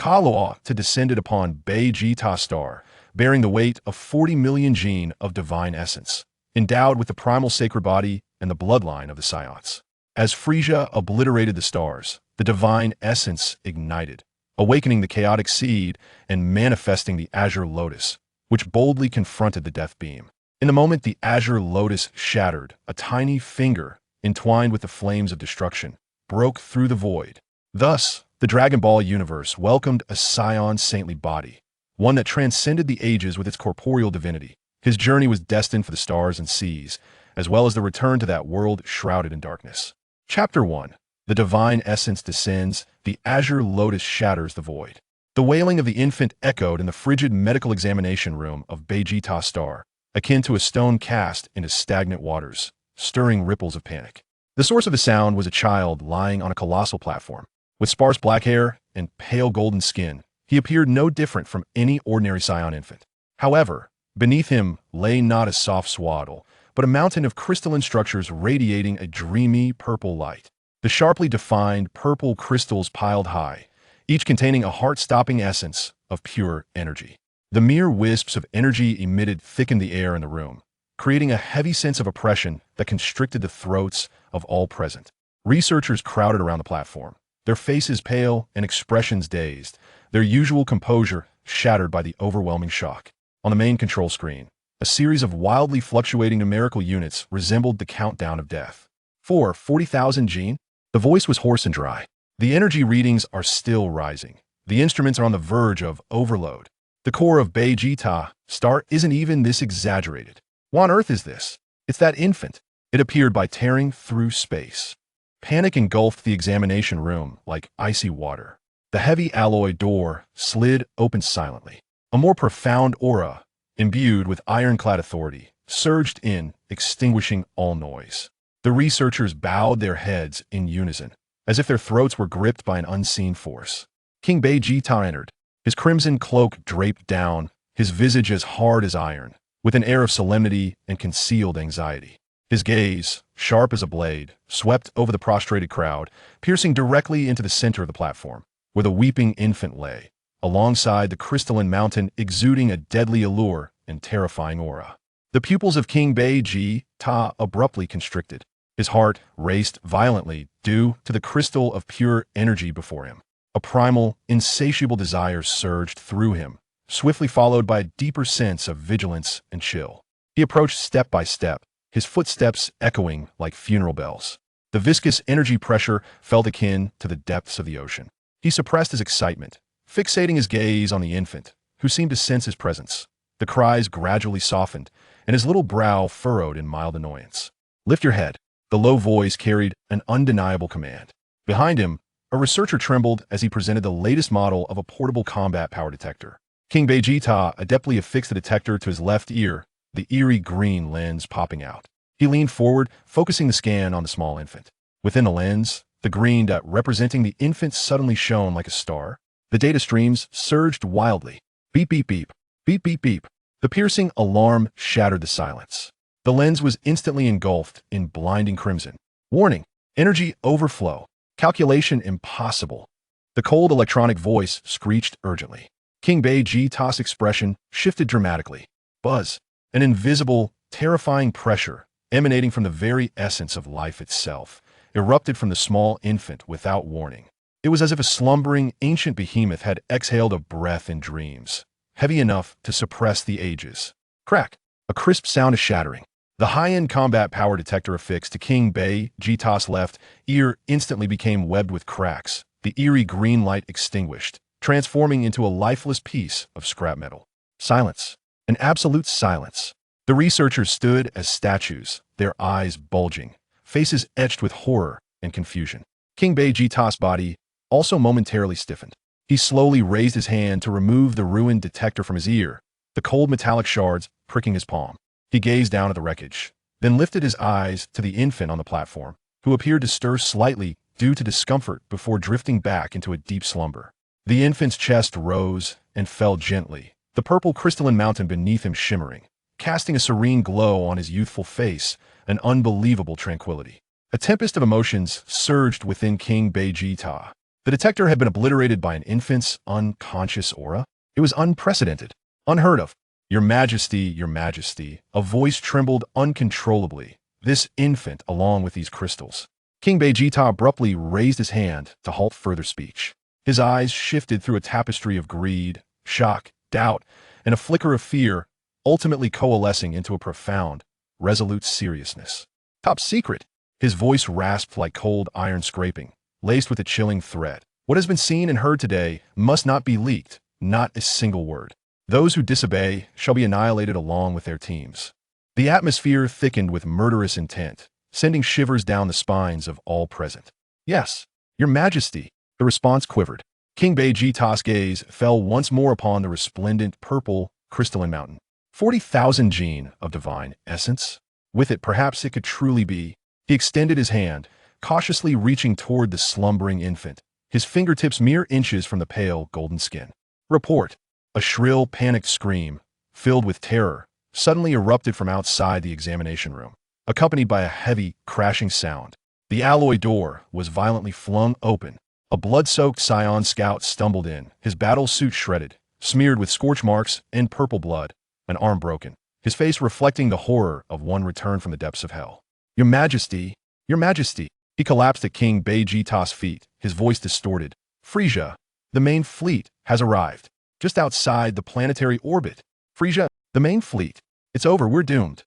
Carlot to descended upon Vegeta star, bearing the weight of 40 million gene of divine essence, endowed with the primal sacred body and the bloodline of the Saiyans. As Frieza obliterated the stars, the divine essence ignited, awakening the chaotic seed and manifesting the Azure Lotus, which boldly confronted the death beam. In the moment the Azure Lotus shattered, a tiny finger, entwined with the flames of destruction, broke through the void. Thus, the Dragon Ball universe welcomed a Saiyan saintly body, one that transcended the ages with its corporeal divinity. His journey was destined for the stars and seas, as well as the return to that world shrouded in darkness. Chapter 1. The divine essence descends, the Azure Lotus shatters the void. The wailing of the infant echoed in the frigid medical examination room of Vegeta star, akin to a stone cast into stagnant waters, stirring ripples of panic. The source of the sound was a child lying on a colossal platform. With sparse black hair and pale golden skin, he appeared no different from any ordinary Saiyan infant. However, beneath him lay not a soft swaddle, but a mountain of crystalline structures radiating a dreamy purple light. The sharply defined purple crystals piled high, each containing a heart-stopping essence of pure energy. The mere wisps of energy emitted thickened the air in the room, creating a heavy sense of oppression that constricted the throats of all present. Researchers crowded around the platform, their faces pale and expressions dazed, their usual composure shattered by the overwhelming shock. On the main control screen, a series of wildly fluctuating numerical units resembled the countdown of death. 40,000 gene? The voice was hoarse and dry. The energy readings are still rising. The instruments are on the verge of overload. The core of Vegeta star isn't even this exaggerated. What on earth is this? It's that infant. It appeared by tearing through space. Panic engulfed the examination room like icy water. The heavy alloy door slid open silently. A more profound aura, imbued with ironclad authority, surged in, extinguishing all noise. The researchers bowed their heads in unison, as if their throats were gripped by an unseen force. King Vegeta entered, his crimson cloak draped down, his visage as hard as iron, with an air of solemnity and concealed anxiety. His gaze, sharp as a blade, swept over the prostrated crowd, piercing directly into the center of the platform, where the weeping infant lay, alongside the crystalline mountain exuding a deadly allure and terrifying aura. The pupils of King Vegeta abruptly constricted. His heart raced violently due to the crystal of pure energy before him. A primal, insatiable desire surged through him, swiftly followed by a deeper sense of vigilance and chill. He approached step by step, his footsteps echoing like funeral bells. The viscous energy pressure felt akin to the depths of the ocean. He suppressed his excitement, fixating his gaze on the infant, who seemed to sense his presence. The cries gradually softened, and his little brow furrowed in mild annoyance. "Lift your head." The low voice carried an undeniable command. Behind him, a researcher trembled as he presented the latest model of a portable combat power detector. King Vegeta adeptly affixed the detector to his left ear, the eerie green lens popping out. He leaned forward, focusing the scan on the small infant. Within the lens, the green dot representing the infant suddenly shone like a star. The data streams surged wildly. Beep, beep, beep. Beep, beep, beep. The piercing alarm shattered the silence. The lens was instantly engulfed in blinding crimson. Warning: energy overflow. Calculation impossible. The cold electronic voice screeched urgently. King Vegeta's expression shifted dramatically. Buzz. An invisible, terrifying pressure, emanating from the very essence of life itself, erupted from the small infant without warning. It was as if a slumbering, ancient behemoth had exhaled a breath in dreams, heavy enough to suppress the ages. Crack. A crisp sound of shattering. The high-end combat power detector affixed to King Vegeta's left ear instantly became webbed with cracks, the eerie green light extinguished, transforming into a lifeless piece of scrap metal. Silence. An absolute silence. The researchers stood as statues, their eyes bulging, faces etched with horror and confusion. King Vegeta's body also momentarily stiffened. He slowly raised his hand to remove the ruined detector from his ear, the cold metallic shards pricking his palm. He gazed down at the wreckage, then lifted his eyes to the infant on the platform, who appeared to stir slightly due to discomfort before drifting back into a deep slumber. The infant's chest rose and fell gently, the purple crystalline mountain beneath him shimmering, casting a serene glow on his youthful face, an unbelievable tranquility. A tempest of emotions surged within King Vegeta. The detector had been obliterated by an infant's unconscious aura. It was unprecedented, unheard of. Your Majesty, a voice trembled uncontrollably. This infant, along with these crystals. King Vegeta abruptly raised his hand to halt further speech. His eyes shifted through a tapestry of greed, shock, doubt, and a flicker of fear, ultimately coalescing into a profound, resolute seriousness. Top secret. His voice rasped like cold iron scraping, laced with a chilling threat. What has been seen and heard today must not be leaked, not a single word. Those who disobey shall be annihilated along with their teams. The atmosphere thickened with murderous intent, sending shivers down the spines of all present. Yes, Your Majesty, the response quivered. King Vegeta's gaze fell once more upon the resplendent purple crystalline mountain. 40,000 gene of divine essence. With it, perhaps it could truly be. He extended his hand, cautiously reaching toward the slumbering infant, his fingertips mere inches from the pale golden skin. Report. A shrill, panicked scream, filled with terror, suddenly erupted from outside the examination room, accompanied by a heavy, crashing sound. The alloy door was violently flung open. A blood-soaked Saiyan scout stumbled in, his battle suit shredded, smeared with scorch marks and purple blood, an arm broken, his face reflecting the horror of one returned from the depths of hell. Your Majesty, Your Majesty. He collapsed at King Vegeta's feet, his voice distorted. Frieza, the main fleet, has arrived. Just outside the planetary orbit. Frieza, the main fleet. It's over, we're doomed.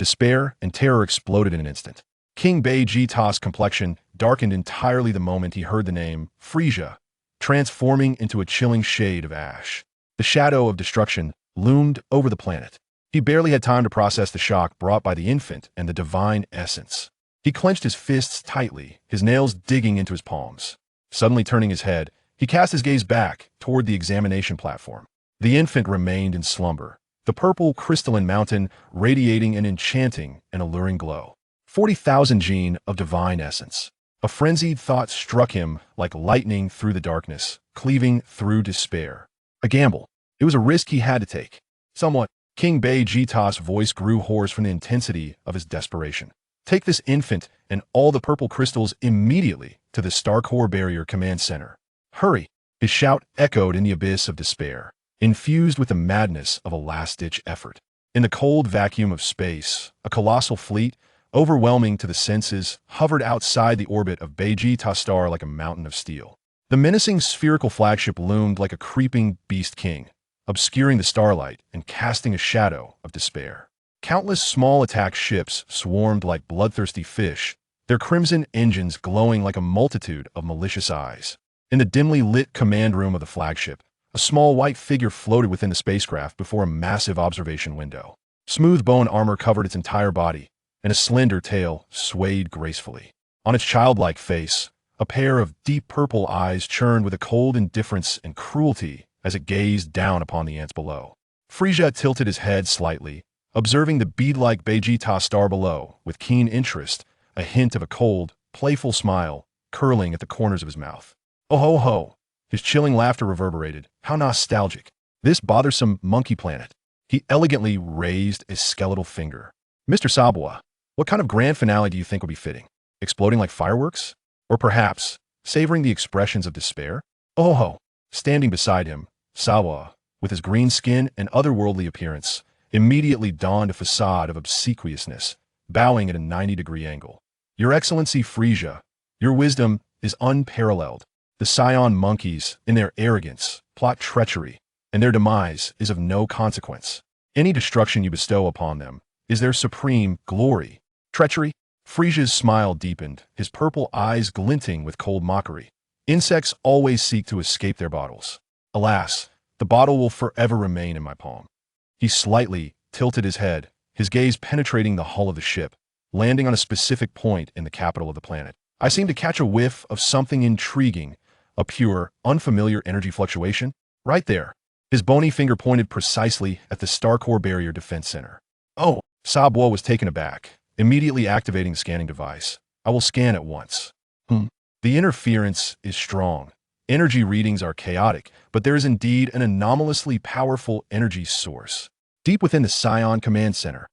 Despair and terror exploded in an instant. King Vegeta's complexion darkened entirely the moment he heard the name Frieza, transforming into a chilling shade of ash. The shadow of destruction loomed over the planet. He barely had time to process the shock brought by the infant and the divine essence. He clenched his fists tightly, his nails digging into his palms. Suddenly turning his head, he cast his gaze back toward the examination platform. The infant remained in slumber, the purple crystalline mountain radiating an enchanting and alluring glow. 40,000 gene of divine essence. A frenzied thought struck him like lightning through the darkness, cleaving through despair. A gamble. It was a risk he had to take. Somewhat, King Vegeta's voice grew hoarse from the intensity of his desperation. Take this infant and all the purple crystals immediately to the Star Core Barrier Command Center. Hurry! His shout echoed in the abyss of despair, infused with the madness of a last-ditch effort. In the cold vacuum of space, a colossal fleet, overwhelming to the senses, hovered outside the orbit of Vegeta's star like a mountain of steel. The menacing spherical flagship loomed like a creeping beast king, obscuring the starlight and casting a shadow of despair. Countless small attack ships swarmed like bloodthirsty fish, their crimson engines glowing like a multitude of malicious eyes. In the dimly lit command room of the flagship, a small white figure floated within the spacecraft before a massive observation window. Smooth bone armor covered its entire body, and a slender tail swayed gracefully. On its childlike face, a pair of deep purple eyes churned with a cold indifference and cruelty as it gazed down upon the ants below. Frieza tilted his head slightly, observing the bead-like Vegeta star below with keen interest, a hint of a cold, playful smile curling at the corners of his mouth. Oh ho ho! His chilling laughter reverberated. How nostalgic. This bothersome monkey planet. He elegantly raised a skeletal finger. Mr. Sabua, what kind of grand finale do you think would be fitting? Exploding like fireworks? Or perhaps, savoring the expressions of despair? Oh ho! Standing beside him, Sabua, with his green skin and otherworldly appearance, immediately donned a facade of obsequiousness, bowing at a 90-degree angle. Your Excellency Frieza, your wisdom is unparalleled. The Saiyan monkeys, in their arrogance, plot treachery, and their demise is of no consequence. Any destruction you bestow upon them is their supreme glory. Treachery? Frieza's smile deepened, his purple eyes glinting with cold mockery. Insects always seek to escape their bottles. Alas, the bottle will forever remain in my palm. He slightly tilted his head, his gaze penetrating the hull of the ship, landing on a specific point in the capital of the planet. I seem to catch a whiff of something intriguing, a pure, unfamiliar energy fluctuation. Right there. His bony finger pointed precisely at the Star Core Barrier Defense Center. Oh, Sabua was taken aback, immediately activating the scanning device. I will scan at once. The interference is strong. Energy readings are chaotic, but there is indeed an anomalously powerful energy source. Deep within the Saiyan Command Center.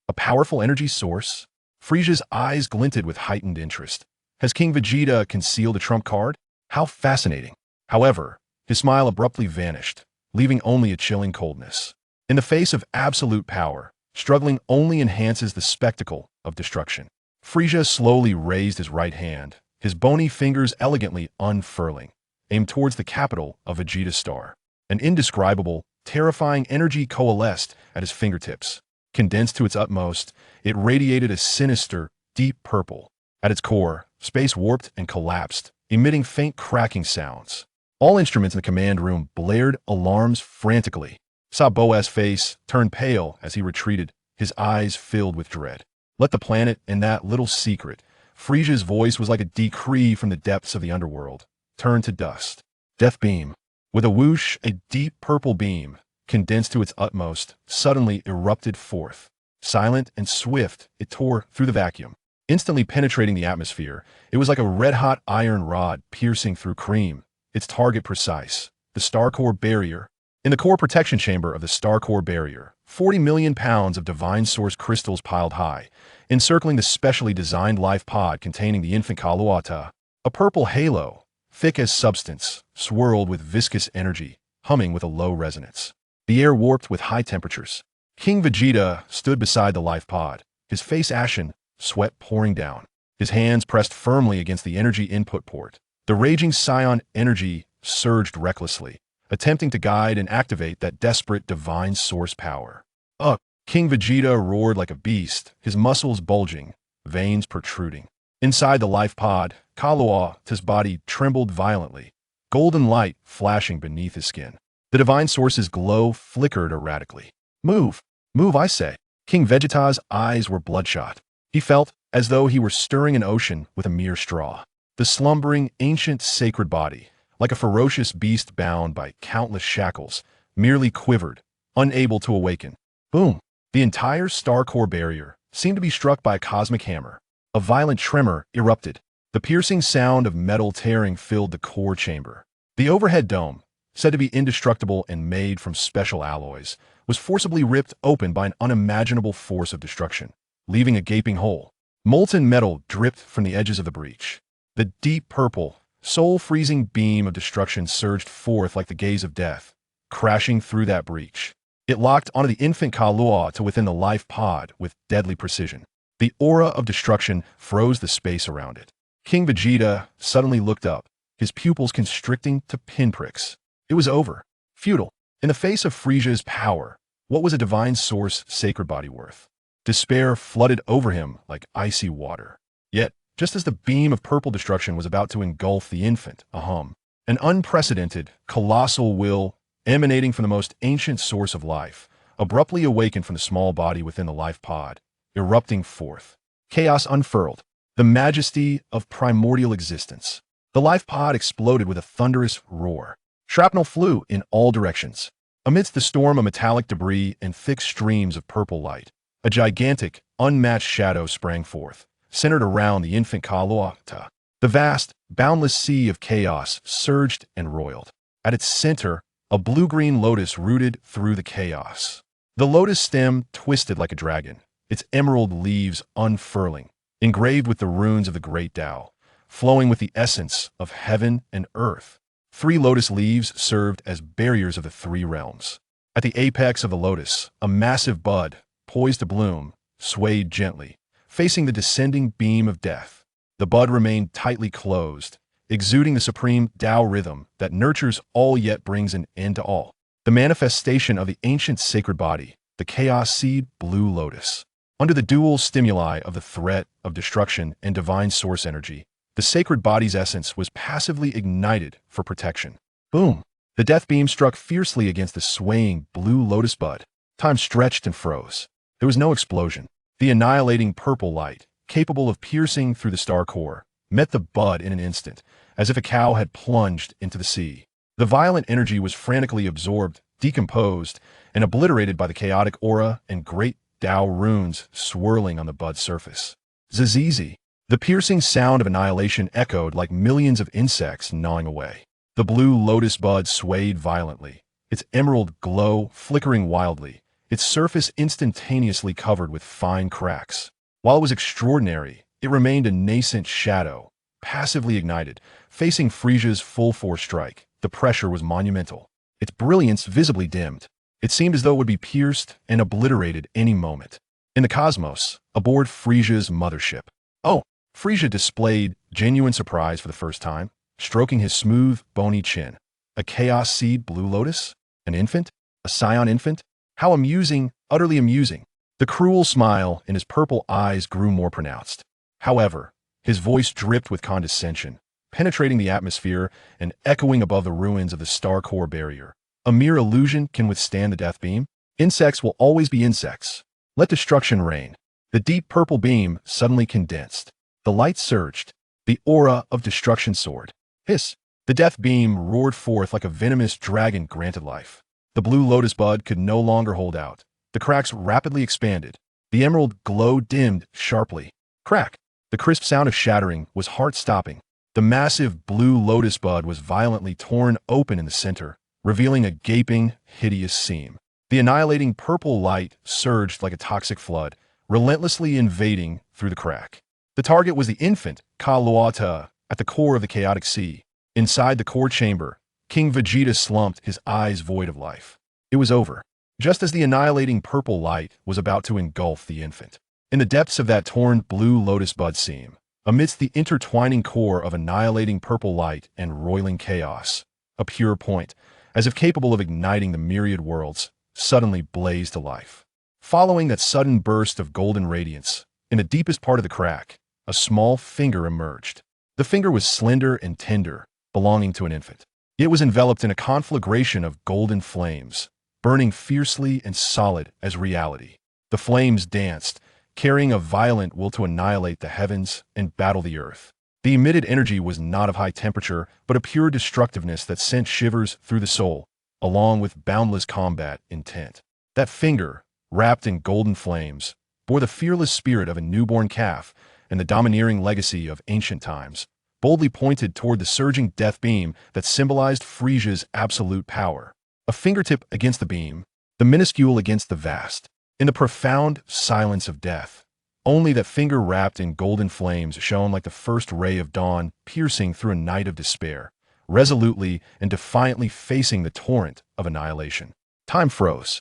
A powerful energy source? Frieza's eyes glinted with heightened interest. Has King Vegeta concealed a trump card? How fascinating. However, his smile abruptly vanished, leaving only a chilling coldness. In the face of absolute power, struggling only enhances the spectacle of destruction. Frieza slowly raised his right hand, his bony fingers elegantly unfurling, aimed towards the capital of Vegeta's star. An indescribable, terrifying energy coalesced at his fingertips. Condensed to its utmost, it radiated a sinister, deep purple. At its core, space warped and collapsed, emitting faint cracking sounds. All instruments in the command room blared alarms frantically. Sabo's face turned pale as he retreated, his eyes filled with dread. Let the planet and that little secret. Frieza's voice was like a decree from the depths of the underworld. Turn to dust. Death beam. With a whoosh, a deep purple beam, condensed to its utmost, suddenly erupted forth. Silent and swift, it tore through the vacuum. Instantly penetrating the atmosphere, it was like a red-hot iron rod piercing through cream, its target precise, the star core barrier. In the core protection chamber of the star core barrier, 40 million pounds of divine source crystals piled high, encircling the specially designed life pod containing the infant Carlot. A purple halo, thick as substance, swirled with viscous energy, humming with a low resonance. The air warped with high temperatures. King Vegeta stood beside the life pod, his face ashen, sweat pouring down. His hands pressed firmly against the energy input port. The raging Saiyan energy surged recklessly, attempting to guide and activate that desperate divine source power. Up, King Vegeta roared like a beast, his muscles bulging, veins protruding. Inside the life pod, Carlot's body trembled violently, golden light flashing beneath his skin. The divine source's glow flickered erratically. Move! Move, I say! King Vegeta's eyes were bloodshot. He felt as though he were stirring an ocean with a mere straw. The slumbering, ancient sacred body, like a ferocious beast bound by countless shackles, merely quivered, unable to awaken. Boom! The entire star core barrier seemed to be struck by a cosmic hammer. A violent tremor erupted. The piercing sound of metal tearing filled the core chamber. The overhead dome, said to be indestructible and made from special alloys, was forcibly ripped open by an unimaginable force of destruction, leaving a gaping hole. Molten metal dripped from the edges of the breach. The deep purple, soul-freezing beam of destruction surged forth like the gaze of death, crashing through that breach. It locked onto the infant Carlot to within the life pod with deadly precision. The aura of destruction froze the space around it. King Vegeta suddenly looked up, his pupils constricting to pinpricks. It was over. Futile. In the face of Frieza's power, what was a divine source sacred body worth? Despair flooded over him like icy water. Yet, just as the beam of purple destruction was about to engulf the infant, an unprecedented, colossal will emanating from the most ancient source of life, abruptly awakened from the small body within the life pod, erupting forth. Chaos unfurled. The majesty of primordial existence. The life pod exploded with a thunderous roar. Shrapnel flew in all directions. Amidst the storm of metallic debris and thick streams of purple light, a gigantic, unmatched shadow sprang forth, centered around the infant Carlot. The vast, boundless sea of chaos surged and roiled. At its center, a blue-green lotus rooted through the chaos. The lotus stem twisted like a dragon, its emerald leaves unfurling, engraved with the runes of the great Tao, flowing with the essence of heaven and earth. 3 lotus leaves served as barriers of the 3 realms. At the apex of the lotus, a massive bud, poised to bloom, swayed gently, facing the descending beam of death. The bud remained tightly closed, exuding the supreme Tao rhythm that nurtures all yet brings an end to all. The manifestation of the ancient sacred body, the chaos seed blue lotus. Under the dual stimuli of the threat of destruction and divine source energy, the sacred body's essence was passively ignited for protection. Boom! The death beam struck fiercely against the swaying blue lotus bud. Time stretched and froze. There was no explosion. The annihilating purple light, capable of piercing through the star core, met the bud in an instant, as if a cow had plunged into the sea. The violent energy was frantically absorbed, decomposed, and obliterated by the chaotic aura and great Tao runes swirling on the bud's surface. Zizizi. The piercing sound of annihilation echoed like millions of insects gnawing away. The blue lotus bud swayed violently, its emerald glow flickering wildly, its surface instantaneously covered with fine cracks. While it was extraordinary, it remained a nascent shadow, passively ignited, facing Frieza's full-force strike. The pressure was monumental, its brilliance visibly dimmed. It seemed as though it would be pierced and obliterated any moment. In the cosmos, aboard Frieza's mothership. Oh, Frieza displayed genuine surprise for the first time, stroking his smooth, bony chin. A Chaos Seed Blue Lotus? An infant? A Saiyan infant? How amusing, utterly amusing. The cruel smile in his purple eyes grew more pronounced. However, his voice dripped with condescension, penetrating the atmosphere and echoing above the ruins of the star core barrier. A mere illusion can withstand the death beam? Insects will always be insects. Let destruction reign. The deep purple beam suddenly condensed. The light surged. The aura of destruction soared. Hiss! The death beam roared forth like a venomous dragon granted life. The blue lotus bud could no longer hold out. The cracks rapidly expanded. The emerald glow dimmed sharply. Crack! The crisp sound of shattering was heart-stopping. The massive blue lotus bud was violently torn open in the center, revealing a gaping, hideous seam. The annihilating purple light surged like a toxic flood, relentlessly invading through the crack. The target was the infant, Carlot, at the core of the chaotic sea. Inside the core chamber, King Vegeta slumped, his eyes void of life. It was over, just as the annihilating purple light was about to engulf the infant. In the depths of that torn blue lotus bud seam, amidst the intertwining core of annihilating purple light and roiling chaos, a pure point, as if capable of igniting the myriad worlds, suddenly blazed to life. Following that sudden burst of golden radiance, in the deepest part of the crack, a small finger emerged. The finger was slender and tender, belonging to an infant. It was enveloped in a conflagration of golden flames, burning fiercely and solid as reality. The flames danced, carrying a violent will to annihilate the heavens and battle the earth. The emitted energy was not of high temperature, but a pure destructiveness that sent shivers through the soul, along with boundless combat intent. That finger, wrapped in golden flames, bore the fearless spirit of a newborn calf and the domineering legacy of ancient times, boldly pointed toward the surging death beam that symbolized Frieza's absolute power. A fingertip against the beam, the minuscule against the vast. In the profound silence of death, only that finger wrapped in golden flames shone like the first ray of dawn piercing through a night of despair, resolutely and defiantly facing the torrent of annihilation. Time froze.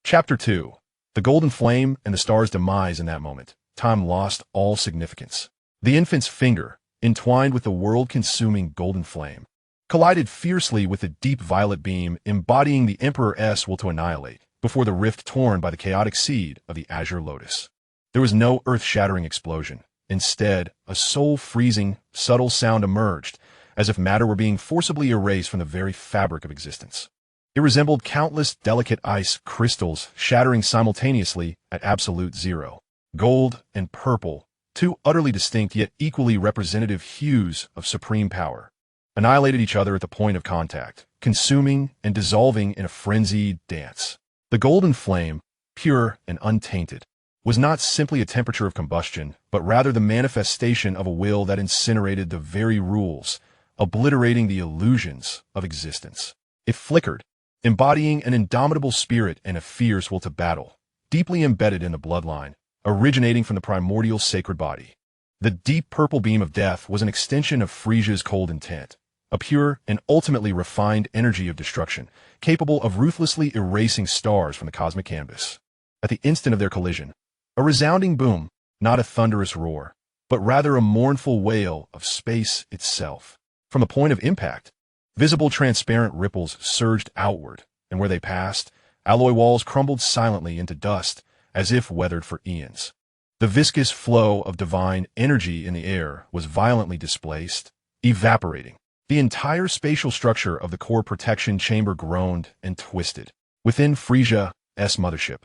Chapter 2. The golden flame and the star's demise. In that moment, time lost all significance. The infant's finger, entwined with the world-consuming golden flame, collided fiercely with the deep violet beam embodying the Emperor's will to annihilate, before the rift torn by the chaotic seed of the azure lotus. There was no earth-shattering explosion. Instead, a soul-freezing, subtle sound emerged, as if matter were being forcibly erased from the very fabric of existence. It resembled countless delicate ice crystals shattering simultaneously at absolute zero. Gold and purple, two utterly distinct yet equally representative hues of supreme power, annihilated each other at the point of contact, consuming and dissolving in a frenzied dance. The golden flame, pure and untainted, was not simply a temperature of combustion, but rather the manifestation of a will that incinerated the very rules, obliterating the illusions of existence. It flickered, embodying an indomitable spirit and a fierce will to battle, deeply embedded in the bloodline, originating from the primordial sacred body. The deep purple beam of death was an extension of Frieza's cold intent, a pure and ultimately refined energy of destruction, capable of ruthlessly erasing stars from the cosmic canvas. At the instant of their collision, a resounding boom, not a thunderous roar, but rather a mournful wail of space itself. From the point of impact, visible transparent ripples surged outward, and where they passed, alloy walls crumbled silently into dust, as if weathered for eons. The viscous flow of divine energy in the air was violently displaced, evaporating. The entire spatial structure of the core protection chamber groaned and twisted. Within Frieza's mothership,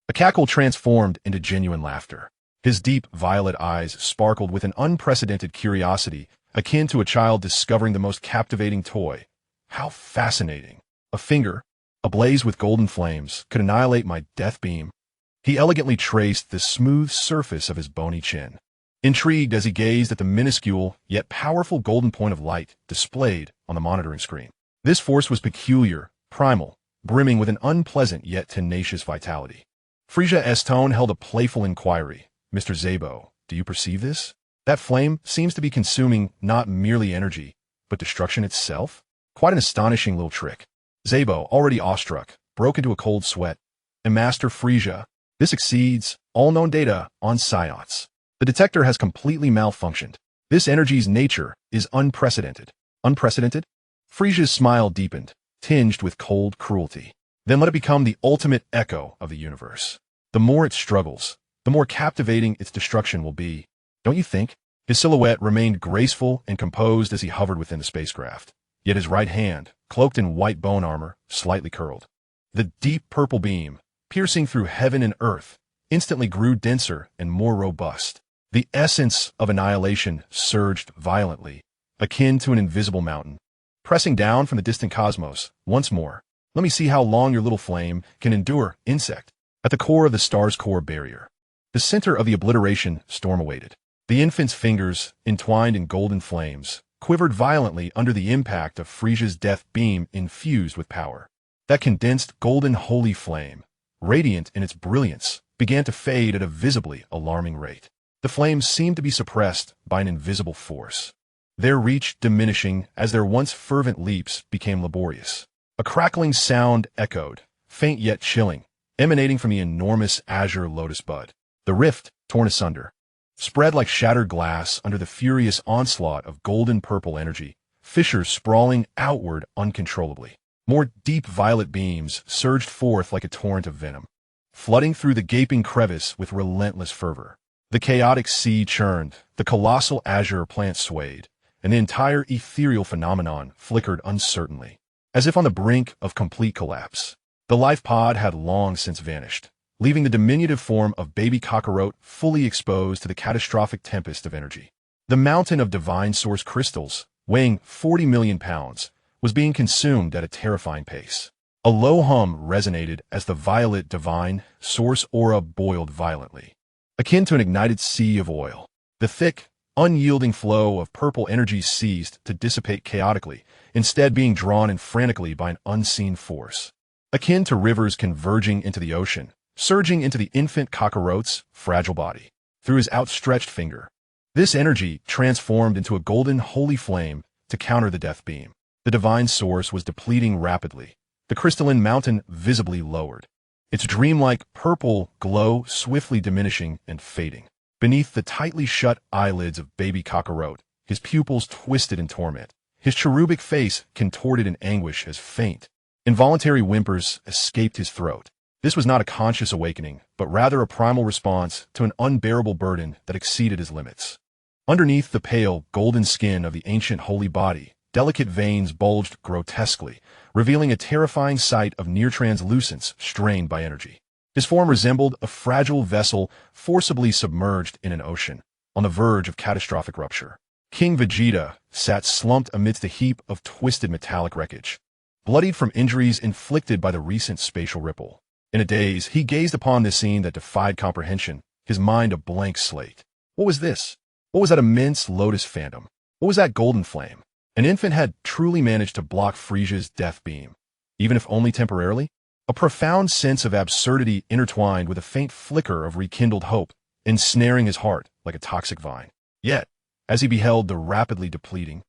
a cackle transformed into genuine laughter. His deep violet eyes sparkled with an unprecedented curiosity, akin to a child discovering the most captivating toy. How fascinating! A finger, ablaze with golden flames, could annihilate my death beam. He elegantly traced the smooth surface of his bony chin, intrigued as he gazed at the minuscule yet powerful golden point of light displayed on the monitoring screen. This force was peculiar, primal, brimming with an unpleasant yet tenacious vitality. Frieza's tone held a playful inquiry. "Mr. Zabo, do you perceive this?" That flame seems to be consuming not merely energy, but destruction itself? Quite an astonishing little trick. Zabo, already awestruck, broke into a cold sweat. And Master Frieza, this exceeds all known data on Psyots. The detector has completely malfunctioned. This energy's nature is unprecedented. Unprecedented? Frieza's smile deepened, tinged with cold cruelty. Then let it become the ultimate echo of the universe. The more it struggles, the more captivating its destruction will be. Don't you think? His silhouette remained graceful and composed as he hovered within the spacecraft. Yet his right hand, cloaked in white bone armor, slightly curled. The deep purple beam, piercing through heaven and earth, instantly grew denser and more robust. The essence of annihilation surged violently, akin to an invisible mountain. Pressing down from the distant cosmos, once more. Let me see how long your little flame can endure, insect. At the core of the star's core barrier, the center of the obliteration storm awaited. The infant's fingers, entwined in golden flames, quivered violently under the impact of Frieza's death beam infused with power. That condensed golden holy flame, radiant in its brilliance, began to fade at a visibly alarming rate. The flames seemed to be suppressed by an invisible force, their reach diminishing as their once fervent leaps became laborious. A crackling sound echoed, faint yet chilling, emanating from the enormous azure lotus bud. The rift, torn asunder, spread like shattered glass under the furious onslaught of golden-purple energy, fissures sprawling outward uncontrollably. More deep violet beams surged forth like a torrent of venom, flooding through the gaping crevice with relentless fervor. The chaotic sea churned, the colossal azure plant swayed, and the entire ethereal phenomenon flickered uncertainly, as if on the brink of complete collapse. The life pod had long since vanished, leaving the diminutive form of baby Carlot fully exposed to the catastrophic tempest of energy. The mountain of divine source crystals, weighing 40 million pounds, was being consumed at a terrifying pace. A low hum resonated as the violet divine source aura boiled violently, akin to an ignited sea of oil. The thick, unyielding flow of purple energy ceased to dissipate chaotically, instead being drawn in frantically by an unseen force, akin to rivers converging into the ocean, surging into the infant Carlot's fragile body. Through his outstretched finger, this energy transformed into a golden holy flame to counter the death beam. The divine source was depleting rapidly, the crystalline mountain visibly lowered, its dreamlike purple glow swiftly diminishing and fading. Beneath the tightly shut eyelids of baby Carlot, his pupils twisted in torment, his cherubic face contorted in anguish as faint, involuntary whimpers escaped his throat. This was not a conscious awakening, but rather a primal response to an unbearable burden that exceeded his limits. Underneath the pale, golden skin of the ancient holy body, delicate veins bulged grotesquely, revealing a terrifying sight of near translucence strained by energy. His form resembled a fragile vessel forcibly submerged in an ocean, on the verge of catastrophic rupture. King Vegeta sat slumped amidst a heap of twisted metallic wreckage, bloodied from injuries inflicted by the recent spatial ripple. In a daze, he gazed upon this scene that defied comprehension, his mind a blank slate. What was this? What was that immense lotus phantom? What was that golden flame? An infant had truly managed to block Frieza's death beam, even if only temporarily. A profound sense of absurdity intertwined with a faint flicker of rekindled hope, ensnaring his heart like a toxic vine. Yet, as he beheld the rapidly depleting,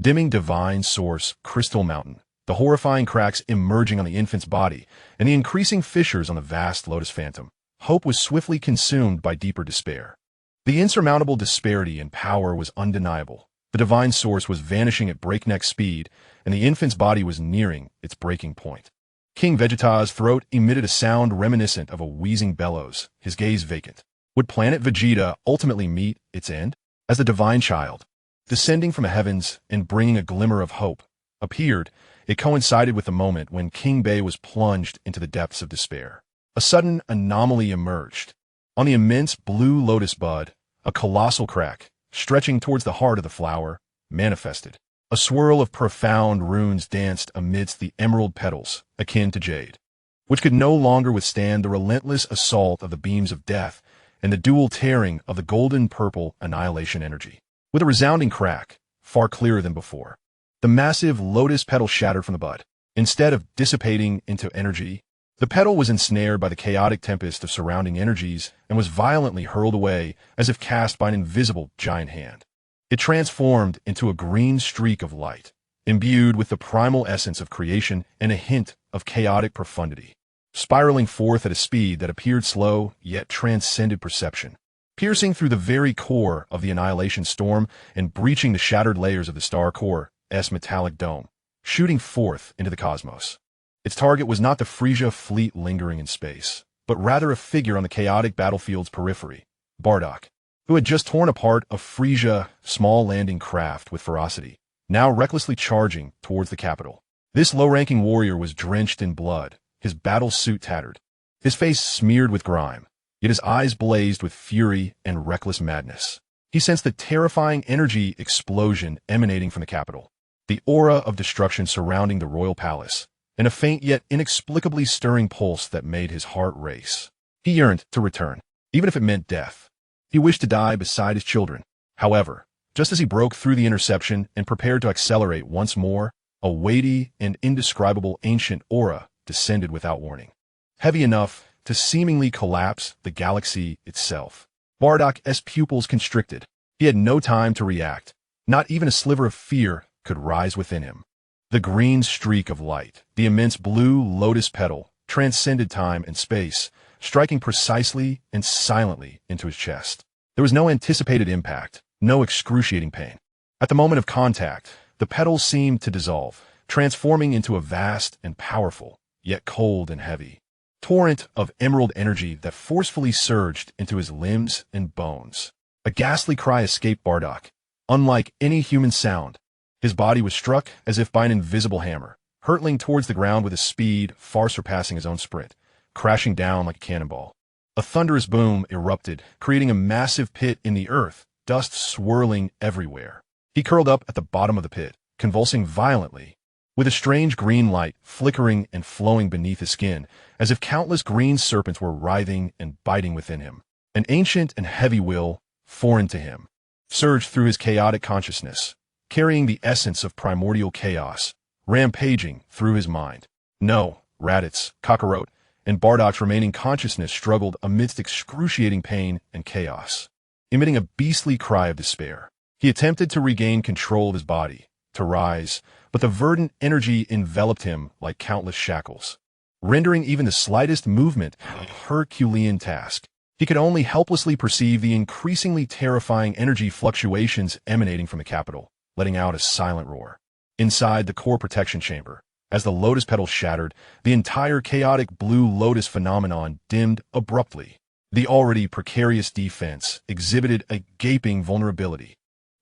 dimming divine source crystal mountain, the horrifying cracks emerging on the infant's body, and the increasing fissures on the vast lotus phantom, hope was swiftly consumed by deeper despair. The insurmountable disparity in power was undeniable. The divine source was vanishing at breakneck speed, and the infant's body was nearing its breaking point. King Vegeta's throat emitted a sound reminiscent of a wheezing bellows, his gaze vacant. Would Planet Vegeta ultimately meet its end? As the divine child, descending from the heavens and bringing a glimmer of hope, appeared, it coincided with the moment when King Bei was plunged into the depths of despair. A sudden anomaly emerged. On the immense blue lotus bud, a colossal crack, stretching towards the heart of the flower, manifested. A swirl of profound runes danced amidst the emerald petals, akin to jade, which could no longer withstand the relentless assault of the beams of death and the dual tearing of the golden-purple annihilation energy. With a resounding crack, far clearer than before, the massive lotus petal shattered from the bud. Instead of dissipating into energy, The petal was ensnared by the chaotic tempest of surrounding energies and was violently hurled away as if cast by an invisible giant hand. It transformed into a green streak of light, imbued with the primal essence of creation and a hint of chaotic profundity, spiraling forth at a speed that appeared slow yet transcended perception, piercing through the very core of the annihilation storm and breaching the shattered layers of the star core's metallic dome, shooting forth into the cosmos. Its target was not the Frieza fleet lingering in space, but rather a figure on the chaotic battlefield's periphery, Bardock, who had just torn apart a Frieza small landing craft with ferocity, now recklessly charging towards the capital. This low-ranking warrior was drenched in blood, his battle suit tattered, his face smeared with grime, yet his eyes blazed with fury and reckless madness. He sensed the terrifying energy explosion emanating from the capital, the aura of destruction surrounding the royal palace, and a faint yet inexplicably stirring pulse that made his heart race. He yearned to return, even if it meant death. He wished to die beside his children. However, just as he broke through the interception and prepared to accelerate once more, a weighty and indescribable ancient aura descended without warning, heavy enough to seemingly collapse the galaxy itself. Bardock's pupils constricted. He had no time to react. Not even a sliver of fear could rise within him. The green streak of light, the immense blue lotus petal, transcended time and space, striking precisely and silently into his chest. There was no anticipated impact, no excruciating pain. At the moment of contact, the petals seemed to dissolve, transforming into a vast and powerful, yet cold and heavy torrent of emerald energy that forcefully surged into his limbs and bones. A ghastly cry escaped Bardock. Unlike any human sound, his body was struck as if by an invisible hammer, hurtling towards the ground with a speed far surpassing his own sprint, crashing down like a cannonball. A thunderous boom erupted, creating a massive pit in the earth, dust swirling everywhere. He curled up at the bottom of the pit, convulsing violently, with a strange green light flickering and flowing beneath his skin, as if countless green serpents were writhing and biting within him. An ancient and heavy will, foreign to him, surged through his chaotic consciousness, carrying the essence of primordial chaos, rampaging through his mind. No, Raditz, Carlot, and Bardock's remaining consciousness struggled amidst excruciating pain and chaos, emitting a beastly cry of despair. He attempted to regain control of his body, to rise, but the verdant energy enveloped him like countless shackles, rendering even the slightest movement a Herculean task. He could only helplessly perceive the increasingly terrifying energy fluctuations emanating from the capital, letting out a silent roar. Inside the core protection chamber, as the lotus petals shattered, the entire chaotic blue lotus phenomenon dimmed abruptly. The already precarious defense exhibited a gaping vulnerability.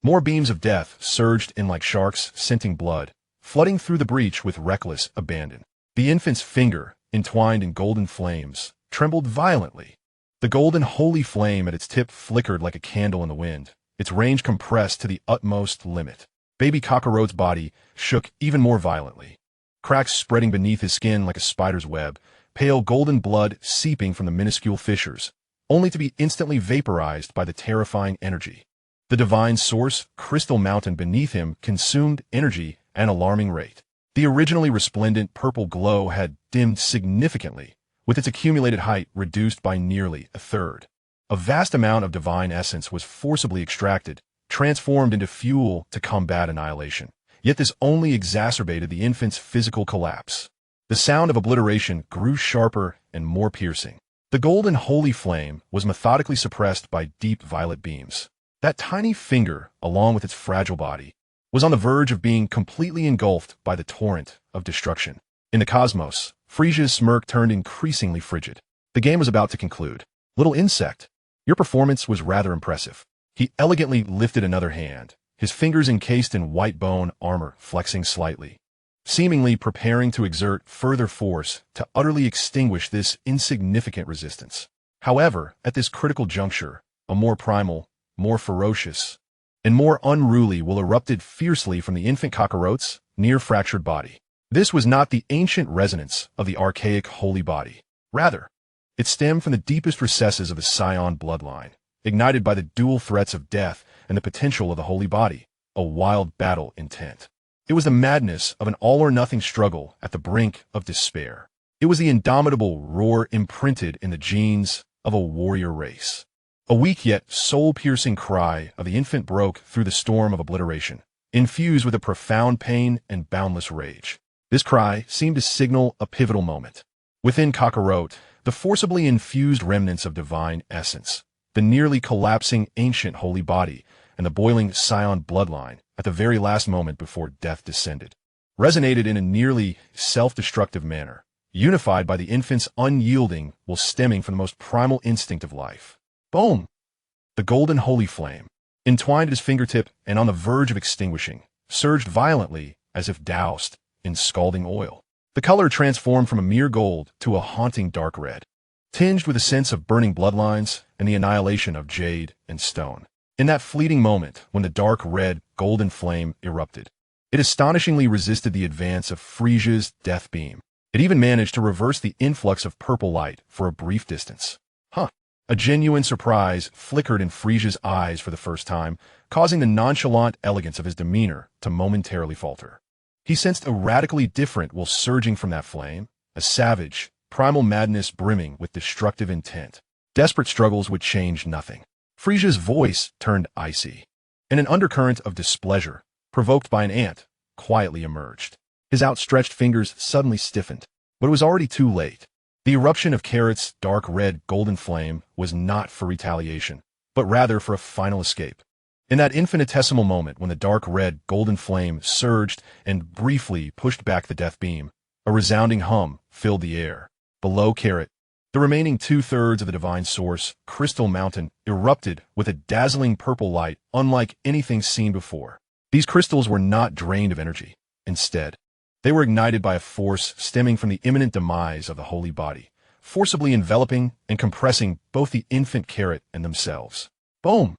More beams of death surged in like sharks, scenting blood, flooding through the breach with reckless abandon. The infant's finger, entwined in golden flames, trembled violently. The golden holy flame at its tip flickered like a candle in the wind, its range compressed to the utmost limit. Baby Carlot's body shook even more violently, cracks spreading beneath his skin like a spider's web, pale golden blood seeping from the minuscule fissures, only to be instantly vaporized by the terrifying energy. The divine source, crystal mountain beneath him, consumed energy at an alarming rate. The originally resplendent purple glow had dimmed significantly, with its accumulated height reduced by nearly a third. A vast amount of divine essence was forcibly extracted, transformed into fuel to combat annihilation. Yet this only exacerbated the infant's physical collapse. The sound of obliteration grew sharper and more piercing. The golden holy flame was methodically suppressed by deep violet beams. That tiny finger, along with its fragile body, was on the verge of being completely engulfed by the torrent of destruction. In the cosmos, Frieza's smirk turned increasingly frigid. The game was about to conclude. Little insect, your performance was rather impressive. He elegantly lifted another hand, his fingers encased in white bone armor flexing slightly, seemingly preparing to exert further force to utterly extinguish this insignificant resistance. However, at this critical juncture, a more primal, more ferocious, and more unruly will erupted fiercely from the infant Carlot's near-fractured body. This was not the ancient resonance of the archaic holy body. Rather, it stemmed from the deepest recesses of the Saiyan bloodline, ignited by the dual threats of death and the potential of the holy body, a wild battle intent. It was the madness of an all-or-nothing struggle at the brink of despair. It was the indomitable roar imprinted in the genes of a warrior race. A weak yet soul-piercing cry of the infant broke through the storm of obliteration, infused with a profound pain and boundless rage. This cry seemed to signal a pivotal moment. Within Carlot, the forcibly infused remnants of divine essence, the nearly collapsing ancient holy body, and the boiling Saiyan bloodline, at the very last moment before death descended, resonated in a nearly self-destructive manner, unified by the infant's unyielding will stemming from the most primal instinct of life. Boom! The golden holy flame, entwined at his fingertip and on the verge of extinguishing, surged violently as if doused in scalding oil. The color transformed from a mere gold to a haunting dark red, tinged with a sense of burning bloodlines and the annihilation of jade and stone. In that fleeting moment, when the dark red, golden flame erupted, it astonishingly resisted the advance of Frieza's death beam. It even managed to reverse the influx of purple light for a brief distance. A genuine surprise flickered in Frieza's eyes for the first time, causing the nonchalant elegance of his demeanor to momentarily falter. He sensed a radically different will surging from that flame, a savage, primal madness brimming with destructive intent. Desperate struggles would change nothing. Frieza's voice turned icy, and an undercurrent of displeasure, provoked by an ant, quietly emerged. His outstretched fingers suddenly stiffened, but it was already too late. The eruption of Carrot's dark red golden flame was not for retaliation, but rather for a final escape. In that infinitesimal moment when the dark red golden flame surged and briefly pushed back the death beam, a resounding hum filled the air. Below Carrot, the remaining two-thirds of the divine source, Crystal Mountain, erupted with a dazzling purple light unlike anything seen before. These crystals were not drained of energy. Instead, they were ignited by a force stemming from the imminent demise of the holy body, forcibly enveloping and compressing both the infant Carrot and themselves. Boom!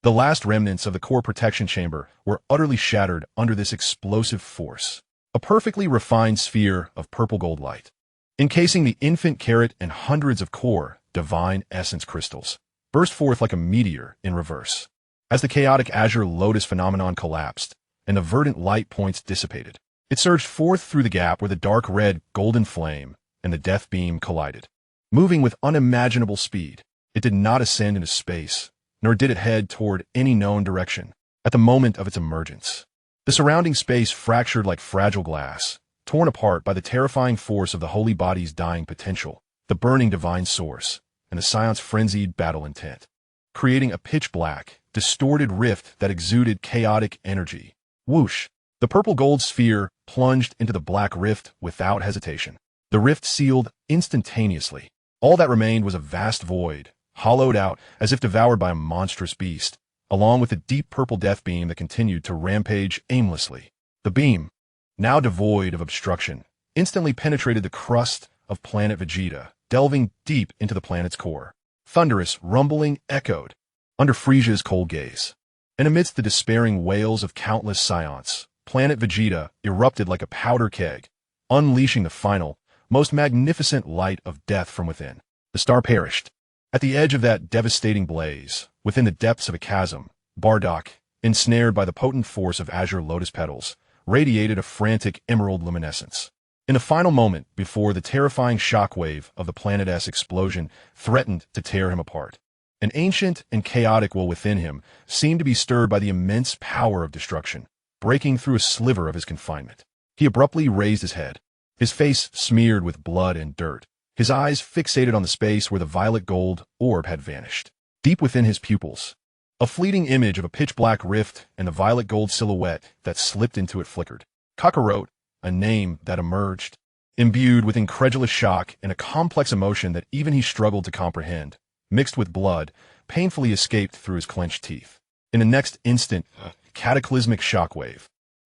The last remnants of the core protection chamber were utterly shattered under this explosive force. A perfectly refined sphere of purple gold light, encasing the infant Carrot and hundreds of core divine essence crystals, burst forth like a meteor in reverse. As the chaotic azure lotus phenomenon collapsed and the verdant light points dissipated, it surged forth through the gap where the dark red golden flame and the death beam collided. Moving with unimaginable speed, it did not ascend into space, nor did it head toward any known direction. At the moment of its emergence, the surrounding space fractured like fragile glass, torn apart by the terrifying force of the holy body's dying potential, the burning divine source, and the Scion's frenzied battle intent, creating a pitch-black, distorted rift that exuded chaotic energy. Whoosh! The purple gold sphere plunged into the black rift without hesitation. The rift sealed instantaneously. All that remained was a vast void, hollowed out as if devoured by a monstrous beast, along with the deep purple death beam that continued to rampage aimlessly. The beam, now devoid of obstruction, instantly penetrated the crust of Planet Vegeta, delving deep into the planet's core. Thunderous rumbling echoed under Frieza's cold gaze, and amidst the despairing wails of countless Scions, Planet Vegeta erupted like a powder keg, unleashing the final, most magnificent light of death from within. The star perished. At the edge of that devastating blaze, within the depths of a chasm, Bardock, ensnared by the potent force of azure lotus petals, radiated a frantic emerald luminescence. In the final moment before the terrifying shockwave of the planet's explosion threatened to tear him apart, an ancient and chaotic will within him seemed to be stirred by the immense power of destruction, breaking through a sliver of his confinement. He abruptly raised his head, his face smeared with blood and dirt, his eyes fixated on the space where the violet gold orb had vanished. Deep within his pupils, a fleeting image of a pitch-black rift and the violet gold silhouette that slipped into it flickered. Carlot, a name that emerged, imbued with incredulous shock and a complex emotion that even he struggled to comprehend, mixed with blood, painfully escaped through his clenched teeth. In the next instant, cataclysmic shockwave,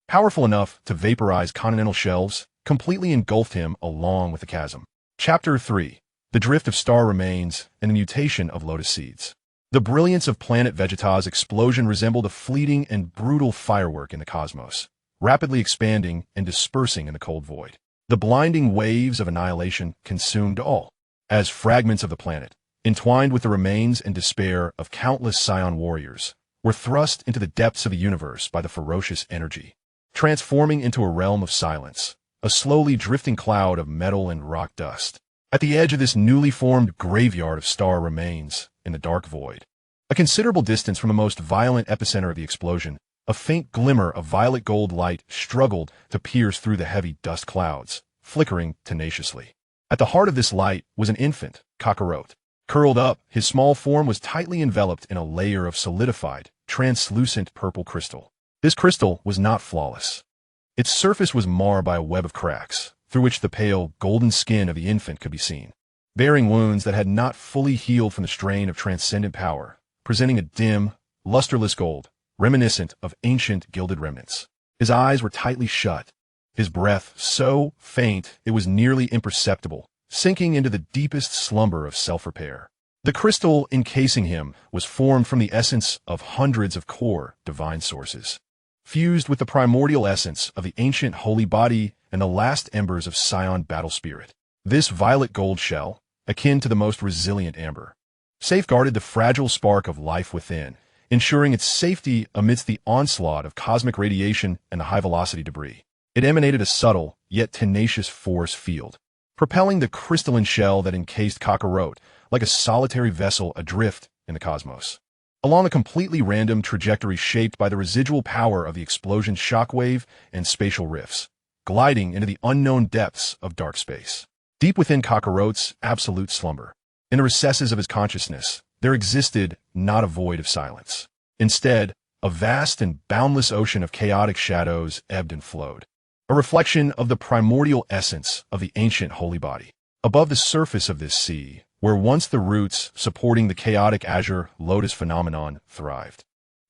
powerful enough to vaporize continental shelves, completely engulfed him along with the chasm. Chapter 3. The Drift of Star Remains and the Mutation of Lotus Seeds. The brilliance of Planet Vegeta's explosion resembled a fleeting and brutal firework in the cosmos, rapidly expanding and dispersing in the cold void. The blinding waves of annihilation consumed all, as fragments of the planet, entwined with the remains and despair of countless Scion warriors, were thrust into the depths of the universe by the ferocious energy, transforming into a realm of silence, a slowly drifting cloud of metal and rock dust. At the edge of this newly formed graveyard of star remains, in the dark void, a considerable distance from the most violent epicenter of the explosion, a faint glimmer of violet gold light struggled to pierce through the heavy dust clouds, flickering tenaciously. At the heart of this light was an infant, Carlot. Curled up, his small form was tightly enveloped in a layer of solidified, translucent purple crystal. This crystal was not flawless. Its surface was marred by a web of cracks, through which the pale, golden skin of the infant could be seen, bearing wounds that had not fully healed from the strain of transcendent power, presenting a dim, lusterless gold, reminiscent of ancient gilded remnants. His eyes were tightly shut, his breath so faint it was nearly imperceptible, sinking into the deepest slumber of self-repair. The crystal encasing him was formed from the essence of hundreds of core divine sources, fused with the primordial essence of the ancient holy body and the last embers of Saiyan battle spirit. This violet gold shell, akin to the most resilient amber, safeguarded the fragile spark of life within, ensuring its safety amidst the onslaught of cosmic radiation and the high-velocity debris. It emanated a subtle, yet tenacious force field, propelling the crystalline shell that encased Carlot like a solitary vessel adrift in the cosmos, along a completely random trajectory shaped by the residual power of the explosion's shockwave and spatial rifts, gliding into the unknown depths of dark space. Deep within Carlot's absolute slumber, in the recesses of his consciousness, there existed not a void of silence. Instead, a vast and boundless ocean of chaotic shadows ebbed and flowed, a reflection of the primordial essence of the ancient holy body. Above the surface of this sea, where once the roots supporting the chaotic azure lotus phenomenon thrived,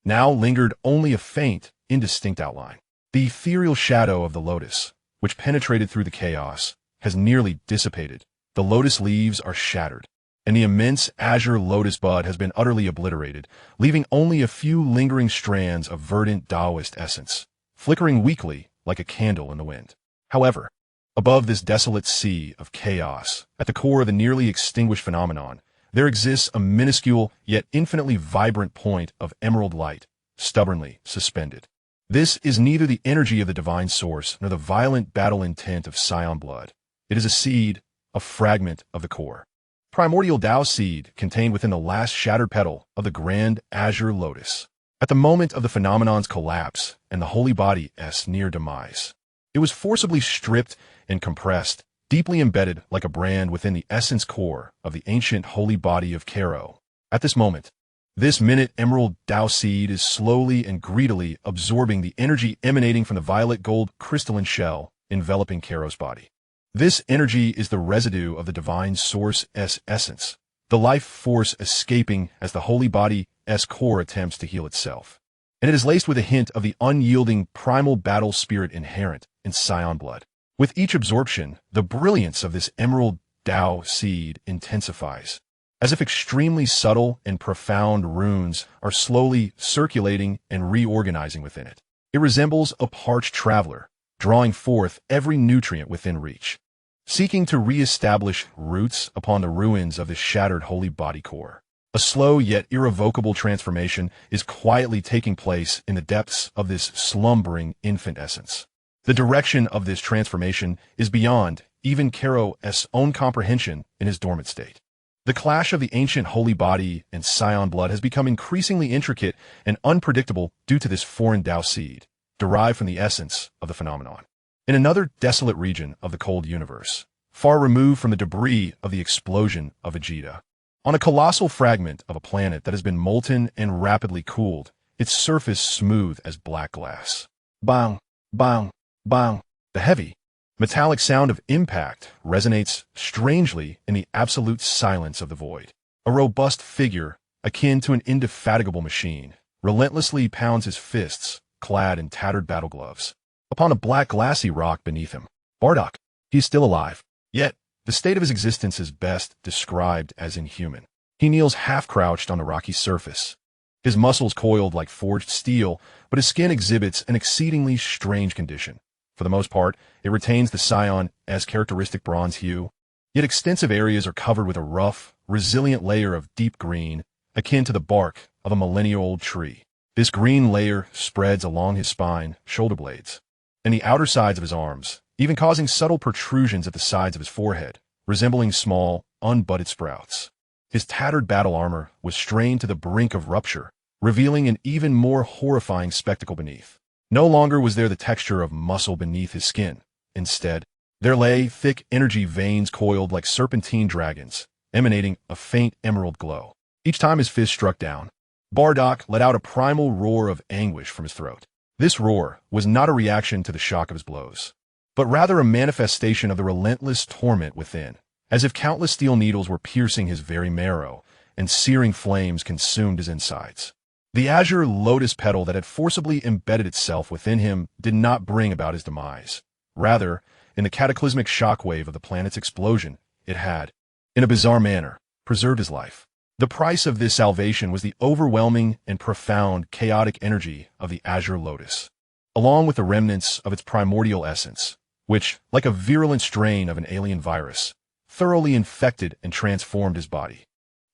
now lingered only a faint, indistinct outline. The ethereal shadow of the lotus, which penetrated through the chaos, has nearly dissipated. The lotus leaves are shattered, and the immense azure lotus bud has been utterly obliterated, leaving only a few lingering strands of verdant Taoist essence, flickering weakly like a candle in the wind. However, above this desolate sea of chaos, at the core of the nearly extinguished phenomenon, there exists a minuscule yet infinitely vibrant point of emerald light, stubbornly suspended. This is neither the energy of the divine source nor the violent battle intent of Saiyan blood. It is a seed, a fragment of the core. Primordial Tao seed contained within the last shattered petal of the grand azure lotus. At the moment of the phenomenon's collapse and the holy body's near demise, it was forcibly stripped and compressed, deeply embedded like a brand within the essence core of the ancient holy body of Carlot. At this moment, this minute emerald Tao seed is slowly and greedily absorbing the energy emanating from the violet gold crystalline shell enveloping Carlot's body. This energy is the residue of the divine source's essence, the life force escaping as the holy body's core attempts to heal itself. And it is laced with a hint of the unyielding primal battle spirit inherent in Saiyan blood. With each absorption, the brilliance of this emerald Tao seed intensifies, as if extremely subtle and profound runes are slowly circulating and reorganizing within it. It resembles a parched traveler, drawing forth every nutrient within reach, seeking to re-establish roots upon the ruins of this shattered holy body core. A slow yet irrevocable transformation is quietly taking place in the depths of this slumbering infant essence. The direction of this transformation is beyond even Carlot's own comprehension in his dormant state. The clash of the ancient holy body and Saiyan blood has become increasingly intricate and unpredictable due to this foreign Tao seed, derived from the essence of the phenomenon. In another desolate region of the cold universe, far removed from the debris of the explosion of Vegeta, on a colossal fragment of a planet that has been molten and rapidly cooled, its surface smooth as black glass. Bang, bang, bang. The heavy, metallic sound of impact resonates strangely in the absolute silence of the void. A robust figure, akin to an indefatigable machine, relentlessly pounds his fists, clad in tattered battle gloves, upon a black glassy rock beneath him. Bardock. He is still alive. Yet, the state of his existence is best described as inhuman. He kneels half-crouched on the rocky surface, his muscles coiled like forged steel, but his skin exhibits an exceedingly strange condition. For the most part, it retains the Saiyan's characteristic bronze hue, yet extensive areas are covered with a rough, resilient layer of deep green, akin to the bark of a millennia-old tree. This green layer spreads along his spine, shoulder blades, and the outer sides of his arms, even causing subtle protrusions at the sides of his forehead, resembling small, unbudded sprouts. His tattered battle armor was strained to the brink of rupture, revealing an even more horrifying spectacle beneath. No longer was there the texture of muscle beneath his skin. Instead, there lay thick energy veins coiled like serpentine dragons, emanating a faint emerald glow. Each time his fist struck down, Bardock let out a primal roar of anguish from his throat. This roar was not a reaction to the shock of his blows, but rather a manifestation of the relentless torment within, as if countless steel needles were piercing his very marrow, and searing flames consumed his insides. The azure lotus petal that had forcibly embedded itself within him did not bring about his demise. Rather, in the cataclysmic shockwave of the planet's explosion, it had, in a bizarre manner, preserved his life. The price of this salvation was the overwhelming and profound chaotic energy of the azure lotus, along with the remnants of its primordial essence, which, like a virulent strain of an alien virus, thoroughly infected and transformed his body.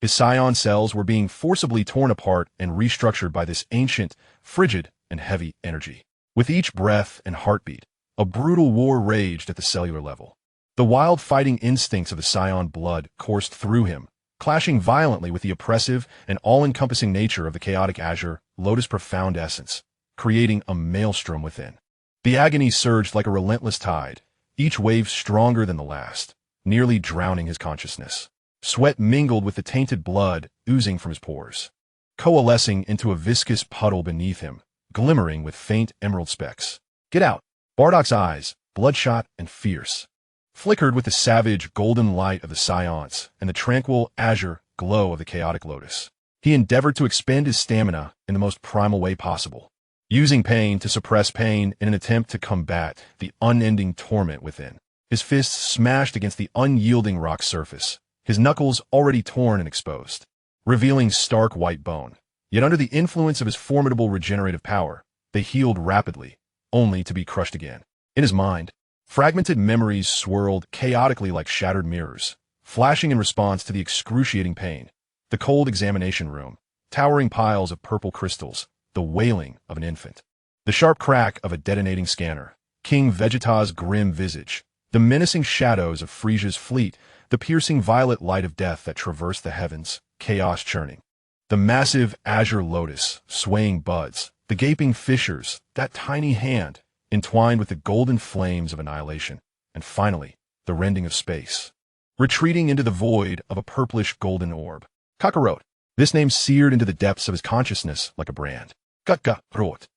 His Saiyan cells were being forcibly torn apart and restructured by this ancient, frigid, and heavy energy. With each breath and heartbeat, a brutal war raged at the cellular level. The wild fighting instincts of the Saiyan blood coursed through him, clashing violently with the oppressive and all-encompassing nature of the chaotic azure lotus profound essence, creating a maelstrom within. The agony surged like a relentless tide, each wave stronger than the last, nearly drowning his consciousness. Sweat mingled with the tainted blood oozing from his pores, coalescing into a viscous puddle beneath him, glimmering with faint emerald specks. "Get out!" Bardock's eyes, bloodshot and fierce, flickered with the savage golden light of the Saiyans and the tranquil azure glow of the chaotic lotus. He endeavored to expend his stamina in the most primal way possible, using pain to suppress pain in an attempt to combat the unending torment within. His fists smashed against the unyielding rock surface, his knuckles already torn and exposed, revealing stark white bone. Yet under the influence of his formidable regenerative power, they healed rapidly, only to be crushed again. In his mind, fragmented memories swirled chaotically like shattered mirrors, flashing in response to the excruciating pain. The cold examination room, towering piles of purple crystals, the wailing of an infant, the sharp crack of a detonating scanner, King Vegeta's grim visage, the menacing shadows of Frieza's fleet, the piercing violet light of death that traversed the heavens, chaos churning. The massive azure lotus, swaying buds, the gaping fissures, that tiny hand, entwined with the golden flames of annihilation, and finally, the rending of space, retreating into the void of a purplish golden orb. Carlot. This name seared into the depths of his consciousness like a brand. Carlot.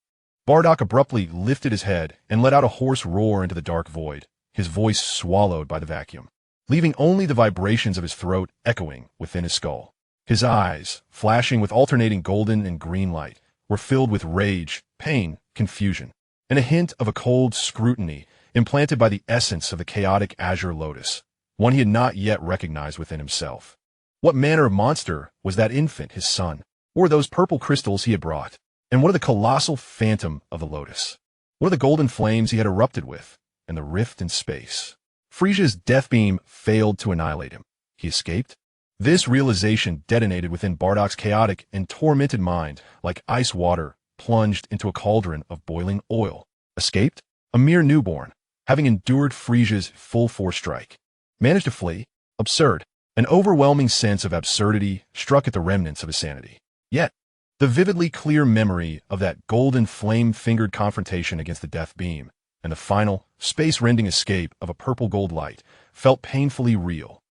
Bardock abruptly lifted his head and let out a hoarse roar into the dark void, his voice swallowed by the vacuum, leaving only the vibrations of his throat echoing within his skull. His eyes, flashing with alternating golden and green light, were filled with rage, pain, confusion, and a hint of a cold scrutiny implanted by the essence of the chaotic azure lotus, one he had not yet recognized within himself. What manner of monster was that infant, his son? Or were those purple crystals he had brought? And what of the colossal phantom of the lotus? What of the golden flames he had erupted with, and the rift in space? Frieza's death beam failed to annihilate him. He escaped? This realization detonated within Bardock's chaotic and tormented mind like ice water plunged into a cauldron of boiling oil. Escaped? A mere newborn, having endured Frieza's full force strike. Managed to flee? Absurd. An overwhelming sense of absurdity struck at the remnants of his sanity. Yet, the vividly clear memory of that golden flame-fingered confrontation against the death beam and the final, space-rending escape of a purple gold light felt painfully real.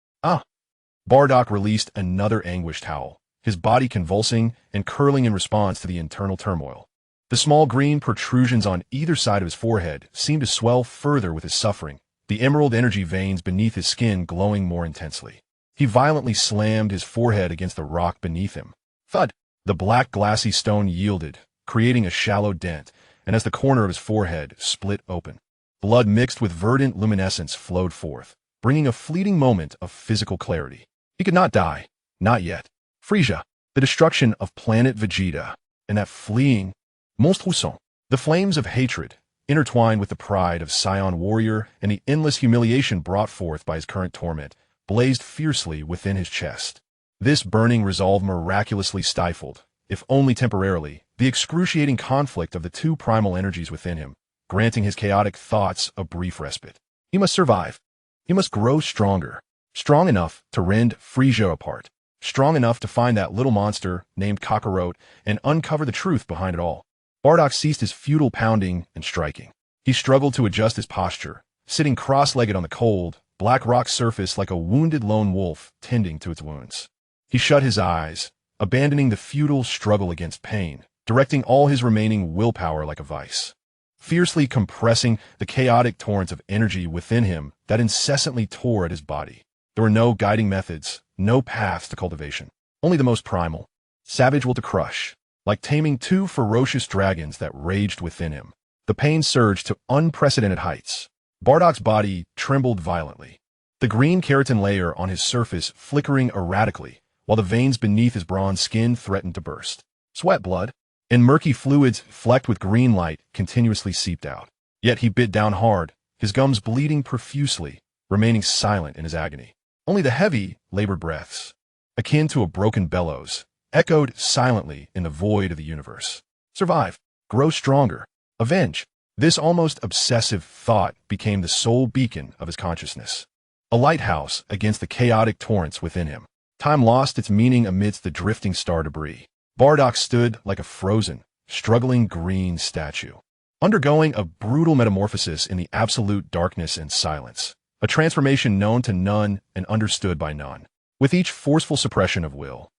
Bardock released another anguished howl, his body convulsing and curling in response to the internal turmoil. The small green protrusions on either side of his forehead seemed to swell further with his suffering, the emerald energy veins beneath his skin glowing more intensely. He violently slammed his forehead against the rock beneath him. Thud! The black glassy stone yielded, creating a shallow dent, and as the corner of his forehead split open, blood mixed with verdant luminescence flowed forth, bringing a fleeting moment of physical clarity. He could not die. Not yet. Frieza, the destruction of Planet Vegeta, and that fleeing Monstruson, the flames of hatred, intertwined with the pride of Saiyan warrior and the endless humiliation brought forth by his current torment, blazed fiercely within his chest. This burning resolve miraculously stifled, if only temporarily, the excruciating conflict of the two primal energies within him, granting his chaotic thoughts a brief respite. He must survive. He must grow stronger. Strong enough to rend Frieza apart. Strong enough to find that little monster named Carlot and uncover the truth behind it all. Bardock ceased his futile pounding and striking. He struggled to adjust his posture, sitting cross-legged on the cold, black rock surface like a wounded lone wolf tending to its wounds. He shut his eyes, abandoning the futile struggle against pain, directing all his remaining willpower like a vice, fiercely compressing the chaotic torrents of energy within him that incessantly tore at his body. There were no guiding methods, no paths to cultivation, only the most primal, savage will to crush, like taming two ferocious dragons that raged within him. The pain surged to unprecedented heights. Bardock's body trembled violently, the green keratin layer on his surface flickering erratically, while the veins beneath his bronze skin threatened to burst. Sweat, blood, and murky fluids flecked with green light continuously seeped out. Yet he bit down hard, his gums bleeding profusely, remaining silent in his agony. Only the heavy, labored breaths, akin to a broken bellows, echoed silently in the void of the universe. Survive, grow stronger, avenge. This almost obsessive thought became the sole beacon of his consciousness, a lighthouse against the chaotic torrents within him. Time lost its meaning amidst the drifting star debris. Bardock stood like a frozen, struggling green statue, undergoing a brutal metamorphosis in the absolute darkness and silence, a transformation known to none and understood by none. With each forceful suppression of will,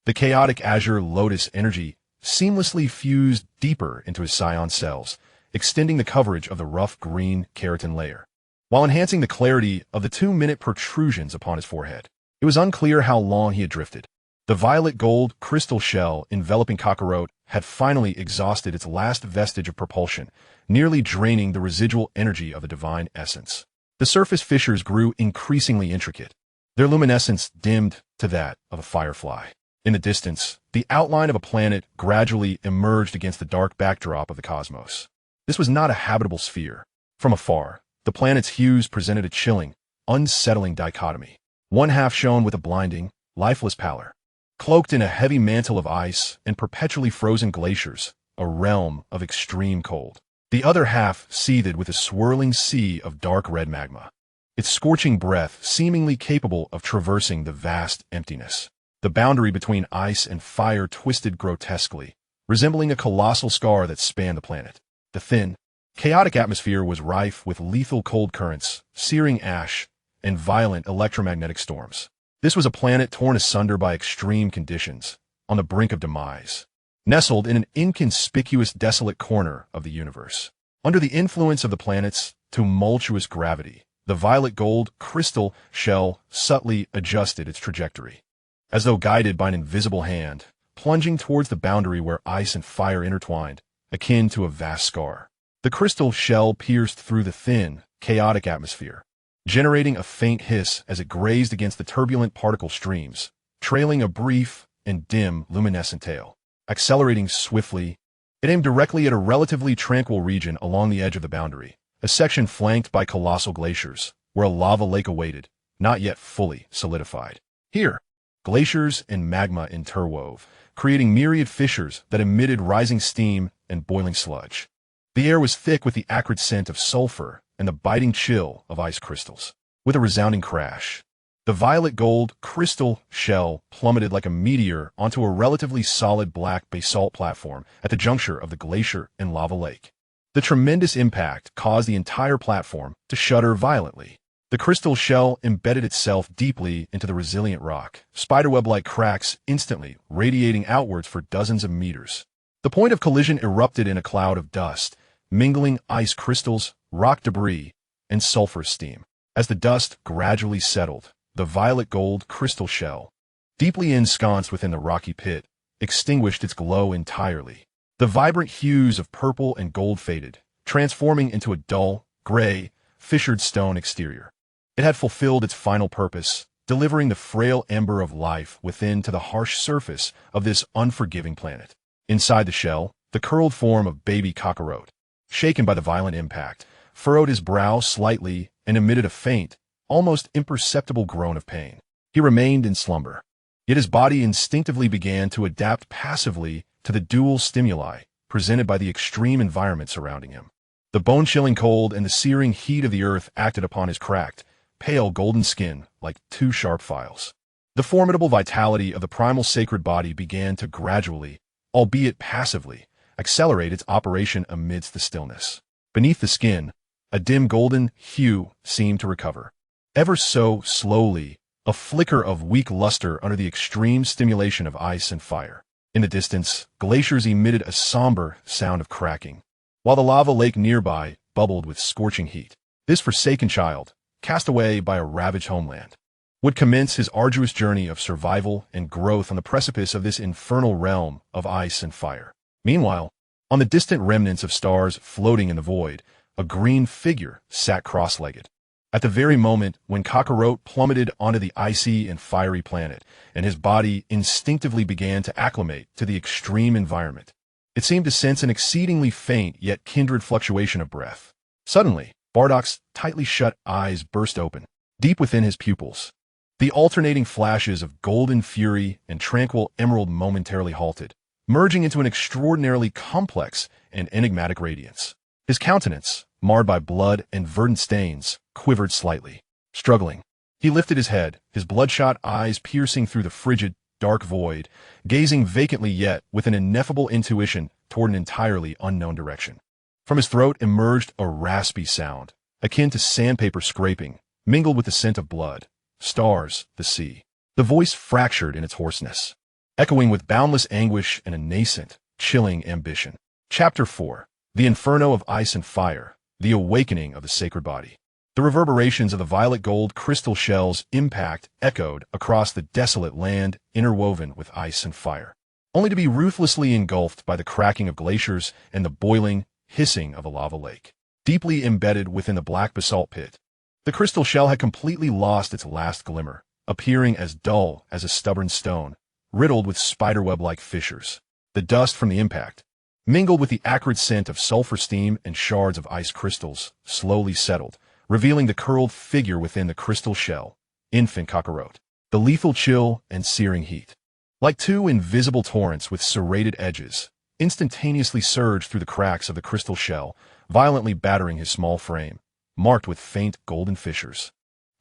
the chaotic azure lotus energy seamlessly fused deeper into his Saiyan cells, extending the coverage of the rough green keratin layer, while enhancing the clarity of the 2-minute protrusions upon his forehead. It was unclear how long he had drifted. The violet gold crystal shell enveloping Carlot had finally exhausted its last vestige of propulsion, nearly draining the residual energy of the divine essence. The surface fissures grew increasingly intricate, their luminescence dimmed to that of a firefly. In the distance, the outline of a planet gradually emerged against the dark backdrop of the cosmos. This was not a habitable sphere. From afar, the planet's hues presented a chilling, unsettling dichotomy. One half shone with a blinding, lifeless pallor, cloaked in a heavy mantle of ice and perpetually frozen glaciers, a realm of extreme cold. The other half seethed with a swirling sea of dark red magma, its scorching breath seemingly capable of traversing the vast emptiness. The boundary between ice and fire twisted grotesquely, resembling a colossal scar that spanned the planet. The thin, chaotic atmosphere was rife with lethal cold currents, searing ash, and violent electromagnetic storms. This was a planet torn asunder by extreme conditions, on the brink of demise, nestled in an inconspicuous desolate corner of the universe. Under the influence of the planet's tumultuous gravity, the violet gold crystal shell subtly adjusted its trajectory, as though guided by an invisible hand, plunging towards the boundary where ice and fire intertwined, akin to a vast scar. The crystal shell pierced through the thin, chaotic atmosphere, generating a faint hiss as it grazed against the turbulent particle streams, trailing a brief and dim luminescent tail. Accelerating swiftly, it aimed directly at a relatively tranquil region along the edge of the boundary, a section flanked by colossal glaciers, where a lava lake awaited, not yet fully solidified. Here, glaciers and magma interwove, creating myriad fissures that emitted rising steam and boiling sludge. The air was thick with the acrid scent of sulfur and the biting chill of ice crystals. With a resounding crash, the violet gold crystal shell plummeted like a meteor onto a relatively solid black basalt platform at the juncture of the glacier and lava lake. The tremendous impact caused the entire platform to shudder violently. The crystal shell embedded itself deeply into the resilient rock, spiderweb-like cracks instantly radiating outwards for dozens of meters. The point of collision erupted in a cloud of dust, mingling ice crystals, rock debris, and sulfur steam. As the dust gradually settled, the violet gold crystal shell, deeply ensconced within the rocky pit, extinguished its glow entirely. The vibrant hues of purple and gold faded, transforming into a dull, gray, fissured stone exterior. It had fulfilled its final purpose, delivering the frail ember of life within to the harsh surface of this unforgiving planet. Inside the shell, the curled form of baby Carlot, shaken by the violent impact, furrowed his brow slightly and emitted a faint, almost imperceptible groan of pain. He remained in slumber, yet his body instinctively began to adapt passively to the dual stimuli presented by the extreme environment surrounding him. The bone-chilling cold and the searing heat of the earth acted upon his cracked, pale golden skin like two sharp files. The formidable vitality of the primal sacred body began to gradually, albeit passively, accelerate its operation amidst the stillness. Beneath the skin, a dim golden hue seemed to recover. Ever so slowly, a flicker of weak luster under the extreme stimulation of ice and fire. In the distance, glaciers emitted a somber sound of cracking, while the lava lake nearby bubbled with scorching heat. This forsaken child, cast away by a ravaged homeland, would commence his arduous journey of survival and growth on the precipice of this infernal realm of ice and fire. Meanwhile, on the distant remnants of stars floating in the void, a green figure sat cross-legged. At the very moment when Carlot plummeted onto the icy and fiery planet, and his body instinctively began to acclimate to the extreme environment, it seemed to sense an exceedingly faint yet kindred fluctuation of breath. Suddenly, Bardock's tightly shut eyes burst open, deep within his pupils. The alternating flashes of golden fury and tranquil emerald momentarily halted, merging into an extraordinarily complex and enigmatic radiance. His countenance, marred by blood and verdant stains, quivered slightly. Struggling, he lifted his head, his bloodshot eyes piercing through the frigid, dark void, gazing vacantly yet with an ineffable intuition toward an entirely unknown direction. From his throat emerged a raspy sound, akin to sandpaper scraping, mingled with the scent of blood, stars, the sea. The voice fractured in its hoarseness, echoing with boundless anguish and a nascent, chilling ambition. Chapter 4. The Inferno of Ice and Fire, the Awakening of the Sacred Body. The reverberations of the violet gold crystal shell's impact echoed across the desolate land interwoven with ice and fire, only to be ruthlessly engulfed by the cracking of glaciers and the boiling, hissing of a lava lake. Deeply embedded within the black basalt pit, the crystal shell had completely lost its last glimmer, appearing as dull as a stubborn stone, riddled with spiderweb-like fissures. The dust from the impact, mingled with the acrid scent of sulfur steam and shards of ice crystals, slowly settled, revealing the curled figure within the crystal shell, infant Carlot. The lethal chill and searing heat, like two invisible torrents with serrated edges, instantaneously surged through the cracks of the crystal shell, violently battering his small frame, marked with faint golden fissures.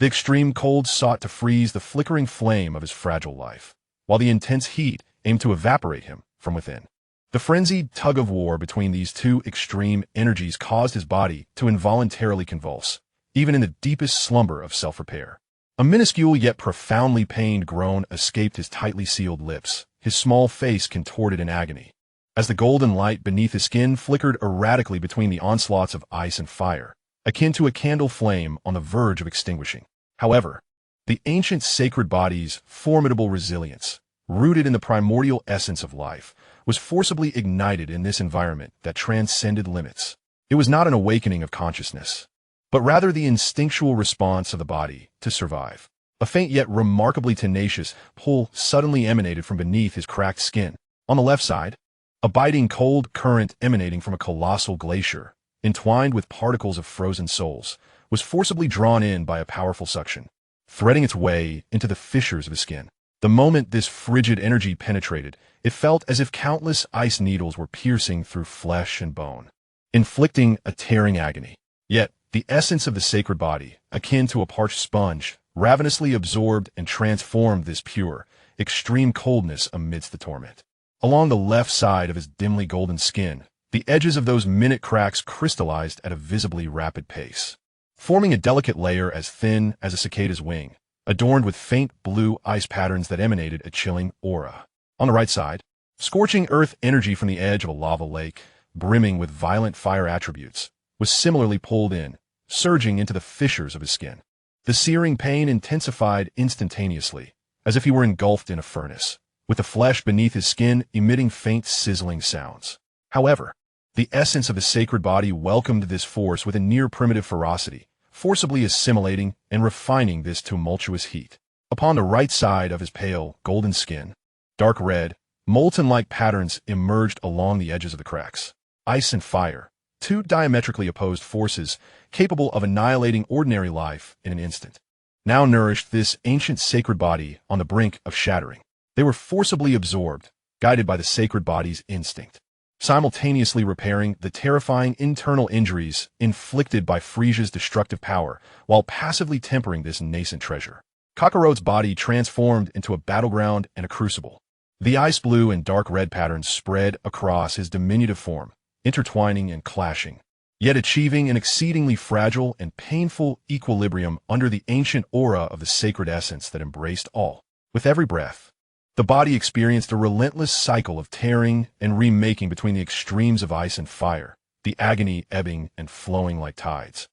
The extreme cold sought to freeze the flickering flame of his fragile life, while the intense heat aimed to evaporate him from within. The frenzied tug-of-war between these two extreme energies caused his body to involuntarily convulse, even in the deepest slumber of self-repair. A minuscule yet profoundly pained groan escaped his tightly sealed lips, his small face contorted in agony, as the golden light beneath his skin flickered erratically between the onslaughts of ice and fire, akin to a candle flame on the verge of extinguishing. However, the ancient sacred body's formidable resilience, rooted in the primordial essence of life, was forcibly ignited in this environment that transcended limits. It was not an awakening of consciousness, but rather the instinctual response of the body to survive. A faint yet remarkably tenacious pull suddenly emanated from beneath his cracked skin. On the left side, a biting cold current emanating from a colossal glacier, entwined with particles of frozen souls, was forcibly drawn in by a powerful suction, threading its way into the fissures of his skin. The moment this frigid energy penetrated, it felt as if countless ice needles were piercing through flesh and bone, inflicting a tearing agony. Yet, the essence of the sacred body, akin to a parched sponge, ravenously absorbed and transformed this pure, extreme coldness amidst the torment. Along the left side of his dimly golden skin, the edges of those minute cracks crystallized at a visibly rapid pace, forming a delicate layer as thin as a cicada's wing, adorned with faint blue ice patterns that emanated a chilling aura. On the right side, scorching earth energy from the edge of a lava lake, brimming with violent fire attributes, was similarly pulled in, surging into the fissures of his skin. The searing pain intensified instantaneously, as if he were engulfed in a furnace, with the flesh beneath his skin emitting faint sizzling sounds. However, the essence of the sacred body welcomed this force with a near-primitive ferocity, forcibly assimilating and refining this tumultuous heat. Upon the right side of his pale, golden skin, dark red, molten-like patterns emerged along the edges of the cracks. Ice and fire, two diametrically opposed forces capable of annihilating ordinary life in an instant, now nourished this ancient sacred body on the brink of shattering. They were forcibly absorbed, guided by the sacred body's instinct. simultaneously repairing the terrifying internal injuries inflicted by Frieza's destructive power, while passively tempering this nascent treasure. Kakarot's body transformed into a battleground and a crucible. The ice blue and dark red patterns spread across his diminutive form, intertwining and clashing, yet achieving an exceedingly fragile and painful equilibrium under the ancient aura of the sacred essence that embraced all. With every breath, the body experienced a relentless cycle of tearing and remaking between the extremes of ice and fire, the agony ebbing and flowing like tides,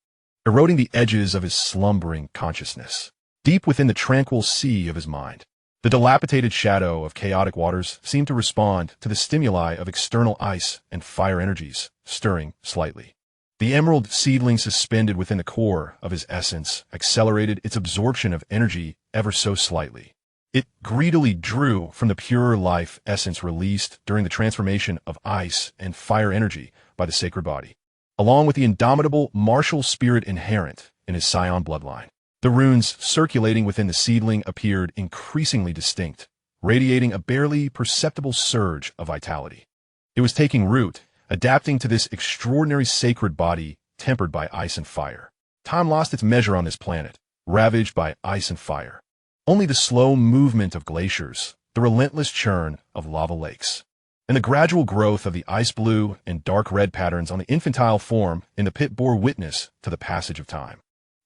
eroding the edges of his slumbering consciousness. Deep within the tranquil sea of his mind, the dilapidated shadow of chaotic waters seemed to respond to the stimuli of external ice and fire energies, stirring slightly. The emerald seedling suspended within the core of his essence accelerated its absorption of energy ever so slightly. It greedily drew from the pure life essence released during the transformation of ice and fire energy by the sacred body, along with the indomitable martial spirit inherent in his Saiyan bloodline. The runes circulating within the seedling appeared increasingly distinct, radiating a barely perceptible surge of vitality. It was taking root, adapting to this extraordinary sacred body tempered by ice and fire. Time lost its measure on this planet, ravaged by ice and fire. Only the slow movement of glaciers, the relentless churn of lava lakes, and the gradual growth of the ice blue and dark red patterns on the infantile form in the pit bore witness to the passage of time.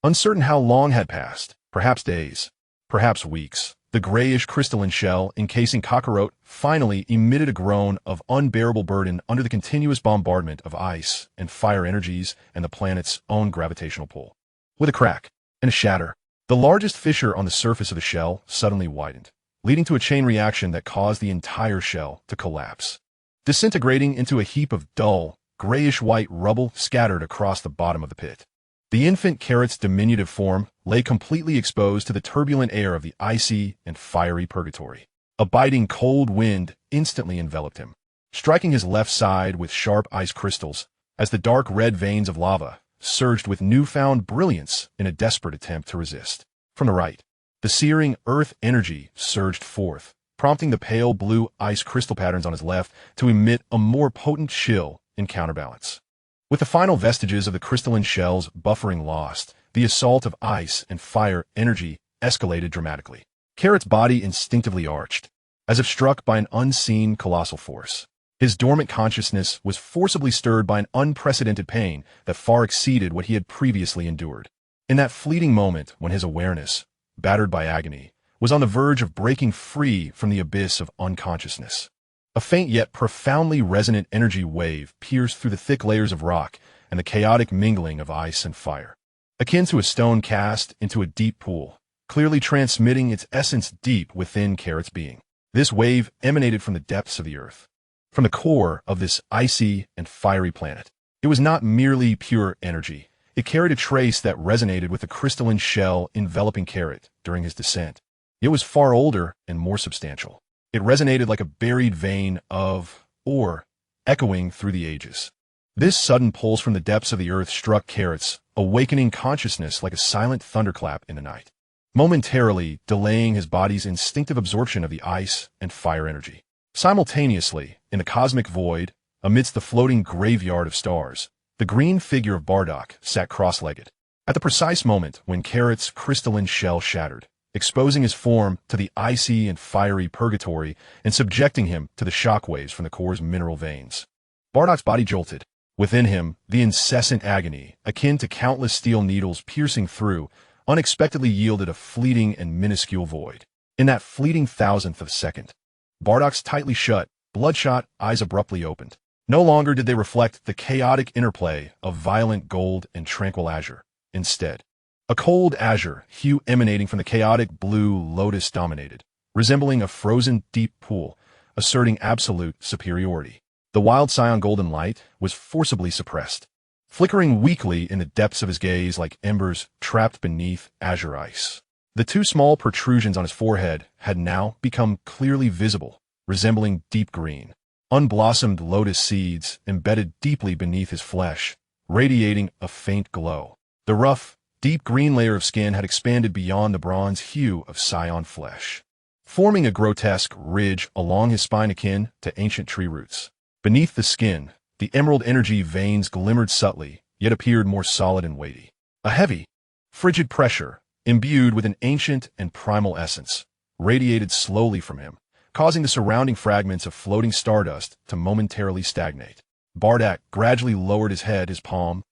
Uncertain how long had passed, perhaps days, perhaps weeks, the grayish crystalline shell encasing Kakarot finally emitted a groan of unbearable burden under the continuous bombardment of ice and fire energies and the planet's own gravitational pull. With a crack and a shatter, the largest fissure on the surface of the shell suddenly widened, leading to a chain reaction that caused the entire shell to collapse, disintegrating into a heap of dull, grayish-white rubble scattered across the bottom of the pit. The infant Carrot's diminutive form lay completely exposed to the turbulent air of the icy and fiery purgatory. A biting cold wind instantly enveloped him, striking his left side with sharp ice crystals as the dark red veins of lava surged with newfound brilliance in a desperate attempt to resist. From the right, the searing earth energy surged forth, prompting the pale blue ice crystal patterns on his left to emit a more potent chill in counterbalance. With the final vestiges of the crystalline shell's buffering lost, the assault of ice and fire energy escalated dramatically. Carrot's body instinctively arched, as if struck by an unseen colossal force. His dormant consciousness was forcibly stirred by an unprecedented pain that far exceeded what he had previously endured. In that fleeting moment when his awareness, battered by agony, was on the verge of breaking free from the abyss of unconsciousness, a faint yet profoundly resonant energy wave pierced through the thick layers of rock and the chaotic mingling of ice and fire, akin to a stone cast into a deep pool, clearly transmitting its essence deep within Carrot's being. This wave emanated from the depths of the earth, from the core of this icy and fiery planet. It was not merely pure energy. It carried a trace that resonated with the crystalline shell enveloping Carrot during his descent. It was far older and more substantial. It resonated like a buried vein of ore, echoing through the ages. This sudden pulse from the depths of the earth struck Carrot's awakening consciousness like a silent thunderclap in the night, momentarily delaying his body's instinctive absorption of the ice and fire energy. Simultaneously, in the cosmic void, amidst the floating graveyard of stars, the green figure of Bardock sat cross-legged. At the precise moment when Carrot's crystalline shell shattered, exposing his form to the icy and fiery purgatory and subjecting him to the shockwaves from the core's mineral veins, Bardock's body jolted. Within him, the incessant agony, akin to countless steel needles piercing through, unexpectedly yielded a fleeting and minuscule void. In that fleeting thousandth of a second, Bardock's tightly shut, bloodshot eyes abruptly opened. No longer did they reflect the chaotic interplay of violent gold and tranquil azure. Instead, a cold azure hue emanating from the chaotic blue lotus dominated, resembling a frozen deep pool, asserting absolute superiority. The wild Saiyan golden light was forcibly suppressed, flickering weakly in the depths of his gaze like embers trapped beneath azure ice. The two small protrusions on his forehead had now become clearly visible, resembling deep green, unblossomed lotus seeds embedded deeply beneath his flesh, radiating a faint glow. The rough, deep green layer of skin had expanded beyond the bronze hue of Saiyan flesh, forming a grotesque ridge along his spine akin to ancient tree roots. Beneath the skin, the emerald energy veins glimmered subtly, yet appeared more solid and weighty. A heavy, frigid pressure, imbued with an ancient and primal essence, radiated slowly from him, causing the surrounding fragments of floating stardust to momentarily stagnate. Bardak gradually lowered his head, his palm,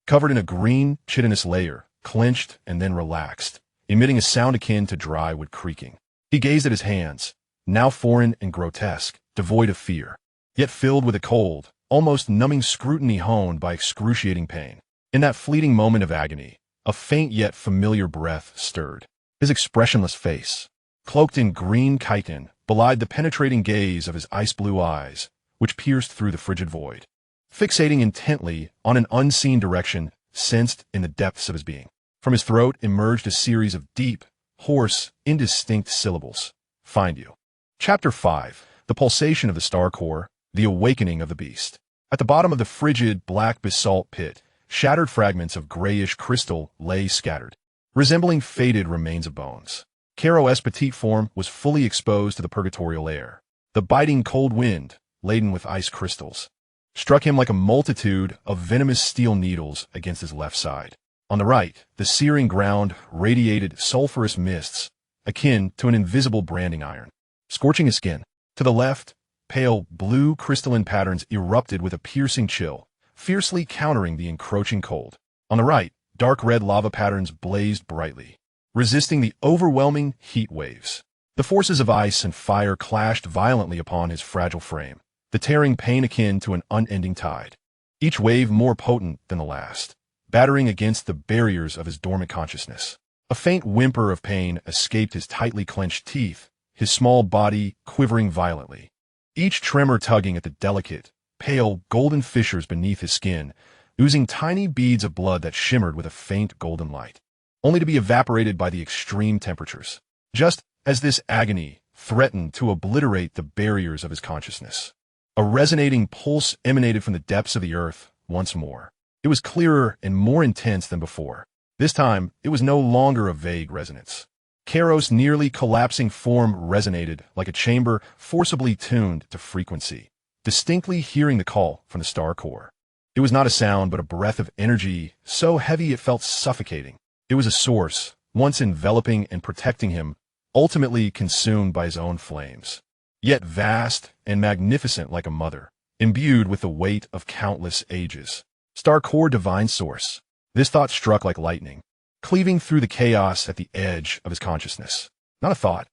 covered in a green, chitinous layer, clenched and then relaxed, emitting a sound akin to dry wood creaking. He gazed at his hands, now foreign and grotesque, devoid of fear, yet filled with a cold, almost numbing scrutiny honed by excruciating pain. In that fleeting moment of agony, a faint yet familiar breath stirred. His expressionless face, cloaked in green chitin, belied the penetrating gaze of his ice-blue eyes, which pierced through the frigid void. Fixating intently on an unseen direction sensed in the depths of his being. From his throat emerged a series of deep, hoarse, indistinct syllables. Find you. Chapter 5. The Pulsation of the Star Core, the Awakening of the Beast. At the bottom of the frigid, black basalt pit, shattered fragments of grayish crystal lay scattered, resembling faded remains of bones. Carlot's petite form was fully exposed to the purgatorial air. The biting cold wind, laden with ice crystals, struck him like a multitude of venomous steel needles against his left side. On the right, the searing ground radiated sulphurous mists, akin to an invisible branding iron, scorching his skin. To the left, pale blue crystalline patterns erupted with a piercing chill, fiercely countering the encroaching cold. On the right, dark red lava patterns blazed brightly, resisting the overwhelming heat waves. The forces of ice and fire clashed violently upon his fragile frame, the tearing pain akin to an unending tide, each wave more potent than the last, battering against the barriers of his dormant consciousness. A faint whimper of pain escaped his tightly clenched teeth, his small body quivering violently, each tremor tugging at the delicate, pale, golden fissures beneath his skin, oozing tiny beads of blood that shimmered with a faint golden light, only to be evaporated by the extreme temperatures, just as this agony threatened to obliterate the barriers of his consciousness. A resonating pulse emanated from the depths of the earth once more. It was clearer and more intense than before. This time, it was no longer a vague resonance. Carlot's nearly collapsing form resonated like a chamber forcibly tuned to frequency, distinctly hearing the call from the star core. It was not a sound but a breath of energy, so heavy it felt suffocating. It was a source, once enveloping and protecting him, ultimately consumed by his own flames, yet vast and magnificent like a mother, imbued with the weight of countless ages. Star Core Divine Source. This thought struck like lightning, cleaving through the chaos at the edge of his consciousness. Not a thought,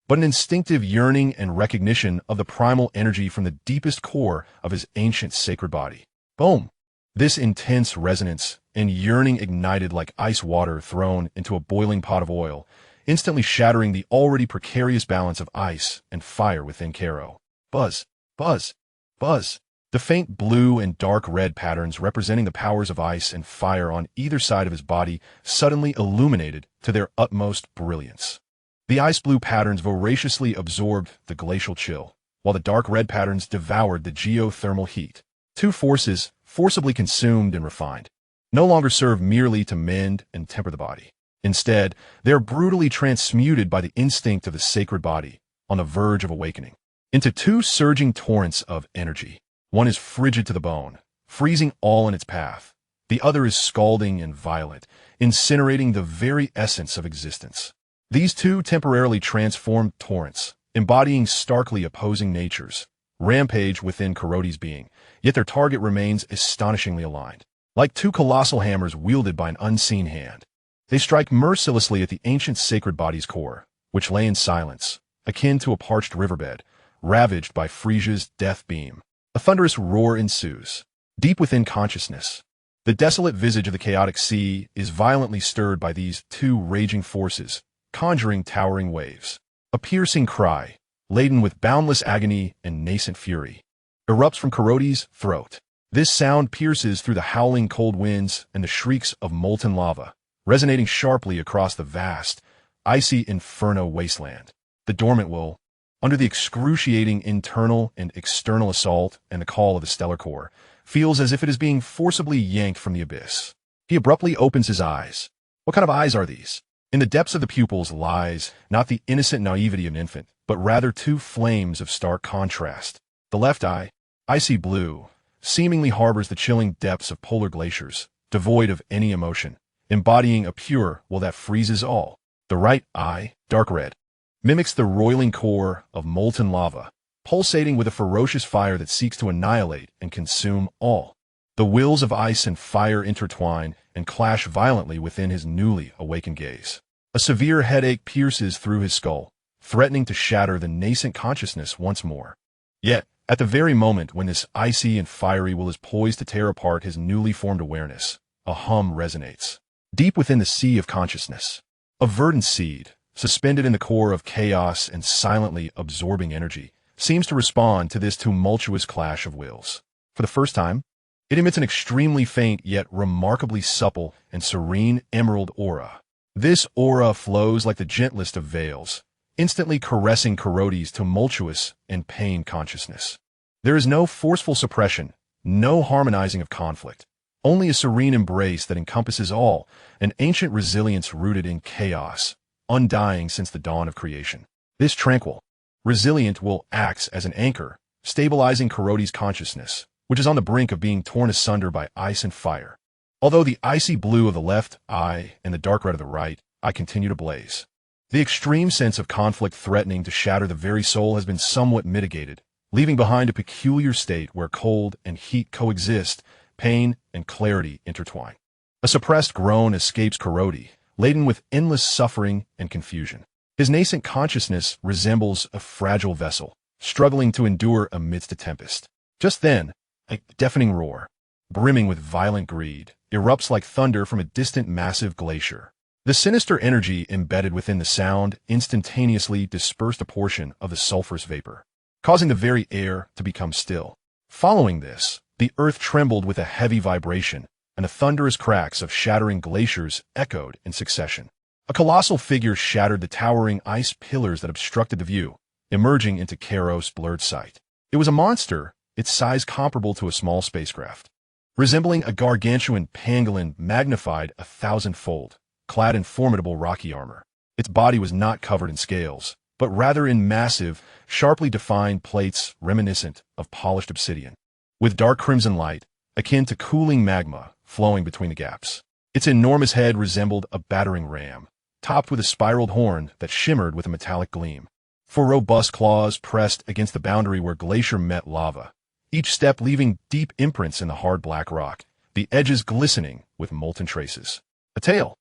but an instinctive yearning and recognition of the primal energy from the deepest core of his ancient sacred body. Boom! This intense resonance and yearning ignited like ice water thrown into a boiling pot of oil, instantly shattering the already precarious balance of ice and fire within Carlot. Buzz, buzz, buzz. The faint blue and dark red patterns representing the powers of ice and fire on either side of his body suddenly illuminated to their utmost brilliance. The ice blue patterns voraciously absorbed the glacial chill, while the dark red patterns devoured the geothermal heat. Two forces, forcibly consumed and refined, no longer serve merely to mend and temper the body. Instead, they are brutally transmuted by the instinct of the sacred body, on the verge of awakening, into two surging torrents of energy. One is frigid to the bone, freezing all in its path. The other is scalding and violent, incinerating the very essence of existence. These two temporarily transformed torrents, embodying starkly opposing natures, rampage within Carlot's being, yet their target remains astonishingly aligned. Like two colossal hammers wielded by an unseen hand, they strike mercilessly at the ancient sacred body's core, which lay in silence, akin to a parched riverbed, ravaged by Frieza's death beam. A thunderous roar ensues. Deep within consciousness, the desolate visage of the chaotic sea is violently stirred by these two raging forces, conjuring towering waves. A piercing cry, laden with boundless agony and nascent fury, erupts from Carlot's throat. This sound pierces through the howling cold winds and the shrieks of molten lava, resonating sharply across the vast, icy inferno wasteland. The dormant will, under the excruciating internal and external assault and the call of the stellar core, feels as if it is being forcibly yanked from the abyss. He abruptly opens his eyes. What kind of eyes are these? In the depths of the pupils lies not the innocent naivety of an infant, but rather two flames of stark contrast. The left eye, Icy blue, seemingly harbors the chilling depths of polar glaciers, devoid of any emotion, embodying a pure will that freezes all. The right eye, dark red, mimics the roiling core of molten lava, pulsating with a ferocious fire that seeks to annihilate and consume all. The wills of ice and fire intertwine and clash violently within his newly awakened gaze. A severe headache pierces through his skull, threatening to shatter the nascent consciousness once more. Yet, at the very moment when this icy and fiery will is poised to tear apart his newly formed awareness, a hum resonates. Deep within the sea of consciousness, a verdant seed, suspended in the core of chaos and silently absorbing energy, seems to respond to this tumultuous clash of wills. For the first time, it emits an extremely faint yet remarkably supple and serene emerald aura. This aura flows like the gentlest of veils, instantly caressing Carlot's tumultuous and pained consciousness. There is no forceful suppression, no harmonizing of conflict, only a serene embrace that encompasses all, an ancient resilience rooted in chaos, undying since the dawn of creation. This tranquil, resilient will acts as an anchor, stabilizing Carlot's consciousness, which is on the brink of being torn asunder by ice and fire. Although the icy blue of the left eye and the dark red of the right eye continue to blaze, the extreme sense of conflict threatening to shatter the very soul has been somewhat mitigated, leaving behind a peculiar state where cold and heat coexist, pain and clarity intertwine. A suppressed groan escapes Carlot, laden with endless suffering and confusion. His nascent consciousness resembles a fragile vessel, struggling to endure amidst a tempest. Just then, a deafening roar, brimming with violent greed, erupts like thunder from a distant massive glacier. The sinister energy embedded within the sound instantaneously dispersed a portion of the sulfurous vapor, causing the very air to become still. Following this, the earth trembled with a heavy vibration, and the thunderous cracks of shattering glaciers echoed in succession. A colossal figure shattered the towering ice pillars that obstructed the view, emerging into Carlot's blurred sight. It was a monster, its size comparable to a small spacecraft, resembling a gargantuan pangolin magnified 1,000-fold. Clad in formidable rocky armor. Its body was not covered in scales, but rather in massive, sharply defined plates reminiscent of polished obsidian, with dark crimson light, akin to cooling magma, flowing between the gaps. Its enormous head resembled a battering ram, topped with a spiraled horn that shimmered with a metallic gleam. Four robust claws pressed against the boundary where glacier met lava, each step leaving deep imprints in the hard black rock, the edges glistening with molten traces. A tail,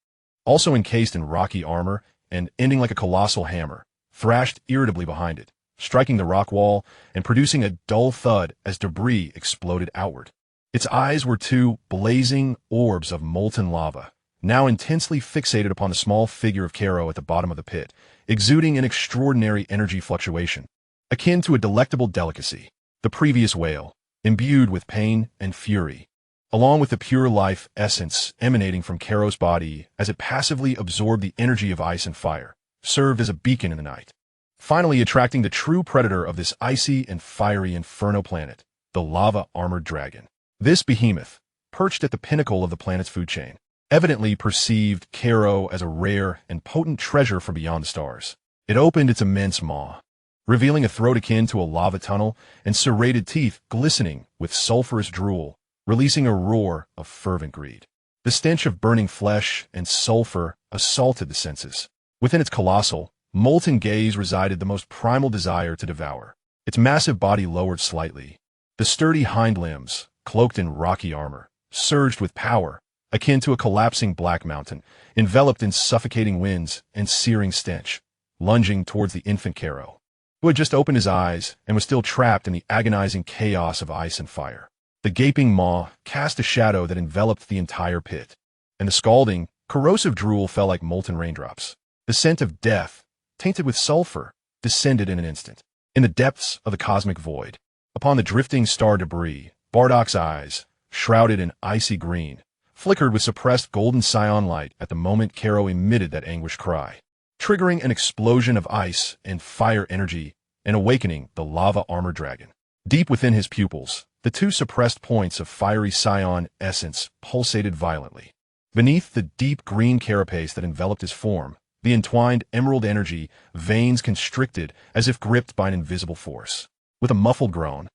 also encased in rocky armor and ending like a colossal hammer, thrashed irritably behind it, striking the rock wall and producing a dull thud as debris exploded outward. Its eyes were two blazing orbs of molten lava, now intensely fixated upon the small figure of Carlot at the bottom of the pit, exuding an extraordinary energy fluctuation, akin to a delectable delicacy. The previous wail, imbued with pain and fury, along with the pure life essence emanating from Carlot's body as it passively absorbed the energy of ice and fire, served as a beacon in the night, finally attracting the true predator of this icy and fiery inferno planet, the lava-armored dragon. This behemoth, perched at the pinnacle of the planet's food chain, evidently perceived Carlot as a rare and potent treasure from beyond the stars. It opened its immense maw, revealing a throat akin to a lava tunnel and serrated teeth glistening with sulfurous drool, releasing a roar of fervent greed. The stench of burning flesh and sulfur assaulted the senses. Within its colossal, molten gaze resided the most primal desire to devour. Its massive body lowered slightly. The sturdy hind limbs, cloaked in rocky armor, surged with power, akin to a collapsing black mountain, enveloped in suffocating winds and searing stench, lunging towards the infant Carlot, who had just opened his eyes and was still trapped in the agonizing chaos of ice and fire. The gaping maw cast a shadow that enveloped the entire pit, and the scalding, corrosive drool fell like molten raindrops. The scent of death, tainted with sulfur, descended in an instant. In the depths of the cosmic void, upon the drifting star debris, Bardock's eyes, shrouded in icy green, flickered with suppressed golden cyan light at the moment Carlot emitted that anguished cry, triggering an explosion of ice and fire energy and awakening the lava-armored dragon. Deep within his pupils, the two suppressed points of fiery cyan essence pulsated violently. Beneath the deep green carapace that enveloped his form, the entwined emerald energy veins constricted as if gripped by an invisible force. With a muffled groan,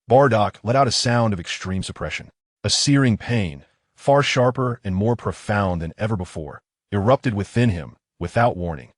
Bardock let out a sound of extreme suppression. A searing pain, far sharper and more profound than ever before, erupted within him without warning.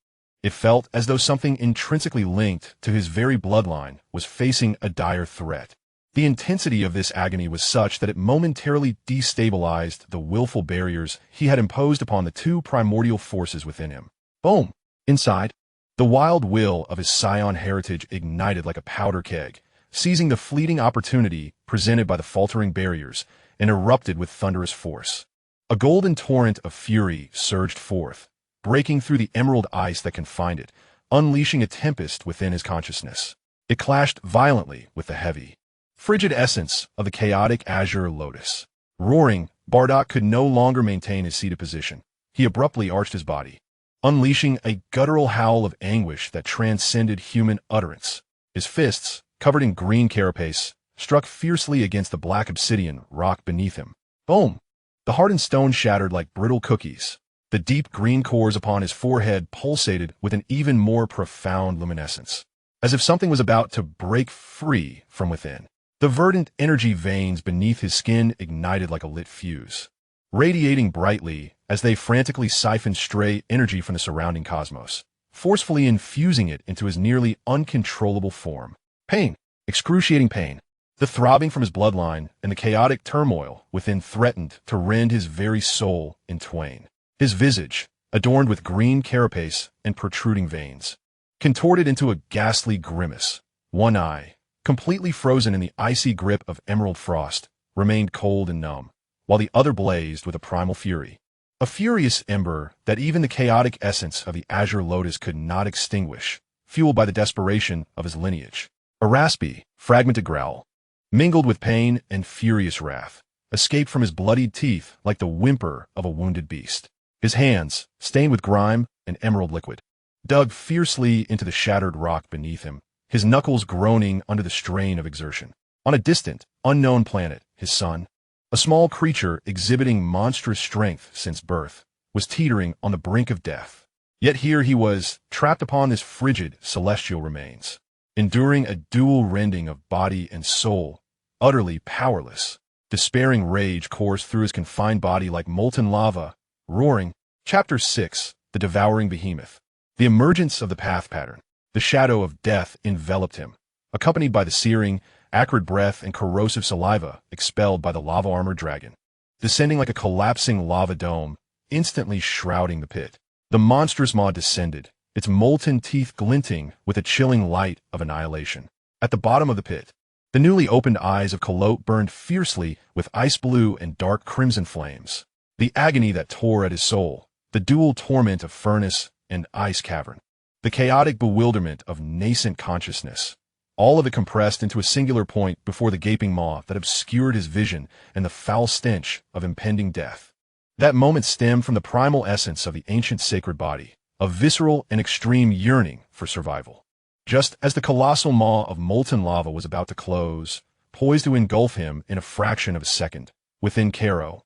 It felt as though something intrinsically linked to his very bloodline was facing a dire threat. The intensity of this agony was such that it momentarily destabilized the willful barriers he had imposed upon the two primordial forces within him. Boom! Inside, the wild will of his Scion heritage ignited like a powder keg, seizing the fleeting opportunity presented by the faltering barriers, and erupted with thunderous force. A golden torrent of fury surged forth, breaking through the emerald ice that confined it, unleashing a tempest within his consciousness. It clashed violently with the heavy, frigid essence of the chaotic azure lotus. Roaring, Bardock could no longer maintain his seated position. He abruptly arched his body, unleashing a guttural howl of anguish that transcended human utterance. His fists, covered in green carapace, struck fiercely against the black obsidian rock beneath him. Boom! The hardened stone shattered like brittle cookies. The deep green cores upon his forehead pulsated with an even more profound luminescence, as if something was about to break free from within. The verdant energy veins beneath his skin ignited like a lit fuse, radiating brightly as they frantically siphoned stray energy from the surrounding cosmos, forcefully infusing it into his nearly uncontrollable form. Pain, excruciating pain. The throbbing from his bloodline and the chaotic turmoil within threatened to rend his very soul in twain. His visage, adorned with green carapace and protruding veins, contorted into a ghastly grimace. One eye, completely frozen in the icy grip of emerald frost, remained cold and numb, while the other blazed with a primal fury. A furious ember that even the chaotic essence of the azure lotus could not extinguish, fueled by the desperation of his lineage. A raspy, fragmented growl, mingled with pain and furious wrath, escaped from his bloodied teeth like the whimper of a wounded beast. His hands, stained with grime and emerald liquid, dug fiercely into the shattered rock beneath him, his knuckles groaning under the strain of exertion. On a distant, unknown planet, his son, a small creature exhibiting monstrous strength since birth, was teetering on the brink of death. Yet here he was, trapped upon this frigid, celestial remains, enduring a dual rending of body and soul, utterly powerless. Despairing rage coursed through his confined body like molten lava. Roaring. Chapter 6. The Devouring Behemoth. The emergence of the path pattern. The shadow of death enveloped him, accompanied by the searing, acrid breath and corrosive saliva expelled by the lava-armored dragon, descending like a collapsing lava dome, instantly shrouding the pit. The monstrous maw descended, its molten teeth glinting with the chilling light of annihilation. At the bottom of the pit, the newly opened eyes of Carlot burned fiercely with ice blue and dark crimson flames. The agony that tore at his soul, the dual torment of furnace and ice cavern, the chaotic bewilderment of nascent consciousness, all of it compressed into a singular point before the gaping maw that obscured his vision and the foul stench of impending death. That moment stemmed from the primal essence of the ancient sacred body, a visceral and extreme yearning for survival. Just as the colossal maw of molten lava was about to close, poised to engulf him in a fraction of a second, within Caro,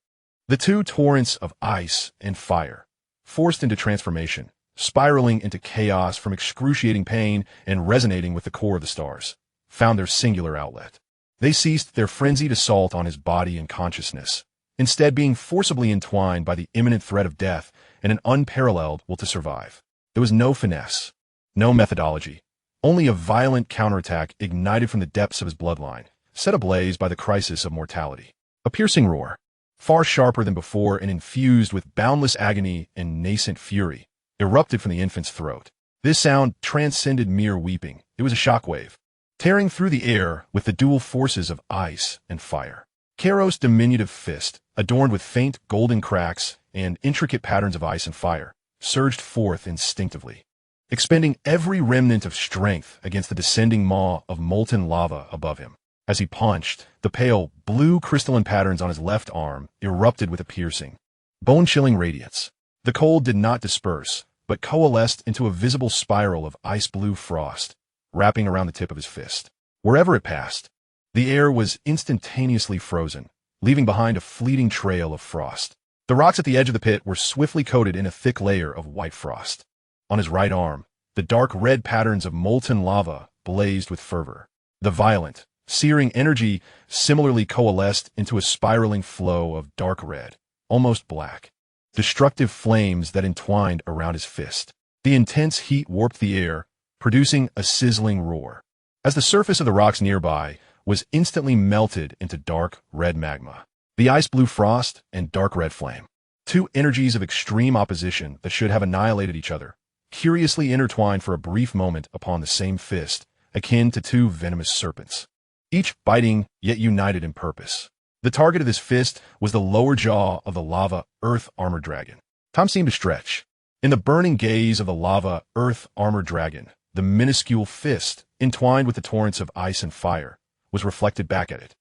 the two torrents of ice and fire, forced into transformation, spiraling into chaos from excruciating pain and resonating with the core of the stars, found their singular outlet. They ceased their frenzied assault on his body and consciousness, instead being forcibly entwined by the imminent threat of death and an unparalleled will to survive. There was no finesse, no methodology, only a violent counterattack ignited from the depths of his bloodline, set ablaze by the crisis of mortality. A piercing roar, far sharper than before and infused with boundless agony and nascent fury, erupted from the infant's throat. This sound transcended mere weeping. It was a shockwave, tearing through the air with the dual forces of ice and fire. Caro's diminutive fist, adorned with faint golden cracks and intricate patterns of ice and fire, surged forth instinctively, expending every remnant of strength against the descending maw of molten lava above him. As he punched, the pale, blue crystalline patterns on his left arm erupted with a piercing, bone-chilling radiance. The cold did not disperse, but coalesced into a visible spiral of ice-blue frost, wrapping around the tip of his fist. Wherever it passed, the air was instantaneously frozen, leaving behind a fleeting trail of frost. The rocks at the edge of the pit were swiftly coated in a thick layer of white frost. On his right arm, the dark red patterns of molten lava blazed with fervor. The violent, Searing energy similarly coalesced into a spiraling flow of dark red, almost black, destructive flames that entwined around his fist. The intense heat warped the air, producing a sizzling roar, as the surface of the rocks nearby was instantly melted into dark red magma. The ice blue frost and dark red flame, two energies of extreme opposition that should have annihilated each other, curiously intertwined for a brief moment upon the same fist, akin to two venomous serpents, each biting yet united in purpose. The target of this fist was the lower jaw of the lava earth armored dragon. Time seemed to stretch. In the burning gaze of the lava earth armored dragon, the minuscule fist, entwined with the torrents of ice and fire, was reflected back at it.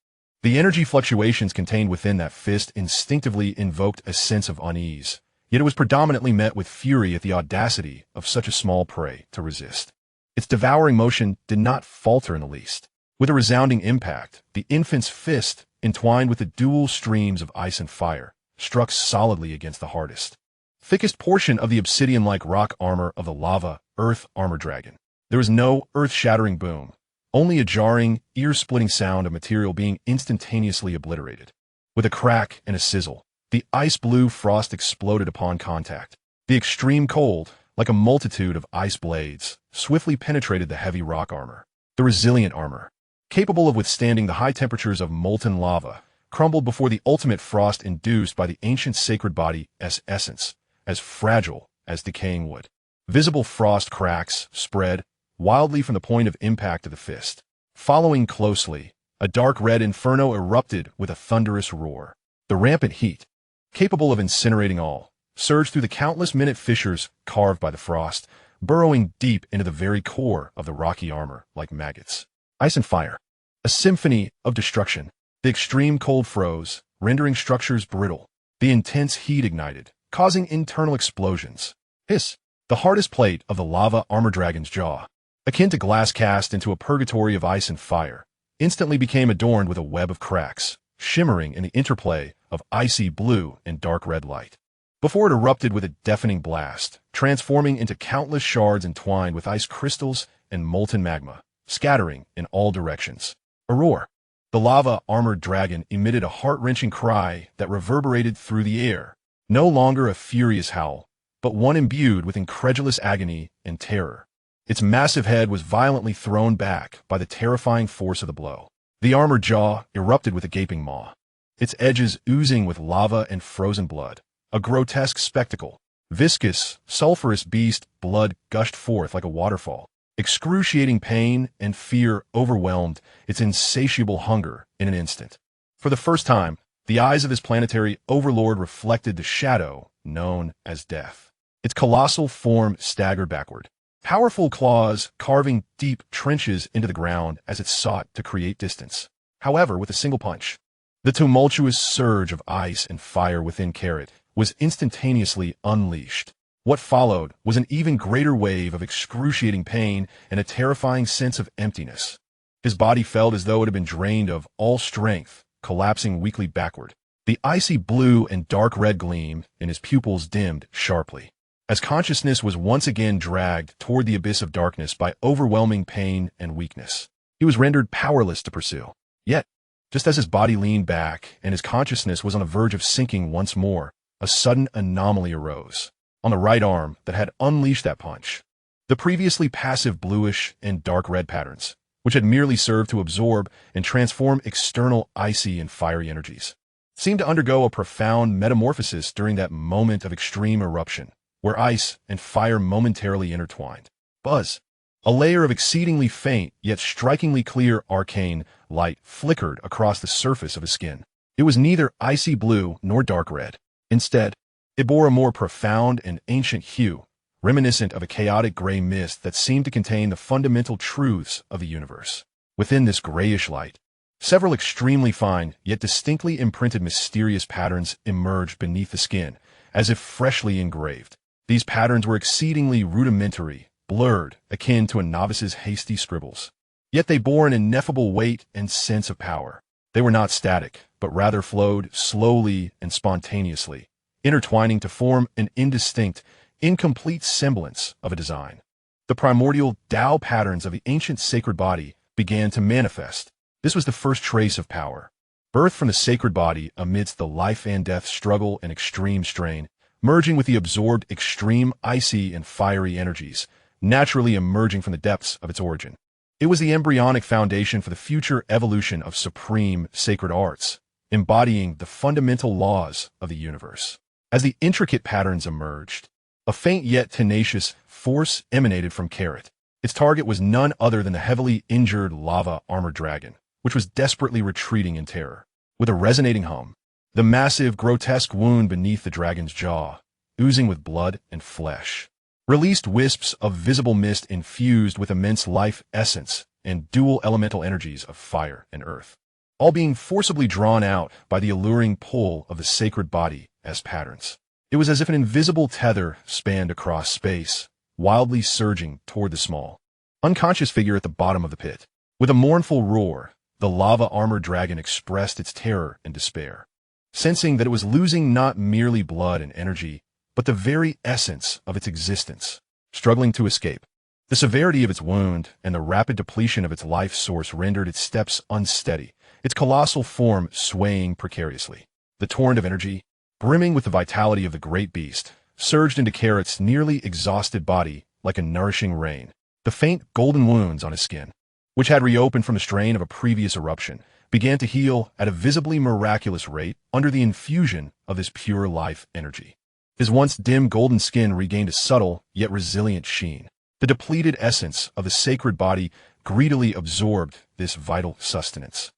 The energy fluctuations contained within that fist instinctively invoked a sense of unease, yet it was predominantly met with fury at the audacity of such a small prey to resist. Its devouring motion did not falter in the least. With a resounding impact, the infant's fist, entwined with the dual streams of ice and fire, struck solidly against the hardest, thickest portion of the obsidian-like rock armor of the lava earth armor dragon. There was no earth-shattering boom, only a jarring, ear-splitting sound of material being instantaneously obliterated. With a crack and a sizzle, the ice-blue frost exploded upon contact. The extreme cold, like a multitude of ice blades, swiftly penetrated the heavy rock armor. The resilient armor, capable of withstanding the high temperatures of molten lava, crumbled before the ultimate frost induced by the ancient sacred body's essence, as fragile as decaying wood. Visible frost cracks spread wildly from the point of impact of the fist. Following closely, a dark red inferno erupted with a thunderous roar. The rampant heat, capable of incinerating all, surged through the countless minute fissures carved by the frost, burrowing deep into the very core of the rocky armor like maggots. Ice and fire, a symphony of destruction. The extreme cold froze, rendering structures brittle. The intense heat ignited, causing internal explosions. Hiss! The hardest plate of the lava armor dragon's jaw, akin to glass cast into a purgatory of ice and fire, instantly became adorned with a web of cracks, shimmering in the interplay of icy blue and dark red light. Before it erupted with a deafening blast, transforming into countless shards entwined with ice crystals and molten magma, scattering in all directions. A roar. The lava-armored dragon emitted a heart-wrenching cry that reverberated through the air, no longer a furious howl, but one imbued with incredulous agony and terror. Its massive head was violently thrown back by the terrifying force of the blow. The armored jaw erupted with a gaping maw, its edges oozing with lava and frozen blood. A grotesque spectacle. Viscous, sulfurous beast blood gushed forth like a waterfall. Excruciating pain and fear overwhelmed its insatiable hunger in an instant. For the first time, the eyes of this planetary overlord reflected the shadow known as death. Its colossal form staggered backward, powerful claws carving deep trenches into the ground as it sought to create distance. However, with a single punch, the tumultuous surge of ice and fire within Carrot was instantaneously unleashed. What followed was an even greater wave of excruciating pain and a terrifying sense of emptiness. His body felt as though it had been drained of all strength, collapsing weakly backward. The icy blue and dark red gleam in his pupils dimmed sharply, as consciousness was once again dragged toward the abyss of darkness by overwhelming pain and weakness. He was rendered powerless to pursue. Yet, just as his body leaned back and his consciousness was on the verge of sinking once more, a sudden anomaly arose on the right arm that had unleashed that punch. The previously passive bluish and dark red patterns, which had merely served to absorb and transform external icy and fiery energies, seemed to undergo a profound metamorphosis during that moment of extreme eruption, where ice and fire momentarily intertwined. Buzz! A layer of exceedingly faint yet strikingly clear arcane light flickered across the surface of his skin. It was neither icy blue nor dark red. Instead, it bore a more profound and ancient hue, reminiscent of a chaotic gray mist that seemed to contain the fundamental truths of the universe. Within this grayish light, several extremely fine yet distinctly imprinted mysterious patterns emerged beneath the skin, as if freshly engraved. These patterns were exceedingly rudimentary, blurred, akin to a novice's hasty scribbles. Yet they bore an ineffable weight and sense of power. They were not static, but rather flowed slowly and spontaneously, intertwining to form an indistinct, incomplete semblance of a design. The primordial Tao patterns of the ancient sacred body began to manifest, This was the first trace of power. Birthed from the sacred body amidst the life and death struggle and extreme strain, merging with the absorbed extreme icy and fiery energies, naturally emerging from the depths of its origin. It was the embryonic foundation for the future evolution of supreme sacred arts, embodying the fundamental laws of the universe. As the intricate patterns emerged, a faint yet tenacious force emanated from Carrot. Its target was none other than the heavily injured lava armored dragon, which was desperately retreating in terror. With a resonating hum, the massive, grotesque wound beneath the dragon's jaw, oozing with blood and flesh, released wisps of visible mist infused with immense life essence and dual elemental energies of fire and earth, all being forcibly drawn out by the alluring pull of the sacred body as patterns. It was as if an invisible tether spanned across space, wildly surging toward the small, unconscious figure at the bottom of the pit. With a mournful roar, the lava-armored dragon expressed its terror and despair, sensing that it was losing not merely blood and energy, but the very essence of its existence, struggling to escape. The severity of its wound and the rapid depletion of its life source rendered its steps unsteady, its colossal form swaying precariously. The torrent of energy, brimming with the vitality of the great beast, surged into Carrot's nearly exhausted body like a nourishing rain. The faint golden wounds on his skin, which had reopened from the strain of a previous eruption, began to heal at a visibly miraculous rate under the infusion of this pure life energy. His once dim golden skin regained a subtle yet resilient sheen. The depleted essence of the sacred body greedily absorbed this vital sustenance,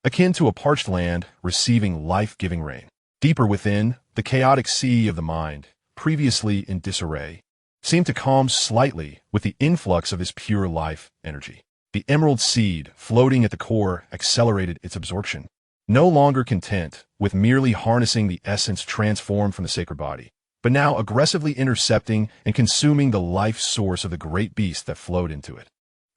akin to a parched land receiving life-giving rain. Deeper within, the chaotic sea of the mind, previously in disarray, seemed to calm slightly with the influx of this pure life energy. The emerald seed floating at the core accelerated its absorption, no longer content with merely harnessing the essence transformed from the sacred body, but now aggressively intercepting and consuming the life source of the great beast that flowed into it.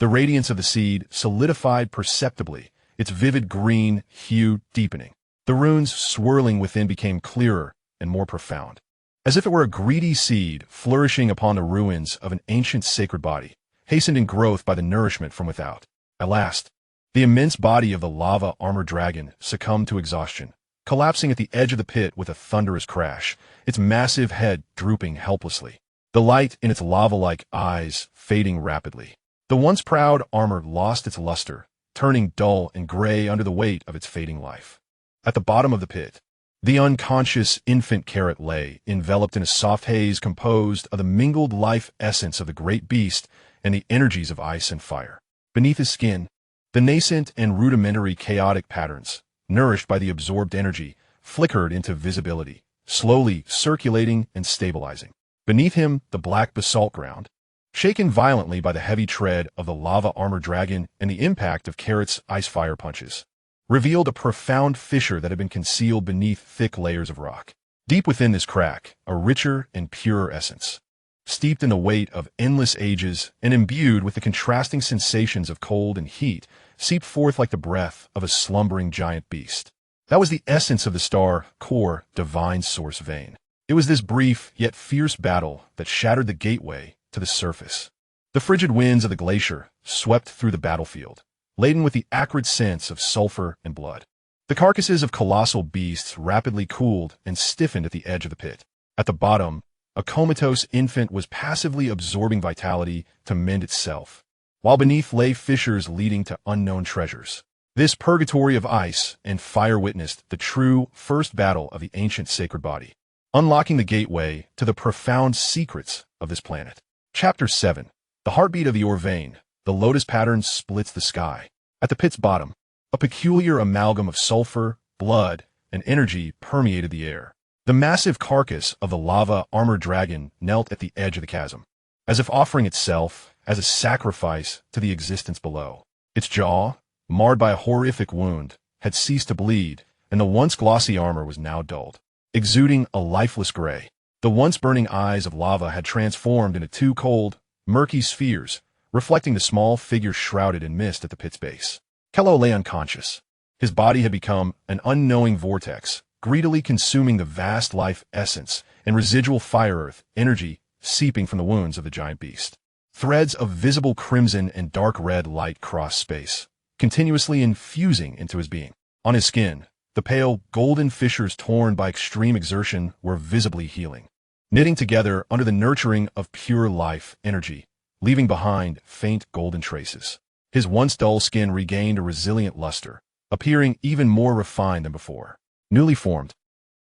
The radiance of the seed solidified perceptibly, its vivid green hue deepening. The runes swirling within became clearer and more profound, as if it were a greedy seed flourishing upon the ruins of an ancient sacred body, hastened in growth by the nourishment from without. At last, the immense body of the lava-armored dragon succumbed to exhaustion, collapsing at the edge of the pit with a thunderous crash, its massive head drooping helplessly, the light in its lava-like eyes fading rapidly. The once proud armor lost its luster, turning dull and gray under the weight of its fading life. At the bottom of the pit, the unconscious infant Carrot lay, enveloped in a soft haze composed of the mingled life essence of the great beast and the energies of ice and fire. Beneath his skin, the nascent and rudimentary chaotic patterns, nourished by the absorbed energy, flickered into visibility, slowly circulating and stabilizing. Beneath him, the black basalt ground, shaken violently by the heavy tread of the lava-armored dragon and the impact of Carrot's ice-fire punches, revealed a profound fissure that had been concealed beneath thick layers of rock. Deep within this crack, a richer and purer essence, steeped in the weight of endless ages and imbued with the contrasting sensations of cold and heat, seeped forth like the breath of a slumbering giant beast. That was the essence of the star core divine source vein. It was this brief yet fierce battle that shattered the gateway to the surface. The frigid winds of the glacier swept through the battlefield, laden with the acrid scents of sulfur and blood. The carcasses of colossal beasts rapidly cooled and stiffened at the edge of the pit. At the bottom, a comatose infant was passively absorbing vitality to mend itself, while beneath lay fissures leading to unknown treasures. This purgatory of ice and fire witnessed the true first battle of the ancient sacred body, unlocking the gateway to the profound secrets of this planet. Chapter 7. The heartbeat of the ore vein. The lotus pattern splits the sky. At the pit's bottom, a peculiar amalgam of sulfur, blood, and energy permeated the air. The massive carcass of the lava-armored dragon knelt at the edge of the chasm, as if offering itself as a sacrifice to the existence below. Its jaw, marred by a horrific wound, had ceased to bleed, and the once glossy armor was now dulled, exuding a lifeless gray. The once burning eyes of lava had transformed into two cold, murky spheres, reflecting the small figure shrouded in mist at the pit's base. Carlot lay unconscious. His body had become an unknowing vortex, greedily consuming the vast life essence and residual fire earth energy seeping from the wounds of the giant beast. Threads of visible crimson and dark red light crossed space, continuously infusing into his being. On his skin, the pale, golden fissures torn by extreme exertion were visibly healing, knitting together under the nurturing of pure life energy, leaving behind faint golden traces. His once dull skin regained a resilient luster, appearing even more refined than before. Newly formed,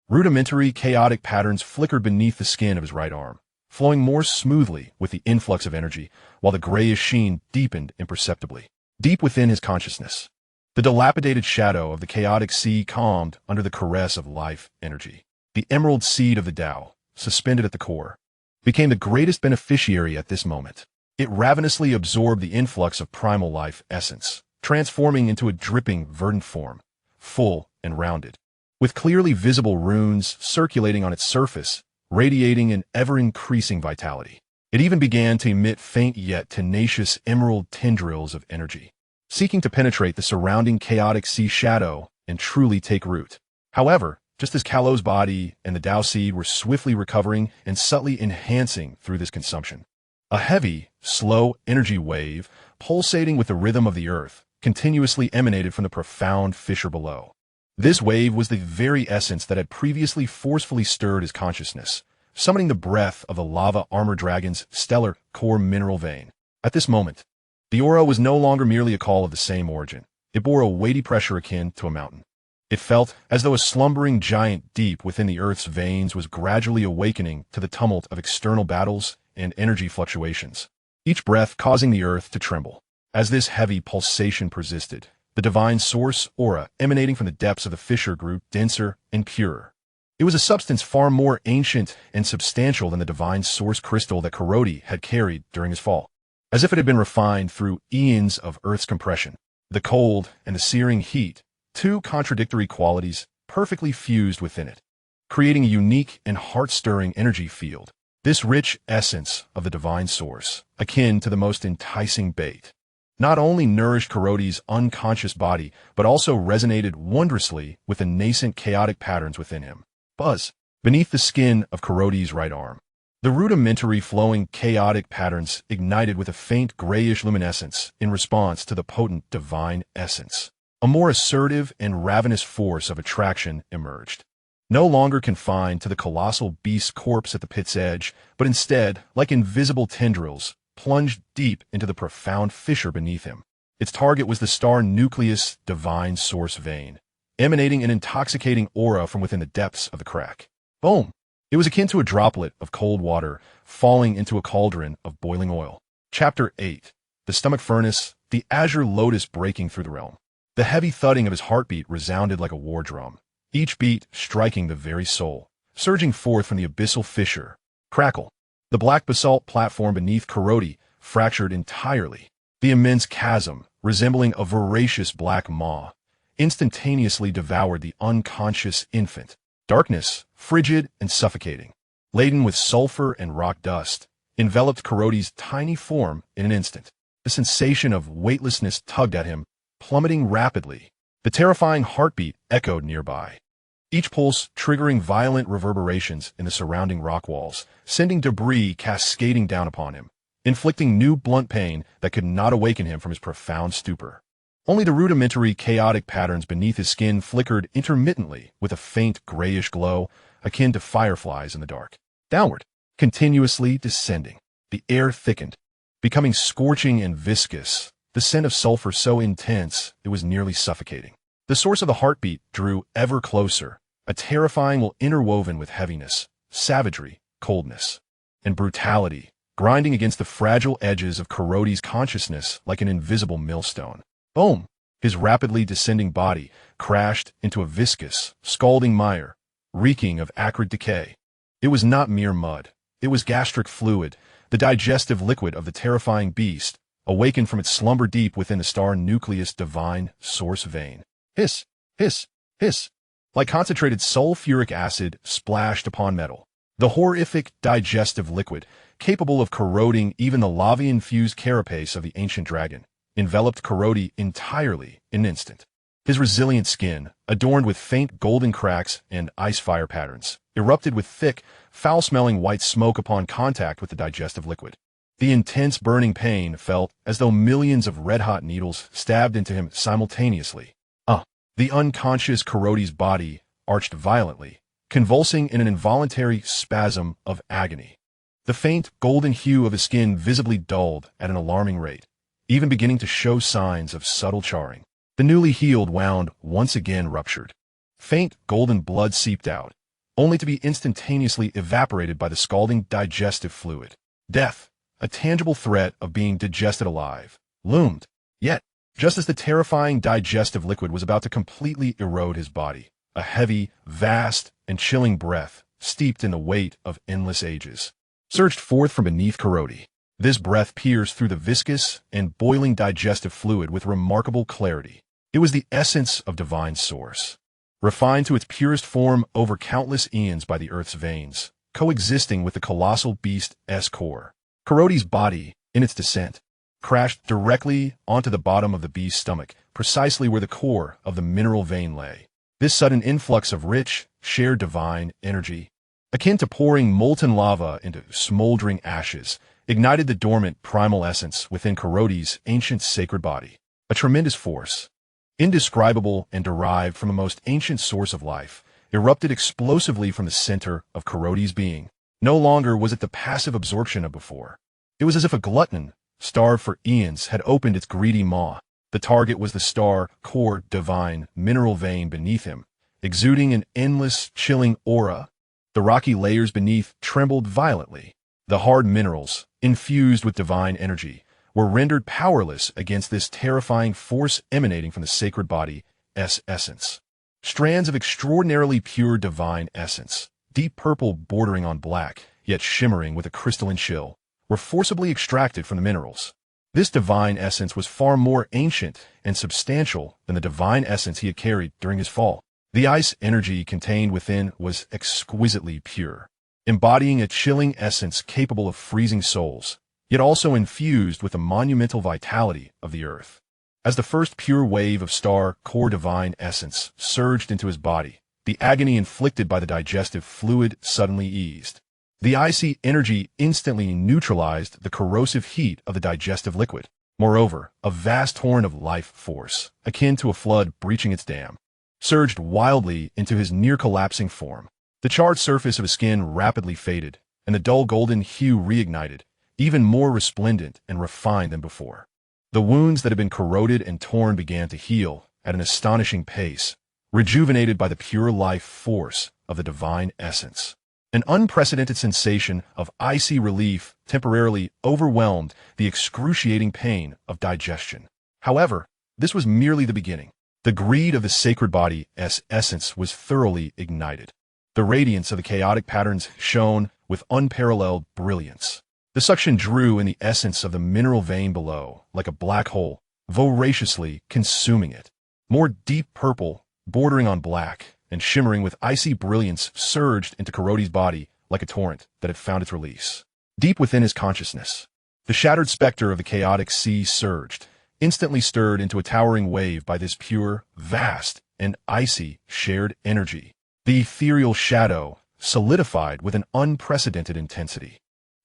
rudimentary chaotic patterns flickered beneath the skin of his right arm, flowing more smoothly with the influx of energy, while the grayish sheen deepened imperceptibly. Deep within his consciousness, the dilapidated shadow of the chaotic sea calmed under the caress of life energy. The emerald seed of the Tao, suspended at the core, became the greatest beneficiary at this moment. It ravenously absorbed the influx of primal life essence, transforming into a dripping, verdant form, full and rounded, with clearly visible runes circulating on its surface, radiating an ever-increasing vitality. It even began to emit faint yet tenacious emerald tendrils of energy, seeking to penetrate the surrounding chaotic sea shadow and truly take root. However, just as Carlot's body and the Tao seed were swiftly recovering and subtly enhancing through this consumption, a heavy, slow energy wave, pulsating with the rhythm of the earth, continuously emanated from the profound fissure below. This wave was the very essence that had previously forcefully stirred his consciousness, summoning the breath of the lava armor dragon's stellar core mineral vein. At this moment, the aura was no longer merely a call of the same origin. It bore a weighty pressure akin to a mountain. It felt as though a slumbering giant deep within the earth's veins was gradually awakening to the tumult of external battles and energy fluctuations, each breath causing the earth to tremble. As this heavy pulsation persisted, the divine source aura emanating from the depths of the fissure grew denser and purer. It was a substance far more ancient and substantial than the divine source crystal that Carlot had carried during his fall. As if it had been refined through eons of Earth's compression, the cold and the searing heat, two contradictory qualities, perfectly fused within it, creating a unique and heart-stirring energy field. This rich essence of the divine source, akin to the most enticing bait, not only nourished Carlot's unconscious body, but also resonated wondrously with the nascent chaotic patterns within him. Buzz, beneath the skin of Carlot's right arm, the rudimentary flowing chaotic patterns ignited with a faint grayish luminescence in response to the potent divine essence. A more assertive and ravenous force of attraction emerged, no longer confined to the colossal beast's corpse at the pit's edge, but instead, like invisible tendrils, plunged deep into the profound fissure beneath him. Its target was the star nucleus divine source vein, emanating an intoxicating aura from within the depths of the crack. Boom! It was akin to a droplet of cold water falling into a cauldron of boiling oil. Chapter 8. The Stomach Furnace, the Azure Lotus breaking through the realm. The heavy thudding of his heartbeat resounded like a war drum, each beat striking the very soul, surging forth from the abyssal fissure. Crackle. The black basalt platform beneath Carlot fractured entirely. The immense chasm, resembling a voracious black maw, instantaneously devoured the unconscious infant. Darkness, frigid and suffocating, laden with sulfur and rock dust, enveloped Carlot's tiny form in an instant. The sensation of weightlessness tugged at him, plummeting rapidly. The terrifying heartbeat echoed nearby, each pulse triggering violent reverberations in the surrounding rock walls, sending debris cascading down upon him, inflicting new blunt pain that could not awaken him from his profound stupor. Only the rudimentary chaotic patterns beneath his skin flickered intermittently with a faint grayish glow akin to fireflies in the dark. Downward, continuously descending, the air thickened, becoming scorching and viscous, the scent of sulfur so intense it was nearly suffocating. The source of the heartbeat drew ever closer, a terrifying will interwoven with heaviness, savagery, coldness, and brutality, grinding against the fragile edges of Carlot's consciousness like an invisible millstone. Boom! His rapidly descending body crashed into a viscous, scalding mire, reeking of acrid decay. It was not mere mud. It was gastric fluid, the digestive liquid of the terrifying beast, awakened from its slumber deep within the star nucleus divine source vein. Hiss! Hiss! Hiss! Like concentrated sulfuric acid splashed upon metal. The horrific digestive liquid, capable of corroding even the lava-infused carapace of the ancient dragon, enveloped Carlot entirely in an instant. His resilient skin, adorned with faint golden cracks and ice fire patterns, erupted with thick, foul-smelling white smoke upon contact with the digestive liquid. The intense burning pain felt as though millions of red-hot needles stabbed into him simultaneously. The unconscious Carlot's body arched violently, convulsing in an involuntary spasm of agony. The faint golden hue of his skin visibly dulled at an alarming rate, even beginning to show signs of subtle charring. The newly healed wound once again ruptured. Faint golden blood seeped out, only to be instantaneously evaporated by the scalding digestive fluid. Death, a tangible threat of being digested alive, loomed. Yet, just as the terrifying digestive liquid was about to completely erode his body, a heavy, vast, and chilling breath, steeped in the weight of endless ages, surged forth from beneath Carlot. This breath pierced through the viscous and boiling digestive fluid with remarkable clarity. It was the essence of divine source, refined to its purest form over countless eons by the Earth's veins, coexisting with the colossal beast's core. Carlot's body, in its descent, crashed directly onto the bottom of the beast's stomach, precisely where the core of the mineral vein lay. This sudden influx of rich, shared divine energy, akin to pouring molten lava into smoldering ashes, ignited the dormant primal essence within Carlot's ancient sacred body. A tremendous force, indescribable and derived from the most ancient source of life, erupted explosively from the center of Carlot's being. No longer was it the passive absorption of before. It was as if a glutton, starved for eons, had opened its greedy maw. The target was the star core divine mineral vein beneath him, exuding an endless, chilling aura. The rocky layers beneath trembled violently. The hard minerals, infused with divine energy, were rendered powerless against this terrifying force emanating from the sacred body's essence. Strands of extraordinarily pure divine essence, deep purple bordering on black, yet shimmering with a crystalline chill, were forcibly extracted from the minerals. This divine essence was far more ancient and substantial than the divine essence he had carried during his fall. The ice energy contained within was exquisitely pure, embodying a chilling essence capable of freezing souls, yet also infused with the monumental vitality of the earth. As the first pure wave of star core divine essence surged into his body, the agony inflicted by the digestive fluid suddenly eased. The icy energy instantly neutralized the corrosive heat of the digestive liquid. Moreover, a vast torrent of life force, akin to a flood breaching its dam, surged wildly into his near-collapsing form. The charred surface of his skin rapidly faded, and the dull golden hue reignited, even more resplendent and refined than before. The wounds that had been corroded and torn began to heal at an astonishing pace, rejuvenated by the pure life force of the divine essence. An unprecedented sensation of icy relief temporarily overwhelmed the excruciating pain of digestion. However, this was merely the beginning. The greed of the sacred body's essence was thoroughly ignited. The radiance of the chaotic patterns shone with unparalleled brilliance. The suction drew in the essence of the mineral vein below, like a black hole, voraciously consuming it. More deep purple, bordering on black, and shimmering with icy brilliance surged into Carlot's body like a torrent that had found its release. Deep within his consciousness, the shattered specter of the chaotic sea surged, instantly stirred into a towering wave by this pure, vast, and icy shared energy. The ethereal shadow solidified with an unprecedented intensity,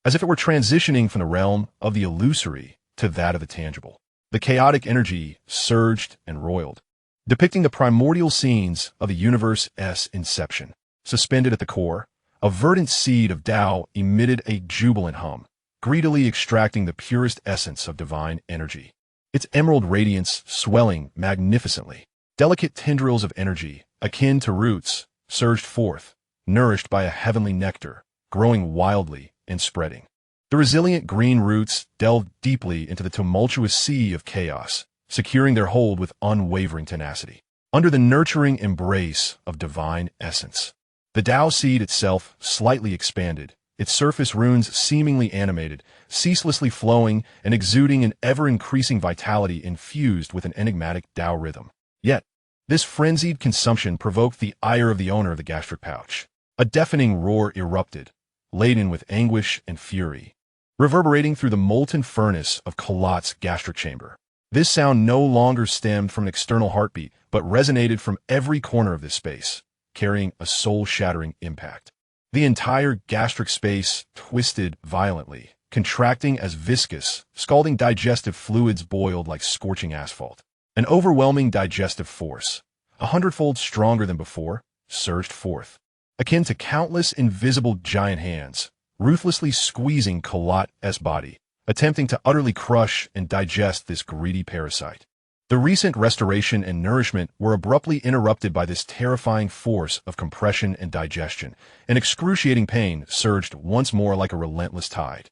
as if it were transitioning from the realm of the illusory to that of the tangible. The chaotic energy surged and roiled, depicting the primordial scenes of the universe's inception. Suspended at the core, a verdant seed of Tao emitted a jubilant hum, greedily extracting the purest essence of divine energy. Its emerald radiance swelling magnificently. Delicate tendrils of energy, akin to roots, surged forth, nourished by a heavenly nectar, growing wildly and spreading. The resilient green roots delved deeply into the tumultuous sea of chaos, securing their hold with unwavering tenacity. Under the nurturing embrace of divine essence, the Tao seed itself slightly expanded, its surface runes seemingly animated, ceaselessly flowing and exuding an ever-increasing vitality infused with an enigmatic Tao rhythm. Yet, this frenzied consumption provoked the ire of the owner of the gastric pouch. A deafening roar erupted, laden with anguish and fury, reverberating through the molten furnace of Carlot's gastric chamber. This sound no longer stemmed from an external heartbeat, but resonated from every corner of this space, carrying a soul-shattering impact. The entire gastric space twisted violently, contracting as viscous, scalding digestive fluids boiled like scorching asphalt. An overwhelming digestive force, 100-fold stronger than before, surged forth, akin to countless invisible giant hands, ruthlessly squeezing Carlot's body, attempting to utterly crush and digest this greedy parasite. The recent restoration and nourishment were abruptly interrupted by this terrifying force of compression and digestion, and excruciating pain surged once more like a relentless tide.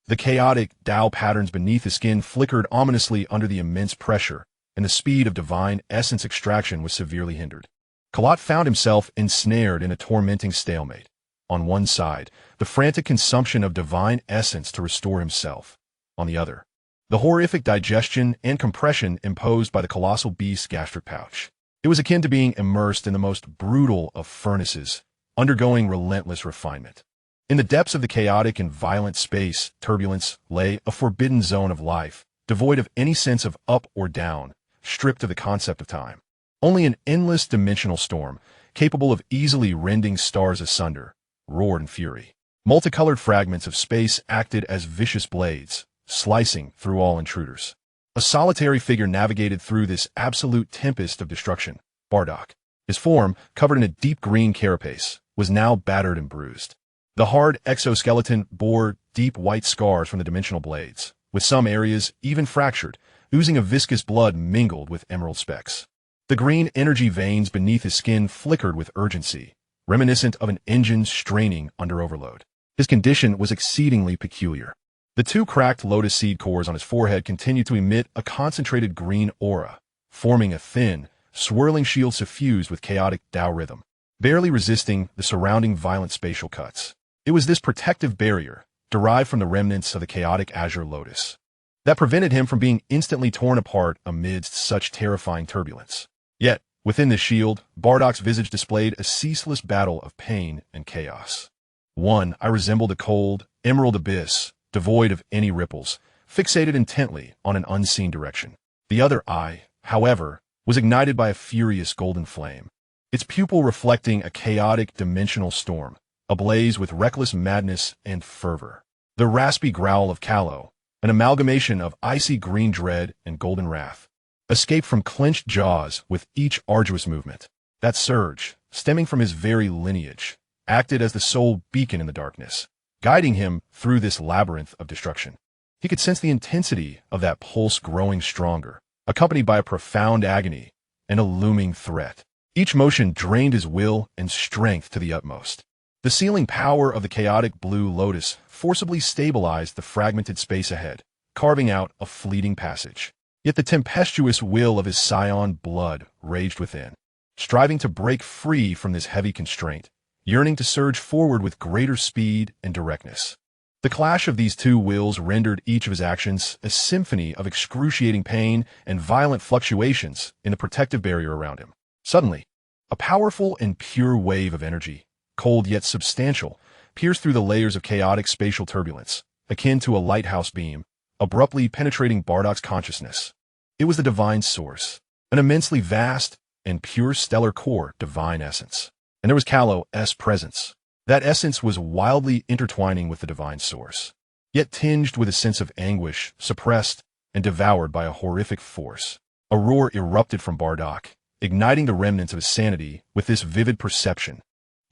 The chaotic Tao patterns beneath the skin flickered ominously under the immense pressure, and the speed of divine essence extraction was severely hindered. Carlot found himself ensnared in a tormenting stalemate. On one side, the frantic consumption of divine essence to restore himself. On the other, the horrific digestion and compression imposed by the colossal beast's gastric pouch. It was akin to being immersed in the most brutal of furnaces, undergoing relentless refinement. In the depths of the chaotic and violent space, turbulence lay a forbidden zone of life, devoid of any sense of up or down, stripped of the concept of time. Only an endless dimensional storm, capable of easily rending stars asunder, roared in fury. Multicolored fragments of space acted as vicious blades, slicing through all intruders. A solitary figure navigated through this absolute tempest of destruction, Bardock. His form, covered in a deep green carapace, was now battered and bruised. The hard exoskeleton bore deep white scars from the dimensional blades, with some areas even fractured, oozing a viscous blood mingled with emerald specks. The green energy veins beneath his skin flickered with urgency, reminiscent of an engine straining under overload. His condition was exceedingly peculiar. The two cracked lotus seed cores on his forehead continued to emit a concentrated green aura, forming a thin, swirling shield suffused with chaotic Tao rhythm, barely resisting the surrounding violent spatial cuts. It was this protective barrier, derived from the remnants of the chaotic azure lotus, that prevented him from being instantly torn apart amidst such terrifying turbulence. Yet, within this shield, Bardock's visage displayed a ceaseless battle of pain and chaos. One eye resembled a cold, emerald abyss, devoid of any ripples, fixated intently on an unseen direction. The other eye, however, was ignited by a furious golden flame, its pupil reflecting a chaotic dimensional storm, ablaze with reckless madness and fervor. The raspy growl of Carlot, an amalgamation of icy green dread and golden wrath, escaped from clenched jaws with each arduous movement. That surge, stemming from his very lineage, acted as the sole beacon in the darkness, guiding him through this labyrinth of destruction. He could sense the intensity of that pulse growing stronger, accompanied by a profound agony and a looming threat. Each motion drained his will and strength to the utmost. The sealing power of the chaotic blue lotus forcibly stabilized the fragmented space ahead, carving out a fleeting passage. Yet the tempestuous will of his scion blood raged within, striving to break free from this heavy constraint, yearning to surge forward with greater speed and directness. The clash of these two wills rendered each of his actions a symphony of excruciating pain and violent fluctuations in the protective barrier around him. Suddenly, a powerful and pure wave of energy, cold yet substantial, pierced through the layers of chaotic spatial turbulence, akin to a lighthouse beam, abruptly penetrating Bardock's consciousness. It was the divine source, an immensely vast and pure stellar core divine essence. And there was Carlot's presence. That essence was wildly intertwining with the divine source, yet tinged with a sense of anguish, suppressed and devoured by a horrific force. A roar erupted from Bardock, igniting the remnants of his sanity with this vivid perception.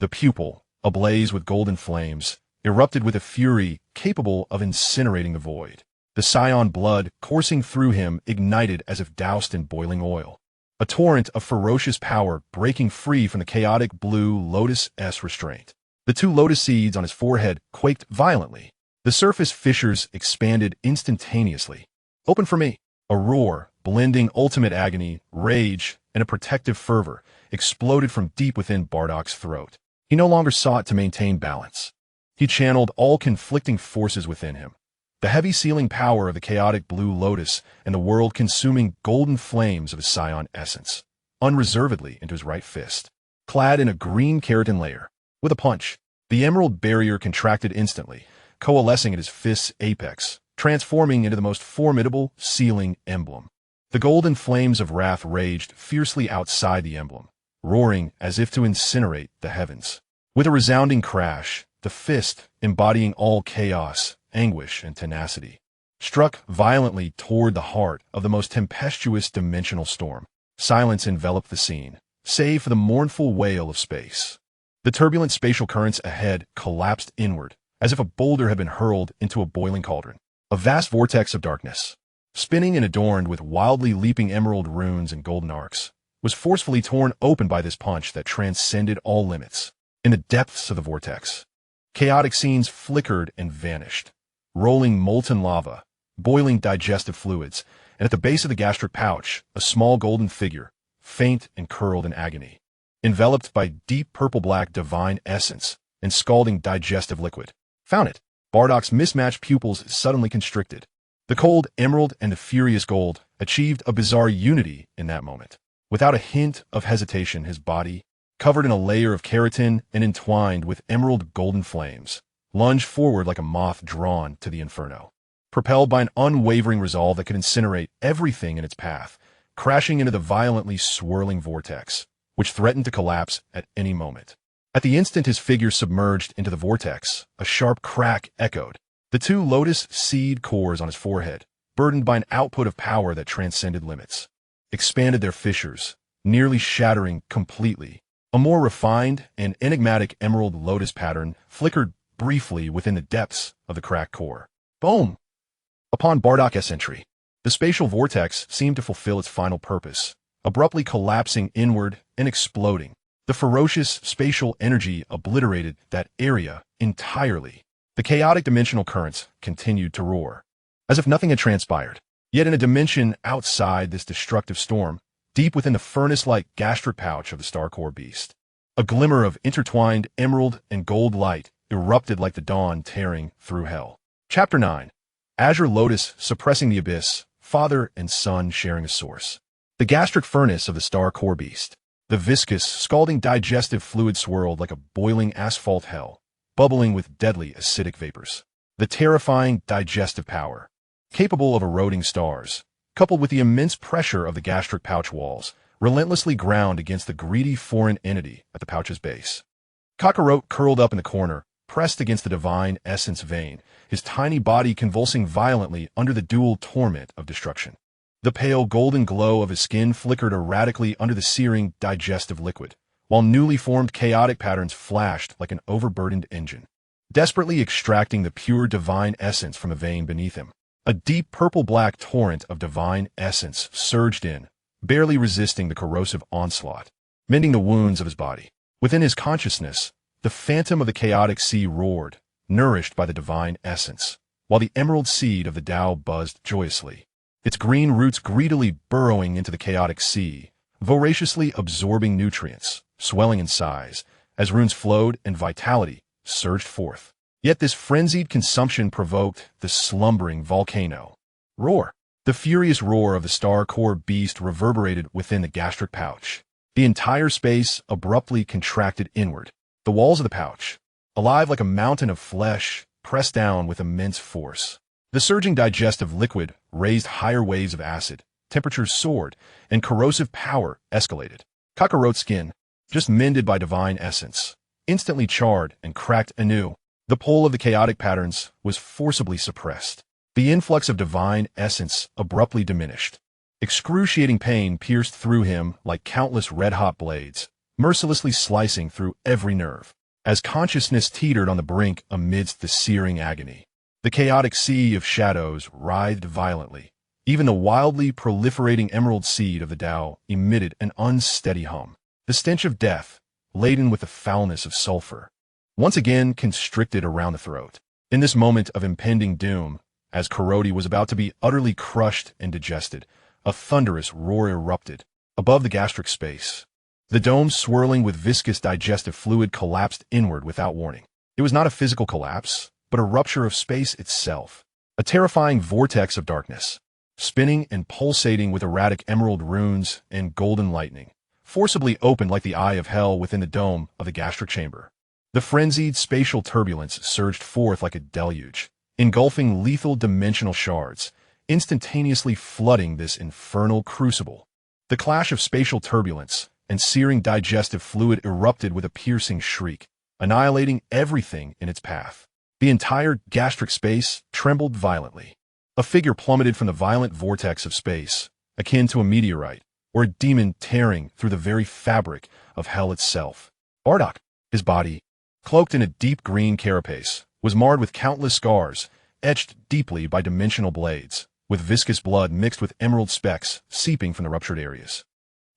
The pupil, ablaze with golden flames, erupted with a fury capable of incinerating the void. The scion blood coursing through him ignited as if doused in boiling oil. A torrent of ferocious power breaking free from the chaotic blue lotus-s restraint. The two lotus seeds on his forehead quaked violently. The surface fissures expanded instantaneously. Open for me. A roar, blending ultimate agony, rage, and a protective fervor, exploded from deep within Bardock's throat. He no longer sought to maintain balance. He channeled all conflicting forces within him. The heavy sealing power of the chaotic blue lotus and the world-consuming golden flames of his scion essence, unreservedly into his right fist. Clad in a green keratin layer, with a punch, the emerald barrier contracted instantly, coalescing at his fist's apex, transforming into the most formidable sealing emblem. The golden flames of wrath raged fiercely outside the emblem, roaring as if to incinerate the heavens. With a resounding crash, the fist, embodying all chaos anguish and tenacity. Struck violently toward the heart of the most tempestuous dimensional storm, silence enveloped the scene, save for the mournful wail of space. The turbulent spatial currents ahead collapsed inward, as if a boulder had been hurled into a boiling cauldron. A vast vortex of darkness, spinning and adorned with wildly leaping emerald runes and golden arcs, was forcefully torn open by this punch that transcended all limits. In the depths of the vortex, chaotic scenes flickered and vanished, rolling molten lava, boiling digestive fluids, and at the base of the gastric pouch, a small golden figure, faint and curled in agony, enveloped by deep purple-black divine essence and scalding digestive liquid. Found it. Bardock's mismatched pupils suddenly constricted. The cold emerald and the furious gold achieved a bizarre unity in that moment. Without a hint of hesitation, his body, covered in a layer of keratin and entwined with emerald golden flames, lunged forward like a moth drawn to the inferno. Propelled by an unwavering resolve that could incinerate everything in its path, crashing into the violently swirling vortex, which threatened to collapse at any moment. At the instant his figure submerged into the vortex, a sharp crack echoed. The two lotus seed cores on his forehead, burdened by an output of power that transcended limits, expanded their fissures, nearly shattering completely. A more refined and enigmatic emerald lotus pattern flickered briefly within the depths of the cracked core. Boom! Upon Bardock's entry, the spatial vortex seemed to fulfill its final purpose, abruptly collapsing inward and exploding. The ferocious spatial energy obliterated that area entirely. The chaotic dimensional currents continued to roar, as if nothing had transpired. Yet in a dimension outside this destructive storm, deep within the furnace-like gastric pouch of the star core beast, a glimmer of intertwined emerald and gold light erupted like the dawn tearing through hell. Chapter 9. Azure Lotus suppressing the abyss, father and son sharing a source. The gastric furnace of the star core beast. The viscous, scalding digestive fluid swirled like a boiling asphalt hell, bubbling with deadly acidic vapors. The terrifying digestive power, capable of eroding stars, coupled with the immense pressure of the gastric pouch walls, relentlessly ground against the greedy foreign entity at the pouch's base. Carlot curled up in the corner, pressed against the divine essence vein, his tiny body convulsing violently under the dual torment of destruction. The pale golden glow of his skin flickered erratically under the searing digestive liquid, while newly formed chaotic patterns flashed like an overburdened engine, desperately extracting the pure divine essence from the vein beneath him. A deep purple-black torrent of divine essence surged in, barely resisting the corrosive onslaught, mending the wounds of his body. Within his consciousness, the phantom of the chaotic sea roared, nourished by the divine essence, while the emerald seed of the Tao buzzed joyously, its green roots greedily burrowing into the chaotic sea, voraciously absorbing nutrients, swelling in size, as runes flowed and vitality surged forth. Yet this frenzied consumption provoked the slumbering volcano. Roar! The furious roar of the star core beast reverberated within the gastric pouch. The entire space abruptly contracted inward. The walls of the pouch, alive like a mountain of flesh, pressed down with immense force. The surging digestive liquid raised higher waves of acid, temperatures soared, and corrosive power escalated. Carlot's skin, just mended by divine essence, instantly charred and cracked anew. The pull of the chaotic patterns was forcibly suppressed. The influx of divine essence abruptly diminished. Excruciating pain pierced through him like countless red-hot blades, mercilessly slicing through every nerve, as consciousness teetered on the brink amidst the searing agony. The chaotic sea of shadows writhed violently. Even the wildly proliferating emerald seed of the Tao emitted an unsteady hum. The stench of death, laden with the foulness of sulfur, once again constricted around the throat. In this moment of impending doom, as Carlot was about to be utterly crushed and digested, a thunderous roar erupted above the gastric space. The dome swirling with viscous digestive fluid collapsed inward without warning. It was not a physical collapse, but a rupture of space itself. A terrifying vortex of darkness, spinning and pulsating with erratic emerald runes and golden lightning, forcibly opened like the eye of hell within the dome of the gastric chamber. The frenzied spatial turbulence surged forth like a deluge, engulfing lethal dimensional shards, instantaneously flooding this infernal crucible. The clash of spatial turbulence and searing digestive fluid erupted with a piercing shriek, annihilating everything in its path. The entire gastric space trembled violently. A figure plummeted from the violent vortex of space, akin to a meteorite, or a demon tearing through the very fabric of hell itself. Bardock, his body, cloaked in a deep green carapace, was marred with countless scars, etched deeply by dimensional blades, with viscous blood mixed with emerald specks seeping from the ruptured areas.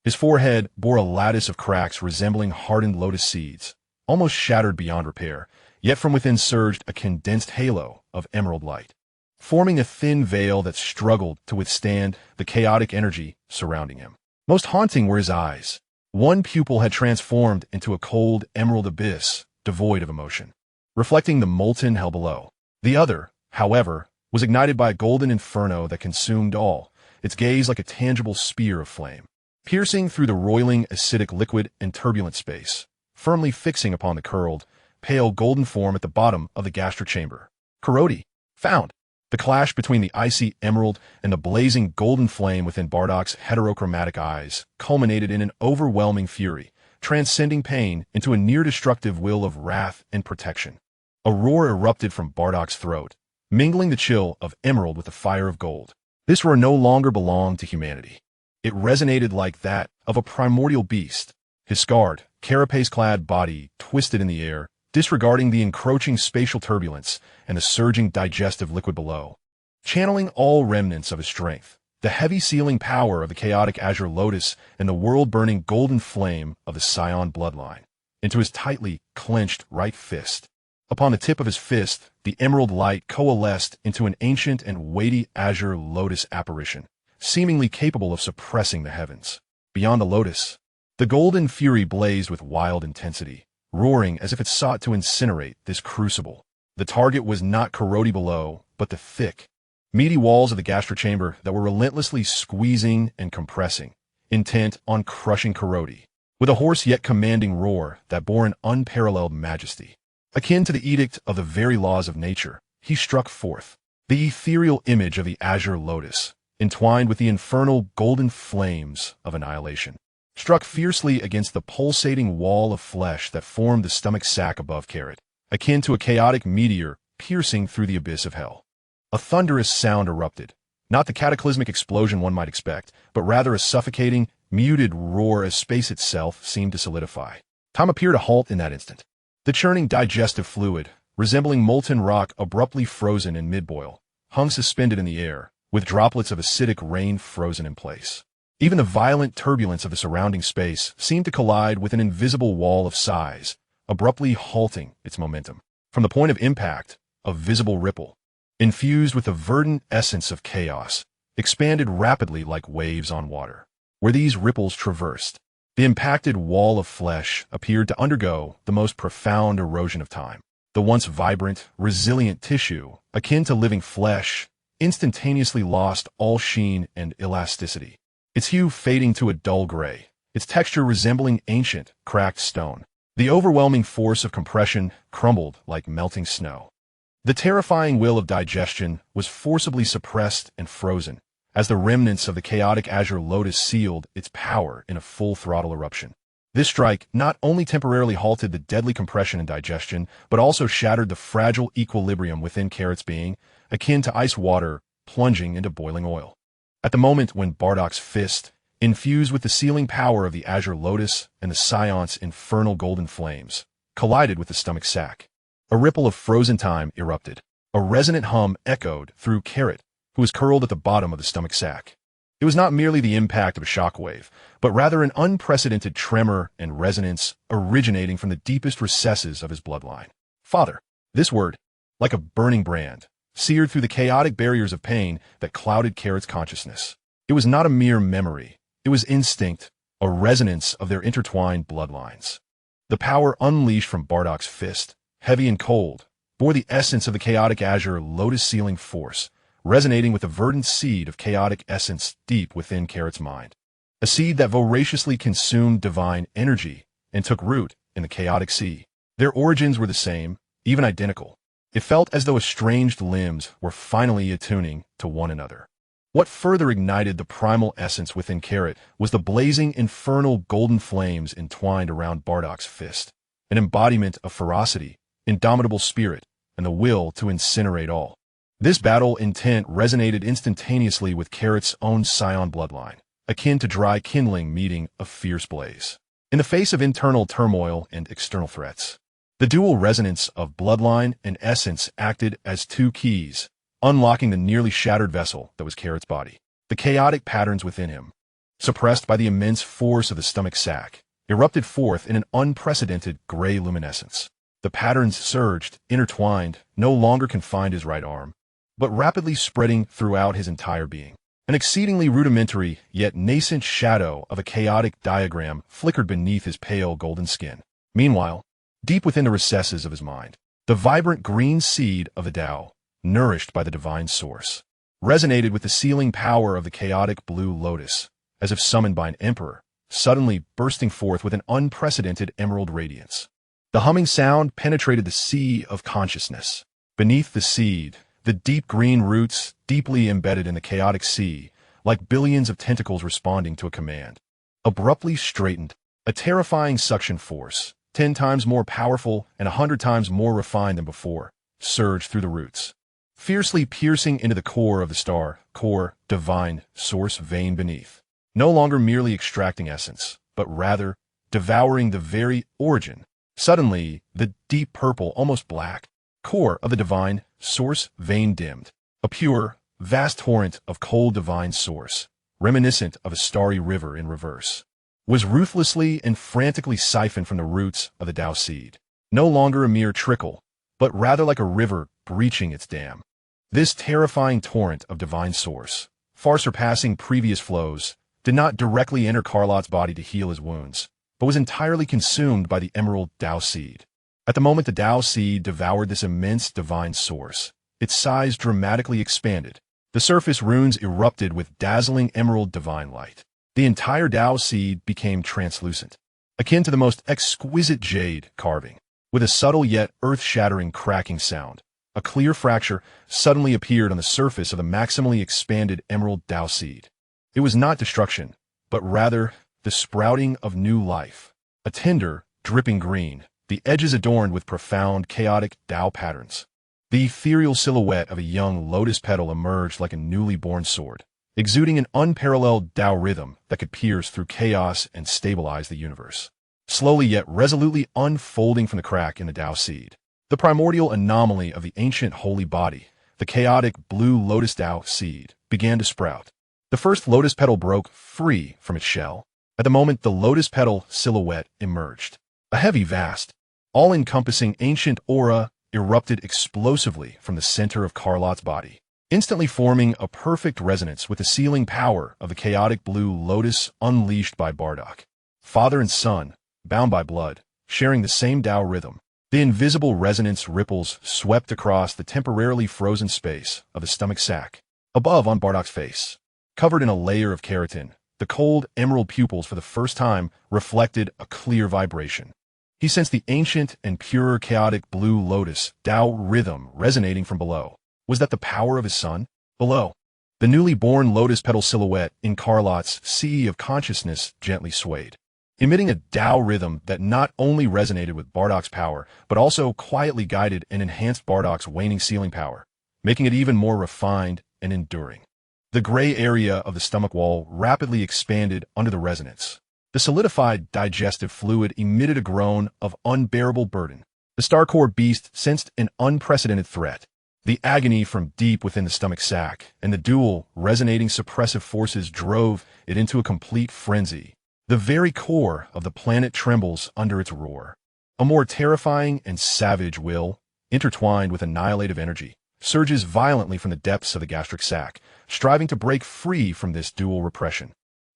His forehead bore a lattice of cracks resembling hardened lotus seeds, almost shattered beyond repair, yet from within surged a condensed halo of emerald light, forming a thin veil that struggled to withstand the chaotic energy surrounding him. Most haunting were his eyes. One pupil had transformed into a cold emerald abyss, devoid of emotion, reflecting the molten hell below. The other, however, was ignited by a golden inferno that consumed all, its gaze like a tangible spear of flame, piercing through the roiling acidic liquid and turbulent space, firmly fixing upon the curled, pale golden form at the bottom of the gastric chamber. Carlot, found. The clash between the icy emerald and the blazing golden flame within Bardock's heterochromatic eyes culminated in an overwhelming fury, transcending pain into a near-destructive will of wrath and protection. A roar erupted from Bardock's throat, mingling the chill of emerald with the fire of gold. This roar no longer belonged to humanity. It resonated like that of a primordial beast, his scarred, carapace-clad body twisted in the air, disregarding the encroaching spatial turbulence and the surging digestive liquid below. Channeling all remnants of his strength, the heavy sealing power of the chaotic azure lotus and the world-burning golden flame of the Saiyan bloodline, into his tightly clenched right fist. Upon the tip of his fist, the emerald light coalesced into an ancient and weighty azure lotus apparition, seemingly capable of suppressing the heavens. Beyond the lotus, the golden fury blazed with wild intensity, roaring as if it sought to incinerate this crucible. The target was not Carlot below, but the thick, meaty walls of the gastric chamber that were relentlessly squeezing and compressing, intent on crushing Carlot. With a hoarse yet commanding roar that bore an unparalleled majesty, akin to the edict of the very laws of nature, he struck forth. The ethereal image of the azure lotus, entwined with the infernal golden flames of annihilation, struck fiercely against the pulsating wall of flesh that formed the stomach sac above Carrot, akin to a chaotic meteor piercing through the abyss of hell. A thunderous sound erupted, not the cataclysmic explosion one might expect, but rather a suffocating, muted roar as space itself seemed to solidify. Time appeared to halt in that instant. The churning digestive fluid, resembling molten rock abruptly frozen in mid-boil, hung suspended in the air, with droplets of acidic rain frozen in place. Even the violent turbulence of the surrounding space seemed to collide with an invisible wall of size, abruptly halting its momentum. From the point of impact, a visible ripple, infused with the verdant essence of chaos, expanded rapidly like waves on water. Where these ripples traversed, the impacted wall of flesh appeared to undergo the most profound erosion of time. The once vibrant, resilient tissue, akin to living flesh, instantaneously lost all sheen and elasticity, its hue fading to a dull gray, its texture resembling ancient, cracked stone. The overwhelming force of compression crumbled like melting snow. The terrifying will of digestion was forcibly suppressed and frozen, as the remnants of the chaotic azure lotus sealed its power in a full-throttle eruption. This strike not only temporarily halted the deadly compression and digestion, but also shattered the fragile equilibrium within Carrot's being, akin to ice water plunging into boiling oil. At the moment when Bardock's fist, infused with the sealing power of the azure lotus and the Scion's infernal golden flames, collided with the stomach sac, a ripple of frozen time erupted. A resonant hum echoed through Carrot, who was curled at the bottom of the stomach sac. It was not merely the impact of a shockwave, but rather an unprecedented tremor and resonance originating from the deepest recesses of his bloodline. Father. This word, like a burning brand, seared through the chaotic barriers of pain that clouded Carrot's consciousness. It was not a mere memory. It was instinct, a resonance of their intertwined bloodlines. The power unleashed from Bardock's fist, heavy and cold, bore the essence of the chaotic azure lotus-sealing force, resonating with the verdant seed of chaotic essence deep within Carrot's mind. A seed that voraciously consumed divine energy and took root in the chaotic sea. Their origins were the same, even identical. It felt as though estranged limbs were finally attuning to one another. What further ignited the primal essence within Carrot was the blazing infernal golden flames entwined around Bardock's fist, an embodiment of ferocity, indomitable spirit, and the will to incinerate all. This battle intent resonated instantaneously with Carrot's own Saiyan bloodline, akin to dry kindling meeting a fierce blaze. In the face of internal turmoil and external threats, the dual resonance of bloodline and essence acted as two keys, unlocking the nearly shattered vessel that was Carrot's body. The chaotic patterns within him, suppressed by the immense force of the stomach sac, erupted forth in an unprecedented gray luminescence. The patterns surged, intertwined, no longer confined his right arm, but rapidly spreading throughout his entire being. An exceedingly rudimentary, yet nascent shadow of a chaotic diagram flickered beneath his pale golden skin. Meanwhile, deep within the recesses of his mind, the vibrant green seed of the Tao, nourished by the divine source, resonated with the sealing power of the chaotic blue lotus, as if summoned by an emperor, suddenly bursting forth with an unprecedented emerald radiance. The humming sound penetrated the sea of consciousness. Beneath the seed, the deep green roots, deeply embedded in the chaotic sea, like billions of tentacles responding to a command, abruptly straightened. A terrifying suction force, 10 times more powerful and 100 times more refined than before, surged through the roots, fiercely piercing into the core of the star, core, divine, source vein beneath. No longer merely extracting essence, but rather devouring the very origin. Suddenly, the deep purple, almost black, core of the divine source vein dimmed. A pure, vast torrent of cold divine source, reminiscent of a starry river in reverse, was ruthlessly and frantically siphoned from the roots of the Tao seed. No longer a mere trickle, but rather like a river breaching its dam. This terrifying torrent of divine source, far surpassing previous flows, did not directly enter Carlot's body to heal his wounds, but was entirely consumed by the emerald Tao seed. At the moment the Tao seed devoured this immense divine source, its size dramatically expanded. The surface runes erupted with dazzling emerald divine light. The entire Tao seed became translucent, akin to the most exquisite jade carving. With a subtle yet earth-shattering cracking sound, a clear fracture suddenly appeared on the surface of the maximally expanded emerald Tao seed. It was not destruction, but rather the sprouting of new life. A tender, dripping green, the edges adorned with profound, chaotic Tao patterns. The ethereal silhouette of a young lotus petal emerged like a newly born sword, exuding an unparalleled Tao rhythm that could pierce through chaos and stabilize the universe. Slowly yet resolutely unfolding from the crack in the Tao seed, the primordial anomaly of the ancient holy body, the chaotic blue lotus Tao seed, began to sprout. The first lotus petal broke free from its shell. At the moment the lotus petal silhouette emerged, a heavy, vast, all-encompassing ancient aura erupted explosively from the center of Carlot's body, instantly forming a perfect resonance with the sealing power of the chaotic blue lotus unleashed by Bardock. Father and son, bound by blood, sharing the same Tao rhythm. The invisible resonance ripples swept across the temporarily frozen space of the stomach sac. Above on Bardock's face, covered in a layer of keratin, the cold emerald pupils for the first time reflected a clear vibration. He sensed the ancient and pure chaotic blue lotus Tao rhythm resonating from below. Was that the power of his son? Below, the newly born lotus petal silhouette in Carlot's sea of consciousness gently swayed, emitting a Tao rhythm that not only resonated with Bardock's power, but also quietly guided and enhanced Bardock's waning sealing power, making it even more refined and enduring. The gray area of the stomach wall rapidly expanded under the resonance. The solidified digestive fluid emitted a groan of unbearable burden. The star-core beast sensed an unprecedented threat. The agony from deep within the stomach sac and the dual, resonating suppressive forces drove it into a complete frenzy. The very core of the planet trembles under its roar. A more terrifying and savage will, intertwined with annihilative energy, surges violently from the depths of the gastric sac, striving to break free from this dual repression.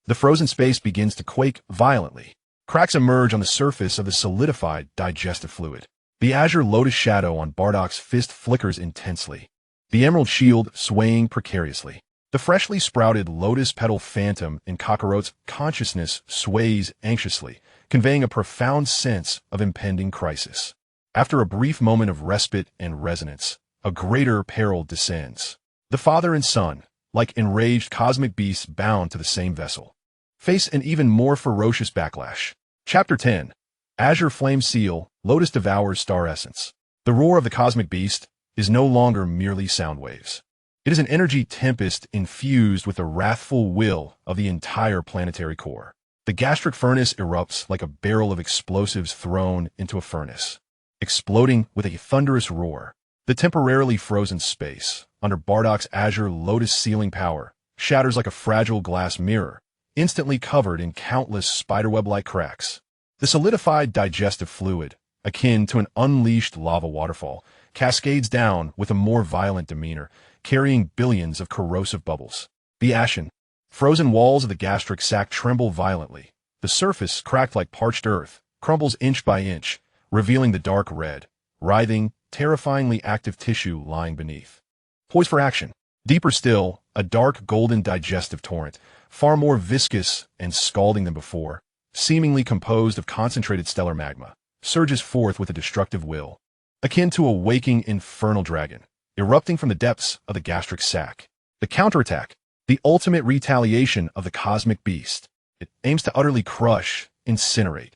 The frozen space begins to quake violently. Cracks emerge on the surface of the solidified digestive fluid. The azure lotus shadow on Bardock's fist flickers intensely, the emerald shield swaying precariously. The freshly sprouted lotus petal phantom in Kakarot's consciousness sways anxiously, conveying a profound sense of impending crisis. After a brief moment of respite and resonance, a greater peril descends. The father and son, like enraged cosmic beasts bound to the same vessel, face an even more ferocious backlash. Chapter 10. Azure Flame Seal, Lotus Devours Star Essence. The roar of the cosmic beast is no longer merely sound waves. It is an energy tempest infused with the wrathful will of the entire planetary core. The gastric furnace erupts like a barrel of explosives thrown into a furnace, exploding with a thunderous roar. The temporarily frozen space, under Bardock's azure lotus sealing power, shatters like a fragile glass mirror, instantly covered in countless spiderweb-like cracks. The solidified digestive fluid, akin to an unleashed lava waterfall, cascades down with a more violent demeanor, carrying billions of corrosive bubbles. The ashen, frozen walls of the gastric sac tremble violently. The surface, cracked like parched earth, crumbles inch by inch, revealing the dark red, writhing, terrifyingly active tissue lying beneath. Poised for action. Deeper still, a dark golden digestive torrent, far more viscous and scalding than before, seemingly composed of concentrated stellar magma, surges forth with a destructive will, akin to a waking infernal dragon, erupting from the depths of the gastric sac. The counterattack, the ultimate retaliation of the cosmic beast. It aims to utterly crush, incinerate,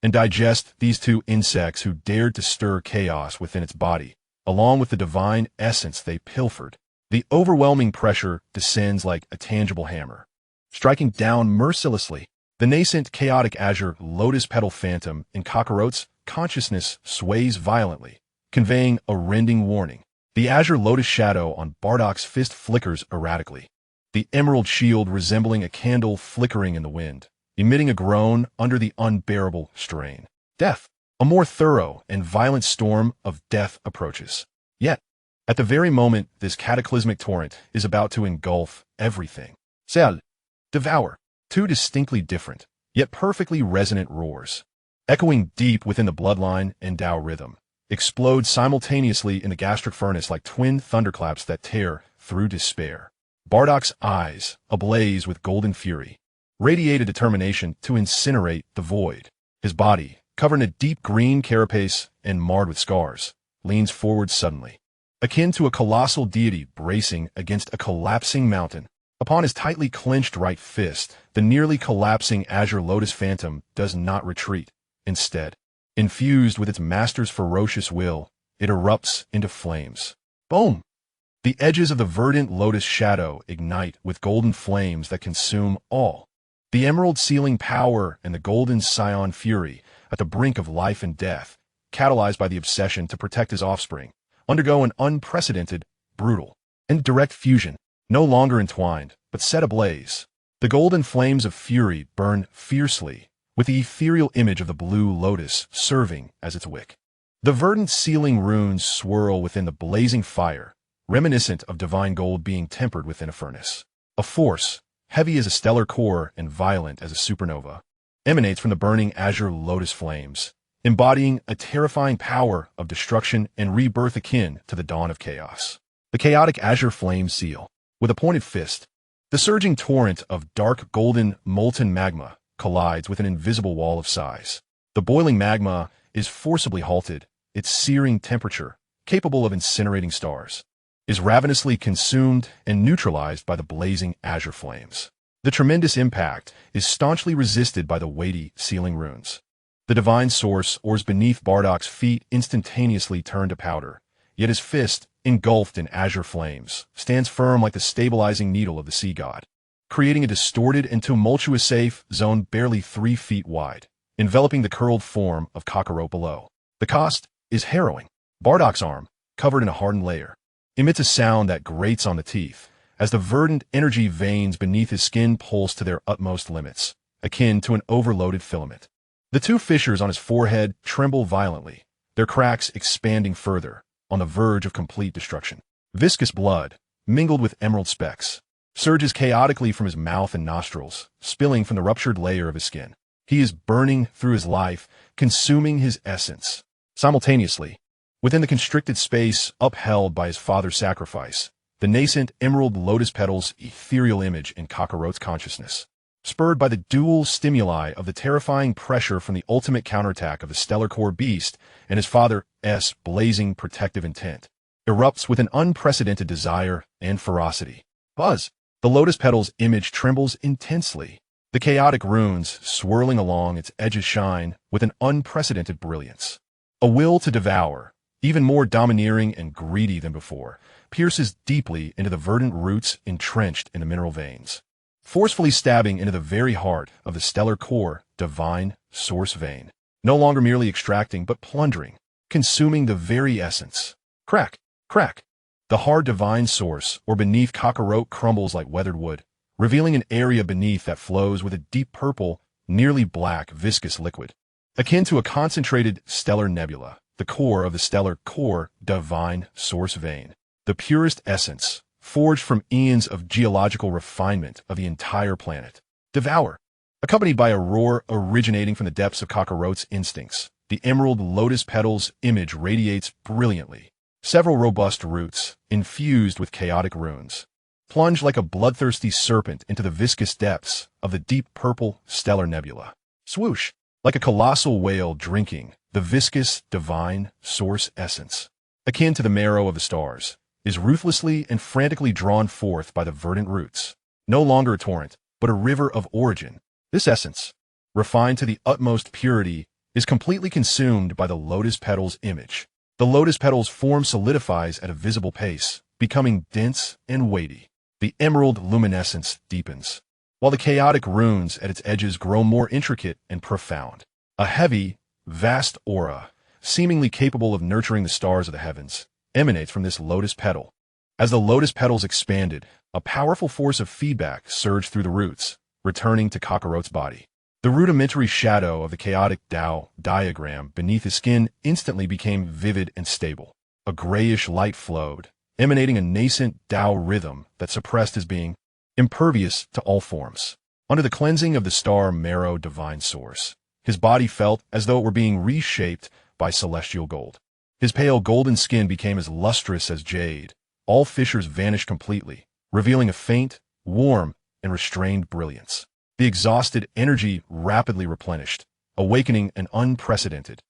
and digest these two insects who dared to stir chaos within its body, along with the divine essence they pilfered. The overwhelming pressure descends like a tangible hammer, striking down mercilessly. The nascent chaotic azure lotus petal phantom in Kakarot's consciousness sways violently, conveying a rending warning. The azure lotus shadow on Bardock's fist flickers erratically, the emerald shield resembling a candle flickering in the wind, emitting a groan under the unbearable strain. Death, a more thorough and violent storm of death approaches. Yet, at the very moment this cataclysmic torrent is about to engulf everything, Sell, devour, two distinctly different, yet perfectly resonant roars, echoing deep within the bloodline and Tao rhythm, explode simultaneously in the gastric furnace like twin thunderclaps that tear through despair. Bardock's eyes, ablaze with golden fury, radiate a determination to incinerate the void. His body, covered in a deep green carapace and marred with scars, leans forward suddenly, akin to a colossal deity bracing against a collapsing mountain. Upon his tightly clenched right fist, the nearly collapsing azure lotus phantom does not retreat. Instead, infused with its master's ferocious will, it erupts into flames. Boom! The edges of the verdant lotus shadow ignite with golden flames that consume all. The emerald sealing power and the golden scion fury, at the brink of life and death, catalyzed by the obsession to protect his offspring, undergo an unprecedented, brutal, and direct fusion. No longer entwined, but set ablaze. The golden flames of fury burn fiercely, with the ethereal image of the blue lotus serving as its wick. The verdant sealing runes swirl within the blazing fire, reminiscent of divine gold being tempered within a furnace. A force, heavy as a stellar core and violent as a supernova, emanates from the burning azure lotus flames, embodying a terrifying power of destruction and rebirth akin to the dawn of chaos. The chaotic azure flame seal. With a pointed fist, the surging torrent of dark golden molten magma collides with an invisible wall of size. The boiling magma is forcibly halted, its searing temperature, capable of incinerating stars, is ravenously consumed and neutralized by the blazing azure flames. The tremendous impact is staunchly resisted by the weighty sealing runes. The divine source oars beneath Bardock's feet instantaneously turn to powder, yet his fist, engulfed in azure flames, stands firm like the stabilizing needle of the sea god, creating a distorted and tumultuous safe zone barely 3 feet wide, enveloping the curled form of Kakarot below. The cost is harrowing. Bardock's arm, covered in a hardened layer, emits a sound that grates on the teeth, as the verdant energy veins beneath his skin pulse to their utmost limits, akin to an overloaded filament. The 2 fissures on his forehead tremble violently, their cracks expanding further, on the verge of complete destruction. Viscous blood, mingled with emerald specks, surges chaotically from his mouth and nostrils, spilling from the ruptured layer of his skin. He is burning through his life, consuming his essence. Simultaneously, within the constricted space upheld by his father's sacrifice, the nascent emerald lotus petal's ethereal image in Kakarot's consciousness, spurred by the dual stimuli of the terrifying pressure from the ultimate counterattack of the stellar core beast and his father's blazing protective intent, erupts with an unprecedented desire and ferocity. Buzz! The lotus petal's image trembles intensely. The chaotic runes swirling along its edges shine with an unprecedented brilliance. A will to devour, even more domineering and greedy than before, pierces deeply into the verdant roots entrenched in the mineral veins, forcefully stabbing into the very heart of the stellar core divine source vein, no longer merely extracting but plundering, consuming the very essence. Crack, crack. The hard divine source, or beneath Carlot, crumbles like weathered wood, revealing an area beneath that flows with a deep purple, nearly black, viscous liquid. Akin to a concentrated stellar nebula, the core of the stellar core divine source vein, the purest essence, forged from eons of geological refinement of the entire planet. Devour. Accompanied by a roar originating from the depths of Carlot's instincts, the emerald lotus petals image radiates brilliantly. Several robust roots, infused with chaotic runes, plunge like a bloodthirsty serpent into the viscous depths of the deep purple stellar nebula. Swoosh! Like a colossal whale drinking the viscous divine source essence, akin to the marrow of the stars, is ruthlessly and frantically drawn forth by the verdant roots. No longer a torrent, but a river of origin. This essence, refined to the utmost purity, is completely consumed by the lotus petals image. The lotus petals form solidifies at a visible pace, becoming dense and weighty. The emerald luminescence deepens, while the chaotic runes at its edges grow more intricate and profound. A heavy, vast aura, seemingly capable of nurturing the stars of the heavens, emanates from this lotus petal. As the lotus petals expanded, a powerful force of feedback surged through the roots, returning to Carlot's body. The rudimentary shadow of the chaotic Tao diagram beneath his skin instantly became vivid and stable. A grayish light flowed, emanating a nascent Tao rhythm that suppressed his being, impervious to all forms. Under the cleansing of the star marrow divine source, his body felt as though it were being reshaped by celestial gold. His pale golden skin became as lustrous as jade. All fissures vanished completely, revealing a faint, warm, and restrained brilliance. The exhausted energy rapidly replenished, awakening an unprecedented,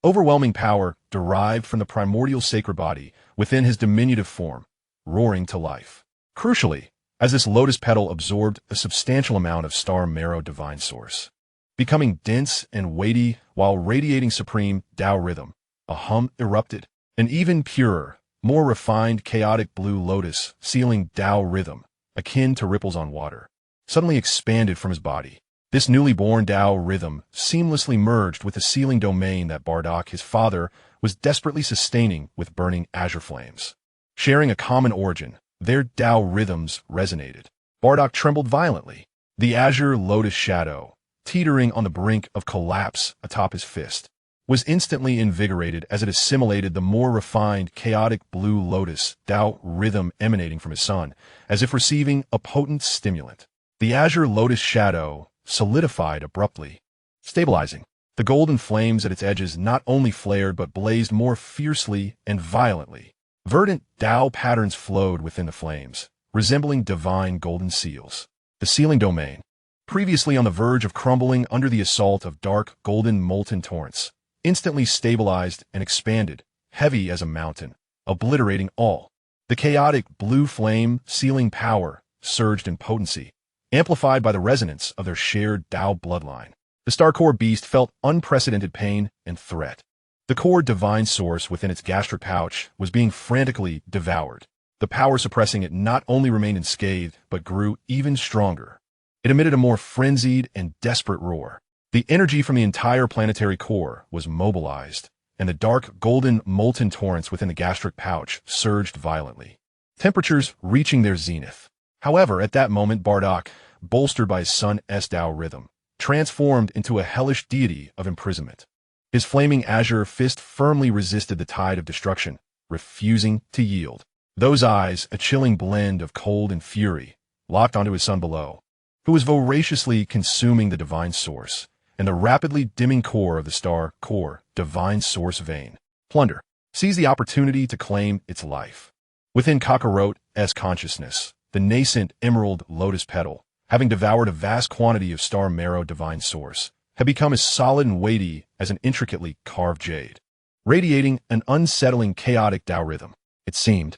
overwhelming power derived from the primordial sacred body within his diminutive form, roaring to life. Crucially, as this lotus petal absorbed a substantial amount of star marrow divine source, becoming dense and weighty while radiating supreme Tao rhythm, a hum erupted. An even purer, more refined chaotic blue lotus sealing Tao rhythm, akin to ripples on water, suddenly expanded from his body. This newly born Tao rhythm seamlessly merged with the sealing domain that Bardock, his father, was desperately sustaining with burning azure flames. Sharing a common origin, their Tao rhythms resonated. Bardock trembled violently, the azure lotus shadow, teetering on the brink of collapse atop his fist, was instantly invigorated as it assimilated the more refined, chaotic blue lotus Tao rhythm emanating from his son, as if receiving a potent stimulant. The azure lotus shadow solidified abruptly, stabilizing. The golden flames at its edges not only flared but blazed more fiercely and violently. Verdant Tao patterns flowed within the flames, resembling divine golden seals. The sealing domain, previously on the verge of crumbling under the assault of dark golden molten torrents, instantly stabilized and expanded, heavy as a mountain, obliterating all. The chaotic blue flame sealing power surged in potency, amplified by the resonance of their shared Tao bloodline. The star core beast felt unprecedented pain and threat. The core divine source within its gastric pouch was being frantically devoured. The power suppressing it not only remained unscathed, but grew even stronger. It emitted a more frenzied and desperate roar. The energy from the entire planetary core was mobilized, and the dark golden molten torrents within the gastric pouch surged violently, temperatures reaching their zenith. However, at that moment, Bardock, bolstered by his son's Tao rhythm, transformed into a hellish deity of imprisonment. His flaming azure fist firmly resisted the tide of destruction, refusing to yield. Those eyes, a chilling blend of cold and fury, locked onto his son below, who was voraciously consuming the divine source and the rapidly dimming core of the star core divine source vein. Plunder seized the opportunity to claim its life. Within Carlot's consciousness, the nascent emerald lotus petal, having devoured a vast quantity of star marrow divine source, had become as solid and weighty as an intricately carved jade, radiating an unsettling chaotic Tao rhythm. It seemed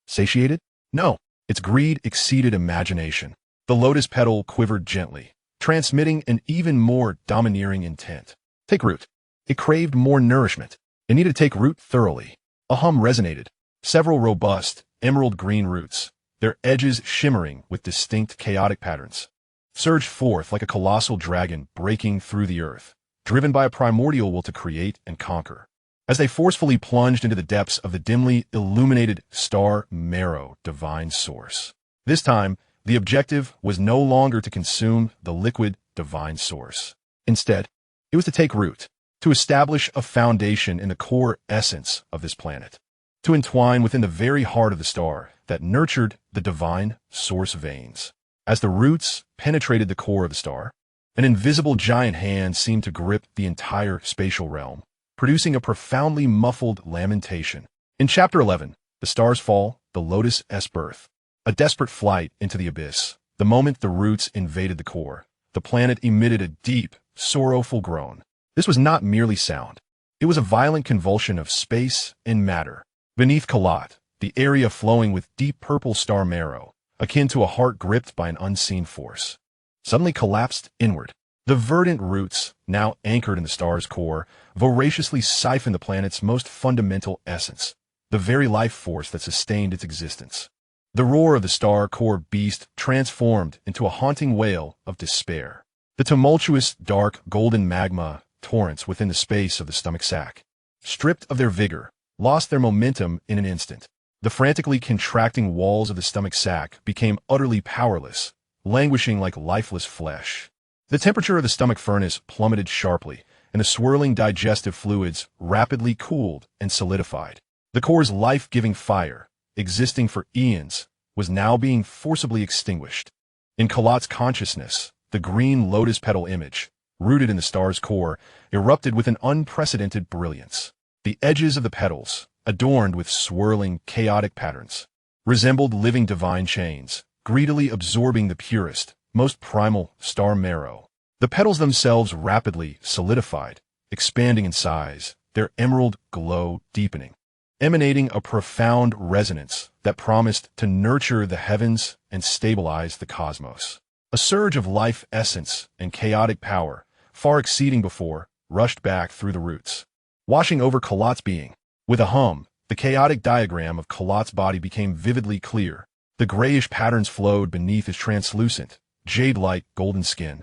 satiated? No, its greed exceeded imagination. The lotus petal quivered gently, transmitting an even more domineering intent. Take root. It craved more nourishment. It needed to take root thoroughly. A hum resonated. Several robust, emerald green roots, their edges shimmering with distinct chaotic patterns, surged forth like a colossal dragon breaking through the earth, driven by a primordial will to create and conquer. As they forcefully plunged into the depths of the dimly illuminated star marrow divine source. This time, the objective was no longer to consume the liquid divine source. Instead, it was to take root, to establish a foundation in the core essence of this planet, to entwine within the very heart of the star that nurtured the divine source veins. As the roots penetrated the core of the star, an invisible giant hand seemed to grip the entire spatial realm, producing a profoundly muffled lamentation. In Chapter 11, The Star's Fall, the Lotus' Birth, a desperate flight into the abyss. The moment the roots invaded the core, the planet emitted a deep, sorrowful groan. This was not merely sound. It was a violent convulsion of space and matter. Beneath Carlot, the area flowing with deep purple star marrow, akin to a heart gripped by an unseen force, suddenly collapsed inward. The verdant roots, now anchored in the star's core, voraciously siphoned the planet's most fundamental essence, the very life force that sustained its existence. The roar of the star core beast transformed into a haunting wail of despair. The tumultuous, dark, golden magma torrents within the space of the stomach sac, stripped of their vigor, lost their momentum in an instant. The frantically contracting walls of the stomach sac became utterly powerless, languishing like lifeless flesh. The temperature of the stomach furnace plummeted sharply, and the swirling digestive fluids rapidly cooled and solidified. The core's life-giving fire, existing for eons, was now being forcibly extinguished. In Carlot's consciousness, the green lotus petal image, rooted in the star's core, erupted with an unprecedented brilliance. The edges of the petals, adorned with swirling, chaotic patterns, resembled living divine chains, greedily absorbing the purest, most primal star marrow. The petals themselves rapidly solidified, expanding in size, their emerald glow deepening, emanating a profound resonance that promised to nurture the heavens and stabilize the cosmos. A surge of life essence and chaotic power, far exceeding before, rushed back through the roots, washing over Carlot's being. With a hum, the chaotic diagram of Carlot's body became vividly clear. The grayish patterns flowed beneath his translucent, jade-like golden skin,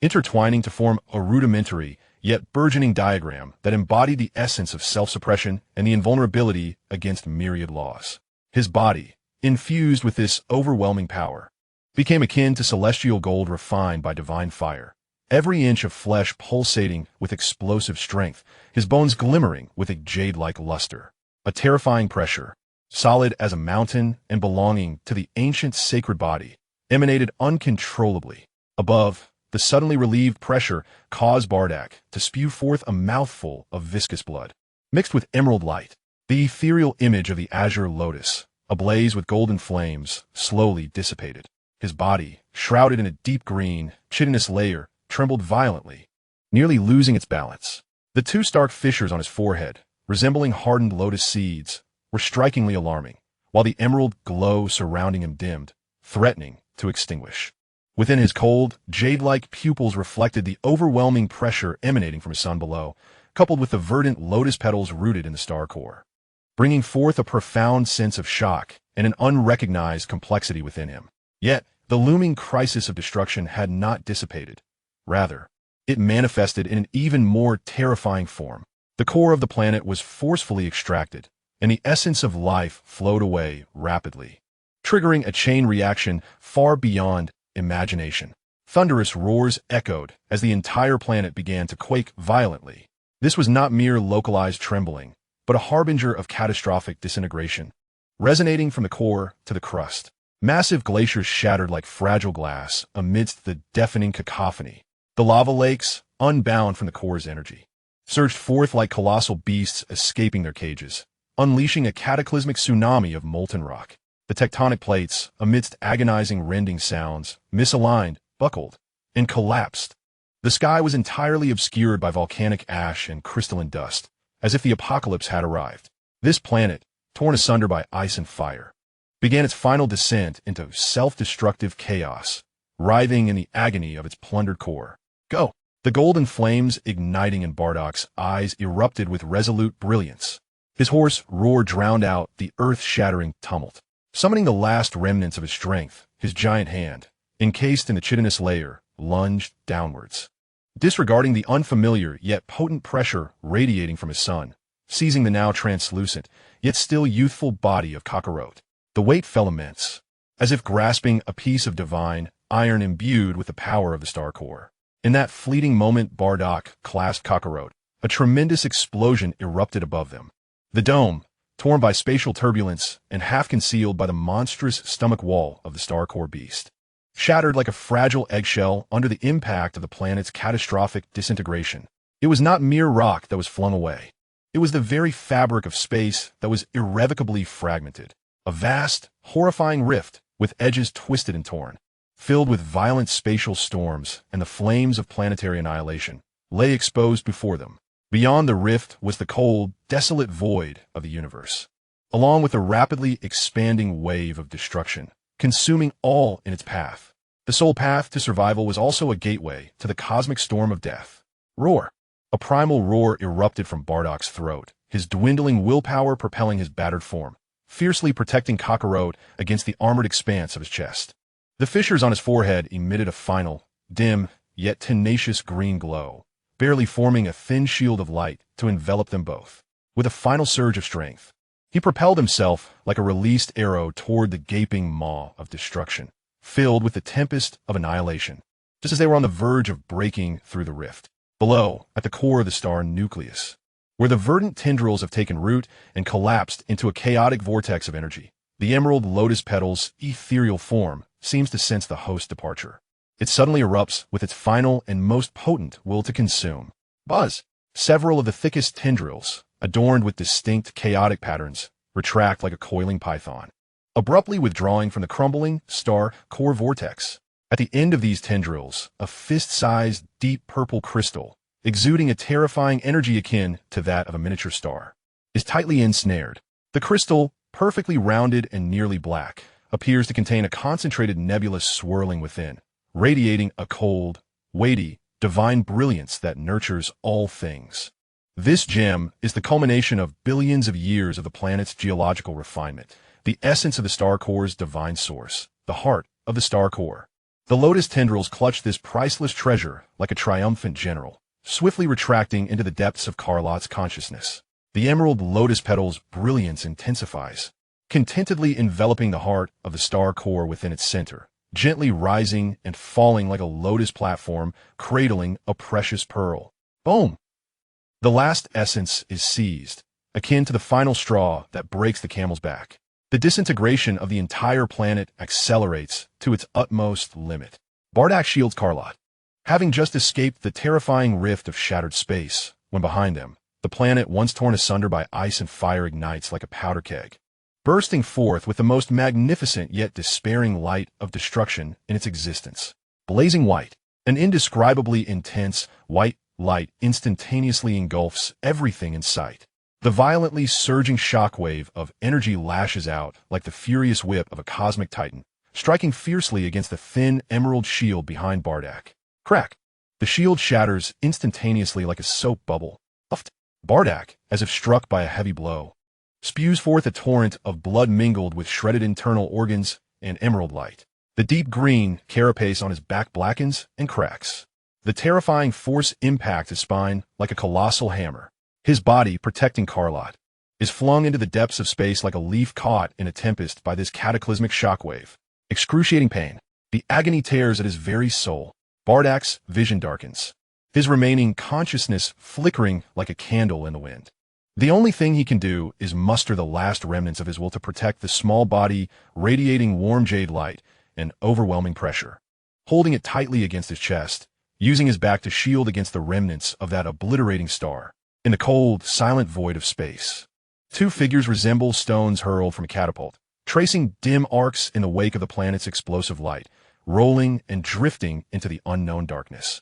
intertwining to form a rudimentary, yet burgeoning diagram that embodied the essence of self-suppression and the invulnerability against myriad laws. His body, infused with this overwhelming power, became akin to celestial gold refined by divine fire, every inch of flesh pulsating with explosive strength, his bones glimmering with a jade-like luster. A terrifying pressure, solid as a mountain and belonging to the ancient sacred body, emanated uncontrollably. Above, the suddenly relieved pressure caused Bardak to spew forth a mouthful of viscous blood, mixed with emerald light. The ethereal image of the azure lotus, ablaze with golden flames, slowly dissipated. His body, shrouded in a deep green, chitinous layer, trembled violently, nearly losing its balance. The two stark fissures on his forehead, resembling hardened lotus seeds, were strikingly alarming, while the emerald glow surrounding him dimmed, threatening to extinguish. Within his cold, jade-like pupils reflected the overwhelming pressure emanating from his sun below, coupled with the verdant lotus petals rooted in the star core, bringing forth a profound sense of shock and an unrecognized complexity within him. Yet, the looming crisis of destruction had not dissipated. Rather, it manifested in an even more terrifying form. The core of the planet was forcefully extracted, and the essence of life flowed away rapidly, triggering a chain reaction far beyond imagination. Thunderous roars echoed as the entire planet began to quake violently. This was not mere localized trembling, but a harbinger of catastrophic disintegration. Resonating from the core to the crust, massive glaciers shattered like fragile glass amidst the deafening cacophony. The lava lakes, unbound from the core's energy, surged forth like colossal beasts escaping their cages, unleashing a cataclysmic tsunami of molten rock. The tectonic plates, amidst agonizing rending sounds, misaligned, buckled, and collapsed. The sky was entirely obscured by volcanic ash and crystalline dust, as if the apocalypse had arrived. This planet, torn asunder by ice and fire, began its final descent into self-destructive chaos, writhing in the agony of its plundered core. Go! The golden flames igniting in Bardak's eyes erupted with resolute brilliance. His hoarse roar drowned out the earth-shattering tumult. Summoning the last remnants of his strength, his giant hand, encased in the chitinous layer, lunged downwards. Disregarding the unfamiliar yet potent pressure radiating from his son, seizing the now translucent, yet still youthful body of Carlot, the weight fell immense, as if grasping a piece of divine iron imbued with the power of the star core. In that fleeting moment Bardock clasped Carlot, a tremendous explosion erupted above them. The dome, torn by spatial turbulence and half concealed by the monstrous stomach wall of the star core beast, shattered like a fragile eggshell under the impact of the planet's catastrophic disintegration. It was not mere rock that was flung away. It was the very fabric of space that was irrevocably fragmented. A vast, horrifying rift with edges twisted and torn, filled with violent spatial storms and the flames of planetary annihilation, lay exposed before them. Beyond the rift was the cold, desolate void of the universe, along with a rapidly expanding wave of destruction, consuming all in its path. The sole path to survival was also a gateway to the cosmic storm of death. Roar! A primal roar erupted from Bardock's throat, his dwindling willpower propelling his battered form, fiercely protecting Carlot against the armored expanse of his chest. The fissures on his forehead emitted a final, dim, yet tenacious green glow, barely forming a thin shield of light to envelop them both. With a final surge of strength, he propelled himself like a released arrow toward the gaping maw of destruction, filled with the tempest of annihilation, just as they were on the verge of breaking through the rift. Below, at the core of the star nucleus, where the verdant tendrils have taken root and collapsed into a chaotic vortex of energy, the emerald lotus petal's ethereal form seems to sense the host's departure. It suddenly erupts with its final and most potent will to consume. Buzz! Several of the thickest tendrils, adorned with distinct chaotic patterns, retract like a coiling python, abruptly withdrawing from the crumbling star core vortex. At the end of these tendrils, a fist-sized, deep purple crystal, exuding a terrifying energy akin to that of a miniature star, is tightly ensnared. The crystal, perfectly rounded and nearly black, appears to contain a concentrated nebula swirling within, radiating a cold, weighty, divine brilliance that nurtures all things. This gem is the culmination of billions of years of the planet's geological refinement, the essence of the star core's divine source, the heart of the star core. The lotus tendrils clutch this priceless treasure like a triumphant general, swiftly retracting into the depths of Carlot's consciousness. The emerald lotus petal's brilliance intensifies, contentedly enveloping the heart of the star core within its center, gently rising and falling like a lotus platform, cradling a precious pearl. Boom! The last essence is seized, akin to the final straw that breaks the camel's back. The disintegration of the entire planet accelerates to its utmost limit. Bardock shields Carlot, having just escaped the terrifying rift of shattered space, when behind them, the planet once torn asunder by ice and fire ignites like a powder keg, bursting forth with the most magnificent yet despairing light of destruction in its existence. Blazing white, an indescribably intense, white light instantaneously engulfs everything in sight. The violently surging shockwave of energy lashes out like the furious whip of a cosmic titan, striking fiercely against the thin emerald shield behind Bardock. Crack! The shield shatters instantaneously like a soap bubble. Puffed. Bardock, as if struck by a heavy blow, spews forth a torrent of blood mingled with shredded internal organs and emerald light. The deep green carapace on his back blackens and cracks. The terrifying force impacts his spine like a colossal hammer. His body, protecting Carlot, is flung into the depths of space like a leaf caught in a tempest by this cataclysmic shockwave. Excruciating pain. The agony tears at his very soul. Bardock's vision darkens, his remaining consciousness flickering like a candle in the wind. The only thing he can do is muster the last remnants of his will to protect the small body radiating warm jade light and overwhelming pressure. Holding it tightly against his chest, using his back to shield against the remnants of that obliterating star. In the cold, silent void of space, two figures resemble stones hurled from a catapult, tracing dim arcs in the wake of the planet's explosive light, rolling and drifting into the unknown darkness.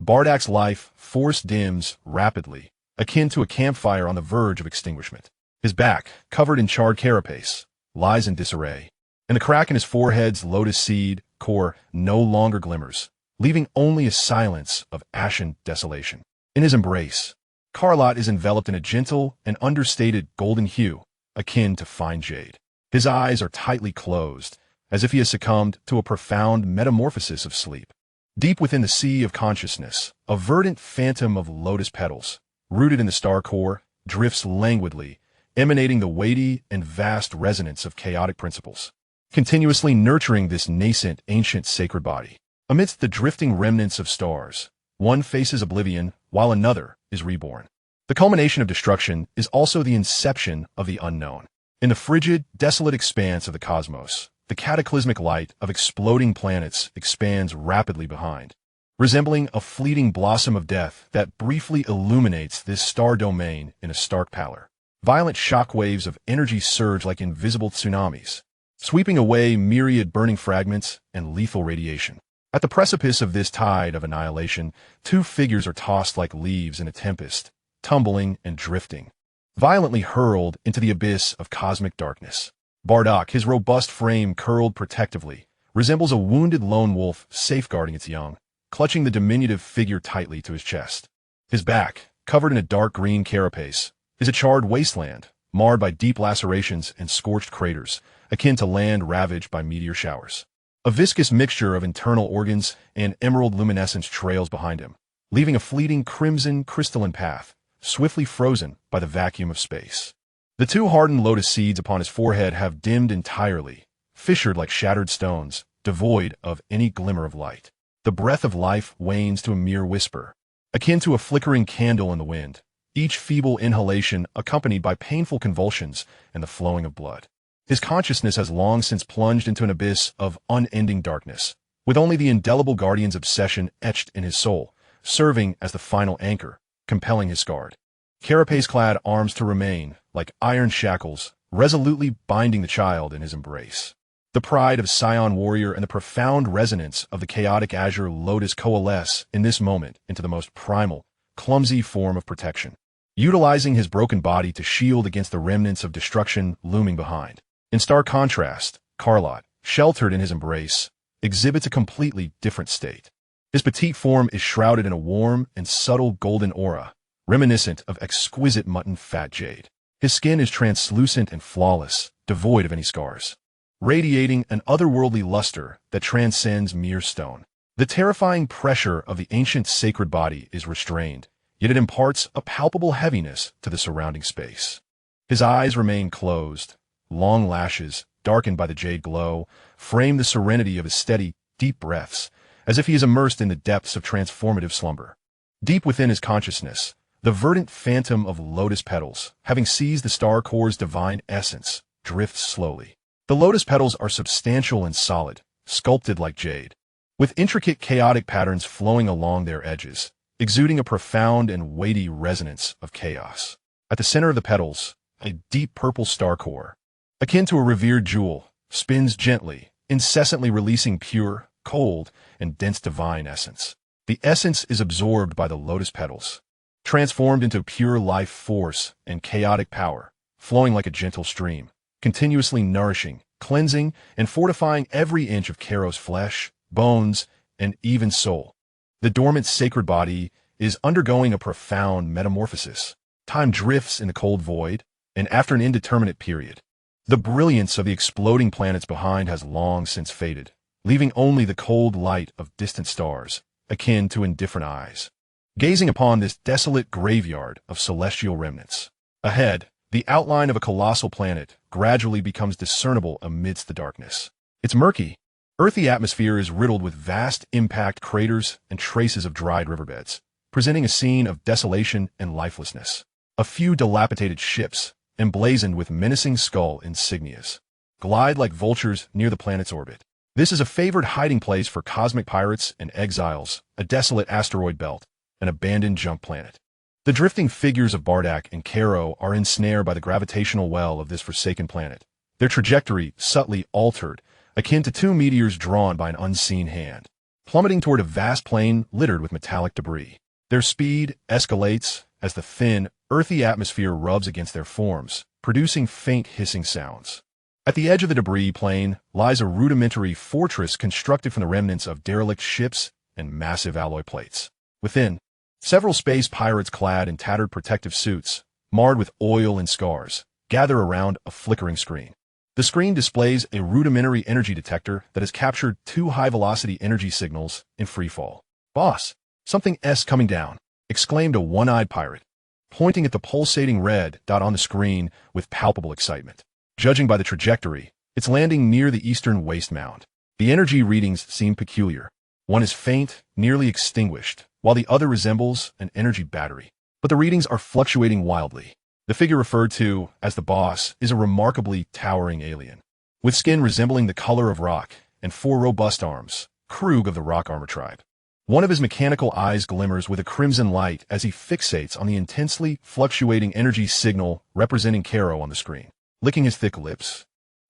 Bardock's life force dims rapidly, akin to a campfire on the verge of extinguishment. His back, covered in charred carapace, lies in disarray, and the crack in his forehead's lotus seed core no longer glimmers, leaving only a silence of ashen desolation. In his embrace, Carlot is enveloped in a gentle and understated golden hue, akin to fine jade. His eyes are tightly closed, as if he has succumbed to a profound metamorphosis of sleep. Deep within the sea of consciousness, a verdant phantom of lotus petals, rooted in the star core, drifts languidly, emanating the weighty and vast resonance of chaotic principles, continuously nurturing this nascent ancient sacred body. Amidst the drifting remnants of stars, one faces oblivion, while another is reborn. The culmination of destruction is also the inception of the unknown. In the frigid, desolate expanse of the cosmos, the cataclysmic light of exploding planets expands rapidly behind, resembling a fleeting blossom of death that briefly illuminates this star domain in a stark pallor. Violent shockwaves of energy surge like invisible tsunamis, sweeping away myriad burning fragments and lethal radiation. At the precipice of this tide of annihilation, two figures are tossed like leaves in a tempest, tumbling and drifting, violently hurled into the abyss of cosmic darkness. Bardock, his robust frame curled protectively, resembles a wounded lone wolf safeguarding its young, clutching the diminutive figure tightly to his chest. His back, covered in a dark green carapace, is a charred wasteland, marred by deep lacerations and scorched craters, akin to land ravaged by meteor showers. A viscous mixture of internal organs and emerald luminescence trails behind him, leaving a fleeting crimson crystalline path, swiftly frozen by the vacuum of space. The two hardened lotus seeds upon his forehead have dimmed entirely, fissured like shattered stones, devoid of any glimmer of light. The breath of life wanes to a mere whisper, akin to a flickering candle in the wind, each feeble inhalation accompanied by painful convulsions and the flowing of blood. His consciousness has long since plunged into an abyss of unending darkness, with only the indelible guardian's obsession etched in his soul, serving as the final anchor, compelling his scarred, carapace-clad arms to remain, like iron shackles, resolutely binding the child in his embrace. The pride of Saiyan warrior and the profound resonance of the chaotic azure lotus coalesce in this moment into the most primal, clumsy form of protection, utilizing his broken body to shield against the remnants of destruction looming behind. In stark contrast, Carlot, sheltered in his embrace, exhibits a completely different state. His petite form is shrouded in a warm and subtle golden aura, reminiscent of exquisite mutton fat jade. His skin is translucent and flawless, devoid of any scars, radiating an otherworldly luster that transcends mere stone. The terrifying pressure of the ancient sacred body is restrained, yet it imparts a palpable heaviness to the surrounding space. His eyes remain closed. Long lashes, darkened by the jade glow, frame the serenity of his steady, deep breaths, as if he is immersed in the depths of transformative slumber. Deep within his consciousness, the verdant phantom of lotus petals, having seized the star core's divine essence, drifts slowly. The lotus petals are substantial and solid, sculpted like jade, with intricate chaotic patterns flowing along their edges, exuding a profound and weighty resonance of chaos. At the center of the petals, a deep purple star core, akin to a revered jewel, spins gently, incessantly releasing pure, cold, and dense divine essence. The essence is absorbed by the lotus petals, transformed into pure life force and chaotic power, flowing like a gentle stream, continuously nourishing, cleansing, and fortifying every inch of Karo's flesh, bones, and even soul. The dormant sacred body is undergoing a profound metamorphosis. Time drifts in the cold void, and after an indeterminate period, the brilliance of the exploding planets behind has long since faded, leaving only the cold light of distant stars, akin to indifferent eyes, gazing upon this desolate graveyard of celestial remnants. Ahead, the outline of a colossal planet gradually becomes discernible amidst the darkness. Its murky, earthy atmosphere is riddled with vast impact craters and traces of dried riverbeds, presenting a scene of desolation and lifelessness. A few dilapidated ships, emblazoned with menacing skull insignias, glide like vultures near the planet's orbit. This is a favored hiding place for cosmic pirates and exiles, a desolate asteroid belt, an abandoned junk planet. The drifting figures of Bardock and Caro are ensnared by the gravitational well of this forsaken planet, their trajectory subtly altered, akin to two meteors drawn by an unseen hand, plummeting toward a vast plain littered with metallic debris. Their speed escalates as the thin, earthy atmosphere rubs against their forms, producing faint hissing sounds. At the edge of the debris plain lies a rudimentary fortress constructed from the remnants of derelict ships and massive alloy plates. Within, Several space pirates clad in tattered protective suits, marred with oil and scars, gather around a flickering screen. The screen displays a rudimentary energy detector that has captured 2 high-velocity energy signals in freefall. "Boss, something's coming down," exclaimed a one-eyed pirate, pointing at the pulsating red dot on the screen with palpable excitement. Judging by the trajectory, it's landing near the eastern waste mound. The energy readings seem peculiar. One is faint, nearly extinguished, while the other resembles an energy battery. But the readings are fluctuating wildly. The figure referred to as the boss is a remarkably towering alien. With skin resembling the color of rock and 4 robust arms, Krug of the Rock Armor tribe. One of his mechanical eyes glimmers with a crimson light as he fixates on the intensely fluctuating energy signal representing Karo on the screen. Licking his thick lips,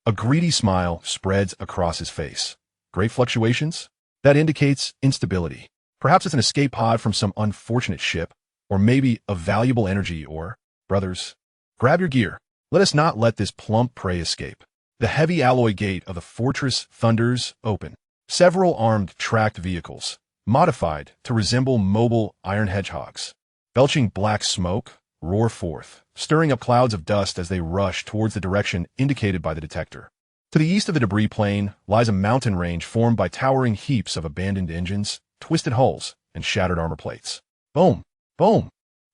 a greedy smile spreads across his face. Great fluctuations? That indicates instability. Perhaps it's an escape pod from some unfortunate ship, or maybe a valuable energy ore. Brothers, grab your gear. Let us not let this plump prey escape. The heavy alloy gate of the fortress thunders open. Several armed tracked vehicles, modified to resemble mobile iron hedgehogs, belching black smoke, roar forth, stirring up clouds of dust as they rush towards the direction indicated by the detector. To the east of the debris plain lies a mountain range formed by towering heaps of abandoned engines, twisted hulls, and shattered armor plates. Boom! Boom!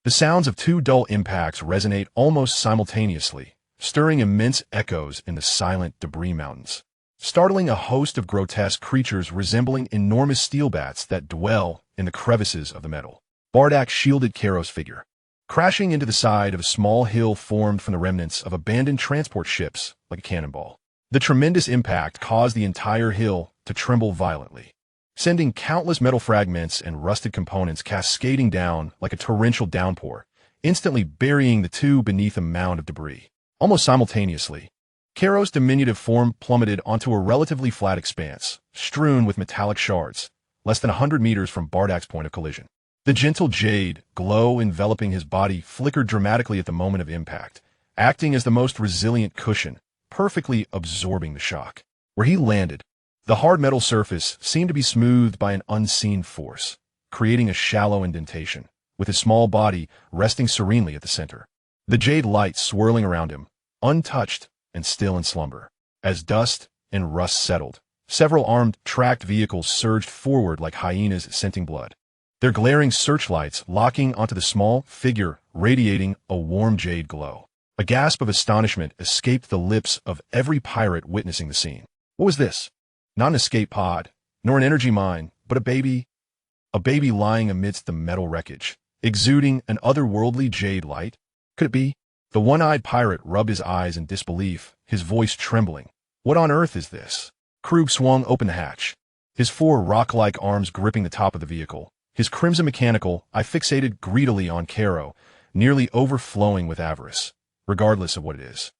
The sounds of 2 dull impacts resonate almost simultaneously, stirring immense echoes in the silent debris mountains, startling a host of grotesque creatures resembling enormous steel bats that dwell in the crevices of the metal. Bardak shielded Karo's figure, crashing into the side of a small hill formed from the remnants of abandoned transport ships like a cannonball. The tremendous impact caused the entire hill to tremble violently, sending countless metal fragments and rusted components cascading down like a torrential downpour, instantly burying the 2 beneath a mound of debris. Almost simultaneously, Karo's diminutive form plummeted onto a relatively flat expanse, strewn with metallic shards, less than 100 meters from Bardak's point of collision. The gentle jade glow enveloping his body flickered dramatically at the moment of impact, acting as the most resilient cushion, perfectly absorbing the shock. Where he landed, the hard metal surface seemed to be smoothed by an unseen force, creating a shallow indentation, with his small body resting serenely at the center. The jade light swirling around him, untouched and still in slumber. As dust and rust settled, several armed tracked vehicles surged forward like hyenas scenting blood, their glaring searchlights locking onto the small figure radiating a warm jade glow. A gasp of astonishment escaped the lips of every pirate witnessing the scene. What was this? Not an escape pod, nor an energy mine, but a baby lying amidst the metal wreckage, exuding an otherworldly jade light. Could it be? The one-eyed pirate rubbed his eyes in disbelief, his voice trembling. What on earth is this? Krug swung open the hatch, his 4 rock-like arms gripping the top of the vehicle, his crimson mechanical eye fixated greedily on Karo, nearly overflowing with avarice, regardless of what it is.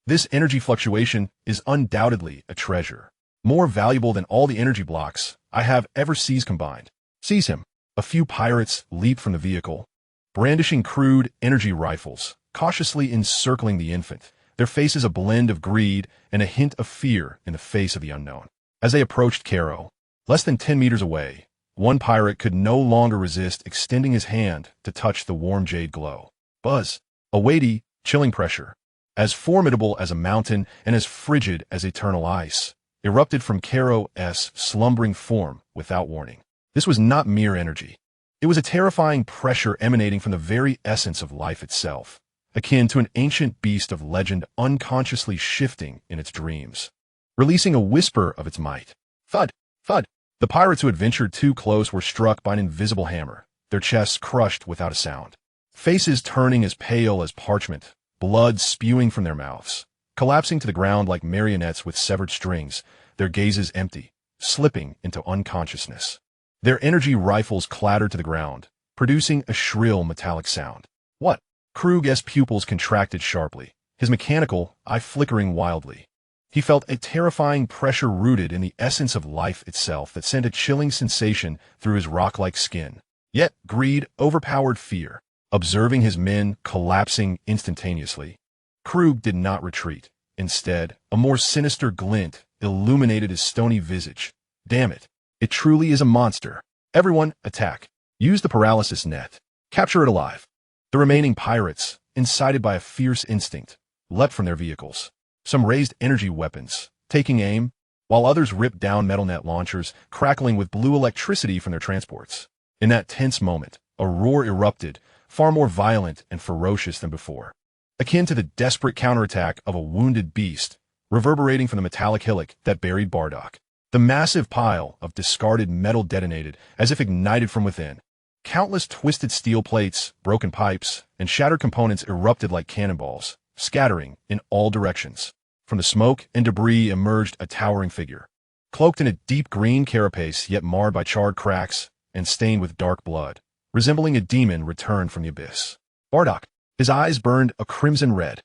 This energy fluctuation is undoubtedly a treasure, more valuable than all the energy blocks I have ever seized combined. Seize him. A few pirates leaped from the vehicle, brandishing crude energy rifles, cautiously encircling the infant, their faces a blend of greed and a hint of fear in the face of the unknown. As they approached Karo, less than 10 meters away, one pirate could no longer resist extending his hand to touch the warm jade glow. Buzz, a weighty, chilling pressure, as formidable as a mountain and as frigid as eternal ice, erupted from Karo's slumbering form without warning. This was not mere energy. It was a terrifying pressure emanating from the very essence of life itself, akin to an ancient beast of legend unconsciously shifting in its dreams, releasing a whisper of its might. Thud! Thud! The pirates who had ventured too close were struck by an invisible hammer, their chests crushed without a sound, faces turning as pale as parchment, blood spewing from their mouths, collapsing to the ground like marionettes with severed strings, their gazes empty, slipping into unconsciousness. Their energy rifles clattered to the ground, producing a shrill metallic sound. What? Krug's pupils contracted sharply, his mechanical eye flickering wildly. He felt a terrifying pressure rooted in the essence of life itself that sent a chilling sensation through his rock-like skin. Yet greed overpowered fear, observing his men collapsing instantaneously. Krug did not retreat. Instead, a more sinister glint illuminated his stony visage. Damn it. It truly is a monster. Everyone, attack. Use the paralysis net. Capture it alive. The remaining pirates, incited by a fierce instinct, leapt from their vehicles. Some raised energy weapons, taking aim, while others ripped down metal net launchers, crackling with blue electricity from their transports. In that tense moment, a roar erupted, far more violent and ferocious than before, akin to the desperate counterattack of a wounded beast, reverberating from the metallic hillock that buried Bardock. The massive pile of discarded metal detonated as if ignited from within. Countless twisted steel plates, broken pipes, and shattered components erupted like cannonballs, scattering in all directions. From the smoke and debris emerged a towering figure, cloaked in a deep green carapace yet marred by charred cracks and stained with dark blood, resembling a demon returned from the abyss. Bardock, his eyes burned a crimson red.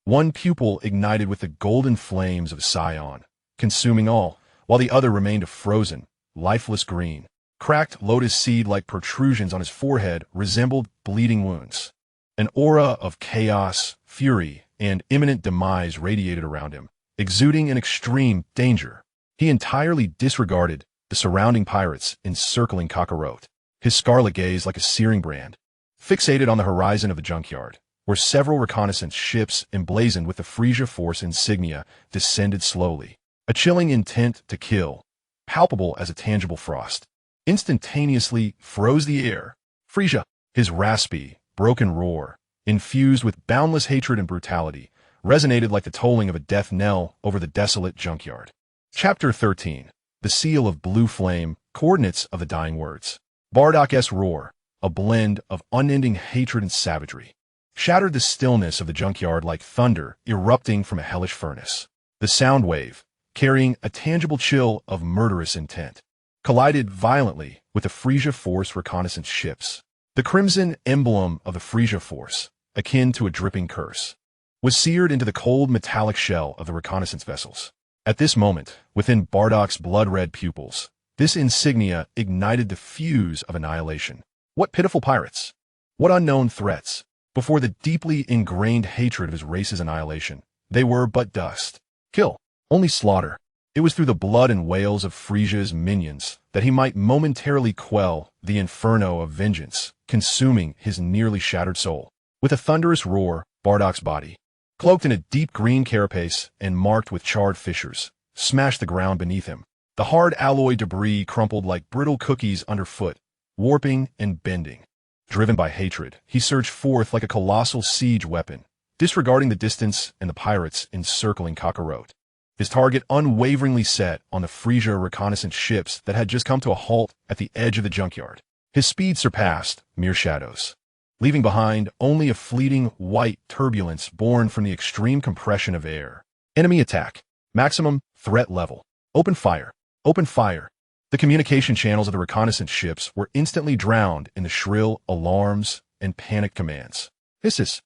One pupil ignited with the golden flames of Saiyan, consuming all, while the other remained a frozen, lifeless green. Cracked lotus seed-like protrusions on his forehead resembled bleeding wounds. An aura of chaos, fury, and imminent demise radiated around him, exuding an extreme danger. He entirely disregarded the surrounding pirates encircling Carlot, his scarlet gaze like a searing brand. Fixated on the horizon of the junkyard, where several reconnaissance ships emblazoned with the Frieza Force insignia descended slowly. A chilling intent to kill, palpable as a tangible frost, instantaneously froze the air. Frieza, his raspy, broken roar, infused with boundless hatred and brutality, resonated like the tolling of a death knell over the desolate junkyard. Chapter 13. The Seal of Blue Flame, Coordinates of the Dying Words. Bardock's roar, a blend of unending hatred and savagery, shattered the stillness of the junkyard like thunder erupting from a hellish furnace. The sound wave, carrying a tangible chill of murderous intent, collided violently with the Frieza Force reconnaissance ships. The crimson emblem of the Frieza Force, akin to a dripping curse, was seared into the cold metallic shell of the reconnaissance vessels. At this moment, within Bardock's blood-red pupils, this insignia ignited the fuse of annihilation. What pitiful pirates! What unknown threats! Before the deeply ingrained hatred of his race's annihilation, they were but dust. Kill, only slaughter. It was through the blood and wails of Frieza's minions that he might momentarily quell the inferno of vengeance, consuming his nearly shattered soul. With a thunderous roar, Bardock's body, cloaked in a deep green carapace and marked with charred fissures, smashed the ground beneath him. The hard alloy debris crumpled like brittle cookies underfoot, warping and bending. Driven by hatred, he surged forth like a colossal siege weapon, disregarding the distance and the pirates encircling Carlot. His target unwaveringly set on the Frieza reconnaissance ships that had just come to a halt at the edge of the junkyard. His speed surpassed mere shadows, leaving behind only a fleeting white turbulence born from the extreme compression of air. Enemy attack. Maximum threat level. Open fire. Open fire. The communication channels of the reconnaissance ships were instantly drowned in the shrill alarms and panic commands. Hisses.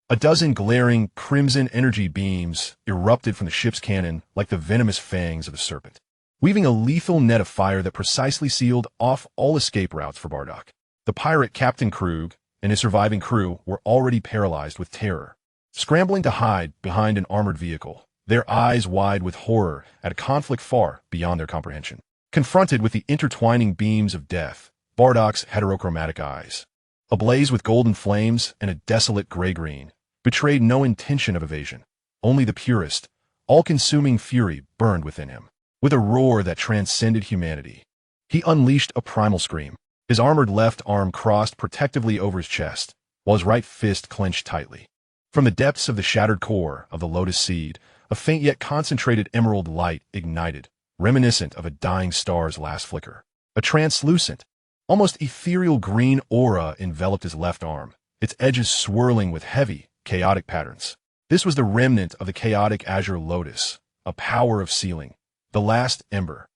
A dozen glaring crimson energy beams erupted from the ship's cannon like the venomous fangs of a serpent, weaving a lethal net of fire that precisely sealed off all escape routes for Bardock. The pirate Captain Krug and his surviving crew were already paralyzed with terror, scrambling to hide behind an armored vehicle, their eyes wide with horror at a conflict far beyond their comprehension. Confronted with the intertwining beams of death, Bardock's heterochromatic eyes, ablaze with golden flames and a desolate gray-green, betrayed no intention of evasion. Only the purest, all-consuming fury burned within him. With a roar that transcended humanity, he unleashed a primal scream. His armored left arm crossed protectively over his chest, while his right fist clenched tightly. From the depths of the shattered core of the lotus seed, a faint yet concentrated emerald light ignited, reminiscent of a dying star's last flicker. A translucent, almost ethereal green aura enveloped his left arm, its edges swirling with heavy, chaotic patterns. This was the remnant of the chaotic azure lotus, a power of sealing, the last ember.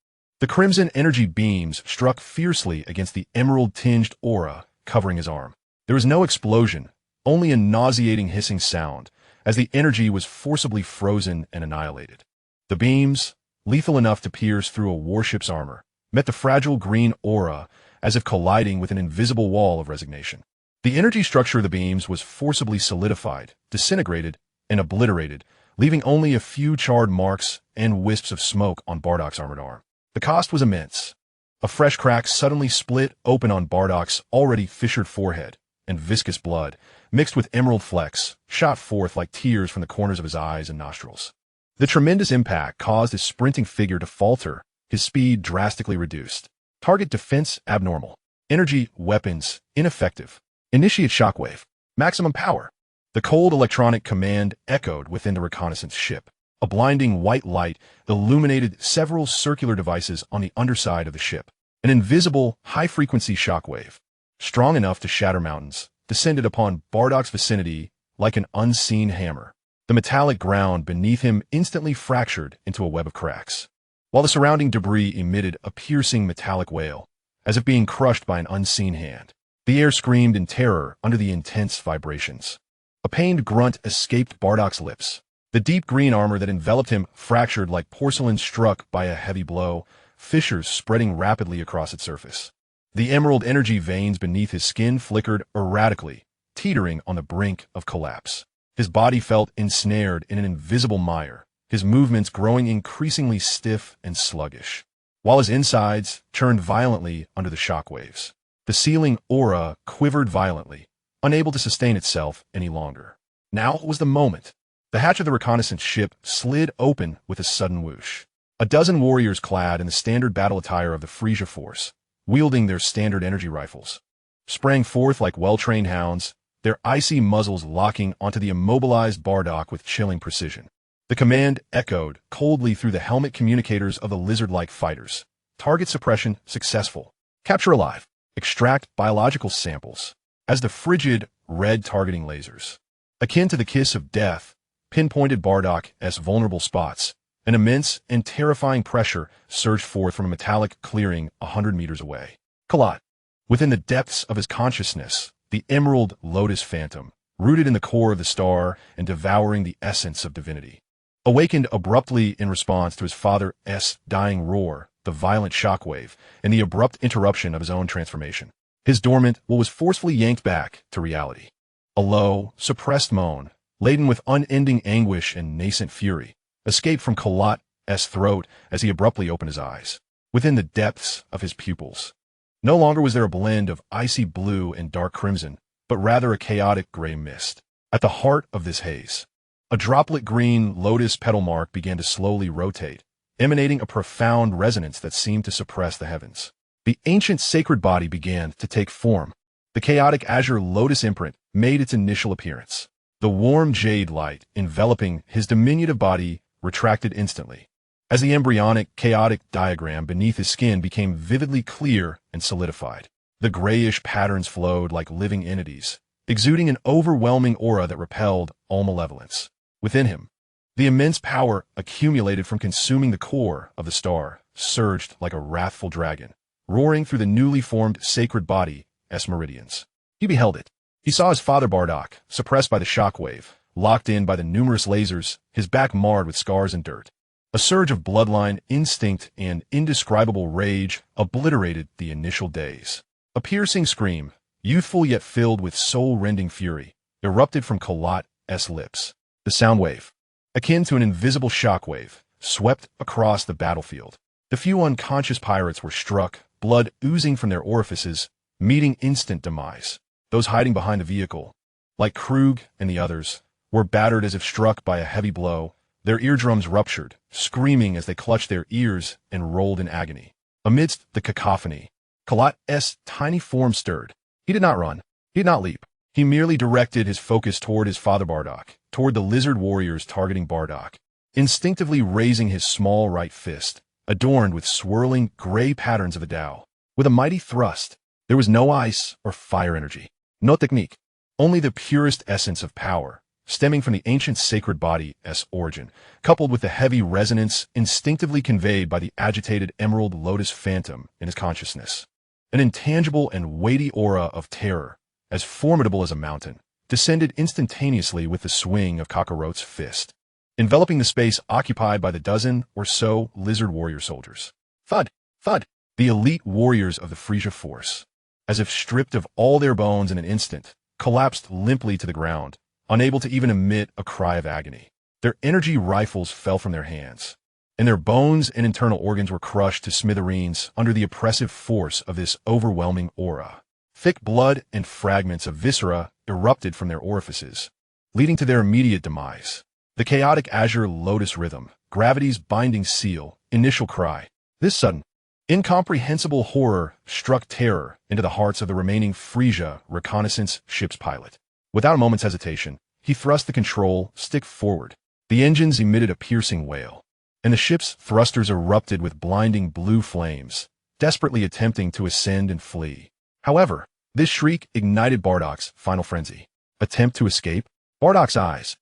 The crimson energy beams struck fiercely against the emerald-tinged aura covering his arm. There was no explosion, only a nauseating hissing sound, as the energy was forcibly frozen and annihilated. The beams, lethal enough to pierce through a warship's armor, met the fragile green aura as if colliding with an invisible wall of resignation. The energy structure of the beams was forcibly solidified, disintegrated, and obliterated, leaving only a few charred marks and wisps of smoke on Bardock's armored arm. The cost was immense. A fresh crack suddenly split open on Bardock's already fissured forehead, and viscous blood, mixed with emerald flecks, shot forth like tears from the corners of his eyes and nostrils. The tremendous impact caused his sprinting figure to falter, his speed drastically reduced. Target defense abnormal. Energy weapons ineffective. Initiate shockwave. Maximum power. The cold electronic command echoed within the reconnaissance ship. A blinding white light illuminated several circular devices on the underside of the ship. An invisible, high-frequency shockwave, strong enough to shatter mountains, descended upon Bardock's vicinity like an unseen hammer. The metallic ground beneath him instantly fractured into a web of cracks, while the surrounding debris emitted a piercing metallic wail, as if being crushed by an unseen hand. The air screamed in terror under the intense vibrations. A pained grunt escaped Bardock's lips. The deep green armor that enveloped him fractured like porcelain struck by a heavy blow, fissures spreading rapidly across its surface. The emerald energy veins beneath his skin flickered erratically, teetering on the brink of collapse. His body felt ensnared in an invisible mire, his movements growing increasingly stiff and sluggish, while his insides churned violently under the shockwaves. The sealing aura quivered violently, unable to sustain itself any longer. Now was the moment. The hatch of the reconnaissance ship slid open with a sudden whoosh. A dozen warriors clad in the standard battle attire of the Frieza force, wielding their standard energy rifles, sprang forth like well-trained hounds, their icy muzzles locking onto the immobilized Bardock with chilling precision. The command echoed coldly through the helmet communicators of the lizard-like fighters. Target suppression successful. Capture alive. Extract biological samples. As the frigid, red targeting lasers, akin to the kiss of death, pinpointed Bardock's vulnerable spots, an immense and terrifying pressure surged forth from a metallic clearing 100 meters away. Carlot. Within the depths of his consciousness, the emerald lotus phantom, rooted in the core of the star and devouring the essence of divinity, awakened abruptly in response to his father's dying roar, the violent shockwave, and the abrupt interruption of his own transformation. His dormant will was forcefully yanked back to reality. A low, suppressed moan, laden with unending anguish and nascent fury, escaped from Carlot's throat as he abruptly opened his eyes. Within the depths of his pupils, no longer was there a blend of icy blue and dark crimson, but rather a chaotic gray mist. At the heart of this haze, a droplet green lotus petal mark began to slowly rotate, emanating a profound resonance that seemed to suppress the heavens. The ancient sacred body began to take form. The chaotic azure lotus imprint made its initial appearance. The warm jade light enveloping his diminutive body retracted instantly, as the embryonic, chaotic diagram beneath his skin became vividly clear and solidified. The grayish patterns flowed like living entities, exuding an overwhelming aura that repelled all malevolence. Within him, the immense power accumulated from consuming the core of the star surged like a wrathful dragon, roaring through the newly formed sacred body as meridians. He beheld it. He saw his father Bardock, suppressed by the shockwave, locked in by the numerous lasers, his back marred with scars and dirt. A surge of bloodline, instinct, and indescribable rage obliterated the initial days. A piercing scream, youthful yet filled with soul-rending fury, erupted from Carlot's lips. The sound wave, akin to an invisible shockwave, swept across the battlefield. The few unconscious pirates were struck, blood oozing from their orifices, meeting instant demise. Those hiding behind the vehicle, like Krug and the others, were battered as if struck by a heavy blow. Their eardrums ruptured, screaming as they clutched their ears and rolled in agony. Amidst the cacophony, Carlot's tiny form stirred. He did not run. He did not leap. He merely directed his focus toward his father Bardock, toward the lizard warriors targeting Bardock, instinctively raising his small right fist, adorned with swirling gray patterns of a Tao. With a mighty thrust, there was no ice or fire energy, no technique, only the purest essence of power, stemming from the ancient sacred body's origin, coupled with the heavy resonance instinctively conveyed by the agitated emerald lotus phantom in his consciousness. An intangible and weighty aura of terror, as formidable as a mountain, descended instantaneously with the swing of Carlot's fist, enveloping the space occupied by the dozen or so lizard warrior soldiers. Thud! Thud! The elite warriors of the Frieza force, as if stripped of all their bones in an instant, collapsed limply to the ground, unable to even emit a cry of agony. Their energy rifles fell from their hands, and their bones and internal organs were crushed to smithereens under the oppressive force of this overwhelming aura. Thick blood and fragments of viscera erupted from their orifices, leading to their immediate demise. The chaotic azure lotus rhythm, gravity's binding seal, initial cry. This sudden, incomprehensible horror struck terror into the hearts of the remaining Frieza reconnaissance ship's pilot. Without a moment's hesitation, he thrust the control stick forward. The engines emitted a piercing wail, and the ship's thrusters erupted with blinding blue flames, desperately attempting to ascend and flee. However, this shriek ignited Bardock's final frenzy. Attempt to escape? Bardock's eyes,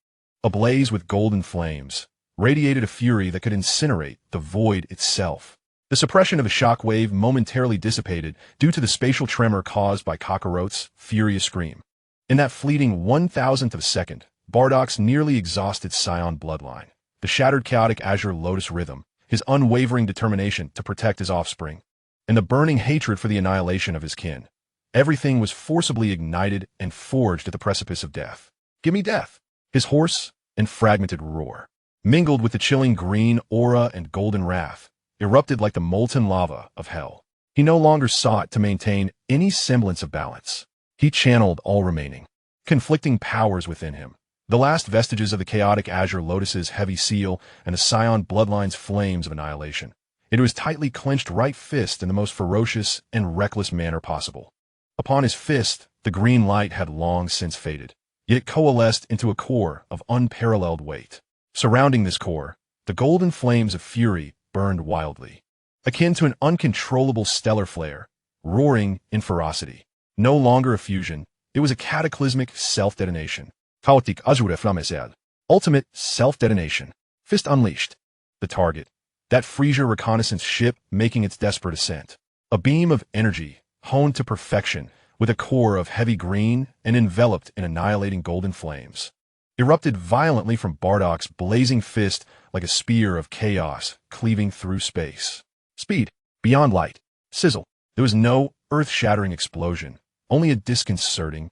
ablaze with golden flames, radiated a fury that could incinerate the void itself. The suppression of the shockwave momentarily dissipated due to the spatial tremor caused by Carlot's furious scream. In that fleeting 1,000th of a second, Bardock's nearly exhausted Saiyan bloodline, the shattered chaotic azure lotus rhythm, his unwavering determination to protect his offspring, and the burning hatred for the annihilation of his kin. Everything was forcibly ignited and forged at the precipice of death. Give me death! His hoarse and fragmented roar, mingled with the chilling green aura and golden wrath, erupted like the molten lava of hell. He no longer sought to maintain any semblance of balance. He channeled all remaining, conflicting powers within him, the last vestiges of the chaotic azure lotus's heavy seal and the Saiyan bloodline's flames of annihilation, into his tightly clenched right fist in the most ferocious and reckless manner possible. Upon his fist, the green light had long since faded, yet it coalesced into a core of unparalleled weight. Surrounding this core, the golden flames of fury burned wildly, akin to an uncontrollable stellar flare, roaring in ferocity. No longer a fusion, it was a cataclysmic self-detonation. Chaotic azure flammesel. Ultimate self-detonation. Fist unleashed. The target, that Frieza reconnaissance ship making its desperate ascent. A beam of energy, honed to perfection, with a core of heavy green and enveloped in annihilating golden flames, erupted violently from Bardock's blazing fist like a spear of chaos cleaving through space. Speed, beyond light. Sizzle. There was no earth-shattering explosion, only a disconcerting,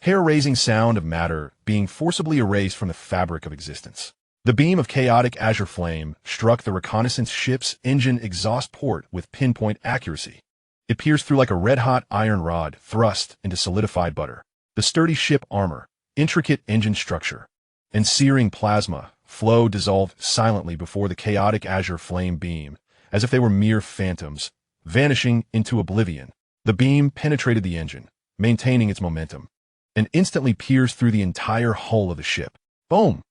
hair-raising sound of matter being forcibly erased from the fabric of existence. The beam of chaotic azure flame struck the reconnaissance ship's engine exhaust port with pinpoint accuracy. It pierced through like a red-hot iron rod thrust into solidified butter. The sturdy ship armor, intricate engine structure, and searing plasma flow dissolved silently before the chaotic azure flame beam, as if they were mere phantoms, vanishing into oblivion. The beam penetrated the engine, maintaining its momentum, and instantly pierced through the entire hull of the ship. Boom!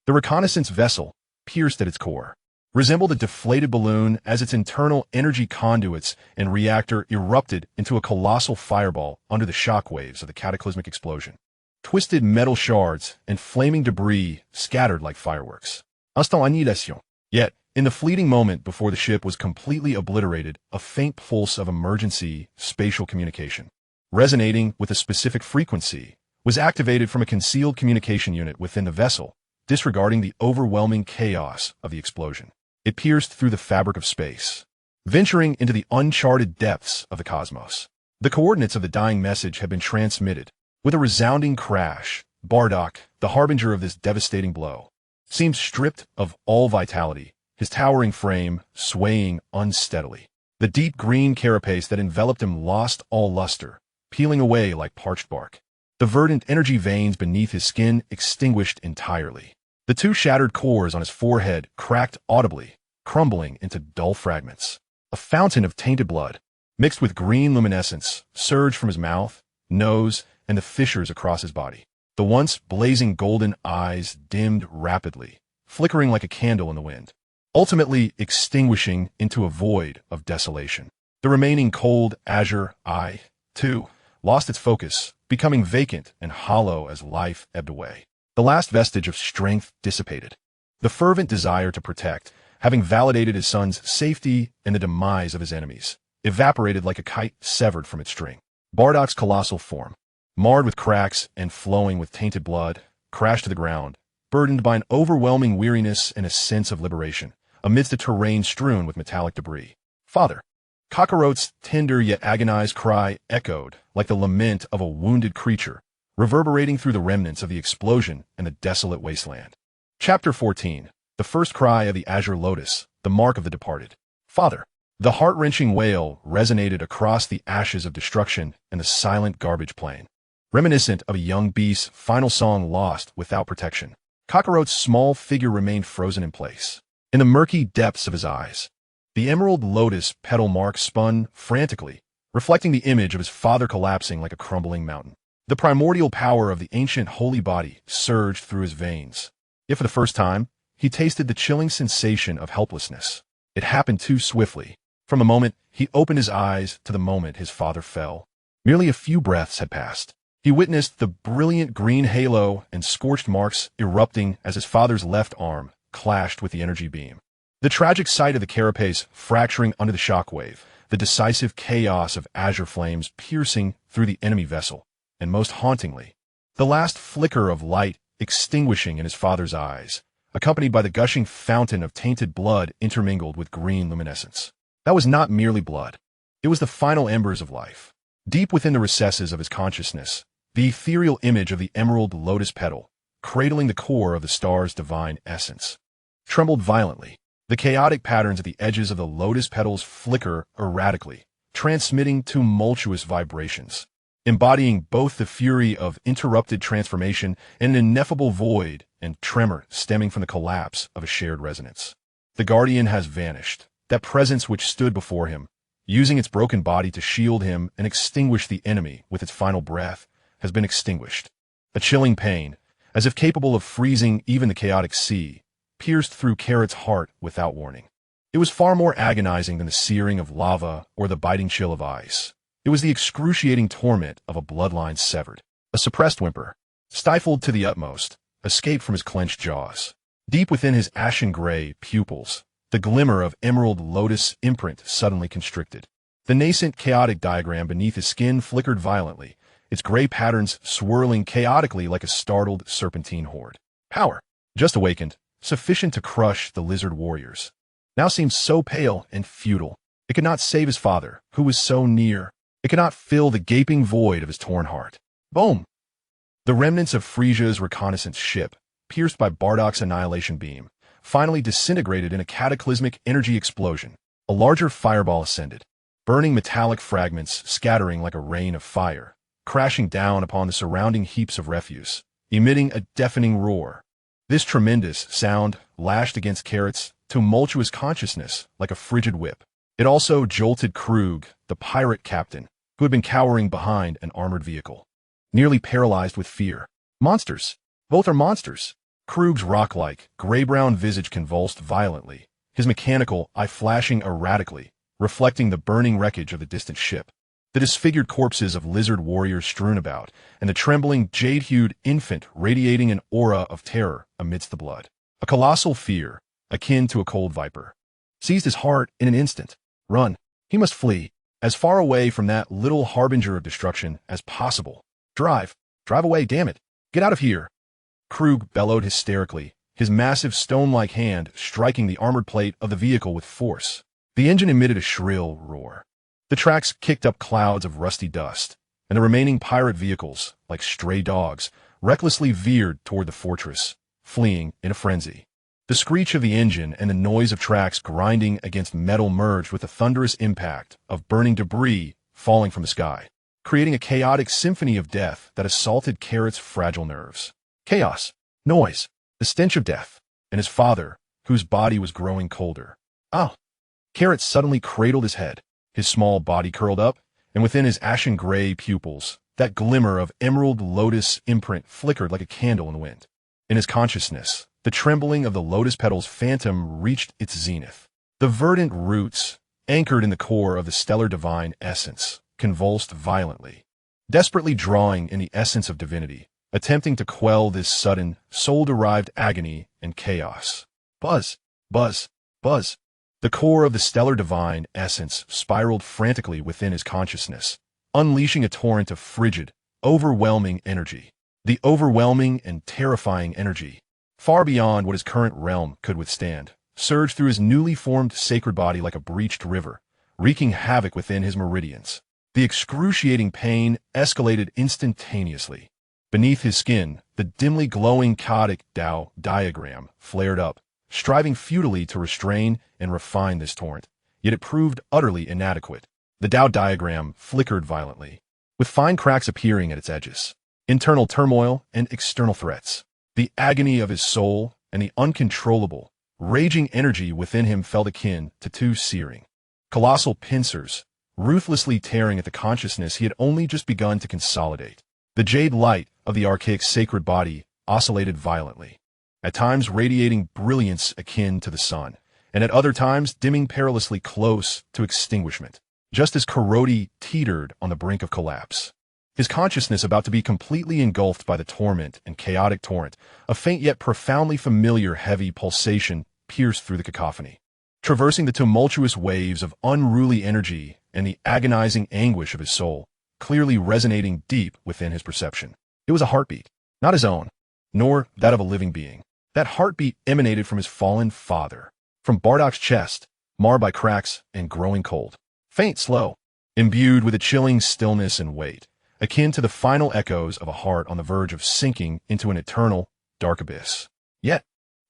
The reconnaissance vessel, pierced at its core, resembled a deflated balloon as its internal energy conduits and reactor erupted into a colossal fireball under the shockwaves of the cataclysmic explosion. Twisted metal shards and flaming debris scattered like fireworks. Instant annihilation. Yet, in the fleeting moment before the ship was completely obliterated, a faint pulse of emergency spatial communication, resonating with a specific frequency, was activated from a concealed communication unit within the vessel, disregarding the overwhelming chaos of the explosion. It pierced through the fabric of space, venturing into the uncharted depths of the cosmos. The coordinates of the dying message had been transmitted. With a resounding crash, Bardock, the harbinger of this devastating blow, seemed stripped of all vitality, his towering frame swaying unsteadily. The deep green carapace that enveloped him lost all luster, peeling away like parched bark. The verdant energy veins beneath his skin extinguished entirely. The two shattered cores on his forehead cracked audibly, crumbling into dull fragments. A fountain of tainted blood, mixed with green luminescence, surged from his mouth, nose, and the fissures across his body. The once blazing golden eyes dimmed rapidly, flickering like a candle in the wind, ultimately extinguishing into a void of desolation. The remaining cold azure eye, too, lost its focus, becoming vacant and hollow as life ebbed away. The last vestige of strength dissipated. The fervent desire to protect, having validated his son's safety and the demise of his enemies, evaporated like a kite severed from its string. Bardock's colossal form, marred with cracks and flowing with tainted blood, crashed to the ground, burdened by an overwhelming weariness and a sense of liberation, amidst a terrain strewn with metallic debris. Father! Carlot's tender yet agonized cry echoed like the lament of a wounded creature, reverberating through the remnants of the explosion and the desolate wasteland. Chapter 14. The First Cry of the Azure Lotus, the Mark of the Departed. Father! The heart-wrenching wail resonated across the ashes of destruction and the silent garbage plain, reminiscent of a young beast's final song lost without protection. Kakarot's small figure remained frozen in place. In the murky depths of his eyes, the emerald lotus petal mark spun frantically, reflecting the image of his father collapsing like a crumbling mountain. The primordial power of the ancient holy body surged through his veins. Yet for the first time, he tasted the chilling sensation of helplessness. It happened too swiftly. From the moment he opened his eyes to the moment his father fell, merely a few breaths had passed. He witnessed the brilliant green halo and scorched marks erupting as his father's left arm clashed with the energy beam. The tragic sight of the carapace fracturing under the shockwave, the decisive chaos of azure flames piercing through the enemy vessel, and most hauntingly, the last flicker of light extinguishing in his father's eyes, accompanied by the gushing fountain of tainted blood intermingled with green luminescence. That was not merely blood. It was the final embers of life. Deep within the recesses of his consciousness, the ethereal image of the emerald lotus petal, cradling the core of the star's divine essence, trembled violently. The chaotic patterns at the edges of the lotus petals flicker erratically, transmitting tumultuous vibrations, embodying both the fury of interrupted transformation and an ineffable void and tremor stemming from the collapse of a shared resonance. The guardian has vanished. That presence which stood before him, using its broken body to shield him and extinguish the enemy with its final breath, has been extinguished. A chilling pain, as if capable of freezing even the chaotic sea, pierced through Carrot's heart without warning. It was far more agonizing than the searing of lava or the biting chill of ice. It was the excruciating torment of a bloodline severed. A suppressed whimper, stifled to the utmost, escaped from his clenched jaws. Deep within his ashen-gray pupils, the glimmer of emerald lotus imprint suddenly constricted. The nascent chaotic diagram beneath his skin flickered violently, its gray patterns swirling chaotically like a startled serpentine horde. Power, just awakened, sufficient to crush the lizard warriors, now seemed so pale and futile. It could not save his father, who was so near. It could not fill the gaping void of his torn heart. Boom! The remnants of Frieza's reconnaissance ship, pierced by Bardock's annihilation beam, finally disintegrated in a cataclysmic energy explosion. A larger fireball ascended, burning metallic fragments scattering like a rain of fire, crashing down upon the surrounding heaps of refuse, emitting a deafening roar. This tremendous sound lashed against Carrot's tumultuous consciousness like a frigid whip. It also jolted Krug, the pirate captain, who had been cowering behind an armored vehicle, nearly paralyzed with fear. Monsters! Both are monsters! Krug's rock-like, gray-brown visage convulsed violently, his mechanical eye flashing erratically, reflecting the burning wreckage of the distant ship. The disfigured corpses of lizard warriors strewn about, and the trembling, jade-hued infant radiating an aura of terror amidst the blood. A colossal fear, akin to a cold viper, seized his heart in an instant. Run! He must flee, as far away from that little harbinger of destruction as possible. Drive! Drive away, damn it! Get out of here! Krug bellowed hysterically, his massive stone-like hand striking the armored plate of the vehicle with force. The engine emitted a shrill roar. The tracks kicked up clouds of rusty dust, and the remaining pirate vehicles, like stray dogs, recklessly veered toward the fortress, fleeing in a frenzy. The screech of the engine and the noise of tracks grinding against metal merged with the thunderous impact of burning debris falling from the sky, creating a chaotic symphony of death that assaulted Carrot's fragile nerves. Chaos, noise, the stench of death, and his father, whose body was growing colder. Ah! Carrot suddenly cradled his head, his small body curled up, and within his ashen-gray pupils, that glimmer of emerald lotus imprint flickered like a candle in the wind. In his consciousness, the trembling of the lotus petal's phantom reached its zenith. The verdant roots, anchored in the core of the stellar divine essence, convulsed violently, desperately drawing in the essence of divinity, attempting to quell this sudden, soul-derived agony and chaos. Buzz, buzz, buzz. The core of the stellar divine essence spiraled frantically within his consciousness, unleashing a torrent of frigid, overwhelming energy. The overwhelming and terrifying energy, far beyond what his current realm could withstand, surged through his newly formed sacred body like a breached river, wreaking havoc within his meridians. The excruciating pain escalated instantaneously. Beneath his skin, the dimly glowing chaotic Tao diagram flared up, striving futilely to restrain and refine this torrent, yet it proved utterly inadequate. The Tao diagram flickered violently, with fine cracks appearing at its edges. Internal turmoil and external threats. The agony of his soul and the uncontrollable, raging energy within him felt akin to two searing, colossal pincers, ruthlessly tearing at the consciousness he had only just begun to consolidate. The jade light of the archaic sacred body oscillated violently, at times radiating brilliance akin to the sun, and at other times dimming perilously close to extinguishment, just as Carlot teetered on the brink of collapse. His consciousness about to be completely engulfed by the torment and chaotic torrent, a faint yet profoundly familiar heavy pulsation pierced through the cacophony, traversing the tumultuous waves of unruly energy and the agonizing anguish of his soul, clearly resonating deep within his perception. It was a heartbeat, not his own, nor that of a living being. That heartbeat emanated from his fallen father, from Bardock's chest, marred by cracks and growing cold. Faint, slow, imbued with a chilling stillness and weight, akin to the final echoes of a heart on the verge of sinking into an eternal, dark abyss. Yet,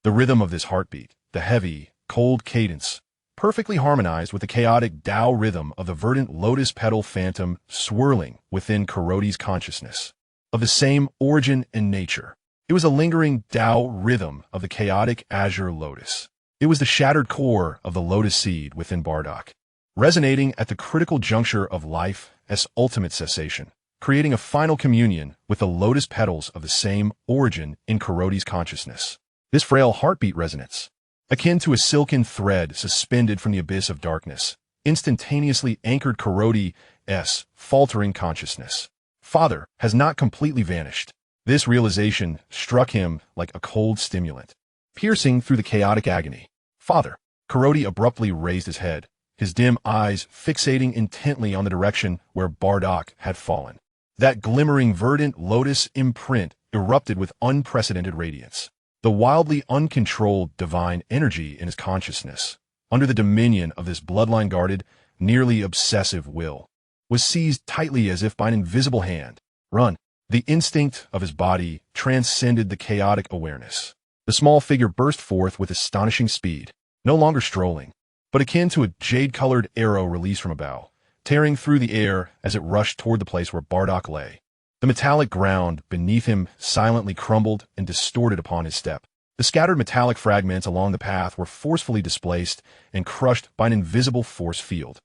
the rhythm of this heartbeat, the heavy, cold cadence, perfectly harmonized with the chaotic Tao rhythm of the verdant lotus petal phantom swirling within Carlot's consciousness. Of the same origin and nature, it was a lingering Tao rhythm of the chaotic azure lotus. It was the shattered core of the lotus seed within Bardock, resonating at the critical juncture of life as ultimate cessation, creating a final communion with the lotus petals of the same origin in Carlot's consciousness. This frail heartbeat resonance, akin to a silken thread suspended from the abyss of darkness, instantaneously anchored Carlot's faltering consciousness. Father has not completely vanished. This realization struck him like a cold stimulant, piercing through the chaotic agony. Father. Carlot abruptly raised his head, his dim eyes fixating intently on the direction where Bardock had fallen. That glimmering verdant lotus imprint erupted with unprecedented radiance. The wildly uncontrolled divine energy in his consciousness, under the dominion of this bloodline-guarded, nearly obsessive will, was seized tightly as if by an invisible hand. Run. The instinct of his body transcended the chaotic awareness. The small figure burst forth with astonishing speed, no longer strolling, but akin to a jade-colored arrow released from a bow, tearing through the air as it rushed toward the place where Bardock lay. The metallic ground beneath him silently crumbled and distorted upon his step. The scattered metallic fragments along the path were forcefully displaced and crushed by an invisible force field.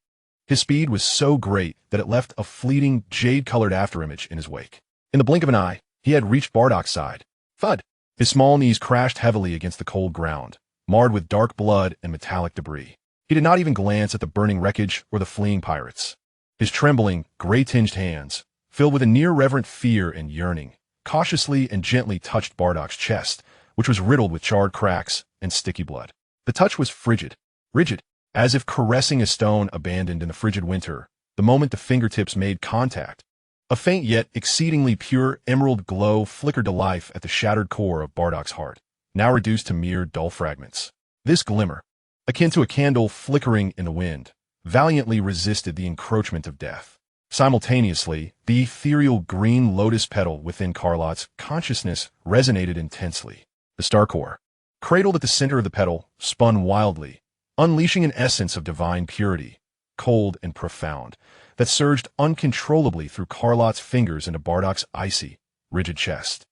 His speed was so great that it left a fleeting jade-colored afterimage in his wake. In the blink of an eye, he had reached Bardock's side. Thud! His small knees crashed heavily against the cold ground, marred with dark blood and metallic debris. He did not even glance at the burning wreckage or the fleeing pirates. His trembling, gray-tinged hands, filled with a near-reverent fear and yearning, cautiously and gently touched Bardock's chest, which was riddled with charred cracks and sticky blood. The touch was frigid, rigid, as if caressing a stone abandoned in the frigid winter, the moment the fingertips made contact. A faint yet exceedingly pure emerald glow flickered to life at the shattered core of Bardock's heart, now reduced to mere dull fragments. This glimmer, akin to a candle flickering in the wind, valiantly resisted the encroachment of death. Simultaneously, the ethereal green lotus petal within Carlot's consciousness resonated intensely. The star core, cradled at the center of the petal, spun wildly, unleashing an essence of divine purity, cold and profound, that surged uncontrollably through Carlot's fingers into Bardock's icy, rigid chest.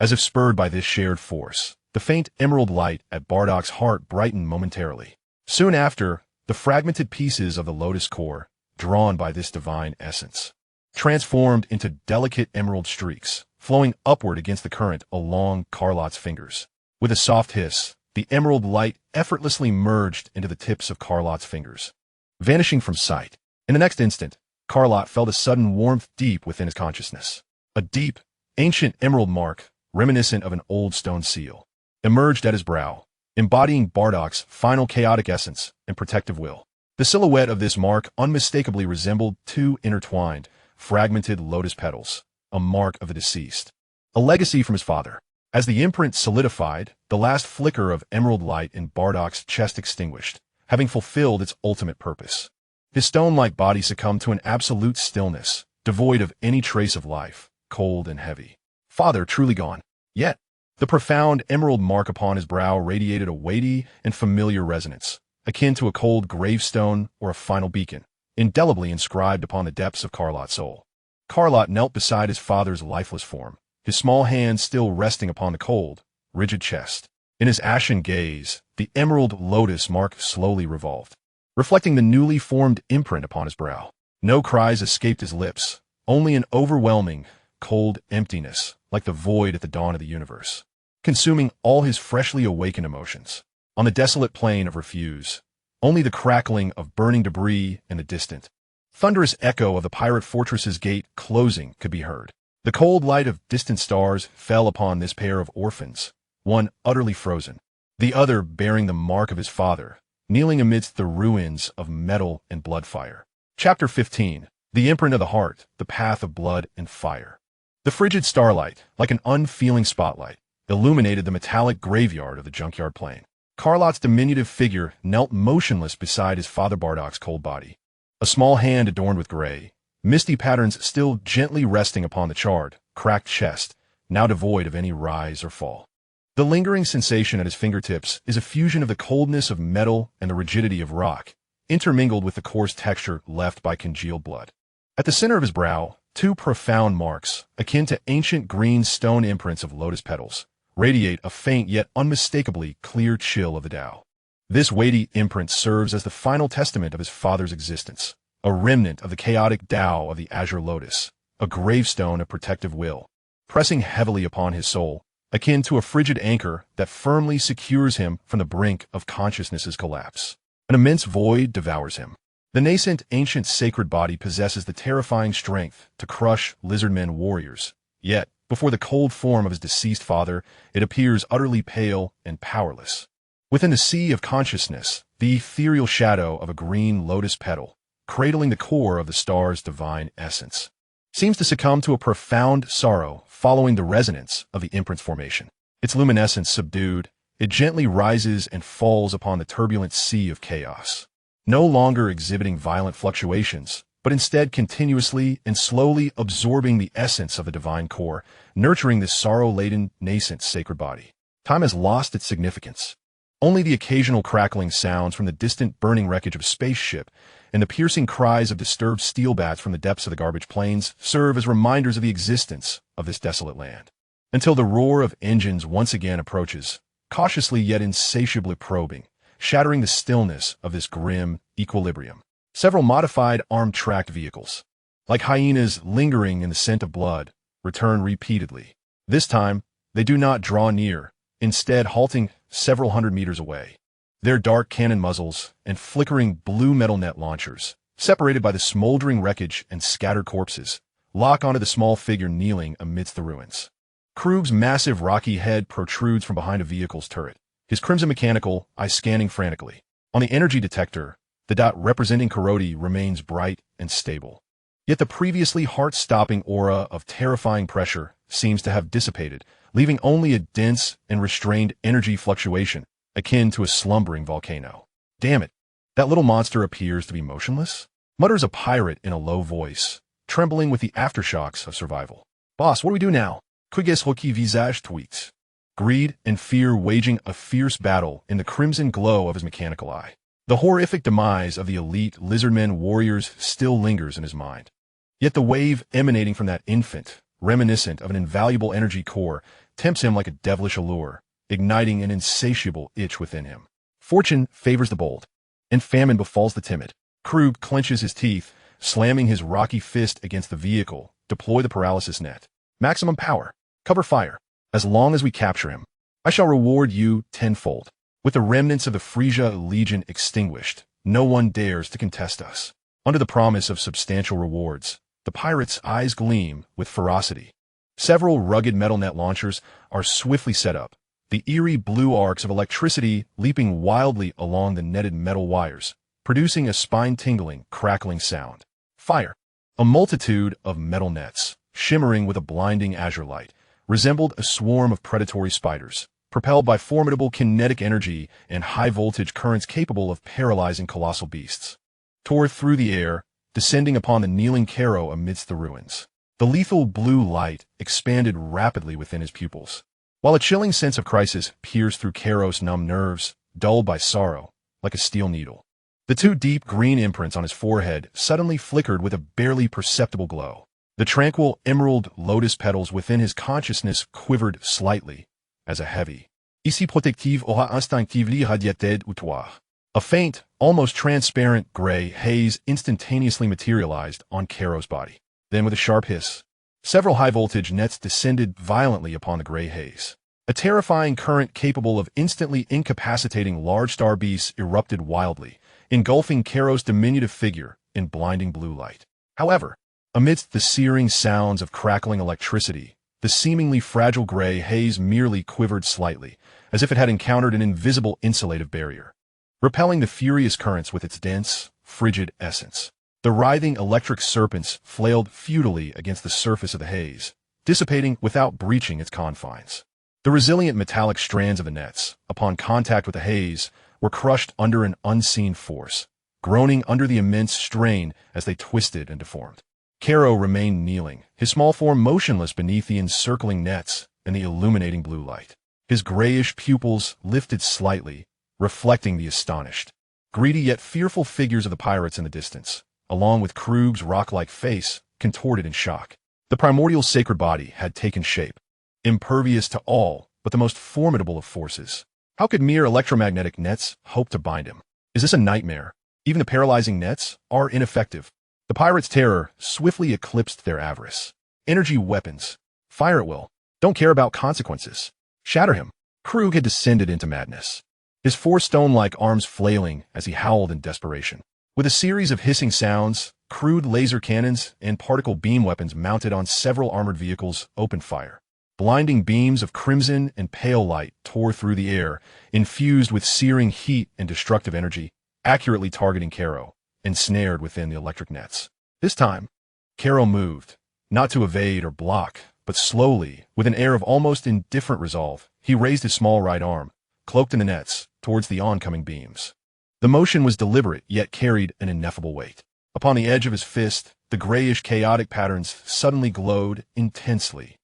As if spurred by this shared force, the faint emerald light at Bardock's heart brightened momentarily. Soon after, the fragmented pieces of the lotus core, drawn by this divine essence, transformed into delicate emerald streaks, flowing upward against the current along Carlot's fingers. With a soft hiss, the emerald light effortlessly merged into the tips of Carlot's fingers, vanishing from sight. In the next instant, Carlot felt a sudden warmth deep within his consciousness. A deep, ancient emerald mark, reminiscent of an old stone seal, emerged at his brow, embodying Bardock's final chaotic essence and protective will. The silhouette of this mark unmistakably resembled two intertwined, fragmented lotus petals, a mark of the deceased, a legacy from his father. As the imprint solidified, the last flicker of emerald light in Bardock's chest extinguished, having fulfilled its ultimate purpose. His stone-like body succumbed to an absolute stillness, devoid of any trace of life, cold and heavy. Father truly gone. Yet, the profound emerald mark upon his brow radiated a weighty and familiar resonance, akin to a cold gravestone or a final beacon, indelibly inscribed upon the depths of Carlot's soul. Carlot knelt beside his father's lifeless form, his small hands still resting upon the cold, rigid chest. In his ashen gaze, the emerald lotus mark slowly revolved, reflecting the newly formed imprint upon his brow. No cries escaped his lips, only an overwhelming, cold emptiness, like the void at the dawn of the universe, consuming all his freshly awakened emotions. On the desolate plain of refuse, only the crackling of burning debris and the distant, thunderous echo of the pirate fortress's gate closing could be heard. The cold light of distant stars fell upon this pair of orphans, one utterly frozen, the other bearing the mark of his father, kneeling amidst the ruins of metal and blood fire. Chapter 15. The Imprint of the Heart, the Path of Blood and Fire. The frigid starlight, like an unfeeling spotlight, illuminated the metallic graveyard of the junkyard plain. Carlot's diminutive figure knelt motionless beside his father Bardock's cold body, a small hand adorned with gray, misty patterns still gently resting upon the charred, cracked chest, now devoid of any rise or fall. The lingering sensation at his fingertips is a fusion of the coldness of metal and the rigidity of rock, intermingled with the coarse texture left by congealed blood. At the center of his brow, two profound marks, akin to ancient green stone imprints of lotus petals, radiate a faint yet unmistakably clear chill of the Tao. This weighty imprint serves as the final testament of his father's existence, a remnant of the chaotic Tao of the azure lotus, a gravestone of protective will, pressing heavily upon his soul, akin to a frigid anchor that firmly secures him from the brink of consciousness's collapse. An immense void devours him. The nascent ancient sacred body possesses the terrifying strength to crush lizardmen warriors, yet, before the cold form of his deceased father, it appears utterly pale and powerless. Within the sea of consciousness, the ethereal shadow of a green lotus petal, cradling the core of the star's divine essence, seems to succumb to a profound sorrow following the resonance of the imprint's formation. Its luminescence subdued, it gently rises and falls upon the turbulent sea of chaos, no longer exhibiting violent fluctuations, but instead continuously and slowly absorbing the essence of the divine core, nurturing this sorrow-laden, nascent sacred body. Time has lost its significance. Only the occasional crackling sounds from the distant burning wreckage of a spaceship and the piercing cries of disturbed steel bats from the depths of the garbage plains serve as reminders of the existence of this desolate land. Until the roar of engines once again approaches, cautiously yet insatiably probing, shattering the stillness of this grim equilibrium. Several modified armed-tracked vehicles, like hyenas lingering in the scent of blood, return repeatedly. This time, they do not draw near, instead halting several hundred meters away. Their dark cannon muzzles and flickering blue metal net launchers, separated by the smoldering wreckage and scattered corpses, lock onto the small figure kneeling amidst the ruins. Krug's massive rocky head protrudes from behind a vehicle's turret, his crimson mechanical eye scanning frantically. On the energy detector, the dot representing Carlot remains bright and stable. Yet the previously heart-stopping aura of terrifying pressure seems to have dissipated, leaving only a dense and restrained energy fluctuation, akin to a slumbering volcano. Damn it, that little monster appears to be motionless? Mutters a pirate in a low voice, trembling with the aftershocks of survival. Boss, what do we do now? Kuges hoki visage tweaks. Greed and fear waging a fierce battle in the crimson glow of his mechanical eye. The horrific demise of the elite lizardmen warriors still lingers in his mind. Yet the wave emanating from that infant, reminiscent of an invaluable energy core, tempts him like a devilish allure, igniting an insatiable itch within him. Fortune favors the bold, and famine befalls the timid. Krug clenches his teeth, slamming his rocky fist against the vehicle. Deploy the paralysis net. Maximum power. Cover fire. As long as we capture him, I shall reward you tenfold. With the remnants of the Frieza Legion extinguished, no one dares to contest us. Under the promise of substantial rewards, the pirates' eyes gleam with ferocity. Several rugged metal net launchers are swiftly set up, the eerie blue arcs of electricity leaping wildly along the netted metal wires, producing a spine-tingling, crackling sound. Fire! A multitude of metal nets, shimmering with a blinding azure light, resembled a swarm of predatory spiders, propelled by formidable kinetic energy and high-voltage currents capable of paralyzing colossal beasts. Tore through the air, descending upon the kneeling Karo amidst the ruins. The lethal blue light expanded rapidly within his pupils, while a chilling sense of crisis pierced through Karo's numb nerves, dulled by sorrow. like a steel needle. The two deep green imprints on his forehead suddenly flickered with a barely perceptible glow. The tranquil emerald lotus petals within his consciousness quivered slightly, as a heavy, ici protective aura instinctively radiated ou toi. A faint, almost transparent gray haze instantaneously materialized on Caro's body. Then with a sharp hiss, several high-voltage nets descended violently upon the gray haze. A terrifying current capable of instantly incapacitating large star beasts erupted wildly, engulfing Caro's diminutive figure in blinding blue light. However, amidst the searing sounds of crackling electricity, the seemingly fragile gray haze merely quivered slightly, as if it had encountered an invisible insulative barrier, repelling the furious currents with its dense, frigid essence. The writhing electric serpents flailed futilely against the surface of the haze, dissipating without breaching its confines. The resilient metallic strands of the nets, upon contact with the haze, were crushed under an unseen force, groaning under the immense strain as they twisted and deformed. Caro remained kneeling, his small form motionless beneath the encircling nets and the illuminating blue light. His grayish pupils lifted slightly, reflecting the astonished, greedy yet fearful figures of the pirates in the distance, along with Krug's rock-like face, contorted in shock. The primordial sacred body had taken shape, impervious to all but the most formidable of forces. How could mere electromagnetic nets hope to bind him? Is this a nightmare? Even the paralyzing nets are ineffective. The pirates' terror swiftly eclipsed their avarice. Energy weapons. Fire at will. Don't care about consequences. Shatter him. Krug had descended into madness, his four stone-like arms flailing as he howled in desperation. With a series of hissing sounds, crude laser cannons and particle beam weapons mounted on several armored vehicles opened fire. Blinding beams of crimson and pale light tore through the air, infused with searing heat and destructive energy, accurately targeting Caro, ensnared within the electric nets. This time, Caro moved, not to evade or block, but slowly, with an air of almost indifferent resolve, he raised his small right arm, cloaked in the nets, towards the oncoming beams. The motion was deliberate, yet carried an ineffable weight. Upon the edge of his fist, the grayish chaotic patterns suddenly glowed intensely.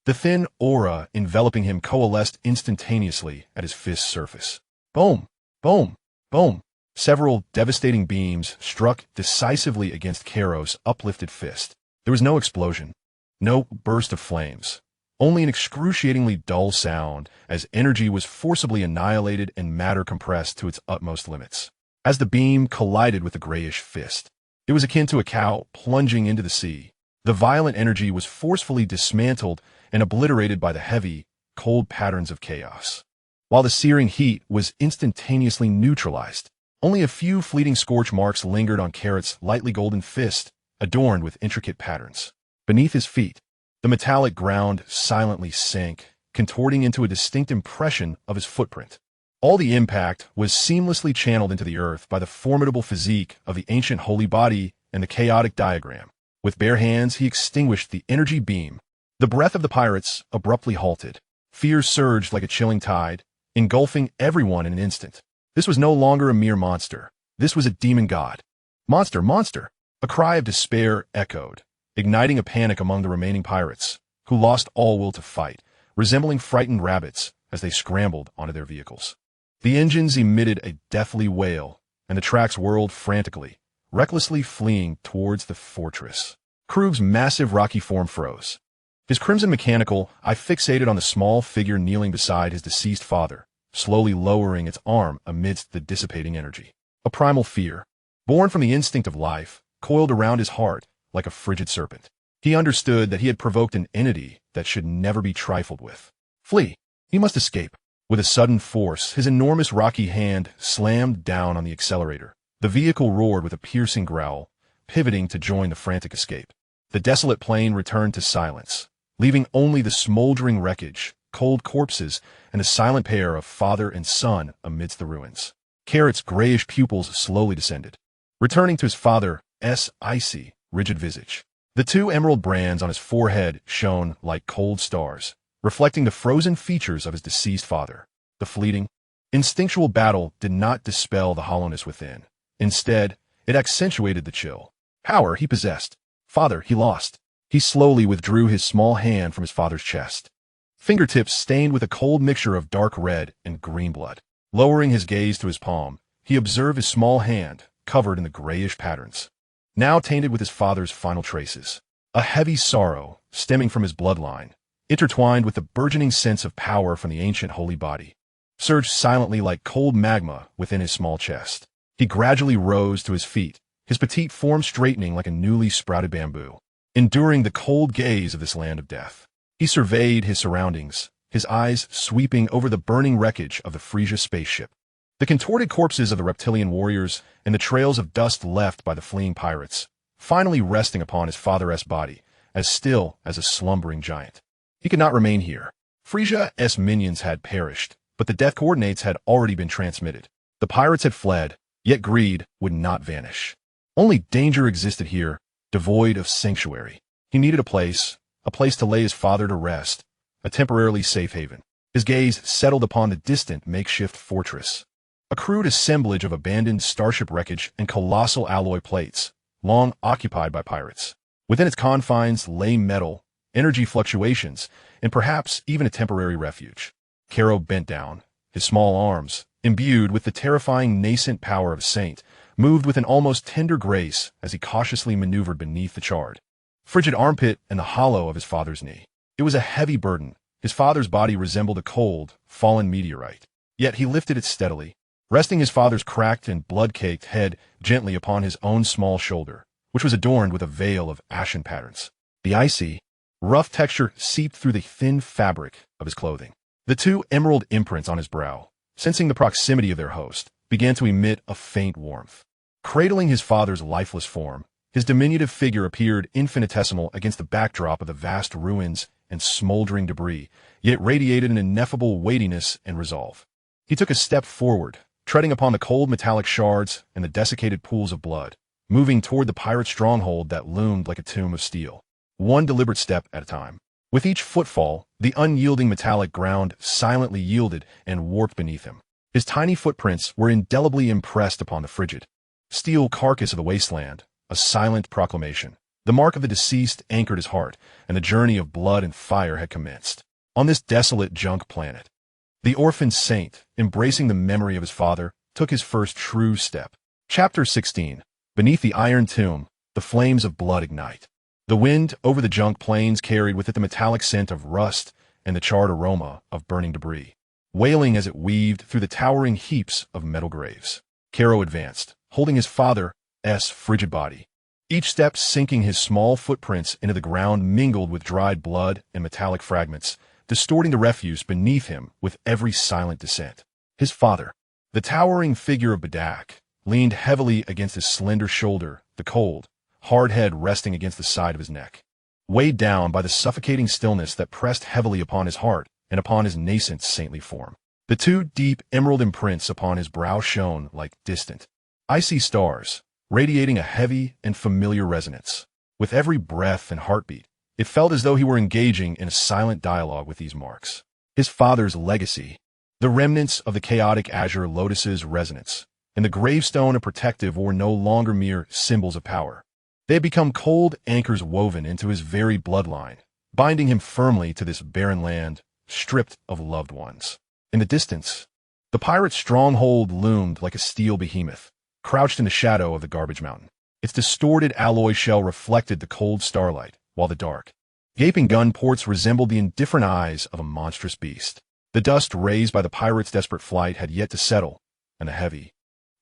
The thin aura enveloping him coalesced instantaneously at his fist's surface. Boom! Boom! Boom! Several devastating beams struck decisively against Caro's uplifted fist. There was no explosion, no burst of flames, only an excruciatingly dull sound as energy was forcibly annihilated and matter compressed to its utmost limits. As the beam collided with the grayish fist, it was akin to a cow plunging into the sea. The violent energy was forcefully dismantled and obliterated by the heavy, cold patterns of chaos, while the searing heat was instantaneously neutralized. Only a few fleeting scorch marks lingered on Carrot's lightly golden fist, adorned with intricate patterns. Beneath his feet, the metallic ground silently sank, contorting into a distinct impression of his footprint. All the impact was seamlessly channeled into the earth by the formidable physique of the ancient holy body and the chaotic diagram. With bare hands, he extinguished the energy beam. The breath of the pirates abruptly halted. Fear surged like a chilling tide, engulfing everyone in an instant. This was no longer a mere monster. This was a demon god. Monster, monster! A cry of despair echoed, igniting a panic among the remaining pirates, who lost all will to fight, resembling frightened rabbits as they scrambled onto their vehicles. The engines emitted a deathly wail, and the tracks whirled frantically, recklessly fleeing towards the fortress. Krug's massive rocky form froze. His crimson mechanical eye fixated on the small figure kneeling beside his deceased father, slowly lowering its arm amidst the dissipating energy. A primal fear, born from the instinct of life, coiled around his heart like a frigid serpent. He understood that he had provoked an entity that should never be trifled with. Flee! He must escape. With a sudden force, his enormous rocky hand slammed down on the accelerator. The vehicle roared with a piercing growl, pivoting to join the frantic escape. The desolate plain returned to silence, leaving only the smoldering wreckage, cold corpses, and the silent pair of father and son amidst the ruins. Carrot's grayish pupils slowly descended, returning to his father's icy, rigid visage. The two emerald brands on his forehead shone like cold stars, reflecting the frozen features of his deceased father. The fleeting, instinctual battle did not dispel the hollowness within. Instead, it accentuated the chill. Power he possessed. Father he lost. He slowly withdrew his small hand from his father's chest, fingertips stained with a cold mixture of dark red and green blood. Lowering his gaze to his palm, he observed his small hand, covered in the grayish patterns, now tainted with his father's final traces. A heavy sorrow, stemming from his bloodline, intertwined with the burgeoning sense of power from the ancient holy body, surged silently like cold magma within his small chest. He gradually rose to his feet, his petite form straightening like a newly sprouted bamboo. Enduring the cold gaze of this land of death, he surveyed his surroundings, his eyes sweeping over the burning wreckage of the Frieza spaceship, the contorted corpses of the reptilian warriors, and the trails of dust left by the fleeing pirates, finally resting upon his father's body, as still as a slumbering giant. He could not remain here. Frieza's minions had perished, but the death coordinates had already been transmitted. The pirates had fled, yet greed would not vanish. Only danger existed here, devoid of sanctuary. He needed a place to lay his father to rest, a temporarily safe haven. His gaze settled upon the distant makeshift fortress, a crude assemblage of abandoned starship wreckage and colossal alloy plates, long occupied by pirates. Within its confines lay metal, energy fluctuations, and perhaps even a temporary refuge. Carrot bent down, his small arms, imbued with the terrifying nascent power of a saint, moved with an almost tender grace as he cautiously maneuvered beneath the charred, frigid armpit and the hollow of his father's knee. It was a heavy burden. His father's body resembled a cold, fallen meteorite. Yet he lifted it steadily, resting his father's cracked and blood-caked head gently upon his own small shoulder, which was adorned with a veil of ashen patterns. The icy, rough texture seeped through the thin fabric of his clothing. The two emerald imprints on his brow, sensing the proximity of their host, began to emit a faint warmth. Cradling his father's lifeless form, his diminutive figure appeared infinitesimal against the backdrop of the vast ruins and smoldering debris, yet radiated an ineffable weightiness and resolve. He took a step forward, treading upon the cold metallic shards and the desiccated pools of blood, moving toward the pirate stronghold that loomed like a tomb of steel, one deliberate step at a time. With each footfall, the unyielding metallic ground silently yielded and warped beneath him. His tiny footprints were indelibly impressed upon the frigid steel carcass of the wasteland, a silent proclamation. The mark of the deceased anchored his heart, and the journey of blood and fire had commenced. On this desolate junk planet, the orphan saint, embracing the memory of his father, took his first true step. Chapter 16. Beneath the iron tomb, the flames of blood ignite. The wind over the junk plains carried with it the metallic scent of rust and the charred aroma of burning debris, wailing as it weaved through the towering heaps of metal graves. Carrot advanced, holding his father's frigid body. Each step sinking his small footprints into the ground mingled with dried blood and metallic fragments, distorting the refuse beneath him with every silent descent. His father, the towering figure of Bedak, leaned heavily against his slender shoulder, the cold, hard head resting against the side of his neck. Weighed down by the suffocating stillness that pressed heavily upon his heart and upon his nascent saintly form. The two deep emerald imprints upon his brow shone like distant, icy stars, radiating a heavy and familiar resonance. With every breath and heartbeat, it felt as though he were engaging in a silent dialogue with these marks. His father's legacy, the remnants of the chaotic azure lotus's resonance, and the gravestone and protective were no longer mere symbols of power. They had become cold anchors woven into his very bloodline, binding him firmly to this barren land, stripped of loved ones. In the distance, the pirate's stronghold loomed like a steel behemoth, crouched in the shadow of the garbage mountain. Its distorted alloy shell reflected the cold starlight, while the dark, gaping gun ports resembled the indifferent eyes of a monstrous beast. The dust raised by the pirate's desperate flight had yet to settle, and the heavy,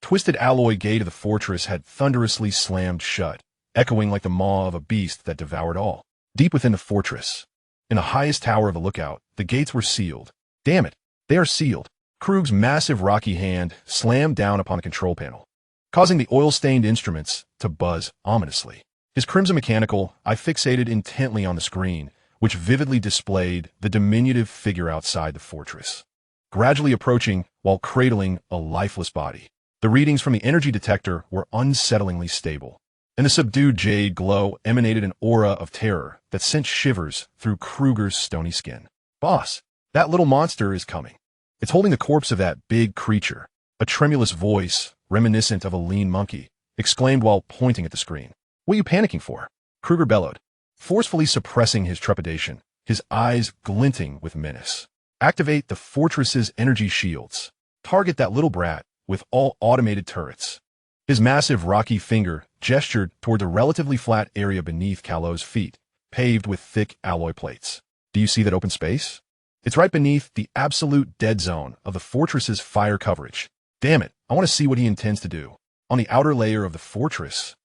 twisted alloy gate of the fortress had thunderously slammed shut, echoing like the maw of a beast that devoured all. Deep within the fortress, in the highest tower of the lookout, the gates were sealed. Damn it, they are sealed. Krug's massive rocky hand slammed down upon the control panel, causing the oil-stained instruments to buzz ominously. His crimson mechanical eye fixated intently on the screen, which vividly displayed the diminutive figure outside the fortress, gradually approaching while cradling a lifeless body. The readings from the energy detector were unsettlingly stable, and the subdued jade glow emanated an aura of terror that sent shivers through Kruger's stony skin. "Boss, that little monster is coming. It's holding the corpse of that big creature," a tremulous voice, reminiscent of a lean monkey, exclaimed while pointing at the screen. "What are you panicking for?" Kruger bellowed, forcefully suppressing his trepidation, his eyes glinting with menace. "Activate the fortress's energy shields. Target that little brat with all automated turrets. His massive rocky finger gestured toward the relatively flat area beneath Carlot's feet, paved with thick alloy plates. Do you see that open space? It's right beneath the absolute dead zone of the fortress's fire coverage. Damn it, I want to see what he intends to do. On the outer layer of the fortress,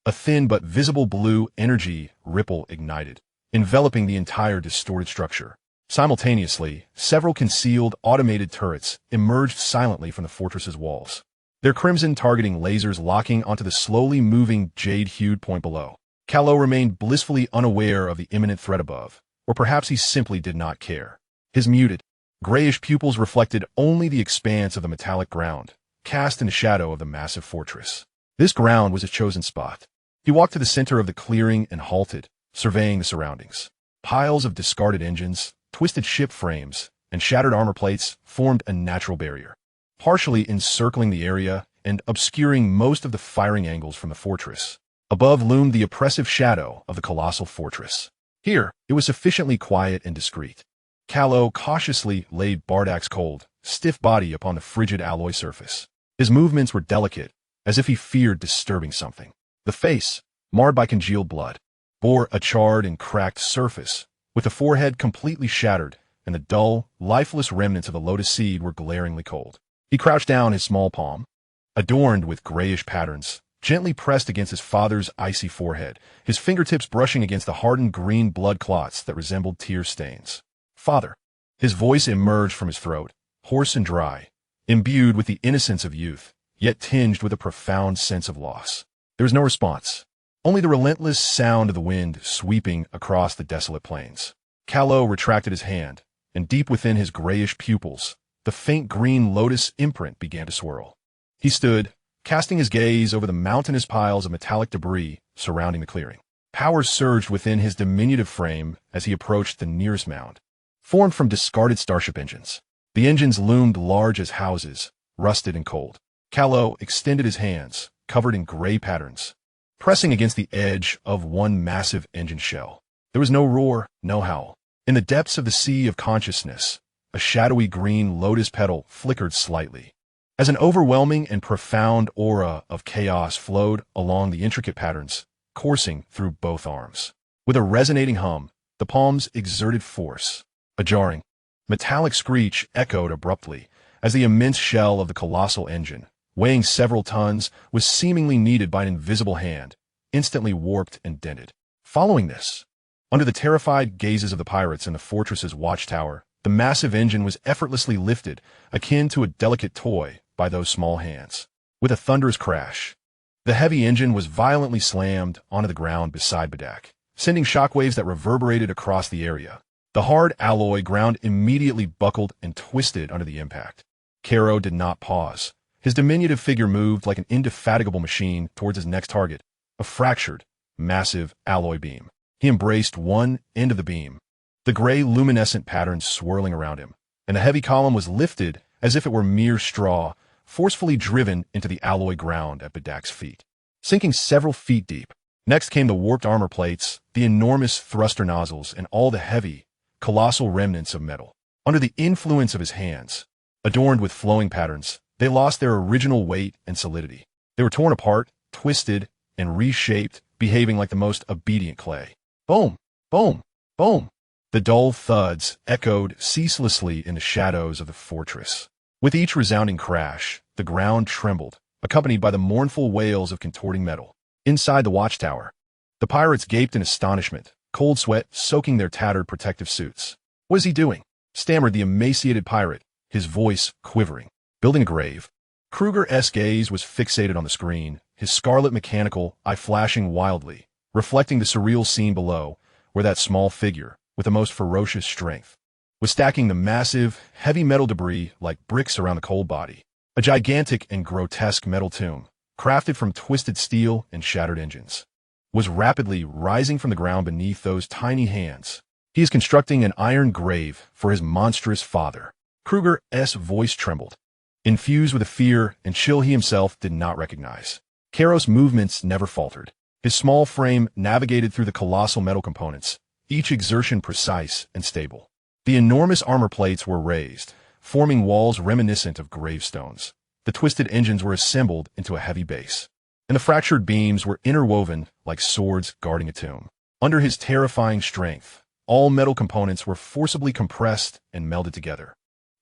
a thin but visible blue energy ripple ignited, enveloping the entire distorted structure. Simultaneously, several concealed automated turrets emerged silently from the fortress's walls, their crimson targeting lasers locking onto the slowly moving jade-hued point below. Carlot remained blissfully unaware of the imminent threat above, or perhaps he simply did not care. His muted, grayish pupils reflected only the expanse of the metallic ground, cast in the shadow of the massive fortress. This ground was his chosen spot. He walked to the center of the clearing and halted, surveying the surroundings. Piles of discarded engines, twisted ship frames, and shattered armor plates formed a natural barrier, partially encircling the area and obscuring most of the firing angles from the fortress. Above loomed the oppressive shadow of the colossal fortress. Here, it was sufficiently quiet and discreet. Carlot cautiously laid Bardak's cold, stiff body upon the frigid alloy surface. His movements were delicate, as if he feared disturbing something. The face, marred by congealed blood, bore a charred and cracked surface, with the forehead completely shattered, and the dull, lifeless remnants of the lotus seed were glaringly cold. He crouched down, his small palm, adorned with grayish patterns, gently pressed against his father's icy forehead, his fingertips brushing against the hardened green blood clots that resembled tear stains. "Father." His voice emerged from his throat, hoarse and dry, imbued with the innocence of youth, yet tinged with a profound sense of loss. There was no response, only the relentless sound of the wind sweeping across the desolate plains. Carlot retracted his hand, and deep within his grayish pupils, the faint green lotus imprint began to swirl. He stood, casting his gaze over the mountainous piles of metallic debris surrounding the clearing. Power surged within his diminutive frame as he approached the nearest mound, formed from discarded starship engines. The engines loomed large as houses, rusted and cold. Carlot extended his hands, covered in gray patterns, pressing against the edge of one massive engine shell. There was no roar, no howl. In the depths of the sea of consciousness, a shadowy green lotus petal flickered slightly, as an overwhelming and profound aura of chaos flowed along the intricate patterns, coursing through both arms. With a resonating hum, the palms exerted force. A jarring, metallic screech echoed abruptly as the immense shell of the colossal engine, weighing several tons, was seemingly kneaded by an invisible hand, instantly warped and dented. Following this, under the terrified gazes of the pirates in the fortress's watchtower, the massive engine was effortlessly lifted, akin to a delicate toy, by those small hands. With a thunderous crash, the heavy engine was violently slammed onto the ground beside Bardak, sending shockwaves that reverberated across the area. The hard alloy ground immediately buckled and twisted under the impact. Carlot did not pause. His diminutive figure moved like an indefatigable machine towards his next target, a fractured, massive alloy beam. He embraced one end of the beam, the gray luminescent patterns swirling around him, and the heavy column was lifted as if it were mere straw, forcefully driven into the alloy ground at Bardak's feet, sinking several feet deep. Next came the warped armor plates, the enormous thruster nozzles, and all the heavy, colossal remnants of metal. Under the influence of his hands, adorned with flowing patterns, they lost their original weight and solidity. They were torn apart, twisted, and reshaped, behaving like the most obedient clay. Boom! Boom! Boom! The dull thuds echoed ceaselessly in the shadows of the fortress. With each resounding crash, the ground trembled, accompanied by the mournful wails of contorting metal. Inside the watchtower, the pirates gaped in astonishment, cold sweat soaking their tattered protective suits. "What is he doing?" stammered the emaciated pirate, his voice quivering. "Building a grave." Kruger's gaze was fixated on the screen, his scarlet mechanical eye flashing wildly, reflecting the surreal scene below, where that small figure, with the most ferocious strength, was stacking the massive, heavy metal debris like bricks around the cold body. A gigantic and grotesque metal tomb, crafted from twisted steel and shattered engines, was rapidly rising from the ground beneath those tiny hands. "He is constructing an iron grave for his monstrous father." Kruger's voice trembled, infused with a fear and chill he himself did not recognize. Carlot's movements never faltered. His small frame navigated through the colossal metal components, each exertion precise and stable. The enormous armor plates were raised, forming walls reminiscent of gravestones. The twisted engines were assembled into a heavy base, and the fractured beams were interwoven like swords guarding a tomb. Under his terrifying strength, all metal components were forcibly compressed and melded together,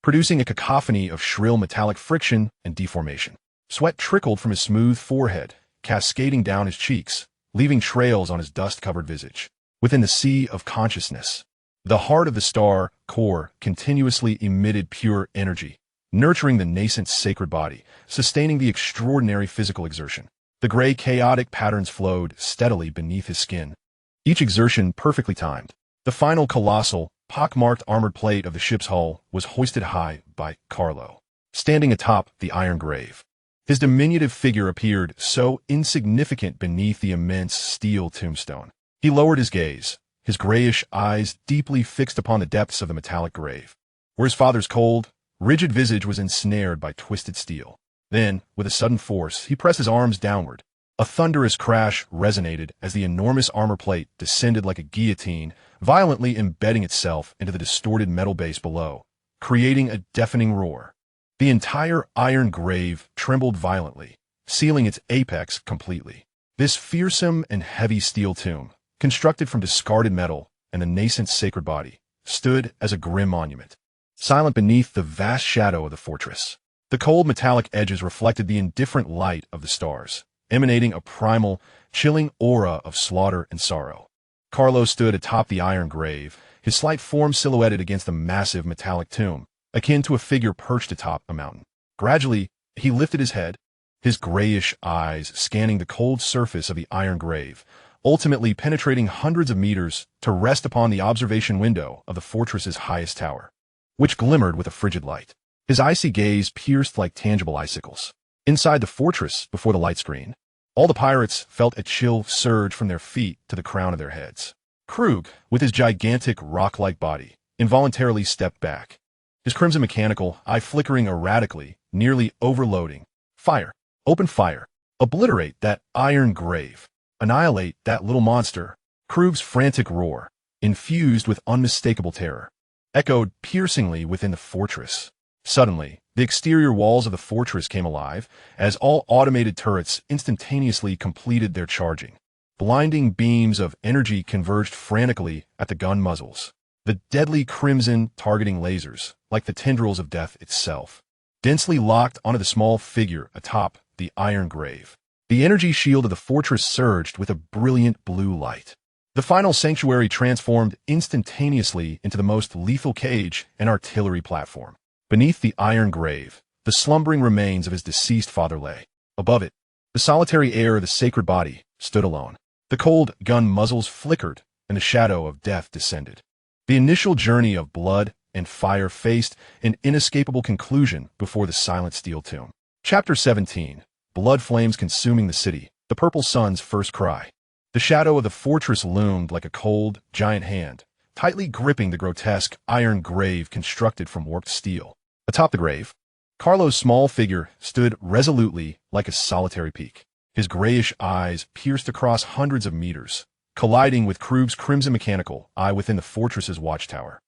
producing a cacophony of shrill metallic friction and deformation. Sweat trickled from his smooth forehead, cascading down his cheeks, leaving trails on his dust-covered visage. Within the sea of consciousness, the heart of the star core continuously emitted pure energy, nurturing the nascent sacred body, sustaining the extraordinary physical exertion. The gray chaotic patterns flowed steadily beneath his skin, each exertion perfectly timed. The final colossal, pockmarked armored plate of the ship's hull was hoisted high by Carlot, standing atop the iron grave. His diminutive figure appeared so insignificant beneath the immense steel tombstone. He lowered his gaze, his grayish eyes deeply fixed upon the depths of the metallic grave, where his father's cold, rigid visage was ensnared by twisted steel. Then, with a sudden force, he pressed his arms downward. A thunderous crash resonated as the enormous armor plate descended like a guillotine, violently embedding itself into the distorted metal base below, creating a deafening roar. The entire iron grave trembled violently, sealing its apex completely. This fearsome and heavy steel tomb, constructed from discarded metal and the nascent sacred body, stood as a grim monument, silent beneath the vast shadow of the fortress. The cold metallic edges reflected the indifferent light of the stars, emanating a primal, chilling aura of slaughter and sorrow. Carlot stood atop the iron grave, his slight form silhouetted against the massive metallic tomb, akin to a figure perched atop a mountain. Gradually, he lifted his head, his grayish eyes scanning the cold surface of the iron grave, ultimately penetrating hundreds of meters to rest upon the observation window of the fortress's highest tower, which glimmered with a frigid light. His icy gaze pierced like tangible icicles. Inside the fortress, before the light screen, all the pirates felt a chill surge from their feet to the crown of their heads. Krug, with his gigantic rock-like body, involuntarily stepped back, his crimson mechanical eye flickering erratically, nearly overloading. Fire! Open fire! Obliterate that iron grave! Annihilate that little monster! Krug's frantic roar, infused with unmistakable terror, echoed piercingly within the fortress. Suddenly, the exterior walls of the fortress came alive as all automated turrets instantaneously completed their charging. Blinding beams of energy converged frantically at the gun muzzles. The deadly crimson targeting lasers, like the tendrils of death itself, densely locked onto the small figure atop the iron grave. The energy shield of the fortress surged with a brilliant blue light. The final sanctuary transformed instantaneously into the most lethal cage and artillery platform. Beneath the iron grave, the slumbering remains of his deceased father lay. Above it, the solitary heir of the sacred body stood alone. The cold gun muzzles flickered, and the shadow of death descended. The initial journey of blood and fire faced an inescapable conclusion before the silent steel tomb. Chapter 17. Blood flames consuming the city, the purple sun's first cry. The shadow of the fortress loomed like a cold, giant hand, tightly gripping the grotesque iron grave constructed from warped steel. Atop the grave, Carlot's small figure stood resolutely like a solitary peak. His grayish eyes pierced across hundreds of meters, colliding with Krug's crimson mechanical eye within the fortress's watchtower.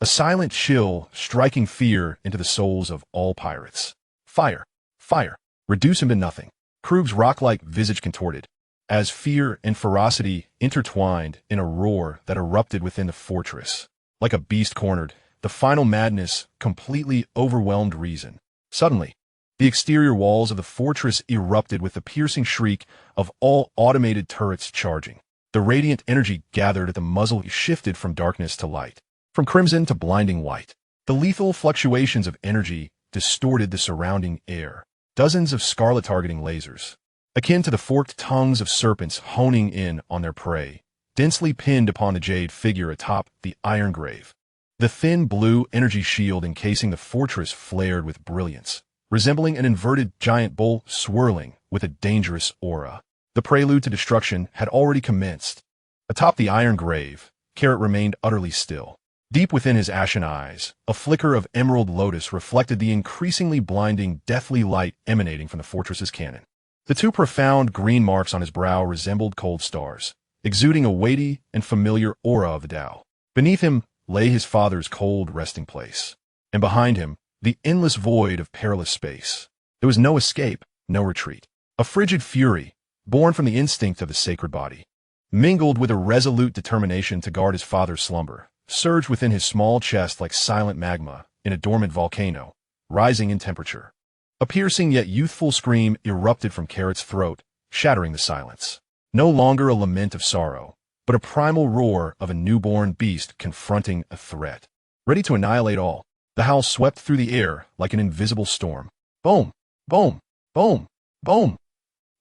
A silent chill striking fear into the souls of all pirates. Fire! Fire! Reduce him to nothing. Krug's rock-like visage contorted, as fear and ferocity intertwined in a roar that erupted within the fortress. Like a beast cornered, the final madness completely overwhelmed reason. Suddenly, the exterior walls of the fortress erupted with the piercing shriek of all automated turrets charging. The radiant energy gathered at the muzzle shifted from darkness to light, from crimson to blinding white. The lethal fluctuations of energy distorted the surrounding air. Dozens of scarlet targeting lasers, akin to the forked tongues of serpents honing in on their prey, densely pinned upon the jade figure atop the iron grave. The thin blue energy shield encasing the fortress flared with brilliance, resembling an inverted giant bull swirling with a dangerous aura. The prelude to destruction had already commenced. Atop the iron grave, Carrot remained utterly still. Deep within his ashen eyes, a flicker of emerald lotus reflected the increasingly blinding, deathly light emanating from the fortress's cannon. The two profound green marks on his brow resembled cold stars, exuding a weighty and familiar aura of the Tao. Beneath him lay his father's cold resting place, and behind him, the endless void of perilous space. There was no escape, no retreat. A frigid fury, born from the instinct of the sacred body, mingled with a resolute determination to guard his father's slumber, surged within his small chest like silent magma in a dormant volcano, rising in temperature. A piercing yet youthful scream erupted from Carrot's throat, shattering the silence. No longer a lament of sorrow, but a primal roar of a newborn beast confronting a threat. Ready to annihilate all, the howl swept through the air like an invisible storm. Boom! Boom! Boom! Boom!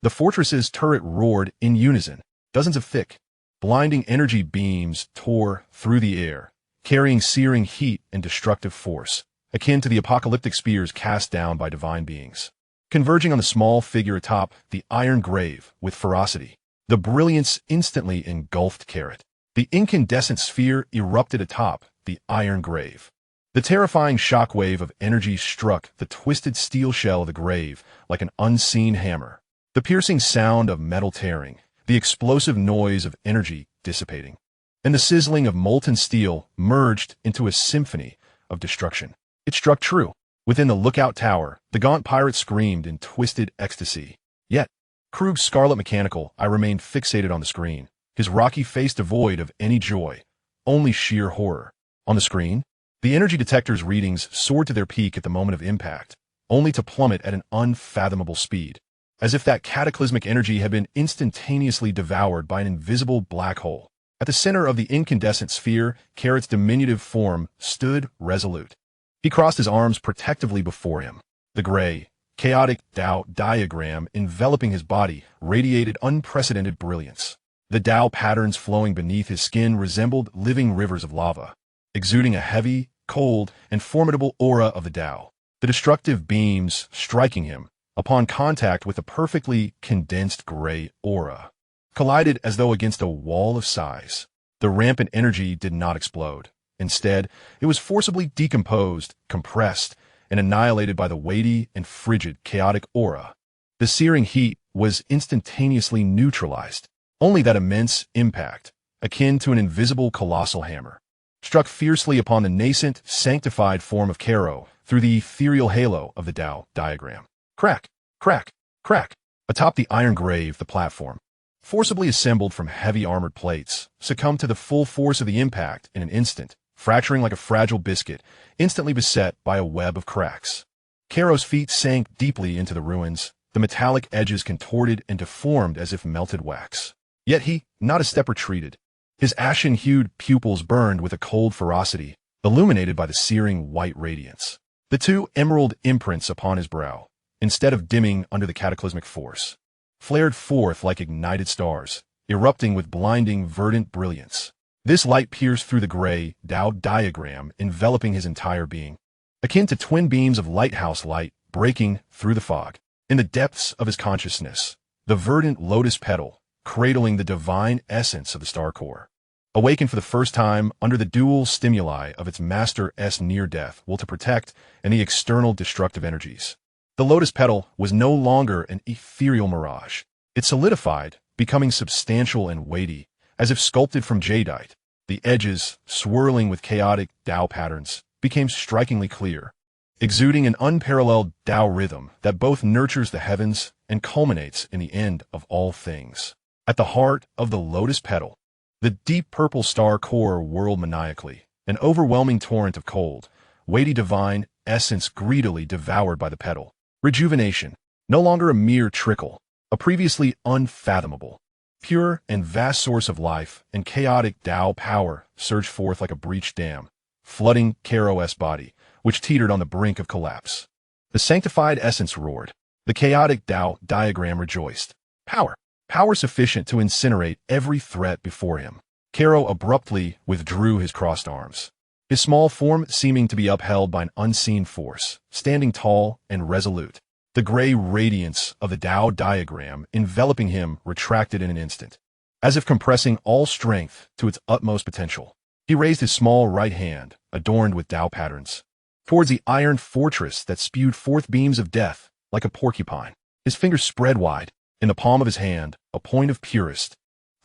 The fortress's turret roared in unison. Dozens of thick, blinding energy beams tore through the air, carrying searing heat and destructive force, akin to the apocalyptic spears cast down by divine beings. Converging on the small figure atop the iron grave with ferocity, the brilliance instantly engulfed Carrot. The incandescent sphere erupted atop the iron grave. The terrifying shockwave of energy struck the twisted steel shell of the grave like an unseen hammer. The piercing sound of metal tearing, the explosive noise of energy dissipating, and the sizzling of molten steel merged into a symphony of destruction. It struck true. Within the lookout tower, the gaunt pirate screamed in twisted ecstasy. Yet, Krug's scarlet mechanical eye remained fixated on the screen, his rocky face devoid of any joy, only sheer horror. On the screen, the energy detector's readings soared to their peak at the moment of impact, only to plummet at an unfathomable speed, as if that cataclysmic energy had been instantaneously devoured by an invisible black hole. At the center of the incandescent sphere, Carrot's diminutive form stood resolute. He crossed his arms protectively before him. The gray, chaotic Tao diagram enveloping his body radiated unprecedented brilliance. The Tao patterns flowing beneath his skin resembled living rivers of lava, exuding a heavy, cold, and formidable aura of the Tao. The destructive beams striking him, upon contact with the perfectly condensed gray aura, collided as though against a wall of size. The rampant energy did not explode. Instead, it was forcibly decomposed, compressed, and annihilated by the weighty and frigid chaotic aura. The searing heat was instantaneously neutralized. Only that immense impact, akin to an invisible colossal hammer, struck fiercely upon the nascent, sanctified form of Karo through the ethereal halo of the Tao diagram. Crack, crack, crack. Atop the iron grave, the platform, forcibly assembled from heavy armored plates, succumbed to the full force of the impact in an instant, fracturing like a fragile biscuit, instantly beset by a web of cracks. Karo's feet sank deeply into the ruins, the metallic edges contorted and deformed as if melted wax. Yet he, not a step retreated. His ashen-hued pupils burned with a cold ferocity, illuminated by the searing white radiance. The two emerald imprints upon his brow, instead of dimming under the cataclysmic force, flared forth like ignited stars, erupting with blinding, verdant brilliance. This light pierced through the gray Tao diagram, enveloping his entire being, akin to twin beams of lighthouse light breaking through the fog. In the depths of his consciousness, the verdant lotus petal, cradling the divine essence of the star core, awakened for the first time under the dual stimuli of its master's near-death will to protect and the external destructive energies. The lotus petal was no longer an ethereal mirage. It solidified, becoming substantial and weighty, as if sculpted from jadeite. The edges, swirling with chaotic Tao patterns, became strikingly clear, exuding an unparalleled Tao rhythm that both nurtures the heavens and culminates in the end of all things. At the heart of the lotus petal, the deep purple star core whirled maniacally, an overwhelming torrent of cold, weighty divine essence greedily devoured by the petal. Rejuvenation, no longer a mere trickle, a previously unfathomable, pure and vast source of life and chaotic Tao power surged forth like a breached dam, flooding Karo's body, which teetered on the brink of collapse. The sanctified essence roared. The chaotic Tao diagram rejoiced. Power. Power sufficient to incinerate every threat before him. Karo abruptly withdrew his crossed arms, his small form seeming to be upheld by an unseen force, standing tall and resolute. The gray radiance of the Tao diagram enveloping him retracted in an instant, as if compressing all strength to its utmost potential. He raised his small right hand, adorned with Tao patterns, towards the iron fortress that spewed forth beams of death like a porcupine. His fingers spread wide. In the palm of his hand, a point of purest,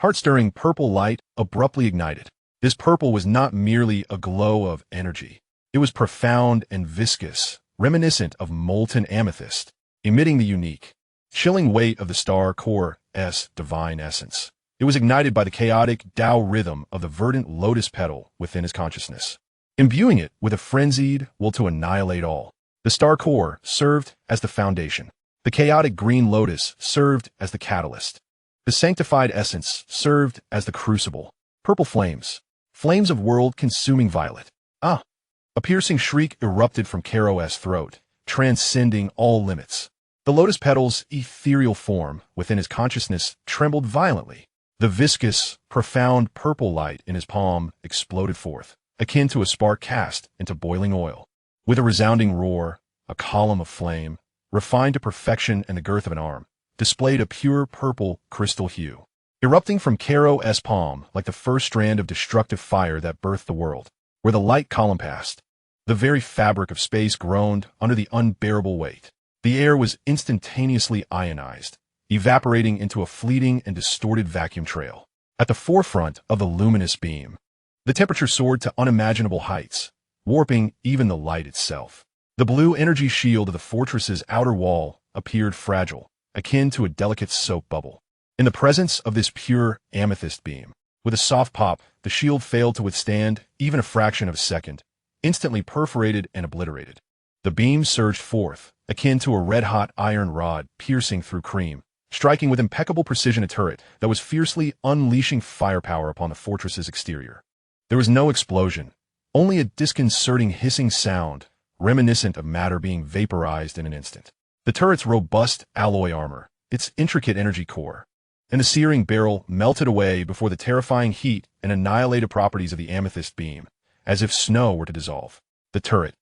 heart-stirring purple light abruptly ignited. This purple was not merely a glow of energy. It was profound and viscous, reminiscent of molten amethyst. emitting the unique, chilling weight of the star core's divine essence. It was ignited by the chaotic Tao rhythm of the verdant lotus petal within his consciousness, imbuing it with a frenzied will to annihilate all. The star core served as the foundation. The chaotic green lotus served as the catalyst. The sanctified essence served as the crucible. Purple flames. Flames of world-consuming violet. Ah! A piercing shriek erupted from Carlot's throat, transcending all limits. The lotus petal's ethereal form within his consciousness trembled violently. The viscous, profound purple light in his palm exploded forth, akin to a spark cast into boiling oil. With a resounding roar, a column of flame, refined to perfection and the girth of an arm, displayed a pure purple crystal hue, erupting from Carlot's palm like the first strand of destructive fire that birthed the world. Where the light column passed, the very fabric of space groaned under the unbearable weight. The air was instantaneously ionized, evaporating into a fleeting and distorted vacuum trail. At the forefront of the luminous beam, the temperature soared to unimaginable heights, warping even the light itself. The blue energy shield of the fortress's outer wall appeared fragile, akin to a delicate soap bubble. In the presence of this pure amethyst beam, with a soft pop, the shield failed to withstand even a fraction of a second, instantly perforated and obliterated. The beam surged forth, akin to a red-hot iron rod piercing through cream, striking with impeccable precision a turret that was fiercely unleashing firepower upon the fortress's exterior. There was no explosion, only a disconcerting hissing sound, reminiscent of matter being vaporized in an instant. The turret's robust alloy armor, its intricate energy core, and the searing barrel melted away before the terrifying heat and annihilated properties of the amethyst beam, as if snow were to dissolve. The turret,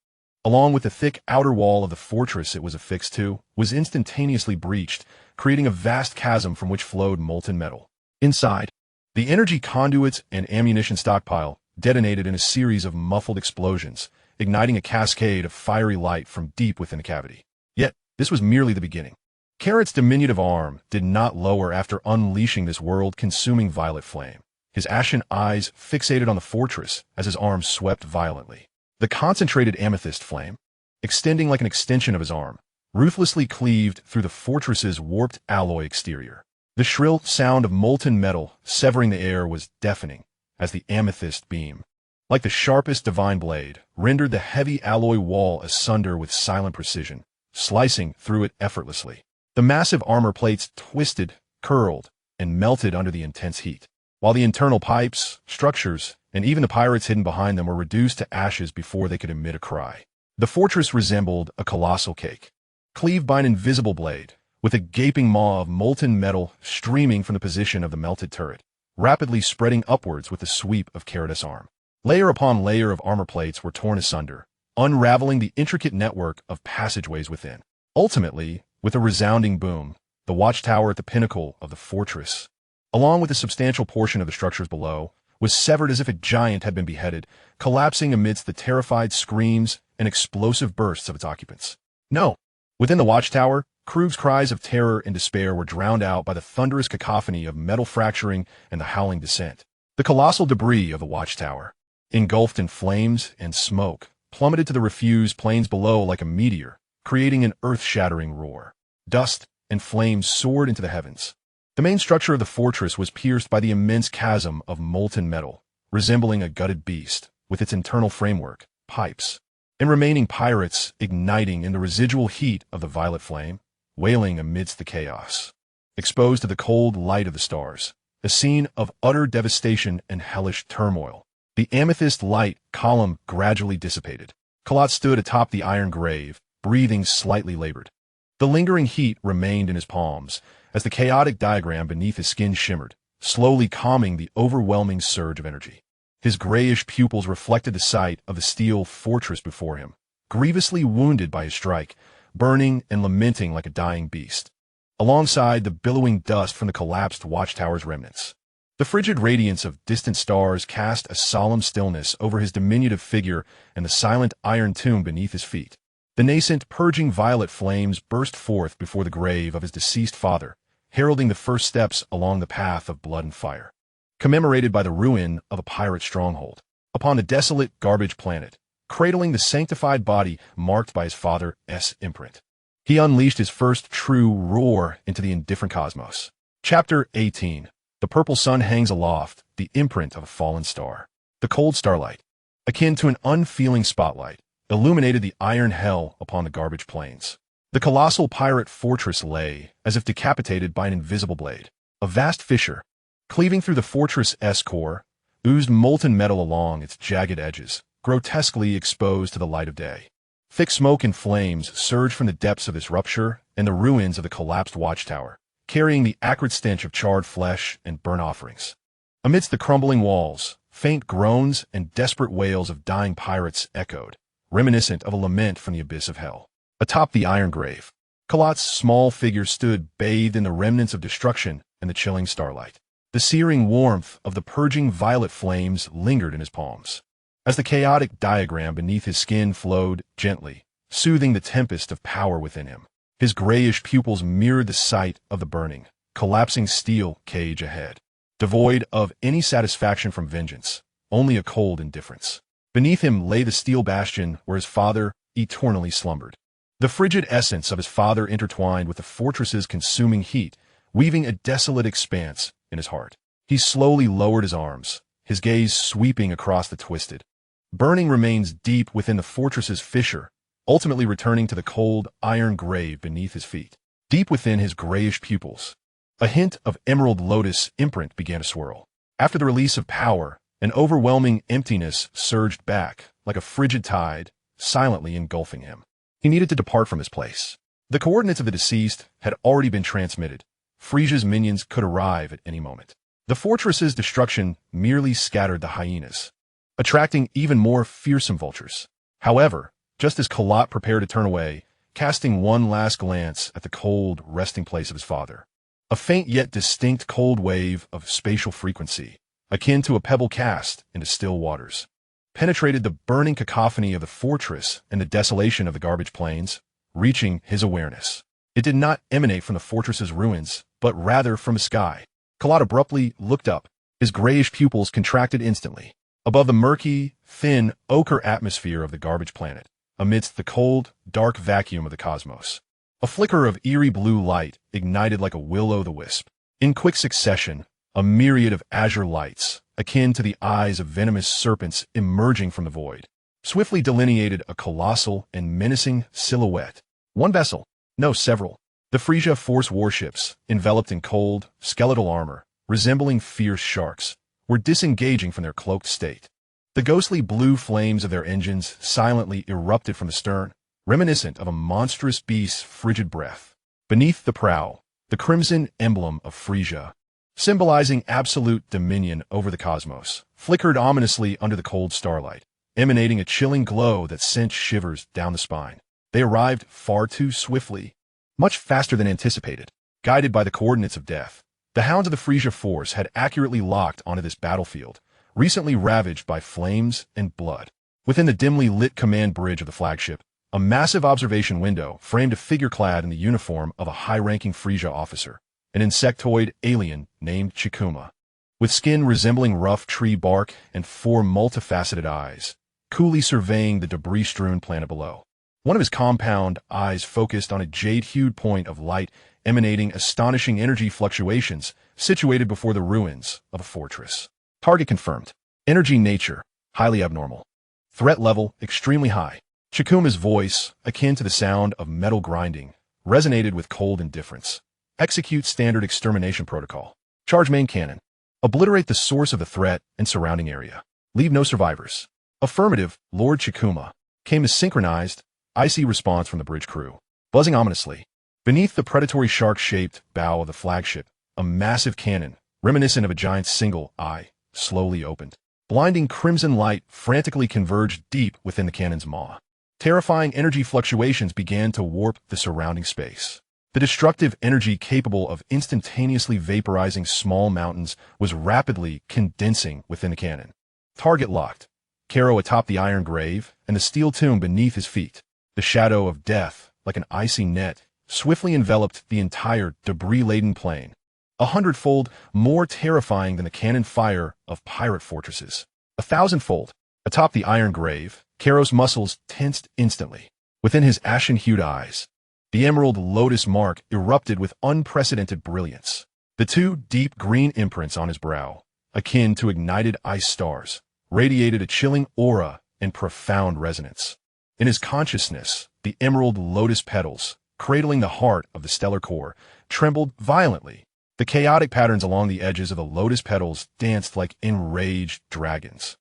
along with the thick outer wall of the fortress it was affixed to, was instantaneously breached, creating a vast chasm from which flowed molten metal. Inside, the energy conduits and ammunition stockpile detonated in a series of muffled explosions, igniting a cascade of fiery light from deep within the cavity. Yet, this was merely the beginning. Carrot's diminutive arm did not lower after unleashing this world-consuming violet flame, his ashen eyes fixated on the fortress as his arm swept violently. The concentrated amethyst flame, extending like an extension of his arm, ruthlessly cleaved through the fortress's warped alloy exterior. The shrill sound of molten metal severing the air was deafening as the amethyst beam, like the sharpest divine blade, rendered the heavy alloy wall asunder with silent precision, slicing through it effortlessly. The massive armor plates twisted, curled, and melted under the intense heat, while the internal pipes, structures, and even the pirates hidden behind them were reduced to ashes before they could emit a cry. The fortress resembled a colossal cake, cleaved by an invisible blade, with a gaping maw of molten metal streaming from the position of the melted turret, rapidly spreading upwards with the sweep of Carrot's arm. Layer upon layer of armor plates were torn asunder, unraveling the intricate network of passageways within. Ultimately, with a resounding boom, the watchtower at the pinnacle of the fortress, along with a substantial portion of the structures below, was severed as if a giant had been beheaded, collapsing amidst the terrified screams and explosive bursts of its occupants. No! Within the watchtower, Krug's cries of terror and despair were drowned out by the thunderous cacophony of metal fracturing and the howling descent. The colossal debris of the watchtower, engulfed in flames and smoke, plummeted to the refused plains below like a meteor, creating an earth-shattering roar. Dust and flames soared into the heavens. The main structure of the fortress was pierced by the immense chasm of molten metal, resembling a gutted beast, with its internal framework, pipes, and remaining pirates igniting in the residual heat of the violet flame, wailing amidst the chaos. Exposed to the cold light of the stars, a scene of utter devastation and hellish turmoil. The amethyst light column gradually dissipated. Carlot stood atop the iron grave, breathing slightly labored. The lingering heat remained in his palms, as the chaotic diagram beneath his skin shimmered, slowly calming the overwhelming surge of energy. His grayish pupils reflected the sight of the steel fortress before him, grievously wounded by his strike, burning and lamenting like a dying beast, alongside the billowing dust from the collapsed watchtower's remnants. The frigid radiance of distant stars cast a solemn stillness over his diminutive figure and the silent iron tomb beneath his feet. The nascent, purging violet flames burst forth before the grave of his deceased father, heralding the first steps along the path of blood and fire. Commemorated by the ruin of a pirate stronghold, upon a desolate garbage planet, cradling the sanctified body marked by his father's imprint. He unleashed his first true roar into the indifferent cosmos. Chapter 18. The purple sun hangs aloft, the imprint of a fallen star. The cold starlight, akin to an unfeeling spotlight, illuminated the iron hell upon the garbage plains. The colossal pirate fortress lay, as if decapitated by an invisible blade. A vast fissure, cleaving through the fortress's core, oozed molten metal along its jagged edges, grotesquely exposed to the light of day. Thick smoke and flames surged from the depths of this rupture and the ruins of the collapsed watchtower, carrying the acrid stench of charred flesh and burnt offerings. Amidst the crumbling walls, faint groans and desperate wails of dying pirates echoed, reminiscent of a lament from the abyss of hell. Atop the iron grave, Carlot's small figure stood bathed in the remnants of destruction and the chilling starlight. The searing warmth of the purging violet flames lingered in his palms, as the chaotic diagram beneath his skin flowed gently, soothing the tempest of power within him. His grayish pupils mirrored the sight of the burning, collapsing steel cage ahead, devoid of any satisfaction from vengeance, only a cold indifference. Beneath him lay the steel bastion where his father eternally slumbered. The frigid essence of his father intertwined with the fortress's consuming heat, weaving a desolate expanse in his heart. He slowly lowered his arms, his gaze sweeping across the twisted, burning remains deep within the fortress's fissure, ultimately returning to the cold iron grave beneath his feet. Deep within his grayish pupils, a hint of emerald lotus imprint began to swirl. After the release of power, an overwhelming emptiness surged back, like a frigid tide, silently engulfing him. He needed to depart from this place. The coordinates of the deceased had already been transmitted. Frieza's minions could arrive at any moment. The fortress's destruction merely scattered the hyenas, attracting even more fearsome vultures. However, just as Carlot prepared to turn away, casting one last glance at the cold resting place of his father, a faint yet distinct cold wave of spatial frequency, akin to a pebble cast into still waters, penetrated the burning cacophony of the fortress and the desolation of the garbage plains, reaching his awareness. It did not emanate from the fortress's ruins, but rather from the sky. Carlot abruptly looked up, his grayish pupils contracted instantly. Above the murky, thin, ochre atmosphere of the garbage planet, amidst the cold, dark vacuum of the cosmos, a flicker of eerie blue light ignited like a will-o'-the-wisp. In quick succession, a myriad of azure lights, akin to the eyes of venomous serpents emerging from the void, swiftly delineated a colossal and menacing silhouette. One vessel, no, several. The Frieza Force warships, enveloped in cold, skeletal armor, resembling fierce sharks, were disengaging from their cloaked state. The ghostly blue flames of their engines silently erupted from the stern, reminiscent of a monstrous beast's frigid breath. Beneath the prow, the crimson emblem of Frieza, symbolizing absolute dominion over the cosmos, flickered ominously under the cold starlight, emanating a chilling glow that sent shivers down the spine. They arrived far too swiftly, much faster than anticipated. Guided by the coordinates of death, the hounds of the Frieza Force had accurately locked onto this battlefield, recently ravaged by flames and blood. Within the dimly lit command bridge of the flagship, a massive observation window framed a figure clad in the uniform of a high-ranking Frieza officer, an insectoid alien named Chikuma, with skin resembling rough tree bark and four multifaceted eyes, coolly surveying the debris-strewn planet below. One of his compound eyes focused on a jade-hued point of light emanating astonishing energy fluctuations situated before the ruins of a fortress. Target confirmed. Energy nature, highly abnormal. Threat level, extremely high. Chikuma's voice, akin to the sound of metal grinding, resonated with cold indifference. Execute standard extermination protocol. Charge main cannon. Obliterate the source of the threat and surrounding area. Leave no survivors. Affirmative, Lord Chikuma, came a synchronized, icy response from the bridge crew, buzzing ominously. Beneath the predatory shark-shaped bow of the flagship, a massive cannon, reminiscent of a giant single eye, slowly opened. Blinding crimson light frantically converged deep within the cannon's maw. Terrifying energy fluctuations began to warp the surrounding space. The destructive energy capable of instantaneously vaporizing small mountains was rapidly condensing within the cannon. Target locked. Karo atop the iron grave and the steel tomb beneath his feet. The shadow of death, like an icy net, swiftly enveloped the entire debris-laden plain, 100-fold more terrifying than the cannon fire of pirate fortresses. 1,000-fold. Atop the iron grave, Karo's muscles tensed instantly. Within his ashen-hued eyes, The Emerald Lotus mark erupted with unprecedented brilliance. The two deep green imprints on his brow, akin to ignited ice stars, radiated a chilling aura and profound resonance. In his consciousness, the Emerald Lotus petals, cradling the heart of the stellar core, trembled violently. The chaotic patterns along the edges of the lotus petals danced like enraged dragons.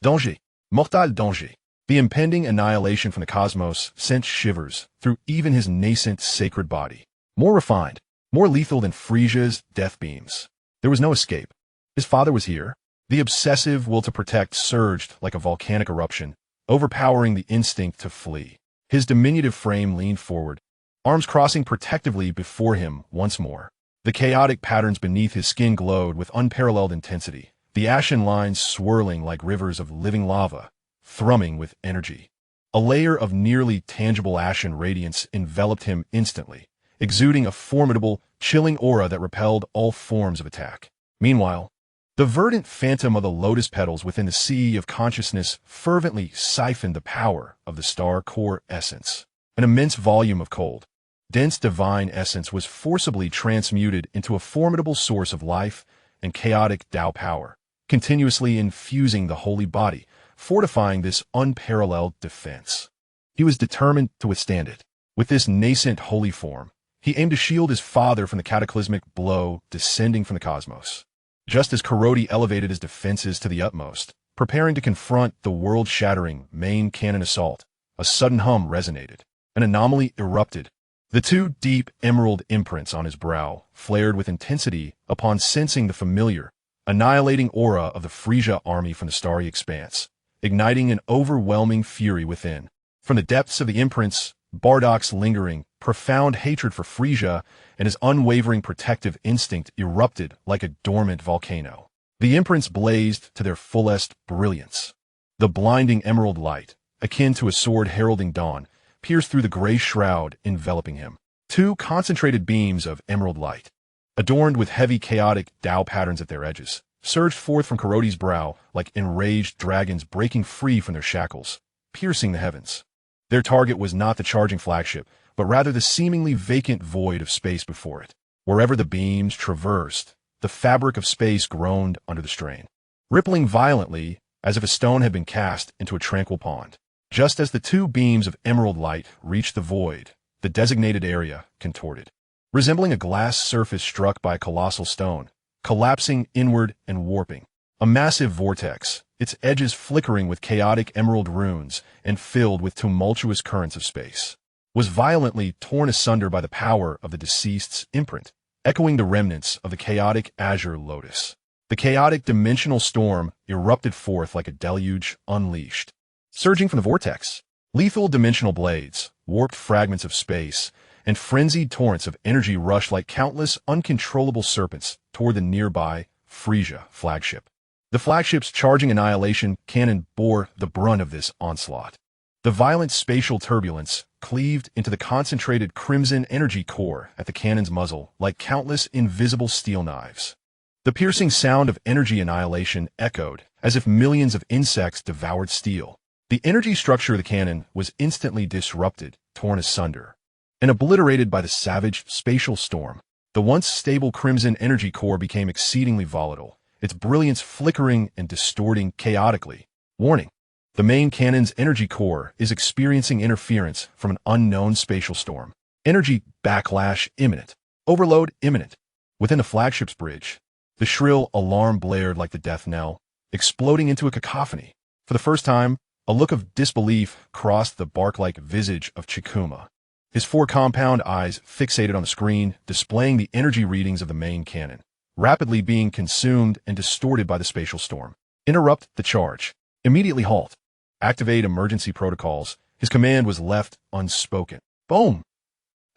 Danger. Mortal danger. The impending annihilation from the cosmos sent shivers through even his nascent sacred body. More refined, more lethal than Frieza's death beams. There was no escape. His father was here. The obsessive will to protect surged like a volcanic eruption, overpowering the instinct to flee. His diminutive frame leaned forward, arms crossing protectively before him once more. The chaotic patterns beneath his skin glowed with unparalleled intensity, the ashen lines swirling like rivers of living lava, thrumming with energy. A layer of nearly tangible ashen radiance enveloped him instantly, exuding a formidable, chilling aura that repelled all forms of attack. Meanwhile, the verdant phantom of the lotus petals within the sea of consciousness fervently siphoned the power of the star core essence. An immense volume of cold, dense divine essence was forcibly transmuted into a formidable source of life and chaotic Tao power, continuously infusing the holy body, fortifying this unparalleled defense. He was determined to withstand it. With this nascent holy form, he aimed to shield his father from the cataclysmic blow descending from the cosmos. Just as Carlot elevated his defenses to the utmost, preparing to confront the world-shattering main cannon assault, a sudden hum resonated. An anomaly erupted. The two deep emerald imprints on his brow flared with intensity upon sensing the familiar, annihilating aura of the Frieza army from the starry expanse, igniting an overwhelming fury within. From the depths of the imprints, Bardock's lingering, profound hatred for Frieza and his unwavering protective instinct erupted like a dormant volcano. The imprints blazed to their fullest brilliance. The blinding emerald light, akin to a sword heralding dawn, pierced through the gray shroud enveloping him. Two concentrated beams of emerald light, adorned with heavy chaotic Tao patterns at their edges, surged forth from Carlot's brow like enraged dragons breaking free from their shackles, piercing the heavens. Their target was not the charging flagship, but rather the seemingly vacant void of space before it. Wherever the beams traversed, the fabric of space groaned under the strain, rippling violently as if a stone had been cast into a tranquil pond. Just as the two beams of emerald light reached the void, the designated area contorted, resembling a glass surface struck by a colossal stone, collapsing inward and warping. A massive vortex, its edges flickering with chaotic emerald runes and filled with tumultuous currents of space, was violently torn asunder by the power of the deceased's imprint, echoing the remnants of the chaotic azure lotus. The chaotic dimensional storm erupted forth like a deluge unleashed. Surging from the vortex, lethal dimensional blades, warped fragments of space, and frenzied torrents of energy rushed like countless uncontrollable serpents toward the nearby Frieza flagship. The flagship's charging annihilation cannon bore the brunt of this onslaught. The violent spatial turbulence cleaved into the concentrated crimson energy core at the cannon's muzzle like countless invisible steel knives. The piercing sound of energy annihilation echoed as if millions of insects devoured steel. The energy structure of the cannon was instantly disrupted, torn asunder, and obliterated by the savage spatial storm. The once stable crimson energy core became exceedingly volatile, its brilliance flickering and distorting chaotically. Warning: the main cannon's energy core is experiencing interference from an unknown spatial storm. Energy backlash imminent. Overload imminent. Within the flagship's bridge, the shrill alarm blared like the death knell, exploding into a cacophony. For the first time, a look of disbelief crossed the bark-like visage of Chikuma. His four compound eyes fixated on the screen, displaying the energy readings of the main cannon, rapidly being consumed and distorted by the spatial storm. Interrupt the charge. Immediately halt. Activate emergency protocols. His command was left unspoken. Boom!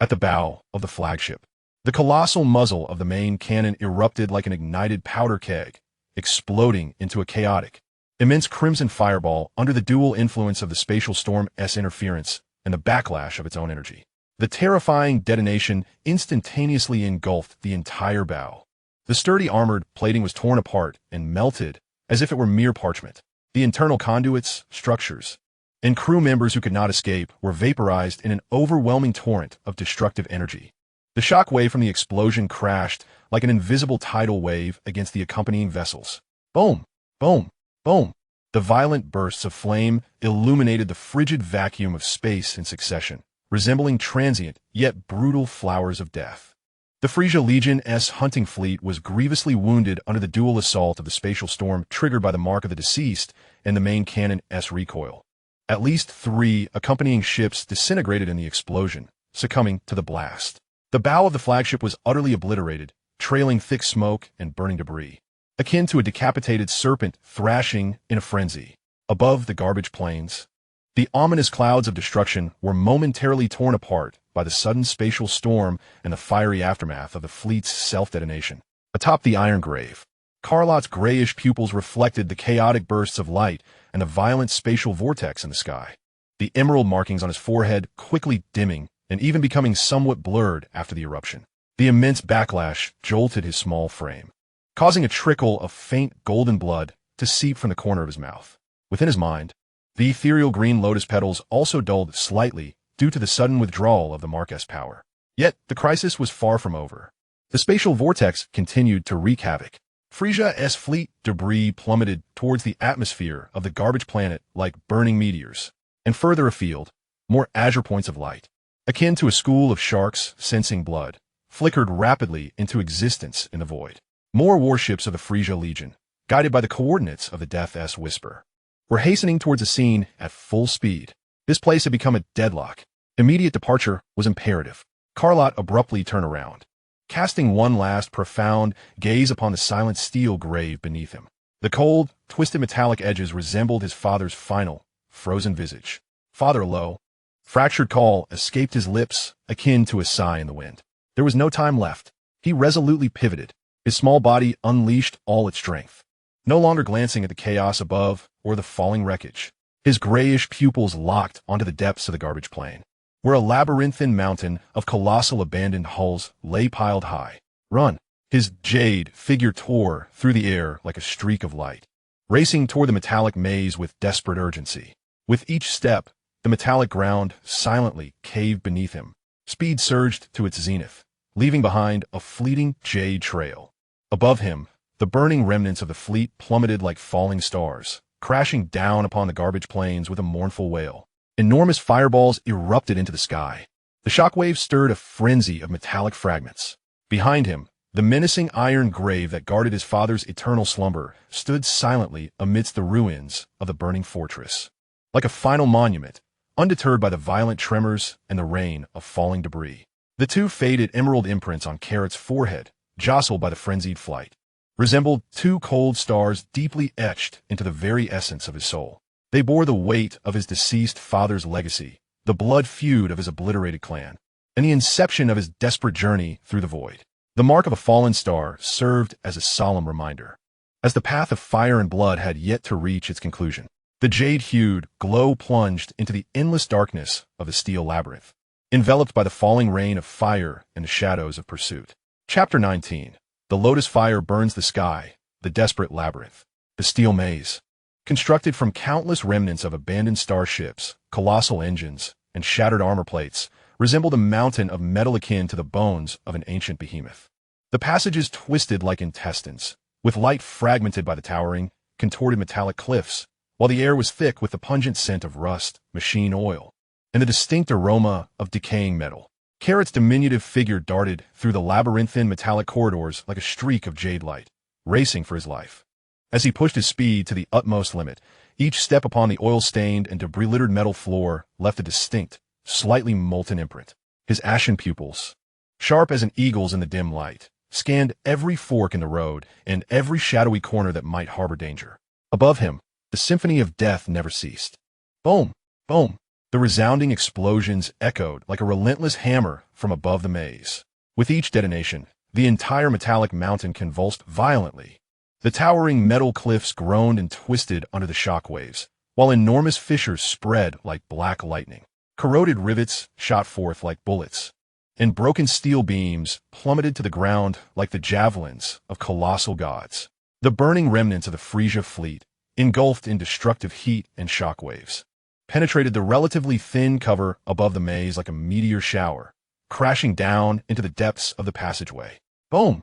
At the bow of the flagship, the colossal muzzle of the main cannon erupted like an ignited powder keg, exploding into a chaotic, immense crimson fireball under the dual influence of the spatial storm's interference and the backlash of its own energy. The terrifying detonation instantaneously engulfed the entire bow. The sturdy armored plating was torn apart and melted as if it were mere parchment. The internal conduits, structures, and crew members who could not escape were vaporized in an overwhelming torrent of destructive energy. The shock wave from the explosion crashed like an invisible tidal wave against the accompanying vessels. Boom! Boom! Boom! The violent bursts of flame illuminated the frigid vacuum of space in succession, resembling transient yet brutal flowers of death. The Frieza Legion's hunting fleet was grievously wounded under the dual assault of the spatial storm triggered by the mark of the deceased and the main cannon's recoil. At least 3 accompanying ships disintegrated in the explosion, succumbing to the blast. The bow of the flagship was utterly obliterated, trailing thick smoke and burning debris, akin to a decapitated serpent thrashing in a frenzy. Above the garbage plains, the ominous clouds of destruction were momentarily torn apart by the sudden spatial storm and the fiery aftermath of the fleet's self-detonation. Atop the iron grave, Carlot's grayish pupils reflected the chaotic bursts of light and the violent spatial vortex in the sky, the emerald markings on his forehead quickly dimming and even becoming somewhat blurred after the eruption. The immense backlash jolted his small frame, causing a trickle of faint golden blood to seep from the corner of his mouth. Within his mind, the ethereal green lotus petals also dulled slightly due to the sudden withdrawal of the Mark's power. Yet, the crisis was far from over. The spatial vortex continued to wreak havoc. Frieza's fleet debris plummeted towards the atmosphere of the garbage planet like burning meteors, and further afield, more azure points of light, akin to a school of sharks sensing blood, flickered rapidly into existence in the void. More warships of the Frieza Legion, guided by the coordinates of the Death's Whisper, were hastening towards the scene at full speed. This place had become a deadlock. Immediate departure was imperative. Carlot abruptly turned around, casting one last profound gaze upon the silent steel grave beneath him. The cold, twisted metallic edges resembled his father's final, frozen visage. "Father, low." Fractured call escaped his lips, akin to a sigh in the wind. There was no time left. He resolutely pivoted. His small body unleashed all its strength, no longer glancing at the chaos above or the falling wreckage. His grayish pupils locked onto the depths of the garbage plain, where a labyrinthine mountain of colossal abandoned hulls lay piled high. "Run!" His jade figure tore through the air like a streak of light, racing toward the metallic maze with desperate urgency. With each step, the metallic ground silently caved beneath him. Speed surged to its zenith, leaving behind a fleeting jade trail. Above him, the burning remnants of the fleet plummeted like falling stars, crashing down upon the garbage plains with a mournful wail. Enormous fireballs erupted into the sky. The shockwave stirred a frenzy of metallic fragments. Behind him, the menacing iron grave that guarded his father's eternal slumber stood silently amidst the ruins of the burning fortress. Like a final monument, undeterred by the violent tremors and the rain of falling debris. The 2 faded emerald imprints on Carrot's forehead, jostled by the frenzied flight, resembled 2 cold stars deeply etched into the very essence of his soul. They bore the weight of his deceased father's legacy, the blood feud of his obliterated clan, and the inception of his desperate journey through the void. The mark of a fallen star served as a solemn reminder, as the path of fire and blood had yet to reach its conclusion. The jade-hued glow plunged into the endless darkness of the steel labyrinth, enveloped by the falling rain of fire and the shadows of pursuit. Chapter 19. The lotus fire burns the sky, the desperate labyrinth. The steel maze, constructed from countless remnants of abandoned starships, colossal engines, and shattered armor plates, resembled a mountain of metal akin to the bones of an ancient behemoth. The passages twisted like intestines, with light fragmented by the towering, contorted metallic cliffs, while the air was thick with the pungent scent of rust, machine oil, and the distinct aroma of decaying metal. Carrot's diminutive figure darted through the labyrinthine metallic corridors like a streak of jade light, racing for his life. As he pushed his speed to the utmost limit, each step upon the oil-stained and debris-littered metal floor left a distinct, slightly molten imprint. His ashen pupils, sharp as an eagle's in the dim light, scanned every fork in the road and every shadowy corner that might harbor danger. Above him, the symphony of death never ceased. Boom! Boom! The resounding explosions echoed like a relentless hammer from above the maze. With each detonation, the entire metallic mountain convulsed violently. The towering metal cliffs groaned and twisted under the shock waves, while enormous fissures spread like black lightning. Corroded rivets shot forth like bullets, and broken steel beams plummeted to the ground like the javelins of colossal gods. The burning remnants of the Frieza fleet, engulfed in destructive heat and shock waves, penetrated the relatively thin cover above the maze like a meteor shower, crashing down into the depths of the passageway. Boom!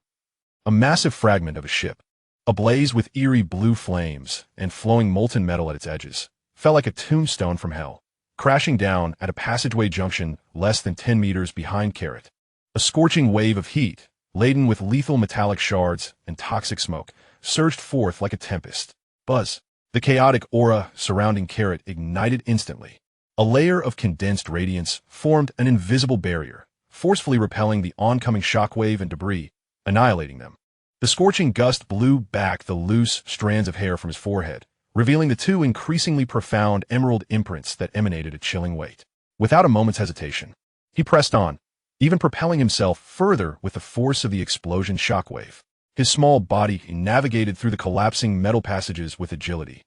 A massive fragment of a ship, ablaze with eerie blue flames and flowing molten metal at its edges, fell like a tombstone from hell, crashing down at a passageway junction less than 10 meters behind Carrot. A scorching wave of heat, laden with lethal metallic shards and toxic smoke, surged forth like a tempest. Buzz! The chaotic aura surrounding Carrot ignited instantly. A layer of condensed radiance formed an invisible barrier, forcefully repelling the oncoming shockwave and debris, annihilating them. The scorching gust blew back the loose strands of hair from his forehead, revealing the two increasingly profound emerald imprints that emanated a chilling weight. Without a moment's hesitation, he pressed on, even propelling himself further with the force of the explosion shockwave. His small body navigated through the collapsing metal passages with agility,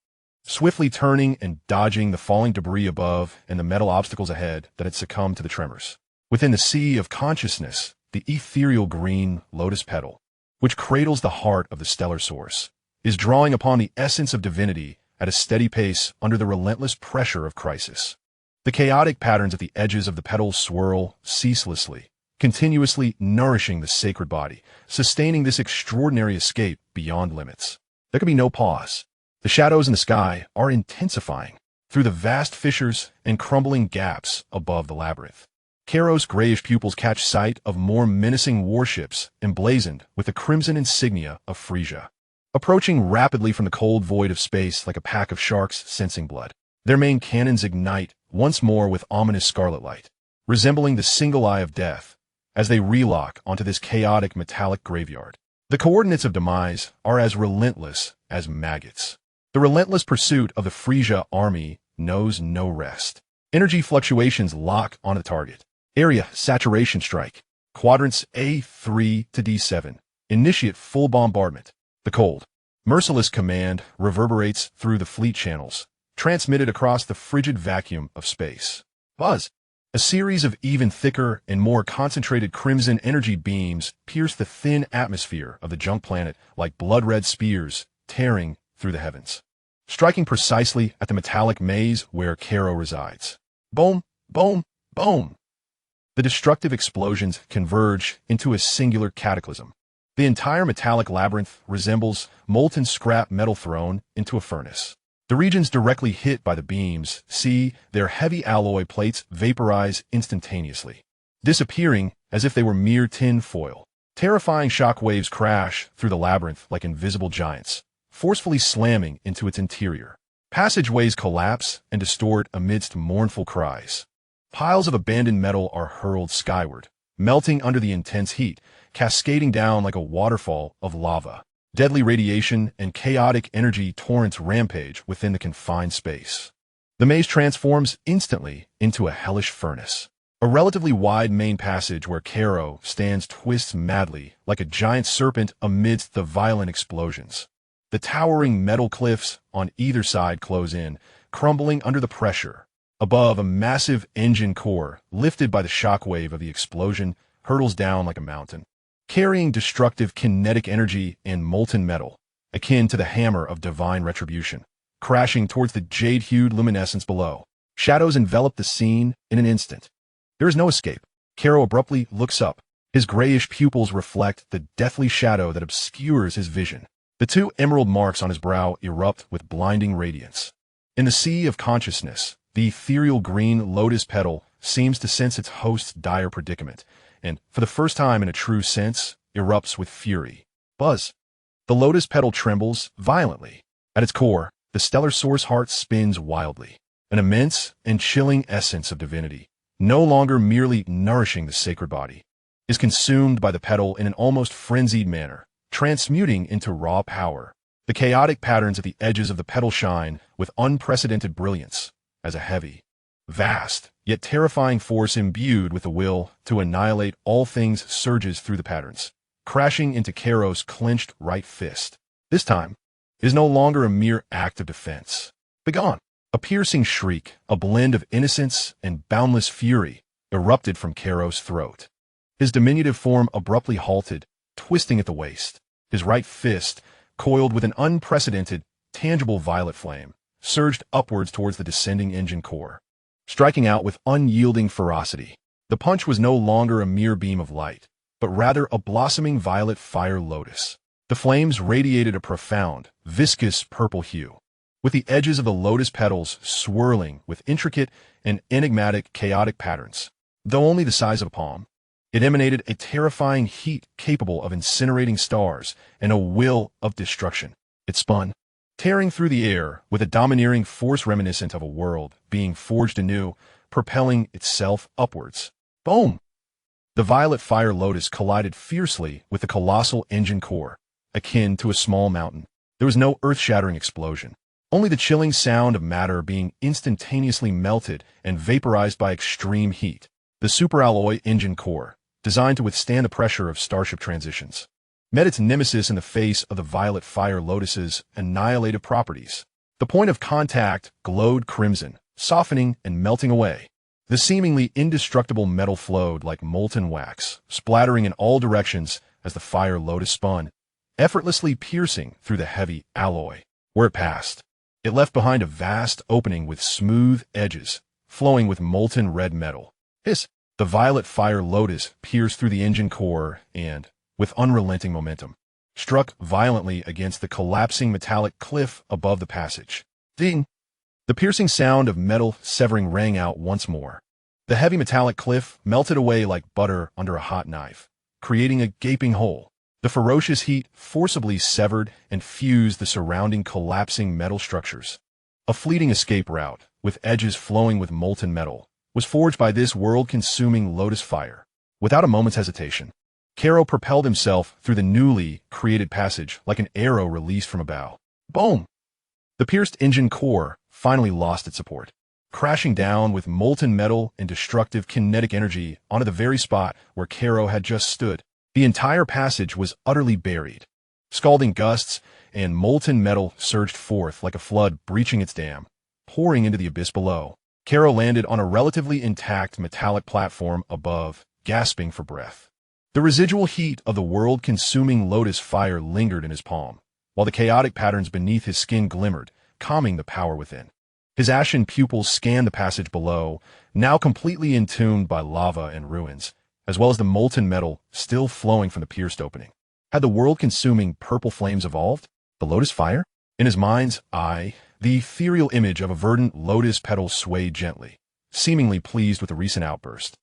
swiftly turning and dodging the falling debris above and the metal obstacles ahead that had succumbed to the tremors. Within the sea of consciousness, the ethereal green lotus petal, which cradles the heart of the stellar source, is drawing upon the essence of divinity at a steady pace under the relentless pressure of crisis. The chaotic patterns at the edges of the petals swirl ceaselessly, continuously nourishing the sacred body, sustaining this extraordinary escape beyond limits. There can be no pause. The shadows in the sky are intensifying through the vast fissures and crumbling gaps above the labyrinth. Carol's grayish pupils catch sight of more menacing warships emblazoned with the crimson insignia of Frieza, approaching rapidly from the cold void of space like a pack of sharks sensing blood. Their main cannons ignite once more with ominous scarlet light, resembling the single eye of death, as they relock onto this chaotic metallic graveyard. The coordinates of demise are as relentless as maggots. The relentless pursuit of the Frieza army knows no rest. Energy fluctuations lock on the target. Area saturation strike. Quadrants A3 to D7. Initiate full bombardment. The cold, merciless command reverberates through the fleet channels, transmitted across the frigid vacuum of space. Buzz! A series of even thicker and more concentrated crimson energy beams pierce the thin atmosphere of the junk planet like blood-red spears tearing through the heavens, striking precisely at the metallic maze where Karo resides. Boom, boom, boom! The destructive explosions converge into a singular cataclysm. The entire metallic labyrinth resembles molten scrap metal thrown into a furnace. The regions directly hit by the beams see their heavy alloy plates vaporize instantaneously, disappearing as if they were mere tin foil. Terrifying shock waves crash through the labyrinth like invisible giants, forcefully slamming into its interior. Passageways collapse and distort amidst mournful cries. Piles of abandoned metal are hurled skyward, melting under the intense heat, cascading down like a waterfall of lava. Deadly radiation and chaotic energy torrents rampage within the confined space. The maze transforms instantly into a hellish furnace. A relatively wide main passage where Karo stands twists madly like a giant serpent amidst the violent explosions. The towering metal cliffs on either side close in, crumbling under the pressure. Above, a massive engine core, lifted by the shockwave of the explosion, hurtles down like a mountain, carrying destructive kinetic energy and molten metal, akin to the hammer of divine retribution, crashing towards the jade-hued luminescence below. Shadows envelop the scene in an instant. There is no escape. Karo abruptly looks up. His grayish pupils reflect the deathly shadow that obscures his vision. The two emerald marks on his brow erupt with blinding radiance. In the sea of consciousness, the ethereal green lotus petal seems to sense its host's dire predicament, and, for the first time in a true sense, erupts with fury. Buzz! The lotus petal trembles violently. At its core, the stellar source heart spins wildly, an immense and chilling essence of divinity, no longer merely nourishing the sacred body, is consumed by the petal in an almost frenzied manner, transmuting into raw power. The chaotic patterns at the edges of the petal shine with unprecedented brilliance, as a heavy, vast, yet terrifying force imbued with the will to annihilate all things surges through the patterns, crashing into Karo's clenched right fist. This time, it is no longer a mere act of defense. Begone! A piercing shriek, a blend of innocence and boundless fury, erupted from Karo's throat. His diminutive form abruptly halted, twisting at the waist, his right fist coiled with an unprecedented, tangible violet flame, surged upwards towards the descending engine core, striking out with unyielding ferocity. The punch was no longer a mere beam of light, but rather a blossoming violet fire lotus. The flames radiated a profound, viscous purple hue, with the edges of the lotus petals swirling with intricate and enigmatic chaotic patterns. Though only the size of a palm, it emanated a terrifying heat capable of incinerating stars and a will of destruction. It spun, tearing through the air with a domineering force reminiscent of a world being forged anew, propelling itself upwards. Boom! The violet fire lotus collided fiercely with the colossal engine core, akin to a small mountain. There was no earth-shattering explosion, only the chilling sound of matter being instantaneously melted and vaporized by extreme heat. The superalloy engine core, designed to withstand the pressure of starship transitions, met its nemesis in the face of the violet fire lotus's annihilative properties. The point of contact glowed crimson, softening and melting away. The seemingly indestructible metal flowed like molten wax, splattering in all directions as the fire lotus spun, effortlessly piercing through the heavy alloy. Where it passed, it left behind a vast opening with smooth edges, flowing with molten red metal. The violet fire lotus pierced through the engine core and, with unrelenting momentum, struck violently against the collapsing metallic cliff above the passage. Ding! The piercing sound of metal severing rang out once more. The heavy metallic cliff melted away like butter under a hot knife, creating a gaping hole. The ferocious heat forcibly severed and fused the surrounding collapsing metal structures. A fleeting escape route, with edges flowing with molten metal, was forged by this world-consuming lotus fire. Without a moment's hesitation, Carrot propelled himself through the newly created passage like an arrow released from a bow. Boom! The pierced engine core finally lost its support, crashing down with molten metal and destructive kinetic energy onto the very spot where Carrot had just stood. The entire passage was utterly buried. Scalding gusts and molten metal surged forth like a flood breaching its dam, pouring into the abyss below. Carrot landed on a relatively intact metallic platform above, gasping for breath. The residual heat of the world-consuming lotus fire lingered in his palm, while the chaotic patterns beneath his skin glimmered, calming the power within. His ashen pupils scanned the passage below, now completely entombed by lava and ruins, as well as the molten metal still flowing from the pierced opening. Had the world-consuming purple flames evolved? The lotus fire? In his mind's eye, the ethereal image of a verdant lotus petal swayed gently, seemingly pleased with the recent outburst,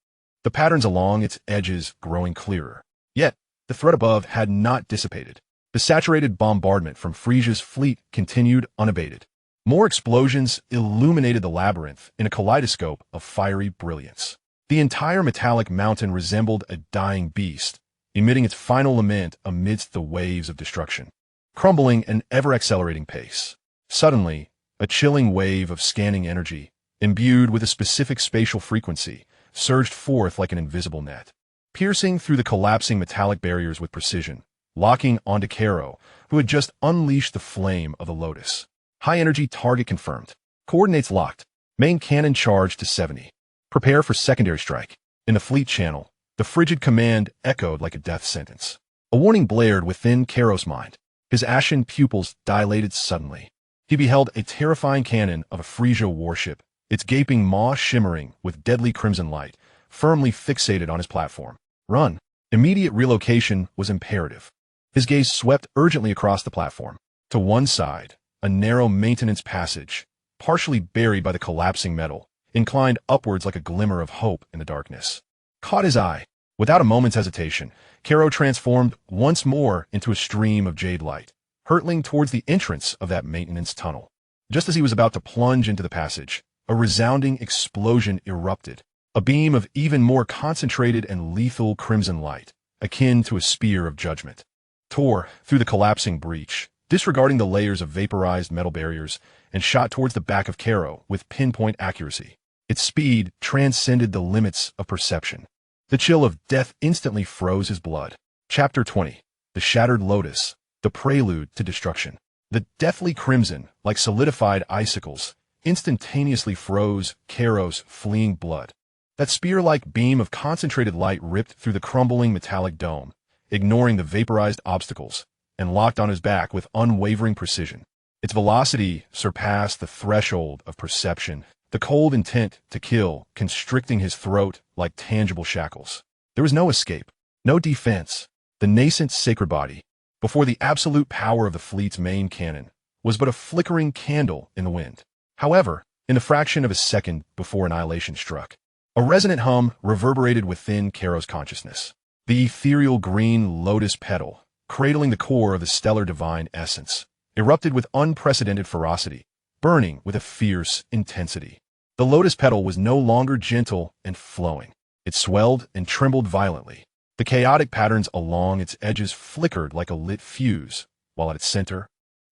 the patterns along its edges growing clearer. Yet, the threat above had not dissipated. The saturated bombardment from Frieza's fleet continued unabated. More explosions illuminated the labyrinth in a kaleidoscope of fiery brilliance. The entire metallic mountain resembled a dying beast, emitting its final lament amidst the waves of destruction, crumbling at an ever-accelerating pace. Suddenly, a chilling wave of scanning energy, imbued with a specific spatial frequency, surged forth like an invisible net, piercing through the collapsing metallic barriers with precision, locking onto Carrot, who had just unleashed the flame of the lotus. High-energy target confirmed. Coordinates locked. Main cannon charged to 70. Prepare for secondary strike. In the fleet channel, the frigid command echoed like a death sentence. A warning blared within Carrot's mind. His ashen pupils dilated suddenly. He beheld a terrifying cannon of a Frieza warship, its gaping maw shimmering with deadly crimson light, firmly fixated on his platform. Run! Immediate relocation was imperative. His gaze swept urgently across the platform. To one side, a narrow maintenance passage, partially buried by the collapsing metal, inclined upwards like a glimmer of hope in the darkness, caught his eye. Without a moment's hesitation, Carrot transformed once more into a stream of jade light, hurtling towards the entrance of that maintenance tunnel. Just as he was about to plunge into the passage, a resounding explosion erupted, a beam of even more concentrated and lethal crimson light, akin to a spear of judgment, tore through the collapsing breach, disregarding the layers of vaporized metal barriers, and shot towards the back of Carrot with pinpoint accuracy. Its speed transcended the limits of perception. The chill of death instantly froze his blood. Chapter 20. The Shattered Lotus, the Prelude to Destruction. The deathly crimson, like solidified icicles, instantaneously froze Carrot's fleeing blood. That spear-like beam of concentrated light ripped through the crumbling metallic dome, ignoring the vaporized obstacles, and locked on his back with unwavering precision. Its velocity surpassed the threshold of perception, the cold intent to kill constricting his throat like tangible shackles. There was no escape, no defense. The nascent sacred body, before the absolute power of the fleet's main cannon, was but a flickering candle in the wind. However, in the fraction of a second before annihilation struck, a resonant hum reverberated within Carlot's consciousness. The ethereal green lotus petal, cradling the core of the stellar divine essence, erupted with unprecedented ferocity, burning with a fierce intensity. The lotus petal was no longer gentle and flowing. It swelled and trembled violently. The chaotic patterns along its edges flickered like a lit fuse, while at its center,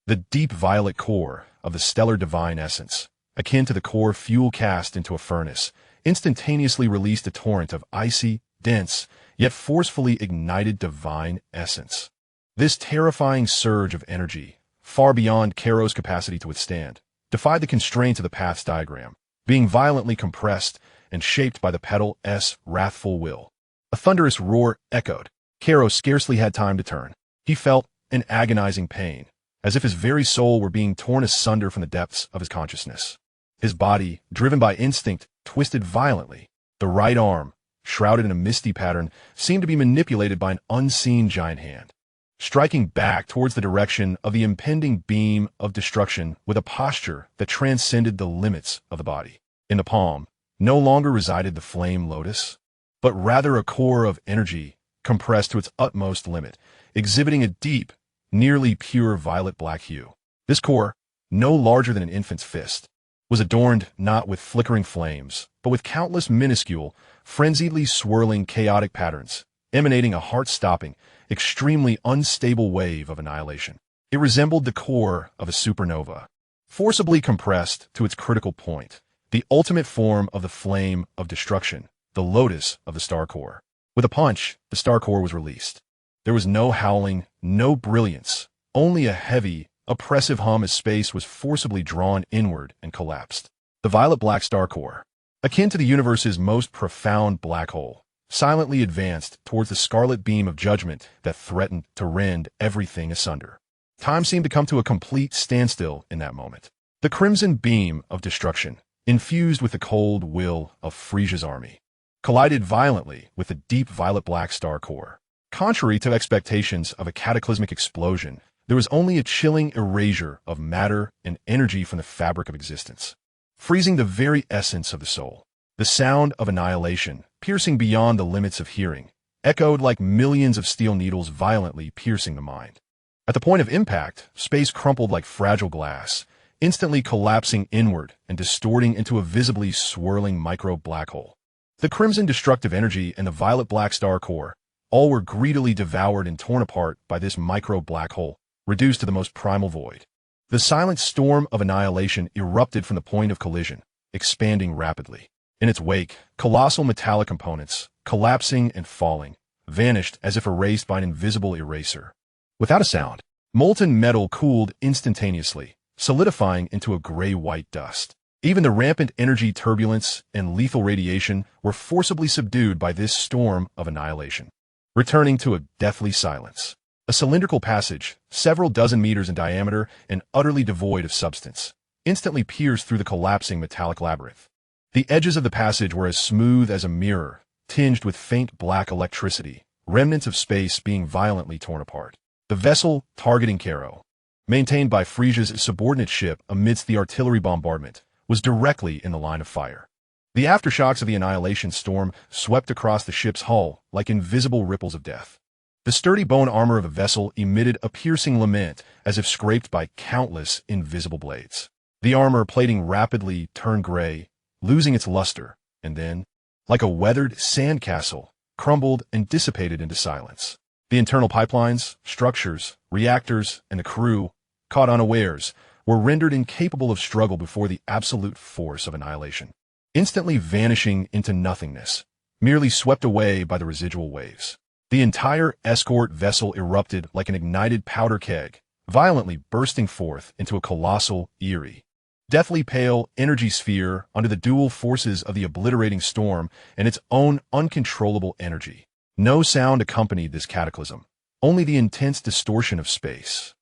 the deep violet core of the stellar divine essence, akin to the core fuel cast into a furnace, instantaneously released a torrent of icy, dense, yet forcefully ignited divine essence. This terrifying surge of energy, far beyond Carlot's capacity to withstand, defied the constraints of the path's diagram, being violently compressed and shaped by the petal's wrathful will. A thunderous roar echoed. Carlot scarcely had time to turn. He felt an agonizing pain, as if his very soul were being torn asunder from the depths of his consciousness. His body, driven by instinct, twisted violently. The right arm, shrouded in a misty pattern, seemed to be manipulated by an unseen giant hand, striking back towards the direction of the impending beam of destruction with a posture that transcended the limits of the body. In the palm, no longer resided the flame lotus, but rather a core of energy compressed to its utmost limit, exhibiting a deep, nearly pure violet-black hue. This core, no larger than an infant's fist, was adorned not with flickering flames, but with countless minuscule, frenziedly swirling chaotic patterns, emanating a heart-stopping, extremely unstable wave of annihilation. It resembled the core of a supernova, forcibly compressed to its critical point, the ultimate form of the flame of destruction, the lotus of the star core. With a punch, the star core was released. There was no howling, no brilliance, only a heavy, oppressive hum as space was forcibly drawn inward and collapsed. The violet-black star core, akin to the universe's most profound black hole, silently advanced towards the scarlet beam of judgment that threatened to rend everything asunder. Time seemed to come to a complete standstill in that moment. The crimson beam of destruction, infused with the cold will of Frieza's army, collided violently with the deep violet-black star core. Contrary to expectations of a cataclysmic explosion, there was only a chilling erasure of matter and energy from the fabric of existence, freezing the very essence of the soul. The sound of annihilation, piercing beyond the limits of hearing, echoed like millions of steel needles violently piercing the mind. At the point of impact, space crumpled like fragile glass, instantly collapsing inward and distorting into a visibly swirling micro-black hole. The crimson destructive energy and the violet-black star core, all were greedily devoured and torn apart by this micro-black hole, reduced to the most primal void. The silent storm of annihilation erupted from the point of collision, expanding rapidly. In its wake, colossal metallic components, collapsing and falling, vanished as if erased by an invisible eraser. Without a sound, molten metal cooled instantaneously, solidifying into a gray-white dust. Even the rampant energy turbulence and lethal radiation were forcibly subdued by this storm of annihilation, returning to a deathly silence. A cylindrical passage, several dozen meters in diameter and utterly devoid of substance, instantly pierced through the collapsing metallic labyrinth. The edges of the passage were as smooth as a mirror, tinged with faint black electricity, remnants of space being violently torn apart. The vessel targeting Carlot, maintained by Frieza's subordinate ship amidst the artillery bombardment, was directly in the line of fire. The aftershocks of the annihilation storm swept across the ship's hull like invisible ripples of death. The sturdy bone armor of the vessel emitted a piercing lament as if scraped by countless invisible blades. The armor plating rapidly turned gray, losing its luster, and then, like a weathered sandcastle, crumbled and dissipated into silence. The internal pipelines, structures, reactors, and the crew, caught unawares, were rendered incapable of struggle before the absolute force of annihilation, instantly vanishing into nothingness, merely swept away by the residual waves. The entire escort vessel erupted like an ignited powder keg, violently bursting forth into a colossal, eerie, deathly pale energy sphere under the dual forces of the obliterating storm and its own uncontrollable energy. No sound accompanied this cataclysm, only the intense distortion of space.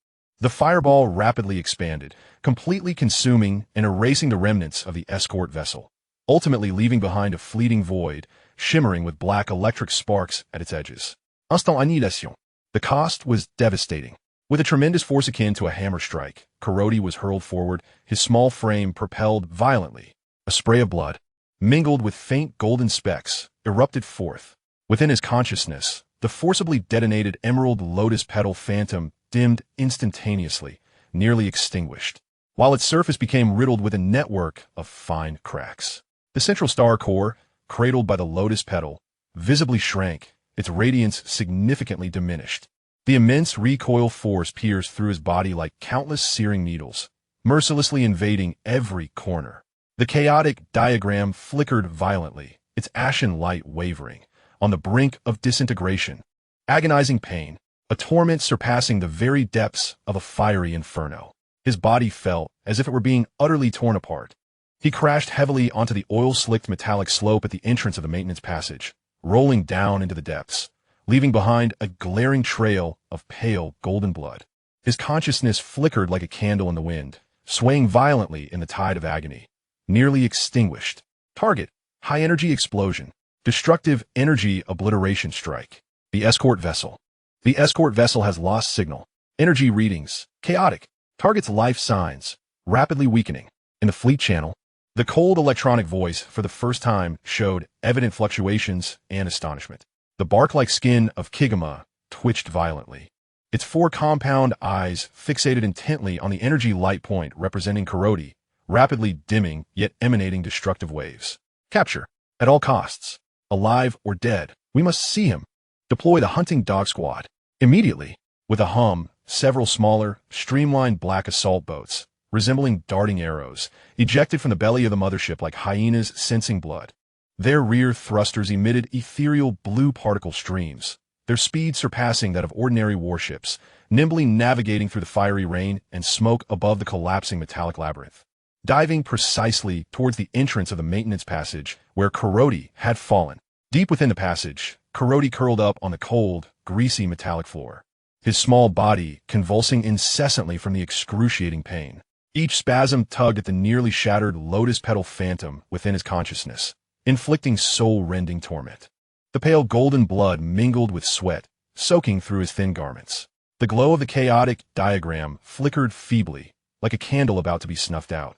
The fireball rapidly expanded, completely consuming and erasing the remnants of the escort vessel, ultimately leaving behind a fleeting void, shimmering with black electric sparks at its edges. Instant annihilation. The cost was devastating. With a tremendous force akin to a hammer strike, Carlot was hurled forward, his small frame propelled violently. A spray of blood, mingled with faint golden specks, erupted forth. Within his consciousness, the forcibly detonated emerald lotus petal phantom dimmed instantaneously, nearly extinguished, while its surface became riddled with a network of fine cracks. The central star core, cradled by the lotus petal, visibly shrank, its radiance significantly diminished. The immense recoil force pierced through his body like countless searing needles, mercilessly invading every corner. The chaotic diagram flickered violently, its ashen light wavering, on the brink of disintegration. Agonizing pain, a torment surpassing the very depths of a fiery inferno. His body felt as if it were being utterly torn apart. He crashed heavily onto the oil-slicked metallic slope at the entrance of the maintenance passage, rolling down into the depths, leaving behind a glaring trail of pale golden blood. His consciousness flickered like a candle in the wind, swaying violently in the tide of agony. Nearly extinguished. Target: high-energy explosion. Destructive energy obliteration strike. The escort vessel. The escort vessel has lost signal. Energy readings: chaotic. Target's life signs: rapidly weakening. In the fleet channel, the cold electronic voice for the first time showed evident fluctuations and astonishment. The bark-like skin of Kigama twitched violently. Its four compound eyes fixated intently on the energy light point representing Carlot, rapidly dimming yet emanating destructive waves. Capture. At all costs. Alive or dead, we must see him. Deploy the hunting dog squad. Immediately. With a hum, several smaller, streamlined black assault boats, resembling darting arrows, ejected from the belly of the mothership like hyenas sensing blood. Their rear thrusters emitted ethereal blue particle streams, their speed surpassing that of ordinary warships, nimbly navigating through the fiery rain and smoke above the collapsing metallic labyrinth. Diving precisely towards the entrance of the maintenance passage where Carlot had fallen. Deep within the passage, Carlot curled up on the cold, greasy metallic floor, his small body convulsing incessantly from the excruciating pain. Each spasm tugged at the nearly shattered lotus petal phantom within his consciousness, inflicting soul-rending torment. The pale golden blood mingled with sweat, soaking through his thin garments. The glow of the chaotic diagram flickered feebly, like a candle about to be snuffed out,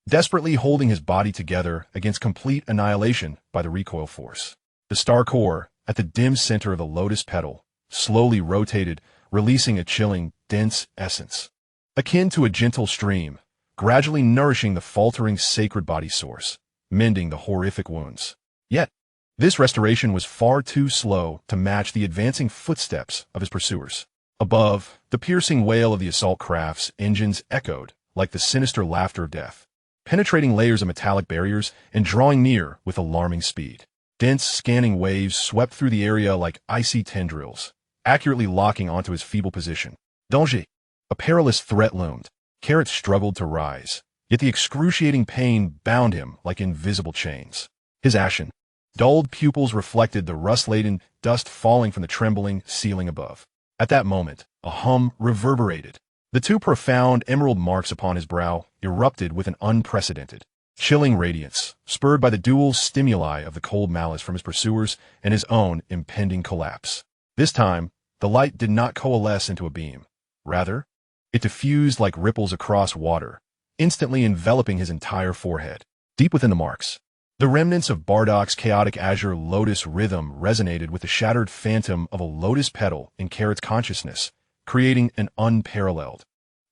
desperately holding his body together against complete annihilation by the recoil force. The star core, at the dim center of the lotus petal, slowly rotated, releasing a chilling, dense essence, akin to a gentle stream, gradually nourishing the faltering sacred body source, mending the horrific wounds. Yet, this restoration was far too slow to match the advancing footsteps of his pursuers. Above, the piercing wail of the assault craft's engines echoed like the sinister laughter of death, penetrating layers of metallic barriers and drawing near with alarming speed. Dense, scanning waves swept through the area like icy tendrils, accurately locking onto his feeble position. Danger! A perilous threat loomed. Carrot struggled to rise, yet the excruciating pain bound him like invisible chains. His ashen, dulled pupils reflected the rust-laden dust falling from the trembling ceiling above. At that moment, a hum reverberated. The two profound emerald marks upon his brow erupted with an unprecedented, chilling radiance, spurred by the dual stimuli of the cold malice from his pursuers and his own impending collapse. This time, the light did not coalesce into a beam. Rather, it diffused like ripples across water, instantly enveloping his entire forehead. Deep within the marks, the remnants of Bardock's chaotic azure lotus rhythm resonated with the shattered phantom of a lotus petal in Carrot's consciousness, creating an unparalleled,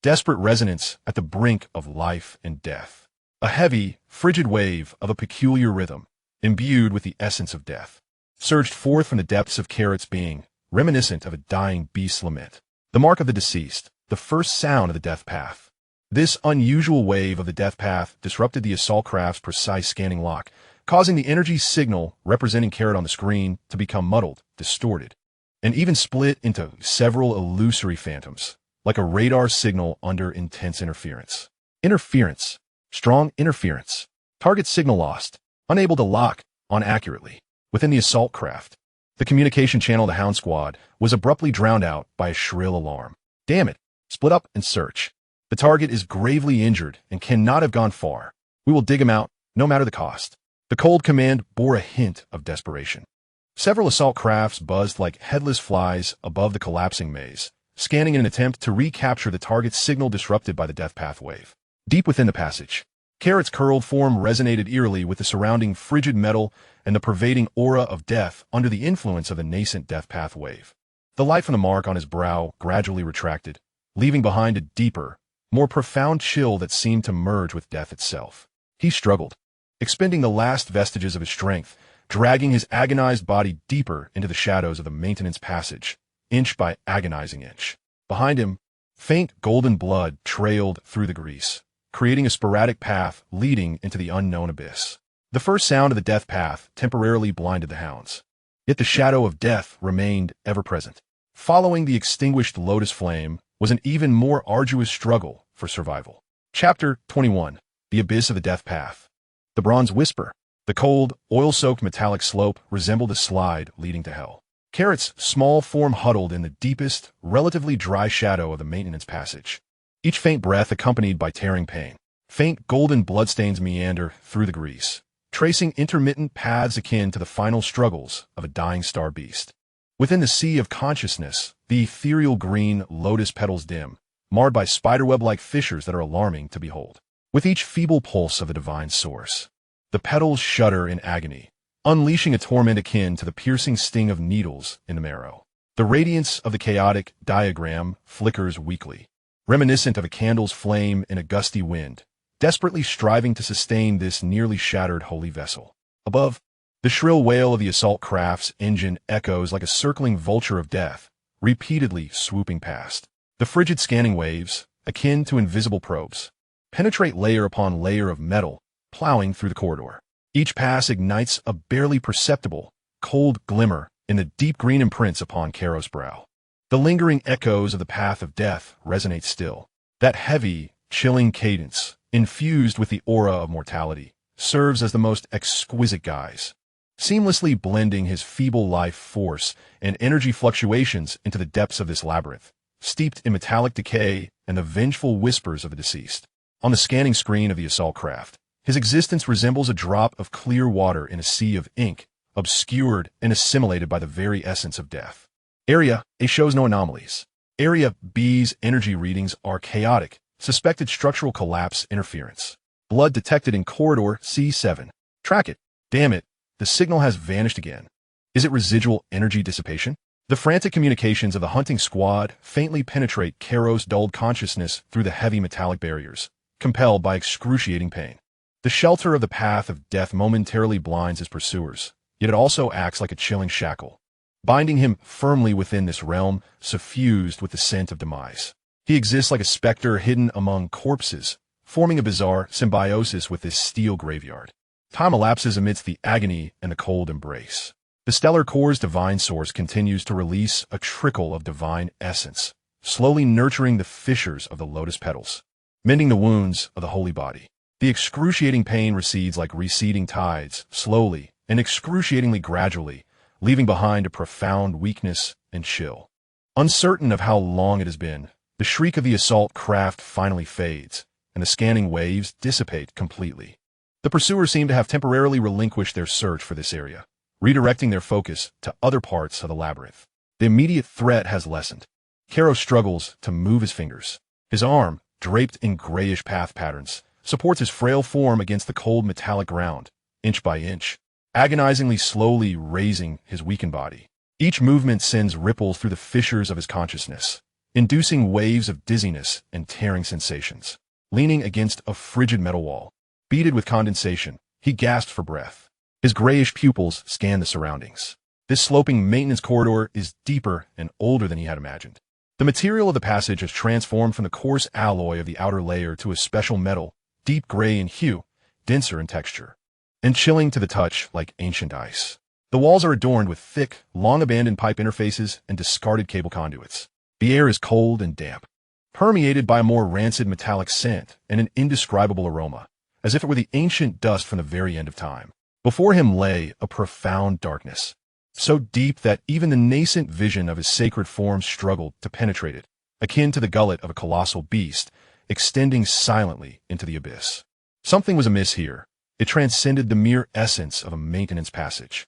desperate resonance at the brink of life and death. A heavy, frigid wave of a peculiar rhythm, imbued with the essence of death, surged forth from the depths of Carrot's being, reminiscent of a dying beast's lament. The mark of the deceased, the first sound of the death path. This unusual wave of the death path disrupted the assault craft's precise scanning lock, causing the energy signal representing Carrot on the screen to become muddled, distorted, and even split into several illusory phantoms, like a radar signal under intense interference. Interference. Strong interference. Target signal lost. Unable to lock on accurately. Within the assault craft, the communication channel of the Hound Squad was abruptly drowned out by a shrill alarm. Damn it. Split up and search. The target is gravely injured and cannot have gone far. We will dig him out, no matter the cost. The cold command bore a hint of desperation. Several assault crafts buzzed like headless flies above the collapsing maze, scanning in an attempt to recapture the target's signal disrupted by the death path wave. Deep within the passage, Carrot's curled form resonated eerily with the surrounding frigid metal and the pervading aura of death under the influence of the nascent death path wave. The light from the mark on his brow gradually retracted, leaving behind a deeper, more profound chill that seemed to merge with death itself. He struggled, expending the last vestiges of his strength, dragging his agonized body deeper into the shadows of the maintenance passage, inch by agonizing inch. Behind him, faint golden blood trailed through the grease, creating a sporadic path leading into the unknown abyss. The first sound of the death path temporarily blinded the hounds. Yet the shadow of death remained ever present. Following the extinguished lotus flame was an even more arduous struggle for survival. Chapter 21. The Abyss of the Death Path. The Bronze Whisper. The cold, oil-soaked metallic slope resembled a slide leading to hell. Carrot's small form huddled in the deepest, relatively dry shadow of the maintenance passage, each faint breath accompanied by tearing pain. Faint golden bloodstains meander through the grease, tracing intermittent paths akin to the final struggles of a dying star beast. Within the sea of consciousness, the ethereal green lotus petals dim, marred by spiderweb-like fissures that are alarming to behold. With each feeble pulse of the divine source, the petals shudder in agony, unleashing a torment akin to the piercing sting of needles in the marrow. The radiance of the chaotic diagram flickers weakly, reminiscent of a candle's flame in a gusty wind, desperately striving to sustain this nearly shattered holy vessel. Above, the shrill wail of the assault craft's engine echoes like a circling vulture of death, repeatedly swooping past. The frigid scanning waves, akin to invisible probes, penetrate layer upon layer of metal, plowing through the corridor. Each pass ignites a barely perceptible, cold glimmer in the deep green imprints upon Carrot's brow. The lingering echoes of the path of death resonate still. That heavy, chilling cadence, infused with the aura of mortality, serves as the most exquisite guise, seamlessly blending his feeble life force and energy fluctuations into the depths of this labyrinth, steeped in metallic decay and the vengeful whispers of the deceased. On the scanning screen of the assault craft, his existence resembles a drop of clear water in a sea of ink, obscured and assimilated by the very essence of death. Area A shows no anomalies. Area B's energy readings are chaotic, suspected structural collapse interference. Blood detected in corridor C7. Track it. Damn it, the signal has vanished again. Is it residual energy dissipation? The frantic communications of the hunting squad faintly penetrate Carrot's dulled consciousness through the heavy metallic barriers, compelled by excruciating pain. The shelter of the path of death momentarily blinds his pursuers, yet it also acts like a chilling shackle, binding him firmly within this realm suffused with the scent of demise. He exists like a specter hidden among corpses, forming a bizarre symbiosis with this steel graveyard. Time elapses amidst the agony and the cold embrace. The stellar core's divine source continues to release a trickle of divine essence, slowly nurturing the fissures of the lotus petals, mending the wounds of the holy body. The excruciating pain recedes like receding tides, slowly and excruciatingly gradually, leaving behind a profound weakness and chill. Uncertain of how long it has been, the shriek of the assault craft finally fades, and the scanning waves dissipate completely. The pursuers seem to have temporarily relinquished their search for this area, redirecting their focus to other parts of the labyrinth. The immediate threat has lessened. Carrot struggles to move his fingers. His arm, draped in grayish path patterns, supports his frail form against the cold metallic ground, inch by inch, agonizingly slowly raising his weakened body. Each movement sends ripples through the fissures of his consciousness, inducing waves of dizziness and tearing sensations. Leaning against a frigid metal wall, beaded with condensation, he gasped for breath. His grayish pupils scanned the surroundings. This sloping maintenance corridor is deeper and older than he had imagined. The material of the passage has transformed from the coarse alloy of the outer layer to a special metal, deep gray in hue, denser in texture, and chilling to the touch like ancient ice. The walls are adorned with thick, long-abandoned pipe interfaces and discarded cable conduits. The air is cold and damp, permeated by a more rancid metallic scent and an indescribable aroma, as if it were the ancient dust from the very end of time. Before him lay a profound darkness, so deep that even the nascent vision of his sacred form struggled to penetrate it, akin to the gullet of a colossal beast, extending silently into the abyss. Something was amiss here. It transcended the mere essence of a maintenance passage.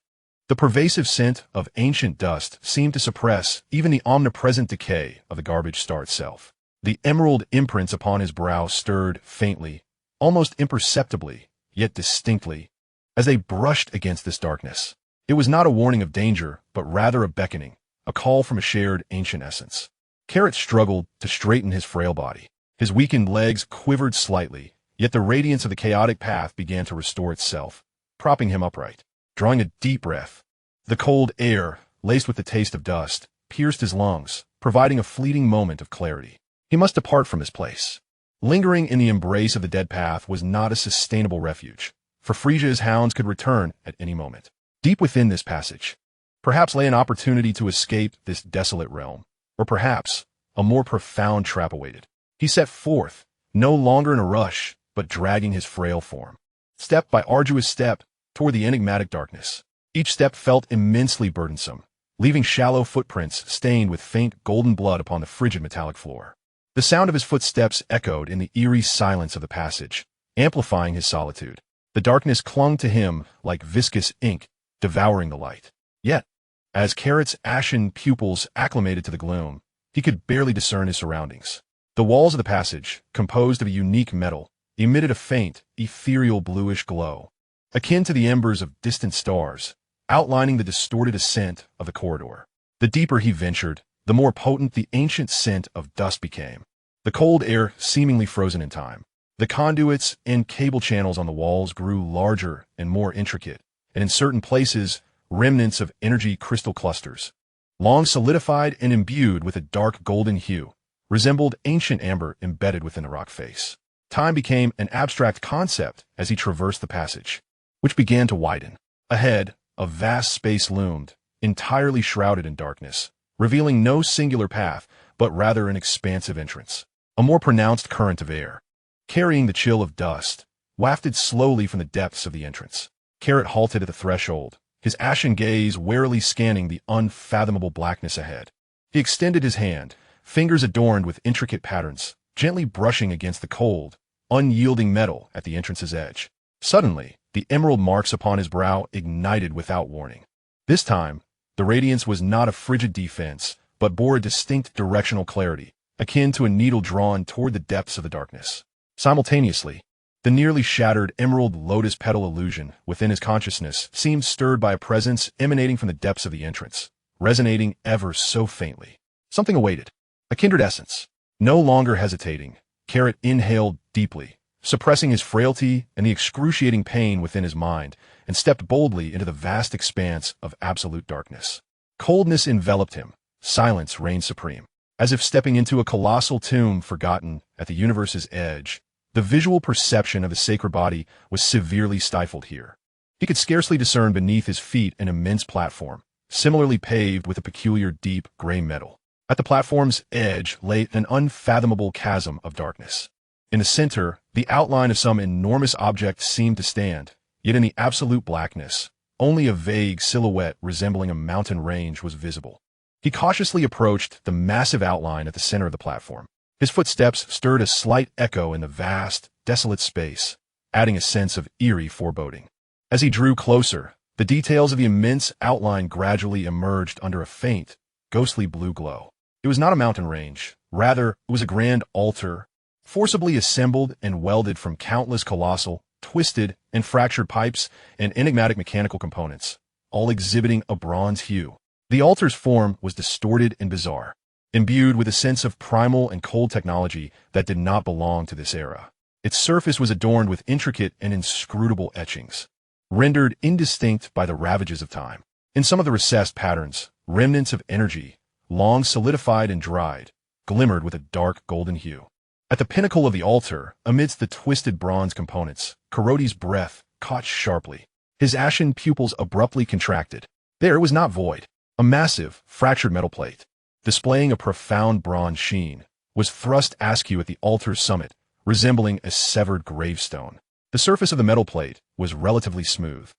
The pervasive scent of ancient dust seemed to suppress even the omnipresent decay of the garbage star itself. The emerald imprints upon his brow stirred faintly, almost imperceptibly, yet distinctly, as they brushed against this darkness. It was not a warning of danger, but rather a beckoning, a call from a shared ancient essence. Carrot struggled to straighten his frail body. His weakened legs quivered slightly, yet the radiance of the chaotic path began to restore itself, propping him upright. Drawing a deep breath, the cold air, laced with the taste of dust, pierced his lungs, providing a fleeting moment of clarity. He must depart from this place. Lingering in the embrace of the dead path was not a sustainable refuge, for Frieza's hounds could return at any moment. Deep within this passage, perhaps lay an opportunity to escape this desolate realm, or perhaps a more profound trap awaited. He set forth, no longer in a rush, but dragging his frail form, step by arduous step, toward the enigmatic darkness. Each step felt immensely burdensome, leaving shallow footprints stained with faint golden blood upon the frigid metallic floor. The sound of his footsteps echoed in the eerie silence of the passage, amplifying his solitude. The darkness clung to him like viscous ink, devouring the light. Yet, as Carrot's ashen pupils acclimated to the gloom, he could barely discern his surroundings. The walls of the passage, composed of a unique metal, emitted a faint, ethereal bluish glow, akin to the embers of distant stars, outlining the distorted ascent of the corridor. The deeper he ventured, the more potent the ancient scent of dust became. The cold air seemingly frozen in time. The conduits and cable channels on the walls grew larger and more intricate, and in certain places, remnants of energy crystal clusters, long solidified and imbued with a dark golden hue, resembled ancient amber embedded within the rock face. Time became an abstract concept as he traversed the passage, which began to widen. Ahead, a vast space loomed, entirely shrouded in darkness, revealing no singular path, but rather an expansive entrance. A more pronounced current of air, carrying the chill of dust, wafted slowly from the depths of the entrance. Carrot halted at the threshold, his ashen gaze warily scanning the unfathomable blackness ahead. He extended his hand, fingers adorned with intricate patterns, gently brushing against the cold, unyielding metal at the entrance's edge. Suddenly, the emerald marks upon his brow ignited without warning. This time, the radiance was not a frigid defense, but bore a distinct directional clarity, akin to a needle drawn toward the depths of the darkness. Simultaneously, the nearly shattered emerald lotus petal illusion within his consciousness seemed stirred by a presence emanating from the depths of the entrance, resonating ever so faintly. Something awaited, a kindred essence. No longer hesitating, Carrot inhaled deeply, suppressing his frailty and the excruciating pain within his mind, and stepped boldly into the vast expanse of absolute darkness. Coldness enveloped him, silence reigned supreme. As if stepping into a colossal tomb forgotten at the universe's edge, the visual perception of the sacred body was severely stifled here. He could scarcely discern beneath his feet an immense platform, similarly paved with a peculiar deep gray metal. At the platform's edge lay an unfathomable chasm of darkness. In the center, the outline of some enormous object seemed to stand, yet in the absolute blackness, only a vague silhouette resembling a mountain range was visible. He cautiously approached the massive outline at the center of the platform. His footsteps stirred a slight echo in the vast, desolate space, adding a sense of eerie foreboding. As he drew closer, the details of the immense outline gradually emerged under a faint, ghostly blue glow. It was not a mountain range. Rather, it was a grand altar, forcibly assembled and welded from countless colossal, twisted, and fractured pipes and enigmatic mechanical components, all exhibiting a bronze hue. The altar's form was distorted and bizarre, imbued with a sense of primal and cold technology that did not belong to this era. Its surface was adorned with intricate and inscrutable etchings, rendered indistinct by the ravages of time. In some of the recessed patterns, remnants of energy, long solidified and dried, glimmered with a dark golden hue. At the pinnacle of the altar, amidst the twisted bronze components, Carlot's breath caught sharply. His ashen pupils abruptly contracted. There it was not void. A massive, fractured metal plate, displaying a profound bronze sheen, was thrust askew at the altar's summit, resembling a severed gravestone. The surface of the metal plate was relatively smooth,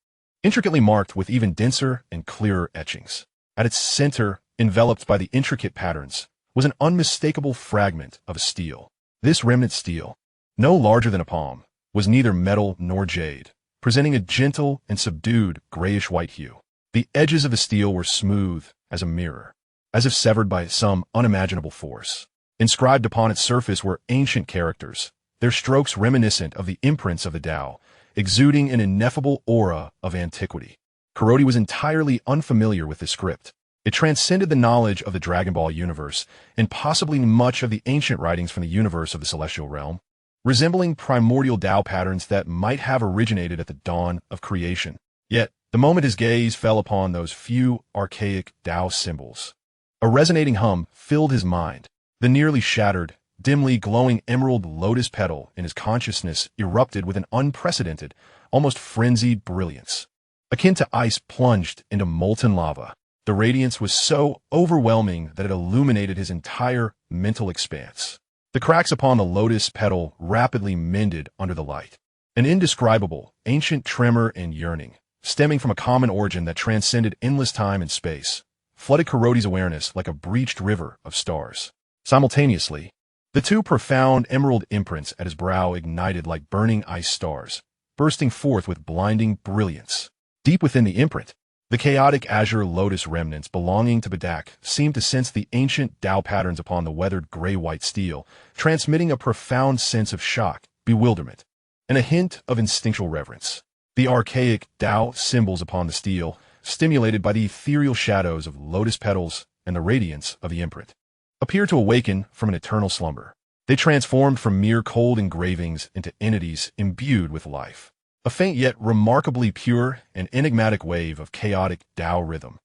intricately marked with even denser and clearer etchings. At its center, enveloped by the intricate patterns, was an unmistakable fragment of a steel. This remnant steel, no larger than a palm, was neither metal nor jade, presenting a gentle and subdued grayish-white hue. The edges of the steel were smooth as a mirror, as if severed by some unimaginable force. Inscribed upon its surface were ancient characters, their strokes reminiscent of the imprints of the Tao, exuding an ineffable aura of antiquity. Carlot was entirely unfamiliar with this script. It transcended the knowledge of the Dragon Ball universe and possibly much of the ancient writings from the universe of the Celestial Realm, resembling primordial Tao patterns that might have originated at the dawn of creation. Yet, the moment his gaze fell upon those few archaic Tao symbols, a resonating hum filled his mind. The nearly shattered, dimly glowing emerald lotus petal in his consciousness erupted with an unprecedented, almost frenzied brilliance. Akin to ice plunged into molten lava, the radiance was so overwhelming that it illuminated his entire mental expanse. The cracks upon the lotus petal rapidly mended under the light. An indescribable, ancient tremor and yearning, stemming from a common origin that transcended endless time and space, flooded Carlot's awareness like a breached river of stars. Simultaneously, the two profound emerald imprints at his brow ignited like burning ice stars, bursting forth with blinding brilliance. Deep within the imprint, the chaotic azure lotus remnants belonging to Badak seemed to sense the ancient Tao patterns upon the weathered gray-white steel, transmitting a profound sense of shock, bewilderment, and a hint of instinctual reverence. The archaic Tao symbols upon the steel, stimulated by the ethereal shadows of lotus petals and the radiance of the imprint, appeared to awaken from an eternal slumber. They transformed from mere cold engravings into entities imbued with life. A faint yet remarkably pure and enigmatic wave of chaotic Tao rhythm,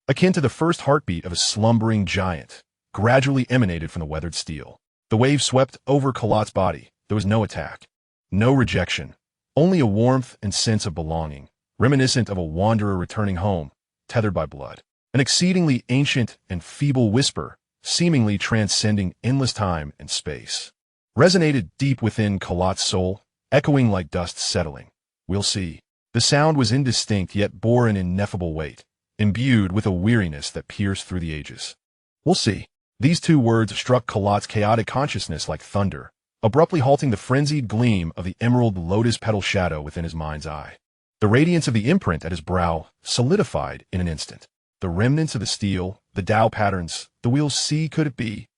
akin to the first heartbeat of a slumbering giant, gradually emanated from the weathered steel. The wave swept over Carlot's body. There was no attack, no rejection, only a warmth and sense of belonging, reminiscent of a wanderer returning home, tethered by blood. An exceedingly ancient and feeble whisper, seemingly transcending endless time and space, resonated deep within Carlot's soul, echoing like dust settling. "We'll see." The sound was indistinct yet bore an ineffable weight, imbued with a weariness that pierced through the ages. "We'll see." These two words struck Carlot's chaotic consciousness like thunder, abruptly halting the frenzied gleam of the emerald lotus petal shadow within his mind's eye. The radiance of the imprint at his brow solidified in an instant. The remnants of the steel, the Tao patterns, the "we'll see" could it be?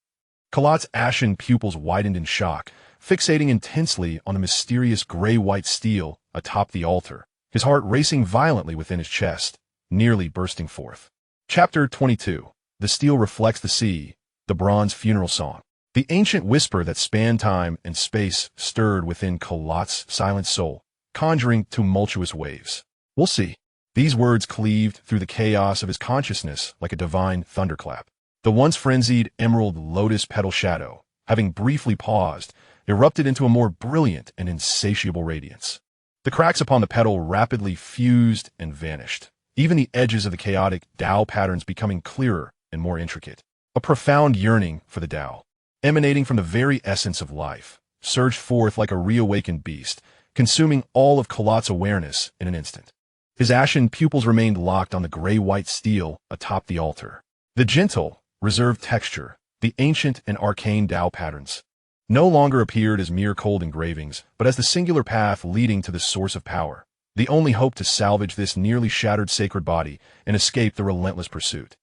Carlot's ashen pupils widened in shock, fixating intensely on the mysterious gray-white steel atop the altar, his heart racing violently within his chest, nearly bursting forth. Chapter 22. The steel reflects the sea, the bronze funeral song. The ancient whisper that spanned time and space stirred within Carlot's silent soul, conjuring tumultuous waves. "We'll see." These words cleaved through the chaos of his consciousness like a divine thunderclap. The once frenzied emerald lotus petal shadow, having briefly paused, erupted into a more brilliant and insatiable radiance. The cracks upon the petal rapidly fused and vanished, even the edges of the chaotic Tao patterns becoming clearer and more intricate. A profound yearning for the Tao, emanating from the very essence of life, surged forth like a reawakened beast, consuming all of Carlot's awareness in an instant. His ashen pupils remained locked on the gray-white steel atop the altar. The gentle, reserved texture, the ancient and arcane Tao patterns, no longer appeared as mere cold engravings, but as the singular path leading to the source of power, the only hope to salvage this nearly shattered sacred body and escape the relentless pursuit.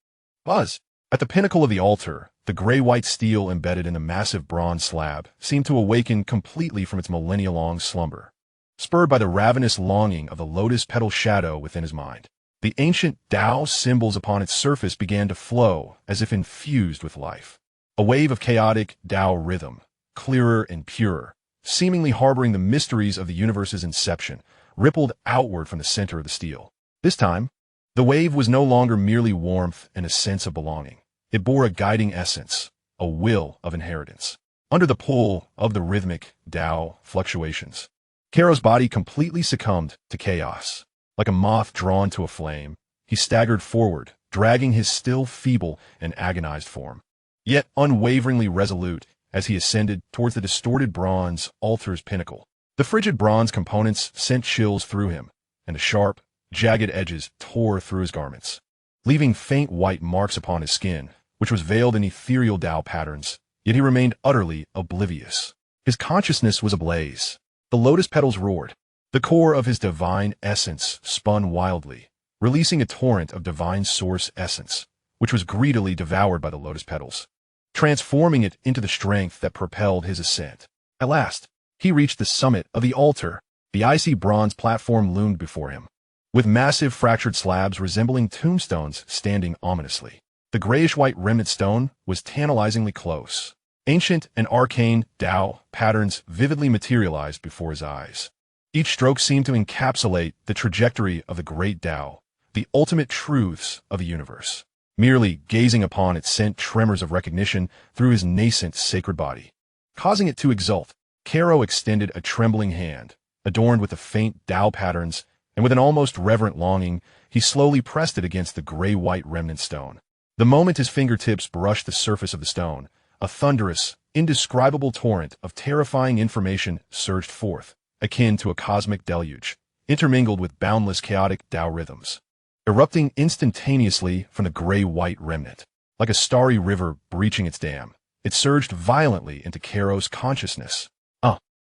Buzz! At the pinnacle of the altar, the gray-white steel embedded in the massive bronze slab seemed to awaken completely from its millennia-long slumber, spurred by the ravenous longing of the lotus petal shadow within his mind. The ancient Tao symbols upon its surface began to flow as if infused with life. A wave of chaotic Tao rhythm, clearer and purer, seemingly harboring the mysteries of the universe's inception, rippled outward from the center of the steel. This time, the wave was no longer merely warmth and a sense of belonging. It bore a guiding essence, a will of inheritance. Under the pull of the rhythmic Tao fluctuations, Carlot's body completely succumbed to chaos. Like a moth drawn to a flame, he staggered forward, dragging his still feeble and agonized form, yet unwaveringly resolute as he ascended towards the distorted bronze altar's pinnacle. The frigid bronze components sent chills through him, and the sharp, jagged edges tore through his garments, leaving faint white marks upon his skin, which was veiled in ethereal Tao patterns, yet he remained utterly oblivious. His consciousness was ablaze. The lotus petals roared. The core of his divine essence spun wildly, releasing a torrent of divine source essence, which was greedily devoured by the lotus petals, transforming it into the strength that propelled his ascent. At last, he reached the summit of the altar. The icy bronze platform loomed before him, with massive fractured slabs resembling tombstones standing ominously. The grayish-white remnant stone was tantalizingly close. Ancient and arcane Tao patterns vividly materialized before his eyes. Each stroke seemed to encapsulate the trajectory of the great Tao, the ultimate truths of the universe. Merely gazing upon it sent tremors of recognition through his nascent sacred body. Causing it to exult, Karo extended a trembling hand, adorned with the faint Tao patterns, and with an almost reverent longing, he slowly pressed it against the gray-white remnant stone. The moment his fingertips brushed the surface of the stone, a thunderous, indescribable torrent of terrifying information surged forth, akin to a cosmic deluge, intermingled with boundless chaotic Tao rhythms. Erupting instantaneously from the gray-white remnant, like a starry river breaching its dam, it surged violently into Karo's consciousness.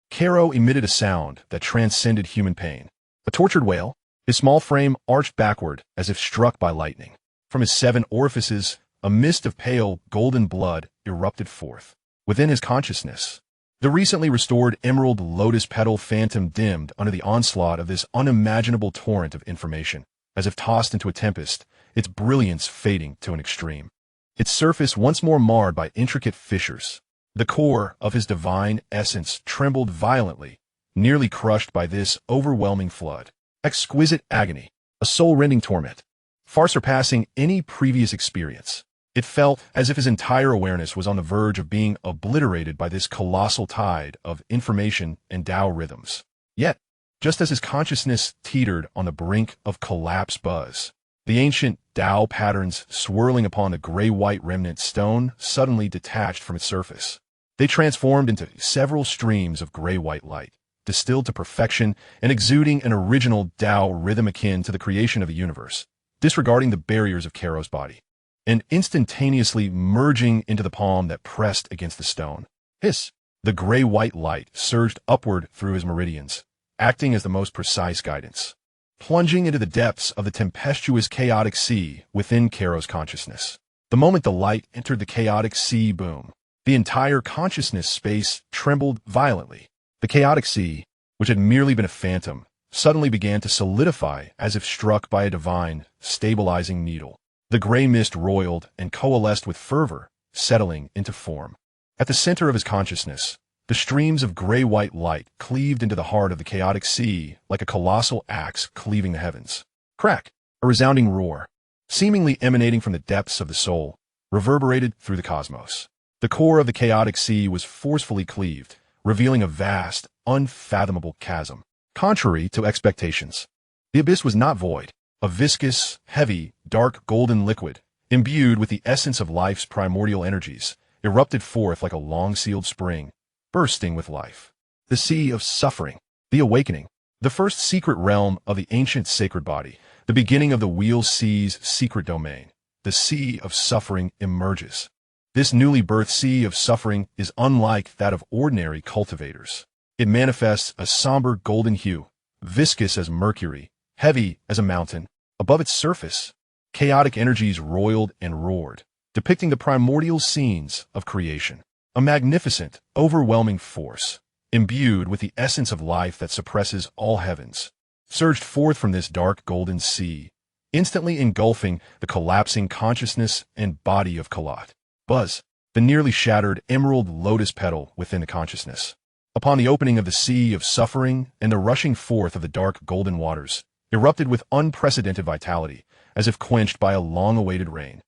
Karo emitted a sound that transcended human pain. A tortured wail, his small frame arched backward as if struck by lightning. From his 7 orifices, a mist of pale, golden blood erupted forth. Within his consciousness, the recently restored emerald lotus petal phantom dimmed under the onslaught of this unimaginable torrent of information. As if tossed into a tempest, its brilliance fading to an extreme. Its surface once more marred by intricate fissures. The core of his divine essence trembled violently, nearly crushed by this overwhelming flood. Exquisite agony, a soul-rending torment, far surpassing any previous experience. It felt as if his entire awareness was on the verge of being obliterated by this colossal tide of information and Tao rhythms. Yet, just as his consciousness teetered on the brink of collapse buzz, the ancient Tao patterns swirling upon the gray-white remnant stone suddenly detached from its surface. They transformed into several streams of gray-white light, distilled to perfection and exuding an original Tao rhythm akin to the creation of the universe, disregarding the barriers of Karo's body, and instantaneously merging into the palm that pressed against the stone. Hiss! The gray-white light surged upward through his meridians, acting as the most precise guidance, plunging into the depths of the tempestuous chaotic sea within Karo's consciousness. The moment the light entered the chaotic sea boom, the entire consciousness space trembled violently. The chaotic sea, which had merely been a phantom, suddenly began to solidify as if struck by a divine, stabilizing needle. The gray mist roiled and coalesced with fervor, settling into form. At the center of his consciousness, the streams of gray-white light cleaved into the heart of the chaotic sea like a colossal axe cleaving the heavens. Crack! A resounding roar, seemingly emanating from the depths of the soul, reverberated through the cosmos. The core of the chaotic sea was forcefully cleaved, revealing a vast, unfathomable chasm. Contrary to expectations, the abyss was not void. A viscous, heavy, dark golden liquid, imbued with the essence of life's primordial energies, erupted forth like a long-sealed spring, bursting with life. The Sea of Suffering, the Awakening, the first secret realm of the ancient sacred body, the beginning of the Wheel Sea's secret domain. The Sea of Suffering emerges. This newly birthed Sea of Suffering is unlike that of ordinary cultivators. It manifests a somber golden hue, viscous as mercury, heavy as a mountain. Above its surface, chaotic energies roiled and roared, depicting the primordial scenes of creation. A magnificent, overwhelming force, imbued with the essence of life that suppresses all heavens, surged forth from this dark golden sea, instantly engulfing the collapsing consciousness and body of Carlot. Buzz, the nearly shattered emerald lotus petal within the consciousness. Upon the opening of the Sea of Suffering and the rushing forth of the dark golden waters, erupted with unprecedented vitality, as if quenched by a long-awaited rain.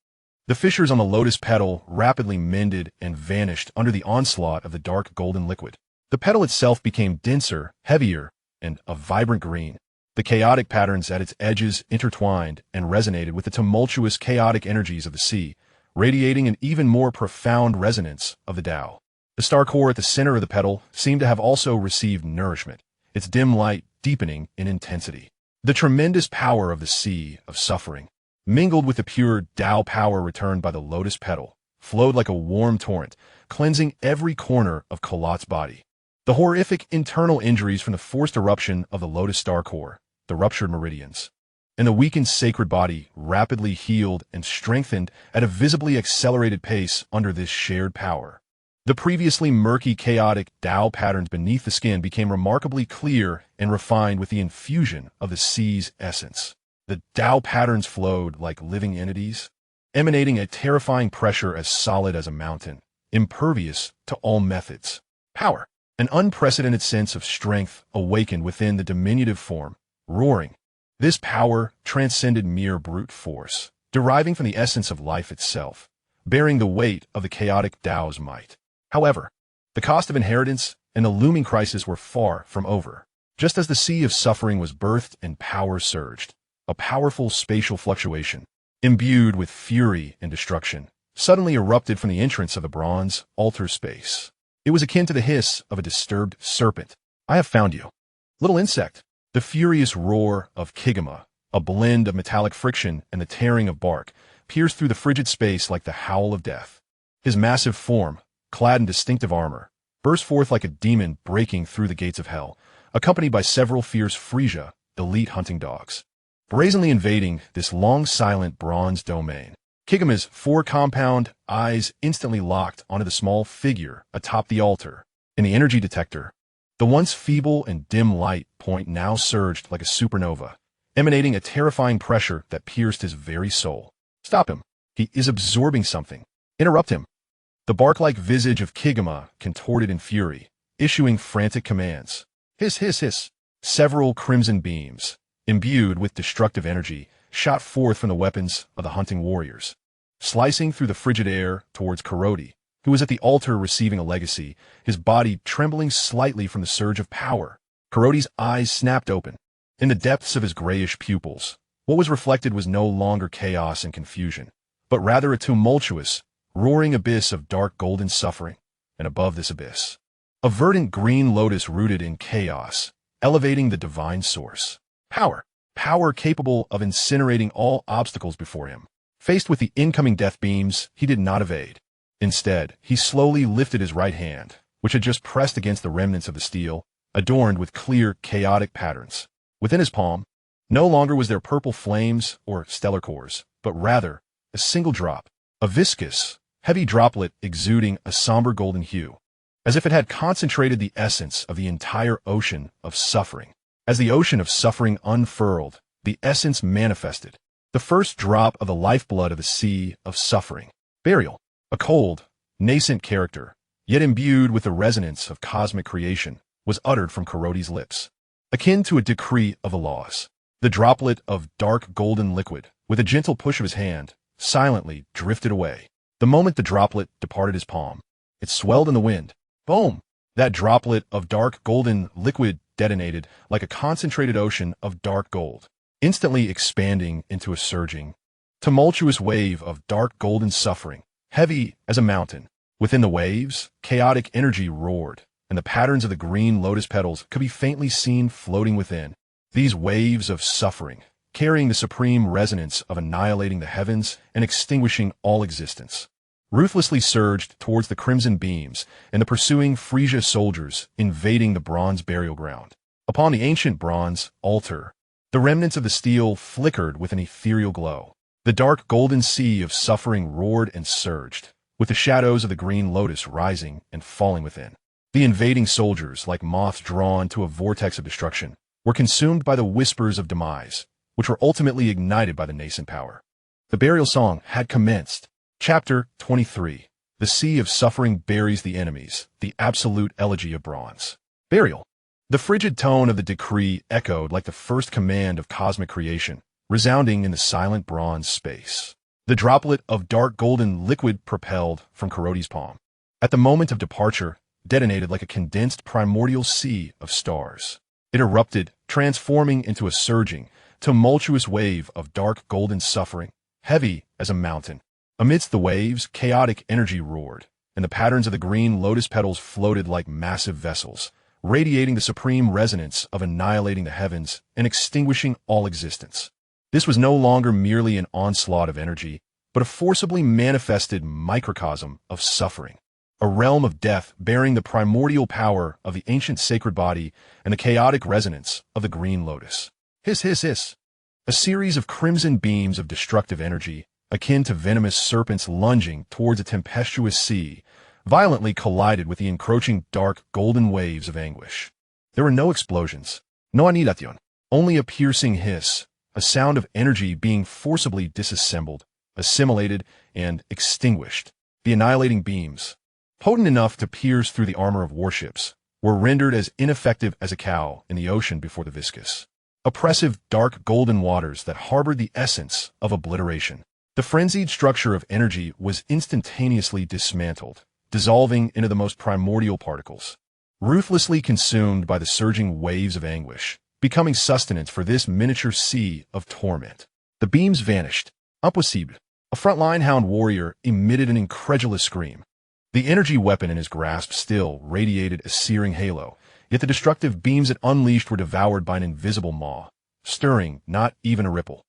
The fissures on the lotus petal rapidly mended and vanished under the onslaught of the dark golden liquid. The petal itself became denser, heavier, and a vibrant green. The chaotic patterns at its edges intertwined and resonated with the tumultuous chaotic energies of the sea, radiating an even more profound resonance of the Tao. The star core at the center of the petal seemed to have also received nourishment, its dim light deepening in intensity. The tremendous power of the Sea of Suffering, mingled with the pure Tao power returned by the lotus petal, flowed like a warm torrent, cleansing every corner of Carlot's body. The horrific internal injuries from the forced eruption of the Lotus Star core, the ruptured meridians, and the weakened sacred body rapidly healed and strengthened at a visibly accelerated pace under this shared power. The previously murky, chaotic Tao patterns beneath the skin became remarkably clear and refined with the infusion of the Sea's essence. The Tao patterns flowed like living entities, emanating a terrifying pressure as solid as a mountain, impervious to all methods. Power. An unprecedented sense of strength awakened within the diminutive form, roaring. This power transcended mere brute force, deriving from the essence of life itself, bearing the weight of the chaotic Tao's might. However, the cost of inheritance and the looming crisis were far from over. Just as the sea of suffering was birthed and power surged, a powerful spatial fluctuation, imbued with fury and destruction, suddenly erupted from the entrance of the bronze altar space. It was akin to the hiss of a disturbed serpent. "I have found you, little insect." The furious roar of Kigama, a blend of metallic friction and the tearing of bark, pierced through the frigid space like the howl of death. His massive form, clad in distinctive armor, burst forth like a demon breaking through the gates of hell, accompanied by several fierce Frieza, elite hunting dogs, brazenly invading this long-silent bronze domain. Kigama's four compound eyes instantly locked onto the small figure atop the altar. In the energy detector, the once feeble and dim light point now surged like a supernova, emanating a terrifying pressure that pierced his very soul. "Stop him. He is absorbing something. Interrupt him." The bark-like visage of Kigama contorted in fury, issuing frantic commands. Hiss, hiss, hiss. Several crimson beams, imbued with destructive energy, shot forth from the weapons of the hunting warriors, slicing through the frigid air towards Carlot, who was at the altar receiving a legacy, his body trembling slightly from the surge of power. Carlot's eyes snapped open. In the depths of his grayish pupils, what was reflected was no longer chaos and confusion, but rather a tumultuous, roaring abyss of dark golden suffering, and above this abyss, a verdant green lotus rooted in chaos, elevating the divine source. Power. Power capable of incinerating all obstacles before him. Faced with the incoming death beams, he did not evade. Instead, he slowly lifted his right hand, which had just pressed against the remnants of the steel, adorned with clear, chaotic patterns. Within his palm, no longer was there purple flames or stellar cores, but rather a single drop, a viscous, heavy droplet exuding a somber golden hue, as if it had concentrated the essence of the entire ocean of suffering. As the ocean of suffering unfurled, the essence manifested, the first drop of the lifeblood of the sea of suffering. Burial. A cold, nascent character, yet imbued with the resonance of cosmic creation, was uttered from Carlot's lips, akin to a decree of the laws. The droplet of dark golden liquid, with a gentle push of his hand, silently drifted away. The moment the droplet departed his palm, it swelled in the wind. Boom! That droplet of dark golden liquid detonated like a concentrated ocean of dark gold, instantly expanding into a surging, tumultuous wave of dark golden suffering, heavy as a mountain. Within the waves, chaotic energy roared, and the patterns of the green lotus petals could be faintly seen floating within. These waves of suffering, carrying the supreme resonance of annihilating the heavens and extinguishing all existence, ruthlessly surged towards the crimson beams and the pursuing Frieza soldiers invading the bronze burial ground. Upon the ancient bronze altar, the remnants of the steel flickered with an ethereal glow. The dark golden sea of suffering roared and surged, with the shadows of the green lotus rising and falling within. The invading soldiers, like moths drawn to a vortex of destruction, were consumed by the whispers of demise, which were ultimately ignited by the nascent power. The burial song had commenced. Chapter 23. The Sea of Suffering Buries the Enemies, the Absolute Elegy of Bronze. Burial. The frigid tone of the decree echoed like the first command of cosmic creation, resounding in the silent bronze space. The droplet of dark golden liquid propelled from Carlot's palm. At the moment of departure, detonated like a condensed primordial sea of stars. It erupted, transforming into a surging, tumultuous wave of dark golden suffering, heavy as a mountain. Amidst the waves, chaotic energy roared, and the patterns of the green lotus petals floated like massive vessels, radiating the supreme resonance of annihilating the heavens and extinguishing all existence. This was no longer merely an onslaught of energy, but a forcibly manifested microcosm of suffering. A realm of death bearing the primordial power of the ancient sacred body and the chaotic resonance of the Green Lotus. Hiss, hiss, hiss. A series of crimson beams of destructive energy, akin to venomous serpents lunging towards a tempestuous sea, violently collided with the encroaching dark golden waves of anguish. There were no explosions, no anidación, only a piercing hiss, a sound of energy being forcibly disassembled, assimilated, and extinguished. The annihilating beams, potent enough to pierce through the armor of warships, were rendered as ineffective as a cow in the ocean before the viscous, oppressive dark golden waters that harbored the essence of obliteration. The frenzied structure of energy was instantaneously dismantled, dissolving into the most primordial particles, ruthlessly consumed by the surging waves of anguish, becoming sustenance for this miniature sea of torment. The beams vanished. Impossible. A frontline hound warrior emitted an incredulous scream. The energy weapon in his grasp still radiated a searing halo, yet the destructive beams it unleashed were devoured by an invisible maw, stirring not even a ripple.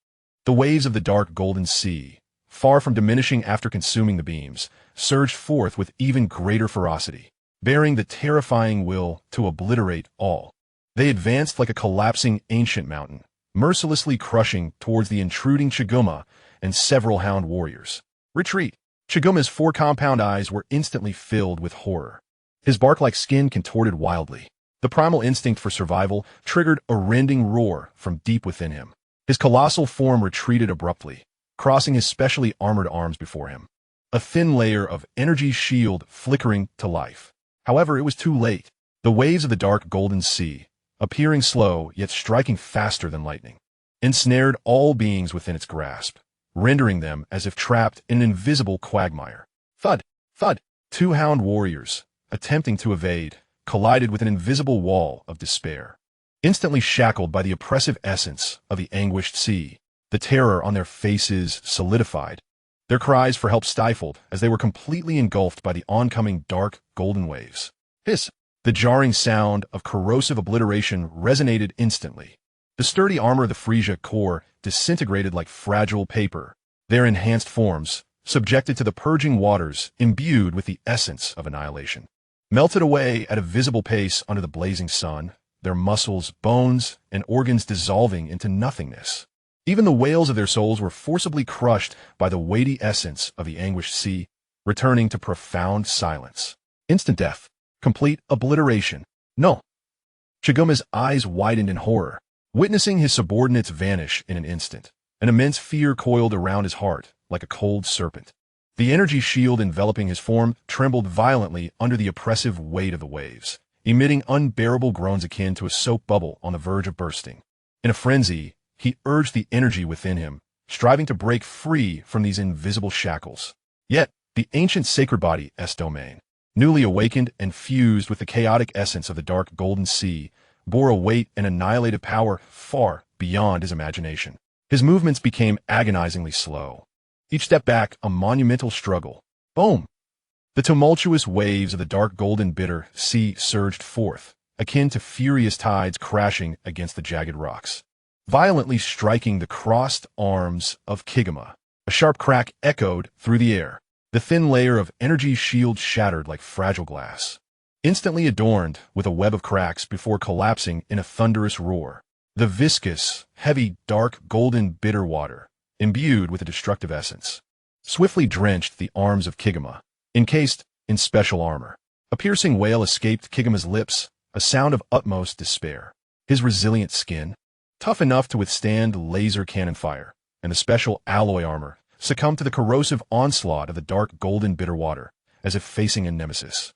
The waves of the dark golden sea, far from diminishing after consuming the beams, surged forth with even greater ferocity, bearing the terrifying will to obliterate all. They advanced like a collapsing ancient mountain, mercilessly crushing towards the intruding Chiguma and several hound warriors. Retreat! Chiguma's 4 compound eyes were instantly filled with horror. His bark-like skin contorted wildly. The primal instinct for survival triggered a rending roar from deep within him. His colossal form retreated abruptly, crossing his specially armored arms before him, a thin layer of energy shield flickering to life. However, it was too late. The waves of the dark golden sea, appearing slow yet striking faster than lightning, ensnared all beings within its grasp, rendering them as if trapped in an invisible quagmire. Thud! Thud! 2 hound warriors, attempting to evade, collided with an invisible wall of despair. Instantly shackled by the oppressive essence of the anguished sea, the terror on their faces solidified, their cries for help stifled as they were completely engulfed by the oncoming dark golden waves. Hiss! The jarring sound of corrosive obliteration resonated instantly. The sturdy armor of the Frieza core disintegrated like fragile paper, their enhanced forms, subjected to the purging waters imbued with the essence of annihilation, melted away at a visible pace under the blazing sun, their muscles, bones, and organs dissolving into nothingness. Even the wails of their souls were forcibly crushed by the weighty essence of the anguished sea, returning to profound silence. Instant death. Complete obliteration. No. Chiguma's eyes widened in horror, witnessing his subordinates vanish in an instant. An immense fear coiled around his heart, like a cold serpent. The energy shield enveloping his form trembled violently under the oppressive weight of the waves, emitting unbearable groans akin to a soap bubble on the verge of bursting. In a frenzy, he urged the energy within him, striving to break free from these invisible shackles. Yet, the ancient sacred body's domain, newly awakened and fused with the chaotic essence of the dark golden sea, bore a weight and annihilated power far beyond his imagination. His movements became agonizingly slow. Each step back, a monumental struggle. Boom! The tumultuous waves of the dark golden bitter sea surged forth, akin to furious tides crashing against the jagged rocks, violently striking the crossed arms of Chiguma. A sharp crack echoed through the air. The thin layer of energy shield shattered like fragile glass, instantly adorned with a web of cracks before collapsing in a thunderous roar. The viscous, heavy, dark, golden, bitter water, imbued with a destructive essence, swiftly drenched the arms of Chiguma, encased in special armor. A piercing wail escaped Chiguma's lips, a sound of utmost despair. His resilient skin, tough enough to withstand laser cannon fire, and the special alloy armor, succumbed to the corrosive onslaught of the dark golden bitter water, as if facing a nemesis.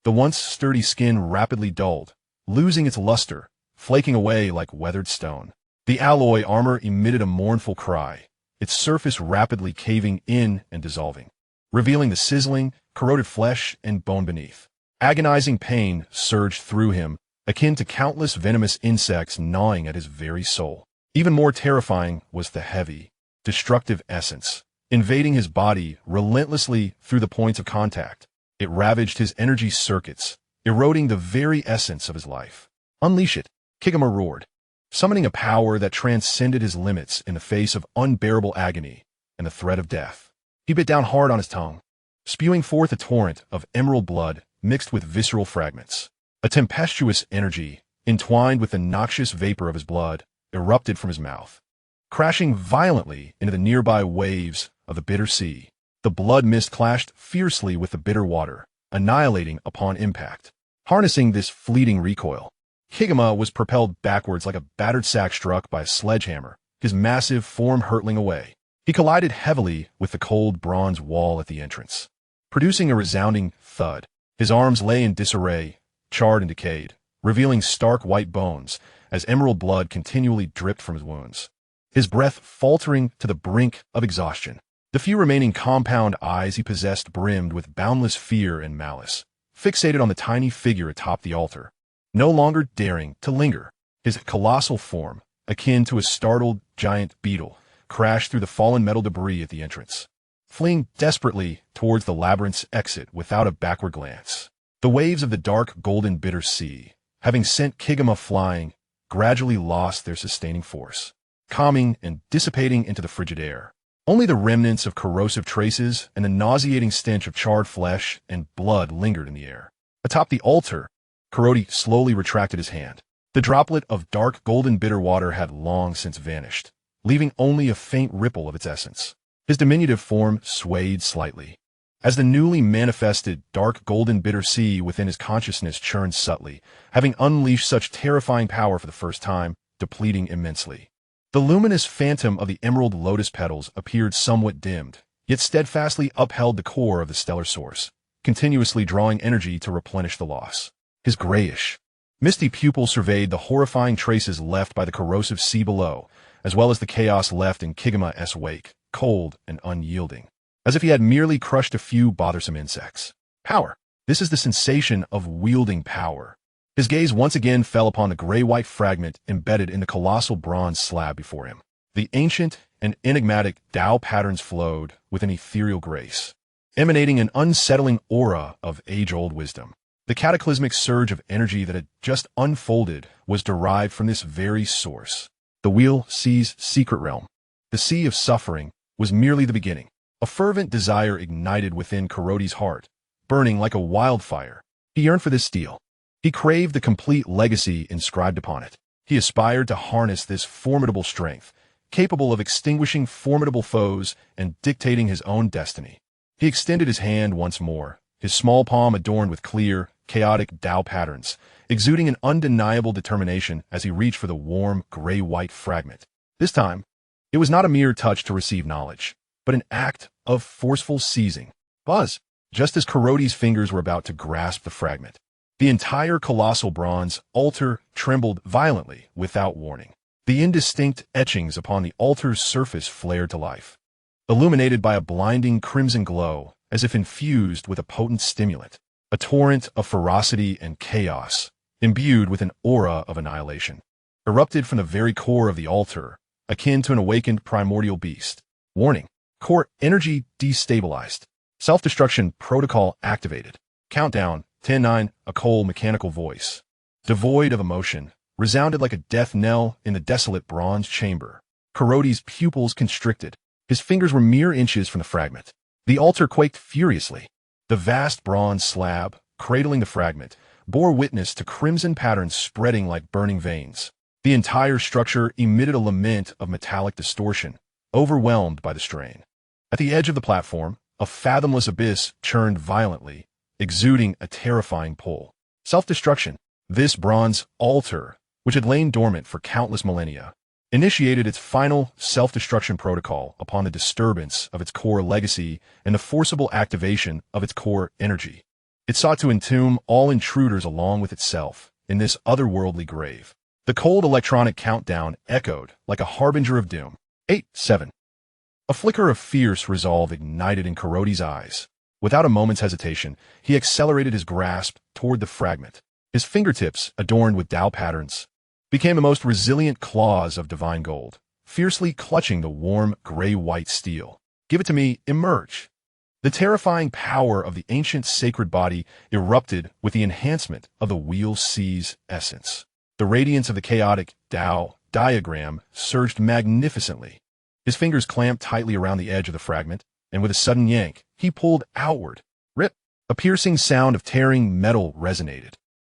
The once sturdy skin rapidly dulled, losing its luster, flaking away like weathered stone. The alloy armor emitted a mournful cry, its surface rapidly caving in and dissolving, revealing the sizzling, corroded flesh and bone beneath. Agonizing pain surged through him, akin to countless venomous insects gnawing at his very soul. Even more terrifying was the heavy, destructive essence, invading his body relentlessly through the points of contact. It ravaged his energy circuits, eroding the very essence of his life. Unleash it, Chiguma roared, summoning a power that transcended his limits in the face of unbearable agony and the threat of death. He bit down hard on his tongue, spewing forth a torrent of emerald blood mixed with visceral fragments. A tempestuous energy, entwined with the noxious vapor of his blood, erupted from his mouth, crashing violently into the nearby waves of the bitter sea. The blood mist clashed fiercely with the bitter water, annihilating upon impact. Harnessing this fleeting recoil, Kigama was propelled backwards like a battered sack struck by a sledgehammer, his massive form hurtling away. He collided heavily with the cold bronze wall at the entrance, producing a resounding thud. His arms lay in disarray, charred and decayed, revealing stark white bones as emerald blood continually dripped from his wounds. His breath faltering to the brink of exhaustion. The few remaining compound eyes he possessed brimmed with boundless fear and malice, fixated on the tiny figure atop the altar, no longer daring to linger. His colossal form, akin to a startled giant beetle, crashed through the fallen metal debris at the entrance, fleeing desperately towards the labyrinth's exit without a backward glance. The waves of the dark golden bitter sea, having sent Kigama flying, gradually lost their sustaining force, calming and dissipating into the frigid air. Only the remnants of corrosive traces and the nauseating stench of charred flesh and blood lingered in the air. Atop the altar, Carlot slowly retracted his hand. The droplet of dark golden bitter water had long since vanished, leaving only a faint ripple of its essence. His diminutive form swayed slightly, as the newly manifested dark golden bitter sea within his consciousness churned subtly, having unleashed such terrifying power for the first time, depleting immensely. The luminous phantom of the emerald lotus petals appeared somewhat dimmed, yet steadfastly upheld the core of the stellar source, continuously drawing energy to replenish the loss. His grayish, misty pupil surveyed the horrifying traces left by the corrosive sea below, as well as the chaos left in Kigama's wake, cold and unyielding, as if he had merely crushed a few bothersome insects. Power. This is the sensation of wielding power. His gaze once again fell upon the gray-white fragment embedded in the colossal bronze slab before him. The ancient and enigmatic Tao patterns flowed with an ethereal grace, emanating an unsettling aura of age-old wisdom. The cataclysmic surge of energy that had just unfolded was derived from this very source. The Wheel Sea's secret realm, the sea of suffering, was merely the beginning. A fervent desire ignited within Carlot's heart, burning like a wildfire. He yearned for this steel. He craved the complete legacy inscribed upon it. He aspired to harness this formidable strength, capable of extinguishing formidable foes and dictating his own destiny. He extended his hand once more, his small palm adorned with clear, chaotic Tao patterns, exuding an undeniable determination as he reached for the warm, gray-white fragment. This time, it was not a mere touch to receive knowledge, but an act of forceful seizing. Buzz! Just as Carlot's fingers were about to grasp the fragment, the entire colossal bronze altar trembled violently without warning. The indistinct etchings upon the altar's surface flared to life, illuminated by a blinding crimson glow as if infused with a potent stimulant. A torrent of ferocity and chaos, imbued with an aura of annihilation, erupted from the very core of the altar, akin to an awakened primordial beast. Warning. Core energy destabilized. Self-destruction protocol activated. Countdown. 10-9, a cold mechanical voice, devoid of emotion, resounded like a death knell in the desolate bronze chamber. Carlot's pupils constricted. His fingers were mere inches from the fragment. The altar quaked furiously. The vast bronze slab, cradling the fragment, bore witness to crimson patterns spreading like burning veins. The entire structure emitted a lament of metallic distortion, overwhelmed by the strain. At the edge of the platform, a fathomless abyss churned violently, exuding a terrifying pull. Self-destruction. This bronze altar, which had lain dormant for countless millennia, initiated its final self-destruction protocol upon the disturbance of its core legacy and the forcible activation of its core energy. It sought to entomb all intruders along with itself in this otherworldly grave. The cold electronic countdown echoed like a harbinger of doom. 8, 7. A flicker of fierce resolve ignited in Carlot's eyes. Without a moment's hesitation, he accelerated his grasp toward the fragment. His fingertips, adorned with Tao patterns, became the most resilient claws of divine gold, fiercely clutching the warm, gray-white steel. Give it to me, emerge. The terrifying power of the ancient sacred body erupted with the enhancement of the Wheel Sea's essence. The radiance of the chaotic Tao diagram surged magnificently. His fingers clamped tightly around the edge of the fragment, and with a sudden yank, he pulled outward. Rip! A piercing sound of tearing metal resonated.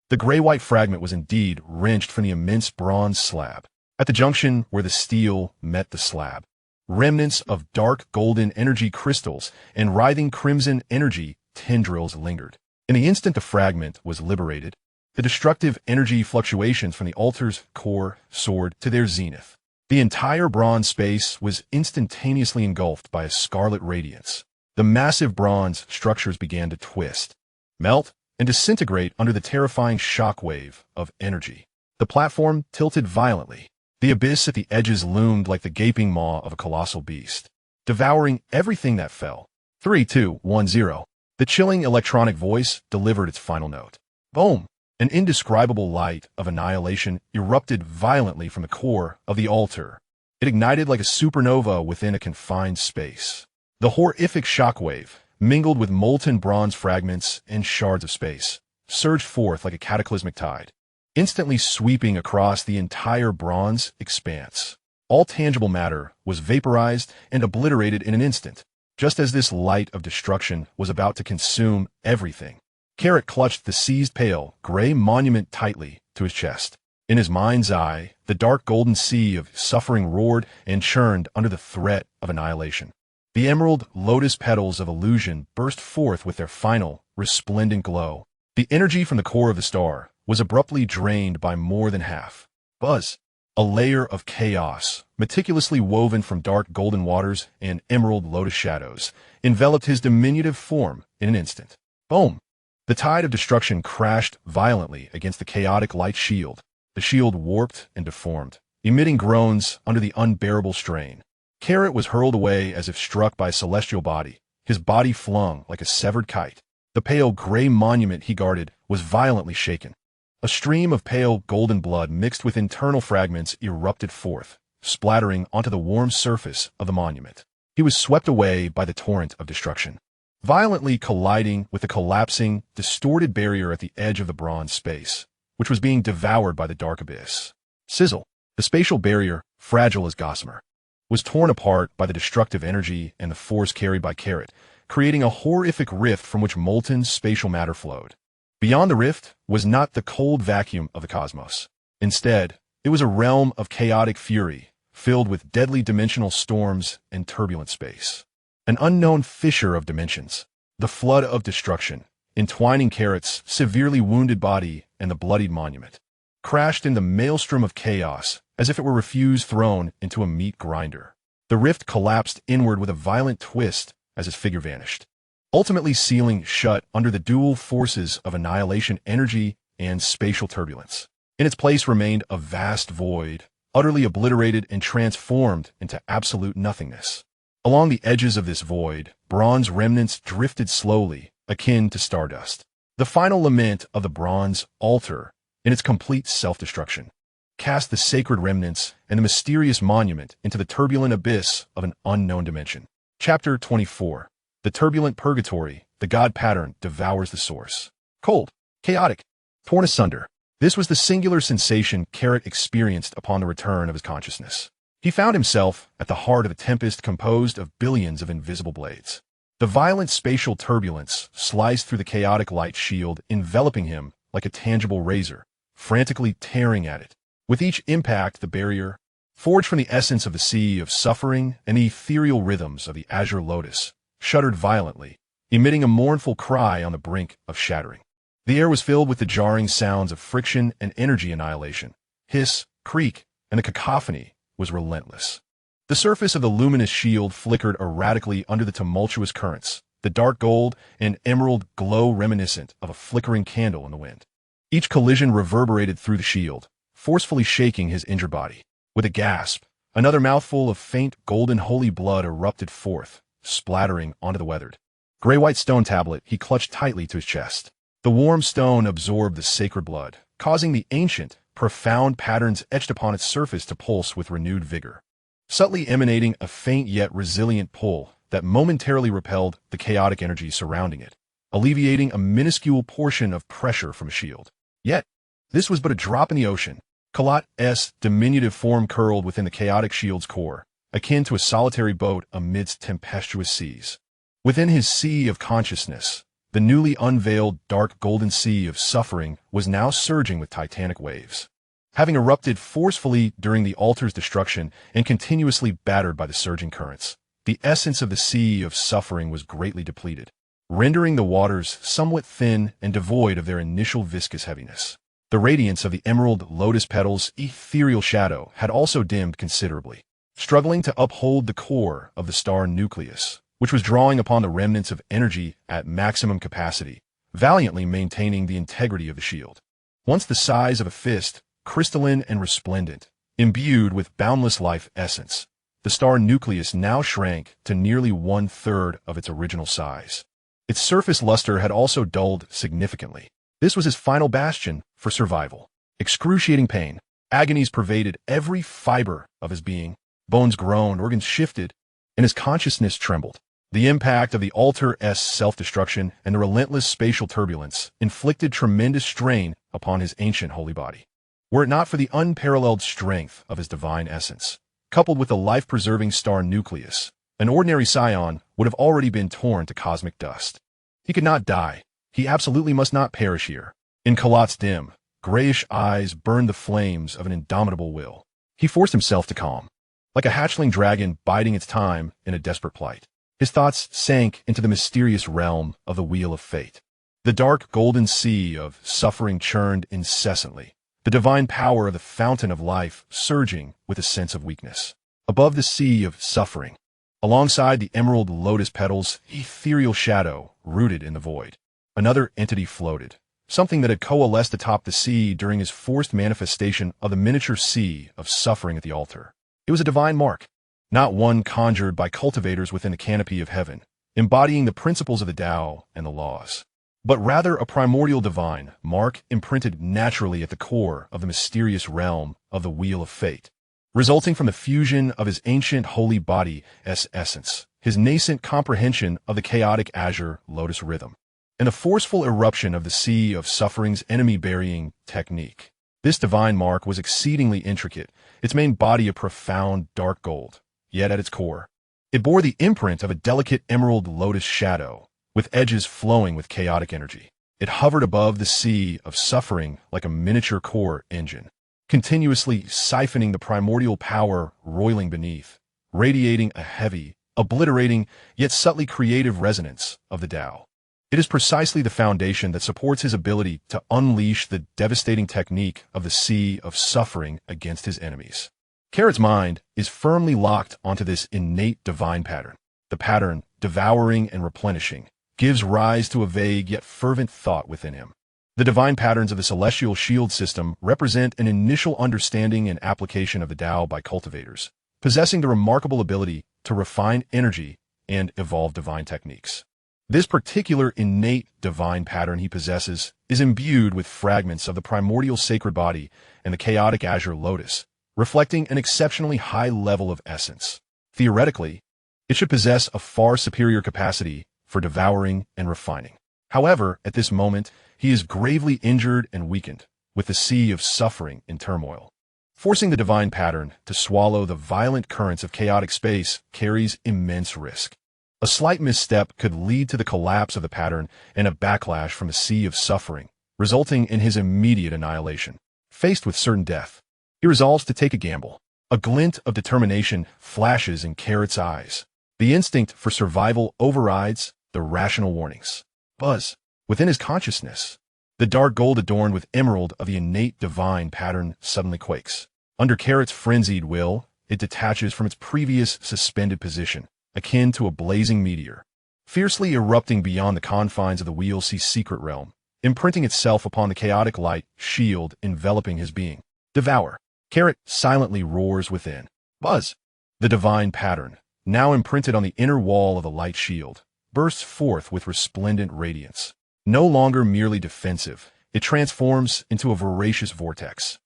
The gray-white fragment was indeed wrenched from the immense bronze slab. At the junction where the steel met the slab, remnants of dark golden energy crystals and writhing crimson energy tendrils lingered. In the instant the fragment was liberated, the destructive energy fluctuations from the altar's core soared to their zenith. The entire bronze space was instantaneously engulfed by a scarlet radiance. The massive bronze structures began to twist, melt, and disintegrate under the terrifying shockwave of energy. The platform tilted violently. The abyss at the edges loomed like the gaping maw of a colossal beast, devouring everything that fell. 3, 2, 1, 0. The chilling electronic voice delivered its final note. Boom! An indescribable light of annihilation erupted violently from the core of the altar. It ignited like a supernova within a confined space. The horrific shockwave, mingled with molten bronze fragments and shards of space, surged forth like a cataclysmic tide, instantly sweeping across the entire bronze expanse. All tangible matter was vaporized and obliterated in an instant, just as this light of destruction was about to consume everything. Carrot clutched the seized pale, gray monument tightly to his chest. In his mind's eye, the dark golden sea of suffering roared and churned under the threat of annihilation. The emerald lotus petals of illusion burst forth with their final, resplendent glow. The energy from the core of the star was abruptly drained by more than half. Buzz! A layer of chaos, meticulously woven from dark golden waters and emerald lotus shadows, enveloped his diminutive form in an instant. Boom! The tide of destruction crashed violently against the chaotic light shield. The shield warped and deformed, emitting groans under the unbearable strain. Carrot was hurled away as if struck by a celestial body, his body flung like a severed kite. The pale gray monument he guarded was violently shaken. A stream of pale golden blood mixed with internal fragments erupted forth, splattering onto the warm surface of the monument. He was swept away by the torrent of destruction, violently colliding with the collapsing, distorted barrier at the edge of the bronze space, which was being devoured by the dark abyss. Sizzle! The spatial barrier, fragile as gossamer, was torn apart by the destructive energy and the force carried by Carrot, creating a horrific rift from which molten spatial matter flowed. Beyond the rift was not the cold vacuum of the cosmos. Instead, it was a realm of chaotic fury, filled with deadly dimensional storms and turbulent space. An unknown fissure of dimensions, the flood of destruction, entwining Carrot's severely wounded body and the bloodied monument, crashed in the maelstrom of chaos as if it were refuse thrown into a meat grinder. The rift collapsed inward with a violent twist as his figure vanished, ultimately sealing shut under the dual forces of annihilation energy and spatial turbulence. In its place remained a vast void, utterly obliterated and transformed into absolute nothingness. Along the edges of this void, bronze remnants drifted slowly, akin to stardust. The final lament of the bronze altar, in its complete self-destruction, cast the sacred remnants and the mysterious monument into the turbulent abyss of an unknown dimension. Chapter 24. The turbulent purgatory, the god pattern devours the source. Cold, chaotic, torn asunder. This was the singular sensation Carrot experienced upon the return of his consciousness. He found himself at the heart of a tempest composed of billions of invisible blades. The violent spatial turbulence sliced through the chaotic light shield, enveloping him like a tangible razor, frantically tearing at it. With each impact, the barrier, forged from the essence of the sea of suffering and the ethereal rhythms of the azure lotus, shuddered violently, emitting a mournful cry on the brink of shattering. The air was filled with the jarring sounds of friction and energy annihilation. Hiss, creak, and the cacophony was relentless. The surface of the luminous shield flickered erratically under the tumultuous currents, the dark gold and emerald glow reminiscent of a flickering candle in the wind. Each collision reverberated through the shield, forcefully shaking his injured body. With a gasp, another mouthful of faint golden holy blood erupted forth, splattering onto the weathered, gray-white stone tablet he clutched tightly to his chest. The warm stone absorbed the sacred blood, causing the ancient, profound patterns etched upon its surface to pulse with renewed vigor, subtly emanating a faint yet resilient pull that momentarily repelled the chaotic energy surrounding it, alleviating a minuscule portion of pressure from a shield. Yet, this was but a drop in the ocean. Carlot's diminutive form curled within the chaotic shield's core, akin to a solitary boat amidst tempestuous seas. Within his sea of consciousness, the newly unveiled dark golden sea of suffering was now surging with titanic waves. Having erupted forcefully during the altar's destruction and continuously battered by the surging currents, the essence of the sea of suffering was greatly depleted, rendering the waters somewhat thin and devoid of their initial viscous heaviness. The radiance of the emerald lotus petal's ethereal shadow had also dimmed considerably, struggling to uphold the core of the star nucleus, which was drawing upon the remnants of energy at maximum capacity, valiantly maintaining the integrity of the shield. Once the size of a fist, crystalline and resplendent, imbued with boundless life essence, the star nucleus now shrank to nearly 1/3 of its original size. Its surface luster had also dulled significantly. This was his final bastion for survival. Excruciating pain, agonies pervaded every fiber of his being. Bones groaned, organs shifted, and his consciousness trembled. The impact of the altar's self-destruction and the relentless spatial turbulence inflicted tremendous strain upon his ancient holy body. Were it not for the unparalleled strength of his divine essence, coupled with the life-preserving star nucleus, an ordinary Saiyan would have already been torn to cosmic dust. He could not die. He absolutely must not perish here. In Carlot's dim, grayish eyes burned the flames of an indomitable will. He forced himself to calm, like a hatchling dragon biding its time in a desperate plight. His thoughts sank into the mysterious realm of the Wheel of Fate. The dark golden sea of suffering churned incessantly, the divine power of the fountain of life surging with a sense of weakness. Above the sea of suffering, alongside the emerald lotus petal's ethereal shadow rooted in the void, another entity floated, something that had coalesced atop the sea during his forced manifestation of the miniature sea of suffering at the altar. It was a divine mark, not one conjured by cultivators within the canopy of heaven, embodying the principles of the Tao and the laws, but rather a primordial divine mark imprinted naturally at the core of the mysterious realm of the Wheel of Fate, resulting from the fusion of his ancient holy body's essence, his nascent comprehension of the chaotic azure lotus rhythm, and the forceful eruption of the sea of suffering's enemy-burying technique. This divine mark was exceedingly intricate, its main body a profound dark gold, yet at its core, it bore the imprint of a delicate emerald lotus shadow, with edges flowing with chaotic energy. It hovered above the sea of suffering like a miniature core engine, continuously siphoning the primordial power roiling beneath, radiating a heavy, obliterating, yet subtly creative resonance of the Tao. It is precisely the foundation that supports his ability to unleash the devastating technique of the sea of suffering against his enemies. Carrot's mind is firmly locked onto this innate divine pattern. The pattern, devouring and replenishing, gives rise to a vague yet fervent thought within him. The divine patterns of the celestial shield system represent an initial understanding and application of the Tao by cultivators, possessing the remarkable ability to refine energy and evolve divine techniques. This particular innate divine pattern he possesses is imbued with fragments of the primordial sacred body and the chaotic azure lotus, reflecting an exceptionally high level of essence. Theoretically, it should possess a far superior capacity for devouring and refining. However, at this moment, he is gravely injured and weakened, with the sea of suffering in turmoil. Forcing the divine pattern to swallow the violent currents of chaotic space carries immense risk. A slight misstep could lead to the collapse of the pattern and a backlash from the sea of suffering, resulting in his immediate annihilation. Faced with certain death, he resolves to take a gamble. A glint of determination flashes in Carrot's eyes. The instinct for survival overrides the rational warnings. Buzz. Within his consciousness, the dark gold adorned with emerald of the innate divine pattern suddenly quakes. Under Carrot's frenzied will, it detaches from its previous suspended position, akin to a blazing meteor, fiercely erupting beyond the confines of the Wheel's secret realm, imprinting itself upon the chaotic light shield enveloping his being. Devour. Carrot silently roars within. Buzz. The divine pattern, now imprinted on the inner wall of the light shield, bursts forth with resplendent radiance. No longer merely defensive, it transforms into a voracious vortex.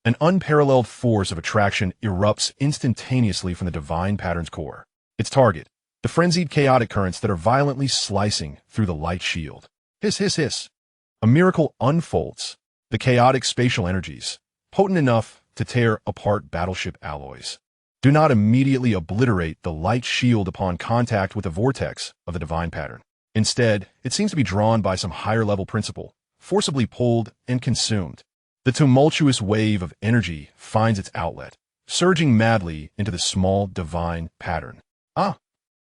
An unparalleled force of attraction erupts instantaneously from the divine pattern's core. Its target, the frenzied chaotic currents that are violently slicing through the light shield. Hiss, hiss, hiss. A miracle unfolds. The chaotic spatial energies, potent enough to tear apart battleship alloys, do not immediately obliterate the light shield upon contact with the vortex of the divine pattern. Instead, it seems to be drawn by some higher-level principle, forcibly pulled and consumed. The tumultuous wave of energy finds its outlet, surging madly into the small divine pattern.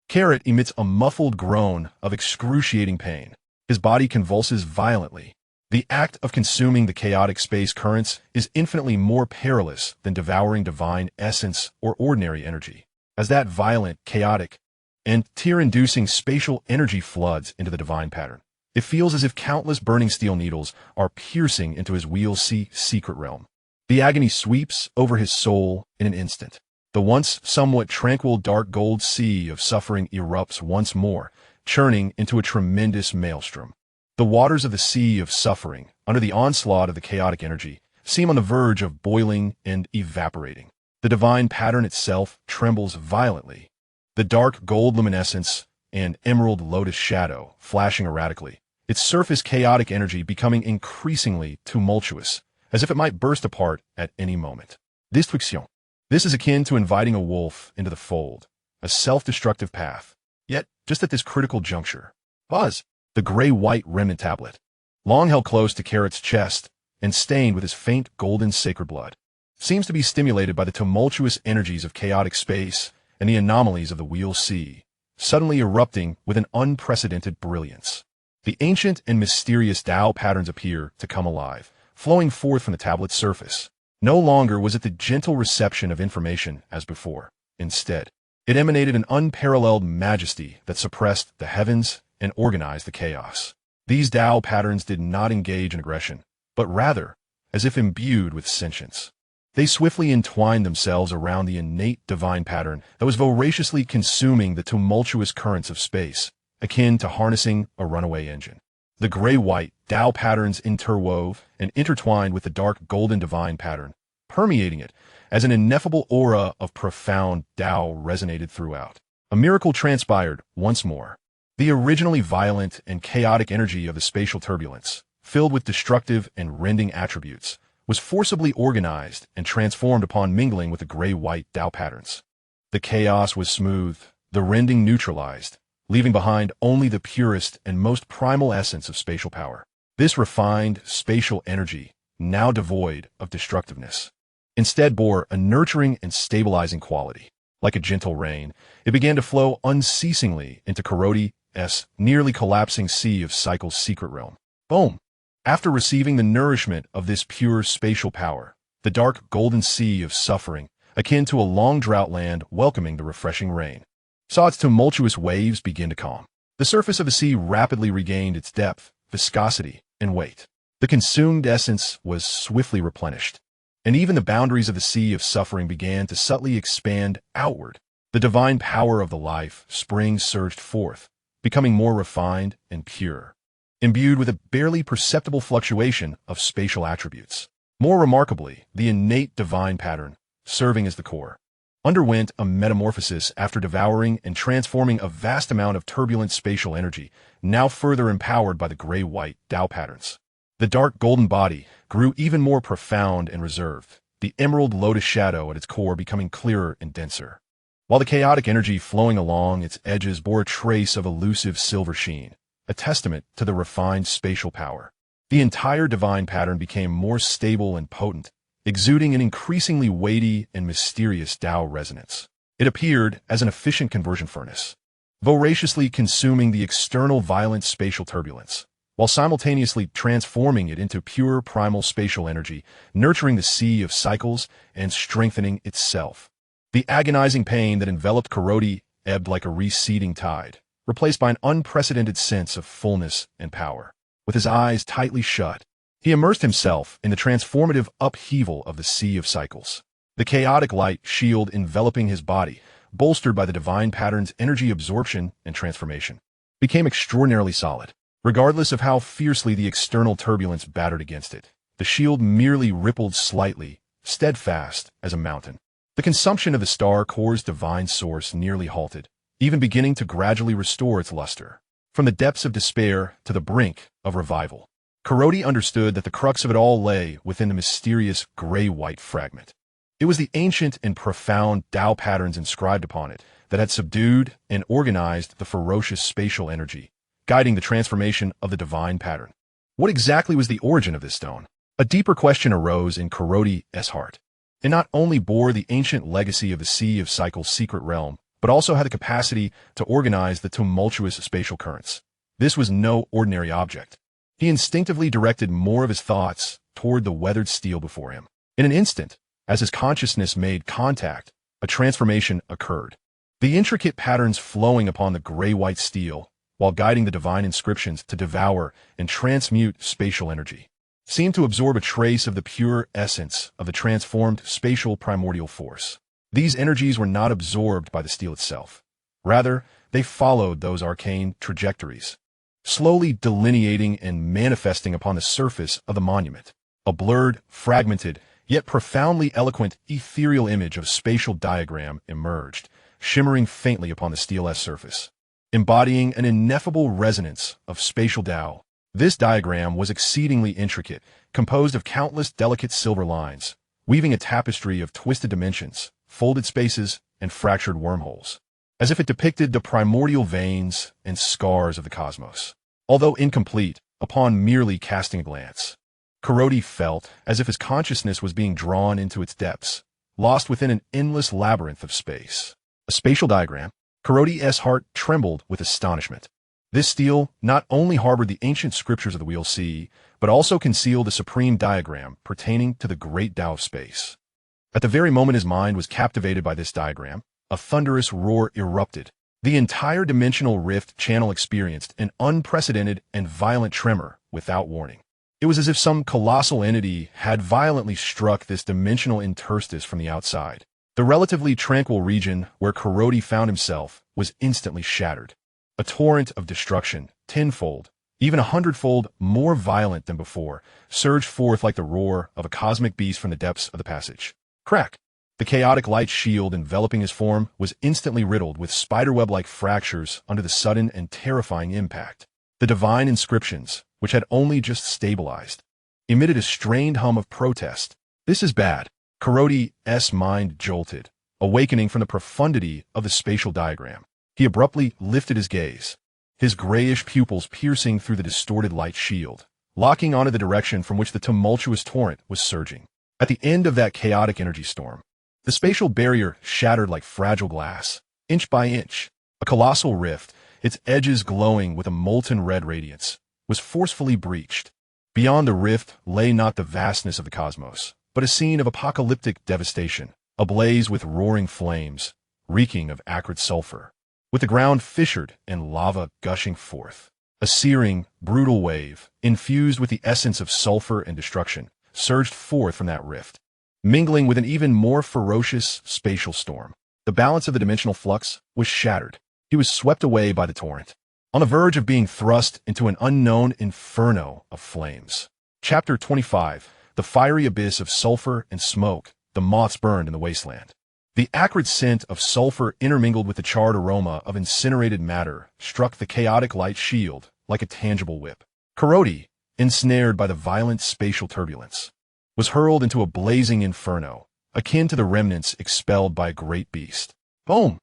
Carrot emits a muffled groan of excruciating pain. His body convulses violently. The act of consuming the chaotic space currents is infinitely more perilous than devouring divine essence or ordinary energy, as that violent, chaotic, and tear-inducing spatial energy floods into the divine pattern. It feels as if countless burning steel needles are piercing into his Wheel C secret realm. The agony sweeps over his soul in an instant. The once somewhat tranquil dark gold sea of suffering erupts once more, churning into a tremendous maelstrom. The waters of the sea of suffering, under the onslaught of the chaotic energy, seem on the verge of boiling and evaporating. The divine pattern itself trembles violently. The dark gold luminescence and emerald lotus shadow flashing erratically, its surface chaotic energy becoming increasingly tumultuous, as if it might burst apart at any moment. Destruction. This is akin to inviting a wolf into the fold, a self-destructive path. Yet, just at this critical juncture, Buzz, the gray-white remnant tablet, long held close to Carrot's chest and stained with his faint golden sacred blood, seems to be stimulated by the tumultuous energies of chaotic space and the anomalies of the Wheel C, suddenly erupting with an unprecedented brilliance. The ancient and mysterious Tao patterns appear to come alive, flowing forth from the tablet's surface. No longer was it the gentle reception of information as before. Instead, it emanated an unparalleled majesty that suppressed the heavens and organized the chaos. These Tao patterns did not engage in aggression, but rather, as if imbued with sentience. They swiftly entwined themselves around the innate divine pattern that was voraciously consuming the tumultuous currents of space, akin to harnessing a runaway engine. The gray-white Tao patterns interwove and intertwined with the dark golden divine pattern, permeating it as an ineffable aura of profound Tao resonated throughout. A miracle transpired once more. The originally violent and chaotic energy of the spatial turbulence, filled with destructive and rending attributes, was forcibly organized and transformed upon mingling with the gray-white Tao patterns. The chaos was smooth, the rending neutralized, leaving behind only the purest and most primal essence of spatial power. This refined spatial energy, now devoid of destructiveness, instead bore a nurturing and stabilizing quality. Like a gentle rain, it began to flow unceasingly into Carlot's nearly collapsing sea of Cycle's secret realm. Boom! After receiving the nourishment of this pure spatial power, the dark golden sea of suffering, akin to a long drought land welcoming the refreshing rain, saw its tumultuous waves begin to calm. The surface of the sea rapidly regained its depth, viscosity, and weight. The consumed essence was swiftly replenished, and even the boundaries of the sea of suffering began to subtly expand outward. The divine power of the life spring surged forth, becoming more refined and pure, imbued with a barely perceptible fluctuation of spatial attributes. More remarkably, the innate divine pattern, serving as the core, underwent a metamorphosis after devouring and transforming a vast amount of turbulent spatial energy, now further empowered by the gray-white Tao patterns. The dark golden body grew even more profound and reserved, the emerald lotus shadow at its core becoming clearer and denser, while the chaotic energy flowing along its edges bore a trace of elusive silver sheen, a testament to the refined spatial power. The entire divine pattern became more stable and potent, exuding an increasingly weighty and mysterious Tao resonance. It appeared as an efficient conversion furnace, voraciously consuming the external violent spatial turbulence, while simultaneously transforming it into pure primal spatial energy, nurturing the sea of cycles and strengthening itself. The agonizing pain that enveloped Carlot ebbed like a receding tide, replaced by an unprecedented sense of fullness and power. With his eyes tightly shut, he immersed himself in the transformative upheaval of the sea of cycles. The chaotic light shield enveloping his body, bolstered by the divine pattern's energy absorption and transformation, became extraordinarily solid. Regardless of how fiercely the external turbulence battered against it, the shield merely rippled slightly, steadfast as a mountain. The consumption of the star core's divine source nearly halted, even beginning to gradually restore its luster. From the depths of despair to the brink of revival, Carlot understood that the crux of it all lay within the mysterious gray-white fragment. It was the ancient and profound Tao patterns inscribed upon it that had subdued and organized the ferocious spatial energy, guiding the transformation of the divine pattern. What exactly was the origin of this stone? A deeper question arose in Carlot's heart. It not only bore the ancient legacy of the Sea of Cycles' secret realm, but also had the capacity to organize the tumultuous spatial currents. This was no ordinary object. He instinctively directed more of his thoughts toward the weathered steel before him. In an instant, as his consciousness made contact, a transformation occurred. The intricate patterns flowing upon the gray-white steel, while guiding the divine inscriptions to devour and transmute spatial energy, seemed to absorb a trace of the pure essence of the transformed spatial primordial force. These energies were not absorbed by the steel itself. Rather, they followed those arcane trajectories, slowly delineating and manifesting upon the surface of the monument. A blurred, fragmented, yet profoundly eloquent ethereal image of spatial diagram emerged, shimmering faintly upon the steel-s surface, embodying an ineffable resonance of spatial Tao. This diagram was exceedingly intricate, composed of countless delicate silver lines, weaving a tapestry of twisted dimensions, folded spaces, and fractured wormholes, as if it depicted the primordial veins and scars of the cosmos. Although incomplete, upon merely casting a glance, Carlot felt as if his consciousness was being drawn into its depths, lost within an endless labyrinth of space. A spatial diagram. Carlot's heart trembled with astonishment. This steel not only harbored the ancient scriptures of the Wheel Sea, but also concealed a supreme diagram pertaining to the great Tao of space. At the very moment his mind was captivated by this diagram, a thunderous roar erupted. The entire dimensional rift channel experienced an unprecedented and violent tremor without warning. It was as if some colossal entity had violently struck this dimensional interstice from the outside. The relatively tranquil region where Carlot found himself was instantly shattered. A torrent of destruction, tenfold, even 100-fold more violent than before, surged forth like the roar of a cosmic beast from the depths of the passage. Crack! The chaotic light shield enveloping his form was instantly riddled with spiderweb-like fractures under the sudden and terrifying impact. The divine inscriptions, which had only just stabilized, emitted a strained hum of protest. This is bad. Carlot's mind jolted, awakening from the profundity of the spatial diagram. He abruptly lifted his gaze, his grayish pupils piercing through the distorted light shield, locking onto the direction from which the tumultuous torrent was surging. At the end of that chaotic energy storm, the spatial barrier shattered like fragile glass, inch by inch. A colossal rift, its edges glowing with a molten red radiance, was forcefully breached. Beyond the rift lay not the vastness of the cosmos, but a scene of apocalyptic devastation, ablaze with roaring flames, reeking of acrid sulfur, with the ground fissured and lava gushing forth. A searing, brutal wave, infused with the essence of sulfur and destruction, surged forth from that rift, mingling with an even more ferocious spatial storm. The balance of the dimensional flux was shattered. He was swept away by the torrent, on the verge of being thrust into an unknown inferno of flames. Chapter 25. The fiery abyss of sulfur and smoke. The moths burned in the wasteland. The acrid scent of sulfur intermingled with the charred aroma of incinerated matter struck the chaotic light shield like a tangible whip. Carlot, ensnared by the violent spatial turbulence, was hurled into a blazing inferno, akin to the remnants expelled by a great beast. Boom!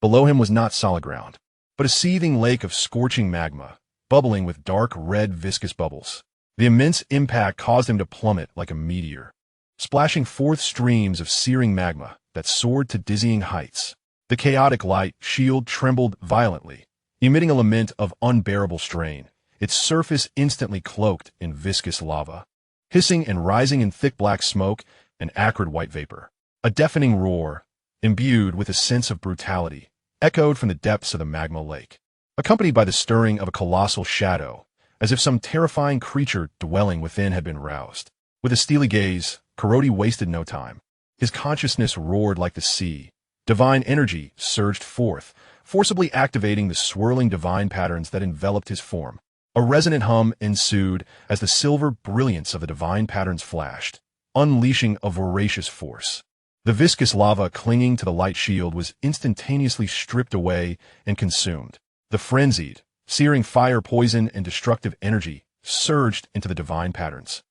Below him was not solid ground, but a seething lake of scorching magma, bubbling with dark red viscous bubbles. The immense impact caused him to plummet like a meteor, splashing forth streams of searing magma that soared to dizzying heights. The chaotic light shield trembled violently, emitting a lament of unbearable strain, its surface instantly cloaked in viscous lava, hissing and rising in thick black smoke and acrid white vapor. A deafening roar, imbued with a sense of brutality, echoed from the depths of the magma lake, accompanied by the stirring of a colossal shadow, as if some terrifying creature dwelling within had been roused. With a steely gaze, Carlot wasted no time. His consciousness roared like the sea. Divine energy surged forth, forcibly activating the swirling divine patterns that enveloped his form. A resonant hum ensued as the silver brilliance of the divine patterns flashed, unleashing a voracious force. The viscous lava clinging to the light shield was instantaneously stripped away and consumed. The frenzied, searing fire, poison, and destructive energy surged into the divine patterns,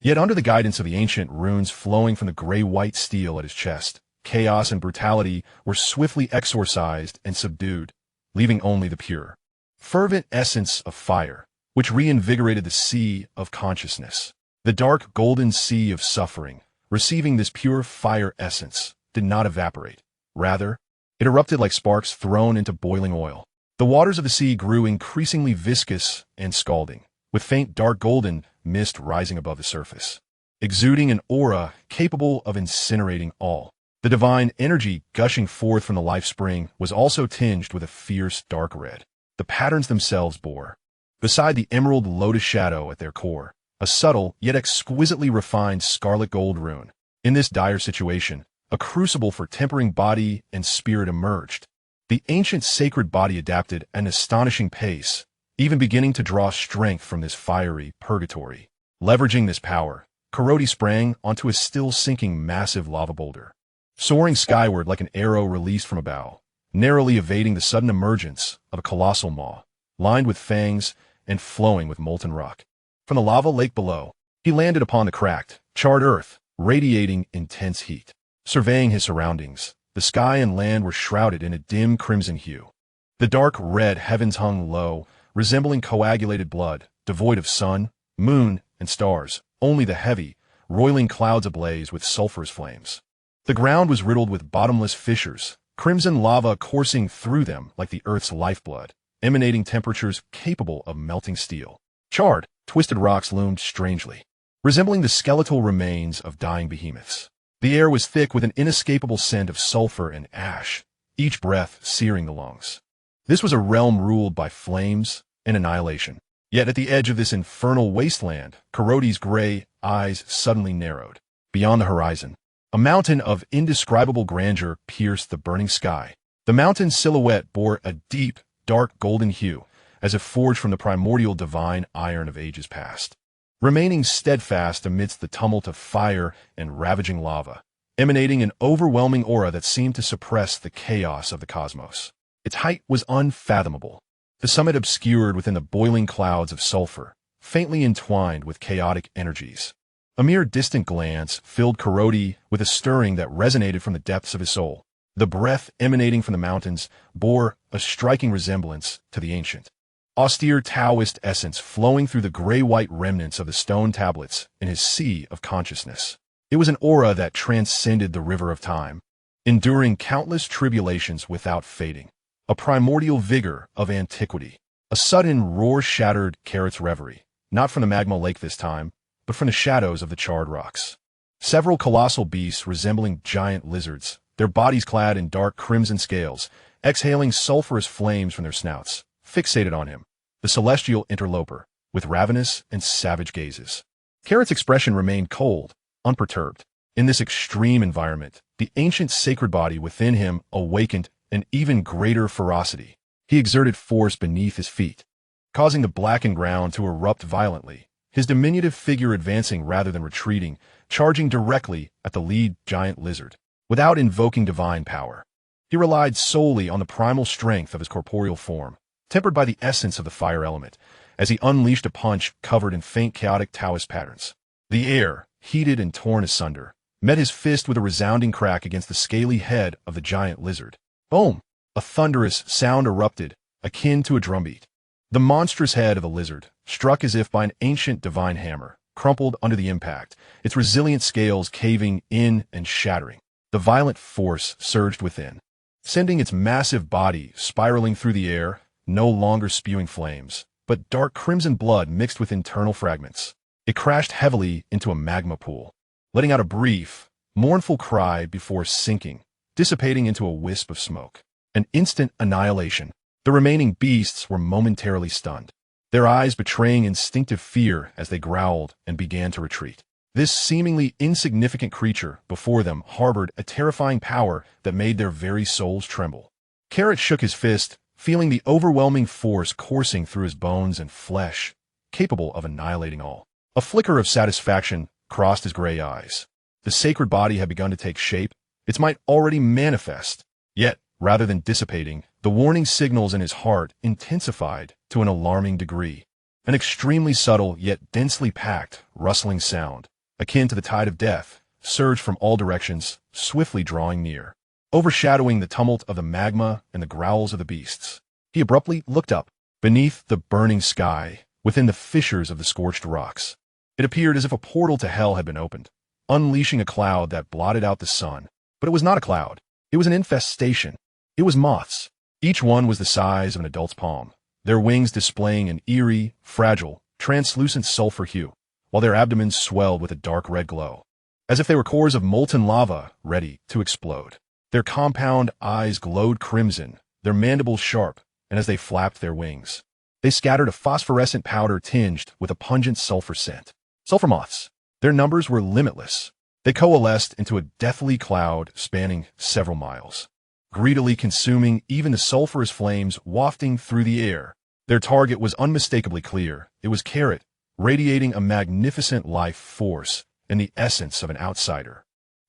Yet under the guidance of the ancient runes flowing from the gray-white steel at his chest, chaos and brutality were swiftly exorcised and subdued, leaving only the pure, fervent essence of fire, which reinvigorated the sea of consciousness. The dark golden sea of suffering, receiving this pure fire essence, did not evaporate. Rather, it erupted like sparks thrown into boiling oil. The waters of the sea grew increasingly viscous and scalding, with faint dark golden mist rising above the surface, exuding an aura capable of incinerating all. The divine energy gushing forth from the life spring was also tinged with a fierce dark red. The patterns themselves bore, beside the emerald lotus shadow at their core, a subtle yet exquisitely refined scarlet gold rune. In this dire situation, a crucible for tempering body and spirit emerged. The ancient sacred body adapted at an astonishing pace, even beginning to draw strength from this fiery purgatory. Leveraging this power, Carlot sprang onto a still-sinking massive lava boulder, soaring skyward like an arrow released from a bow, narrowly evading the sudden emergence of a colossal maw, lined with fangs and flowing with molten rock. From the lava lake below, he landed upon the cracked, charred earth, radiating intense heat. Surveying his surroundings, the sky and land were shrouded in a dim crimson hue. The dark red heavens hung low, resembling coagulated blood, devoid of sun, moon, and stars, only the heavy, roiling clouds ablaze with sulphurous flames. The ground was riddled with bottomless fissures, crimson lava coursing through them like the earth's lifeblood, emanating temperatures capable of melting steel. Charred, twisted rocks loomed strangely, resembling the skeletal remains of dying behemoths. The air was thick with an inescapable scent of sulfur and ash, each breath searing the lungs. This was a realm ruled by flames and annihilation. Yet at the edge of this infernal wasteland, Carlot's gray eyes suddenly narrowed. Beyond the horizon, a mountain of indescribable grandeur pierced the burning sky. The mountain's silhouette bore a deep, dark golden hue, as if forged from the primordial divine iron of ages past. Remaining steadfast amidst the tumult of fire and ravaging lava, emanating an overwhelming aura that seemed to suppress the chaos of the cosmos. Its height was unfathomable, the summit obscured within the boiling clouds of sulfur, faintly entwined with chaotic energies. A mere distant glance filled Carlot with a stirring that resonated from the depths of his soul. The breath emanating from the mountains bore a striking resemblance to the ancient, austere Taoist essence flowing through the gray-white remnants of the stone tablets in his sea of consciousness. It was an aura that transcended the river of time, enduring countless tribulations without fading. A primordial vigor of antiquity. A sudden roar shattered Carlot's reverie, not from the magma lake this time, but from the shadows of the charred rocks. Several colossal beasts resembling giant lizards, their bodies clad in dark crimson scales, exhaling sulphurous flames from their snouts, fixated on him, the celestial interloper, with ravenous and savage gazes. Carlot's expression remained cold, unperturbed. In this extreme environment, the ancient sacred body within him awakened an even greater ferocity. He exerted force beneath his feet, causing the blackened ground to erupt violently, his diminutive figure advancing rather than retreating, charging directly at the lead giant lizard. Without invoking divine power, he relied solely on the primal strength of his corporeal form, tempered by the essence of the fire element, as he unleashed a punch covered in faint chaotic Taoist patterns. The air, heated and torn asunder, met his fist with a resounding crack against the scaly head of the giant lizard. Boom! A thunderous sound erupted, akin to a drumbeat. The monstrous head of the lizard, struck as if by an ancient divine hammer, crumpled under the impact, its resilient scales caving in and shattering. The violent force surged within, sending its massive body spiraling through the air, no longer spewing flames, but dark crimson blood mixed with internal fragments. It crashed heavily into a magma pool, letting out a brief, mournful cry before sinking, dissipating into a wisp of smoke. An instant annihilation. The remaining beasts were momentarily stunned, their eyes betraying instinctive fear as they growled and began to retreat. This seemingly insignificant creature before them harbored a terrifying power that made their very souls tremble. Carrot shook his fist, feeling the overwhelming force coursing through his bones and flesh, capable of annihilating all. A flicker of satisfaction crossed his gray eyes. The sacred body had begun to take shape, its might already manifest. Yet, rather than dissipating, the warning signals in his heart intensified to an alarming degree. An extremely subtle yet densely packed, rustling sound, akin to the tide of death, surged from all directions, swiftly drawing near, overshadowing the tumult of the magma and the growls of the beasts. He abruptly looked up. Beneath the burning sky, within the fissures of the scorched rocks, it appeared as if a portal to hell had been opened, unleashing a cloud that blotted out the sun. But it was not a cloud. It was an infestation. It was moths. Each one was the size of an adult's palm, their wings displaying an eerie, fragile, translucent sulfur hue, while their abdomens swelled with a dark red glow, as if they were cores of molten lava ready to explode. Their compound eyes glowed crimson, their mandibles sharp, and as they flapped their wings, they scattered a phosphorescent powder tinged with a pungent sulfur scent. Sulfur moths. Their numbers were limitless. They coalesced into a deathly cloud spanning several miles, greedily consuming even the sulphurous flames wafting through the air. Their target was unmistakably clear. It was Carrot, radiating a magnificent life force and the essence of an outsider.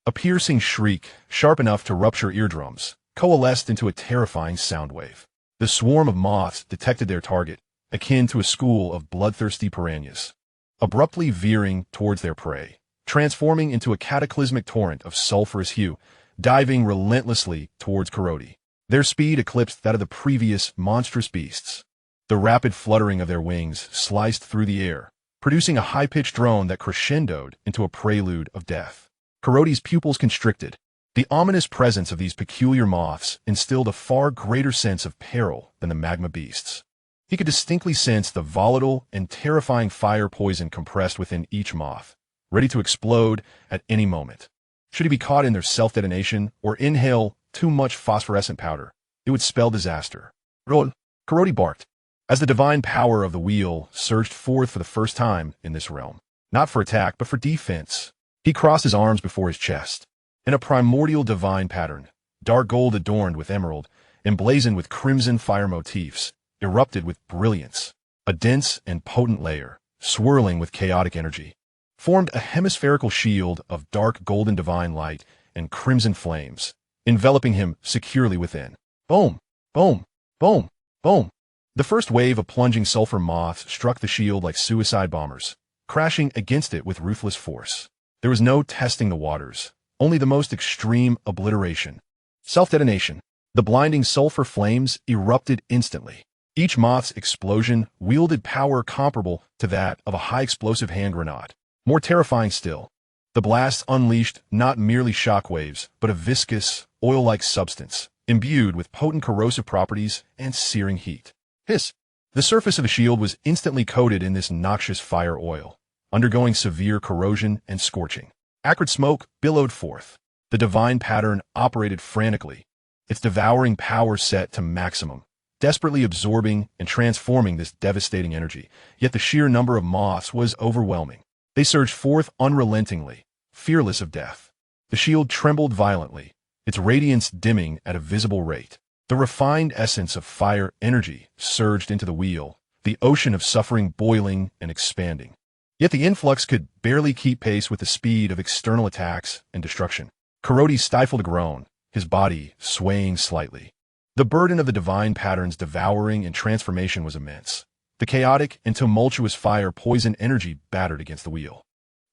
A piercing shriek, sharp enough to rupture eardrums, coalesced into a terrifying sound wave. The swarm of moths detected their target, akin to a school of bloodthirsty piranhas, abruptly veering towards their prey, transforming into a cataclysmic torrent of sulphurous hue, diving relentlessly towards Carlot. Their speed eclipsed that of the previous monstrous beasts. The rapid fluttering of their wings sliced through the air, producing a high-pitched drone that crescendoed into a prelude of death. Carlot's pupils constricted. The ominous presence of these peculiar moths instilled a far greater sense of peril than the magma beasts. He could distinctly sense the volatile and terrifying fire poison compressed within each moth, ready to explode at any moment. Should he be caught in their self-detonation or inhale too much phosphorescent powder, it would spell disaster. Roll! Carlot barked, as the divine power of the wheel surged forth for the first time in this realm. Not for attack, but for defense. He crossed his arms before his chest. In a primordial divine pattern, dark gold adorned with emerald, emblazoned with crimson fire motifs, erupted with brilliance. A dense and potent layer, swirling with chaotic energy, formed a hemispherical shield of dark golden divine light and crimson flames, enveloping him securely within. Boom! Boom! Boom! Boom! The first wave of plunging sulfur moths struck the shield like suicide bombers, crashing against it with ruthless force. There was no testing the waters, only the most extreme obliteration. Self-detonation. The blinding sulfur flames erupted instantly. Each moth's explosion wielded power comparable to that of a high-explosive hand grenade. More terrifying still, the blast unleashed not merely shockwaves, but a viscous, oil-like substance, imbued with potent corrosive properties and searing heat. Hiss! The surface of the shield was instantly coated in this noxious fire oil, undergoing severe corrosion and scorching. Acrid smoke billowed forth. The divine pattern operated frantically, its devouring power set to maximum, desperately absorbing and transforming this devastating energy. Yet the sheer number of moths was overwhelming. They surged forth unrelentingly, fearless of death. The shield trembled violently, its radiance dimming at a visible rate. The refined essence of fire energy surged into the wheel, the ocean of suffering boiling and expanding. Yet the influx could barely keep pace with the speed of external attacks and destruction. Carlot stifled a groan, his body swaying slightly. The burden of the divine pattern's devouring and transformation was immense. The chaotic and tumultuous fire poison energy battered against the wheel.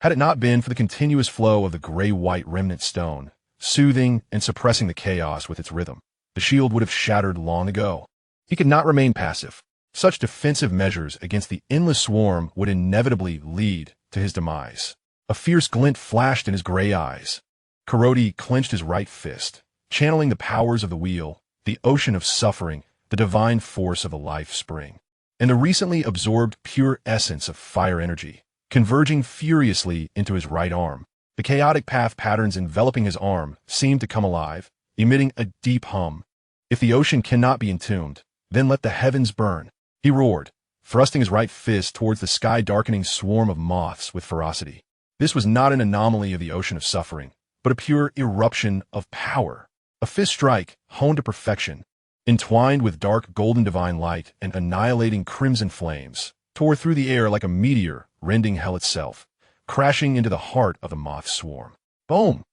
Had it not been for the continuous flow of the gray-white remnant stone, soothing and suppressing the chaos with its rhythm, the shield would have shattered long ago. He could not remain passive. Such defensive measures against the endless swarm would inevitably lead to his demise. A fierce glint flashed in his gray eyes. Carlot clenched his right fist, channeling the powers of the wheel, the ocean of suffering, the divine force of the life spring, and the recently absorbed pure essence of fire energy, converging furiously into his right arm. The chaotic path patterns enveloping his arm seemed to come alive, emitting a deep hum. If the ocean cannot be entombed, then let the heavens burn. He roared, thrusting his right fist towards the sky-darkening swarm of moths with ferocity. This was not an anomaly of the ocean of suffering, but a pure eruption of power. A fist strike, honed to perfection, entwined with dark golden divine light and annihilating crimson flames, tore through the air like a meteor, rending hell itself, crashing into the heart of the moth swarm. Boom!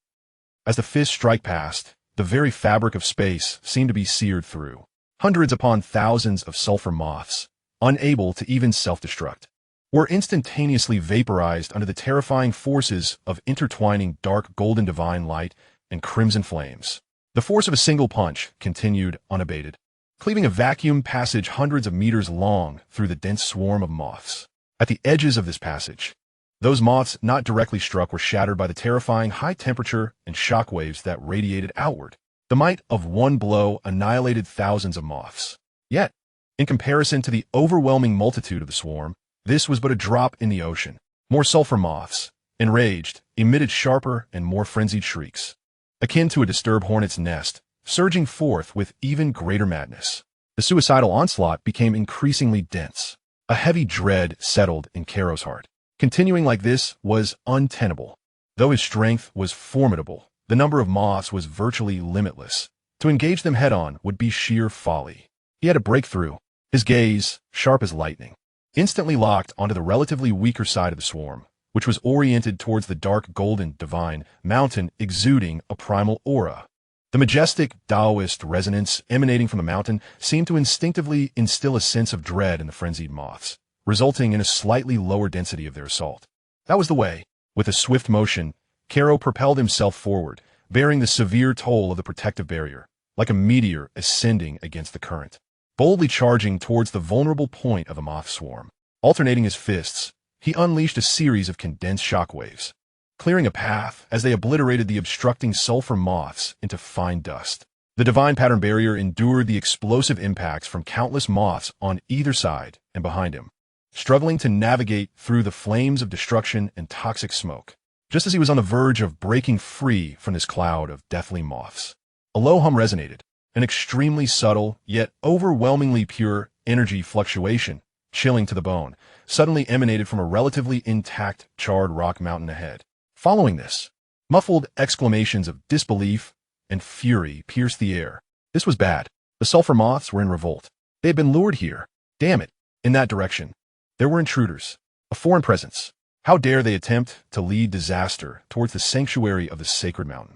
As the fist strike passed, the very fabric of space seemed to be seared through. Hundreds upon thousands of sulfur moths, unable to even self-destruct, were instantaneously vaporized under the terrifying forces of intertwining dark golden divine light and crimson flames. The force of a single punch continued unabated, cleaving a vacuum passage hundreds of meters long through the dense swarm of moths. At the edges of this passage, those moths not directly struck were shattered by the terrifying high temperature and shock waves that radiated outward. The might of one blow annihilated thousands of moths. Yet, in comparison to the overwhelming multitude of the swarm, this was but a drop in the ocean. More sulfur moths, enraged, emitted sharper and more frenzied shrieks, akin to a disturbed hornet's nest, surging forth with even greater madness. The suicidal onslaught became increasingly dense. A heavy dread settled in Caro's heart. Continuing like this was untenable. Though his strength was formidable, the number of moths was virtually limitless. To engage them head-on would be sheer folly. He had to break through. His gaze, sharp as lightning, instantly locked onto the relatively weaker side of the swarm, which was oriented towards the dark golden divine mountain exuding a primal aura. The majestic Taoist resonance emanating from the mountain seemed to instinctively instill a sense of dread in the frenzied moths, resulting in a slightly lower density of their assault. That was the way. With a swift motion, Caro propelled himself forward, bearing the severe toll of the protective barrier, like a meteor ascending against the current, boldly charging towards the vulnerable point of the moth swarm. Alternating his fists, he unleashed a series of condensed shockwaves, clearing a path as they obliterated the obstructing sulfur moths into fine dust. The divine pattern barrier endured the explosive impacts from countless moths on either side and behind him, struggling to navigate through the flames of destruction and toxic smoke. Just as he was on the verge of breaking free from this cloud of deathly moths, a low hum resonated, an extremely subtle yet overwhelmingly pure energy fluctuation, chilling to the bone, suddenly emanated from a relatively intact charred rock mountain ahead. Following this, muffled exclamations of disbelief and fury pierced the air. This was bad. The sulfur moths were in revolt. They had been lured here. Damn it. In that direction, there were intruders, a foreign presence. How dare they attempt to lead disaster towards the sanctuary of the sacred mountain?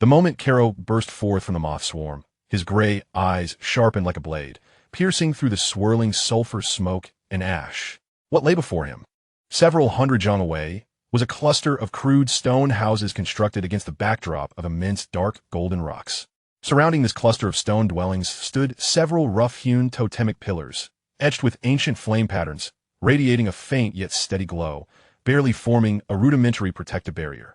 The moment Caro burst forth from the moth swarm, his gray eyes sharpened like a blade, piercing through the swirling sulfur smoke and ash. What lay before him, several hundred jong away, was a cluster of crude stone houses constructed against the backdrop of immense dark golden rocks. Surrounding this cluster of stone dwellings stood several rough-hewn totemic pillars, etched with ancient flame patterns, radiating a faint yet steady glow, barely forming a rudimentary protective barrier.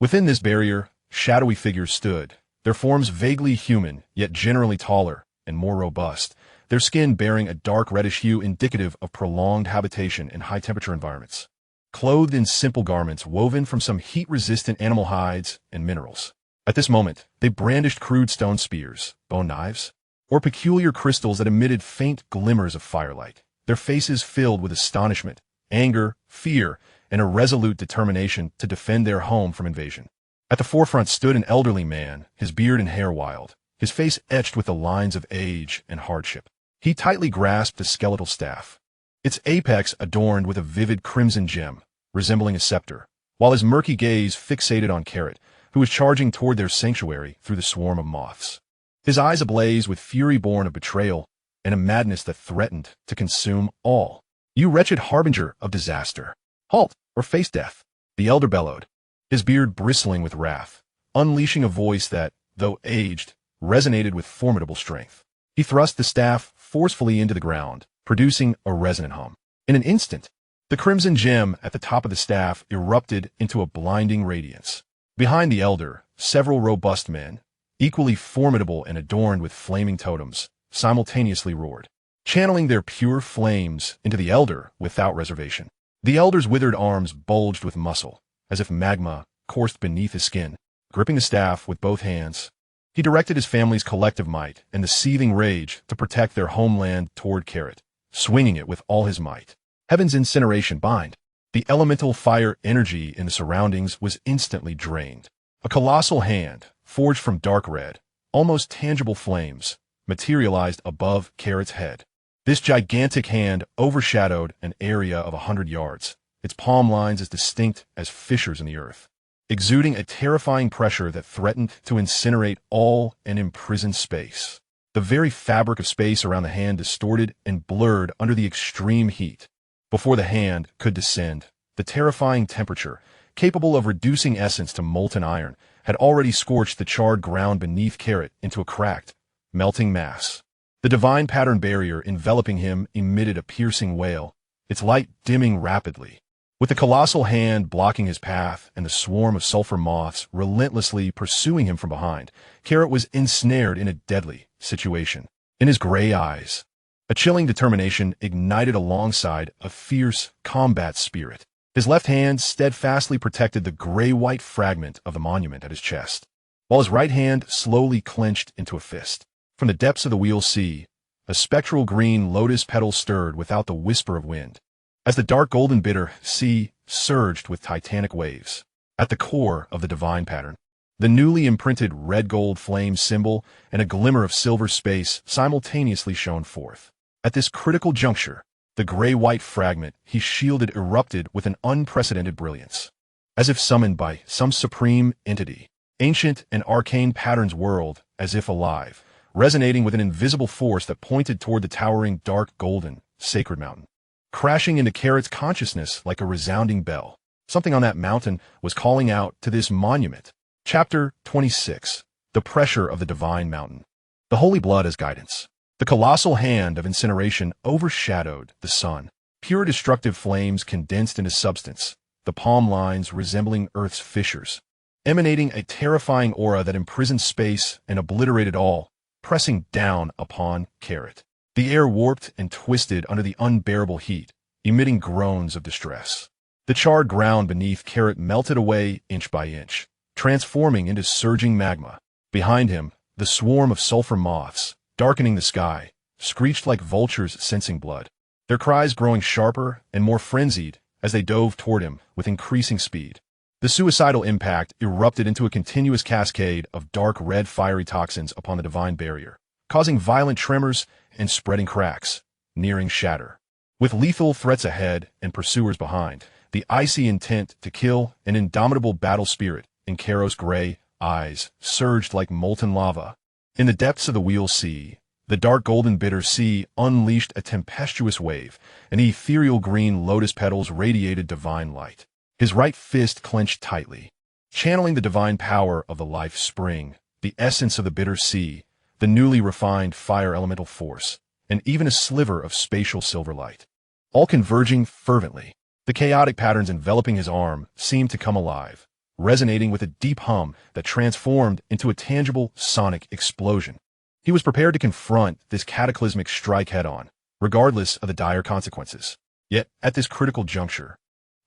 Within this barrier, shadowy figures stood, their forms vaguely human, yet generally taller and more robust, their skin bearing a dark reddish hue indicative of prolonged habitation in high-temperature environments. Clothed in simple garments woven from some heat-resistant animal hides and minerals. At this moment, they brandished crude stone spears, bone knives, or peculiar crystals that emitted faint glimmers of firelight, their faces filled with astonishment, anger, fear, and a resolute determination to defend their home from invasion. At the forefront stood an elderly man, his beard and hair wild, his face etched with the lines of age and hardship. He tightly grasped a skeletal staff, its apex adorned with a vivid crimson gem, resembling a scepter, while his murky gaze fixated on Carrot, who was charging toward their sanctuary through the swarm of moths. His eyes ablaze with fury born of betrayal and a madness that threatened to consume all. "You wretched harbinger of disaster! Halt, or face death!" the elder bellowed, his beard bristling with wrath, unleashing a voice that, though aged, resonated with formidable strength. He thrust the staff forcefully into the ground, producing a resonant hum. In an instant, the crimson gem at the top of the staff erupted into a blinding radiance. Behind the elder, several robust men, equally formidable and adorned with flaming totems, simultaneously roared, channeling their pure flames into the elder without reservation. The elder's withered arms bulged with muscle, as if magma coursed beneath his skin. Gripping the staff with both hands, he directed his family's collective might and the seething rage to protect their homeland toward Carrot, swinging it with all his might. Heaven's incineration bind. The elemental fire energy in the surroundings was instantly drained. A colossal hand, forged from dark red, almost tangible flames, materialized above Carrot's head. This gigantic hand overshadowed an area of 100 yards, its palm lines as distinct as fissures in the earth, exuding a terrifying pressure that threatened to incinerate all and imprison space. the very fabric of space around the hand distorted and blurred under the extreme heat. Before the hand could descend, the terrifying temperature, capable of reducing essence to molten iron, had already scorched the charred ground beneath Carrot into a cracked, melting mass. The divine pattern barrier enveloping him emitted a piercing wail, its light dimming rapidly. With the colossal hand blocking his path and the swarm of sulfur moths relentlessly pursuing him from behind, Carrot was ensnared in a deadly situation. In his gray eyes, a chilling determination ignited alongside a fierce combat spirit. His left hand steadfastly protected the gray-white fragment of the monument at his chest, while his right hand slowly clenched into a fist. From the depths of the wheel sea, a spectral green lotus petal stirred without the whisper of wind, as the dark golden bitter sea surged with titanic waves. At the core of the divine pattern, the newly imprinted red-gold flame symbol and a glimmer of silver space simultaneously shone forth. At this critical juncture, the gray-white fragment he shielded erupted with an unprecedented brilliance. As if summoned by some supreme entity, ancient and arcane patterns whirled as if alive, resonating with an invisible force that pointed toward the towering dark golden, sacred mountain. Crashing into Carrot's consciousness like a resounding bell, something on that mountain was calling out to this monument. Chapter 26. The Pressure of the Divine Mountain. The Holy Blood as Guidance. The colossal hand of incineration overshadowed the sun. Pure destructive flames condensed into substance, the palm lines resembling Earth's fissures, emanating a terrifying aura that imprisoned space and obliterated all, pressing down upon Carrot. The air warped and twisted under the unbearable heat, emitting groans of distress. The charred ground beneath Carrot melted away inch by inch, transforming into surging magma. Behind him, the swarm of sulfur moths, darkening the sky, screeched like vultures sensing blood, their cries growing sharper and more frenzied as they dove toward him with increasing speed. The suicidal impact erupted into a continuous cascade of dark red fiery toxins upon the divine barrier, causing violent tremors and spreading cracks, nearing shatter. With lethal threats ahead and pursuers behind, the icy intent to kill and indomitable battle spirit in Carrot's gray eyes surged like molten lava. In the depths of the wheel sea, the dark golden bitter sea unleashed a tempestuous wave, and the ethereal green lotus petals radiated divine light. His right fist clenched tightly, channeling the divine power of the life spring, the essence of the bitter sea, the newly refined fire elemental force, and even a sliver of spatial silver light. All converging fervently, the chaotic patterns enveloping his arm seemed to come alive, resonating with a deep hum that transformed into a tangible sonic explosion. He was prepared to confront this cataclysmic strike head-on, regardless of the dire consequences. Yet, at this critical juncture,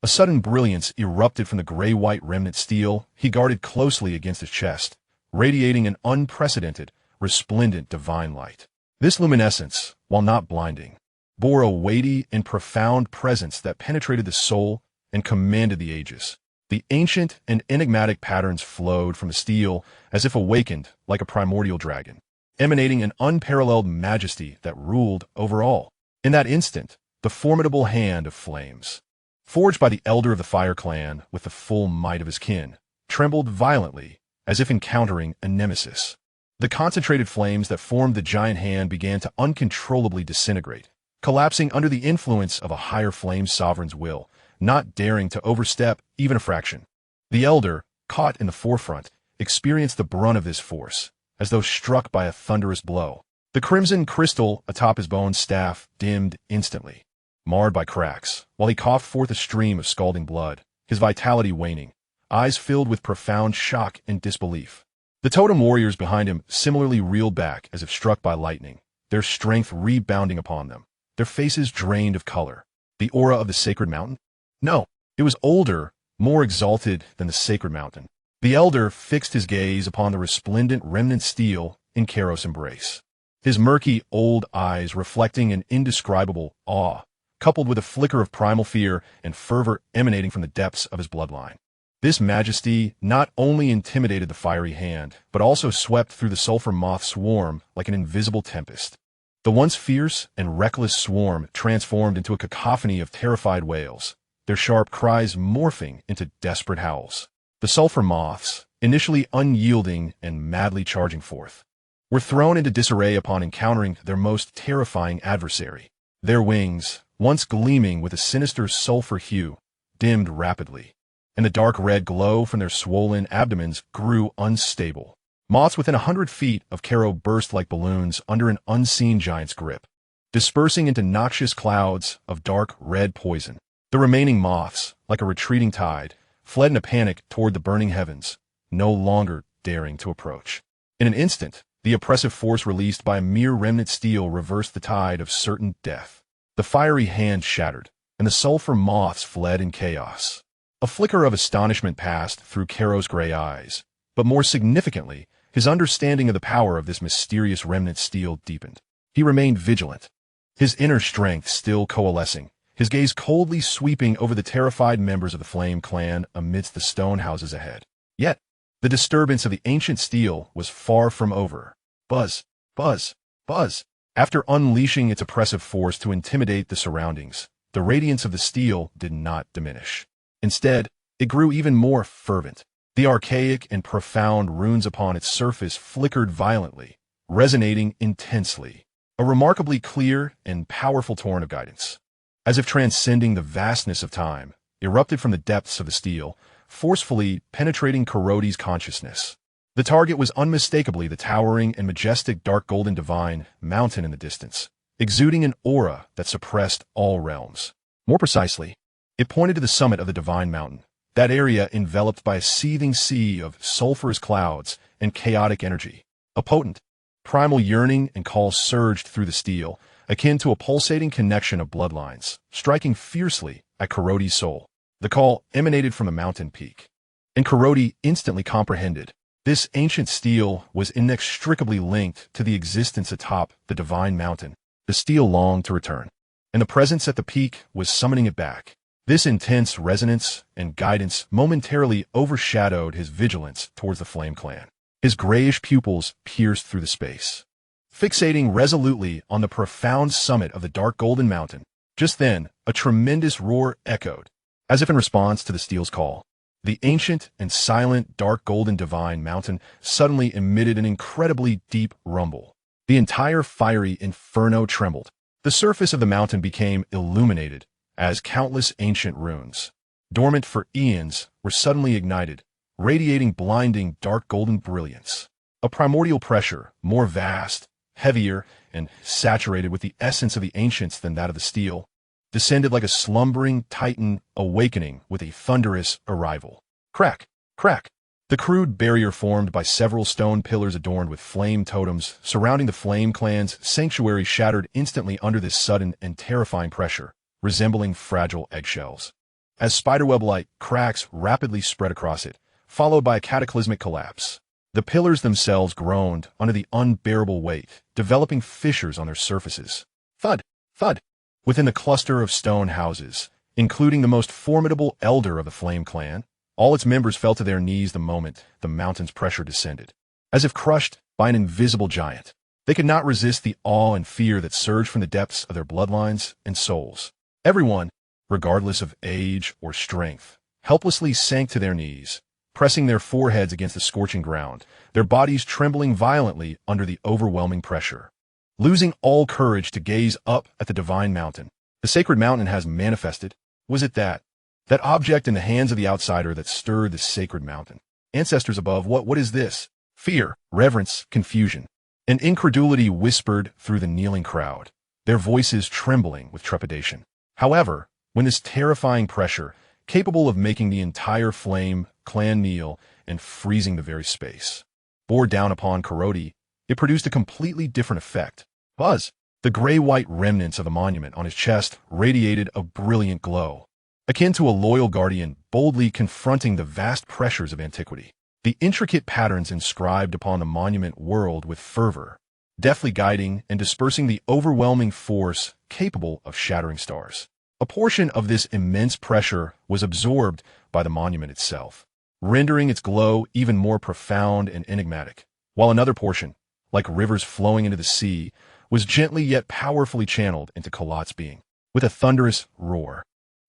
a sudden brilliance erupted from the gray-white remnant steel he guarded closely against his chest, radiating an unprecedented, resplendent divine light. This luminescence, while not blinding, bore a weighty and profound presence that penetrated the soul and commanded the ages. The ancient and enigmatic patterns flowed from the steel as if awakened like a primordial dragon, emanating an unparalleled majesty that ruled over all. In that instant, the formidable hand of flames, forged by the elder of the Fire Clan with the full might of his kin, trembled violently as if encountering a nemesis. The concentrated flames that formed the giant hand began to uncontrollably disintegrate, collapsing under the influence of a higher flame sovereign's will, not daring to overstep even a fraction. The elder, caught in the forefront, experienced the brunt of this force, as though struck by a thunderous blow. The crimson crystal atop his bone staff dimmed instantly, marred by cracks, while he coughed forth a stream of scalding blood, his vitality waning, eyes filled with profound shock and disbelief. The totem warriors behind him similarly reeled back as if struck by lightning, their strength rebounding upon them, their faces drained of color. The aura of the sacred mountain? No, it was older, more exalted than the sacred mountain. The elder fixed his gaze upon the resplendent remnant steel in Carrot's embrace, his murky old eyes reflecting an indescribable awe, coupled with a flicker of primal fear and fervor emanating from the depths of his bloodline. This majesty not only intimidated the fiery hand, but also swept through the sulfur moth swarm like an invisible tempest. The once fierce and reckless swarm transformed into a cacophony of terrified wails, their sharp cries morphing into desperate howls. The sulfur moths, initially unyielding and madly charging forth, were thrown into disarray upon encountering their most terrifying adversary. Their wings, once gleaming with a sinister sulfur hue, dimmed rapidly, and the dark red glow from their swollen abdomens grew unstable. Moths within 100 feet of Karo burst like balloons under an unseen giant's grip, dispersing into noxious clouds of dark red poison. The remaining moths, like a retreating tide, fled in a panic toward the burning heavens, no longer daring to approach. In an instant, the oppressive force released by a mere remnant steel reversed the tide of certain death. The fiery hand shattered, and the sulfur moths fled in chaos. A flicker of astonishment passed through Karo's gray eyes, but more significantly, his understanding of the power of this mysterious remnant steel deepened. He remained vigilant, his inner strength still coalescing, his gaze coldly sweeping over the terrified members of the Flame Clan amidst the stone houses ahead. Yet, the disturbance of the ancient steel was far from over. Buzz, buzz, buzz. After unleashing its oppressive force to intimidate the surroundings, the radiance of the steel did not diminish. Instead, it grew even more fervent. The archaic and profound runes upon its surface flickered violently, resonating intensely. A remarkably clear and powerful torrent of guidance, as if transcending the vastness of time, erupted from the depths of the steel, forcefully penetrating Karoti's consciousness. The target was unmistakably the towering and majestic dark golden divine mountain in the distance, exuding an aura that suppressed all realms. More precisely, it pointed to the summit of the divine mountain, that area enveloped by a seething sea of sulphurous clouds and chaotic energy. A potent, primal yearning and call surged through the steel, akin to a pulsating connection of bloodlines, striking fiercely at Karoti's soul. The call emanated from a mountain peak, and Karoti instantly comprehended. This ancient steel was inextricably linked to the existence atop the divine mountain. The steel longed to return, and the presence at the peak was summoning it back. This intense resonance and guidance momentarily overshadowed his vigilance towards the Flame Clan. His grayish pupils pierced through the space, fixating resolutely on the profound summit of the dark golden mountain. Just then, a tremendous roar echoed, as if in response to the steel's call. The ancient and silent dark golden divine mountain suddenly emitted an incredibly deep rumble. The entire fiery inferno trembled. The surface of the mountain became illuminated as countless ancient runes, dormant for eons, were suddenly ignited, radiating blinding dark golden brilliance. A primordial pressure, more vast, heavier, and saturated with the essence of the ancients than that of the steel, descended like a slumbering titan awakening with a thunderous arrival. Crack, crack. The crude barrier formed by several stone pillars adorned with flame totems surrounding the Flame Clan's sanctuary shattered instantly under this sudden and terrifying pressure, resembling fragile eggshells. As spiderweb-like cracks rapidly spread across it, followed by a cataclysmic collapse, the pillars themselves groaned under the unbearable weight, developing fissures on their surfaces. Thud, thud. Within the cluster of stone houses, including the most formidable elder of the Flame Clan, all its members fell to their knees the moment the mountain's pressure descended. As if crushed by an invisible giant, they could not resist the awe and fear that surged from the depths of their bloodlines and souls. Everyone, regardless of age or strength, helplessly sank to their knees, pressing their foreheads against the scorching ground, their bodies trembling violently under the overwhelming pressure. Losing all courage to gaze up at the divine mountain, the sacred mountain has manifested. Was it that object in the hands of the outsider that stirred the sacred mountain? Ancestors above, what is this? Fear, reverence, confusion, and incredulity whispered through the kneeling crowd, their voices trembling with trepidation. However, when this terrifying pressure, capable of making the entire Flame Clan kneel and freezing the very space, bore down upon Karoti, it produced a completely different effect. Buzz! The gray-white remnants of the monument on his chest radiated a brilliant glow, akin to a loyal guardian boldly confronting the vast pressures of antiquity. The intricate patterns inscribed upon the monument whirled with fervor, deftly guiding and dispersing the overwhelming force capable of shattering stars. A portion of this immense pressure was absorbed by the monument itself, rendering its glow even more profound and enigmatic, while another portion, like rivers flowing into the sea, was gently yet powerfully channeled into Carlot's being. With a thunderous roar,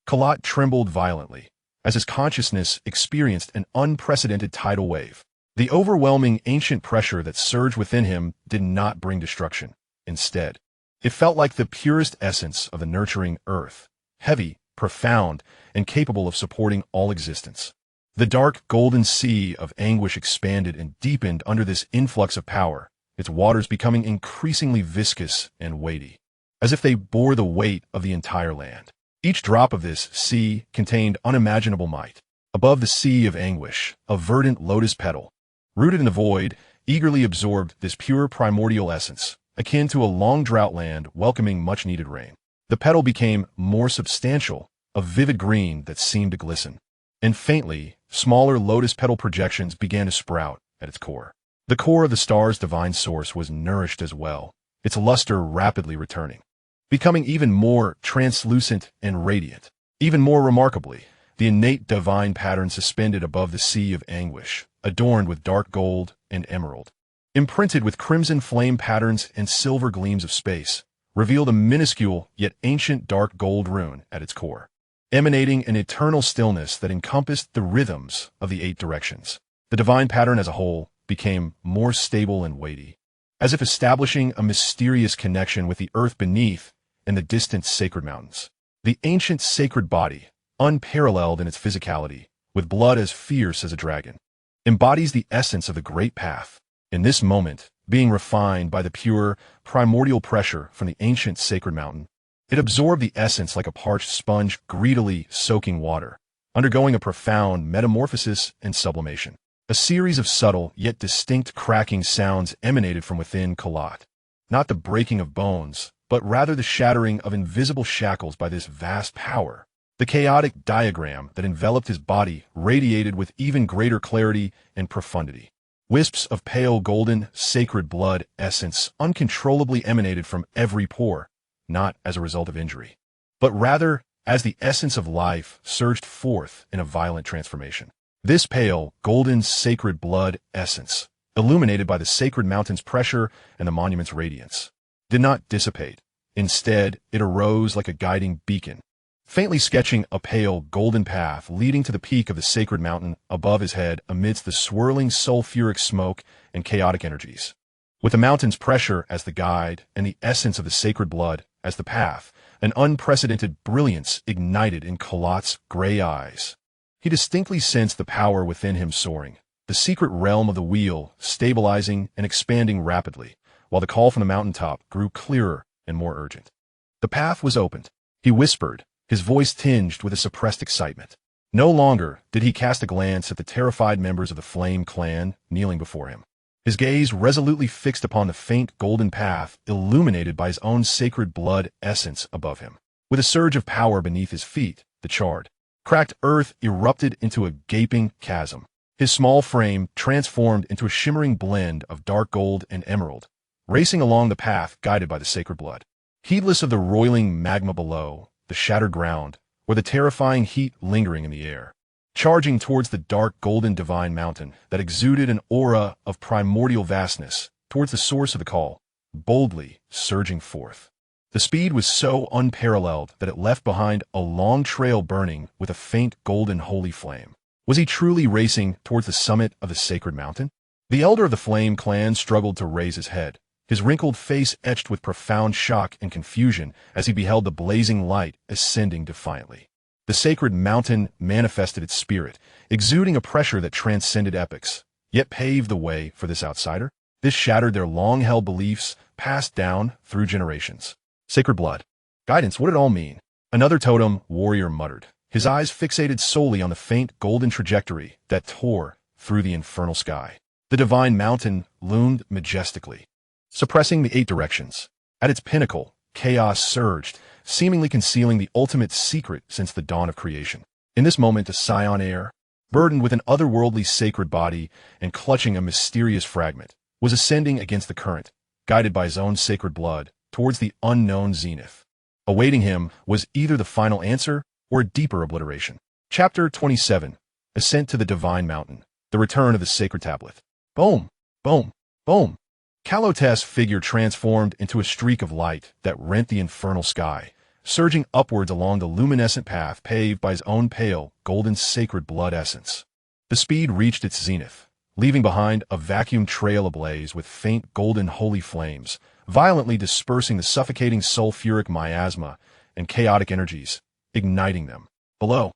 Carlot trembled violently, as his consciousness experienced an unprecedented tidal wave. The overwhelming ancient pressure that surged within him did not bring destruction. Instead, it felt like the purest essence of the nurturing earth, heavy, profound, and capable of supporting all existence. The dark golden sea of anguish expanded and deepened under this influx of power, its waters becoming increasingly viscous and weighty, as if they bore the weight of the entire land. Each drop of this sea contained unimaginable might. Above the sea of anguish, a verdant lotus petal, rooted in the void, eagerly absorbed this pure primordial essence, akin to a long drought land welcoming much-needed rain. The petal became more substantial, a vivid green that seemed to glisten. And faintly, smaller lotus petal projections began to sprout at its core. The core of the star's divine source was nourished as well, its luster rapidly returning, becoming even more translucent and radiant. Even more remarkably, the innate divine pattern suspended above the sea of anguish, adorned with dark gold and emerald, imprinted with crimson flame patterns and silver gleams of space, revealed a minuscule yet ancient dark gold rune at its core, emanating an eternal stillness that encompassed the rhythms of the 8 directions. The divine pattern as a whole became more stable and weighty, as if establishing a mysterious connection with the earth beneath and the distant sacred mountains. The ancient sacred body, unparalleled in its physicality, with blood as fierce as a dragon, embodies the essence of the great path. In this moment, being refined by the pure, primordial pressure from the ancient sacred mountain, it absorbed the essence like a parched sponge greedily soaking water, undergoing a profound metamorphosis and sublimation. A series of subtle yet distinct cracking sounds emanated from within Carlot, not the breaking of bones, but rather the shattering of invisible shackles by this vast power. The chaotic diagram that enveloped his body radiated with even greater clarity and profundity. Wisps of pale golden, sacred blood essence uncontrollably emanated from every pore, not as a result of injury, but rather as the essence of life surged forth in a violent transformation. This pale, golden, sacred blood essence, illuminated by the sacred mountain's pressure and the monument's radiance, did not dissipate. Instead, it arose like a guiding beacon, faintly sketching a pale, golden path leading to the peak of the sacred mountain above his head amidst the swirling sulfuric smoke and chaotic energies. With the mountain's pressure as the guide and the essence of the sacred blood as the path, an unprecedented brilliance ignited in Carlot's gray eyes. He distinctly sensed the power within him soaring, the secret realm of the wheel stabilizing and expanding rapidly, while the call from the mountaintop grew clearer and more urgent. The path was opened. He whispered, his voice tinged with a suppressed excitement. No longer did he cast a glance at the terrified members of the Flame Clan kneeling before him. His gaze resolutely fixed upon the faint golden path illuminated by his own sacred blood essence above him. With a surge of power beneath his feet, the charred, cracked earth erupted into a gaping chasm. His small frame transformed into a shimmering blend of dark gold and emerald, racing along the path guided by the sacred blood. Heedless of the roiling magma below, the shattered ground, or the terrifying heat lingering in the air, charging towards the dark golden divine mountain that exuded an aura of primordial vastness, towards the source of the call, boldly surging forth. The speed was so unparalleled that it left behind a long trail burning with a faint golden holy flame. Was he truly racing towards the summit of the sacred mountain? The elder of the Flame Clan struggled to raise his head, his wrinkled face etched with profound shock and confusion as he beheld the blazing light ascending defiantly. The sacred mountain manifested its spirit, exuding a pressure that transcended epochs, yet paved the way for this outsider. This shattered their long-held beliefs passed down through generations. Sacred blood. Guidance, what did it all mean? Another totem warrior muttered, his eyes fixated solely on the faint golden trajectory that tore through the infernal sky. The divine mountain loomed majestically, suppressing the 8 directions. At its pinnacle, chaos surged, seemingly concealing the ultimate secret since the dawn of creation. In this moment, a Saiyan heir, burdened with an otherworldly sacred body and clutching a mysterious fragment, was ascending against the current, guided by his own sacred blood, towards the unknown zenith. Awaiting him was either the final answer or a deeper obliteration. Chapter 27. Ascent to the Divine Mountain. The Return of the Sacred Tablet. Boom! Boom! Boom! Carlot's figure transformed into a streak of light that rent the infernal sky, surging upwards along the luminescent path paved by his own pale, golden sacred blood essence. The speed reached its zenith, leaving behind a vacuum trail ablaze with faint golden holy flames, violently dispersing the suffocating sulfuric miasma and chaotic energies, igniting them. Below,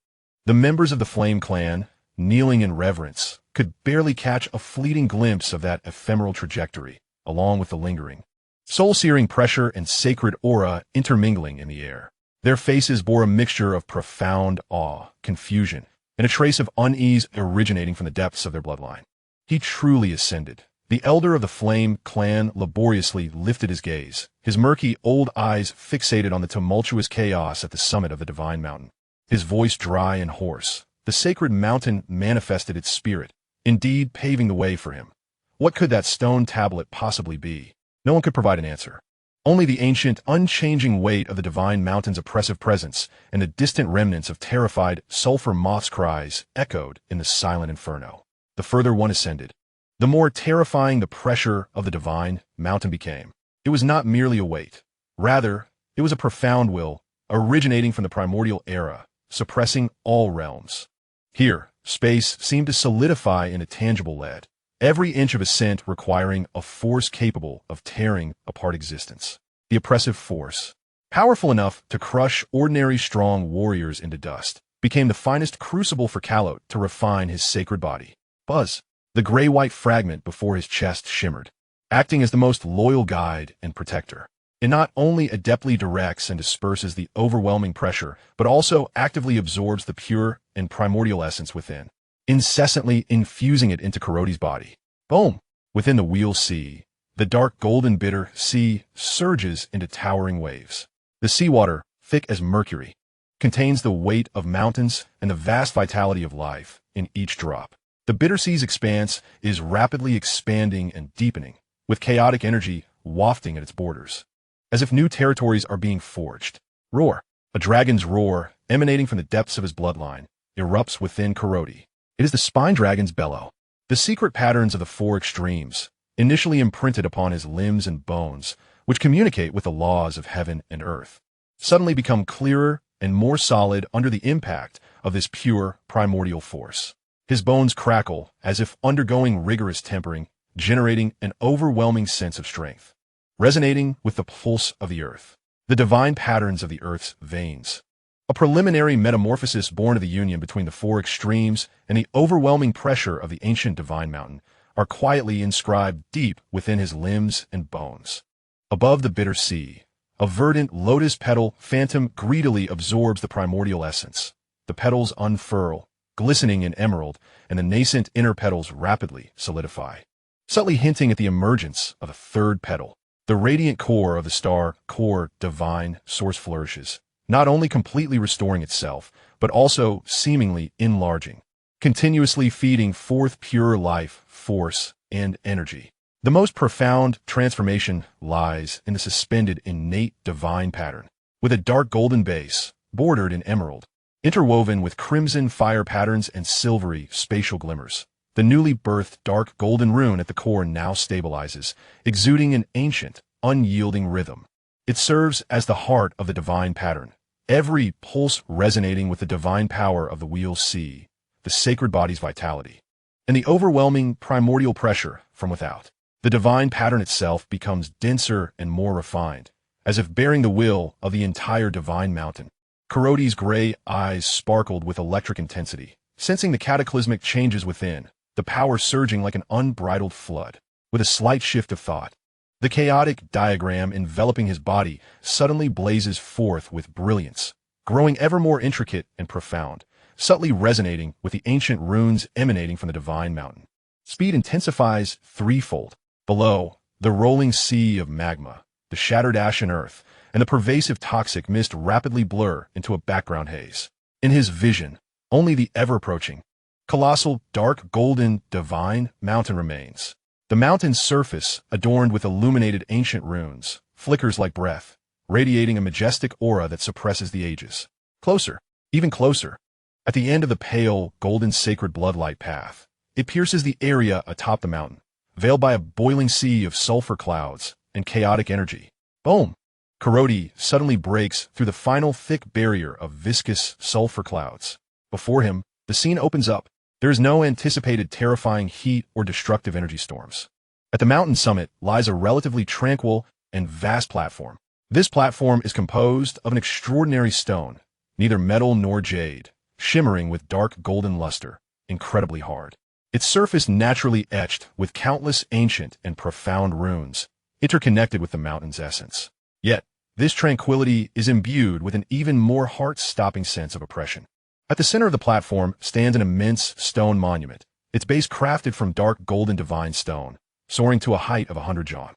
the members of the Flame Clan, kneeling in reverence, could barely catch a fleeting glimpse of that ephemeral trajectory, along with the lingering, soul-searing pressure and sacred aura intermingling in the air. Their faces bore a mixture of profound awe, confusion, and a trace of unease originating from the depths of their bloodline. He truly ascended. The elder of the Flame Clan laboriously lifted his gaze, his murky old eyes fixated on the tumultuous chaos at the summit of the divine mountain. His voice dry and hoarse, the sacred mountain manifested its spirit, indeed paving the way for him. What could that stone tablet possibly be? No one could provide an answer. Only the ancient, unchanging weight of the divine mountain's oppressive presence and the distant remnants of terrified sulfur moths' cries echoed in the silent inferno. The further one ascended, the more terrifying the pressure of the divine mountain became. It was not merely a weight. Rather, it was a profound will, originating from the primordial era, suppressing all realms. Here, space seemed to solidify in a tangible lead, every inch of ascent requiring a force capable of tearing apart existence. The oppressive force, powerful enough to crush ordinary strong warriors into dust, became the finest crucible for Carlot to refine his sacred body. Buzz, the gray-white fragment before his chest shimmered, acting as the most loyal guide and protector. It not only adeptly directs and disperses the overwhelming pressure, but also actively absorbs the pure and primordial essence within, incessantly infusing it into Carlot's body. Boom! Within the wheel sea, the dark golden bitter sea surges into towering waves. The seawater, thick as mercury, contains the weight of mountains and the vast vitality of life in each drop. The bitter sea's expanse is rapidly expanding and deepening, with chaotic energy wafting at its borders, as if new territories are being forged. Roar! A dragon's roar, emanating from the depths of his bloodline, erupts within Carlot. It is the spine dragon's bellow. The secret patterns of the four extremes, initially imprinted upon his limbs and bones, which communicate with the laws of heaven and earth, suddenly become clearer and more solid under the impact of this pure primordial force. His bones crackle as if undergoing rigorous tempering, generating an overwhelming sense of strength, resonating with the pulse of the earth, the divine patterns of the earth's veins. A preliminary metamorphosis born of the union between the four extremes and the overwhelming pressure of the ancient divine mountain are quietly inscribed deep within his limbs and bones. Above the bitter sea, a verdant lotus petal phantom greedily absorbs the primordial essence. The petals unfurl, glistening in emerald, and the nascent inner petals rapidly solidify, subtly hinting at the emergence of a third petal. The radiant core of the star core divine source flourishes, not only completely restoring itself, but also seemingly enlarging, continuously feeding forth pure life, force, and energy. The most profound transformation lies in the suspended innate divine pattern, with a dark golden base, bordered in emerald, interwoven with crimson fire patterns and silvery spatial glimmers. The newly birthed dark golden rune at the core now stabilizes, exuding an ancient, unyielding rhythm. It serves as the heart of the divine pattern, every pulse resonating with the divine power of the wheel sea, the sacred body's vitality, and the overwhelming primordial pressure from without. The divine pattern itself becomes denser and more refined, as if bearing the will of the entire divine mountain. Carlot's gray eyes sparkled with electric intensity, sensing the cataclysmic changes within, the power surging like an unbridled flood. With a slight shift of thought, the chaotic diagram enveloping his body suddenly blazes forth with brilliance, growing ever more intricate and profound, subtly resonating with the ancient runes emanating from the divine mountain. Speed intensifies threefold. Below, the rolling sea of magma, the shattered ashen earth, and the pervasive toxic mist rapidly blur into a background haze. In his vision, only the ever-approaching, colossal, dark, golden, divine mountain remains. The mountain's surface, adorned with illuminated ancient runes, flickers like breath, radiating a majestic aura that suppresses the ages. Closer, even closer. At the end of the pale, golden sacred bloodlight path, it pierces the area atop the mountain, veiled by a boiling sea of sulfur clouds and chaotic energy. Boom! Carlot suddenly breaks through the final thick barrier of viscous sulfur clouds. Before him, the scene opens up, There is no anticipated terrifying heat or destructive energy storms. At the mountain summit lies a relatively tranquil and vast platform. This platform is composed of an extraordinary stone, neither metal nor jade, shimmering with dark golden luster, incredibly hard. Its surface naturally etched with countless ancient and profound runes, interconnected with the mountain's essence. Yet, this tranquility is imbued with an even more heart-stopping sense of oppression. At the center of the platform stands an immense stone monument, its base crafted from dark golden divine stone, soaring to a height of 100 jaw.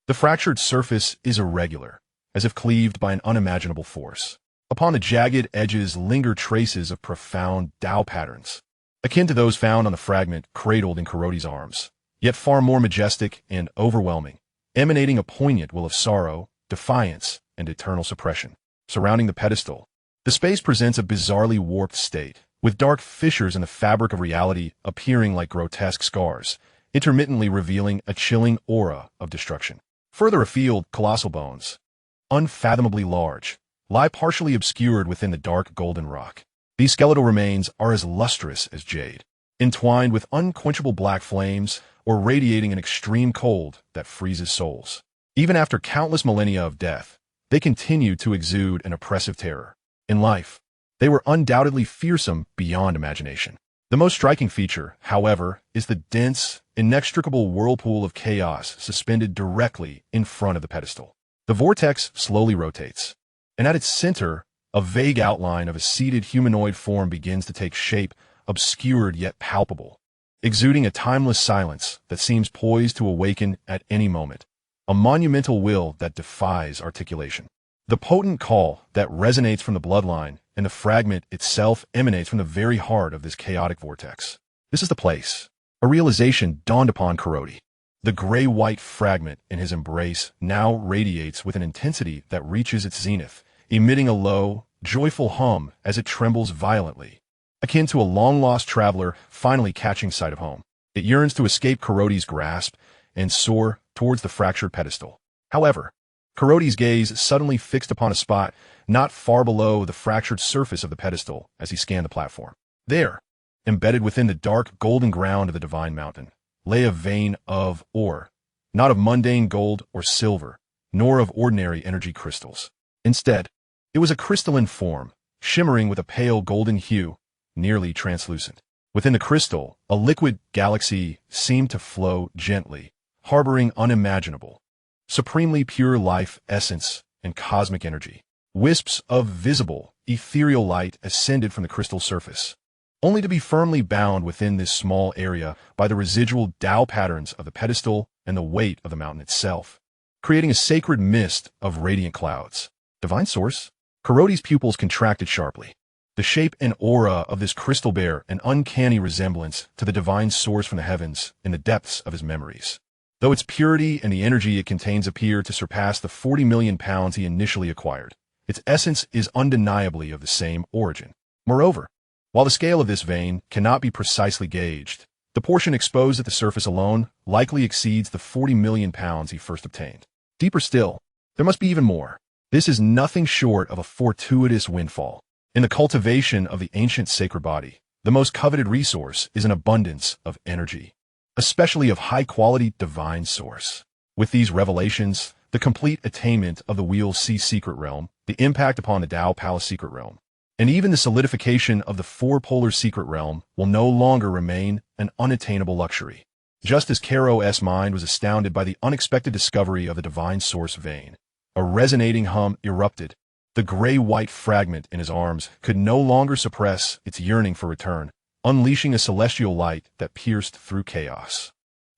The fractured surface is irregular, as if cleaved by an unimaginable force. Upon the jagged edges linger traces of profound Tao patterns, akin to those found on the fragment cradled in Carlot's arms, yet far more majestic and overwhelming, emanating a poignant will of sorrow, defiance, and eternal suppression. Surrounding the pedestal, the space presents a bizarrely warped state, with dark fissures in the fabric of reality appearing like grotesque scars, intermittently revealing a chilling aura of destruction. Further afield, colossal bones, unfathomably large, lie partially obscured within the dark golden rock. These skeletal remains are as lustrous as jade, entwined with unquenchable black flames or radiating an extreme cold that freezes souls. Even after countless millennia of death, they continue to exude an oppressive terror. In life, they were undoubtedly fearsome beyond imagination. The most striking feature, however, is the dense, inextricable whirlpool of chaos suspended directly in front of the pedestal. The vortex slowly rotates, and at its center, a vague outline of a seated humanoid form begins to take shape, obscured yet palpable, exuding a timeless silence that seems poised to awaken at any moment, a monumental will that defies articulation. The potent call that resonates from the bloodline and the fragment itself emanates from the very heart of this chaotic vortex. This is the place. A realization dawned upon Carlot. The gray-white fragment in his embrace now radiates with an intensity that reaches its zenith, emitting a low, joyful hum as it trembles violently, akin to a long-lost traveler finally catching sight of home. It yearns to escape Carlot's grasp and soar towards the fractured pedestal. However, Carlot's gaze suddenly fixed upon a spot not far below the fractured surface of the pedestal as he scanned the platform. There, embedded within the dark golden ground of the divine mountain, lay a vein of ore, not of mundane gold or silver, nor of ordinary energy crystals. Instead, it was a crystalline form, shimmering with a pale golden hue, nearly translucent. Within the crystal, a liquid galaxy seemed to flow gently, harboring unimaginable, supremely pure life essence and cosmic energy. Wisps of visible, ethereal light ascended from the crystal surface, only to be firmly bound within this small area by the residual Tao patterns of the pedestal and the weight of the mountain itself, creating a sacred mist of radiant clouds. Divine source? Carlot's pupils contracted sharply. The shape and aura of this crystal bear an uncanny resemblance to the divine source from the heavens in the depths of his memories, though its purity and the energy it contains appear to surpass the 40 million pounds he initially acquired. Its essence is undeniably of the same origin. Moreover, while the scale of this vein cannot be precisely gauged, the portion exposed at the surface alone likely exceeds the 40 million pounds he first obtained. Deeper still, there must be even more. This is nothing short of a fortuitous windfall. In the cultivation of the ancient sacred body, the most coveted resource is an abundance of energy, especially of high-quality divine source. With these revelations, the complete attainment of the Wheel C secret realm, the impact upon the Tao Palace secret realm, and even the solidification of the four-polar secret realm will no longer remain an unattainable luxury. Just as Carlot's mind was astounded by the unexpected discovery of the divine source vein, a resonating hum erupted. The gray-white fragment in his arms could no longer suppress its yearning for return, unleashing a celestial light that pierced through chaos.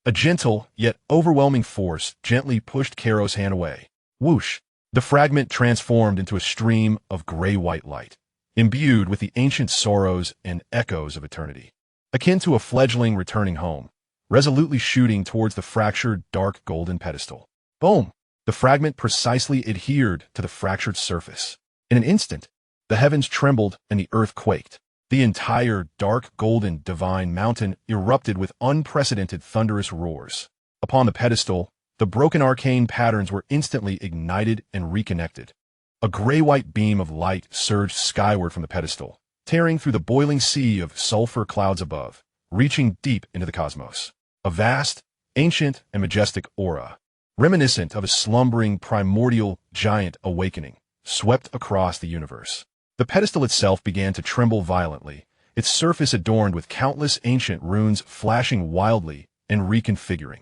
A gentle, yet overwhelming force gently pushed Carlot's hand away. Whoosh! The fragment transformed into a stream of gray-white light, imbued with the ancient sorrows and echoes of eternity. Akin to a fledgling returning home, resolutely shooting towards the fractured dark golden pedestal. Boom! The fragment precisely adhered to the fractured surface. In an instant, the heavens trembled and the earth quaked. The entire dark golden divine mountain erupted with unprecedented thunderous roars. Upon the pedestal, the broken arcane patterns were instantly ignited and reconnected. A gray-white beam of light surged skyward from the pedestal, tearing through the boiling sea of sulfur clouds above, reaching deep into the cosmos. A vast, ancient, and majestic aura, reminiscent of a slumbering primordial giant awakening, swept across the universe. The pedestal itself began to tremble violently, its surface adorned with countless ancient runes flashing wildly and reconfiguring.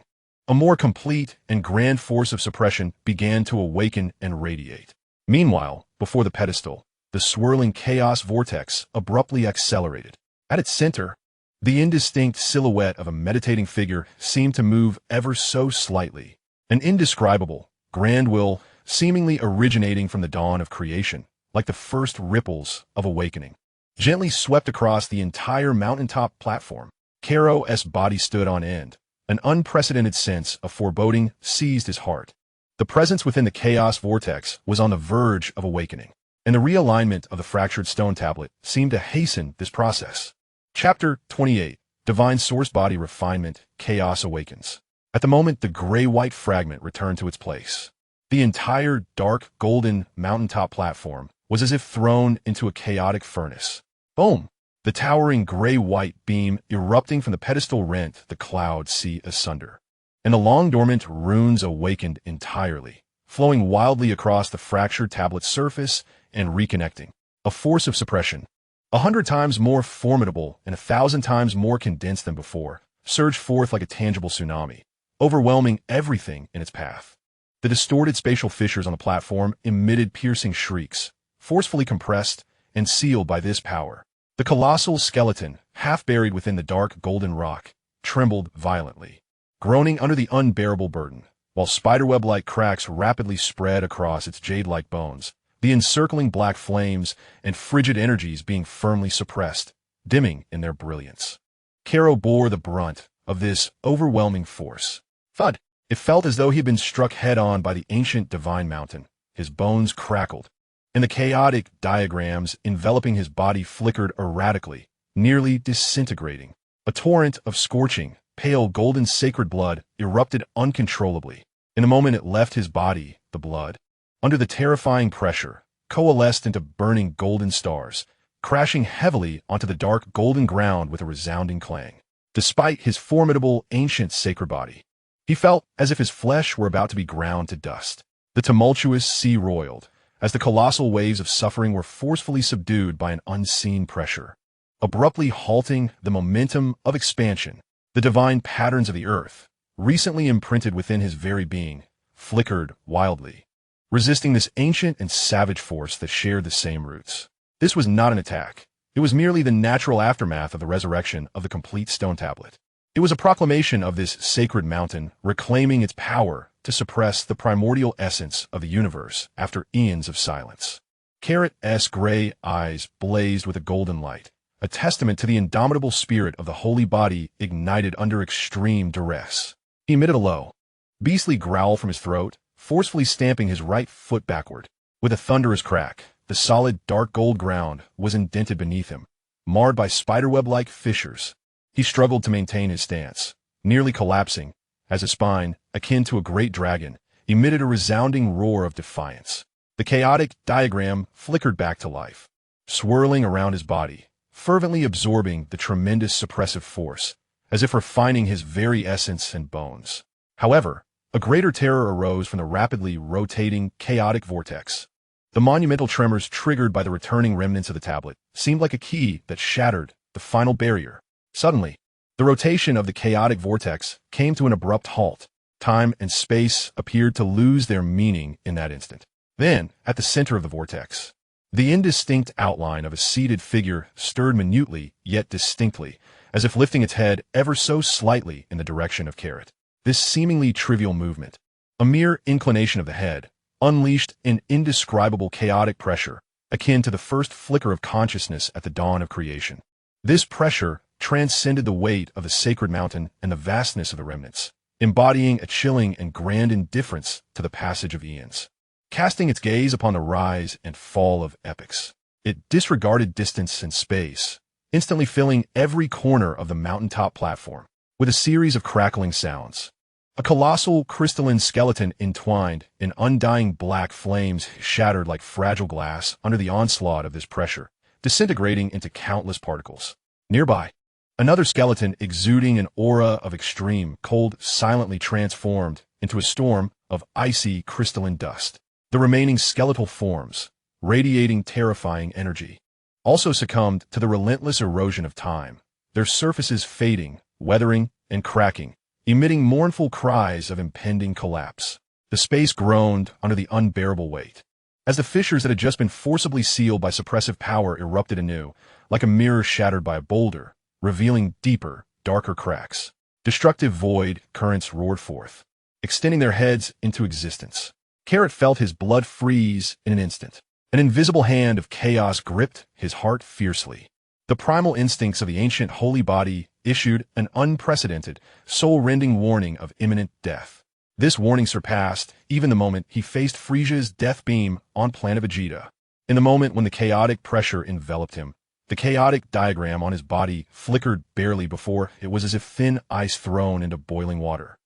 A more complete and grand force of suppression began to awaken and radiate. Meanwhile, before the pedestal, the swirling chaos vortex abruptly accelerated. At its center, the indistinct silhouette of a meditating figure seemed to move ever so slightly, an indescribable, grand will seemingly originating from the dawn of creation, like the first ripples of awakening. Gently swept across the entire mountaintop platform, Chaos' body stood on end. An unprecedented sense of foreboding seized his heart. The presence within the chaos vortex was on the verge of awakening, and the realignment of the fractured stone tablet seemed to hasten this process. Chapter 28, Divine Source Body Refinement, Chaos Awakens. At the moment the gray-white fragment returned to its place, the entire dark golden mountaintop platform was as if thrown into a chaotic furnace. Boom! The towering gray-white beam erupting from the pedestal rent the cloud sea asunder, and the long-dormant runes awakened entirely, flowing wildly across the fractured tablet's surface and reconnecting. A force of suppression, 100 times more formidable and 1,000 times more condensed than before, surged forth like a tangible tsunami, overwhelming everything in its path. The distorted spatial fissures on the platform emitted piercing shrieks, forcefully compressed and sealed by this power. The colossal skeleton, half buried within the dark golden rock, trembled violently, groaning under the unbearable burden, while spiderweb-like cracks rapidly spread across its jade-like bones, the encircling black flames and frigid energies being firmly suppressed, dimming in their brilliance. Caro bore the brunt of this overwhelming force. Thud! It felt as though he had been struck head-on by the ancient divine mountain. His bones crackled, and the chaotic diagrams enveloping his body flickered erratically, nearly disintegrating. A torrent of scorching, pale golden sacred blood erupted uncontrollably. In a moment it left his body, the blood, under the terrifying pressure, coalesced into burning golden stars, crashing heavily onto the dark golden ground with a resounding clang. Despite his formidable ancient sacred body, he felt as if his flesh were about to be ground to dust. The tumultuous sea roiled, as the colossal waves of suffering were forcefully subdued by an unseen pressure, abruptly halting the momentum of expansion. The divine patterns of the earth, recently imprinted within his very being, flickered wildly, resisting this ancient and savage force that shared the same roots. This was not an attack. It was merely the natural aftermath of the resurrection of the complete stone tablet. It was a proclamation of this sacred mountain reclaiming its power to suppress the primordial essence of the universe after eons of silence. Carrot's gray eyes blazed with a golden light, a testament to the indomitable spirit of the holy body ignited under extreme duress. He emitted a low, beastly growl from his throat, forcefully stamping his right foot backward. With a thunderous crack, the solid dark gold ground was indented beneath him, marred by spiderweb-like fissures. He struggled to maintain his stance, nearly collapsing, as his spine, akin to a great dragon, emitted a resounding roar of defiance. The chaotic diagram flickered back to life, swirling around his body, fervently absorbing the tremendous suppressive force, as if refining his very essence and bones. However, a greater terror arose from the rapidly rotating, chaotic vortex. The monumental tremors triggered by the returning remnants of the tablet seemed like a key that shattered the final barrier. Suddenly, the rotation of the chaotic vortex came to an abrupt halt. Time and space appeared to lose their meaning in that instant. Then, at the center of the vortex, the indistinct outline of a seated figure stirred minutely yet distinctly, as if lifting its head ever so slightly in the direction of Carrot. This seemingly trivial movement, a mere inclination of the head, unleashed an indescribable chaotic pressure, akin to the first flicker of consciousness at the dawn of creation. This pressure transcended the weight of the sacred mountain and the vastness of the remnants, embodying a chilling and grand indifference to the passage of eons. Casting its gaze upon the rise and fall of epochs, it disregarded distance and space, instantly filling every corner of the mountaintop platform with a series of crackling sounds. A colossal crystalline skeleton entwined in undying black flames shattered like fragile glass under the onslaught of this pressure, disintegrating into countless particles. Nearby, Another skeleton exuding an aura of extreme cold silently transformed into a storm of icy crystalline dust. The remaining skeletal forms, radiating terrifying energy, also succumbed to the relentless erosion of time, their surfaces fading, weathering, and cracking, emitting mournful cries of impending collapse. The space groaned under the unbearable weight. As the fissures that had just been forcibly sealed by suppressive power erupted anew, like a mirror shattered by a boulder, revealing deeper, darker cracks. Destructive void currents roared forth, extending their heads into existence. Carrot felt his blood freeze in an instant. An invisible hand of chaos gripped his heart fiercely. The primal instincts of the ancient holy body issued an unprecedented, soul-rending warning of imminent death. This warning surpassed even the moment he faced Frieza's death beam on Planet Vegeta. In the moment when the chaotic pressure enveloped him, the chaotic diagram on his body flickered barely before it was as if thin ice thrown into boiling water,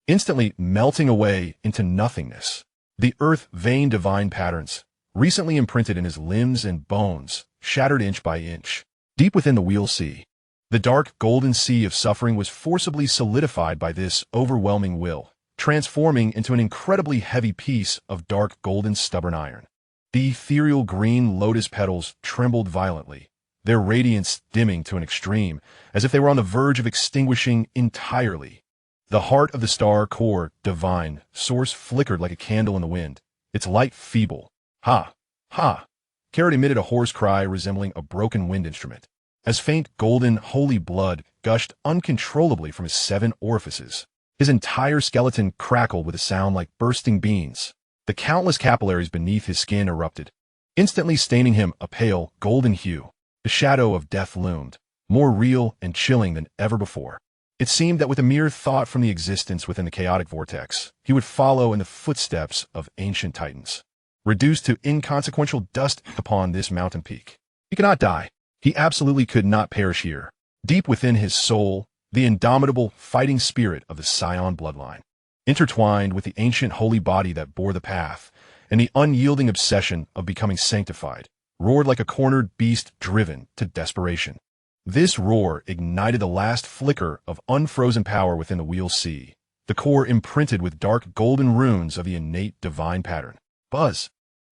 instantly melting away into nothingness. The earth vein divine patterns, recently imprinted in his limbs and bones, shattered inch by inch. Deep within the wheel sea, the dark golden sea of suffering was forcibly solidified by this overwhelming will, transforming into an incredibly heavy piece of dark golden stubborn iron. The ethereal green lotus petals trembled violently, their radiance dimming to an extreme, as if they were on the verge of extinguishing entirely. The heart of the star core, divine, source flickered like a candle in the wind, its light feeble. Ha! Ha! Carrot emitted a hoarse cry resembling a broken wind instrument, as faint golden holy blood gushed uncontrollably from his 7 orifices. His entire skeleton crackled with a sound like bursting beans. The countless capillaries beneath his skin erupted, instantly staining him a pale, golden hue. The shadow of death loomed, more real and chilling than ever before. It seemed that with a mere thought from the existence within the chaotic vortex, he would follow in the footsteps of ancient titans. Reduced to inconsequential dust upon this mountain peak, he could not die. He absolutely could not perish here. Deep within his soul, the indomitable fighting spirit of the Saiyan bloodline, intertwined with the ancient holy body that bore the path, and the unyielding obsession of becoming sanctified, roared like a cornered beast driven to desperation. This roar ignited the last flicker of unfrozen power within the wheel sea, the core imprinted with dark golden runes of the innate divine pattern. Buzz!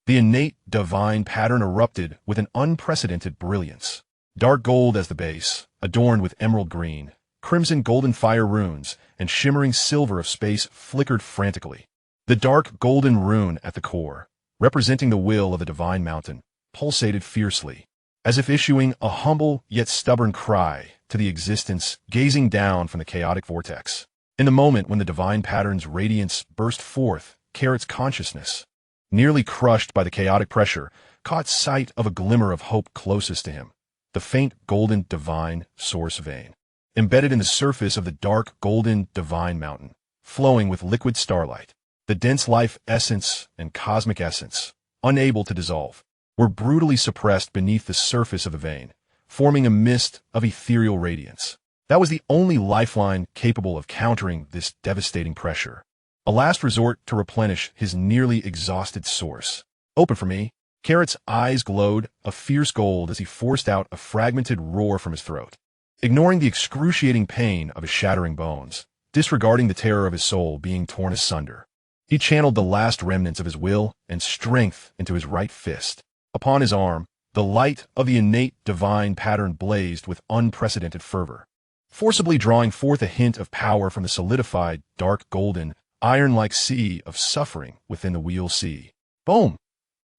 The innate divine pattern erupted with an unprecedented brilliance. Dark gold as the base, adorned with emerald green, crimson golden fire runes, and shimmering silver of space flickered frantically. The dark golden rune at the core, representing the will of the divine mountain, pulsated fiercely, as if issuing a humble yet stubborn cry to the existence gazing down from the chaotic vortex. In the moment when the divine pattern's radiance burst forth, Carrot's consciousness, nearly crushed by the chaotic pressure, caught sight of a glimmer of hope closest to him, the faint golden divine source vein, embedded in the surface of the dark golden divine mountain, flowing with liquid starlight. The dense life essence and cosmic essence, unable to dissolve, were brutally suppressed beneath the surface of the vein, forming a mist of ethereal radiance. That was the only lifeline capable of countering this devastating pressure. A last resort to replenish his nearly exhausted source. Open for me. Carrot's eyes glowed a fierce gold as he forced out a fragmented roar from his throat. Ignoring the excruciating pain of his shattering bones, disregarding the terror of his soul being torn asunder, he channeled the last remnants of his will and strength into his right fist. Upon his arm, the light of the innate divine pattern blazed with unprecedented fervor, forcibly drawing forth a hint of power from the solidified, dark golden, iron-like sea of suffering within the wheel sea. Boom!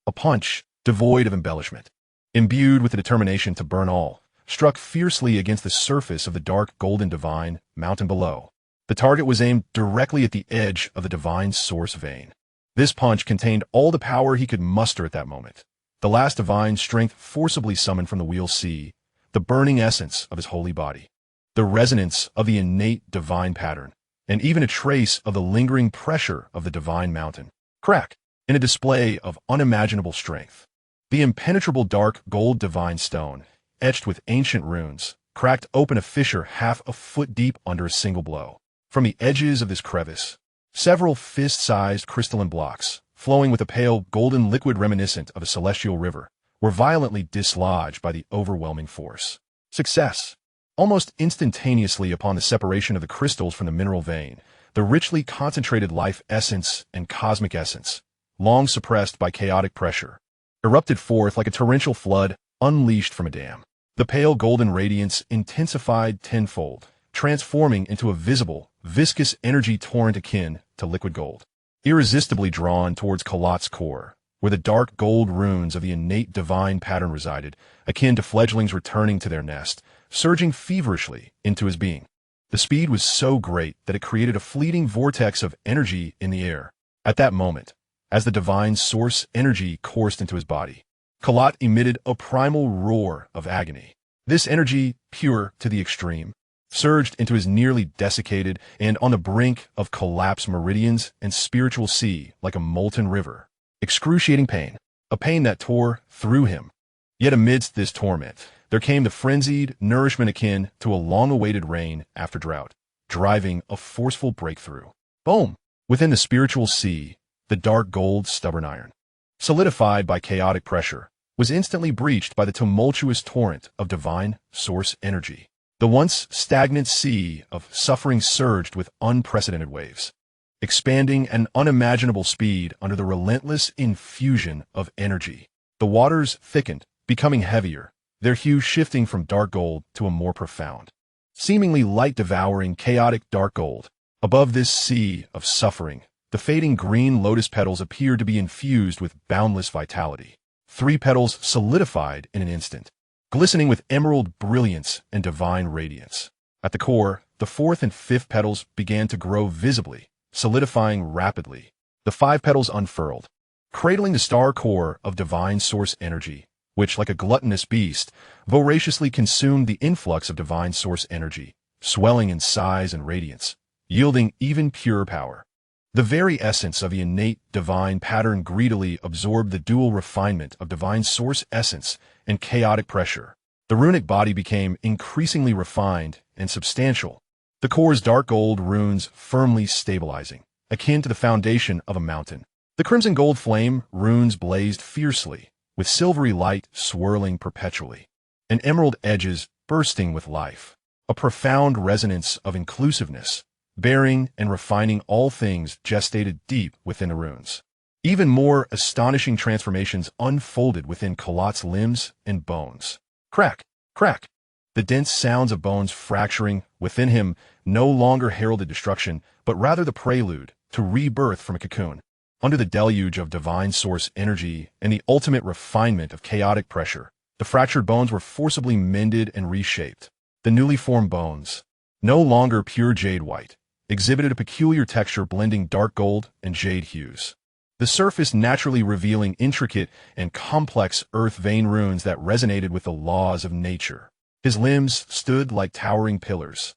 A punch, devoid of embellishment, imbued with the determination to burn all, struck fiercely against the surface of the dark golden divine mountain below. The target was aimed directly at the edge of the divine source vein. This punch contained all the power he could muster at that moment. The last divine strength forcibly summoned from the wheel sea, the burning essence of his holy body, the resonance of the innate divine pattern, and even a trace of the lingering pressure of the divine mountain. Crack! In a display of unimaginable strength, the impenetrable dark gold divine stone, etched with ancient runes, cracked open a fissure half a foot deep under a single blow. From the edges of this crevice, several fist-sized crystalline blocks, flowing with a pale golden liquid reminiscent of a celestial river, were violently dislodged by the overwhelming force. Success! Almost instantaneously upon the separation of the crystals from the mineral vein, the richly concentrated life essence and cosmic essence, long suppressed by chaotic pressure, erupted forth like a torrential flood unleashed from a dam. The pale golden radiance intensified tenfold, transforming into a visible, viscous energy torrent akin to liquid gold. Irresistibly drawn towards Carlot's core, where the dark gold runes of the innate divine pattern resided, akin to fledglings returning to their nest, surging feverishly into his being. The speed was so great that it created a fleeting vortex of energy in the air. At that moment, as the divine source energy coursed into his body, Carlot emitted a primal roar of agony. This energy, pure to the extreme, surged into his nearly desiccated and on the brink of collapse meridians and spiritual sea like a molten river. Excruciating pain, a pain that tore through him. Yet amidst this torment, there came the frenzied nourishment akin to a long-awaited rain after drought, driving a forceful breakthrough. Boom! Within the spiritual sea, the dark gold stubborn iron, solidified by chaotic pressure, was instantly breached by the tumultuous torrent of divine source energy. The once stagnant sea of suffering surged with unprecedented waves, expanding at an unimaginable speed under the relentless infusion of energy. The waters thickened, becoming heavier, their hue shifting from dark gold to a more profound, seemingly light-devouring, chaotic dark gold. Above this sea of suffering, the fading green lotus petals appeared to be infused with boundless vitality. 3 petals solidified in an instant, glistening with emerald brilliance and divine radiance. At the core, the 4th and 5th petals began to grow visibly, solidifying rapidly. The 5 petals unfurled, cradling the star core of divine source energy, which, like a gluttonous beast, voraciously consumed the influx of divine source energy, swelling in size and radiance, yielding even purer power. The very essence of the innate divine pattern greedily absorbed the dual refinement of divine source essence and chaotic pressure. The runic body became increasingly refined and substantial, the core's dark gold runes firmly stabilizing, akin to the foundation of a mountain. The crimson gold flame runes blazed fiercely, with silvery light swirling perpetually, and emerald edges bursting with life, a profound resonance of inclusiveness, bearing and refining all things gestated deep within the runes. Even more astonishing transformations unfolded within Carlot's limbs and bones. Crack, crack. The dense sounds of bones fracturing within him no longer heralded destruction, but rather the prelude to rebirth from a cocoon. Under the deluge of divine source energy and the ultimate refinement of chaotic pressure, the fractured bones were forcibly mended and reshaped. The newly formed bones, no longer pure jade white, exhibited a peculiar texture blending dark gold and jade hues. The surface naturally revealing intricate and complex earth vein runes that resonated with the laws of nature. His limbs stood like towering pillars,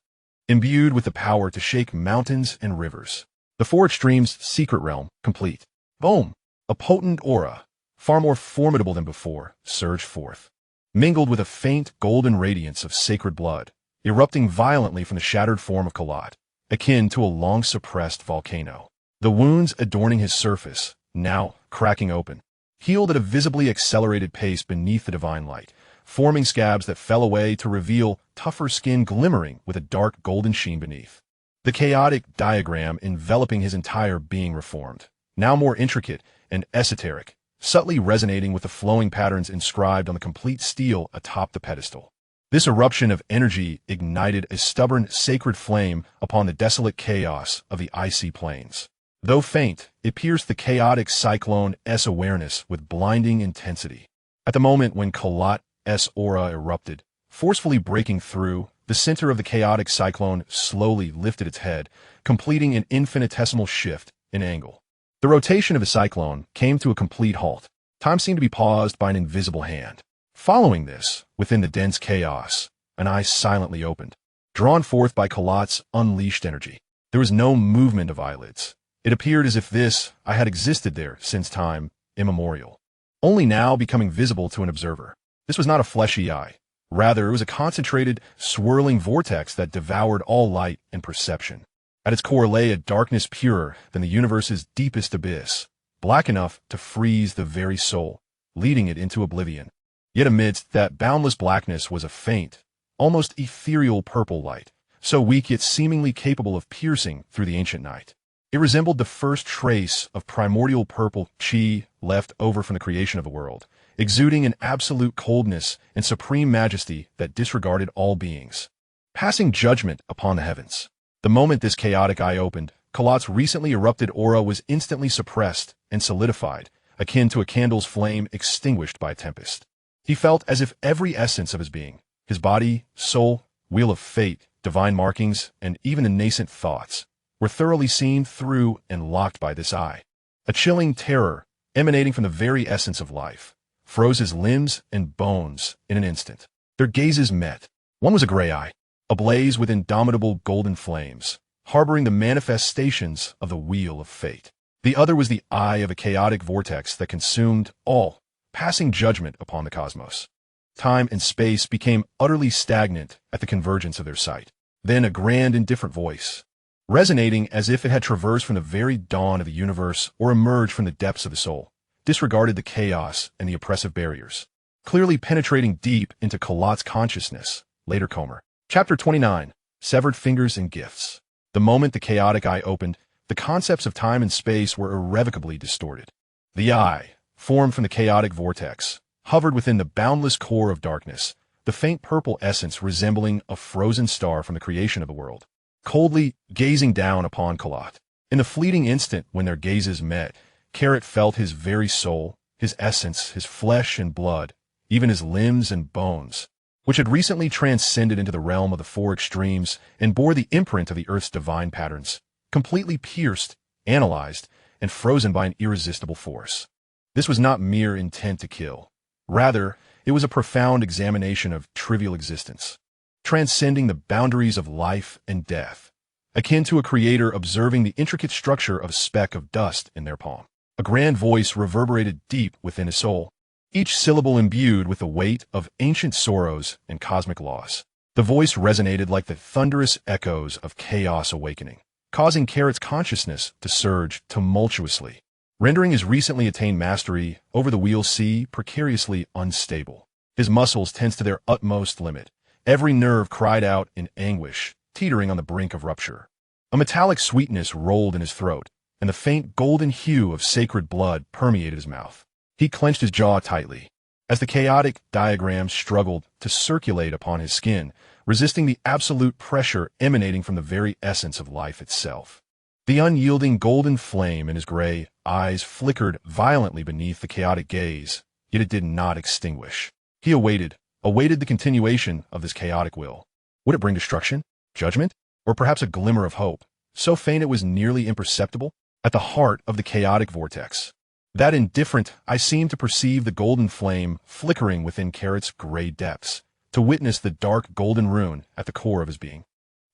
imbued with the power to shake mountains and rivers. The 4 extremes secret realm complete. Boom! A potent aura, far more formidable than before, surged forth, mingled with a faint golden radiance of sacred blood, erupting violently from the shattered form of Carlot, akin to a long-suppressed volcano. The wounds adorning his surface, now cracking open, healed at a visibly accelerated pace beneath the divine light, forming scabs that fell away to reveal tougher skin glimmering with a dark golden sheen beneath. The chaotic diagram enveloping his entire being reformed, now more intricate and esoteric, subtly resonating with the flowing patterns inscribed on the complete steel atop the pedestal. This eruption of energy ignited a stubborn sacred flame upon the desolate chaos of the icy plains. Though faint, it pierced the chaotic cyclone's awareness with blinding intensity. At the moment when Carlot's aura erupted, forcefully breaking through, the center of the chaotic cyclone slowly lifted its head, completing an infinitesimal shift in angle. The rotation of the cyclone came to a complete halt. Time seemed to be paused by an invisible hand. Following this, within the dense chaos, an eye silently opened, drawn forth by Carlot's unleashed energy. There was no movement of eyelids. It appeared as if this eye had existed there since time immemorial, only now becoming visible to an observer. This was not a fleshy eye. Rather, it was a concentrated, swirling vortex that devoured all light and perception. At its core lay a darkness purer than the universe's deepest abyss, black enough to freeze the very soul, leading it into oblivion. Yet amidst that boundless blackness was a faint, almost ethereal purple light, so weak yet seemingly capable of piercing through the ancient night. It resembled the first trace of primordial purple chi left over from the creation of the world, exuding an absolute coldness and supreme majesty that disregarded all beings, passing judgment upon the heavens. The moment this chaotic eye opened, Carlot's recently erupted aura was instantly suppressed and solidified, akin to a candle's flame extinguished by a tempest. He felt as if every essence of his being, his body, soul, wheel of fate, divine markings, and even the nascent thoughts, were thoroughly seen through and locked by this eye. A chilling terror, emanating from the very essence of life, froze his limbs and bones in an instant. Their gazes met. One was a gray eye, ablaze with indomitable golden flames, harboring the manifestations of the wheel of fate. The other was the eye of a chaotic vortex that consumed all, passing judgment upon the cosmos. Time and space became utterly stagnant at the convergence of their sight. Then a grand, indifferent voice, resonating as if it had traversed from the very dawn of the universe or emerged from the depths of the soul, disregarded the chaos and the oppressive barriers, clearly penetrating deep into Carlot's consciousness. Later Comer. Chapter 29. Severed Fingers and Gifts. The moment the chaotic eye opened, the concepts of time and space were irrevocably distorted. The eye, formed from the chaotic vortex, hovered within the boundless core of darkness, the faint purple essence resembling a frozen star from the creation of the world, coldly gazing down upon Carlot. In the fleeting instant when their gazes met, Carrot felt his very soul, his essence, his flesh and blood, even his limbs and bones, which had recently transcended into the realm of the four extremes and bore the imprint of the Earth's divine patterns, completely pierced, analyzed, and frozen by an irresistible force. This was not mere intent to kill. Rather, it was a profound examination of trivial existence, transcending the boundaries of life and death, akin to a creator observing the intricate structure of a speck of dust in their palm. A grand voice reverberated deep within his soul, each syllable imbued with the weight of ancient sorrows and cosmic laws. The voice resonated like the thunderous echoes of chaos awakening, causing Carrot's consciousness to surge tumultuously, rendering his recently attained mastery over the wheel C precariously unstable. His muscles tensed to their utmost limit. Every nerve cried out in anguish, teetering on the brink of rupture. A metallic sweetness rolled in his throat, and the faint golden hue of sacred blood permeated his mouth. He clenched his jaw tightly, as the chaotic diagrams struggled to circulate upon his skin, resisting the absolute pressure emanating from the very essence of life itself. The unyielding golden flame in his gray eyes flickered violently beneath the chaotic gaze, yet it did not extinguish. He awaited the continuation of this chaotic will. Would it bring destruction, judgment, or perhaps a glimmer of hope, so faint it was nearly imperceptible? At the heart of the chaotic vortex, that indifferent eye seemed to perceive the golden flame flickering within Carrot's gray depths, to witness the dark golden rune at the core of his being,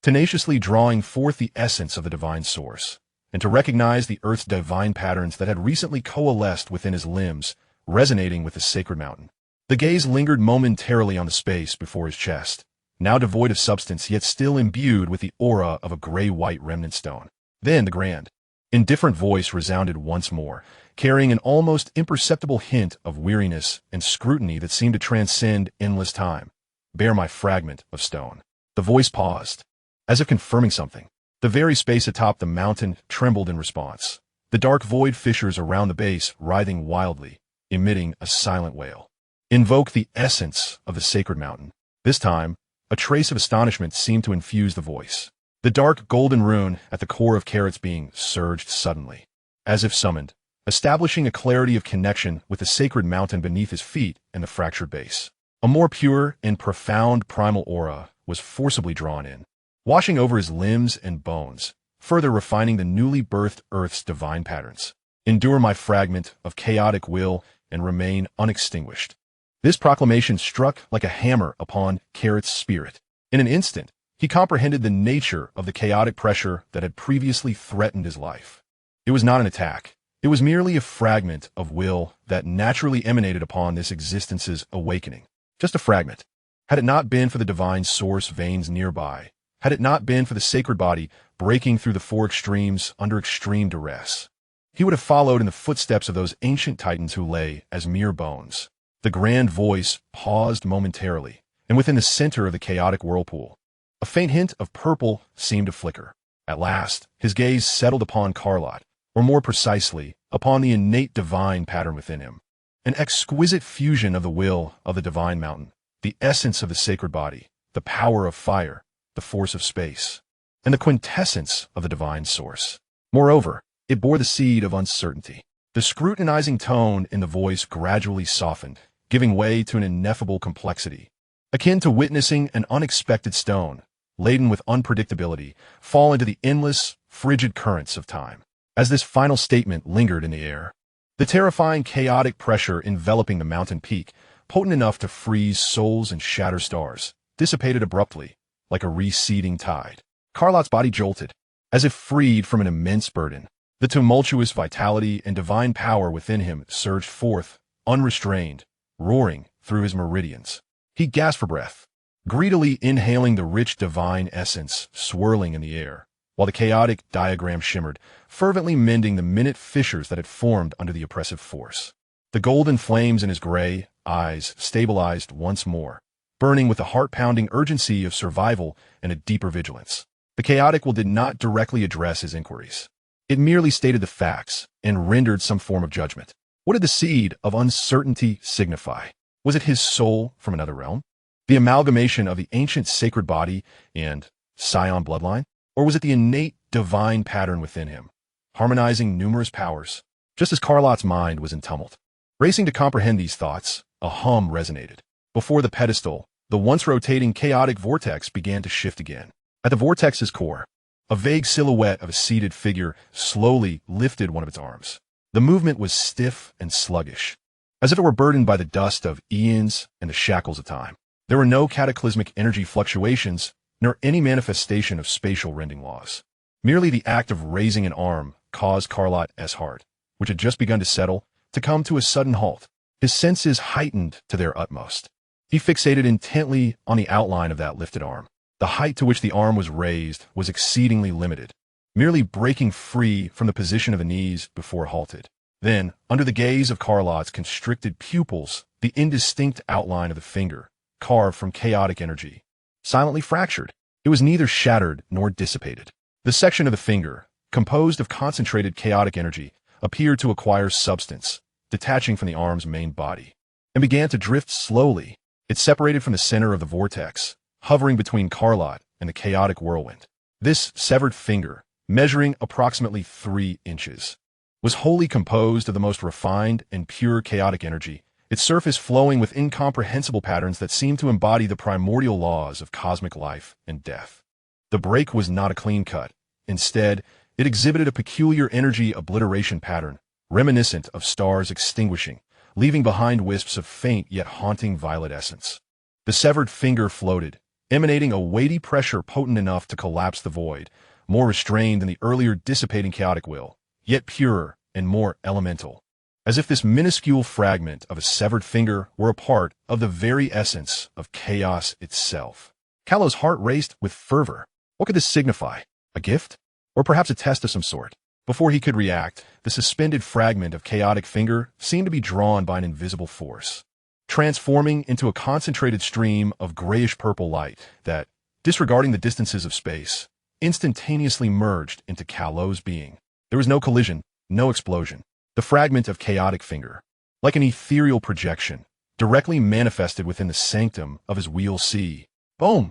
tenaciously drawing forth the essence of the divine source, and to recognize the earth's divine patterns that had recently coalesced within his limbs, resonating with the sacred mountain. The gaze lingered momentarily on the space before his chest, now devoid of substance yet still imbued with the aura of a gray-white remnant stone. Then the grand, indifferent voice resounded once more, carrying an almost imperceptible hint of weariness and scrutiny that seemed to transcend endless time. Bear my fragment of stone. The voice paused, as if confirming something. The very space atop the mountain trembled in response, the dark void fissures around the base writhing wildly, emitting a silent wail. Invoke the essence of the sacred mountain. This time, a trace of astonishment seemed to infuse the voice. The dark golden rune at the core of Carrot's being surged suddenly, as if summoned, establishing a clarity of connection with the sacred mountain beneath his feet and the fractured base. A more pure and profound primal aura was forcibly drawn in, washing over his limbs and bones, further refining the newly birthed Earth's divine patterns. Endure my fragment of chaotic will and remain unextinguished. This proclamation struck like a hammer upon Carrot's spirit. In an instant, he comprehended the nature of the chaotic pressure that had previously threatened his life. It was not an attack. It was merely a fragment of will that naturally emanated upon this existence's awakening. Just a fragment. Had it not been for the divine source veins nearby, had it not been for the sacred body breaking through the four extremes under extreme duress, he would have followed in the footsteps of those ancient titans who lay as mere bones. The grand voice paused momentarily, and within the center of the chaotic whirlpool, a faint hint of purple seemed to flicker. At last, his gaze settled upon Carlot, or more precisely, upon the innate divine pattern within him. An exquisite fusion of the will of the divine mountain, the essence of the sacred body, the power of fire, the force of space, and the quintessence of the divine source. Moreover, it bore the seed of uncertainty. The scrutinizing tone in the voice gradually softened, giving way to an ineffable complexity, akin to witnessing an unexpected stone, laden with unpredictability, fall into the endless, frigid currents of time. As this final statement lingered in the air, the terrifying chaotic pressure enveloping the mountain peak, potent enough to freeze souls and shatter stars, dissipated abruptly, like a receding tide. Carlot's body jolted, as if freed from an immense burden. The tumultuous vitality and divine power within him surged forth, unrestrained, roaring through his meridians. He gasped for breath, greedily inhaling the rich divine essence swirling in the air, while the chaotic diagram shimmered, fervently mending the minute fissures that had formed under the oppressive force. The golden flames in his gray eyes stabilized once more, burning with the heart-pounding urgency of survival and a deeper vigilance. The chaotic will did not directly address his inquiries. It merely stated the facts and rendered some form of judgment. What did the seed of uncertainty signify? Was it his soul from another realm? The amalgamation of the ancient sacred body and Saiyan bloodline? Or was it the innate divine pattern within him, harmonizing numerous powers? Just as Carlot's mind was in tumult, racing to comprehend these thoughts, a hum resonated. Before the pedestal, the once-rotating chaotic vortex began to shift again. At the vortex's core, a vague silhouette of a seated figure slowly lifted one of its arms. The movement was stiff and sluggish, as if it were burdened by the dust of eons and the shackles of time. There were no cataclysmic energy fluctuations, nor any manifestation of spatial rending laws. Merely the act of raising an arm caused Carlot's heart, which had just begun to settle, to come to a sudden halt. His senses heightened to their utmost. He fixated intently on the outline of that lifted arm. The height to which the arm was raised was exceedingly limited, merely breaking free from the position of the knees before halted. Then, under the gaze of Carlot's constricted pupils, the indistinct outline of the finger, carved from chaotic energy, silently fractured. It was neither shattered nor dissipated. The section of the finger, composed of concentrated chaotic energy, appeared to acquire substance, detaching from the arm's main body, and began to drift slowly. It separated from the center of the vortex, hovering between Carlot and the chaotic whirlwind. This severed finger, measuring approximately 3 inches, was wholly composed of the most refined and pure chaotic energy, its surface flowing with incomprehensible patterns that seemed to embody the primordial laws of cosmic life and death. The break was not a clean cut. Instead, it exhibited a peculiar energy obliteration pattern, reminiscent of stars extinguishing, leaving behind wisps of faint yet haunting violet essence. The severed finger floated, emanating a weighty pressure potent enough to collapse the void, more restrained than the earlier dissipating chaotic will, yet purer and more elemental, as if this minuscule fragment of a severed finger were a part of the very essence of chaos itself. Carlot's heart raced with fervor. What could this signify? A gift? Or perhaps a test of some sort? Before he could react, the suspended fragment of chaotic finger seemed to be drawn by an invisible force, transforming into a concentrated stream of grayish-purple light that, disregarding the distances of space, instantaneously merged into Carlot's being. There was no collision, no explosion. The fragment of chaotic finger, like an ethereal projection, directly manifested within the sanctum of his wheel C. Boom!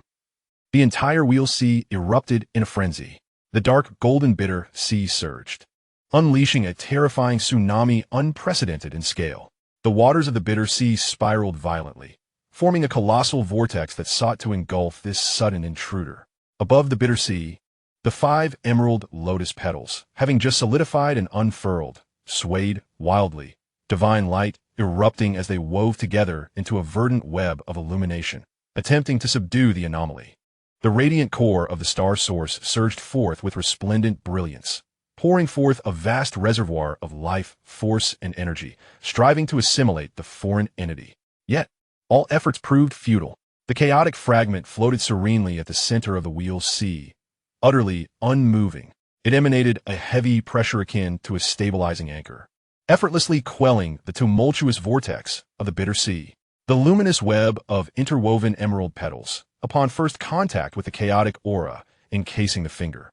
The entire wheel C erupted in a frenzy. The dark golden bitter sea surged, unleashing a terrifying tsunami unprecedented in scale. The waters of the bitter sea spiraled violently, forming a colossal vortex that sought to engulf this sudden intruder. Above the bitter sea, the 5 emerald lotus petals, having just solidified and unfurled, swayed wildly, divine light erupting as they wove together into a verdant web of illumination, attempting to subdue the anomaly. The radiant core of the star source surged forth with resplendent brilliance, pouring forth a vast reservoir of life, force, and energy, striving to assimilate the foreign entity. Yet, all efforts proved futile. The chaotic fragment floated serenely at the center of the wheel C, utterly unmoving. It emanated a heavy pressure akin to a stabilizing anchor, effortlessly quelling the tumultuous vortex of the bitter sea. The luminous web of interwoven emerald petals, upon first contact with the chaotic aura encasing the finger,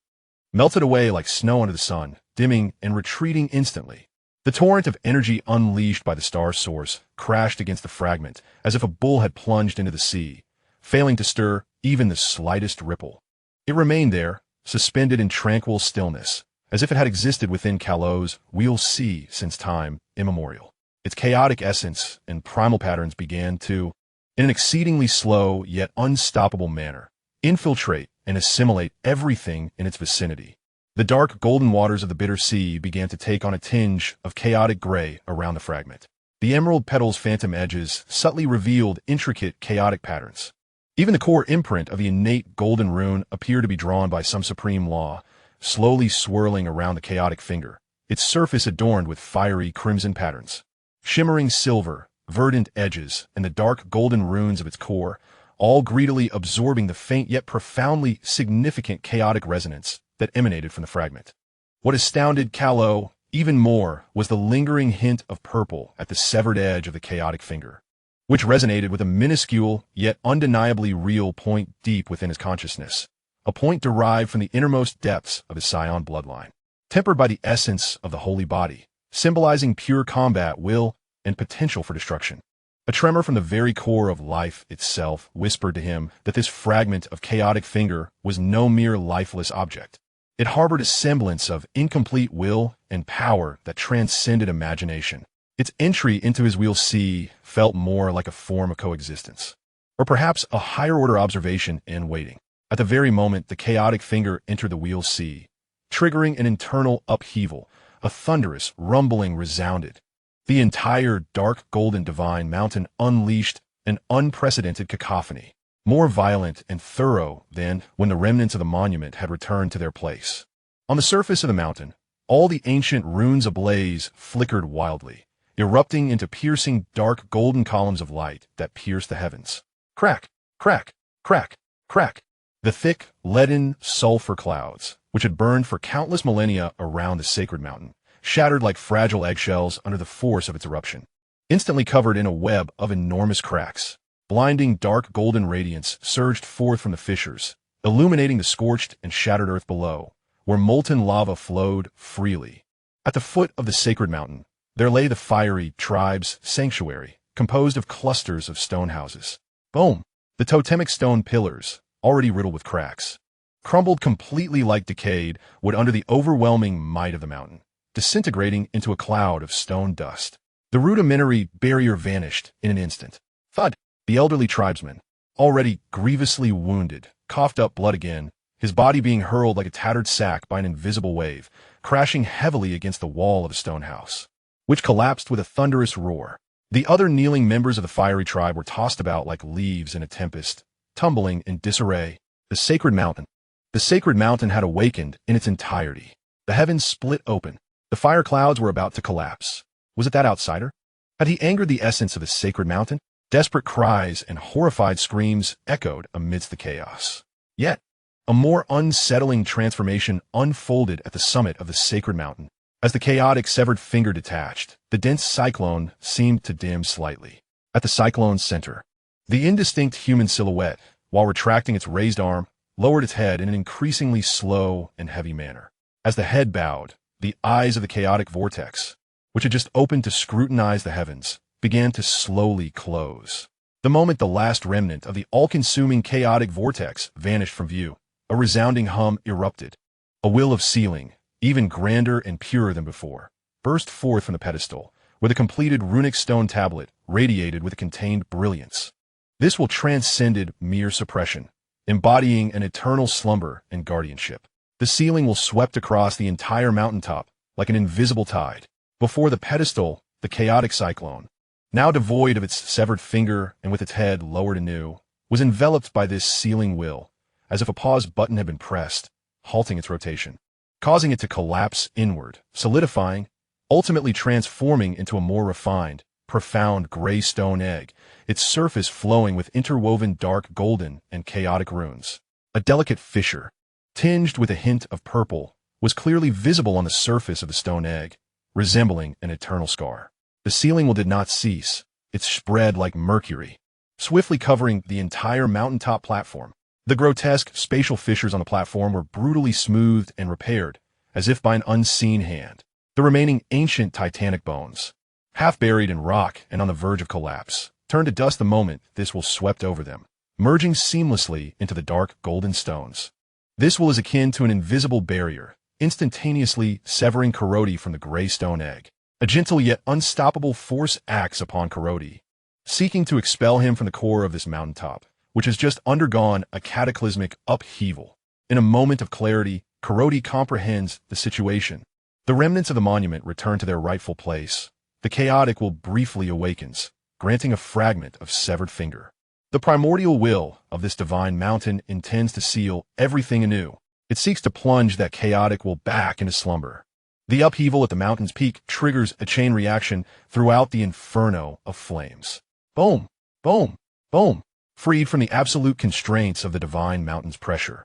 melted away like snow under the sun, dimming and retreating instantly. The torrent of energy unleashed by the star's source crashed against the fragment as if a bull had plunged into the sea, failing to stir even the slightest ripple. It remained there, suspended in tranquil stillness, as if it had existed within Carlot's Wheel Sea since time immemorial. Its chaotic essence and primal patterns began to, in an exceedingly slow yet unstoppable manner, infiltrate and assimilate everything in its vicinity. The dark golden waters of the bitter sea began to take on a tinge of chaotic gray around the fragment. The emerald petals' phantom edges subtly revealed intricate chaotic patterns. Even the core imprint of the innate golden rune appeared to be drawn by some supreme law, slowly swirling around the chaotic finger, its surface adorned with fiery crimson patterns. Shimmering silver, verdant edges, and the dark golden runes of its core, all greedily absorbing the faint yet profoundly significant chaotic resonance that emanated from the fragment. What astounded Carlot even more was the lingering hint of purple at the severed edge of the chaotic finger, which resonated with a minuscule yet undeniably real point deep within his consciousness, a point derived from the innermost depths of his Saiyan bloodline, tempered by the essence of the holy body, symbolizing pure combat, will, and potential for destruction. A tremor from the very core of life itself whispered to him that this fragment of chaotic finger was no mere lifeless object. It harbored a semblance of incomplete will and power that transcended imagination. Its entry into his Wheel Sea felt more like a form of coexistence, or perhaps a higher-order observation in waiting. At the very moment the chaotic finger entered the Wheel Sea, triggering an internal upheaval, a thunderous rumbling resounded. The entire dark golden divine mountain unleashed an unprecedented cacophony, more violent and thorough than when the remnants of the monument had returned to their place. On the surface of the mountain, all the ancient runes ablaze flickered wildly, erupting into piercing dark golden columns of light that pierced the heavens. Crack, crack, crack, crack. The thick, leaden sulfur clouds, which had burned for countless millennia around the sacred mountain, shattered like fragile eggshells under the force of its eruption, instantly covered in a web of enormous cracks. Blinding dark golden radiance surged forth from the fissures, illuminating the scorched and shattered earth below, where molten lava flowed freely. At the foot of the sacred mountain, there lay the fiery tribe's sanctuary, composed of clusters of stone houses. Boom! The totemic stone pillars, already riddled with cracks, crumbled completely like decayed wood under the overwhelming might of the mountain, disintegrating into a cloud of stone dust. The rudimentary barrier vanished in an instant. Thud! The elderly tribesman, already grievously wounded, coughed up blood again, his body being hurled like a tattered sack by an invisible wave, crashing heavily against the wall of a stone house, which collapsed with a thunderous roar. The other kneeling members of the fiery tribe were tossed about like leaves in a tempest, tumbling in disarray. The sacred mountain had awakened in its entirety. The heavens split open. The fire clouds were about to collapse. Was it that outsider? Had he angered the essence of the sacred mountain? Desperate cries and horrified screams echoed amidst the chaos. Yet, a more unsettling transformation unfolded at the summit of the sacred mountain. As the chaotic severed finger detached, the dense cyclone seemed to dim slightly. At the cyclone's center, the indistinct human silhouette, while retracting its raised arm, lowered its head in an increasingly slow and heavy manner. As the head bowed, the eyes of the chaotic vortex, which had just opened to scrutinize the heavens, began to slowly close. The moment the last remnant of the all-consuming chaotic vortex vanished from view, a resounding hum erupted. A will of sealing, even grander and purer than before, burst forth from the pedestal, where the completed runic stone tablet radiated with a contained brilliance. This will transcended mere suppression, embodying an eternal slumber and guardianship. The sealing will swept across the entire mountaintop like an invisible tide. Before the pedestal, the chaotic cyclone, now devoid of its severed finger and with its head lowered anew, was enveloped by this sealing will, as if a pause button had been pressed, halting its rotation, causing it to collapse inward, solidifying, ultimately transforming into a more refined, profound gray stone egg, its surface flowing with interwoven dark golden and chaotic runes. A delicate fissure, tinged with a hint of purple, was clearly visible on the surface of the stone egg, resembling an eternal scar. The sealing will did not cease, it spread like mercury, swiftly covering the entire mountaintop platform. The grotesque spatial fissures on the platform were brutally smoothed and repaired, as if by an unseen hand. The remaining ancient titanic bones, half buried in rock and on the verge of collapse, turned to dust the moment this will swept over them, merging seamlessly into the dark golden stones. This will is akin to an invisible barrier, instantaneously severing Carlot from the gray stone egg. A gentle yet unstoppable force acts upon Carlot, seeking to expel him from the core of this mountaintop, which has just undergone a cataclysmic upheaval. In a moment of clarity, Carlot comprehends the situation. The remnants of the monument return to their rightful place. The chaotic will briefly awakens, granting a fragment of severed finger. The primordial will of this divine mountain intends to seal everything anew. It seeks to plunge that chaotic will back into slumber. The upheaval at the mountain's peak triggers a chain reaction throughout the inferno of flames. Boom, boom, boom. Freed from the absolute constraints of the divine mountain's pressure,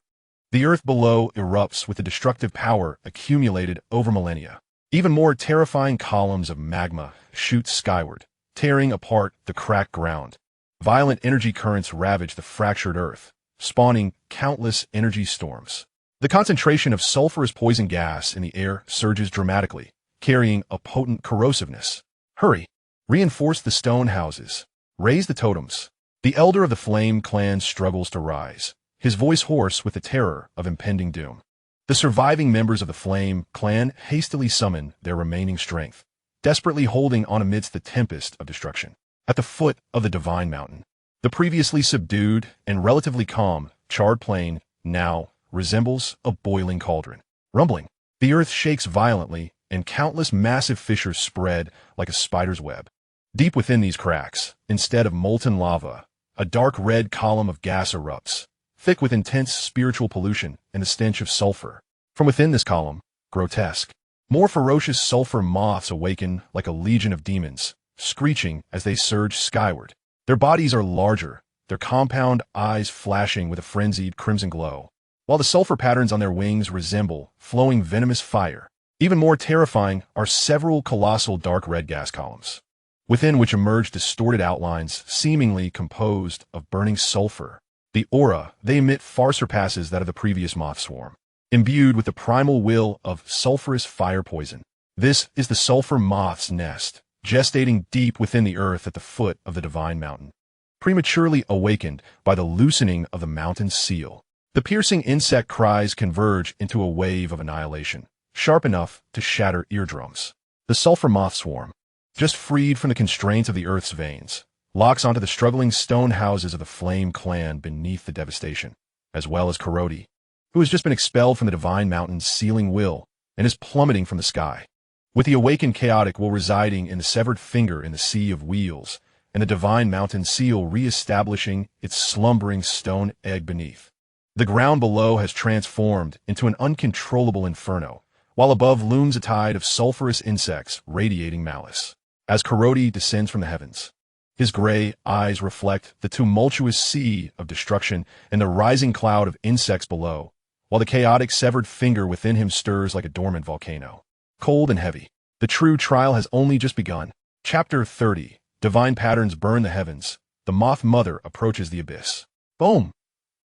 the earth below erupts with the destructive power accumulated over millennia. Even more terrifying columns of magma shoot skyward, tearing apart the cracked ground. Violent energy currents ravage the fractured earth, spawning countless energy storms. The concentration of sulfurous poison gas in the air surges dramatically, carrying a potent corrosiveness. Hurry! Reinforce the stone houses. Raise the totems. The elder of the Flame clan struggles to rise, his voice hoarse with the terror of impending doom. The surviving members of the Flame clan hastily summon their remaining strength, desperately holding on amidst the tempest of destruction. At the foot of the divine mountain, the previously subdued and relatively calm, charred plain now resembles a boiling cauldron. Rumbling, the earth shakes violently, and countless massive fissures spread like a spider's web. Deep within these cracks, instead of molten lava, a dark red column of gas erupts, thick with intense spiritual pollution and the stench of sulfur. From within this column, grotesque, more ferocious sulfur moths awaken like a legion of demons, screeching as they surge skyward. Their bodies are larger, their compound eyes flashing with a frenzied crimson glow, while the sulfur patterns on their wings resemble flowing venomous fire. Even more terrifying are several colossal dark red gas columns, within which emerge distorted outlines seemingly composed of burning sulfur. The aura they emit far surpasses that of the previous moth swarm, imbued with the primal will of sulfurous fire poison. This is the sulfur moth's nest, gestating deep within the earth at the foot of the divine mountain, prematurely awakened by the loosening of the mountain's seal. The piercing insect cries converge into a wave of annihilation, sharp enough to shatter eardrums. The sulfur moth swarm, just freed from the constraints of the earth's veins, locks onto the struggling stone houses of the Flame clan beneath the devastation, as well as Carlot, who has just been expelled from the divine mountain's sealing will and is plummeting from the sky. With the awakened chaotic will residing in the severed finger in the sea of wheels, and the divine mountain seal re-establishing its slumbering stone egg beneath. The ground below has transformed into an uncontrollable inferno, while above looms a tide of sulfurous insects radiating malice. As Carlot descends from the heavens, his gray eyes reflect the tumultuous sea of destruction and the rising cloud of insects below, while the chaotic severed finger within him stirs like a dormant volcano. Cold and heavy, the true trial has only just begun. Chapter 30. Divine patterns burn the heavens. The Moth Mother approaches the abyss. Boom!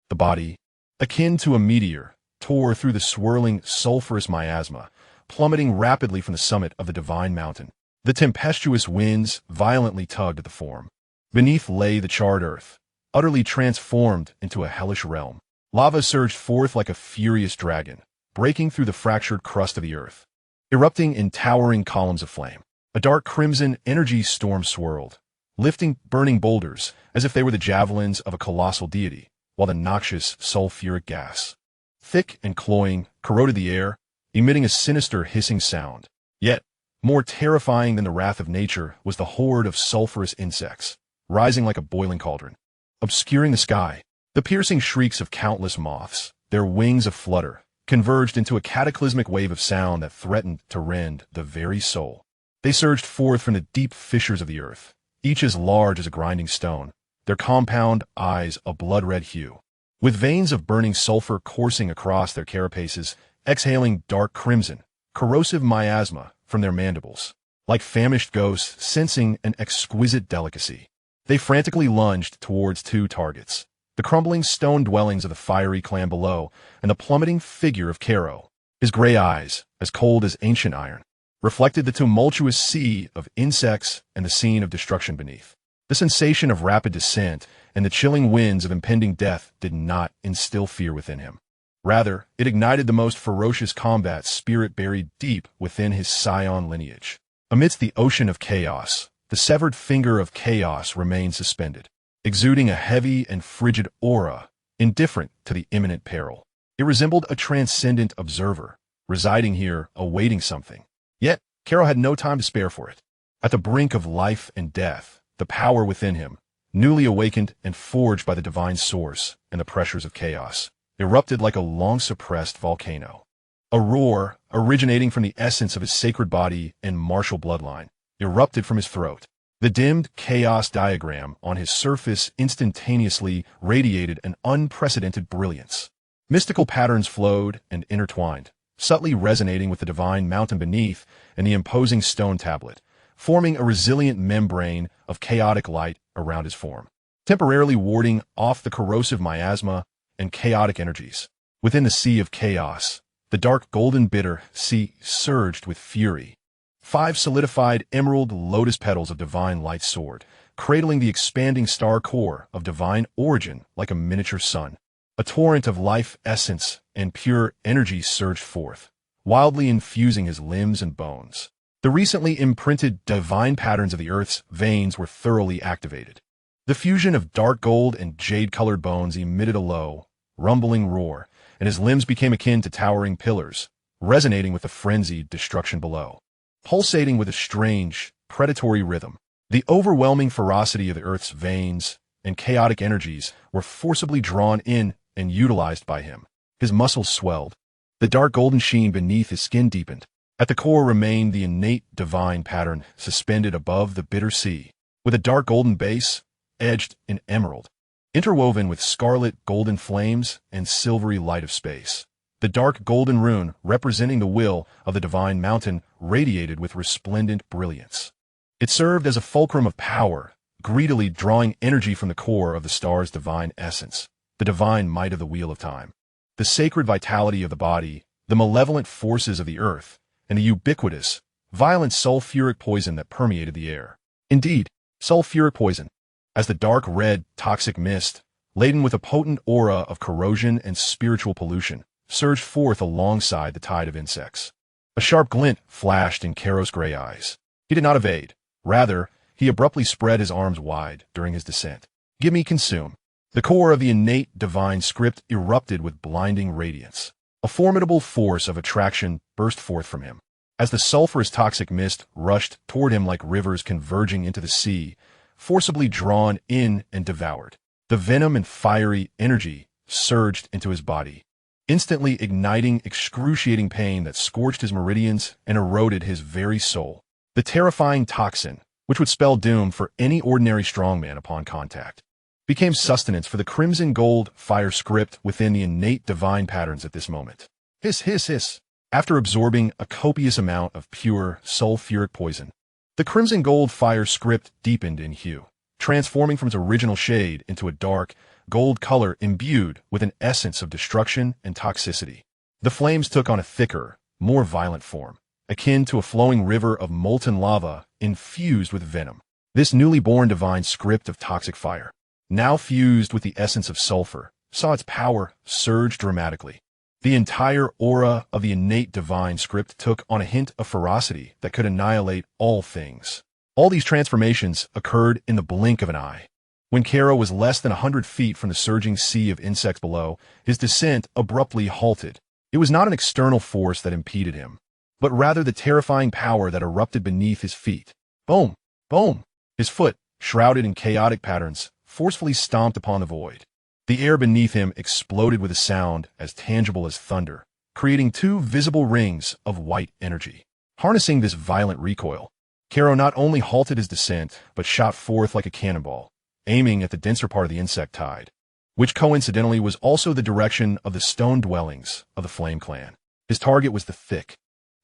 The body, akin to a meteor, tore through the swirling, sulfurous miasma, plummeting rapidly from the summit of the divine mountain. The tempestuous winds violently tugged at the form. Beneath lay the charred earth, utterly transformed into a hellish realm. Lava surged forth like a furious dragon, breaking through the fractured crust of the earth, erupting in towering columns of flame. A dark crimson energy storm swirled, lifting burning boulders as if they were the javelins of a colossal deity, while the noxious sulfuric gas, thick and cloying, corroded the air, emitting a sinister hissing sound. Yet, more terrifying than the wrath of nature was the horde of sulfurous insects, rising like a boiling cauldron, obscuring the sky. The piercing shrieks of countless moths, their wings aflutter, converged into a cataclysmic wave of sound that threatened to rend the very soul. They surged forth from the deep fissures of the earth, each as large as a grinding stone, their compound eyes a blood-red hue, with veins of burning sulfur coursing across their carapaces, exhaling dark crimson, corrosive miasma from their mandibles. like famished ghosts sensing an exquisite delicacy. They frantically lunged towards two targets: the crumbling stone dwellings of the fiery clan below, and the plummeting figure of Kero. His gray eyes, as cold as ancient iron, reflected the tumultuous sea of insects and the scene of destruction beneath. The sensation of rapid descent and the chilling winds of impending death did not instill fear within him. Rather, it ignited the most ferocious combat spirit buried deep within his Saiyan lineage. Amidst the ocean of chaos, the severed finger of chaos remained suspended, exuding a heavy and frigid aura, indifferent to the imminent peril. It resembled a transcendent observer, residing here, awaiting something. Yet, Kero had no time to spare for it. At the brink of life and death, the power within him, newly awakened and forged by the divine source and the pressures of chaos, erupted like a long-suppressed volcano. A roar, originating from the essence of his sacred body and martial bloodline, erupted from his throat. The dimmed chaos diagram on his surface instantaneously radiated an unprecedented brilliance. Mystical patterns flowed and intertwined, subtly resonating with the divine mountain beneath and the imposing stone tablet, forming a resilient membrane of chaotic light around his form, temporarily warding off the corrosive miasma and chaotic energies. Within the sea of chaos, the dark golden bitter sea surged with fury. 5 solidified emerald lotus petals of divine light soared, cradling the expanding star core of divine origin like a miniature sun. A torrent of life essence and pure energy surged forth, wildly infusing his limbs and bones. The recently imprinted divine patterns of the earth's veins were thoroughly activated. The fusion of dark gold and jade-colored bones emitted a low, rumbling roar, and his limbs became akin to towering pillars, resonating with the frenzied destruction below. Pulsating with a strange, predatory rhythm, the overwhelming ferocity of the earth's veins and chaotic energies were forcibly drawn in and utilized by him. His muscles swelled. The dark golden sheen beneath his skin deepened. At the core remained the innate divine pattern suspended above the bitter sea, with a dark golden base, edged in emerald, interwoven with scarlet golden flames and silvery light of space. The dark golden rune, representing the will of the divine mountain, radiated with resplendent brilliance. It served as a fulcrum of power, greedily drawing energy from the core of the star's divine essence, the divine might of the wheel of time, the sacred vitality of the body, the malevolent forces of the earth, and the ubiquitous, violent sulfuric poison that permeated the air. Indeed, sulfuric poison, as the dark red, toxic mist, laden with a potent aura of corrosion and spiritual pollution, surged forth alongside the tide of insects. A sharp glint flashed in Kero's gray eyes. He did not evade. Rather, he abruptly spread his arms wide during his descent. "Give me consume." The core of the innate divine script erupted with blinding radiance. A formidable force of attraction burst forth from him. As the sulfurous toxic mist rushed toward him like rivers converging into the sea, forcibly drawn in and devoured, the venom and fiery energy surged into his body, instantly igniting excruciating pain that scorched his meridians and eroded his very soul. The terrifying toxin, which would spell doom for any ordinary strongman upon contact, became sustenance for the crimson gold fire script within the innate divine patterns at this moment. Hiss, hiss, hiss. After absorbing a copious amount of pure sulfuric poison, the crimson gold fire script deepened in hue, transforming from its original shade into a dark, gold color imbued with an essence of destruction and toxicity. The flames took on a thicker, more violent form, akin to a flowing river of molten lava infused with venom. This newly born divine script of toxic fire, now fused with the essence of sulfur, saw its power surge dramatically. The entire aura of the innate divine script took on a hint of ferocity that could annihilate all things. All these transformations occurred in the blink of an eye. When Kero was less than 100 feet from the surging sea of insects below, his descent abruptly halted. It was not an external force that impeded him, but rather the terrifying power that erupted beneath his feet. Boom! Boom! His foot, shrouded in chaotic patterns, forcefully stomped upon the void. The air beneath him exploded with a sound as tangible as thunder, creating 2 visible rings of white energy. Harnessing this violent recoil, Kero not only halted his descent, but shot forth like a cannonball, aiming at the denser part of the insect tide, which coincidentally was also the direction of the stone dwellings of the Flame Clan. His target was the thick,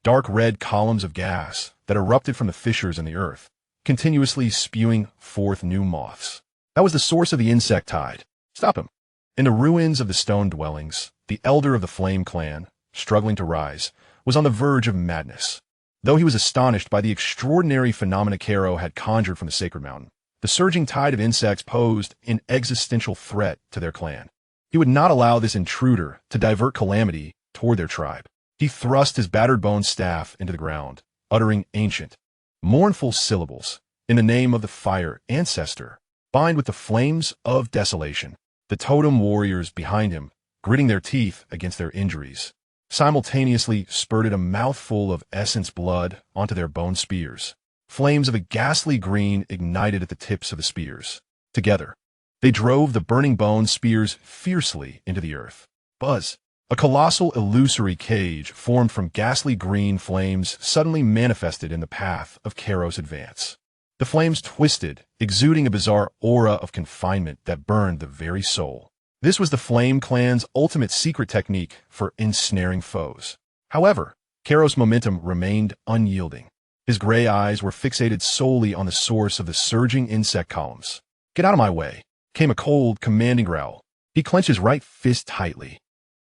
dark red columns of gas that erupted from the fissures in the earth, continuously spewing forth new moths. That was the source of the insect tide. Stop him. In the ruins of the stone dwellings, the elder of the Flame Clan, struggling to rise, was on the verge of madness. Though he was astonished by the extraordinary phenomena Karo had conjured from the sacred mountain, the surging tide of insects posed an existential threat to their clan. He would not allow this intruder to divert calamity toward their tribe. He thrust his battered bone staff into the ground, uttering ancient, mournful syllables. In the name of the fire ancestor, bind with the flames of desolation. The totem warriors behind him, gritting their teeth against their injuries, simultaneously spurted a mouthful of essence blood onto their bone spears. Flames of a ghastly green ignited at the tips of the spears. Together, they drove the burning bone spears fiercely into the earth. Buzz! A colossal illusory cage formed from ghastly green flames suddenly manifested in the path of Karo's advance. The flames twisted, exuding a bizarre aura of confinement that burned the very soul. This was the Flame Clan's ultimate secret technique for ensnaring foes. However, Karo's momentum remained unyielding. His gray eyes were fixated solely on the source of the surging insect columns. "Get out of my way," came a cold, commanding growl. He clenched his right fist tightly.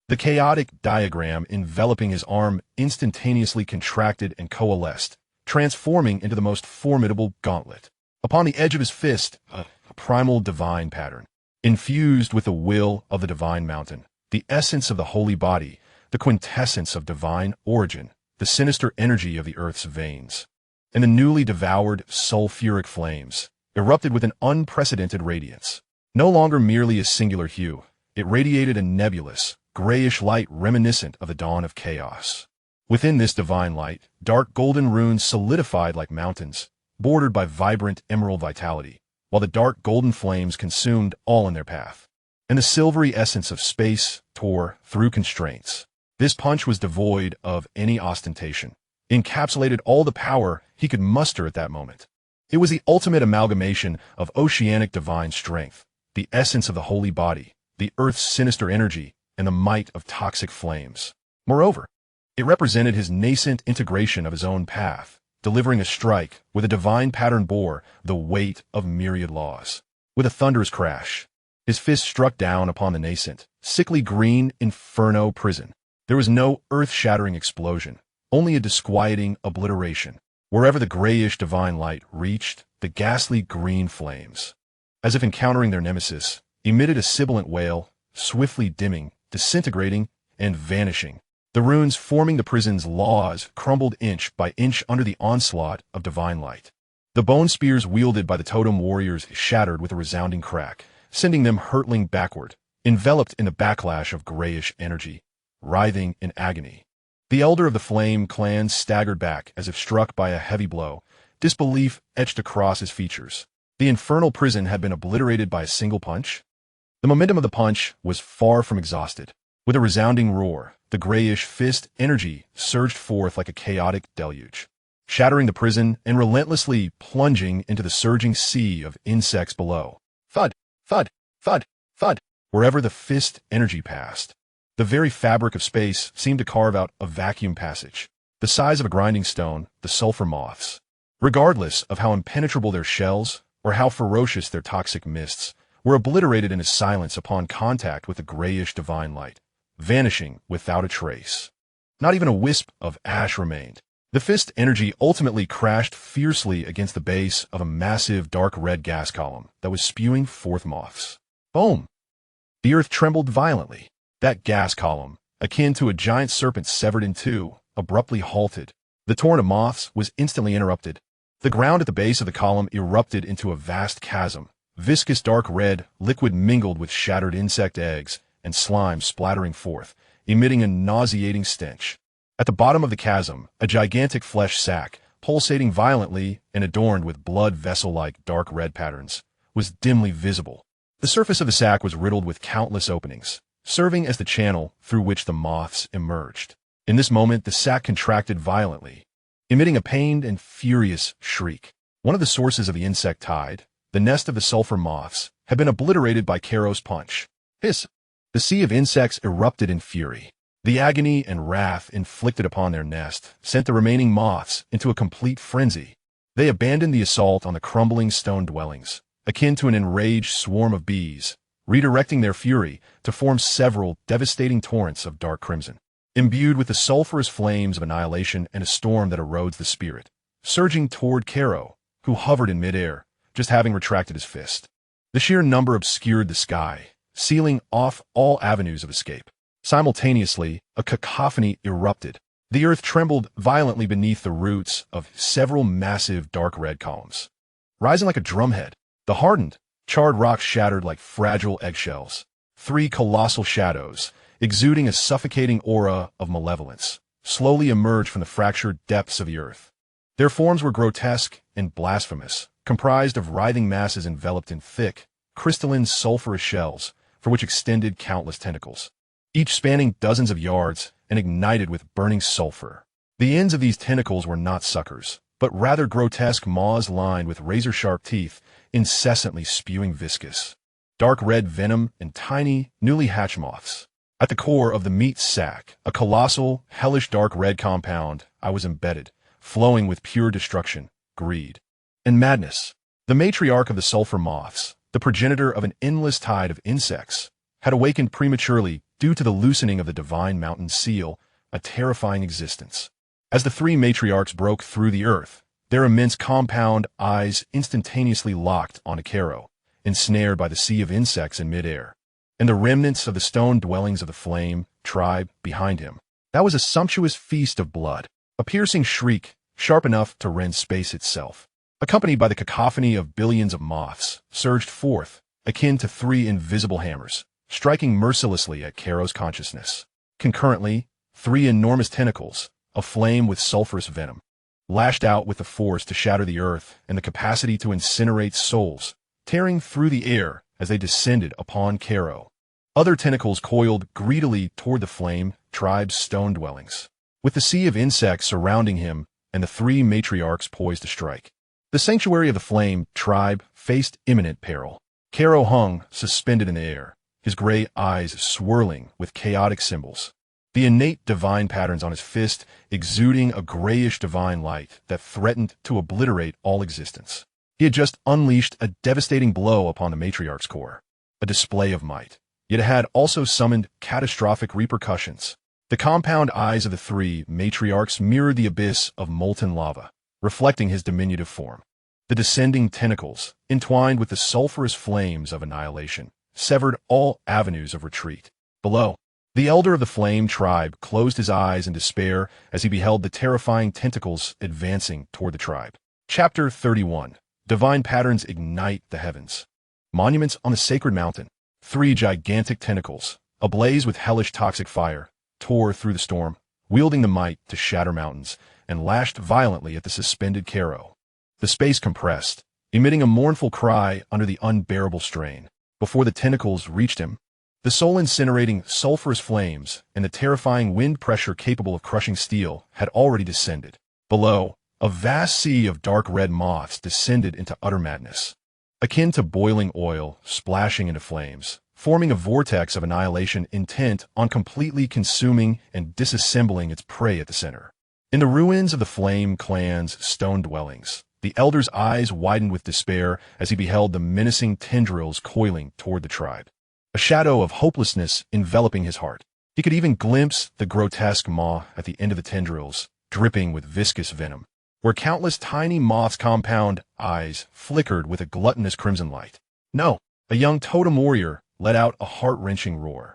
The chaotic diagram enveloping his arm instantaneously contracted and coalesced, transforming into the most formidable gauntlet. Upon the edge of his fist, a primal divine pattern, infused with the will of the divine mountain, the essence of the holy body, the quintessence of divine origin, the sinister energy of the earth's veins. And the newly devoured sulfuric flames erupted with an unprecedented radiance. No longer merely a singular hue, it radiated a nebulous, grayish light reminiscent of the dawn of chaos. Within this divine light, dark golden runes solidified like mountains, bordered by vibrant emerald vitality, while the dark golden flames consumed all in their path. And the silvery essence of space tore through constraints. This punch was devoid of any ostentation, encapsulated all the power he could muster at that moment. It was the ultimate amalgamation of oceanic divine strength, the essence of the holy body, the earth's sinister energy, and the might of toxic flames. Moreover, it represented his nascent integration of his own path, delivering a strike where the divine pattern bore the weight of myriad laws. With a thunderous crash, his fist struck down upon the nascent, sickly green inferno prison. There was no earth-shattering explosion, only a disquieting obliteration. Wherever the grayish divine light reached, the ghastly green flames, as if encountering their nemesis, emitted a sibilant wail, swiftly dimming, disintegrating, and vanishing. The runes forming the prison's laws crumbled inch by inch under the onslaught of divine light. The bone spears wielded by the totem warriors shattered with a resounding crack, sending them hurtling backward, enveloped in the backlash of grayish energy, writhing in agony. The elder of the Flame Clan staggered back as if struck by a heavy blow, disbelief etched across his features. The infernal prison had been obliterated by a single punch? The momentum of the punch was far from exhausted. With a resounding roar, the grayish fist energy surged forth like a chaotic deluge, shattering the prison and relentlessly plunging into the surging sea of insects below. Thud, thud, thud, thud. Wherever the fist energy passed, the very fabric of space seemed to carve out a vacuum passage, the size of a grinding stone, the sulfur moths. Regardless of how impenetrable their shells or how ferocious their toxic mists, were obliterated into silence upon contact with the grayish divine light, vanishing without a trace. Not even a wisp of ash remained. The fist energy ultimately crashed fiercely against the base of a massive dark red gas column that was spewing forth moths. Boom! The earth trembled violently. That gas column, akin to a giant serpent severed in two, abruptly halted. The torrent of moths was instantly interrupted. The ground at the base of the column erupted into a vast chasm. Viscous dark red liquid mingled with shattered insect eggs and slime splattering forth, emitting a nauseating stench. At the bottom of the chasm, a gigantic flesh sac, pulsating violently and adorned with blood vessel-like dark red patterns, was dimly visible. The surface of the sac was riddled with countless openings, serving as the channel through which the moths emerged. In this moment, the sac contracted violently, emitting a pained and furious shriek. One of the sources of the insect tide, the nest of the sulfur moths, had been obliterated by Karo's punch. Hiss! The sea of insects erupted in fury. The agony and wrath inflicted upon their nest sent the remaining moths into a complete frenzy. They abandoned the assault on the crumbling stone dwellings, akin to an enraged swarm of bees, redirecting their fury to form several devastating torrents of dark crimson, imbued with the sulphurous flames of annihilation and a storm that erodes the spirit, surging toward Carrot, who hovered in midair, just having retracted his fist. The sheer number obscured the sky, sealing off all avenues of escape. Simultaneously, a cacophony erupted. The earth trembled violently beneath the roots of several massive dark red columns. Rising like a drumhead, the hardened, charred rocks shattered like fragile eggshells. 3 colossal shadows, exuding a suffocating aura of malevolence, slowly emerged from the fractured depths of the earth. Their forms were grotesque and blasphemous, comprised of writhing masses enveloped in thick, crystalline sulphurous shells, for which extended countless tentacles, each spanning dozens of yards and ignited with burning sulfur. The ends of these tentacles were not suckers, but rather grotesque maws lined with razor-sharp teeth, incessantly spewing viscous, dark red venom and tiny, newly hatched moths. At the core of the meat sack, a colossal, hellish dark red compound, I was embedded, flowing with pure destruction, greed, and madness. The matriarch of the sulfur moths, the progenitor of an endless tide of insects, had awakened prematurely due to the loosening of the divine mountain seal, a terrifying existence. As the 3 matriarchs broke through the earth, their immense compound eyes instantaneously locked on Carrot, ensnared by the sea of insects in midair, and the remnants of the stone dwellings of the flame tribe behind him. That was a sumptuous feast of blood, a piercing shriek, sharp enough to rend space itself, accompanied by the cacophony of billions of moths, surged forth, akin to 3 invisible hammers, striking mercilessly at Carrot's consciousness. Concurrently, 3 enormous tentacles, aflame with sulphurous venom, lashed out with the force to shatter the earth and the capacity to incinerate souls, tearing through the air as they descended upon Carrot. Other tentacles coiled greedily toward the flame tribe's stone dwellings, with the sea of insects surrounding him and the 3 matriarchs poised to strike. The sanctuary of the flame tribe faced imminent peril. Carrot hung, suspended in the air, his gray eyes swirling with chaotic symbols, the innate divine patterns on his fist exuding a grayish divine light that threatened to obliterate all existence. He had just unleashed a devastating blow upon the matriarch's core, a display of might, yet it had also summoned catastrophic repercussions. The compound eyes of the 3 matriarchs mirrored the abyss of molten lava, reflecting his diminutive form. The descending tentacles, entwined with the sulphurous flames of annihilation, severed all avenues of retreat. Below, the elder of the flame tribe closed his eyes in despair as he beheld the terrifying tentacles advancing toward the tribe. Chapter 31. Divine patterns ignite the heavens. Monuments on the sacred mountain. 3 gigantic tentacles, ablaze with hellish toxic fire, tore through the storm, wielding the might to shatter mountains, and lashed violently at the suspended Carrot. The space compressed, emitting a mournful cry under the unbearable strain. Before the tentacles reached him, the soul-incinerating sulphurous flames and the terrifying wind pressure capable of crushing steel had already descended. Below, a vast sea of dark red moths descended into utter madness, akin to boiling oil splashing into flames, forming a vortex of annihilation intent on completely consuming and disassembling its prey at the center. In the ruins of the Flame Clan's stone dwellings, the elder's eyes widened with despair as he beheld the menacing tendrils coiling toward the tribe, a shadow of hopelessness enveloping his heart. He could even glimpse the grotesque maw at the end of the tendrils, dripping with viscous venom, where countless tiny moths' compound eyes flickered with a gluttonous crimson light. No, a young totem warrior let out a heart-wrenching roar,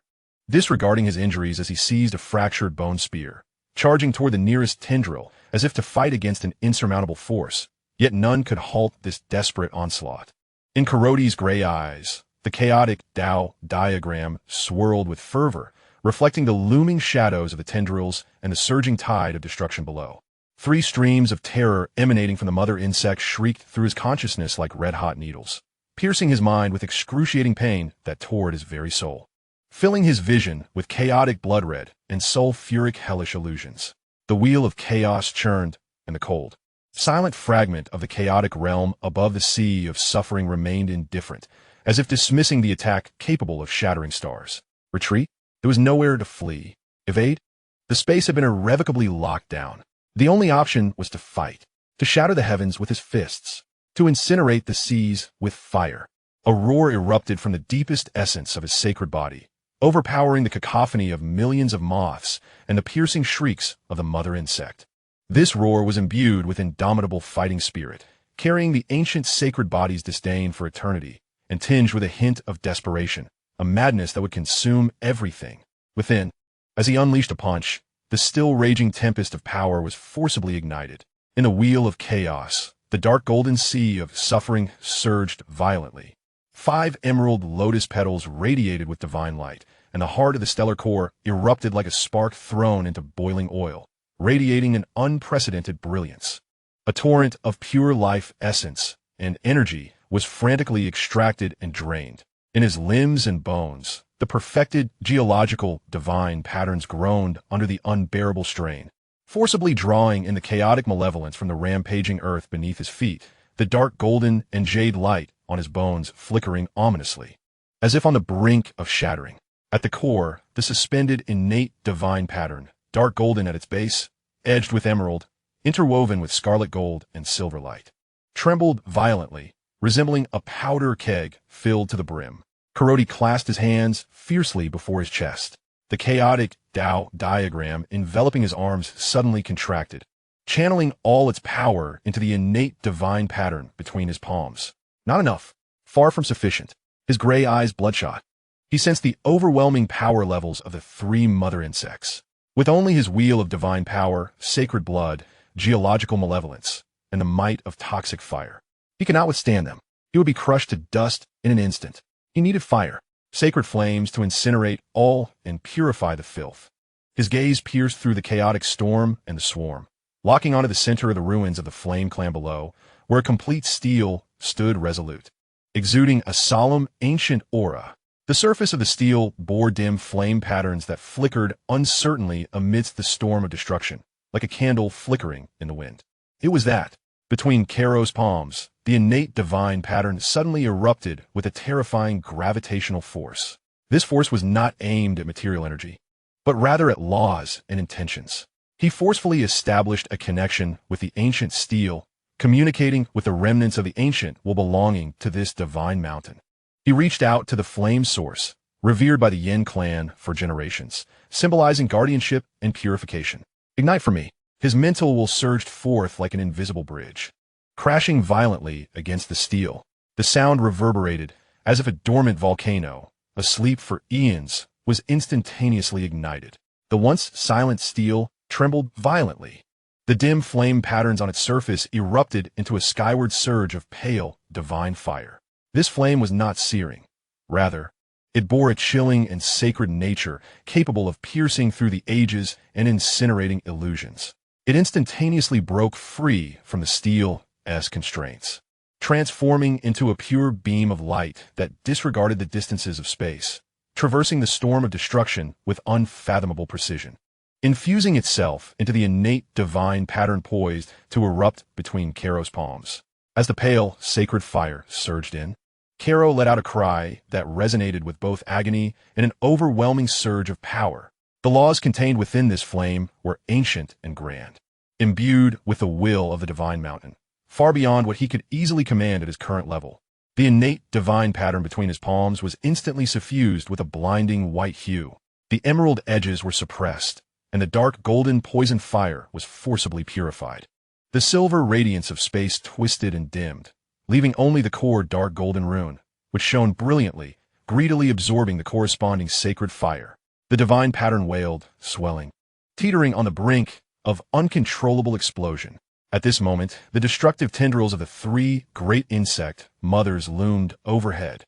disregarding his injuries as he seized a fractured bone spear, charging toward the nearest tendril as if to fight against an insurmountable force. Yet none could halt this desperate onslaught. In Carrot's gray eyes, the chaotic Tao diagram swirled with fervor, reflecting the looming shadows of the tendrils and the surging tide of destruction below. 3 streams of terror emanating from the mother insect shrieked through his consciousness like red-hot needles, piercing his mind with excruciating pain that tore at his very soul, filling his vision with chaotic blood-red and sulphuric hellish illusions. The wheel of chaos churned, and the cold, silent fragment of the chaotic realm above the sea of suffering remained indifferent, as if dismissing the attack capable of shattering stars. Retreat? There was nowhere to flee. Evade? The space had been irrevocably locked down. The only option was to fight, to shatter the heavens with his fists, to incinerate the seas with fire. A roar erupted from the deepest essence of his sacred body, overpowering the cacophony of millions of moths and the piercing shrieks of the mother insect. This roar was imbued with indomitable fighting spirit, carrying the ancient sacred body's disdain for eternity, and tinged with a hint of desperation, a madness that would consume everything. Within, as he unleashed a punch, the still raging tempest of power was forcibly ignited. In the wheel of chaos, the dark golden sea of suffering surged violently. 5 emerald lotus petals radiated with divine light, and the heart of the stellar core erupted like a spark thrown into boiling oil, radiating an unprecedented brilliance. A torrent of pure life essence and energy was frantically extracted and drained. In his limbs and bones, the perfected geological divine patterns groaned under the unbearable strain, forcibly drawing in the chaotic malevolence from the rampaging earth beneath his feet, the dark golden and jade light on his bones flickering ominously, as if on the brink of shattering. At the core, the suspended innate divine pattern, dark golden at its base, edged with emerald, interwoven with scarlet gold and silver light, trembled violently, resembling a powder keg filled to the brim. Carlot clasped his hands fiercely before his chest. The chaotic Tao diagram enveloping his arms suddenly contracted, channeling all its power into the innate divine pattern between his palms. Not enough. Far from sufficient. His gray eyes bloodshot. He sensed the overwhelming power levels of the 3 mother insects. With only his wheel of divine power, sacred blood, geological malevolence, and the might of toxic fire, he could not withstand them. He would be crushed to dust in an instant. He needed fire, sacred flames to incinerate all and purify the filth. His gaze pierced through the chaotic storm and the swarm, locking onto the center of the ruins of the flame clan below, where a complete steel stood resolute, exuding a solemn, ancient aura. The surface of the steel bore dim flame patterns that flickered uncertainly amidst the storm of destruction, like a candle flickering in the wind. It was that, between Carlot's palms, the innate divine pattern suddenly erupted with a terrifying gravitational force. This force was not aimed at material energy, but rather at laws and intentions. He forcefully established a connection with the ancient steel, communicating with the remnants of the ancient while belonging to this divine mountain. He reached out to the flame source, revered by the Yin clan for generations, symbolizing guardianship and purification. Ignite for me. His mental will surged forth like an invisible bridge, crashing violently against the steel. The sound reverberated as if a dormant volcano, asleep for eons, was instantaneously ignited. The once silent steel trembled violently. The dim flame patterns on its surface erupted into a skyward surge of pale, divine fire. This flame was not searing. Rather, it bore a chilling and sacred nature capable of piercing through the ages and incinerating illusions. It instantaneously broke free from the steel's constraints, transforming into a pure beam of light that disregarded the distances of space, traversing the storm of destruction with unfathomable precision, infusing itself into the innate divine pattern poised to erupt between Carlot's palms. As the pale, sacred fire surged in, Carlot let out a cry that resonated with both agony and an overwhelming surge of power. The laws contained within this flame were ancient and grand, imbued with the will of the divine mountain, far beyond what he could easily command at his current level. The innate divine pattern between his palms was instantly suffused with a blinding white hue. The emerald edges were suppressed, and the dark golden poison fire was forcibly purified. The silver radiance of space twisted and dimmed, leaving only the core dark golden rune, which shone brilliantly, greedily absorbing the corresponding sacred fire. The divine pattern wailed, swelling, teetering on the brink of uncontrollable explosion. At this moment, the destructive tendrils of the 3 great insect mothers loomed overhead.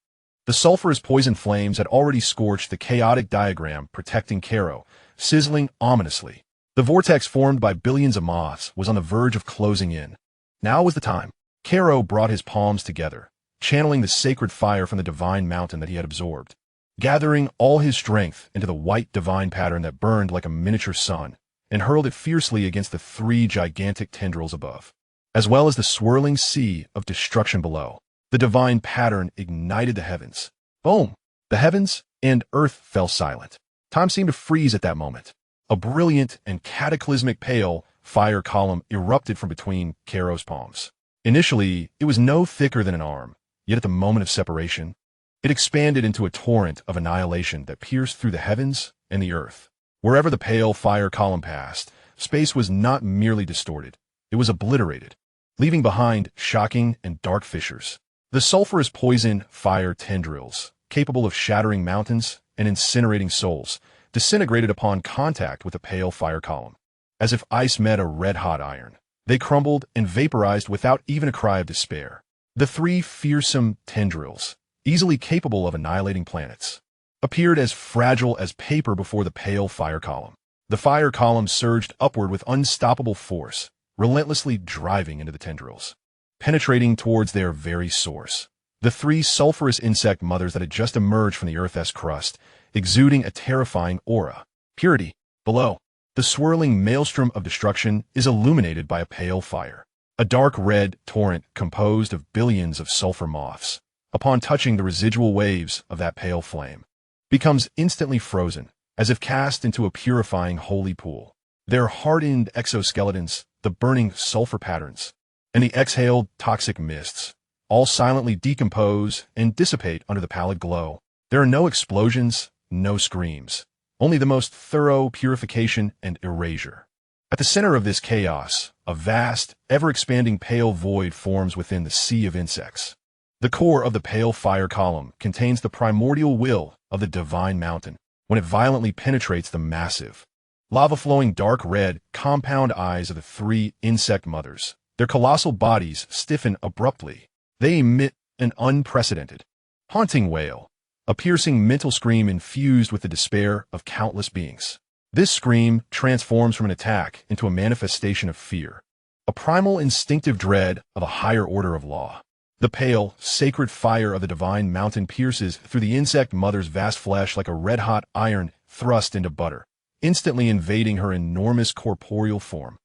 The sulfurous poison flames had already scorched the chaotic diagram protecting Carlot, sizzling ominously. The vortex formed by billions of moths was on the verge of closing in. Now was the time. Carlot brought his palms together, channeling the sacred fire from the divine mountain that he had absorbed, gathering all his strength into the white divine pattern that burned like a miniature sun, and hurled it fiercely against the 3 gigantic tendrils above, as well as the swirling sea of destruction below. The divine pattern ignited the heavens. Boom! The heavens and earth fell silent. Time seemed to freeze at that moment. A brilliant and cataclysmic pale fire column erupted from between Carlot's palms. Initially, it was no thicker than an arm, yet at the moment of separation, it expanded into a torrent of annihilation that pierced through the heavens and the earth. Wherever the pale fire column passed, space was not merely distorted, it was obliterated, leaving behind shocking and dark fissures. The sulfurous poison fire tendrils, capable of shattering mountains and incinerating souls, disintegrated upon contact with the pale fire column. As if ice met a red-hot iron, they crumbled and vaporized without even a cry of despair. The three fearsome tendrils, easily capable of annihilating planets, appeared as fragile as paper before the pale fire column. The fire column surged upward with unstoppable force, relentlessly driving into the tendrils, penetrating towards their very source. The three sulfurous insect mothers that had just emerged from the Earth's crust, exuding a terrifying aura. Purity. Below, the swirling maelstrom of destruction is illuminated by a pale fire. A dark red torrent composed of billions of sulfur moths, upon touching the residual waves of that pale flame, becomes instantly frozen, as if cast into a purifying holy pool. Their hardened exoskeletons, the burning sulfur patterns, and the exhaled toxic mists, all silently decompose and dissipate under the pallid glow. There are no explosions, no screams, only the most thorough purification and erasure. At the center of this chaos, a vast, ever-expanding pale void forms within the sea of insects. The core of the pale fire column contains the primordial will of the divine mountain. When it violently penetrates the massive, lava-flowing dark red, compound eyes of the three insect mothers, their colossal bodies stiffen abruptly. They emit an unprecedented, haunting wail, a piercing mental scream infused with the despair of countless beings. This scream transforms from an attack into a manifestation of fear, a primal instinctive dread of a higher order of law. The pale, sacred fire of the divine mountain pierces through the insect mother's vast flesh like a red-hot iron thrust into butter, instantly invading her enormous corporeal form.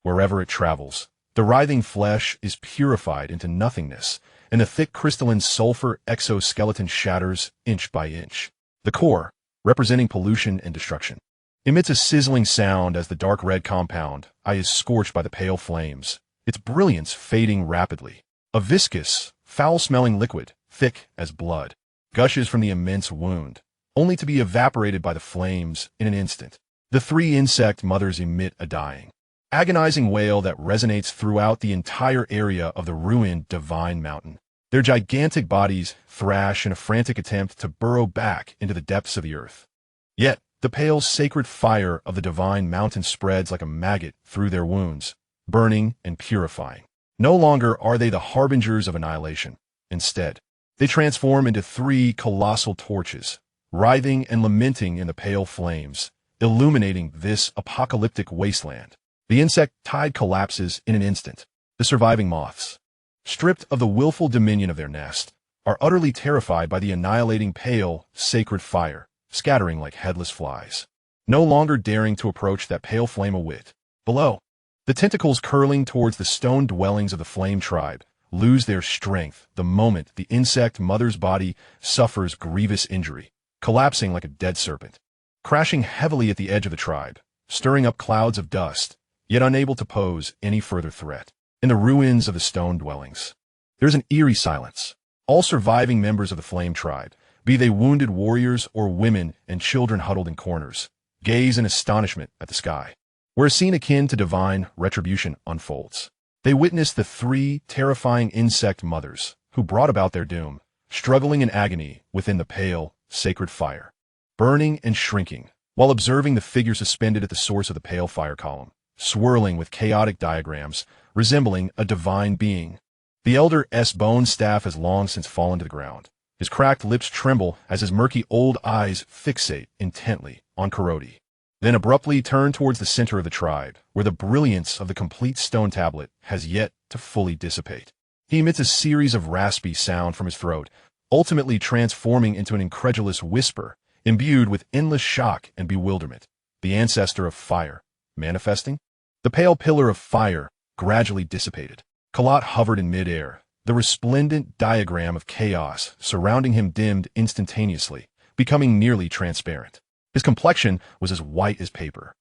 Wherever it travels, the writhing flesh is purified into nothingness, and the thick crystalline sulfur exoskeleton shatters inch by inch. The core, representing pollution and destruction, emits a sizzling sound as the dark red compound is scorched by the pale flames, its brilliance fading rapidly. A viscous, foul-smelling liquid, thick as blood, gushes from the immense wound, only to be evaporated by the flames in an instant. The three insect mothers emit a dying, agonizing wail that resonates throughout the entire area of the ruined divine mountain. Their gigantic bodies thrash in a frantic attempt to burrow back into the depths of the earth. Yet, the pale sacred fire of the divine mountain spreads like a maggot through their wounds, burning and purifying. No longer are they the harbingers of annihilation. Instead, they transform into three colossal torches, writhing and lamenting in the pale flames, illuminating this apocalyptic wasteland. The insect tide collapses in an instant. The surviving moths, stripped of the willful dominion of their nest, are utterly terrified by the annihilating pale, sacred fire, scattering like headless flies, no longer daring to approach that pale flame of wit. Below, the tentacles curling towards the stone dwellings of the flame tribe lose their strength the moment the insect mother's body suffers grievous injury, collapsing like a dead serpent, crashing heavily at the edge of the tribe, stirring up clouds of dust, yet unable to pose any further threat. In the ruins of the stone dwellings, there's an eerie silence. All surviving members of the flame tribe, be they wounded warriors or women and children huddled in corners, gaze in astonishment at the sky, where a scene akin to divine retribution unfolds. They witness the three terrifying insect mothers who brought about their doom, struggling in agony within the pale, sacred fire, burning and shrinking, while observing the figure suspended at the source of the pale fire column, swirling with chaotic diagrams, resembling a divine being. The elder's bone staff has long since fallen to the ground. His cracked lips tremble as his murky old eyes fixate intently on Carlot, then abruptly turn towards the center of the tribe, where the brilliance of the complete stone tablet has yet to fully dissipate. He emits a series of raspy sound from his throat, ultimately transforming into an incredulous whisper, imbued with endless shock and bewilderment. The ancestor of fire, manifesting? The pale pillar of fire gradually dissipated. Carlot hovered in midair, the resplendent diagram of chaos surrounding him dimmed instantaneously, becoming nearly transparent. His complexion was as white as paper,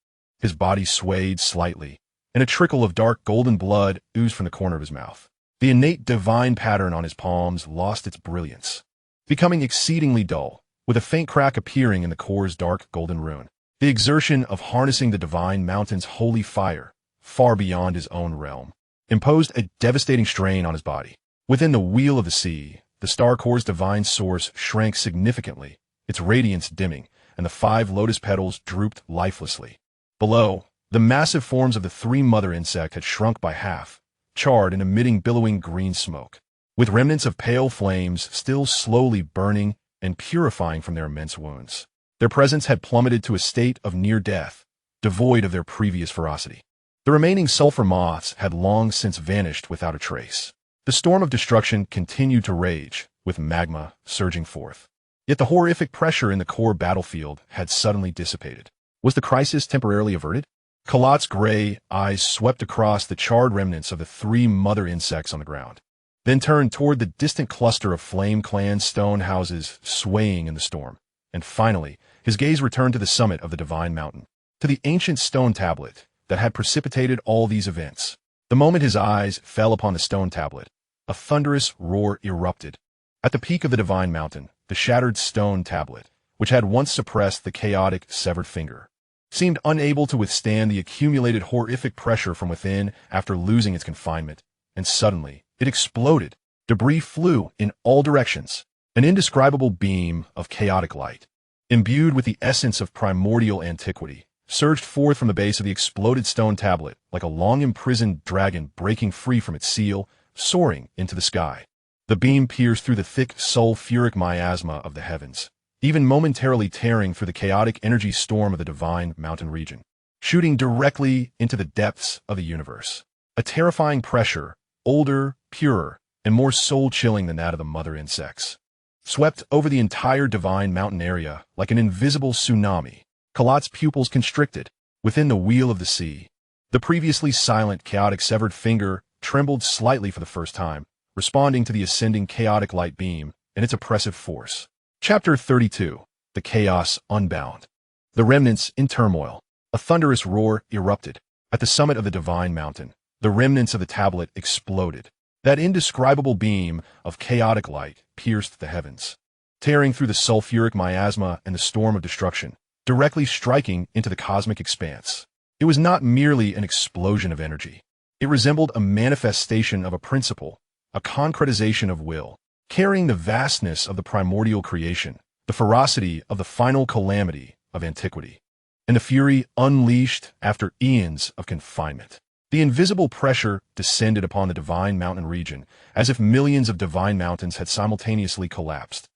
His body swayed slightly, and a trickle of dark golden blood oozed from the corner of his mouth. The innate divine pattern on his palms lost its brilliance, becoming exceedingly dull, with a faint crack appearing in the core's dark golden rune. The exertion of harnessing the divine mountain's holy fire, far beyond his own realm, imposed a devastating strain on his body. Within the wheel of the sea, the star core's divine source shrank significantly, its radiance dimming, and the 5 lotus petals drooped lifelessly. Below, the massive forms of the 3 mother insect had shrunk by half, charred and emitting billowing green smoke, with remnants of pale flames still slowly burning and purifying from their immense wounds. Their presence had plummeted to a state of near death, devoid of their previous ferocity. The remaining sulfur moths had long since vanished without a trace. The storm of destruction continued to rage, with magma surging forth. Yet the horrific pressure in the core battlefield had suddenly dissipated. Was the crisis temporarily averted? Carlot's gray eyes swept across the charred remnants of the 3 mother insects on the ground, then turned toward the distant cluster of flame-clad stone houses swaying in the storm. And finally, his gaze returned to the summit of the divine mountain, to the ancient stone tablet that had precipitated all these events. The moment his eyes fell upon the stone tablet, a thunderous roar erupted. At the peak of the divine mountain, the shattered stone tablet, which had once suppressed the chaotic severed finger, seemed unable to withstand the accumulated horrific pressure from within after losing its confinement, and suddenly it exploded. Debris flew in all directions. An indescribable beam of chaotic light, imbued with the essence of primordial antiquity, surged forth from the base of the exploded stone tablet like a long-imprisoned dragon breaking free from its seal, soaring into the sky. The beam pierced through the thick sulfuric miasma of the heavens, even momentarily tearing through the chaotic energy storm of the divine mountain region, shooting directly into the depths of the universe. A terrifying pressure, older, purer, and more soul-chilling than that of the mother insects, swept over the entire divine mountain area like an invisible tsunami. Carlot's pupils constricted. Within the wheel of the sea, the previously silent chaotic severed finger trembled slightly for the first time, responding to the ascending chaotic light beam and its oppressive force. Chapter 32. The Chaos Unbound. The remnants in turmoil. A thunderous roar erupted. At the summit of the divine mountain, the remnants of the tablet exploded. That indescribable beam of chaotic light pierced the heavens, tearing through the sulfuric miasma and the storm of destruction, directly striking into the cosmic expanse. It was not merely an explosion of energy. It resembled a manifestation of a principle, a concretization of will, carrying the vastness of the primordial creation, the ferocity of the final calamity of antiquity, and the fury unleashed after eons of confinement. The invisible pressure descended upon the divine mountain region as if millions of divine mountains had simultaneously collapsed,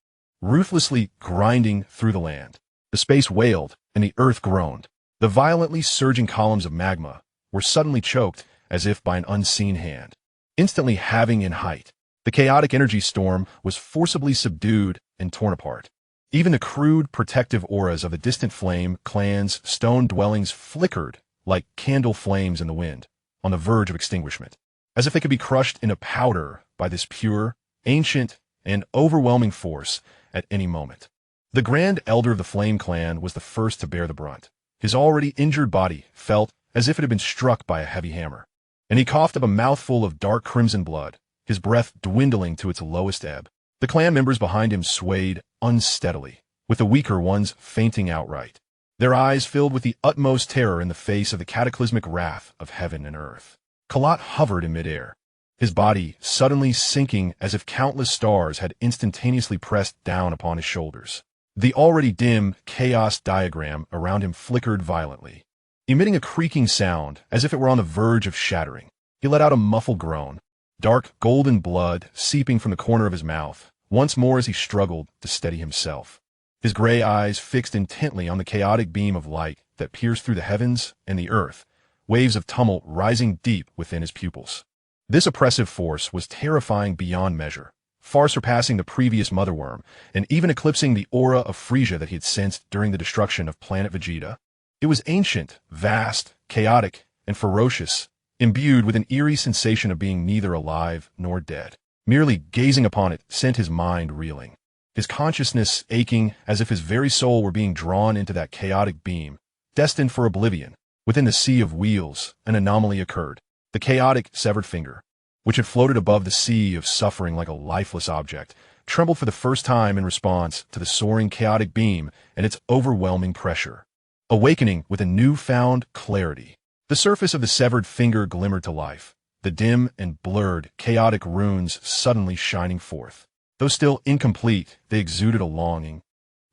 ruthlessly grinding through the land. The space wailed, and the earth groaned. The violently surging columns of magma were suddenly choked as if by an unseen hand, instantly halving in height. The chaotic energy storm was forcibly subdued and torn apart. Even the crude protective auras of the distant flame clans' stone dwellings flickered like candle flames in the wind, on the verge of extinguishment, as if they could be crushed into powder by this pure, ancient, and overwhelming force at any moment. The Grand Elder of the Flame Clan was the first to bear the brunt. His already injured body felt as if it had been struck by a heavy hammer, and he coughed up a mouthful of dark crimson blood, his breath dwindling to its lowest ebb. The clan members behind him swayed unsteadily, with the weaker ones fainting outright, their eyes filled with the utmost terror in the face of the cataclysmic wrath of heaven and earth. Carlot hovered in midair, his body suddenly sinking as if countless stars had instantaneously pressed down upon his shoulders. The already dim chaos diagram around him flickered violently, emitting a creaking sound as if it were on the verge of shattering. He let out a muffled groan, dark golden blood seeping from the corner of his mouth, once more as he struggled to steady himself, his gray eyes fixed intently on the chaotic beam of light that pierced through the heavens and the earth, waves of tumult rising deep within his pupils. This oppressive force was terrifying beyond measure, far surpassing the previous motherworm, and even eclipsing the aura of Frieza that he had sensed during the destruction of Planet Vegeta. It was ancient, vast, chaotic, and ferocious, imbued with an eerie sensation of being neither alive nor dead. Merely gazing upon it sent his mind reeling, his consciousness aching as if his very soul were being drawn into that chaotic beam, destined for oblivion. Within the sea of wheels, an anomaly occurred. The chaotic severed finger, which had floated above the sea of suffering like a lifeless object, trembled for the first time in response to the soaring chaotic beam and its overwhelming pressure. Awakening with a newfound clarity, the surface of the severed finger glimmered to life, the dim and blurred, chaotic runes suddenly shining forth. Though still incomplete, they exuded a longing,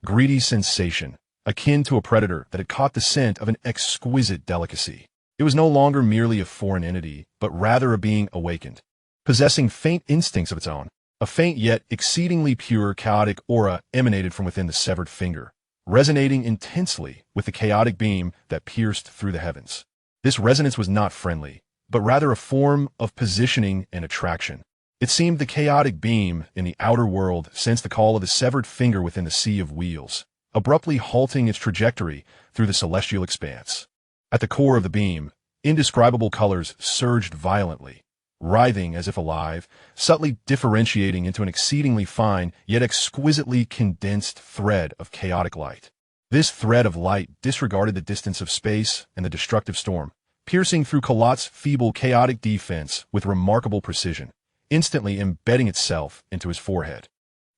greedy sensation, akin to a predator that had caught the scent of an exquisite delicacy. It was no longer merely a foreign entity, but rather a being awakened, possessing faint instincts of its own. A faint yet exceedingly pure chaotic aura emanated from within the severed finger, resonating intensely with the chaotic beam that pierced through the heavens. This resonance was not friendly, but rather a form of positioning and attraction. It seemed the chaotic beam in the outer world sensed the call of the severed finger within the sea of wheels, abruptly halting its trajectory through the celestial expanse. At the core of the beam, indescribable colors surged violently, writhing as if alive, subtly differentiating into an exceedingly fine yet exquisitely condensed thread of chaotic light. This thread of light disregarded the distance of space and the destructive storm, piercing through Carlot's feeble chaotic defense with remarkable precision, instantly embedding itself into his forehead.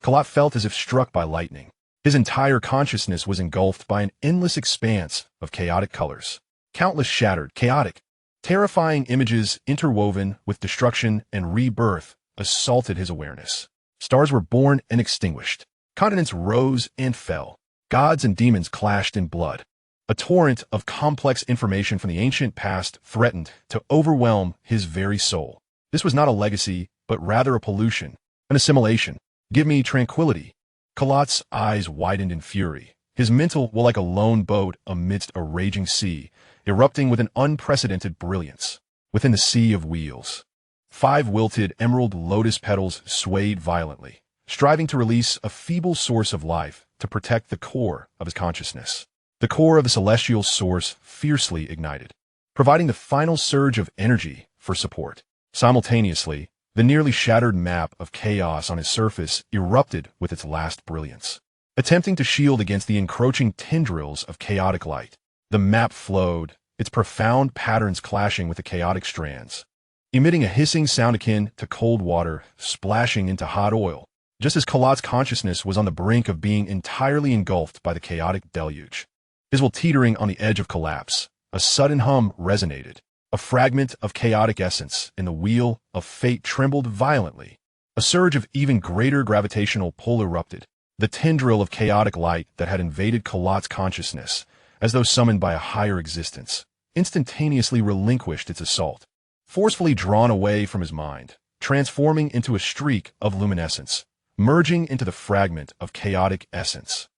Carlot felt as if struck by lightning. His entire consciousness was engulfed by an endless expanse of chaotic colors. Countless shattered, chaotic, terrifying images interwoven with destruction and rebirth assaulted his awareness. Stars were born and extinguished. Continents rose and fell. Gods and demons clashed in blood. A torrent of complex information from the ancient past threatened to overwhelm his very soul. This was not a legacy, but rather a pollution, an assimilation. Give me tranquility. Carlot's eyes widened in fury. His mental was like a lone boat amidst a raging sea, erupting with an unprecedented brilliance. Within the sea of wheels, 5 wilted emerald lotus petals swayed violently, striving to release a feeble source of life to protect the core of his consciousness. The core of the celestial source fiercely ignited, providing the final surge of energy for support. Simultaneously, the nearly shattered map of chaos on his surface erupted with its last brilliance, attempting to shield against the encroaching tendrils of chaotic light. The map flowed, its profound patterns clashing with the chaotic strands, emitting a hissing sound akin to cold water splashing into hot oil, just as Carlot's consciousness was on the brink of being entirely engulfed by the chaotic deluge. His will teetering on the edge of collapse, a sudden hum resonated. A fragment of chaotic essence in the wheel of fate trembled violently. A surge of even greater gravitational pull erupted. The tendril of chaotic light that had invaded Carlot's consciousness, as though summoned by a higher existence, instantaneously relinquished its assault, forcefully drawn away from his mind, transforming into a streak of luminescence, merging into the fragment of chaotic essence.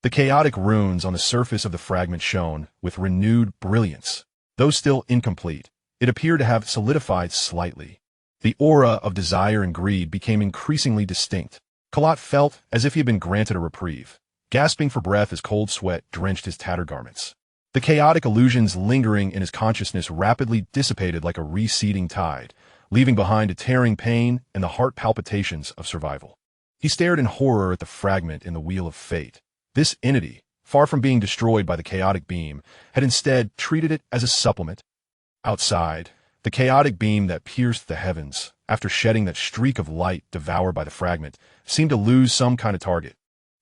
The chaotic runes on the surface of the fragment shone with renewed brilliance. Though still incomplete, it appeared to have solidified slightly. The aura of desire and greed became increasingly distinct. Carlot felt as if he had been granted a reprieve, gasping for breath as cold sweat drenched his tattered garments. The chaotic illusions lingering in his consciousness rapidly dissipated like a receding tide, leaving behind a tearing pain and the heart palpitations of survival. He stared in horror at the fragment in the wheel of fate. This entity, far from being destroyed by the chaotic beam, had instead treated it as a supplement. Outside, the chaotic beam that pierced the heavens, after shedding that streak of light devoured by the fragment, seemed to lose some kind of target.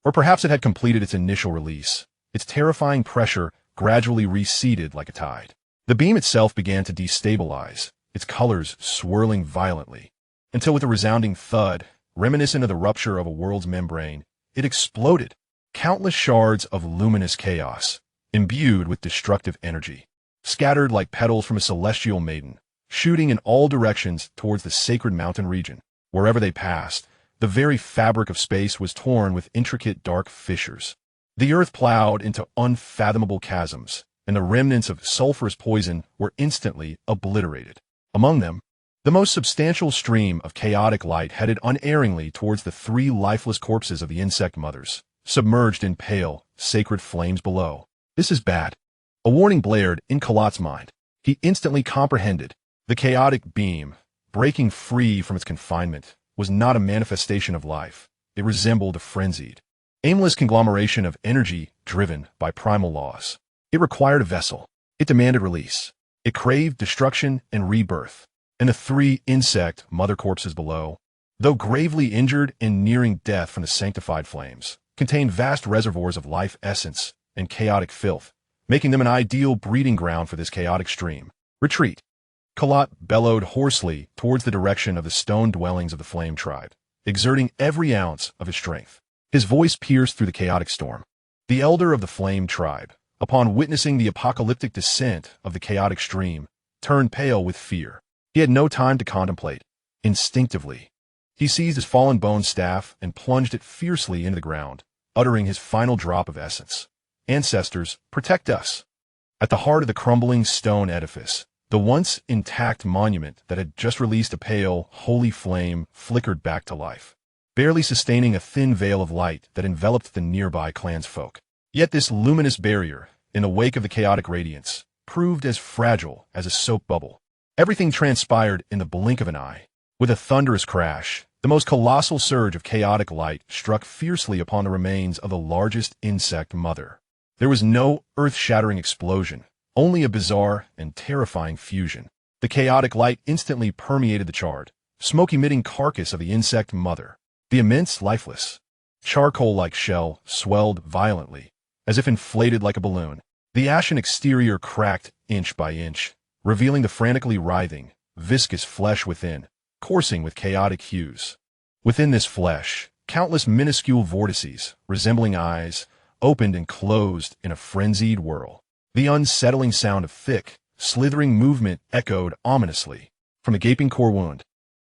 Or perhaps it had completed its initial release. Its terrifying pressure gradually receded like a tide. The beam itself began to destabilize, its colors swirling violently, until with a resounding thud, reminiscent of the rupture of a world's membrane, it exploded. Countless shards of luminous chaos, imbued with destructive energy, scattered like petals from a celestial maiden, shooting in all directions towards the sacred mountain region. Wherever they passed, the very fabric of space was torn with intricate dark fissures. The earth plowed into unfathomable chasms, and the remnants of sulfurous poison were instantly obliterated. Among them, the most substantial stream of chaotic light headed unerringly towards the 3 lifeless corpses of the insect mothers, submerged in pale, sacred flames below. This is bad. A warning blared in Carlot's mind. He instantly comprehended. The chaotic beam, breaking free from its confinement, was not a manifestation of life. It resembled a frenzied, aimless conglomeration of energy driven by primal laws. It required a vessel, It demanded release. It craved destruction and rebirth. And the three insect mother corpses below, though gravely injured and nearing death from the sanctified flames, contained vast reservoirs of life essence and chaotic filth, making them an ideal breeding ground for this chaotic stream. Retreat. Carlot bellowed hoarsely towards the direction of the stone dwellings of the flame tribe, exerting every ounce of his strength. His voice pierced through the chaotic storm. The elder of the flame tribe, upon witnessing the apocalyptic descent of the chaotic stream, turned pale with fear. He had no time to contemplate. Instinctively, he seized his fallen bone staff and plunged it fiercely into the ground, uttering his final drop of essence. Ancestors, protect us. At the heart of the crumbling stone edifice, the once intact monument that had just released a pale, holy flame flickered back to life, barely sustaining a thin veil of light that enveloped the nearby clansfolk. Yet this luminous barrier, in the wake of the chaotic radiance, proved as fragile as a soap bubble. Everything transpired in the blink of an eye. With a thunderous crash, the most colossal surge of chaotic light struck fiercely upon the remains of the largest insect mother. There was no earth-shattering explosion, only a bizarre and terrifying fusion. The chaotic light instantly permeated the charred, smoke-emitting carcass of the insect mother. The immense, lifeless, charcoal-like shell swelled violently, as if inflated like a balloon. The ashen exterior cracked inch by inch, revealing the frantically writhing, viscous flesh within, coursing with chaotic hues. Within this flesh, countless minuscule vortices, resembling eyes, opened and closed in a frenzied whirl. The unsettling sound of thick, slithering movement echoed ominously from a gaping core wound.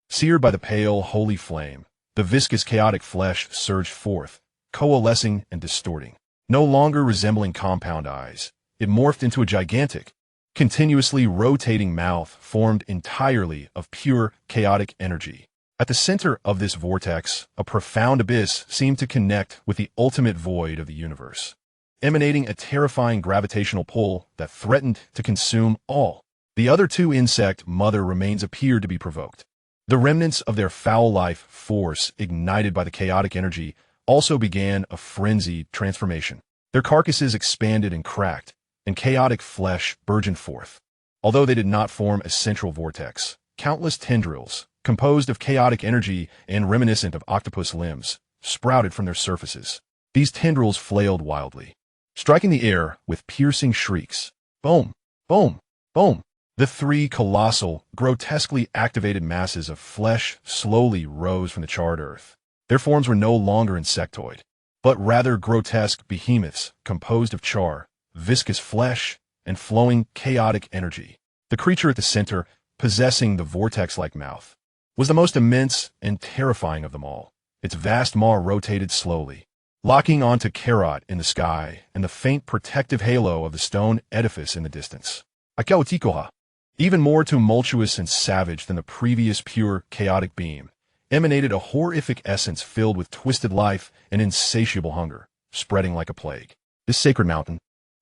Seared by the pale, holy flame, the viscous, chaotic flesh surged forth, coalescing and distorting. No longer resembling compound eyes, it morphed into a gigantic, continuously rotating mouth formed entirely of pure, chaotic energy. At the center of this vortex, a profound abyss seemed to connect with the ultimate void of the universe, emanating a terrifying gravitational pull that threatened to consume all. The other two insect mother remains appeared to be provoked. The remnants of their foul life force, ignited by the chaotic energy, also began a frenzied transformation. Their carcasses expanded and cracked, and chaotic flesh burgeoned forth. Although they did not form a central vortex, countless tendrils, composed of chaotic energy and reminiscent of octopus limbs, sprouted from their surfaces. These tendrils flailed wildly, striking the air with piercing shrieks. Boom! Boom! Boom! The three colossal, grotesquely activated masses of flesh slowly rose from the charred earth. Their forms were no longer insectoid, but rather grotesque behemoths composed of char, viscous flesh, and flowing chaotic energy. The creature at the center, possessing the vortex-like mouth, was the most immense and terrifying of them all. Its vast maw rotated slowly, locking onto Carrot in the sky and the faint protective halo of the stone edifice in the distance. Akautikoha, even more tumultuous and savage than the previous pure, chaotic beam, emanated a horrific essence filled with twisted life and insatiable hunger, spreading like a plague. This sacred mountain,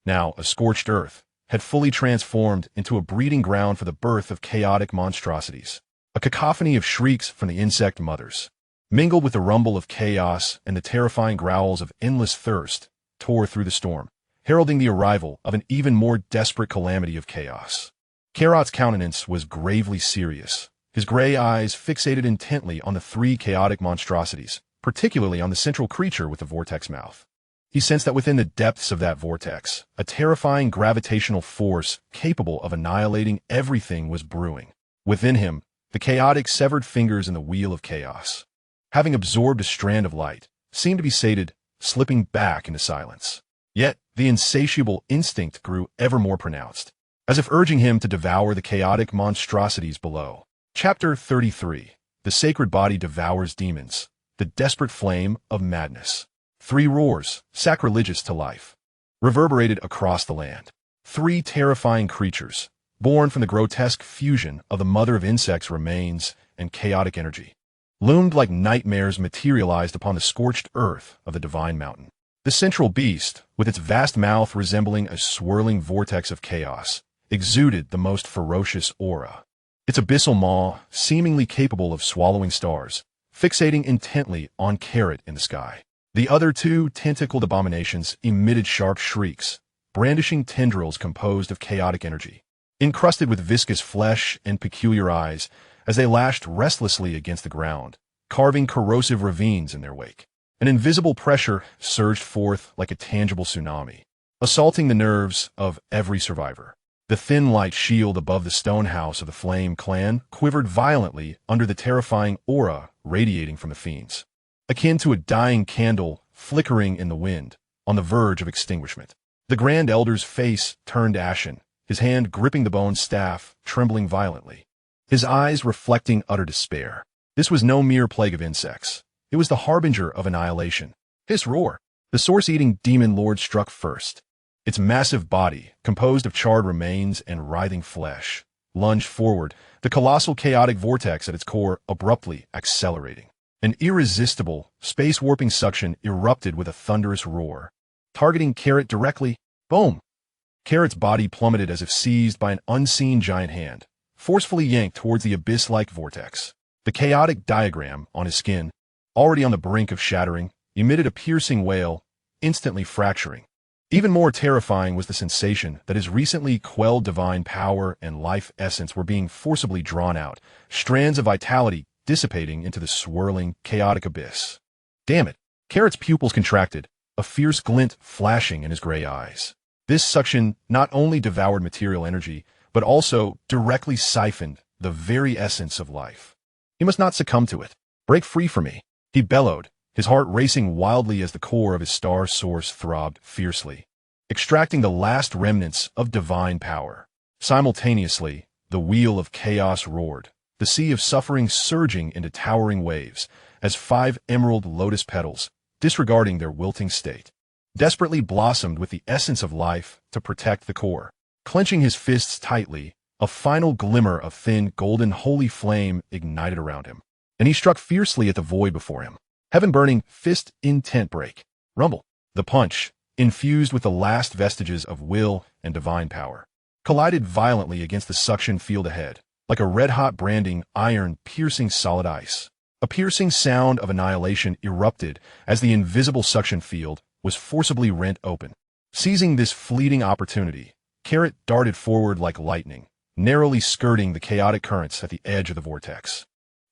now a scorched earth, had fully transformed into a breeding ground for the birth of chaotic monstrosities. A cacophony of shrieks from the insect mothers, mingled with the rumble of chaos and the terrifying growls of endless thirst, tore through the storm, heralding the arrival of an even more desperate calamity of chaos. Carrot's countenance was gravely serious, his gray eyes fixated intently on the three chaotic monstrosities, particularly on the central creature with the vortex mouth. He sensed that within the depths of that vortex, a terrifying gravitational force capable of annihilating everything was brewing. Within him, the chaotic severed fingers in the wheel of chaos, having absorbed a strand of light, seemed to be sated, slipping back into silence. Yet, the insatiable instinct grew ever more pronounced, as if urging him to devour the chaotic monstrosities below. Chapter 33. The Sacred Body Devours Demons. The Desperate Flame of Madness. Three roars, sacrilegious to life, reverberated across the land. Three terrifying creatures, born from the grotesque fusion of the mother of insects' remains and chaotic energy, loomed like nightmares materialized upon the scorched earth of the divine mountain. The central beast, with its vast mouth resembling a swirling vortex of chaos, exuded the most ferocious aura. Its abyssal maw, seemingly capable of swallowing stars, fixating intently on Carrot in the sky. The other two tentacled abominations emitted sharp shrieks, brandishing tendrils composed of chaotic energy, encrusted with viscous flesh and peculiar eyes as they lashed restlessly against the ground, carving corrosive ravines in their wake. An invisible pressure surged forth like a tangible tsunami, assaulting the nerves of every survivor. The thin light shield above the stone house of the Flame clan quivered violently under the terrifying aura radiating from the fiends, akin to a dying candle flickering in the wind, on the verge of extinguishment. The Grand Elder's face turned ashen, his hand gripping the bone staff, trembling violently, his eyes reflecting utter despair. This was no mere plague of insects. It was the harbinger of annihilation. His roar. The source-eating demon lord struck first. Its massive body, composed of charred remains and writhing flesh, lunged forward, the colossal chaotic vortex at its core abruptly accelerating. An irresistible, space-warping suction erupted with a thunderous roar, targeting Carrot directly. Boom! Carrot's body plummeted as if seized by an unseen giant hand, forcefully yanked towards the abyss-like vortex. The chaotic diagram on his skin, already on the brink of shattering, emitted a piercing wail, instantly fracturing. Even more terrifying was the sensation that his recently quelled divine power and life essence were being forcibly drawn out, strands of vitality dissipating into the swirling, chaotic abyss. Damn it! Carrot's pupils contracted, a fierce glint flashing in his gray eyes. This suction not only devoured material energy, but also directly siphoned the very essence of life. He must not succumb to it. Break free from me, he bellowed, his heart racing wildly as the core of his star source throbbed fiercely, extracting the last remnants of divine power. Simultaneously, the wheel of chaos roared, the sea of suffering surging into towering waves, as 5 emerald lotus petals, disregarding their wilting state, desperately blossomed with the essence of life to protect the core. Clenching his fists tightly, a final glimmer of thin golden holy flame ignited around him, and he struck fiercely at the void before him. Heaven-burning, fist-intent break. Rumble. The punch, infused with the last vestiges of will and divine power, collided violently against the suction field ahead, like a red-hot branding iron piercing solid ice. A piercing sound of annihilation erupted as the invisible suction field was forcibly rent open. Seizing this fleeting opportunity, Carrot darted forward like lightning, narrowly skirting the chaotic currents at the edge of the vortex.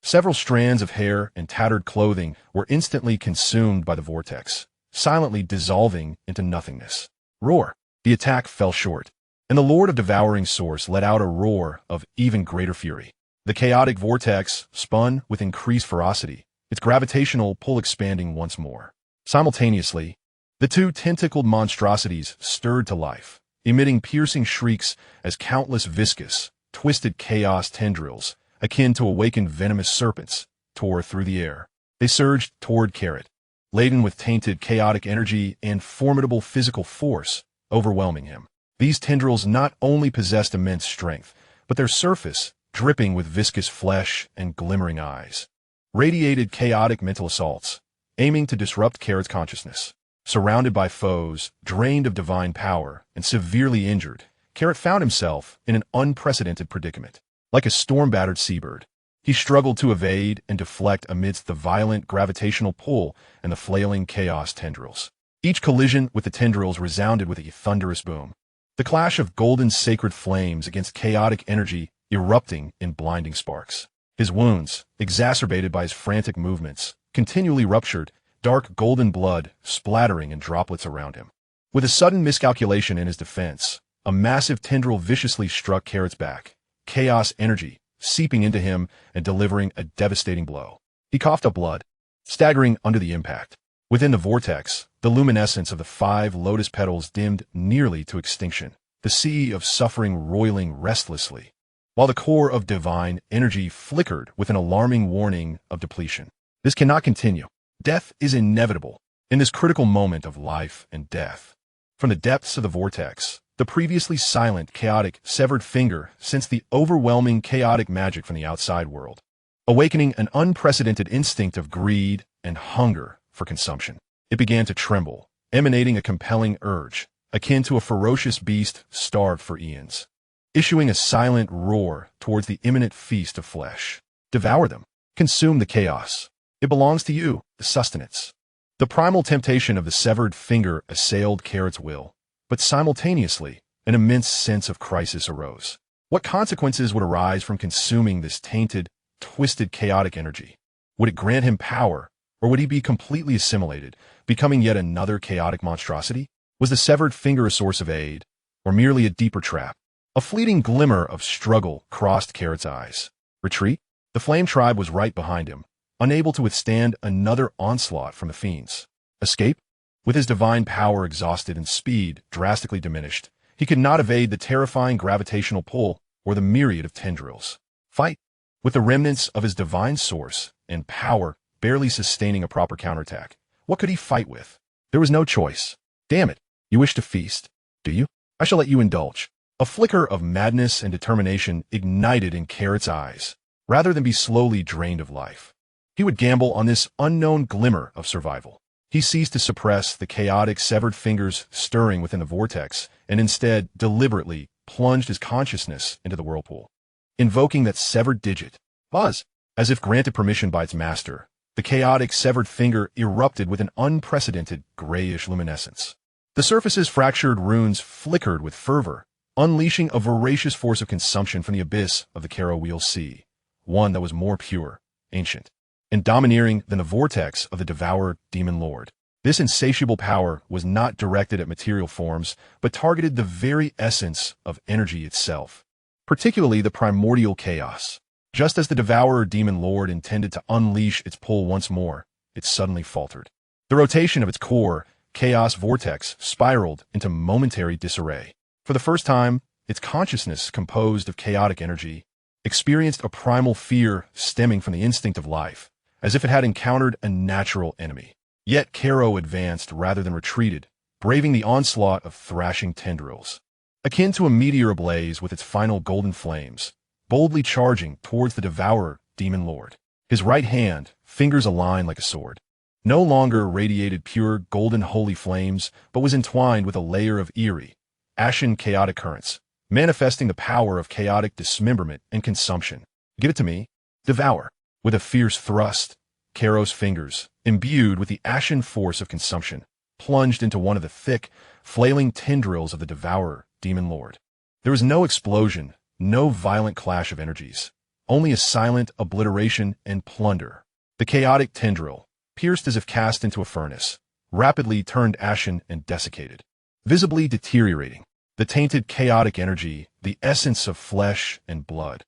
Several strands of hair and tattered clothing were instantly consumed by the vortex, silently dissolving into nothingness. Roar! The attack fell short, and the Lord of Devouring Source let out a roar of even greater fury. The chaotic vortex spun with increased ferocity, its gravitational pull expanding once more. Simultaneously, the 2 tentacled monstrosities stirred to life, emitting piercing shrieks as countless viscous, twisted chaos tendrils, akin to awakened venomous serpents, tore through the air. They surged toward Carrot, laden with tainted chaotic energy and formidable physical force, overwhelming him. These tendrils not only possessed immense strength, but their surface, dripping with viscous flesh and glimmering eyes, radiated chaotic mental assaults, aiming to disrupt Carrot's consciousness. Surrounded by foes, drained of divine power, and severely injured, Carrot found himself in an unprecedented predicament. Like a storm-battered seabird, he struggled to evade and deflect amidst the violent gravitational pull and the flailing chaos tendrils. Each collision with the tendrils resounded with a thunderous boom, the clash of golden sacred flames against chaotic energy erupting in blinding sparks. His wounds, exacerbated by his frantic movements, continually ruptured, dark golden blood splattering in droplets around him. With a sudden miscalculation in his defense, a massive tendril viciously struck Carrot's back, chaos energy seeping into him and delivering a devastating blow. He coughed up blood, staggering under the impact. Within the vortex, the luminescence of the 5 lotus petals dimmed nearly to extinction, the sea of suffering roiling restlessly, while the core of divine energy flickered with an alarming warning of depletion. This cannot continue. Death is inevitable in this critical moment of life and death. From the depths of the vortex, the previously silent, chaotic, severed finger sensed the overwhelming chaotic magic from the outside world, awakening an unprecedented instinct of greed and hunger for consumption. It began to tremble, emanating a compelling urge, akin to a ferocious beast starved for eons, issuing a silent roar towards the imminent feast of flesh. Devour them. Consume the chaos. It belongs to you, the sustenance. The primal temptation of the severed finger assailed Carrot's will, but simultaneously, an immense sense of crisis arose. What consequences would arise from consuming this tainted, twisted chaotic energy? Would it grant him power, or would he be completely assimilated, becoming yet another chaotic monstrosity? Was the severed finger a source of aid, or merely a deeper trap? A fleeting glimmer of struggle crossed Carrot's eyes. Retreat? The Flame Tribe was right behind him, unable to withstand another onslaught from the fiends. Escape? With his divine power exhausted and speed drastically diminished, he could not evade the terrifying gravitational pull or the myriad of tendrils. Fight? With the remnants of his divine source and power barely sustaining a proper counterattack, what could he fight with? There was no choice. Damn it, you wish to feast, do you? I shall let you indulge. A flicker of madness and determination ignited in Carrot's eyes, rather than be slowly drained of life. He would gamble on this unknown glimmer of survival. He ceased to suppress the chaotic severed fingers stirring within the vortex, and instead deliberately plunged his consciousness into the whirlpool. Invoking that severed digit, Buzz, as if granted permission by its master, the chaotic severed finger erupted with an unprecedented grayish luminescence. The surface's fractured runes flickered with fervor, unleashing a voracious force of consumption from the abyss of the Karo Wheel Sea, one that was more pure, ancient, and domineering than the vortex of the devoured demon lord. This insatiable power was not directed at material forms, but targeted the very essence of energy itself, particularly the primordial chaos. Just as the devourer demon lord intended to unleash its pull once more, it suddenly faltered. The rotation of its core, chaos vortex, spiraled into momentary disarray. For the first time, its consciousness, composed of chaotic energy, experienced a primal fear stemming from the instinct of life, as if it had encountered a natural enemy. Yet Karo advanced rather than retreated, braving the onslaught of thrashing tendrils. Akin to a meteor ablaze with its final golden flames, boldly charging towards the devourer demon lord. His right hand, fingers aligned like a sword, no longer radiated pure golden holy flames, but was entwined with a layer of eerie, ashen chaotic currents, manifesting the power of chaotic dismemberment and consumption. Give it to me. Devour. With a fierce thrust, Karo's fingers, imbued with the ashen force of consumption, plunged into one of the thick, flailing tendrils of the devourer demon lord. There was no explosion, no violent clash of energies, only a silent obliteration and plunder. The chaotic tendril, pierced as if cast into a furnace, rapidly turned ashen and desiccated, visibly deteriorating. The tainted chaotic energy, the essence of flesh and blood,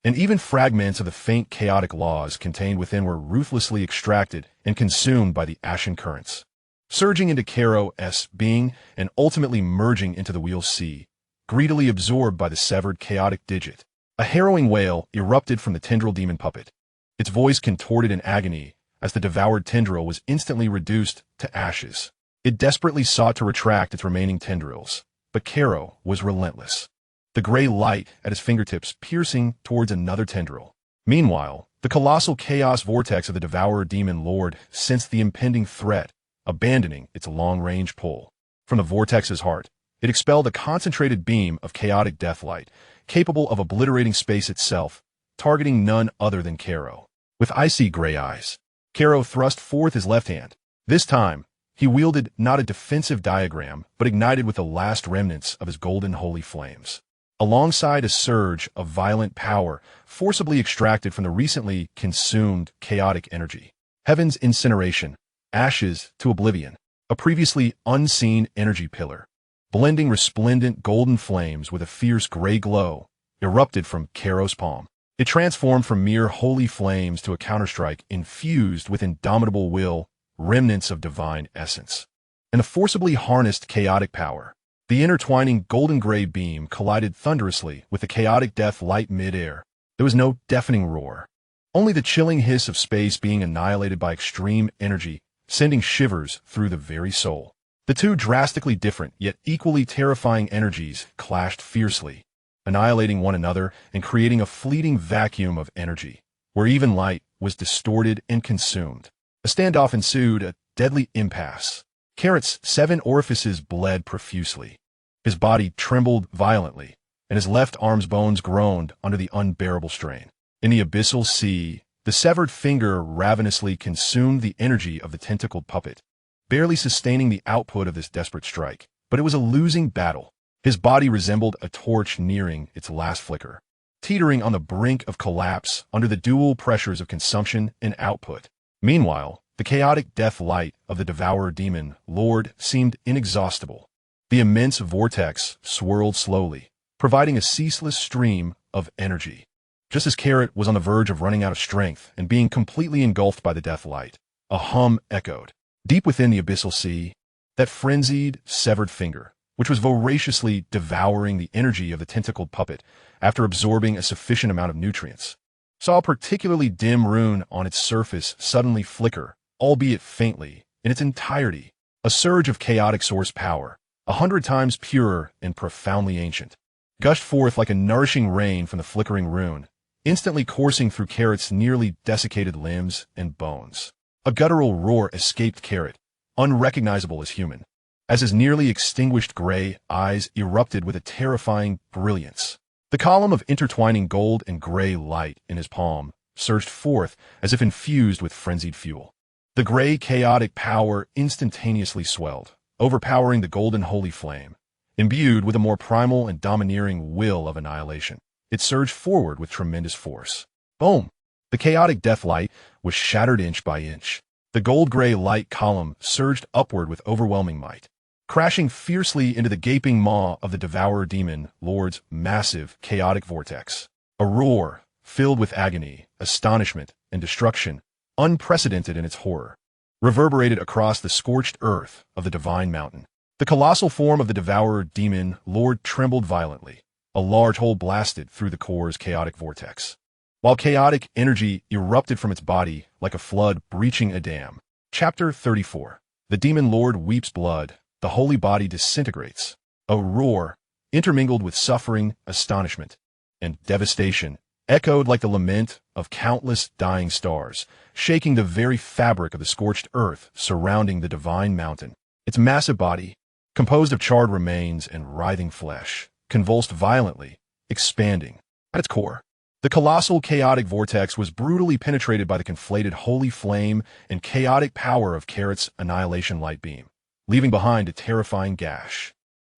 and even fragments of the faint chaotic laws contained within were ruthlessly extracted and consumed by the ashen currents, surging into Karo's being and ultimately merging into the Wheel Sea, greedily absorbed by the severed chaotic digit. A harrowing wail erupted from the tendril demon puppet, its voice contorted in agony as the devoured tendril was instantly reduced to ashes. It desperately sought to retract its remaining tendrils, but Karo was relentless, the gray light at his fingertips piercing towards another tendril. Meanwhile, the colossal chaos vortex of the devourer demon lord sensed the impending threat, abandoning its long-range pull. From the vortex's heart, it expelled a concentrated beam of chaotic deathlight, capable of obliterating space itself, targeting none other than Karo. With icy gray eyes, Karo thrust forth his left hand. This time, he wielded not a defensive diagram, but ignited with the last remnants of his golden holy flames. Alongside a surge of violent power forcibly extracted from the recently consumed chaotic energy. Heaven's incineration, ashes to oblivion, a previously unseen energy pillar, blending resplendent golden flames with a fierce gray glow, erupted from Karo's palm. It transformed from mere holy flames to a counterstrike infused with indomitable will, remnants of divine essence, and a forcibly harnessed chaotic power. The intertwining golden gray beam collided thunderously with the chaotic death light mid-air. There was no deafening roar, only the chilling hiss of space being annihilated by extreme energy, sending shivers through the very soul. The two drastically different yet equally terrifying energies clashed fiercely, annihilating one another and creating a fleeting vacuum of energy, where even light was distorted and consumed. A standoff ensued, a deadly impasse. Carrot's 7 orifices bled profusely. His body trembled violently, and his left arm's bones groaned under the unbearable strain. In the abyssal sea, the severed finger ravenously consumed the energy of the tentacled puppet, barely sustaining the output of this desperate strike. But it was a losing battle. His body resembled a torch nearing its last flicker, teetering on the brink of collapse under the dual pressures of consumption and output. Meanwhile, the chaotic death light of the Devourer Demon Lord seemed inexhaustible. The immense vortex swirled slowly, providing a ceaseless stream of energy. Just as Carrot was on the verge of running out of strength and being completely engulfed by the death light, a hum echoed. Deep within the abyssal sea, that frenzied, severed finger, which was voraciously devouring the energy of the tentacled puppet after absorbing a sufficient amount of nutrients, saw a particularly dim rune on its surface suddenly flicker, albeit faintly, in its entirety. A surge of chaotic source power, 100 times purer and profoundly ancient, gushed forth like a nourishing rain from the flickering rune, instantly coursing through Carrot's nearly desiccated limbs and bones. A guttural roar escaped Carrot, unrecognizable as human, as his nearly extinguished gray eyes erupted with a terrifying brilliance. The column of intertwining gold and gray light in his palm surged forth as if infused with frenzied fuel. The gray chaotic power instantaneously swelled, overpowering the golden holy flame. Imbued with a more primal and domineering will of annihilation, it surged forward with tremendous force. Boom! The chaotic death light was shattered inch by inch. The gold-gray light column surged upward with overwhelming might, crashing fiercely into the gaping maw of the Devourer Demon Lord's massive, chaotic vortex. A roar, filled with agony, astonishment, and destruction, unprecedented in its horror, reverberated across the scorched earth of the Divine Mountain. The colossal form of the Devourer Demon Lord trembled violently, a large hole blasted through the core's chaotic vortex, while chaotic energy erupted from its body like a flood breaching a dam. Chapter 34. The Demon Lord weeps blood. The holy body disintegrates. A roar, intermingled with suffering, astonishment, and devastation, echoed like the lament of countless dying stars, shaking the very fabric of the scorched earth surrounding the Divine Mountain. Its massive body, composed of charred remains and writhing flesh, convulsed violently, expanding. At its core, the colossal chaotic vortex was brutally penetrated by the conflated holy flame and chaotic power of Carrot's annihilation light beam, leaving behind a terrifying gash.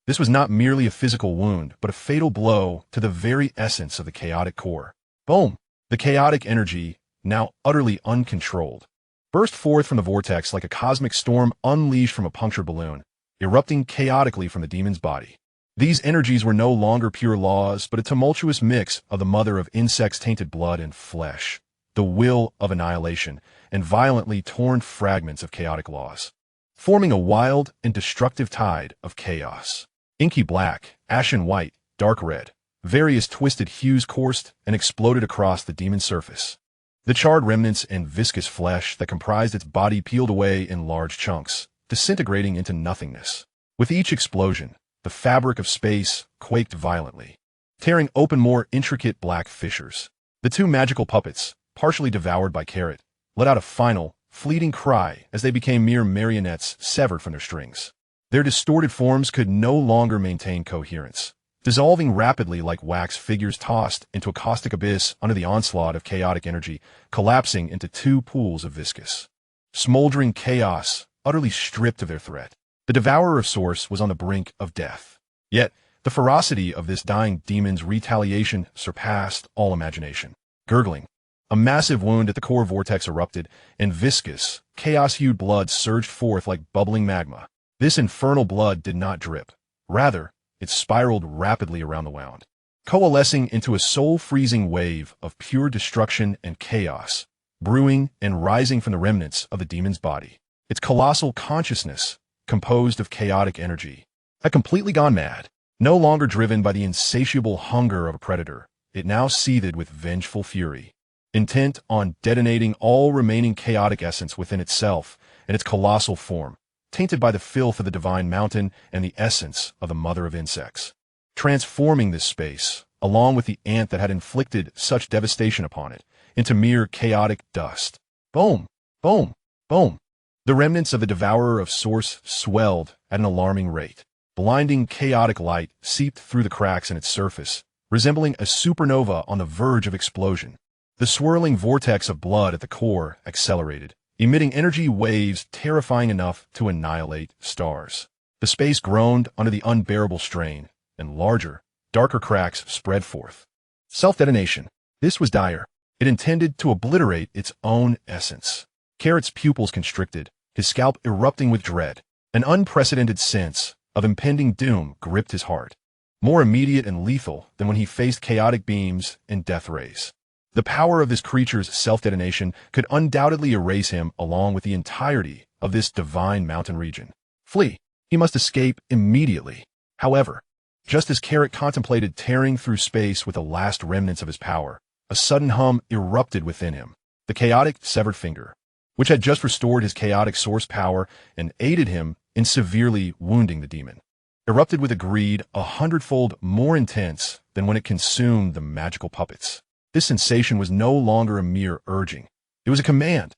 This was not merely a physical wound, but a fatal blow to the very essence of the chaotic core. Boom! The chaotic energy, now utterly uncontrolled, burst forth from the vortex like a cosmic storm unleashed from a punctured balloon, erupting chaotically from the demon's body. These energies were no longer pure laws, but a tumultuous mix of the mother of insects-tainted blood and flesh, the will of annihilation, and violently torn fragments of chaotic laws, forming a wild and destructive tide of chaos. Inky black, ashen white, dark red, various twisted hues coursed and exploded across the demon's surface. The charred remnants and viscous flesh that comprised its body peeled away in large chunks, disintegrating into nothingness. With each explosion, the fabric of space quaked violently, tearing open more intricate black fissures. The two magical puppets, partially devoured by Carrot, let out a final, fleeting cry as they became mere marionettes severed from their strings. Their distorted forms could no longer maintain coherence, dissolving rapidly like wax figures tossed into a caustic abyss under the onslaught of chaotic energy, collapsing into two pools of viscous, smoldering chaos, utterly stripped of their threat. The Devourer of Source was on the brink of death. Yet, the ferocity of this dying demon's retaliation surpassed all imagination. Gurgling, a massive wound at the core vortex erupted, and viscous, chaos-hued blood surged forth like bubbling magma. This infernal blood did not drip. Rather, it spiraled rapidly around the wound, coalescing into a soul-freezing wave of pure destruction and chaos, brewing and rising from the remnants of the demon's body. Its colossal consciousness, composed of chaotic energy, had completely gone mad. No longer driven by the insatiable hunger of a predator, it now seethed with vengeful fury, intent on detonating all remaining chaotic essence within itself and its colossal form, tainted by the filth of the Divine Mountain and the essence of the Mother of Insects, transforming this space, along with the ant that had inflicted such devastation upon it, into mere chaotic dust. Boom! Boom! Boom! The remnants of the Devourer of Source swelled at an alarming rate. Blinding chaotic light seeped through the cracks in its surface, resembling a supernova on the verge of explosion. The swirling vortex of blood at the core accelerated, emitting energy waves terrifying enough to annihilate stars. The space groaned under the unbearable strain, and larger, darker cracks spread forth. Self-detonation. This was dire. It intended to obliterate its own essence. Carrot's pupils constricted, his scalp erupting with dread. An unprecedented sense of impending doom gripped his heart, more immediate and lethal than when he faced chaotic beams and death rays. The power of this creature's self-detonation could undoubtedly erase him along with the entirety of this divine mountain region. Flee. He must escape immediately. However, just as Carrot contemplated tearing through space with the last remnants of his power, a sudden hum erupted within him. The chaotic severed finger, which had just restored his chaotic source power and aided him in severely wounding the demon, erupted with a greed 100-fold more intense than when it consumed the magical puppets. This sensation was no longer a mere urging. It was a command,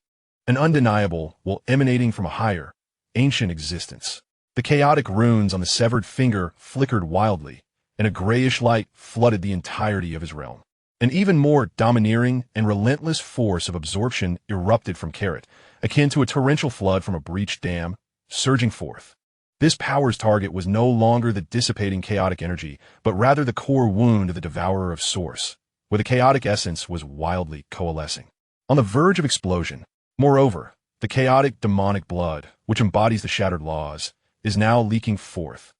an undeniable while emanating from a higher, ancient existence. The chaotic runes on the severed finger flickered wildly, and a grayish light flooded the entirety of his realm. An even more domineering and relentless force of absorption erupted from Carrot, akin to a torrential flood from a breached dam, surging forth. This power's target was no longer the dissipating chaotic energy, but rather the core wound of the devourer of source, where the chaotic essence was wildly coalescing, on the verge of explosion. Moreover, the chaotic demonic blood, which embodies the shattered laws, is now leaking forth.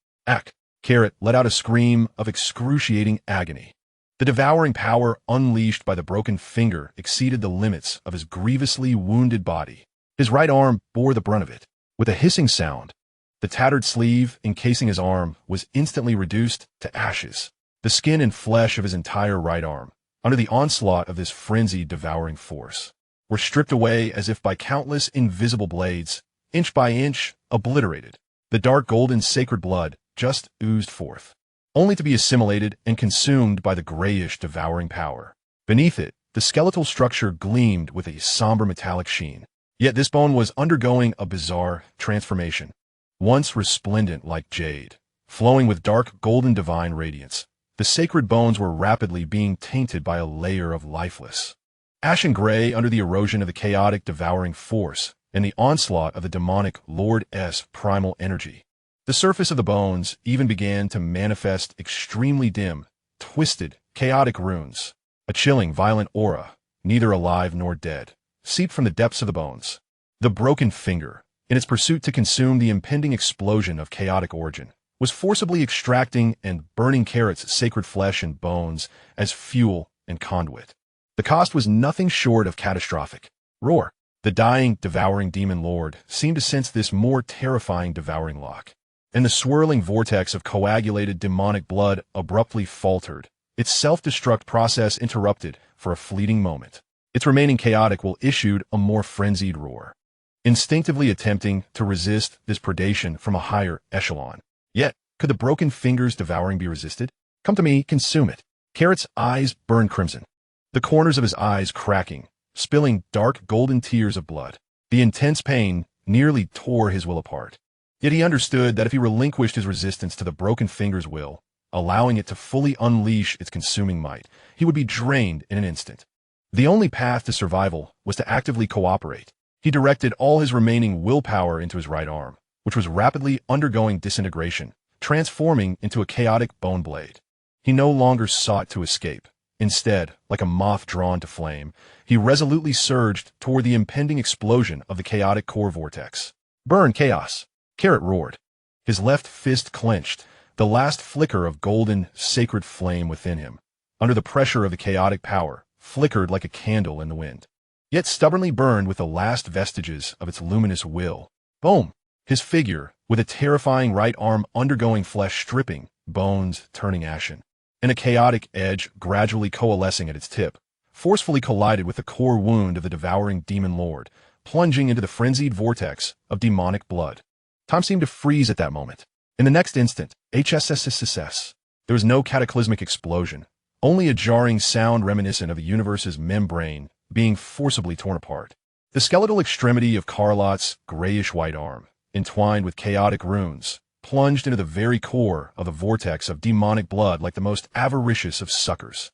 Carrot let out a scream of excruciating agony. The devouring power unleashed by the broken finger exceeded the limits of his grievously wounded body. His right arm bore the brunt of it. With a hissing sound, the tattered sleeve encasing his arm was instantly reduced to ashes. The skin and flesh of his entire right arm, under the onslaught of this frenzied devouring force, were stripped away as if by countless invisible blades, inch by inch, obliterated. The dark golden sacred blood just oozed forth, only to be assimilated and consumed by the grayish devouring power. Beneath it, the skeletal structure gleamed with a somber metallic sheen. Yet this bone was undergoing a bizarre transformation. Once resplendent like jade, flowing with dark golden divine radiance, the sacred bones were rapidly being tainted by a layer of lifeless ashen gray under the erosion of the chaotic devouring force and the onslaught of the demonic Lord-S primal energy. The surface of the bones even began to manifest extremely dim, twisted, chaotic runes. A chilling, violent aura, neither alive nor dead, seeped from the depths of the bones. The broken finger, in its pursuit to consume the impending explosion of chaotic origin, was forcibly extracting and burning Carrot's sacred flesh and bones as fuel and conduit. The cost was nothing short of catastrophic. Roar. The dying, devouring demon lord seemed to sense this more terrifying devouring lock, and the swirling vortex of coagulated demonic blood abruptly faltered, its self-destruct process interrupted for a fleeting moment. Its remaining chaotic will issued a more frenzied roar, instinctively attempting to resist this predation from a higher echelon. Yet, could the broken finger's devouring be resisted? Come to me, consume it. Carrot's eyes burned crimson, the corners of his eyes cracking, spilling dark golden tears of blood. The intense pain nearly tore his will apart. Yet he understood that if he relinquished his resistance to the broken finger's will, allowing it to fully unleash its consuming might, he would be drained in an instant. The only path to survival was to actively cooperate. He directed all his remaining willpower into his right arm, which was rapidly undergoing disintegration, transforming into a chaotic bone blade. He no longer sought to escape. Instead, like a moth drawn to flame, he resolutely surged toward the impending explosion of the chaotic core vortex. Burn, chaos! Carrot roared. His left fist clenched, the last flicker of golden, sacred flame within him, under the pressure of the chaotic power, flickered like a candle in the wind, yet stubbornly burned with the last vestiges of its luminous will. Boom! His figure, with a terrifying right arm undergoing flesh stripping, bones turning ashen, and a chaotic edge gradually coalescing at its tip, forcefully collided with the core wound of the devouring demon lord, plunging into the frenzied vortex of demonic blood. Time seemed to freeze at that moment. In the next instant, HSSSSS. There was no cataclysmic explosion, only a jarring sound reminiscent of the universe's membrane being forcibly torn apart. The skeletal extremity of Carlot's grayish-white arm, entwined with chaotic runes, plunged into the very core of the vortex of demonic blood like the most avaricious of suckers.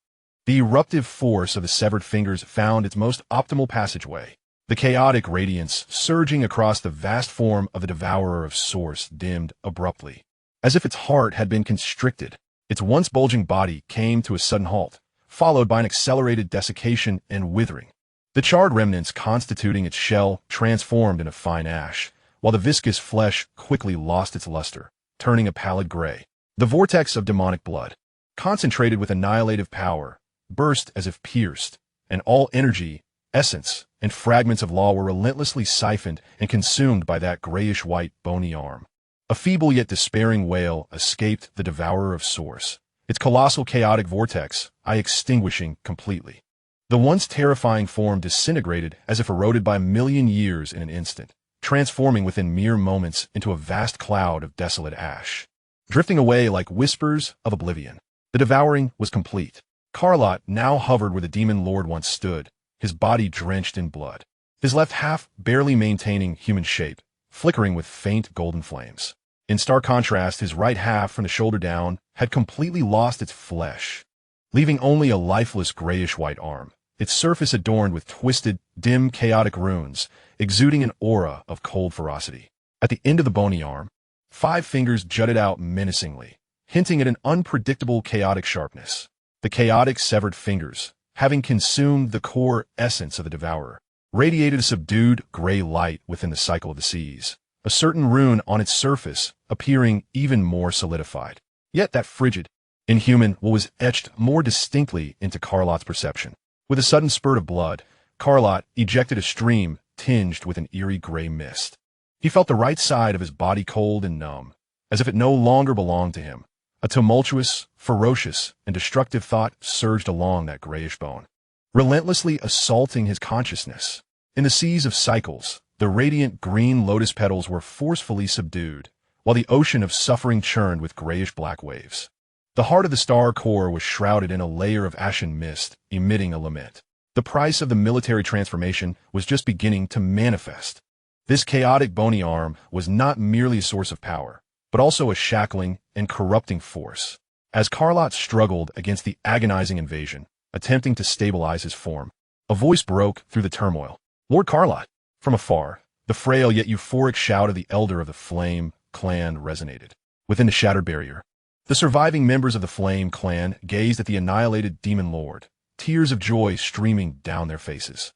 The eruptive force of the severed fingers found its most optimal passageway. The chaotic radiance surging across the vast form of the devourer of source dimmed abruptly. As if its heart had been constricted, its once bulging body came to a sudden halt, followed by an accelerated desiccation and withering. The charred remnants constituting its shell transformed into fine ash, while the viscous flesh quickly lost its luster, turning a pallid gray. The vortex of demonic blood, concentrated with annihilative power, burst as if pierced, and all energy, essence, and fragments of law were relentlessly siphoned and consumed by that grayish-white bony arm. A feeble yet despairing wail escaped the devourer of source, its colossal chaotic vortex extinguishing completely. The once terrifying form disintegrated as if eroded by a million years in an instant, transforming within mere moments into a vast cloud of desolate ash. Drifting away like whispers of oblivion, the devouring was complete. Carlot now hovered where the demon lord once stood, his body drenched in blood, his left half barely maintaining human shape, flickering with faint golden flames. In stark contrast, his right half from the shoulder down had completely lost its flesh, leaving only a lifeless grayish-white arm, its surface adorned with twisted, dim, chaotic runes, exuding an aura of cold ferocity. At the end of the bony arm, 5 fingers jutted out menacingly, hinting at an unpredictable chaotic sharpness. The chaotic severed fingers, having consumed the core essence of the devourer, radiated a subdued gray light within the cycle of the seas, a certain rune on its surface appearing even more solidified. Yet that frigid, inhuman will was etched more distinctly into Carlot's perception. With a sudden spurt of blood, Carlot ejected a stream tinged with an eerie gray mist. He felt the right side of his body cold and numb, as if it no longer belonged to him. A tumultuous, ferocious, and destructive thought surged along that grayish bone, relentlessly assaulting his consciousness. In the seas of cycles, the radiant green lotus petals were forcefully subdued, while the ocean of suffering churned with grayish-black waves. The heart of the star core was shrouded in a layer of ashen mist, emitting a lament. The price of the military transformation was just beginning to manifest. This chaotic bony arm was not merely a source of power, but also a shackling and corrupting force. As Carlot struggled against the agonizing invasion, attempting to stabilize his form, a voice broke through the turmoil. "Lord Carlot!" From afar, the frail yet euphoric shout of the elder of the Flame clan resonated. Within the shattered barrier, the surviving members of the Flame clan gazed at the annihilated demon lord, tears of joy streaming down their faces.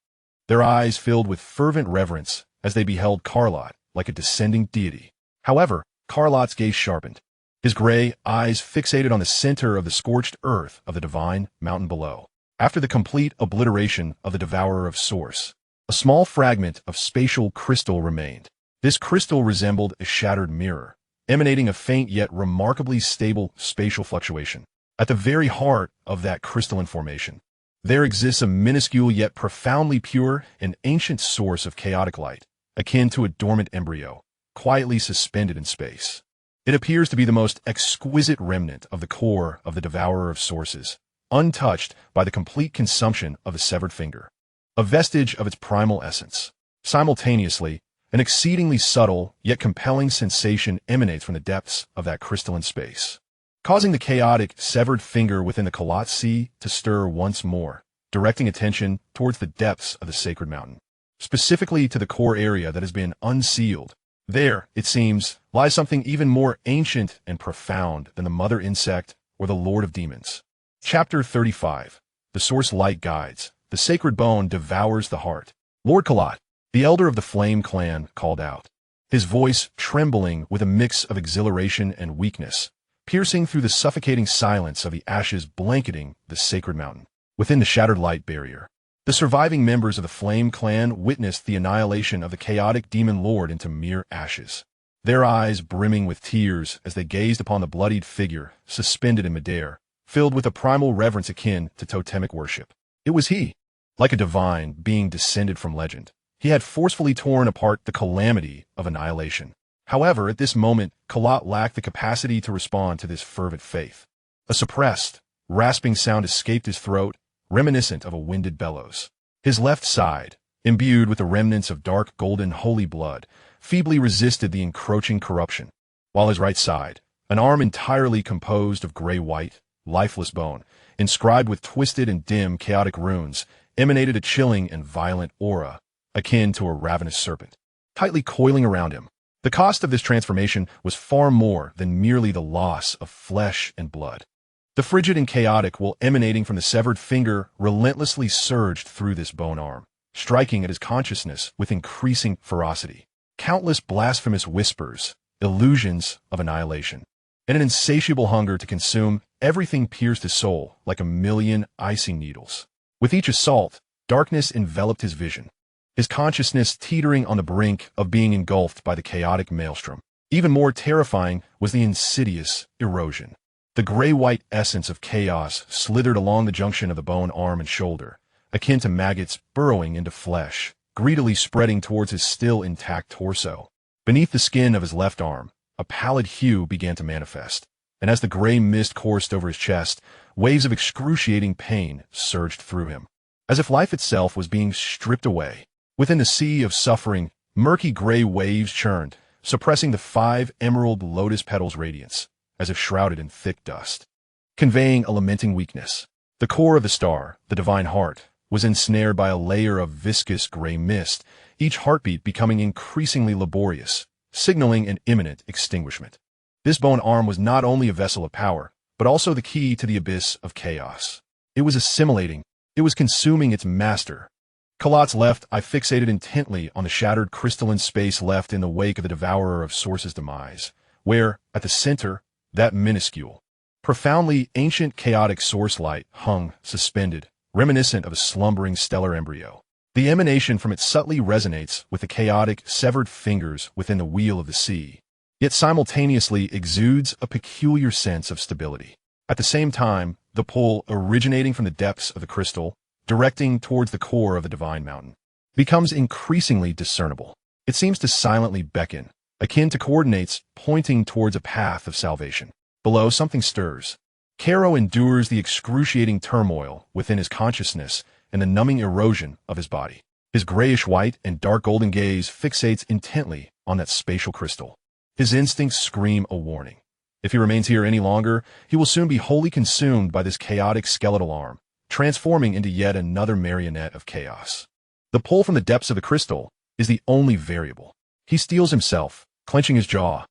Their eyes filled with fervent reverence as they beheld Carlot like a descending deity. However, Carlot's gaze sharpened, his gray eyes fixated on the center of the scorched earth of the divine mountain below. After the complete obliteration of the devourer of source, a small fragment of spatial crystal remained. This crystal resembled a shattered mirror, emanating a faint yet remarkably stable spatial fluctuation. At the very heart of that crystalline formation, there exists a minuscule yet profoundly pure and ancient source of chaotic light, akin to a dormant embryo, quietly suspended in space. It appears to be the most exquisite remnant of the core of the devourer of sources, untouched by the complete consumption of the severed finger, a vestige of its primal essence. Simultaneously, an exceedingly subtle yet compelling sensation emanates from the depths of that crystalline space, causing the chaotic severed finger within the Carlot Sea to stir once more, directing attention towards the depths of the sacred mountain, specifically to the core area that has been unsealed. There, it seems, lies something even more ancient and profound than the mother insect or the lord of demons. Chapter 35. The source light guides. The sacred bone devours the heart. Lord Carlot, the elder of the Flame clan, called out, his voice trembling with a mix of exhilaration and weakness, piercing through the suffocating silence of the ashes blanketing the sacred mountain. Within the shattered light barrier, the surviving members of the Flame clan witnessed the annihilation of the chaotic demon lord into mere ashes, their eyes brimming with tears as they gazed upon the bloodied figure suspended in midair, filled with a primal reverence akin to totemic worship. It was he, like a divine being descended from legend. He had forcefully torn apart the calamity of annihilation. However, at this moment, Carlot lacked the capacity to respond to this fervent faith. A suppressed, rasping sound escaped his throat, reminiscent of a winded bellows. His left side, imbued with the remnants of dark golden holy blood, feebly resisted the encroaching corruption, while his right side, an arm entirely composed of gray-white, lifeless bone, inscribed with twisted and dim chaotic runes, emanated a chilling and violent aura, akin to a ravenous serpent, tightly coiling around him. The cost of this transformation was far more than merely the loss of flesh and blood. The frigid and chaotic will emanating from the severed finger relentlessly surged through this bone arm, striking at his consciousness with increasing ferocity. Countless blasphemous whispers, illusions of annihilation, and an insatiable hunger to consume everything pierced his soul like a million icy needles. With each assault, darkness enveloped his vision, his consciousness teetering on the brink of being engulfed by the chaotic maelstrom. Even more terrifying was the insidious erosion. The gray-white essence of chaos slithered along the junction of the bone arm and shoulder, akin to maggots burrowing into flesh, greedily spreading towards his still intact torso. Beneath the skin of his left arm, a pallid hue began to manifest, and as the gray mist coursed over his chest, waves of excruciating pain surged through him, as if life itself was being stripped away. Within the sea of suffering, murky gray waves churned, suppressing the 5 emerald lotus petals' radiance, as if shrouded in thick dust, conveying a lamenting weakness. The core of the star, the divine heart, was ensnared by a layer of viscous gray mist, each heartbeat becoming increasingly laborious, signaling an imminent extinguishment. This bone arm was not only a vessel of power, but also the key to the abyss of chaos. It was assimilating, it was consuming its master. Carlot's left eye fixated intently on the shattered crystalline space left in the wake of the devourer of Source's demise, where, at the center, that minuscule, profoundly ancient chaotic source light hung, suspended, reminiscent of a slumbering stellar embryo. The emanation from it subtly resonates with the chaotic, severed fingers within the wheel of the sea, yet simultaneously exudes a peculiar sense of stability. At the same time, the pull originating from the depths of the crystal, directing towards the core of the divine mountain, becomes increasingly discernible. It seems to silently beckon, akin to coordinates pointing towards a path of salvation. Below, something stirs. Caro endures the excruciating turmoil within his consciousness and the numbing erosion of his body. His grayish-white and dark golden gaze fixates intently on that spatial crystal. His instincts scream a warning. If he remains here any longer, he will soon be wholly consumed by this chaotic skeletal arm, transforming into yet another marionette of chaos. The pull from the depths of the crystal is the only variable. He steels himself, clenching his jaw,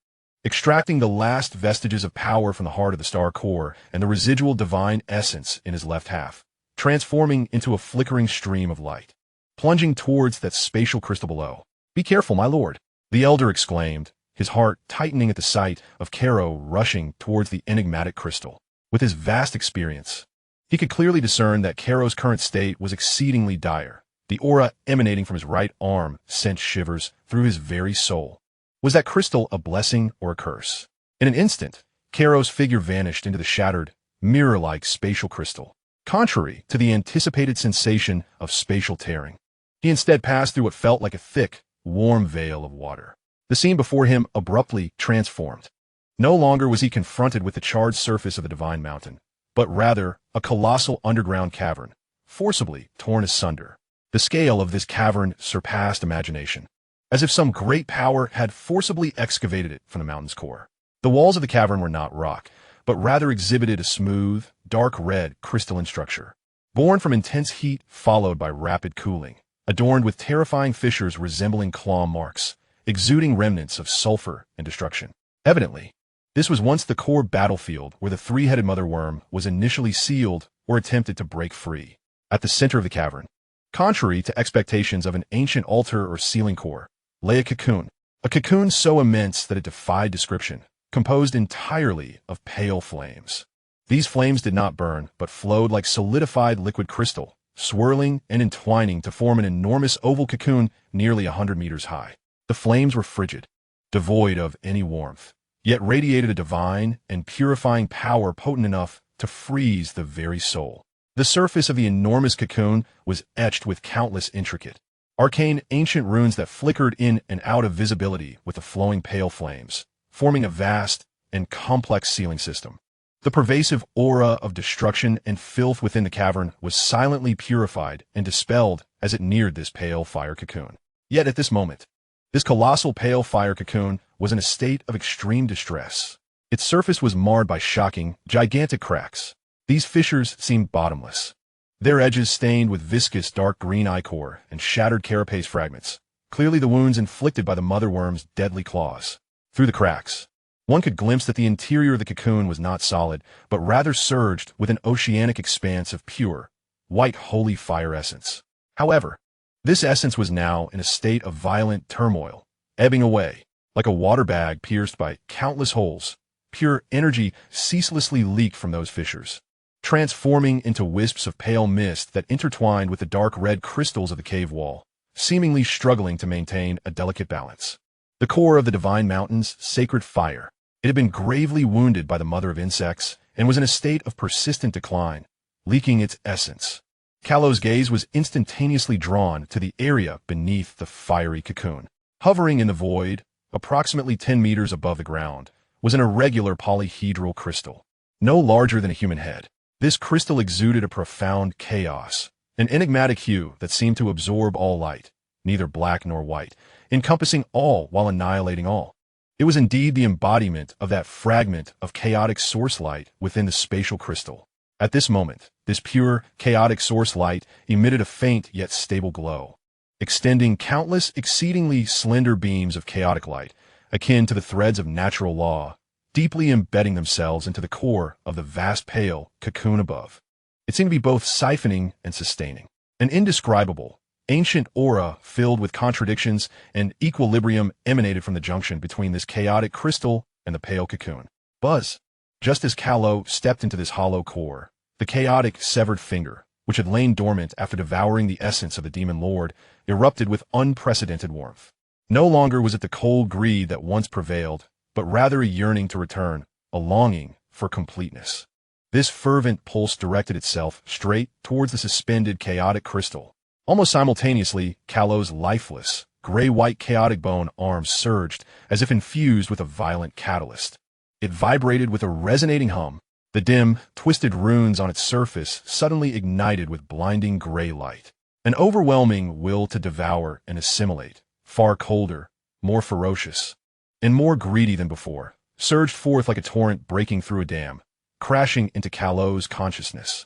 extracting the last vestiges of power from the heart of the star core and the residual divine essence in his left half, transforming into a flickering stream of light, plunging towards that spatial crystal below. "Be careful, my lord," the elder exclaimed, his heart tightening at the sight of Caro rushing towards the enigmatic crystal. With his vast experience, he could clearly discern that Caro's current state was exceedingly dire. The aura emanating from his right arm sent shivers through his very soul. Was that crystal a blessing or a curse? In an instant, Caro's figure vanished into the shattered, mirror-like spatial crystal, contrary to the anticipated sensation of spatial tearing. He instead passed through what felt like a thick, warm veil of water. The scene before him abruptly transformed. No longer was he confronted with the charred surface of the divine mountain, but rather a colossal underground cavern, forcibly torn asunder. The scale of this cavern surpassed imagination, as if some great power had forcibly excavated it from the mountain's core. The walls of the cavern were not rock, but rather exhibited a smooth, dark red crystalline structure, born from intense heat followed by rapid cooling, adorned with terrifying fissures resembling claw marks, exuding remnants of sulfur and destruction. Evidently, this was once the core battlefield where the 3-headed mother worm was initially sealed or attempted to break free. At the center of the cavern, contrary to expectations of an ancient altar or sealing core, lay a cocoon so immense that it defied description, composed entirely of pale flames. These flames did not burn, but flowed like solidified liquid crystal, swirling and entwining to form an enormous oval cocoon nearly 100 meters high. The flames were frigid, devoid of any warmth, yet radiated a divine and purifying power potent enough to freeze the very soul. The surface of the enormous cocoon was etched with countless intricate, arcane ancient runes that flickered in and out of visibility with the flowing pale flames, forming a vast and complex sealing system. The pervasive aura of destruction and filth within the cavern was silently purified and dispelled as it neared this pale fire cocoon. Yet at this moment, this colossal pale fire cocoon was in a state of extreme distress. Its surface was marred by shocking, gigantic cracks. These fissures seemed bottomless, their edges stained with viscous dark green ichor and shattered carapace fragments, clearly the wounds inflicted by the mother worm's deadly claws. Through the cracks, one could glimpse that the interior of the cocoon was not solid, but rather surged with an oceanic expanse of pure, white holy fire essence. However, this essence was now in a state of violent turmoil, ebbing away, like a water bag pierced by countless holes. Pure energy ceaselessly leaked from those fissures, transforming into wisps of pale mist that intertwined with the dark red crystals of the cave wall, seemingly struggling to maintain a delicate balance. The core of the divine mountain's sacred fire. It had been gravely wounded by the mother of insects and was in a state of persistent decline, leaking its essence. Carlot's gaze was instantaneously drawn to the area beneath the fiery cocoon. Hovering in the void, approximately 10 meters above the ground, was an irregular polyhedral crystal, no larger than a human head. This crystal exuded a profound chaos, an enigmatic hue that seemed to absorb all light, neither black nor white, encompassing all while annihilating all. It was indeed the embodiment of that fragment of chaotic source light within the spatial crystal. At this moment, this pure, chaotic source light emitted a faint yet stable glow, extending countless, exceedingly slender beams of chaotic light, akin to the threads of natural law, deeply embedding themselves into the core of the vast pale cocoon above. It seemed to be both siphoning and sustaining. An indescribable, ancient aura filled with contradictions and equilibrium emanated from the junction between this chaotic crystal and the pale cocoon. Buzz! Just as Carlot stepped into this hollow core, the chaotic severed finger, which had lain dormant after devouring the essence of the demon lord, erupted with unprecedented warmth. No longer was it the cold greed that once prevailed, but rather a yearning to return, a longing for completeness. This fervent pulse directed itself straight towards the suspended chaotic crystal. Almost simultaneously, Carlot's lifeless, gray-white chaotic bone arms surged as if infused with a violent catalyst. It vibrated with a resonating hum. The dim, twisted runes on its surface suddenly ignited with blinding gray light. An overwhelming will to devour and assimilate, far colder, more ferocious, and more greedy than before, surged forth like a torrent breaking through a dam, crashing into Carlot's consciousness.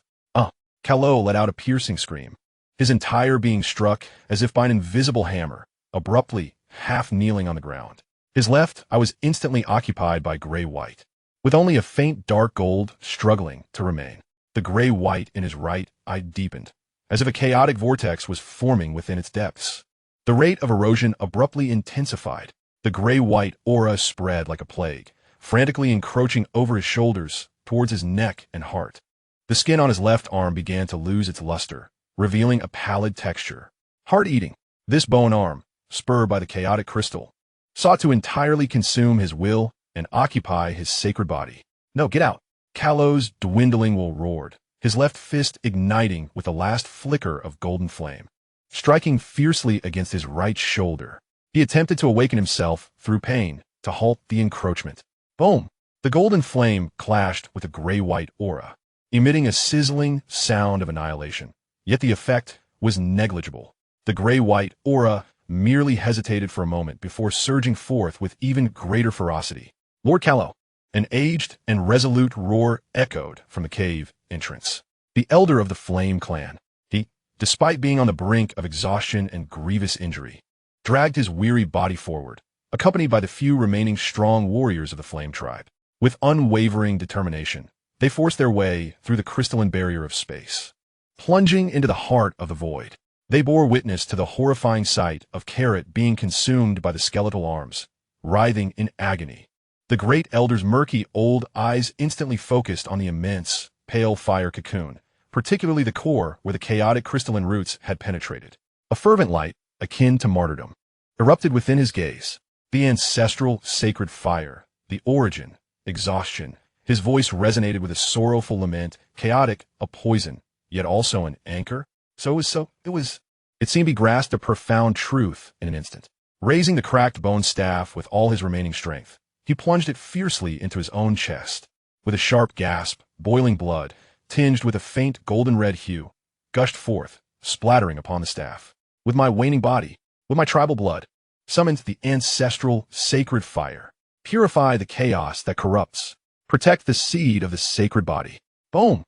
Carlot let out a piercing scream, his entire being struck as if by an invisible hammer, abruptly, half kneeling on the ground. His left eye was instantly occupied by gray-white, with only a faint dark gold struggling to remain. The gray-white in his right eye deepened, as if a chaotic vortex was forming within its depths. The rate of erosion abruptly intensified. The gray-white aura spread like a plague, frantically encroaching over his shoulders towards his neck and heart. The skin on his left arm began to lose its luster, revealing a pallid texture. Heart-eating, this bone arm, spurred by the chaotic crystal, sought to entirely consume his will and occupy his sacred body. No, get out! Carlot's dwindling will roared, his left fist igniting with a last flicker of golden flame. Striking fiercely against his right shoulder, he attempted to awaken himself through pain to halt the encroachment. Boom! The golden flame clashed with a gray-white aura, emitting a sizzling sound of annihilation. Yet the effect was negligible. The gray-white aura merely hesitated for a moment before surging forth with even greater ferocity. Lord Carlot! An aged and resolute roar echoed from the cave entrance. The elder of the Flame Clan. He, despite being on the brink of exhaustion and grievous injury, dragged his weary body forward, accompanied by the few remaining strong warriors of the Flame Tribe. With unwavering determination, they forced their way through the crystalline barrier of space. Plunging into the heart of the void, they bore witness to the horrifying sight of Carrot being consumed by the skeletal arms, writhing in agony. The great elder's murky old eyes instantly focused on the immense, pale fire cocoon, particularly the core where the chaotic crystalline roots had penetrated. A fervent light, akin to martyrdom, erupted within his gaze. The ancestral sacred fire, the origin, exhaustion. His voice resonated with a sorrowful lament, chaotic, a poison, yet also an anchor. It seemed he grasped a profound truth in an instant. Raising the cracked bone staff with all his remaining strength, he plunged it fiercely into his own chest. With a sharp gasp, boiling blood, tinged with a faint golden red hue, gushed forth, splattering upon the staff. With my waning body, with my tribal blood, summoned the ancestral sacred fire. Purify the chaos that corrupts. Protect the seed of the sacred body. Boom!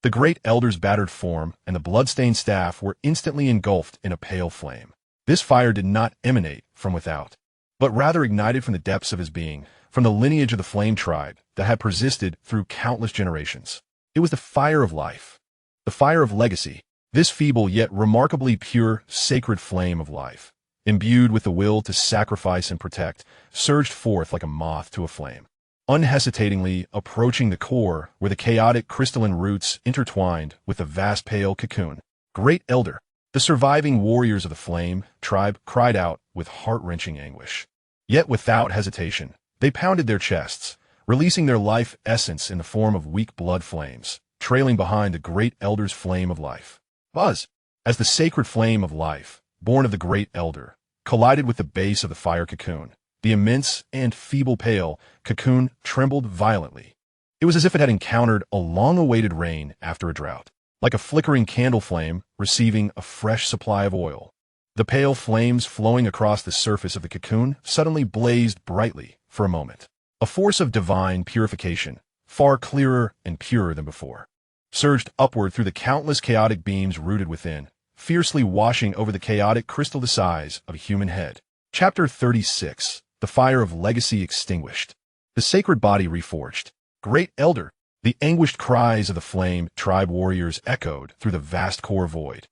The Great Elder's battered form and the blood-stained staff were instantly engulfed in a pale flame. This fire did not emanate from without, but rather ignited from the depths of his being, from the lineage of the flame tribe that had persisted through countless generations. It was the fire of life, the fire of legacy, this feeble yet remarkably pure, sacred flame of life, imbued with the will to sacrifice and protect, surged forth like a moth to a flame, unhesitatingly approaching the core where the chaotic crystalline roots intertwined with the vast pale cocoon. Great Elder, the surviving warriors of the flame tribe cried out with heart-wrenching anguish. Yet without hesitation, they pounded their chests, releasing their life essence in the form of weak blood flames, trailing behind the Great Elder's flame of life. Buzz! As the sacred flame of life, born of the Great Elder, collided with the base of the fire cocoon, the immense and feeble pale cocoon trembled violently. It was as if it had encountered a long-awaited rain after a drought, like a flickering candle flame receiving a fresh supply of oil. The pale flames flowing across the surface of the cocoon suddenly blazed brightly for a moment. A force of divine purification, far clearer and purer than before, surged upward through the countless chaotic beams rooted within, fiercely washing over the chaotic crystal the size of a human head. Chapter 36. The Fire of Legacy Extinguished. The Sacred Body Reforged. Great Elder. The anguished cries of the flame tribe warriors echoed through the vast core void.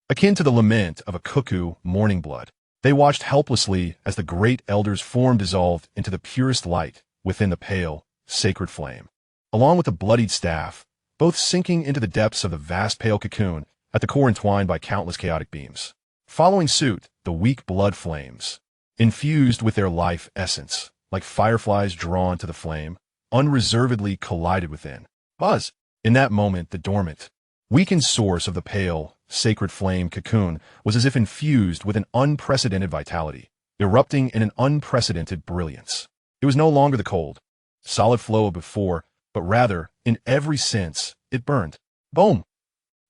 Akin to the lament of a cuckoo mourning blood, they watched helplessly as the Great Elder's form dissolved into the purest light within the pale, sacred flame, along with the bloodied staff, both sinking into the depths of the vast pale cocoon at the core entwined by countless chaotic beams. Following suit, the weak blood flames, infused with their life essence, like fireflies drawn to the flame, unreservedly collided within. Buzz! In that moment, the dormant, weakened source of the pale, sacred flame cocoon was as if infused with an unprecedented vitality, erupting in an unprecedented brilliance. It was no longer the cold, solid flow of before, but rather, in every sense, it burned. Boom!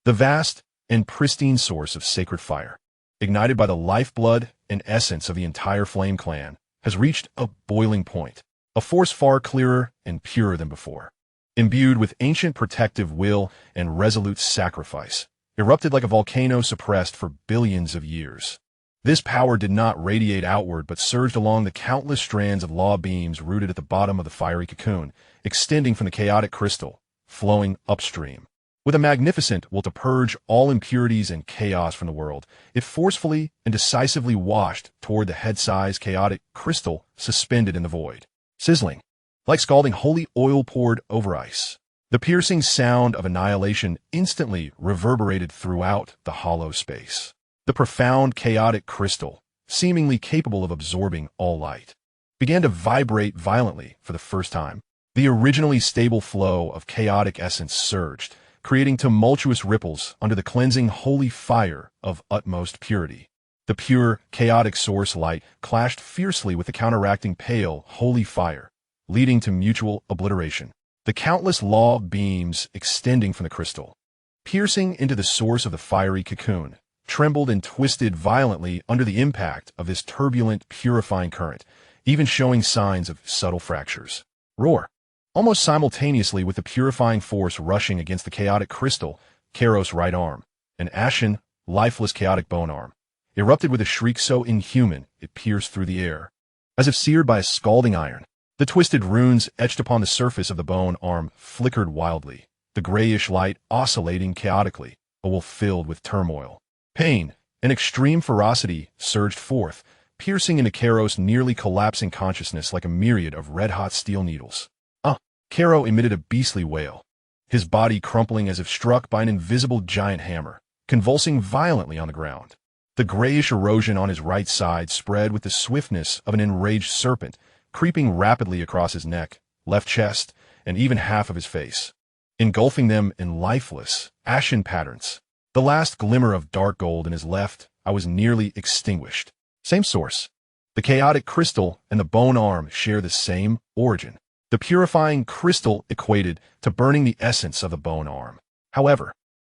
The vast and pristine source of sacred fire, ignited by the lifeblood and essence of the entire flame clan, has reached a boiling point, a force far clearer and purer than before. Imbued with ancient protective will and resolute sacrifice, erupted like a volcano suppressed for billions of years. This power did not radiate outward but surged along the countless strands of law beams rooted at the bottom of the fiery cocoon, extending from the chaotic crystal, flowing upstream. With a magnificent will to purge all impurities and chaos from the world, it forcefully and decisively washed toward the head-sized chaotic crystal suspended in the void. Sizzling, like scalding holy oil poured over ice. The piercing sound of annihilation instantly reverberated throughout the hollow space. The profound chaotic crystal, seemingly capable of absorbing all light, began to vibrate violently for the first time. The originally stable flow of chaotic essence surged, creating tumultuous ripples under the cleansing holy fire of utmost purity. The pure, chaotic source light clashed fiercely with the counteracting pale, holy fire, leading to mutual obliteration. The countless law beams extending from the crystal, piercing into the source of the fiery cocoon, trembled and twisted violently under the impact of this turbulent, purifying current, even showing signs of subtle fractures. Roar! Almost simultaneously with the purifying force rushing against the chaotic crystal, Carlot's right arm, an ashen, lifeless chaotic bone arm, erupted with a shriek so inhuman it pierced through the air. As if seared by a scalding iron, the twisted runes etched upon the surface of the bone arm flickered wildly, the grayish light oscillating chaotically, a wolf filled with turmoil. Pain and extreme ferocity surged forth, piercing into Carlot's nearly collapsing consciousness like a myriad of red-hot steel needles. Carlot emitted a beastly wail, his body crumpling as if struck by an invisible giant hammer, convulsing violently on the ground. The grayish erosion on his right side spread with the swiftness of an enraged serpent, creeping rapidly across his neck, left chest, and even half of his face, engulfing them in lifeless, ashen patterns. The last glimmer of dark gold in his left eye was nearly extinguished. Same source. The chaotic crystal and the bone arm share the same origin. The purifying crystal equated to burning the essence of the bone arm. However,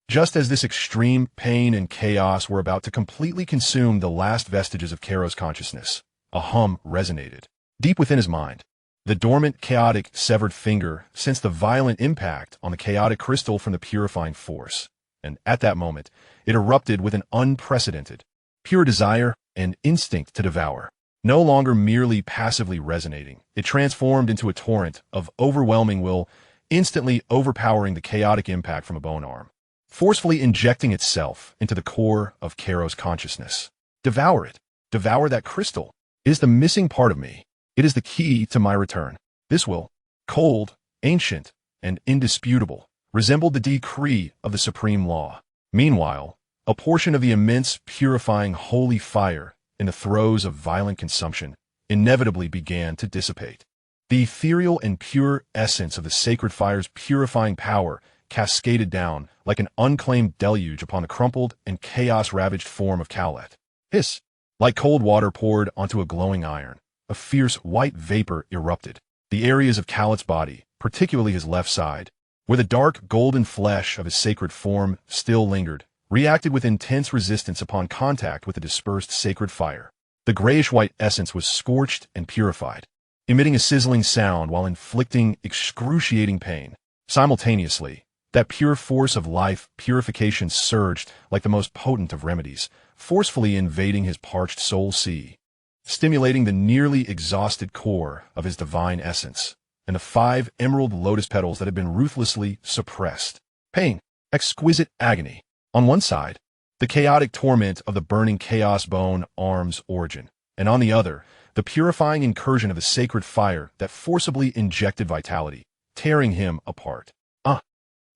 just as this extreme pain and chaos were about to completely consume the last vestiges of Carlot's consciousness, a hum resonated deep within his mind. The dormant chaotic severed finger sensed the violent impact on the chaotic crystal from the purifying force, and at that moment, it erupted with an unprecedented, pure desire and instinct to devour. No longer merely passively resonating, it transformed into a torrent of overwhelming will, instantly overpowering the chaotic impact from a bone arm, forcefully injecting itself into the core of Karo's consciousness. Devour it. Devour that crystal. It is the missing part of me. It is the key to my return. This will, cold, ancient, and indisputable, resembled the decree of the supreme law. Meanwhile, a portion of the immense, purifying holy fire in the throes of violent consumption inevitably began to dissipate. The ethereal and pure essence of the sacred fire's purifying power cascaded down like an unclaimed deluge upon the crumpled and chaos-ravaged form of Carlot. Hiss! Like cold water poured onto a glowing iron, a fierce white vapor erupted. The areas of Carlot's body, particularly his left side, where the dark golden flesh of his sacred form still lingered, reacted with intense resistance upon contact with the dispersed sacred fire. The grayish-white essence was scorched and purified, emitting a sizzling sound while inflicting excruciating pain. Simultaneously, that pure force of life purification surged like the most potent of remedies, forcefully invading his parched soul sea, stimulating the nearly exhausted core of his divine essence, and the 5 emerald lotus petals that had been ruthlessly suppressed. Pain, exquisite agony. On one side, the chaotic torment of the burning chaos bone arm's origin, and on the other, the purifying incursion of the sacred fire that forcibly injected vitality, tearing him apart.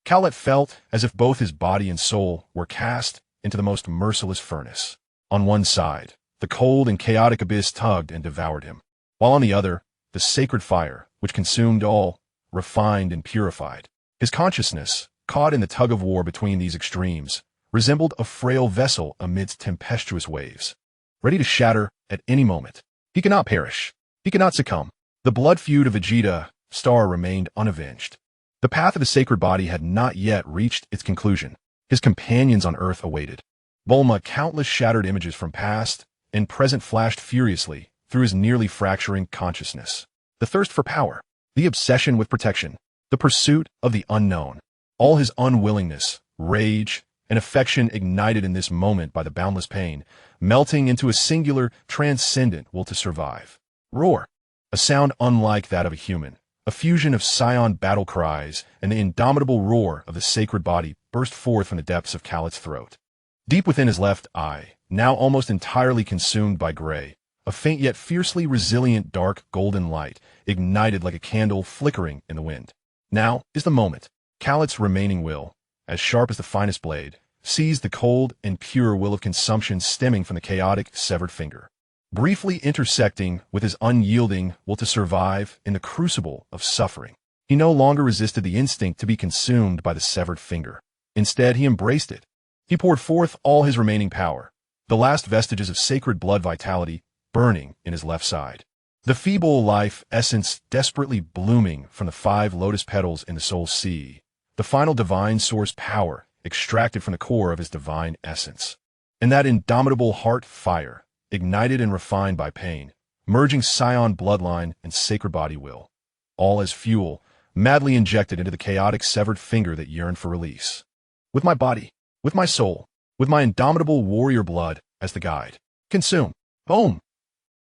Carlot felt as if both his body and soul were cast into the most merciless furnace. On one side, the cold and chaotic abyss tugged and devoured him, while on the other, the sacred fire, which consumed all, refined and purified. His consciousness, caught in the tug-of-war between these extremes, resembled a frail vessel amidst tempestuous waves, ready to shatter at any moment. He could not perish. He could not succumb. The blood feud of Vegeta Star remained unavenged. The path of his sacred body had not yet reached its conclusion. His companions on Earth awaited. Bulma, countless shattered images from past and present flashed furiously through his nearly fracturing consciousness. The thirst for power, the obsession with protection, the pursuit of the unknown. All his unwillingness, rage, and affection ignited in this moment by the boundless pain, melting into a singular, transcendent will to survive. Roar! A sound unlike that of a human. A fusion of Saiyan battle cries and the indomitable roar of the sacred body burst forth from the depths of Carlot's throat. Deep within his left eye, now almost entirely consumed by gray, a faint yet fiercely resilient dark golden light ignited like a candle flickering in the wind. Now is the moment. Carlot's remaining will, as sharp as the finest blade, seized the cold and pure will of consumption stemming from the chaotic severed finger, briefly intersecting with his unyielding will to survive in the crucible of suffering. He no longer resisted the instinct to be consumed by the severed finger. Instead, he embraced it. He poured forth all his remaining power, the last vestiges of sacred blood vitality burning in his left side. The feeble life essence desperately blooming from the 5 lotus petals in the soul sea, the final divine source power extracted from the core of his divine essence. And that indomitable heart fire, ignited and refined by pain, merging Saiyan bloodline and sacred body will, all as fuel, madly injected into the chaotic severed finger that yearned for release. With my body, with my soul, with my indomitable warrior blood as the guide. Consume. Boom!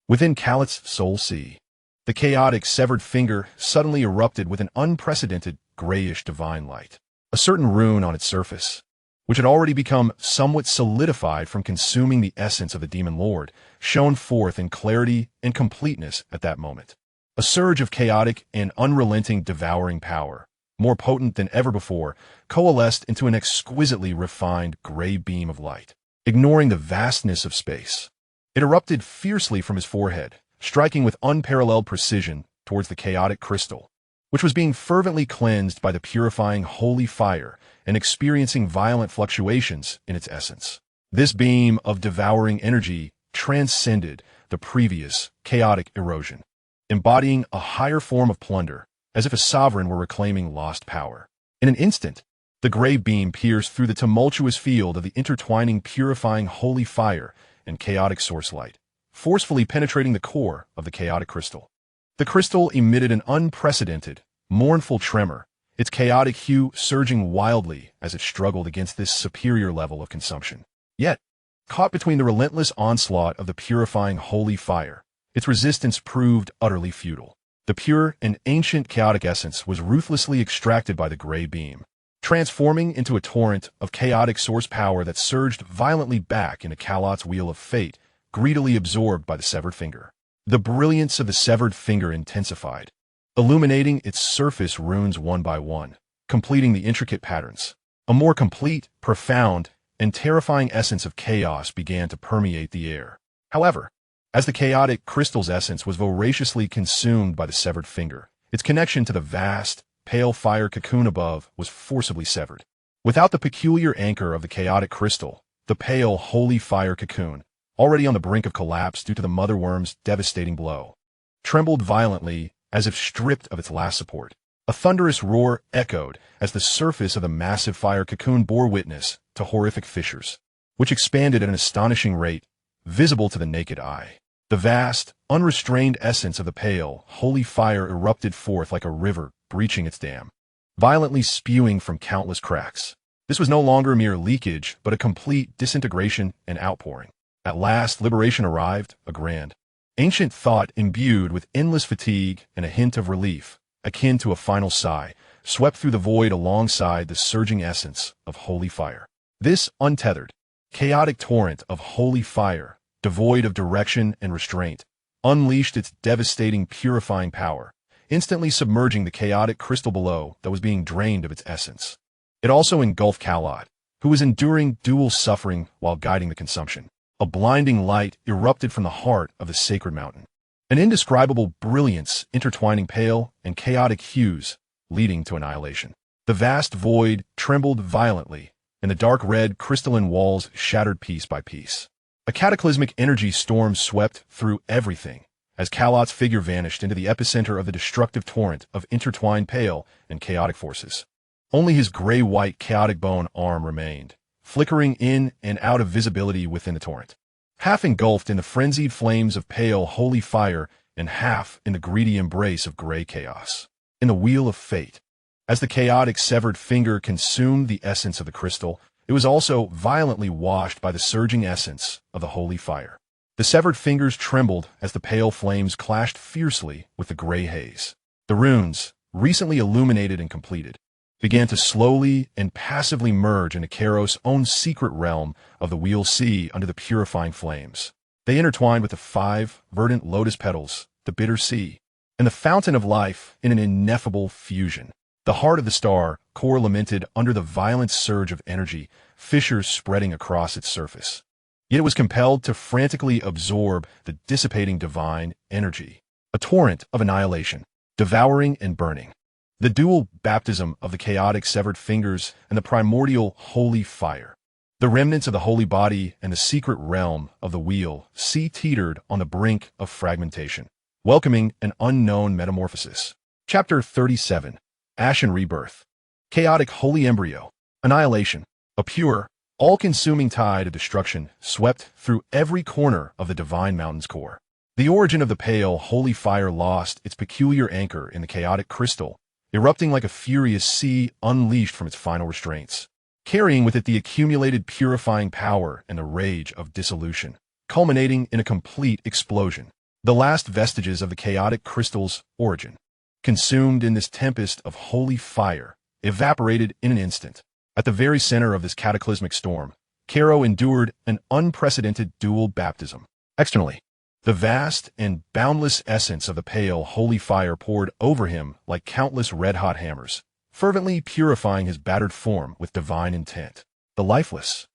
Within Carlot's soul sea, the chaotic severed finger suddenly erupted with an unprecedented grayish divine light. A certain rune on its surface, which had already become somewhat solidified from consuming the essence of the Demon Lord, shone forth in clarity and completeness at that moment. A surge of chaotic and unrelenting devouring power, more potent than ever before, coalesced into an exquisitely refined gray beam of light, ignoring the vastness of space. It erupted fiercely from his forehead, striking with unparalleled precision towards the chaotic crystal, which was being fervently cleansed by the purifying holy fire and experiencing violent fluctuations in its essence. This beam of devouring energy transcended the previous chaotic erosion, embodying a higher form of plunder, as if a sovereign were reclaiming lost power. In an instant, the gray beam pierced through the tumultuous field of the intertwining purifying holy fire and chaotic source light, forcefully penetrating the core of the chaotic crystal. The crystal emitted an unprecedented, mournful tremor, its chaotic hue surging wildly as it struggled against this superior level of consumption. Yet, caught between the relentless onslaught of the purifying holy fire, its resistance proved utterly futile. The pure and ancient chaotic essence was ruthlessly extracted by the gray beam, transforming into a torrent of chaotic source power that surged violently back into Carlot's wheel of fate, greedily absorbed by the severed finger. The brilliance of the severed finger intensified, illuminating its surface runes one by one, completing the intricate patterns. A more complete, profound, and terrifying essence of chaos began to permeate the air. However, as the chaotic crystal's essence was voraciously consumed by the severed finger, its connection to the vast, pale fire cocoon above was forcibly severed. Without the peculiar anchor of the chaotic crystal, the pale, holy fire cocoon, already on the brink of collapse due to the mother worm's devastating blow, trembled violently as if stripped of its last support. A thunderous roar echoed as the surface of the massive fire cocoon bore witness to horrific fissures, which expanded at an astonishing rate, visible to the naked eye. The vast, unrestrained essence of the pale, holy fire erupted forth like a river breaching its dam, violently spewing from countless cracks. This was no longer mere leakage, but a complete disintegration and outpouring. At last, liberation arrived, a grand, ancient thought imbued with endless fatigue and a hint of relief, akin to a final sigh, swept through the void alongside the surging essence of holy fire. This untethered, chaotic torrent of holy fire, devoid of direction and restraint, unleashed its devastating purifying power, instantly submerging the chaotic crystal below that was being drained of its essence. It also engulfed Carlot, who was enduring dual suffering while guiding the consumption. A blinding light erupted from the heart of the sacred mountain, an indescribable brilliance intertwining pale and chaotic hues, leading to annihilation. The vast void trembled violently, and the dark red crystalline walls shattered piece by piece. A cataclysmic energy storm swept through everything, as Carlot's figure vanished into the epicenter of the destructive torrent of intertwined pale and chaotic forces. Only his gray-white chaotic bone arm remained, flickering in and out of visibility within the torrent, half engulfed in the frenzied flames of pale holy fire and half in the greedy embrace of gray chaos. In the wheel of fate, as the chaotic severed finger consumed the essence of the crystal, it was also violently washed by the surging essence of the holy fire. The severed fingers trembled as the pale flames clashed fiercely with the gray haze. The runes, recently illuminated and completed, began to slowly and passively merge into Chaos' own secret realm of the Wheel Sea under the purifying flames. They intertwined with the 5 verdant lotus petals, the bitter sea, and the fountain of life in an ineffable fusion. The heart of the star core lamented under the violent surge of energy, fissures spreading across its surface. Yet it was compelled to frantically absorb the dissipating divine energy, a torrent of annihilation, devouring and burning. The dual baptism of the chaotic severed fingers and the primordial holy fire. The remnants of the holy body and the secret realm of the wheel sea teetered on the brink of fragmentation, welcoming an unknown metamorphosis. Chapter 37. Ashen Rebirth. Chaotic holy embryo. Annihilation. A pure, all-consuming tide of destruction swept through every corner of the divine mountain's core. The origin of the pale, holy fire lost its peculiar anchor in the chaotic crystal, erupting like a furious sea unleashed from its final restraints, carrying with it the accumulated purifying power and the rage of dissolution, culminating in a complete explosion. The last vestiges of the chaotic crystal's origin, consumed in this tempest of holy fire, evaporated in an instant. At the very center of this cataclysmic storm, Chaos endured an unprecedented dual baptism. Externally, the vast and boundless essence of the pale, holy fire poured over him like countless red-hot hammers, fervently purifying his battered form with divine intent. The lifeless,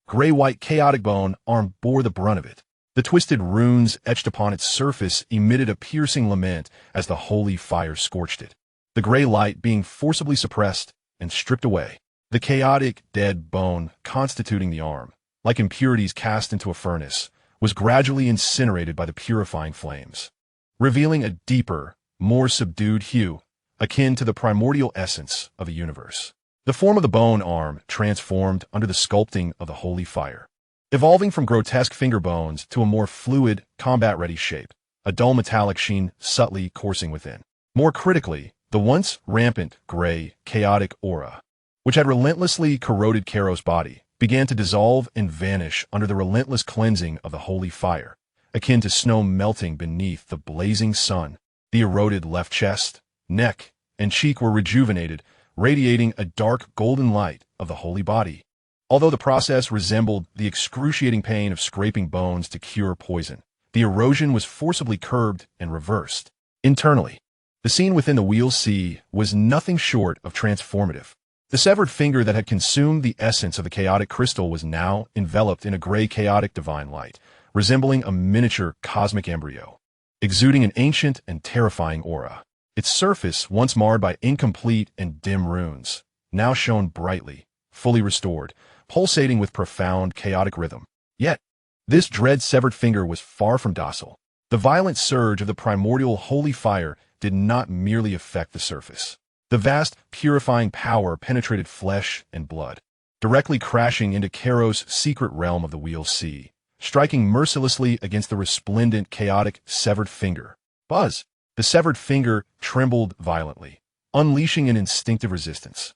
gray-white chaotic bone arm bore the brunt of it. The twisted runes etched upon its surface emitted a piercing lament as the holy fire scorched it, the gray light being forcibly suppressed and stripped away. The chaotic, dead bone constituting the arm, like impurities cast into a furnace, was gradually incinerated by the purifying flames, revealing a deeper, more subdued hue, akin to the primordial essence of the universe. The form of the bone arm transformed under the sculpting of the holy fire, evolving from grotesque finger bones to a more fluid, combat-ready shape. a dull metallic sheen subtly coursing within. More critically, the once rampant, gray, chaotic aura, which had relentlessly corroded Chaos' body, began to dissolve and vanish under the relentless cleansing of the holy fire, akin to snow melting beneath the blazing sun. The eroded left chest, neck, and cheek were rejuvenated, radiating a dark golden light of the holy body. Although the process resembled the excruciating pain of scraping bones to cure poison, the erosion was forcibly curbed and reversed. Internally, the scene within the Wheel C was nothing short of transformative. The severed finger that had consumed the essence of the chaotic crystal was now enveloped in a gray chaotic divine light, resembling a miniature cosmic embryo, exuding an ancient and terrifying aura. Its surface, once marred by incomplete and dim runes, now shone brightly, fully restored, pulsating with profound chaotic rhythm. Yet, this dread severed finger was far from docile. The violent surge of the primordial holy fire did not merely affect the surface. The vast, purifying power penetrated flesh and blood, directly crashing into Chaos' secret realm of the Wheel C, striking mercilessly against the resplendent, chaotic, severed finger. Buzz! The severed finger trembled violently, unleashing an instinctive resistance.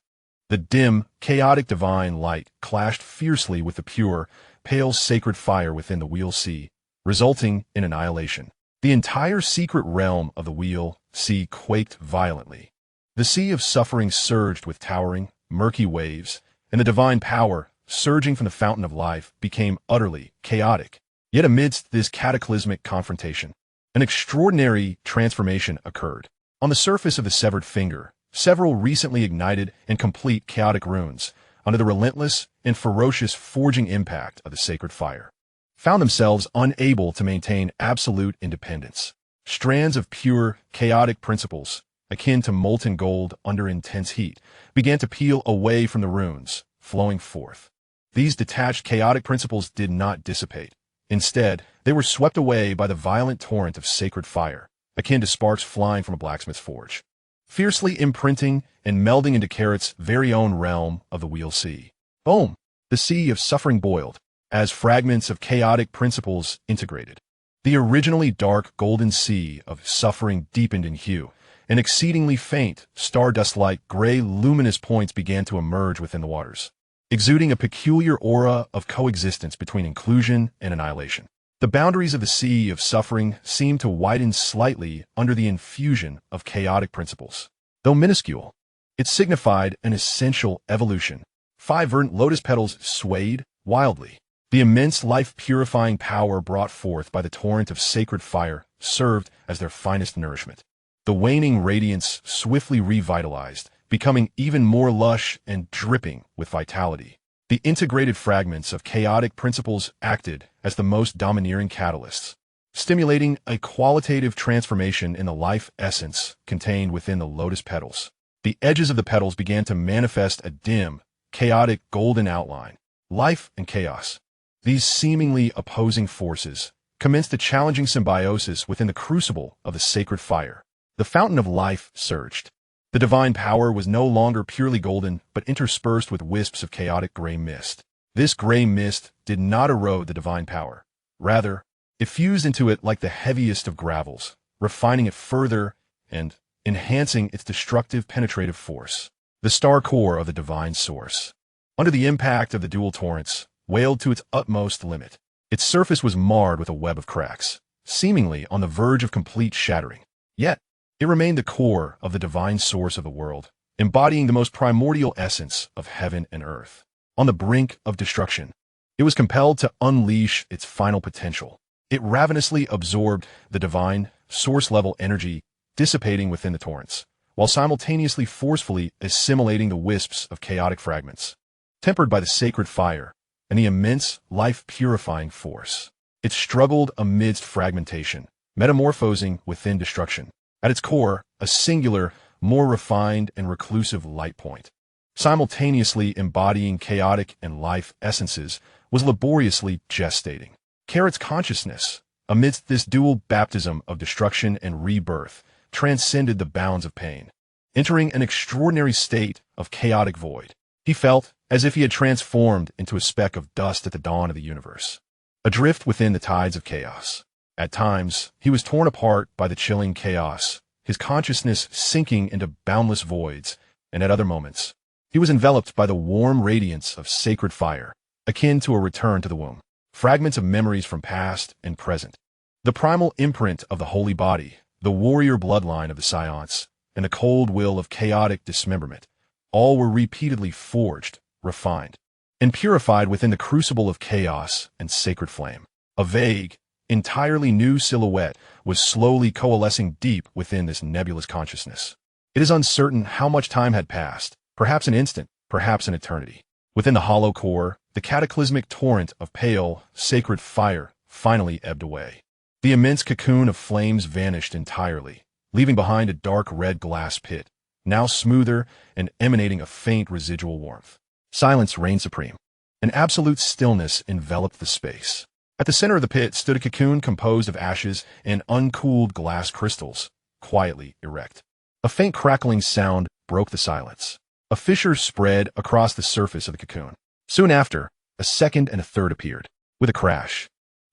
The dim, chaotic divine light clashed fiercely with the pure, pale sacred fire within the Wheel C, resulting in annihilation. The entire secret realm of the Wheel C quaked violently. The sea of suffering surged with towering, murky waves, and the divine power, surging from the fountain of life, became utterly chaotic. Yet amidst this cataclysmic confrontation, an extraordinary transformation occurred. On the surface of the severed finger, several recently ignited and complete chaotic runes, under the relentless and ferocious forging impact of the sacred fire, found themselves unable to maintain absolute independence. Strands of pure, chaotic principles, akin to molten gold under intense heat, began to peel away from the runes, flowing forth. These detached chaotic principles did not dissipate. Instead, they were swept away by the violent torrent of sacred fire, akin to sparks flying from a blacksmith's forge, fiercely imprinting and melding into Carrot's very own realm of the Wheel C. Boom! The sea of suffering boiled, as fragments of chaotic principles integrated. The originally dark golden sea of suffering deepened in hue, and exceedingly faint, stardust-like gray luminous points began to emerge within the waters, exuding a peculiar aura of coexistence between inclusion and annihilation. The boundaries of the sea of suffering seemed to widen slightly under the infusion of chaotic principles. Though minuscule, it signified an essential evolution. 5 verdant lotus petals swayed wildly. The immense life-purifying power brought forth by the torrent of sacred fire served as their finest nourishment. The waning radiance swiftly revitalized, becoming even more lush and dripping with vitality. The integrated fragments of chaotic principles acted as the most domineering catalysts, stimulating a qualitative transformation in the life essence contained within the lotus petals. The edges of the petals began to manifest a dim, chaotic golden outline. Life and chaos, these seemingly opposing forces, commenced a challenging symbiosis within the crucible of the sacred fire. The fountain of life surged. The divine power was no longer purely golden, but interspersed with wisps of chaotic gray mist. This gray mist did not erode the divine power. Rather, it fused into it like the heaviest of gravels, refining it further and enhancing its destructive penetrative force. The star core of the divine source, under the impact of the dual torrents, wailed to its utmost limit. Its surface was marred with a web of cracks, seemingly on the verge of complete shattering. Yet, it remained the core of the divine source of the world, embodying the most primordial essence of heaven and earth. On the brink of destruction, it was compelled to unleash its final potential. It ravenously absorbed the divine, source-level energy dissipating within the torrents, while simultaneously forcefully assimilating the wisps of chaotic fragments, tempered by the sacred fire and the immense life-purifying force. It struggled amidst fragmentation, metamorphosing within destruction. At its core, a singular, more refined and reclusive light point, simultaneously embodying chaotic and life essences, was laboriously gestating. Carrot's consciousness, amidst this dual baptism of destruction and rebirth, transcended the bounds of pain, entering an extraordinary state of chaotic void. He felt as if he had transformed into a speck of dust at the dawn of the universe, adrift within the tides of chaos. At times, he was torn apart by the chilling chaos, his consciousness sinking into boundless voids, and at other moments, he was enveloped by the warm radiance of sacred fire, akin to a return to the womb. Fragments of memories from past and present. The primal imprint of the holy body, the warrior bloodline of the Saiyans, and the cold will of chaotic dismemberment, all were repeatedly forged, refined, and purified within the crucible of chaos and sacred flame. A vague, entirely new silhouette was slowly coalescing deep within this nebulous consciousness. It is uncertain how much time had passed, perhaps an instant, perhaps an eternity. Within the hollow core, the cataclysmic torrent of pale, sacred fire finally ebbed away. The immense cocoon of flames vanished entirely, leaving behind a dark red glass pit, now smoother and emanating a faint residual warmth. Silence reigned supreme. An absolute stillness enveloped the space. At the center of the pit stood a cocoon composed of ashes and uncooled glass crystals, quietly erect. A faint crackling sound broke the silence. A fissure spread across the surface of the cocoon. Soon after, a second and a third appeared. With a crash,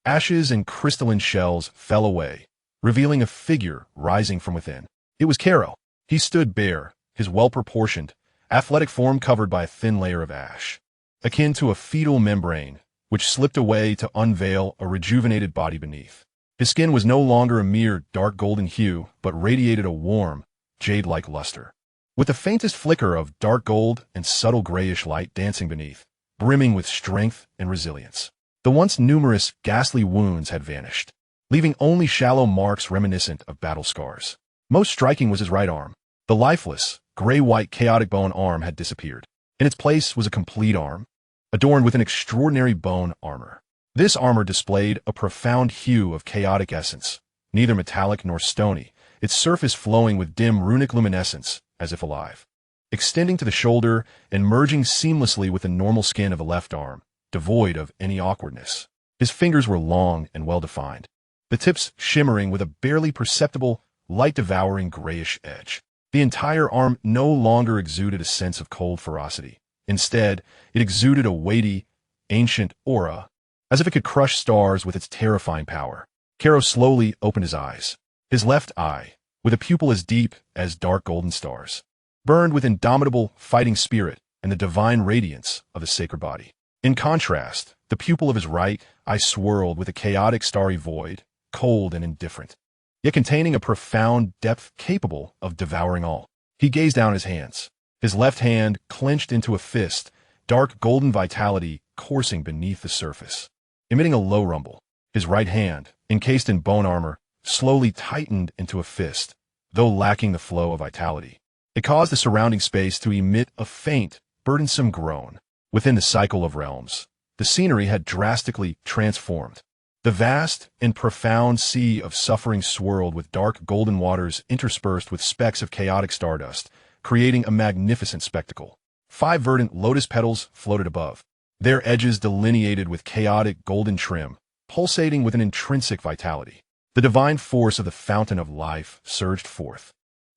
ashes and crystalline shells fell away, revealing a figure rising from within. It was Carrot. He stood bare, his well-proportioned, athletic form covered by a thin layer of ash, akin to a fetal membrane, which slipped away to unveil a rejuvenated body beneath. His skin was no longer a mere dark golden hue, but radiated a warm, jade-like luster, with the faintest flicker of dark gold and subtle grayish light dancing beneath, brimming with strength and resilience. The once numerous, ghastly wounds had vanished, leaving only shallow marks reminiscent of battle scars. Most striking was his right arm. The lifeless, gray-white chaotic bone arm had disappeared. In its place was a complete arm, adorned with an extraordinary bone armor. This armor displayed a profound hue of chaotic essence, neither metallic nor stony, its surface flowing with dim runic luminescence, as if alive. Extending to the shoulder and merging seamlessly with the normal skin of the left arm, devoid of any awkwardness. His fingers were long and well-defined, the tips shimmering with a barely perceptible, light-devouring grayish edge. The entire arm no longer exuded a sense of cold ferocity. Instead, it exuded a weighty, ancient aura, as if it could crush stars with its terrifying power. Carrot slowly opened his eyes. His left eye, with a pupil as deep as dark golden stars, burned with indomitable fighting spirit and the divine radiance of the sacred body. In contrast, the pupil of his right eye swirled with a chaotic starry void, cold and indifferent, yet containing a profound depth capable of devouring all. He gazed down his hands. His left hand clenched into a fist, dark golden vitality coursing beneath the surface, emitting a low rumble. His right hand, encased in bone armor, slowly tightened into a fist, though lacking the flow of vitality. It caused the surrounding space to emit a faint, burdensome groan. Within the cycle of realms, the scenery had drastically transformed. The vast and profound sea of suffering swirled with dark golden waters interspersed with specks of chaotic stardust, creating a magnificent spectacle. 5 verdant lotus petals floated above, their edges delineated with chaotic golden trim, pulsating with an intrinsic vitality. The divine force of the fountain of life surged forth,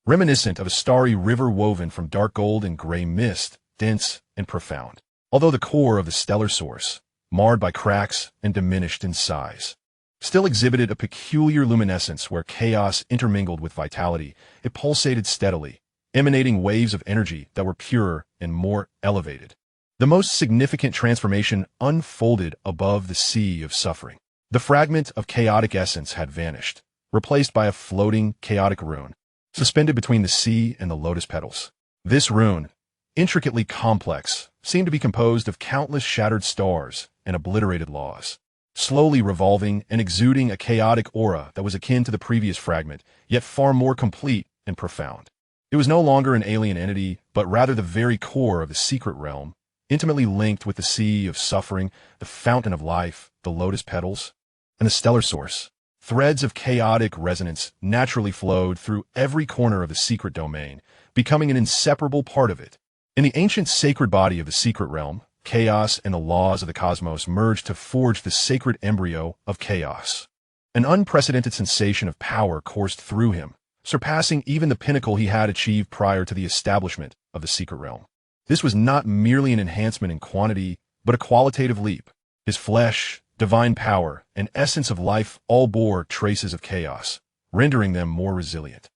reminiscent of a starry river woven from dark gold and gray mist, dense and profound. Although the core of the stellar source, marred by cracks and diminished in size, still exhibited a peculiar luminescence where chaos intermingled with vitality, it pulsated steadily, emanating waves of energy that were purer and more elevated. The most significant transformation unfolded above the sea of suffering. The fragment of chaotic essence had vanished, replaced by a floating, chaotic rune, suspended between the sea and the lotus petals. This rune, intricately complex, seemed to be composed of countless shattered stars and obliterated laws, slowly revolving and exuding a chaotic aura that was akin to the previous fragment, yet far more complete and profound. It was no longer an alien entity, but rather the very core of the secret realm, intimately linked with the sea of suffering, the fountain of life, the lotus petals, and the stellar source. Threads of chaotic resonance naturally flowed through every corner of the secret domain, becoming an inseparable part of it. In the ancient sacred body of the secret realm, chaos and the laws of the cosmos merged to forge the sacred embryo of chaos. An unprecedented sensation of power coursed through him, surpassing even the pinnacle he had achieved prior to the establishment of the secret realm. This was not merely an enhancement in quantity, but a qualitative leap. His flesh, divine power, and essence of life all bore traces of chaos, rendering them more resilient,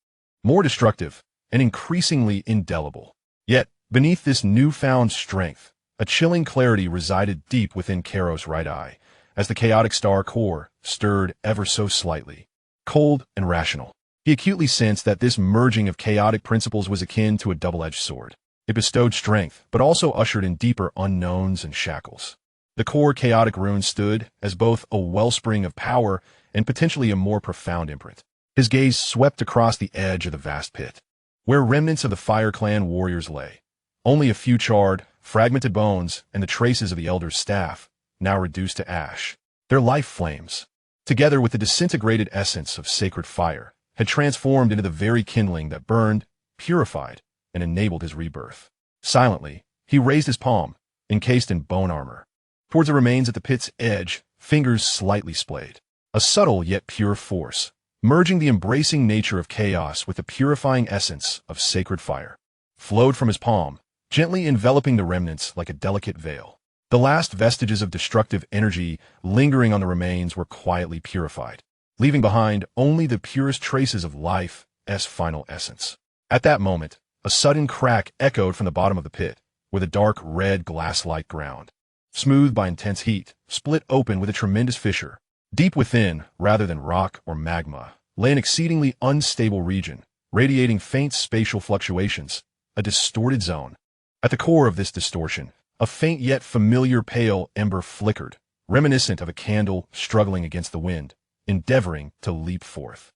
more destructive, and increasingly indelible. Yet, beneath this newfound strength, a chilling clarity resided deep within Carlot's right eye, as the chaotic star core stirred ever so slightly. Cold and rational, he acutely sensed that this merging of chaotic principles was akin to a double-edged sword. It bestowed strength, but also ushered in deeper unknowns and shackles. The core chaotic rune stood as both a wellspring of power and potentially a more profound imprint. His gaze swept across the edge of the vast pit, where remnants of the Fire Clan warriors lay. Only a few charred, fragmented bones and the traces of the Elder's staff, now reduced to ash. Their life flames, together with the disintegrated essence of sacred fire, had transformed into the very kindling that burned, purified, and enabled his rebirth. Silently, he raised his palm, encased in bone armor, towards the remains at the pit's edge, fingers slightly splayed. A subtle yet pure force, merging the embracing nature of chaos with the purifying essence of sacred fire, flowed from his palm, gently enveloping the remnants like a delicate veil. The last vestiges of destructive energy lingering on the remains were quietly purified, leaving behind only the purest traces of life's final essence. At that moment, a sudden crack echoed from the bottom of the pit, where the dark red glass-like ground, smoothed by intense heat, split open with a tremendous fissure. Deep within, rather than rock or magma, lay an exceedingly unstable region, radiating faint spatial fluctuations, a distorted zone. At the core of this distortion, a faint yet familiar pale ember flickered, reminiscent of a candle struggling against the wind, endeavoring to leap forth.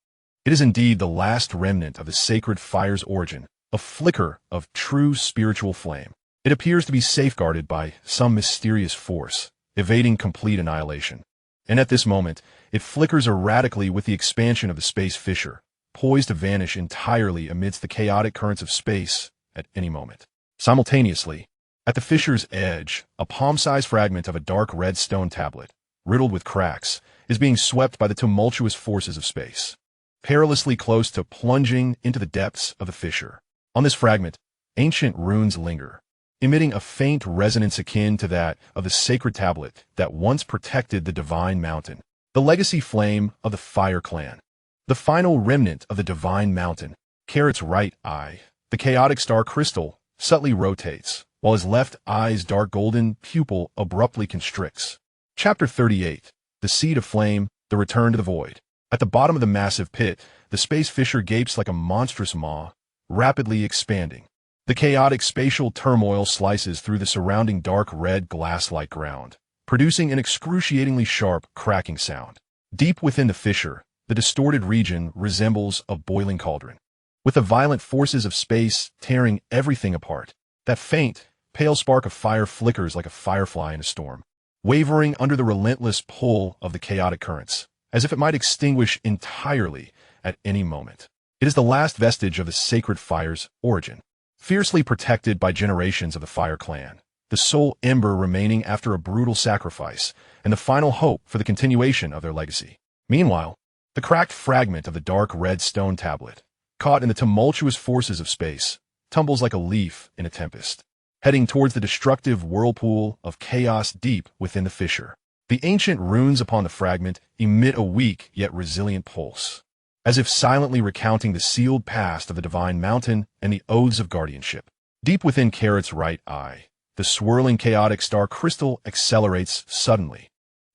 It is indeed the last remnant of the sacred fire's origin, a flicker of true spiritual flame. It appears to be safeguarded by some mysterious force, evading complete annihilation. And at this moment, it flickers erratically with the expansion of the space fissure, poised to vanish entirely amidst the chaotic currents of space at any moment. Simultaneously, at the fissure's edge, a palm-sized fragment of a dark red stone tablet, riddled with cracks, is being swept by the tumultuous forces of space, perilously close to plunging into the depths of the fissure. On this fragment, ancient runes linger, emitting a faint resonance akin to that of the sacred tablet that once protected the divine mountain, the legacy flame of the Fire Clan. The final remnant of the divine mountain, Carrot's right eye, the chaotic star crystal, subtly rotates, while his left eye's dark golden pupil abruptly constricts. Chapter 38. The Seed of Flame, the Return to the Void. At the bottom of the massive pit, the space fissure gapes like a monstrous maw, rapidly expanding. The chaotic spatial turmoil slices through the surrounding dark red glass-like ground, producing an excruciatingly sharp, cracking sound. Deep within the fissure, the distorted region resembles a boiling cauldron, with the violent forces of space tearing everything apart. That faint, pale spark of fire flickers like a firefly in a storm, wavering under the relentless pull of the chaotic currents, as if it might extinguish entirely at any moment. It is the last vestige of the sacred fire's origin, fiercely protected by generations of the Fire Clan, the sole ember remaining after a brutal sacrifice, and the final hope for the continuation of their legacy. Meanwhile, the cracked fragment of the dark red stone tablet, caught in the tumultuous forces of space, tumbles like a leaf in a tempest, heading towards the destructive whirlpool of chaos deep within the fissure. The ancient runes upon the fragment emit a weak yet resilient pulse, as if silently recounting the sealed past of the divine mountain and the oaths of guardianship. Deep within Carrot's right eye, the swirling chaotic star crystal accelerates suddenly.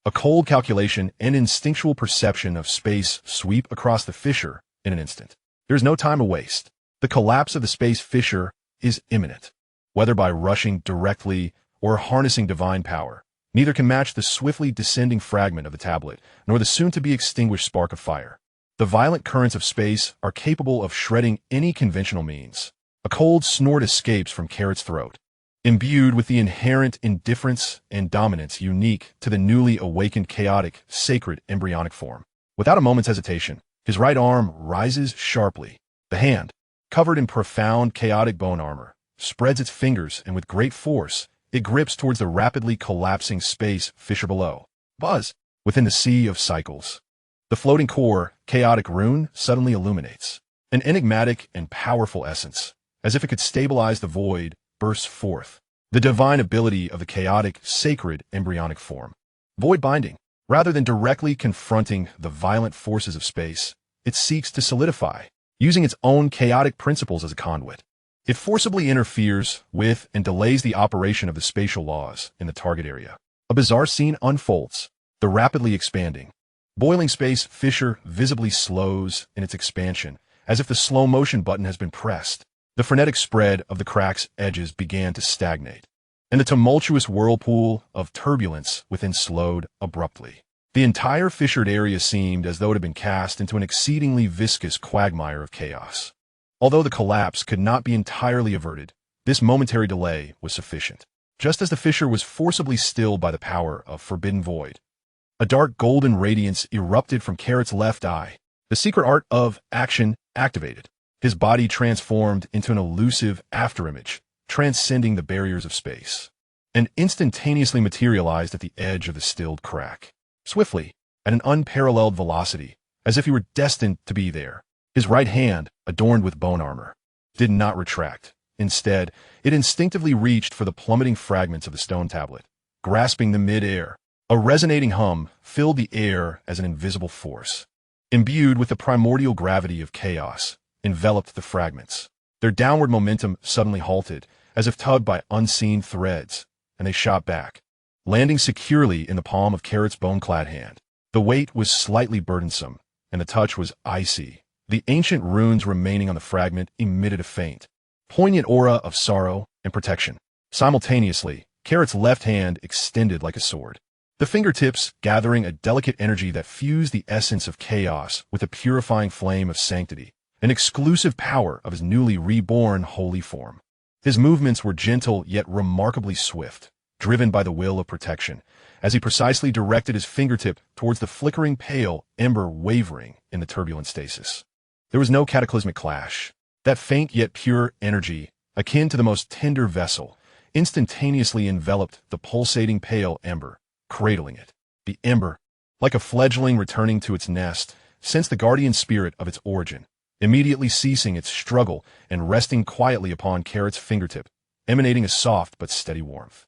A cold calculation and instinctual perception of space sweep across the fissure in an instant. There is no time to waste. The collapse of the space fissure is imminent. Whether by rushing directly or harnessing divine power, neither can match the swiftly descending fragment of the tablet, nor the soon-to-be extinguished spark of fire. The violent currents of space are capable of shredding any conventional means. A cold snort escapes from Carrot's throat, imbued with the inherent indifference and dominance unique to the newly awakened chaotic, sacred embryonic form. Without a moment's hesitation, his right arm rises sharply. The hand, covered in profound chaotic bone armor, spreads its fingers and with great force, it grips towards the rapidly collapsing space fissure below. Buzz! Within the sea of cycles, the floating core, chaotic rune, suddenly illuminates. An enigmatic and powerful essence, as if it could stabilize the void, bursts forth. The divine ability of the chaotic, sacred embryonic form. Void binding. Rather than directly confronting the violent forces of space, it seeks to solidify, using its own chaotic principles as a conduit. It forcibly interferes with and delays the operation of the spatial laws in the target area. A bizarre scene unfolds. The rapidly expanding, boiling space fissure visibly slows in its expansion, as if the slow-motion button has been pressed. The frenetic spread of the crack's edges began to stagnate, and the tumultuous whirlpool of turbulence within slowed abruptly. The entire fissured area seemed as though it had been cast into an exceedingly viscous quagmire of chaos. Although the collapse could not be entirely averted, this momentary delay was sufficient. Just as the fissure was forcibly stilled by the power of forbidden void, a dark golden radiance erupted from Carrot's left eye. The secret art of action activated. His body transformed into an elusive afterimage, transcending the barriers of space, and instantaneously materialized at the edge of the stilled crack. Swiftly, at an unparalleled velocity, as if he were destined to be there, his right hand, adorned with bone armor, did not retract. Instead, it instinctively reached for the plummeting fragments of the stone tablet, grasping them mid-air. A resonating hum filled the air as an invisible force, imbued with the primordial gravity of chaos, enveloped the fragments. Their downward momentum suddenly halted, as if tugged by unseen threads, and they shot back, landing securely in the palm of Carrot's bone-clad hand. The weight was slightly burdensome, and the touch was icy. The ancient runes remaining on the fragment emitted a faint, poignant aura of sorrow and protection. Simultaneously, Carrot's left hand extended like a sword, the fingertips gathering a delicate energy that fused the essence of chaos with the purifying flame of sanctity, an exclusive power of his newly reborn holy form. His movements were gentle yet remarkably swift, driven by the will of protection, as he precisely directed his fingertip towards the flickering pale ember wavering in the turbulent stasis. There was no cataclysmic clash. That faint yet pure energy, akin to the most tender vessel, instantaneously enveloped the pulsating pale ember, cradling it. The ember, like a fledgling returning to its nest, sensed the guardian spirit of its origin, immediately ceasing its struggle and resting quietly upon Carrot's fingertip, emanating a soft but steady warmth.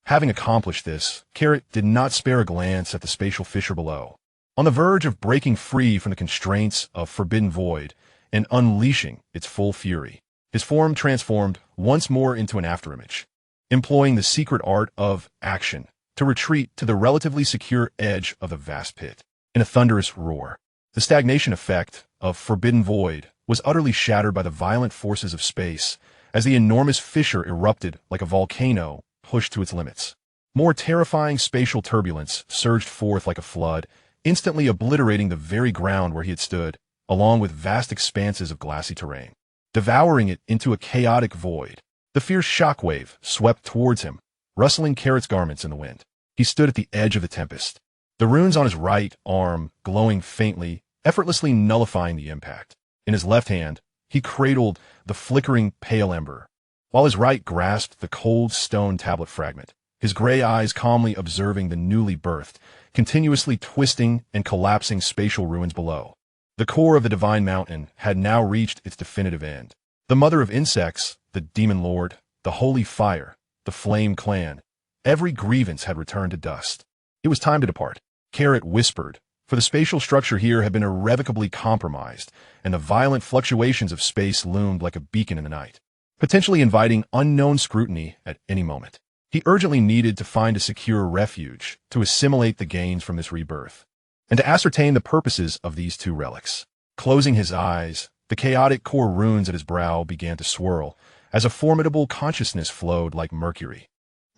Having accomplished this, Carrot did not spare a glance at the spatial fissure below. On the verge of breaking free from the constraints of forbidden void and unleashing its full fury, his form transformed once more into an afterimage, employing the secret art of action to retreat to the relatively secure edge of the vast pit. In a thunderous roar, the stagnation effect of forbidden void was utterly shattered by the violent forces of space as the enormous fissure erupted like a volcano pushed to its limits. More terrifying spatial turbulence surged forth like a flood, instantly obliterating the very ground where he had stood, along with vast expanses of glassy terrain, devouring it into a chaotic void. The fierce shockwave swept towards him, rustling Carrot's garments in the wind. He stood at the edge of the tempest, the runes on his right arm glowing faintly, effortlessly nullifying the impact. In his left hand, he cradled the flickering pale ember, while his right grasped the cold stone tablet fragment, his gray eyes calmly observing the newly birthed, continuously twisting and collapsing spatial ruins below. The core of the divine mountain had now reached its definitive end. The mother of insects, the demon lord, the holy fire, the flame clan, every grievance had returned to dust. It was time to depart. Carrot whispered, for the spatial structure here had been irrevocably compromised, and the violent fluctuations of space loomed like a beacon in the night, potentially inviting unknown scrutiny at any moment. He urgently needed to find a secure refuge to assimilate the gains from this rebirth, and to ascertain the purposes of these two relics. Closing his eyes, the chaotic core runes at his brow began to swirl, as a formidable consciousness flowed like mercury,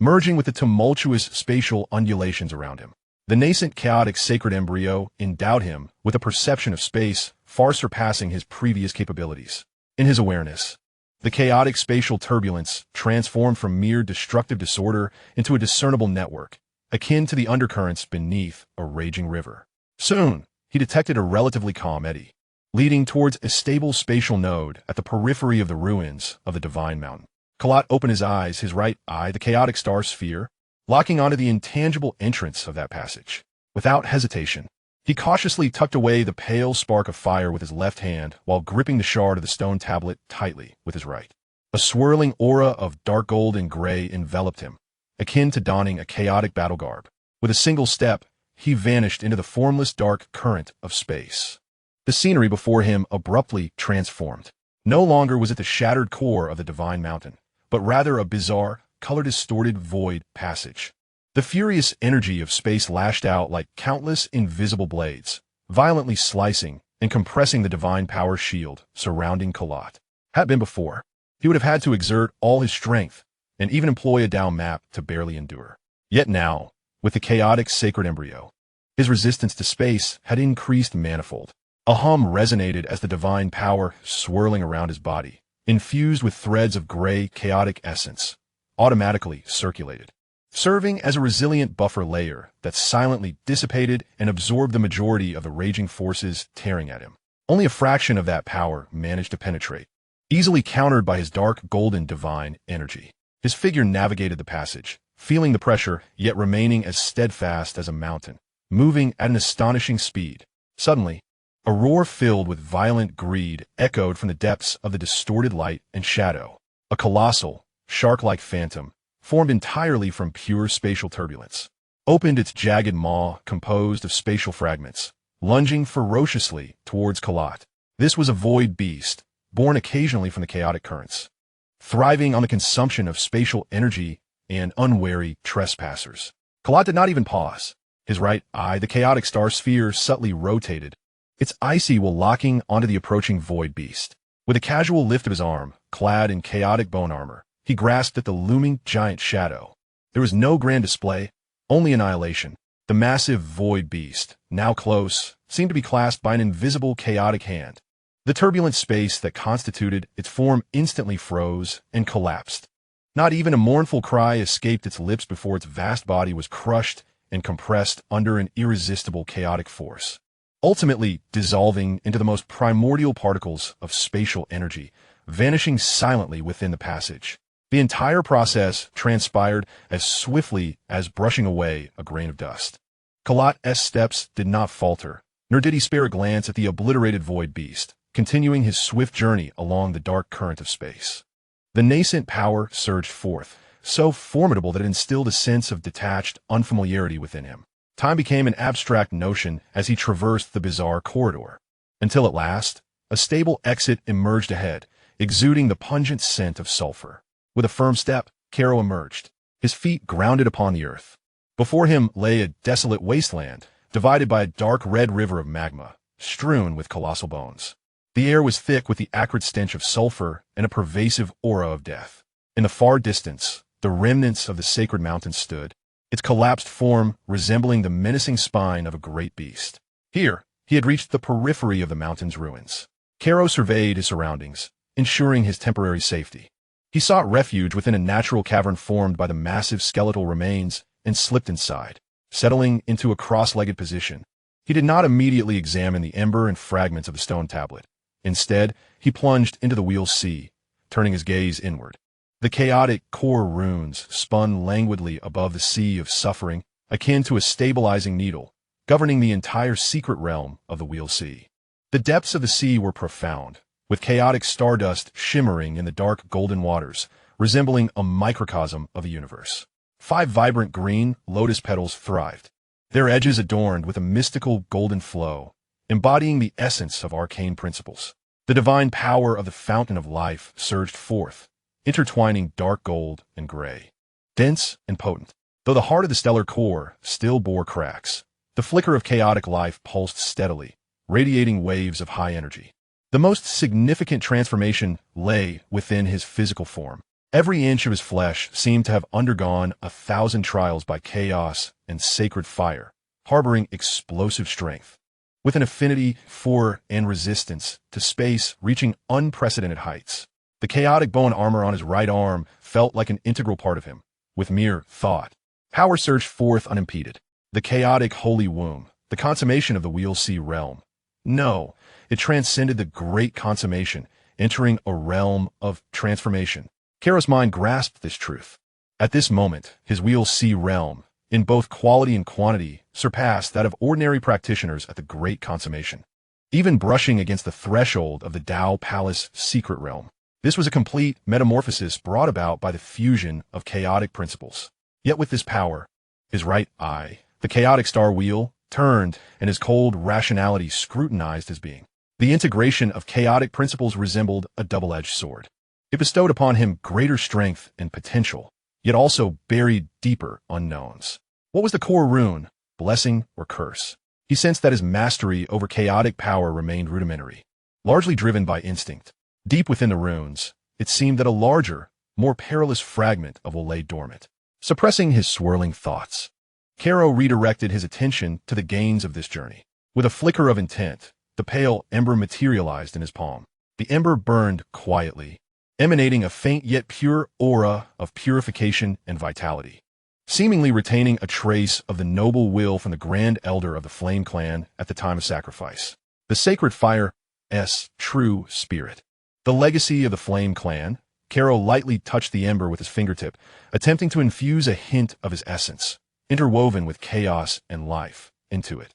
merging with the tumultuous spatial undulations around him. The nascent chaotic sacred embryo endowed him with a perception of space far surpassing his previous capabilities. In his awareness, the chaotic spatial turbulence transformed from mere destructive disorder into a discernible network, akin to the undercurrents beneath a raging river. Soon, he detected a relatively calm eddy, leading towards a stable spatial node at the periphery of the ruins of the divine mountain. Carlot opened his eyes, his right eye the chaotic star sphere, locking onto the intangible entrance of that passage. Without hesitation, he cautiously tucked away the pale spark of fire with his left hand while gripping the shard of the stone tablet tightly with his right. A swirling aura of dark gold and gray enveloped him, akin to donning a chaotic battle garb. With a single step, he vanished into the formless dark current of space. The scenery before him abruptly transformed. No longer was it the shattered core of the divine mountain, but rather a bizarre, color-distorted void passage. The furious energy of space lashed out like countless invisible blades, violently slicing and compressing the divine power shield surrounding Carlot. Had been before, he would have had to exert all his strength and even employ a down map to barely endure. Yet now, with the chaotic sacred embryo, his resistance to space had increased manifold. A hum resonated as the divine power swirling around his body, infused with threads of gray chaotic essence, automatically circulated, serving as a resilient buffer layer that silently dissipated and absorbed the majority of the raging forces tearing at him. Only a fraction of that power managed to penetrate, easily countered by his dark golden divine energy. His figure navigated the passage, feeling the pressure yet remaining as steadfast as a mountain, moving at an astonishing speed. Suddenly, a roar filled with violent greed echoed from the depths of the distorted light and shadow. A colossal, shark-like phantom, formed entirely from pure spatial turbulence, opened its jagged maw composed of spatial fragments, lunging ferociously towards Carlot. This was a void beast, born occasionally from the chaotic currents, thriving on the consumption of spatial energy and unwary trespassers. Carlot did not even pause. His right eye, the chaotic star sphere, subtly rotated, its icy will locking onto the approaching void beast. With a casual lift of his arm, clad in chaotic bone armor, he grasped at the looming giant shadow. There was no grand display, only annihilation. The massive void beast, now close, seemed to be clasped by an invisible chaotic hand. The turbulent space that constituted its form instantly froze and collapsed. Not even a mournful cry escaped its lips before its vast body was crushed and compressed under an irresistible chaotic force, ultimately dissolving into the most primordial particles of spatial energy, vanishing silently within the passage. The entire process transpired as swiftly as brushing away a grain of dust. Carlot's steps did not falter, nor did he spare a glance at the obliterated void beast, continuing his swift journey along the dark current of space. The nascent power surged forth, so formidable that it instilled a sense of detached unfamiliarity within him. Time became an abstract notion as he traversed the bizarre corridor, until at last, a stable exit emerged ahead, exuding the pungent scent of sulfur. With a firm step, Caro emerged, his feet grounded upon the earth. Before him lay a desolate wasteland, divided by a dark red river of magma, strewn with colossal bones. The air was thick with the acrid stench of sulfur and a pervasive aura of death. In the far distance, the remnants of the sacred mountain stood, its collapsed form resembling the menacing spine of a great beast. Here, he had reached the periphery of the mountain's ruins. Caro surveyed his surroundings, ensuring his temporary safety. He sought refuge within a natural cavern formed by the massive skeletal remains and slipped inside, settling into a cross-legged position. He did not immediately examine the ember and fragments of the stone tablet. Instead, he plunged into the wheel sea, turning his gaze inward. The chaotic core runes spun languidly above the sea of suffering, akin to a stabilizing needle, governing the entire secret realm of the wheel sea. The depths of the sea were profound, with chaotic stardust shimmering in the dark golden waters, resembling a microcosm of the universe. 5 vibrant green lotus petals thrived, their edges adorned with a mystical golden flow, embodying the essence of arcane principles. The divine power of the fountain of life surged forth, intertwining dark gold and gray, dense and potent. Though the heart of the stellar core still bore cracks, the flicker of chaotic life pulsed steadily, radiating waves of high energy. The most significant transformation lay within his physical form. Every inch of his flesh seemed to have undergone 1,000 trials by chaos and sacred fire, harboring explosive strength, with an affinity for and resistance to space reaching unprecedented heights. The chaotic bone armor on his right arm felt like an integral part of him. With mere thought, power surged forth unimpeded. The chaotic holy womb, the consummation of the Wheel Sea realm. No, it transcended the great consummation, entering a realm of transformation. Caro's mind grasped this truth. At this moment, his Wheel Sea realm, in both quality and quantity, surpassed that of ordinary practitioners at the great consummation, even brushing against the threshold of the Tao Palace secret realm. This was a complete metamorphosis brought about by the fusion of chaotic principles. Yet with this power, his right eye, The chaotic star wheel turned, and his cold rationality scrutinized his being. The integration of chaotic principles resembled a double-edged sword. It bestowed upon him greater strength and potential, yet also buried deeper unknowns. What was the core rune, blessing or curse? He sensed that his mastery over chaotic power remained rudimentary, largely driven by instinct. Deep within the runes, it seemed that a larger, more perilous fragment of will lay dormant. Suppressing his swirling thoughts, Caro redirected his attention to the gains of this journey. With a flicker of intent, the pale ember materialized in his palm. The ember burned quietly, emanating a faint yet pure aura of purification and vitality, seemingly retaining a trace of the noble will from the Grand Elder of the Flame Clan at the time of sacrifice. The sacred fire's true spirit. The legacy of the Flame Clan. Caro lightly touched the ember with his fingertip, attempting to infuse a hint of his essence, interwoven with chaos and life, into it.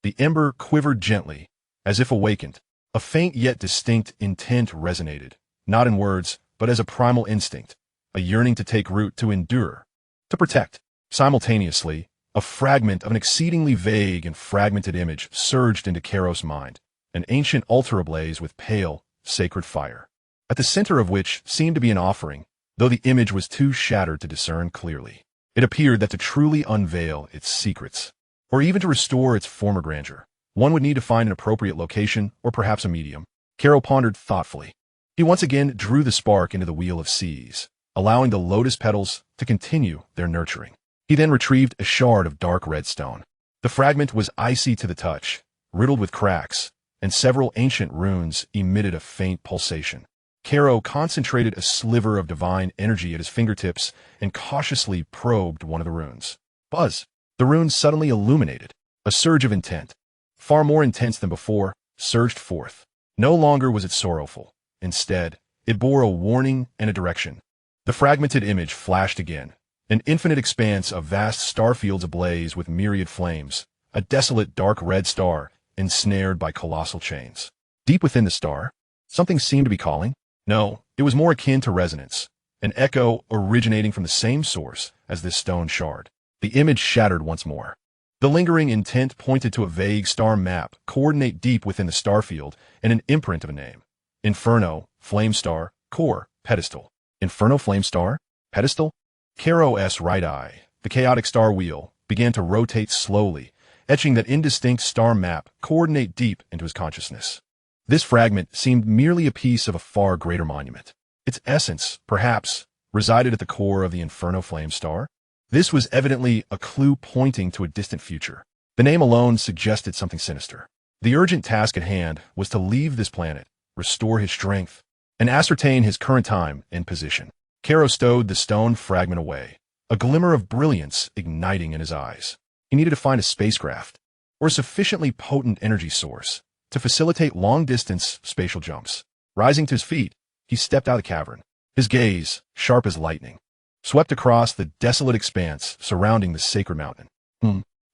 The ember quivered gently, as if awakened. A faint yet distinct intent resonated, not in words, but as a primal instinct, a yearning to take root, to endure, to protect. Simultaneously, a fragment of an exceedingly vague and fragmented image surged into Caro's mind, an ancient altar ablaze with pale, sacred fire, at the center of which seemed to be an offering, though the image was too shattered to discern clearly. It appeared that to truly unveil its secrets, or even to restore its former grandeur, one would need to find an appropriate location or perhaps a medium. Caro pondered thoughtfully. He once again drew the spark into the Wheel of Seas, allowing the lotus petals to continue their nurturing. He then retrieved a shard of dark red stone. The fragment was icy to the touch, riddled with cracks, and several ancient runes emitted a faint pulsation. Caro concentrated a sliver of divine energy at his fingertips and cautiously probed one of the runes. Buzz! The rune suddenly illuminated. A surge of intent, far more intense than before, surged forth. No longer was it sorrowful. Instead, it bore a warning and a direction. The fragmented image flashed again, an infinite expanse of vast starfields ablaze with myriad flames, a desolate dark red star ensnared by colossal chains. Deep within the star, something seemed to be calling. No, it was more akin to resonance, an echo originating from the same source as this stone shard. The image shattered once more. The lingering intent pointed to a vague star map, coordinate deep within the starfield, and an imprint of a name. Inferno, Flame Star, Core, Pedestal. Inferno, Flame Star, Pedestal? Caro's right eye, the chaotic star wheel, began to rotate slowly, etching that indistinct star map coordinate deep into his consciousness. This fragment seemed merely a piece of a far greater monument. Its essence, perhaps, resided at the core of the Inferno Flame Star. This was evidently a clue pointing to a distant future. The name alone suggested something sinister. The urgent task at hand was to leave this planet, restore his strength, and ascertain his current time and position. Caro stowed the stone fragment away, a glimmer of brilliance igniting in his eyes. He needed to find a spacecraft, or a sufficiently potent energy source, to facilitate long-distance spatial jumps. Rising to his feet, he stepped out of the cavern. His gaze, sharp as lightning, swept across the desolate expanse surrounding the sacred mountain.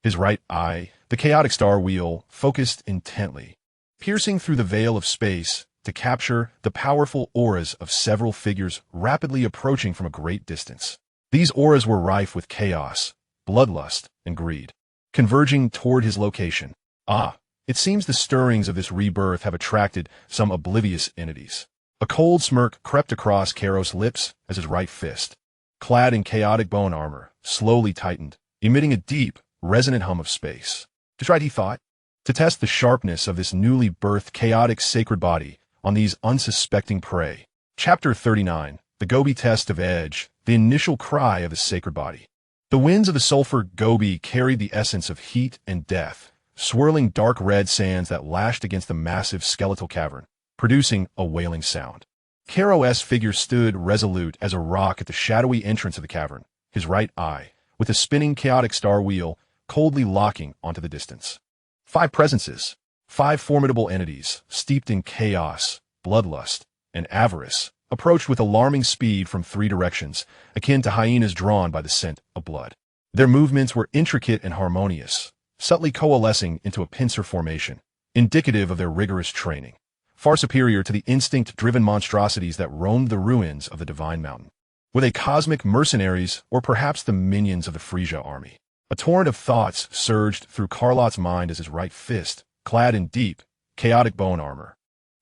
His right eye, the chaotic star wheel, focused intently, piercing through the veil of space to capture the powerful auras of several figures rapidly approaching from a great distance. These auras were rife with chaos, bloodlust, and greed, converging toward his location. It seems the stirrings of this rebirth have attracted some oblivious entities. A cold smirk crept across Caro's lips as his right fist, clad in chaotic bone armor, slowly tightened, emitting a deep, resonant hum of space. To try, he thought, to test the sharpness of this newly birthed chaotic sacred body on these unsuspecting prey. Chapter 39, The Gobi Test of Edge, the initial cry of the sacred body. The winds of the sulfur Gobi carried the essence of heat and death, swirling dark red sands that lashed against the massive skeletal cavern, producing a wailing sound. Caro's figure stood resolute as a rock at the shadowy entrance of the cavern, his right eye, with the spinning chaotic star wheel, coldly locking onto the distance. 5 presences, 5 formidable entities, steeped in chaos, bloodlust, and avarice, approached with alarming speed from 3 directions, akin to hyenas drawn by the scent of blood. Their movements were intricate and harmonious, subtly coalescing into a pincer formation, indicative of their rigorous training, far superior to the instinct-driven monstrosities that roamed the ruins of the Divine Mountain. Were they cosmic mercenaries or perhaps the minions of the Frieza army? A torrent of thoughts surged through Carlot's mind as his right fist, clad in deep, chaotic bone armor,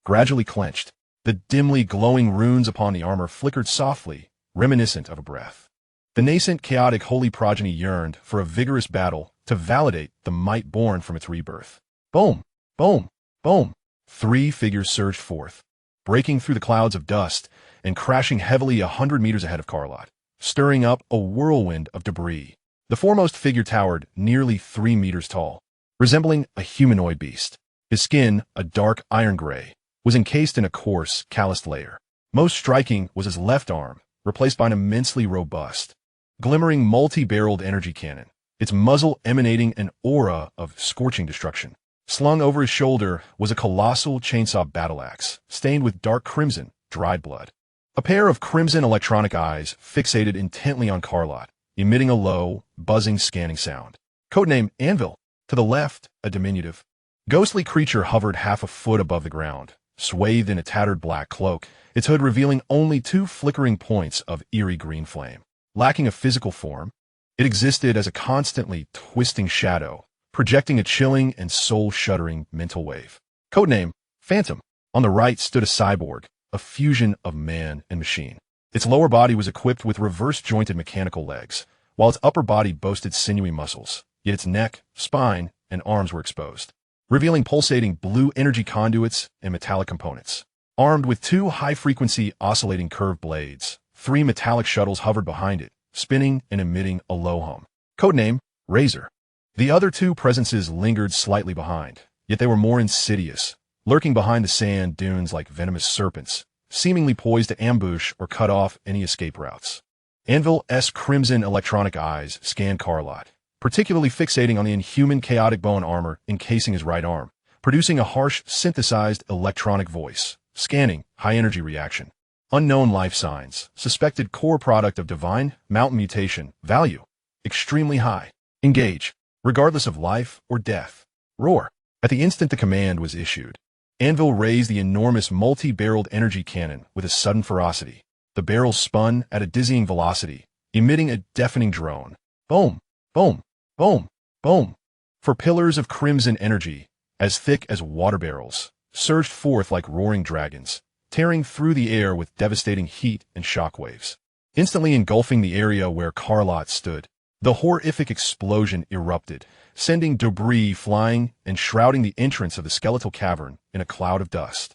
gradually clenched. The dimly glowing runes upon the armor flickered softly, reminiscent of a breath. The nascent chaotic holy progeny yearned for a vigorous battle to validate the might born from its rebirth. Boom! Boom! Boom! Three figures surged forth, breaking through the clouds of dust and crashing heavily 100 meters ahead of Carlot, stirring up a whirlwind of debris. The foremost figure towered nearly 3 meters tall, resembling a humanoid beast. His skin, a dark iron gray, was encased in a coarse, calloused layer. Most striking was his left arm, replaced by an immensely robust, glimmering multi-barreled energy cannon, its muzzle emanating an aura of scorching destruction. Slung over his shoulder was a colossal chainsaw battle axe, stained with dark crimson, dried blood. A pair of crimson electronic eyes fixated intently on Carlot, emitting a low, buzzing scanning sound. Codename Anvil. To the left, a diminutive, ghostly creature hovered half a foot above the ground, swathed in a tattered black cloak, its hood revealing only 2 flickering points of eerie green flame. Lacking a physical form, it existed as a constantly twisting shadow, projecting a chilling and soul-shuddering mental wave. Codename Phantom. On the right stood a cyborg, a fusion of man and machine. Its lower body was equipped with reverse-jointed mechanical legs, while its upper body boasted sinewy muscles, yet its neck, spine, and arms were exposed, revealing pulsating blue energy conduits and metallic components. Armed with 2 high-frequency oscillating curved blades, 3 metallic shuttles hovered behind it, spinning and emitting a low hum. Codename Razor. The other 2 presences lingered slightly behind, yet they were more insidious, lurking behind the sand dunes like venomous serpents, seemingly poised to ambush or cut off any escape routes. Anvil's crimson electronic eyes scanned Carlot, particularly fixating on the inhuman chaotic bone armor encasing his right arm, producing a harsh, synthesized electronic voice. Scanning, high-energy reaction. Unknown life signs, suspected core product of divine, mountain mutation, value. Extremely high. Engage. Regardless of life or death. Roar. At the instant the command was issued, Anvil raised the enormous multi-barreled energy cannon with a sudden ferocity. The barrels spun at a dizzying velocity, emitting a deafening drone. Boom, boom, boom, boom. For pillars of crimson energy, as thick as water barrels, surged forth like roaring dragons, tearing through the air with devastating heat and shockwaves. Instantly engulfing the area where Carlot stood, the horrific explosion erupted, sending debris flying and shrouding the entrance of the skeletal cavern in a cloud of dust.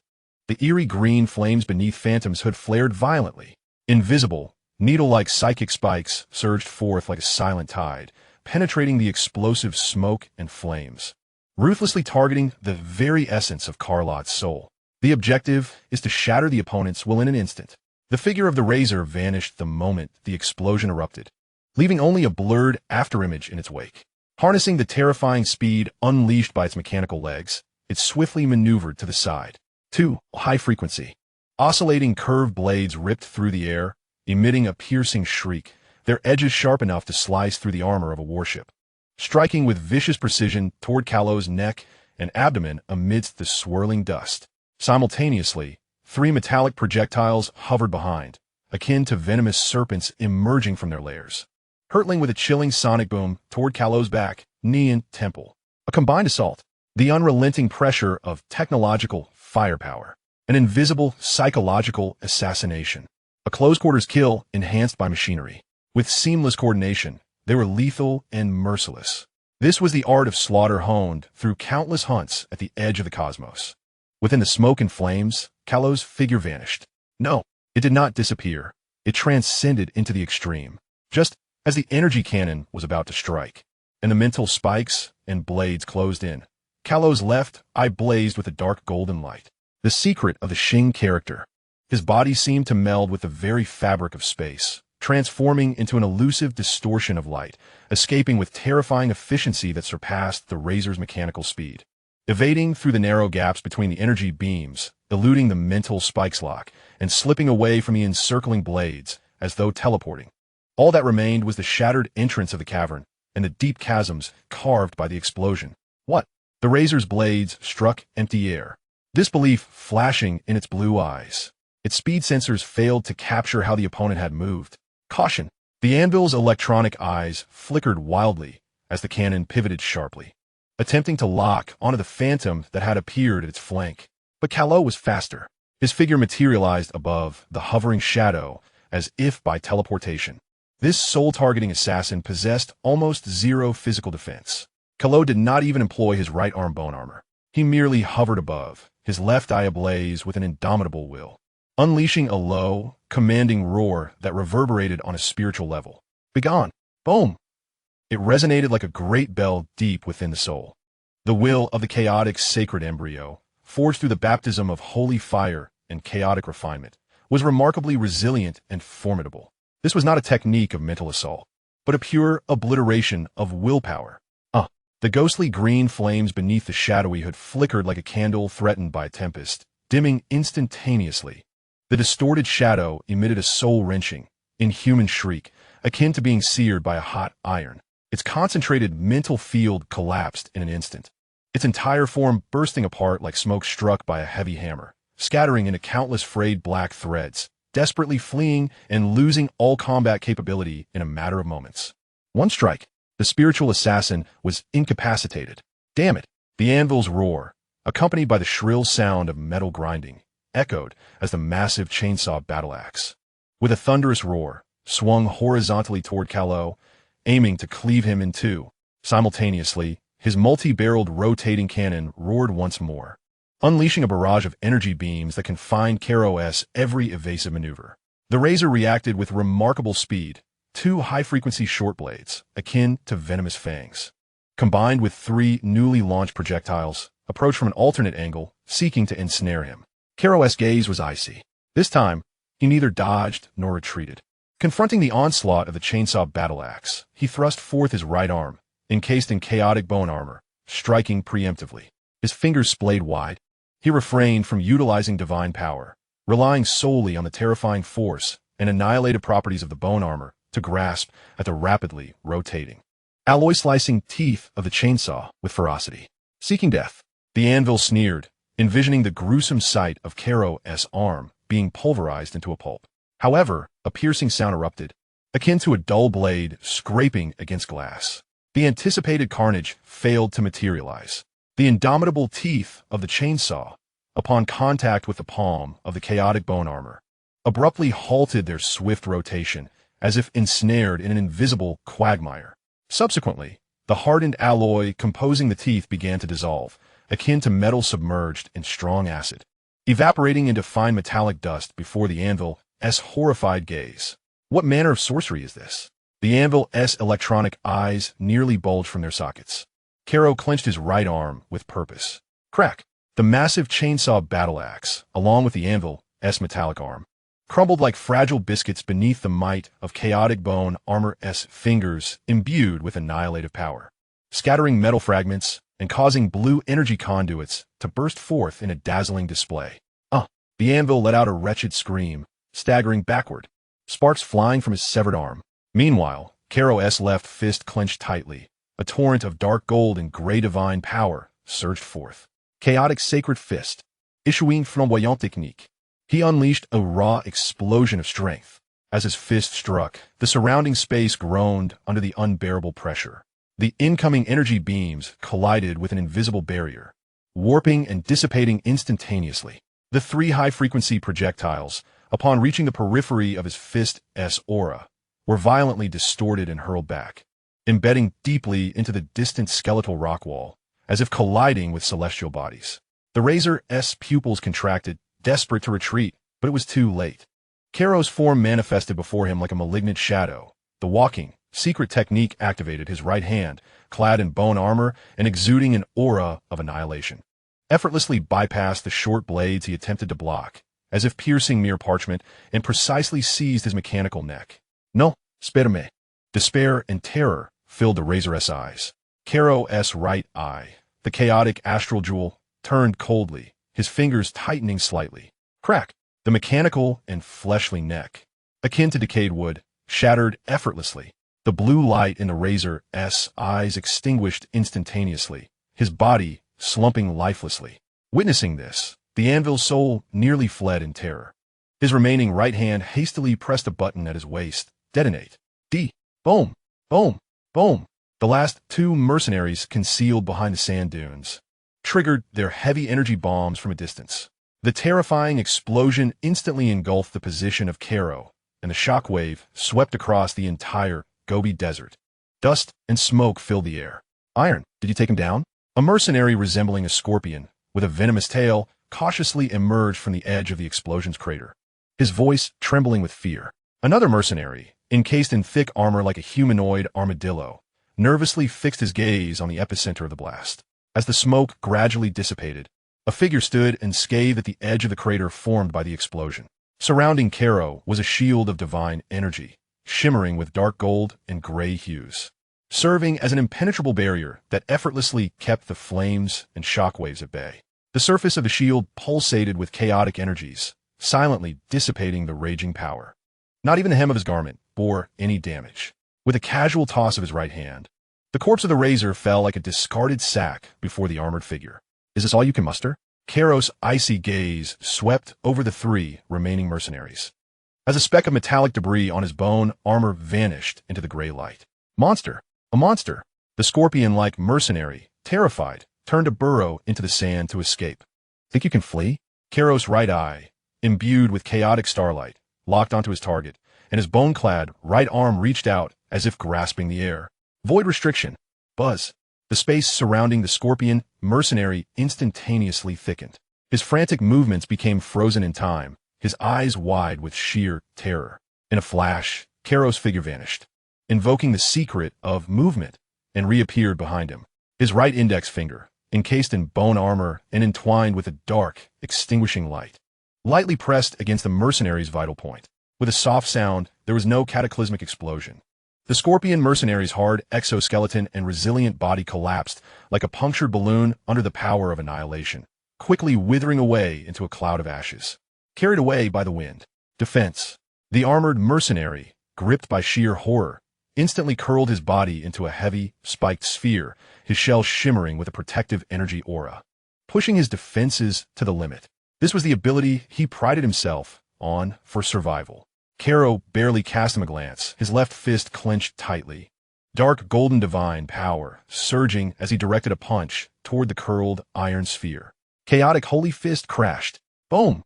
The eerie green flames beneath Phantom's hood flared violently. Invisible, needle-like psychic spikes surged forth like a silent tide, penetrating the explosive smoke and flames, ruthlessly targeting the very essence of Carlot's soul. The objective is to shatter the opponent's will in an instant. The figure of the Razor vanished the moment the explosion erupted, leaving only a blurred afterimage in its wake. Harnessing the terrifying speed unleashed by its mechanical legs, it swiftly maneuvered to the side. 2. High frequency. Oscillating curved blades ripped through the air, emitting a piercing shriek, their edges sharp enough to slice through the armor of a warship, striking with vicious precision toward Carlot's neck and abdomen amidst the swirling dust. Simultaneously, 3 metallic projectiles hovered behind, akin to venomous serpents emerging from their lairs, hurtling with a chilling sonic boom toward Carlot's back, knee, and temple. A combined assault. The unrelenting pressure of technological firepower. An invisible psychological assassination. A close-quarters kill enhanced by machinery. With seamless coordination, they were lethal and merciless. This was the art of slaughter honed through countless hunts at the edge of the cosmos. Within the smoke and flames, Carlot's figure vanished. No, it did not disappear. It transcended into the extreme, just as the energy cannon was about to strike, and the mental spikes and blades closed in. Carlot's left eye blazed with a dark golden light. The secret of the Xing character. His body seemed to meld with the very fabric of space, transforming into an elusive distortion of light, escaping with terrifying efficiency that surpassed the Razor's mechanical speed. Evading through the narrow gaps between the energy beams, eluding the mental spikes lock, and slipping away from the encircling blades, as though teleporting. All that remained was the shattered entrance of the cavern, and the deep chasms carved by the explosion. What? The Razor's blades struck empty air, disbelief flashing in its blue eyes. Its speed sensors failed to capture how the opponent had moved. Caution! The Anvil's electronic eyes flickered wildly as the cannon pivoted sharply, attempting to lock onto the phantom that had appeared at its flank. But Carlot was faster. His figure materialized above the hovering shadow as if by teleportation. This soul-targeting assassin possessed almost zero physical defense. Carlot did not even employ his right arm bone armor. He merely hovered above, his left eye ablaze with an indomitable will, unleashing a low, commanding roar that reverberated on a spiritual level. Begone! Boom! It resonated like a great bell deep within the soul. The will of the chaotic sacred embryo, forged through the baptism of holy fire and chaotic refinement, was remarkably resilient and formidable. This was not a technique of mental assault, but a pure obliteration of willpower. The ghostly green flames beneath the shadowy hood flickered like a candle threatened by a tempest, dimming instantaneously. The distorted shadow emitted a soul-wrenching, inhuman shriek, akin to being seared by a hot iron. Its concentrated mental field collapsed in an instant, its entire form bursting apart like smoke struck by a heavy hammer, scattering into countless frayed black threads, desperately fleeing and losing all combat capability in a matter of moments. One strike. The spiritual assassin was incapacitated. Damn it! The anvil's roar, accompanied by the shrill sound of metal grinding, echoed as the massive chainsaw battle axe, with a thunderous roar, swung horizontally toward Carlot, aiming to cleave him in two. Simultaneously, his multi-barreled rotating cannon roared once more, unleashing a barrage of energy beams that confined Carlot's every evasive maneuver. The razor reacted with remarkable speed. Two high-frequency short blades, akin to venomous fangs, combined with three newly launched projectiles, approached from an alternate angle, seeking to ensnare him. Carlot's gaze was icy. This time, he neither dodged nor retreated. Confronting the onslaught of the chainsaw battle axe, he thrust forth his right arm, encased in chaotic bone armor, striking preemptively. His fingers splayed wide. He refrained from utilizing divine power, relying solely on the terrifying force and annihilated properties of the bone armor to grasp at the rapidly rotating, alloy-slicing teeth of the chainsaw with ferocity. Seeking death, the anvil sneered, envisioning the gruesome sight of Carlot's arm being pulverized into a pulp. However, a piercing sound erupted, akin to a dull blade scraping against glass. The anticipated carnage failed to materialize. The indomitable teeth of the chainsaw, upon contact with the palm of the chaotic bone armor, abruptly halted their swift rotation, as if ensnared in an invisible quagmire. Subsequently, the hardened alloy composing the teeth began to dissolve, akin to metal submerged in strong acid, evaporating into fine metallic dust before the anvil's horrified gaze. What manner of sorcery is this? The anvil's electronic eyes nearly bulged from their sockets. Carlot clenched his right arm with purpose. Crack! The massive chainsaw battle axe, along with the anvil's metallic arm, crumbled like fragile biscuits beneath the might of chaotic bone armor's fingers imbued with annihilative power, scattering metal fragments and causing blue energy conduits to burst forth in a dazzling display. The anvil let out a wretched scream, staggering backward, sparks flying from his severed arm. Meanwhile, Carlot's left fist clenched tightly. A torrent of dark gold and gray divine power surged forth. Chaotic sacred fist, issuing flamboyant technique. He unleashed a raw explosion of strength. As his fist struck, the surrounding space groaned under the unbearable pressure. The incoming energy beams collided with an invisible barrier, warping and dissipating instantaneously. The three high-frequency projectiles, upon reaching the periphery of his fist's aura, were violently distorted and hurled back, embedding deeply into the distant skeletal rock wall, as if colliding with celestial bodies. The razor's pupils contracted, desperate to retreat, but it was too late. Carlot's form manifested before him like a malignant shadow. The walking, secret technique activated his right hand, clad in bone armor and exuding an aura of annihilation, effortlessly bypassed the short blades he attempted to block, as if piercing mere parchment, and precisely seized his mechanical neck. No, spare me. Despair and terror filled the razor's eyes. Carlot's right eye, the chaotic astral jewel, turned coldly, his fingers tightening slightly. Crack! The mechanical and fleshly neck, akin to decayed wood, shattered effortlessly. The blue light in the razor's eyes extinguished instantaneously, his body slumping lifelessly. Witnessing this, the anvil's soul nearly fled in terror. His remaining right hand hastily pressed a button at his waist. Detonate. D. Boom. Boom. Boom. The last two mercenaries concealed behind the sand dunes triggered their heavy energy bombs from a distance. The terrifying explosion instantly engulfed the position of Karo, and the shockwave swept across the entire Gobi Desert. Dust and smoke filled the air. Iron, did you take him down? A mercenary resembling a scorpion, with a venomous tail, cautiously emerged from the edge of the explosion's crater, his voice trembling with fear. Another mercenary, encased in thick armor like a humanoid armadillo, nervously fixed his gaze on the epicenter of the blast. As the smoke gradually dissipated, a figure stood and scathed at the edge of the crater formed by the explosion. Surrounding Karo was a shield of divine energy, shimmering with dark gold and gray hues, serving as an impenetrable barrier that effortlessly kept the flames and shockwaves at bay. The surface of the shield pulsated with chaotic energies, silently dissipating the raging power. Not even the hem of his garment bore any damage. With a casual toss of his right hand, the corpse of the razor fell like a discarded sack before the armored figure. Is this all you can muster? Karo's icy gaze swept over the three remaining mercenaries. As a speck of metallic debris on his bone armor vanished into the gray light. Monster! A monster! The scorpion-like mercenary, terrified, turned a burrow into the sand to escape. Think you can flee? Karo's right eye, imbued with chaotic starlight, locked onto his target, and his bone-clad right arm reached out as if grasping the air. Void restriction. Buzz. The space surrounding the scorpion mercenary instantaneously thickened. His frantic movements became frozen in time, his eyes wide with sheer terror. In a flash, Karo's figure vanished, invoking the secret of movement, and reappeared behind him. His right index finger, encased in bone armor and entwined with a dark, extinguishing light, lightly pressed against the mercenary's vital point. With a soft sound, there was no cataclysmic explosion. The scorpion mercenary's hard exoskeleton and resilient body collapsed like a punctured balloon under the power of annihilation, quickly withering away into a cloud of ashes. Carried away by the wind. Defense. The armored mercenary, gripped by sheer horror, instantly curled his body into a heavy, spiked sphere, his shell shimmering with a protective energy aura, pushing his defenses to the limit. This was the ability he prided himself on for survival. Karo barely cast him a glance, his left fist clenched tightly. Dark golden divine power surging as he directed a punch toward the curled iron sphere. Chaotic holy fist crashed. Boom!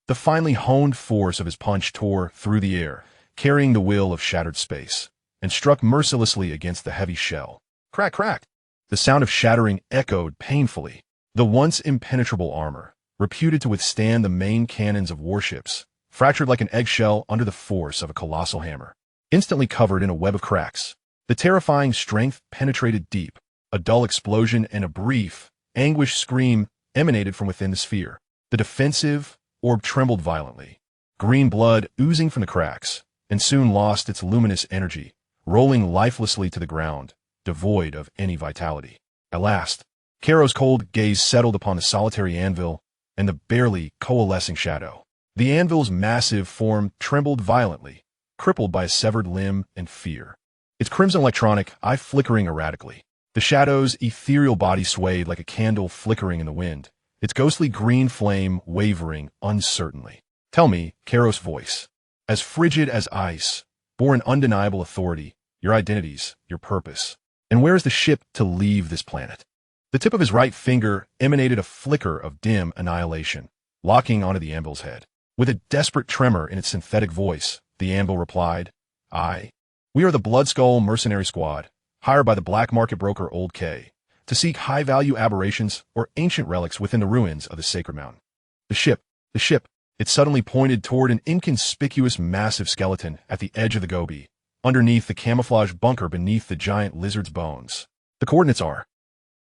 The finely honed force of his punch tore through the air, carrying the will of shattered space, and struck mercilessly against the heavy shell. Crack, crack! The sound of shattering echoed painfully. The once impenetrable armor, reputed to withstand the main cannons of warships, fractured like an eggshell under the force of a colossal hammer, instantly covered in a web of cracks. The terrifying strength penetrated deep. A dull explosion and a brief, anguished scream emanated from within the sphere. The defensive orb trembled violently, green blood oozing from the cracks, and soon lost its luminous energy, rolling lifelessly to the ground, devoid of any vitality. At last, Karo's cold gaze settled upon the solitary anvil and the barely coalescing shadow. The anvil's massive form trembled violently, crippled by a severed limb and fear. Its crimson electronic eye flickering erratically. The shadow's ethereal body swayed like a candle flickering in the wind, its ghostly green flame wavering uncertainly. Tell me, Karo's voice, as frigid as ice, bore an undeniable authority, your identities, your purpose. And where is the ship to leave this planet? The tip of his right finger emanated a flicker of dim annihilation, locking onto the anvil's head. With a desperate tremor in its synthetic voice, the anvil replied, We are the Bloodskull Mercenary Squad, hired by the black market broker Old K, to seek high-value aberrations or ancient relics within the ruins of the Sacred Mountain. The ship, it suddenly pointed toward an inconspicuous massive skeleton at the edge of the Gobi, underneath the camouflage bunker beneath the giant lizard's bones. The coordinates are.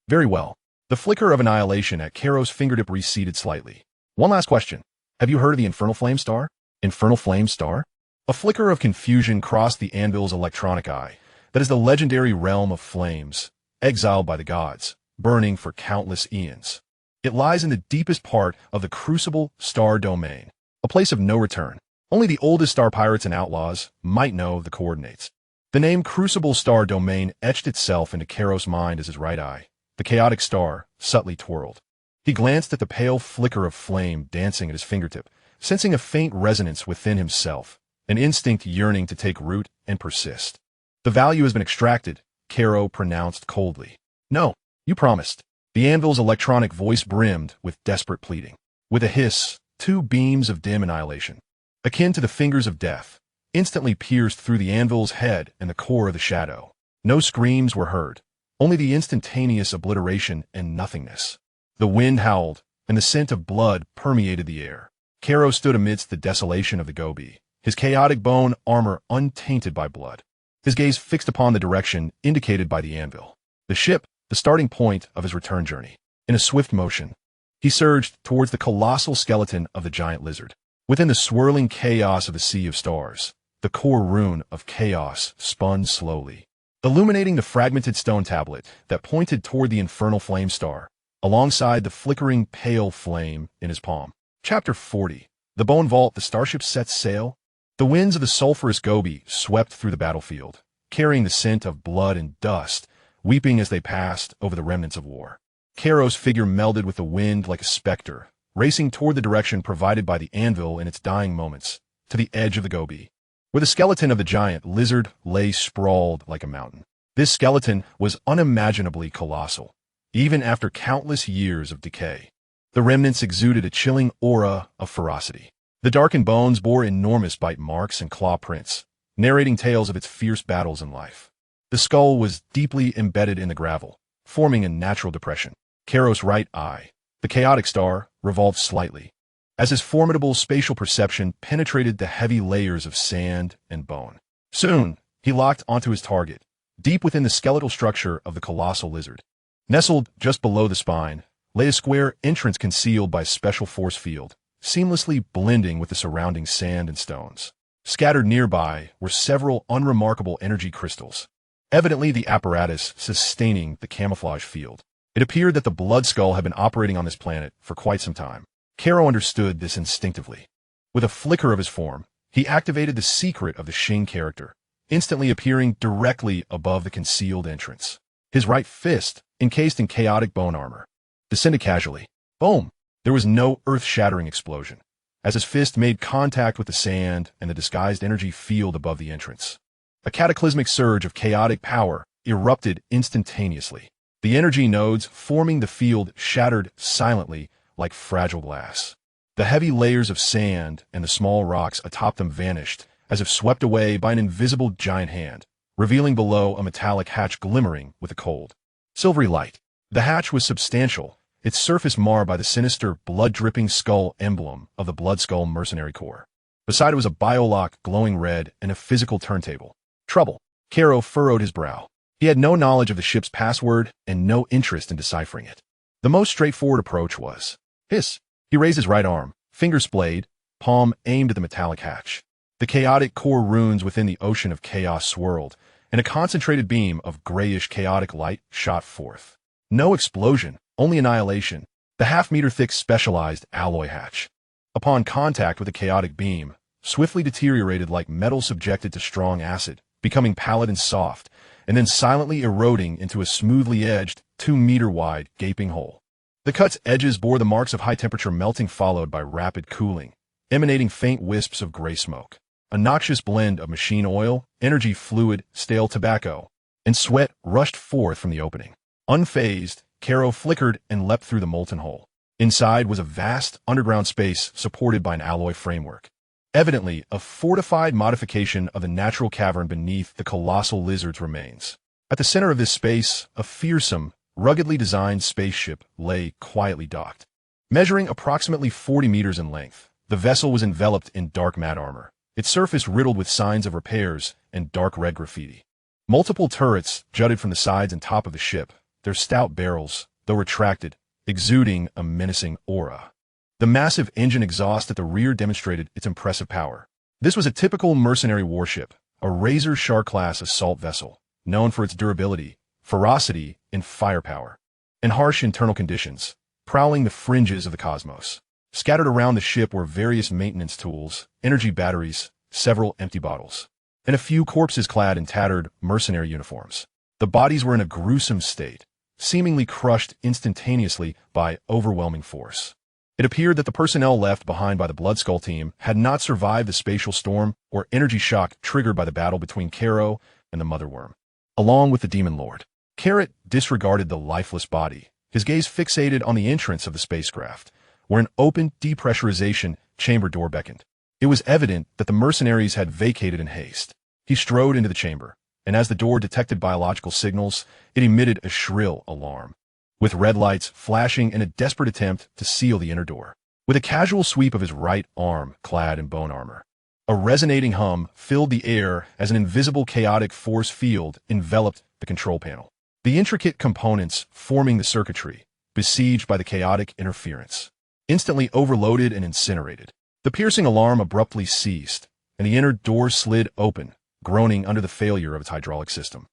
Very well. The flicker of annihilation at Karo's fingertip receded slightly. One last question. Have you heard of the Infernal Flame Star? Infernal Flame Star? A flicker of confusion crossed the anvil's electronic eye. That is the legendary realm of flames, exiled by the gods, burning for countless eons. It lies in the deepest part of the Crucible Star Domain, a place of no return. Only the oldest star pirates and outlaws might know the coordinates. The name Crucible Star Domain etched itself into Karo's mind as his right eye, the chaotic star, subtly twirled. He glanced at the pale flicker of flame dancing at his fingertip, sensing a faint resonance within himself, an instinct yearning to take root and persist. The value has been extracted, Karo pronounced coldly. No, you promised. The anvil's electronic voice brimmed with desperate pleading. With a hiss, two beams of dim annihilation, akin to the fingers of death, instantly pierced through the anvil's head and the core of the shadow. No screams were heard, only the instantaneous obliteration and nothingness. The wind howled, and the scent of blood permeated the air. Karo stood amidst the desolation of the Gobi, his chaotic bone armor untainted by blood, his gaze fixed upon the direction indicated by the anvil. The ship, the starting point of his return journey. In a swift motion, he surged towards the colossal skeleton of the giant lizard. Within the swirling chaos of the sea of stars, the core rune of chaos spun slowly, illuminating the fragmented stone tablet that pointed toward the infernal flame star, alongside the flickering pale flame in his palm. Chapter 40. The Bone Vault. The starship sets sail. The winds of the sulphurous Gobi swept through the battlefield, carrying the scent of blood and dust, weeping as they passed over the remnants of war. Karo's figure melded with the wind like a specter, racing toward the direction provided by the anvil in its dying moments, to the edge of the Gobi, where the skeleton of the giant lizard lay sprawled like a mountain. This skeleton was unimaginably colossal, even after countless years of decay. The remnants exuded a chilling aura of ferocity. The darkened bones bore enormous bite marks and claw prints, narrating tales of its fierce battles in life. The skull was deeply embedded in the gravel, forming a natural depression. Karo's right eye, the chaotic star, revolved slightly, as his formidable spatial perception penetrated the heavy layers of sand and bone. Soon, he locked onto his target, deep within the skeletal structure of the colossal lizard. Nestled just below the spine, lay a square entrance concealed by a special force field, seamlessly blending with the surrounding sand and stones. Scattered nearby were several unremarkable energy crystals, evidently the apparatus sustaining the camouflage field. It appeared that the blood skull had been operating on this planet for quite some time. Karo understood this instinctively. With a flicker of his form, he activated the secret of the Xing character, instantly appearing directly above the concealed entrance. His right fist, encased in chaotic bone armor, descended casually. Boom! There was no earth-shattering explosion, as his fist made contact with the sand and the disguised energy field above the entrance. A cataclysmic surge of chaotic power erupted instantaneously. The energy nodes forming the field shattered silently like fragile glass. The heavy layers of sand and the small rocks atop them vanished, as if swept away by an invisible giant hand, revealing below a metallic hatch glimmering with a cold, silvery light. The hatch was substantial, its surface marred by the sinister, blood-dripping skull emblem of the Blood Skull Mercenary Corps. Beside it was a biolock glowing red and a physical turntable. Trouble. Karo furrowed his brow. He had no knowledge of the ship's password and no interest in deciphering it. The most straightforward approach was hiss. He raised his right arm, finger splayed, palm aimed at the metallic hatch. The chaotic core runes within the ocean of chaos swirled, and a concentrated beam of grayish chaotic light shot forth. No explosion, only annihilation. The half-meter-thick specialized alloy hatch, upon contact with the chaotic beam, swiftly deteriorated like metal subjected to strong acid, becoming pallid and soft, and then silently eroding into a smoothly edged, 2-meter-wide gaping hole. The cut's edges bore the marks of high-temperature melting followed by rapid cooling, emanating faint wisps of gray smoke. A noxious blend of machine oil, energy fluid, stale tobacco, and sweat rushed forth from the opening. Unfazed, Karo flickered and leapt through the molten hole. Inside was a vast underground space supported by an alloy framework, evidently a fortified modification of the natural cavern beneath the colossal lizard's remains. At the center of this space, a fearsome, ruggedly designed spaceship lay quietly docked. Measuring approximately 40 meters in length, the vessel was enveloped in dark matte armor, its surface riddled with signs of repairs and dark red graffiti. Multiple turrets jutted from the sides and top of the ship, their stout barrels, though retracted, exuding a menacing aura. The massive engine exhaust at the rear demonstrated its impressive power. This was a typical mercenary warship, a Razor Shark-class assault vessel, known for its durability, ferocity, and firepower. In harsh internal conditions, prowling the fringes of the cosmos. Scattered around the ship were various maintenance tools, energy batteries, several empty bottles, and a few corpses clad in tattered mercenary uniforms. The bodies were in a gruesome state, seemingly crushed instantaneously by overwhelming force. It appeared that the personnel left behind by the Blood Skull team had not survived the spatial storm or energy shock triggered by the battle between Karo and the Mother Worm. along with the Demon Lord. Carrot disregarded the lifeless body, his gaze fixated on the entrance of the spacecraft, where an open depressurization chamber door beckoned. It was evident that the mercenaries had vacated in haste. He strode into the chamber, and as the door detected biological signals, it emitted a shrill alarm, with red lights flashing in a desperate attempt to seal the inner door. With a casual sweep of his right arm clad in bone armor, a resonating hum filled the air as an invisible chaotic force field enveloped the control panel. The intricate components forming the circuitry, besieged by the chaotic interference, instantly overloaded and incinerated. The piercing alarm abruptly ceased, and the inner door slid open, groaning under the failure of its hydraulic system.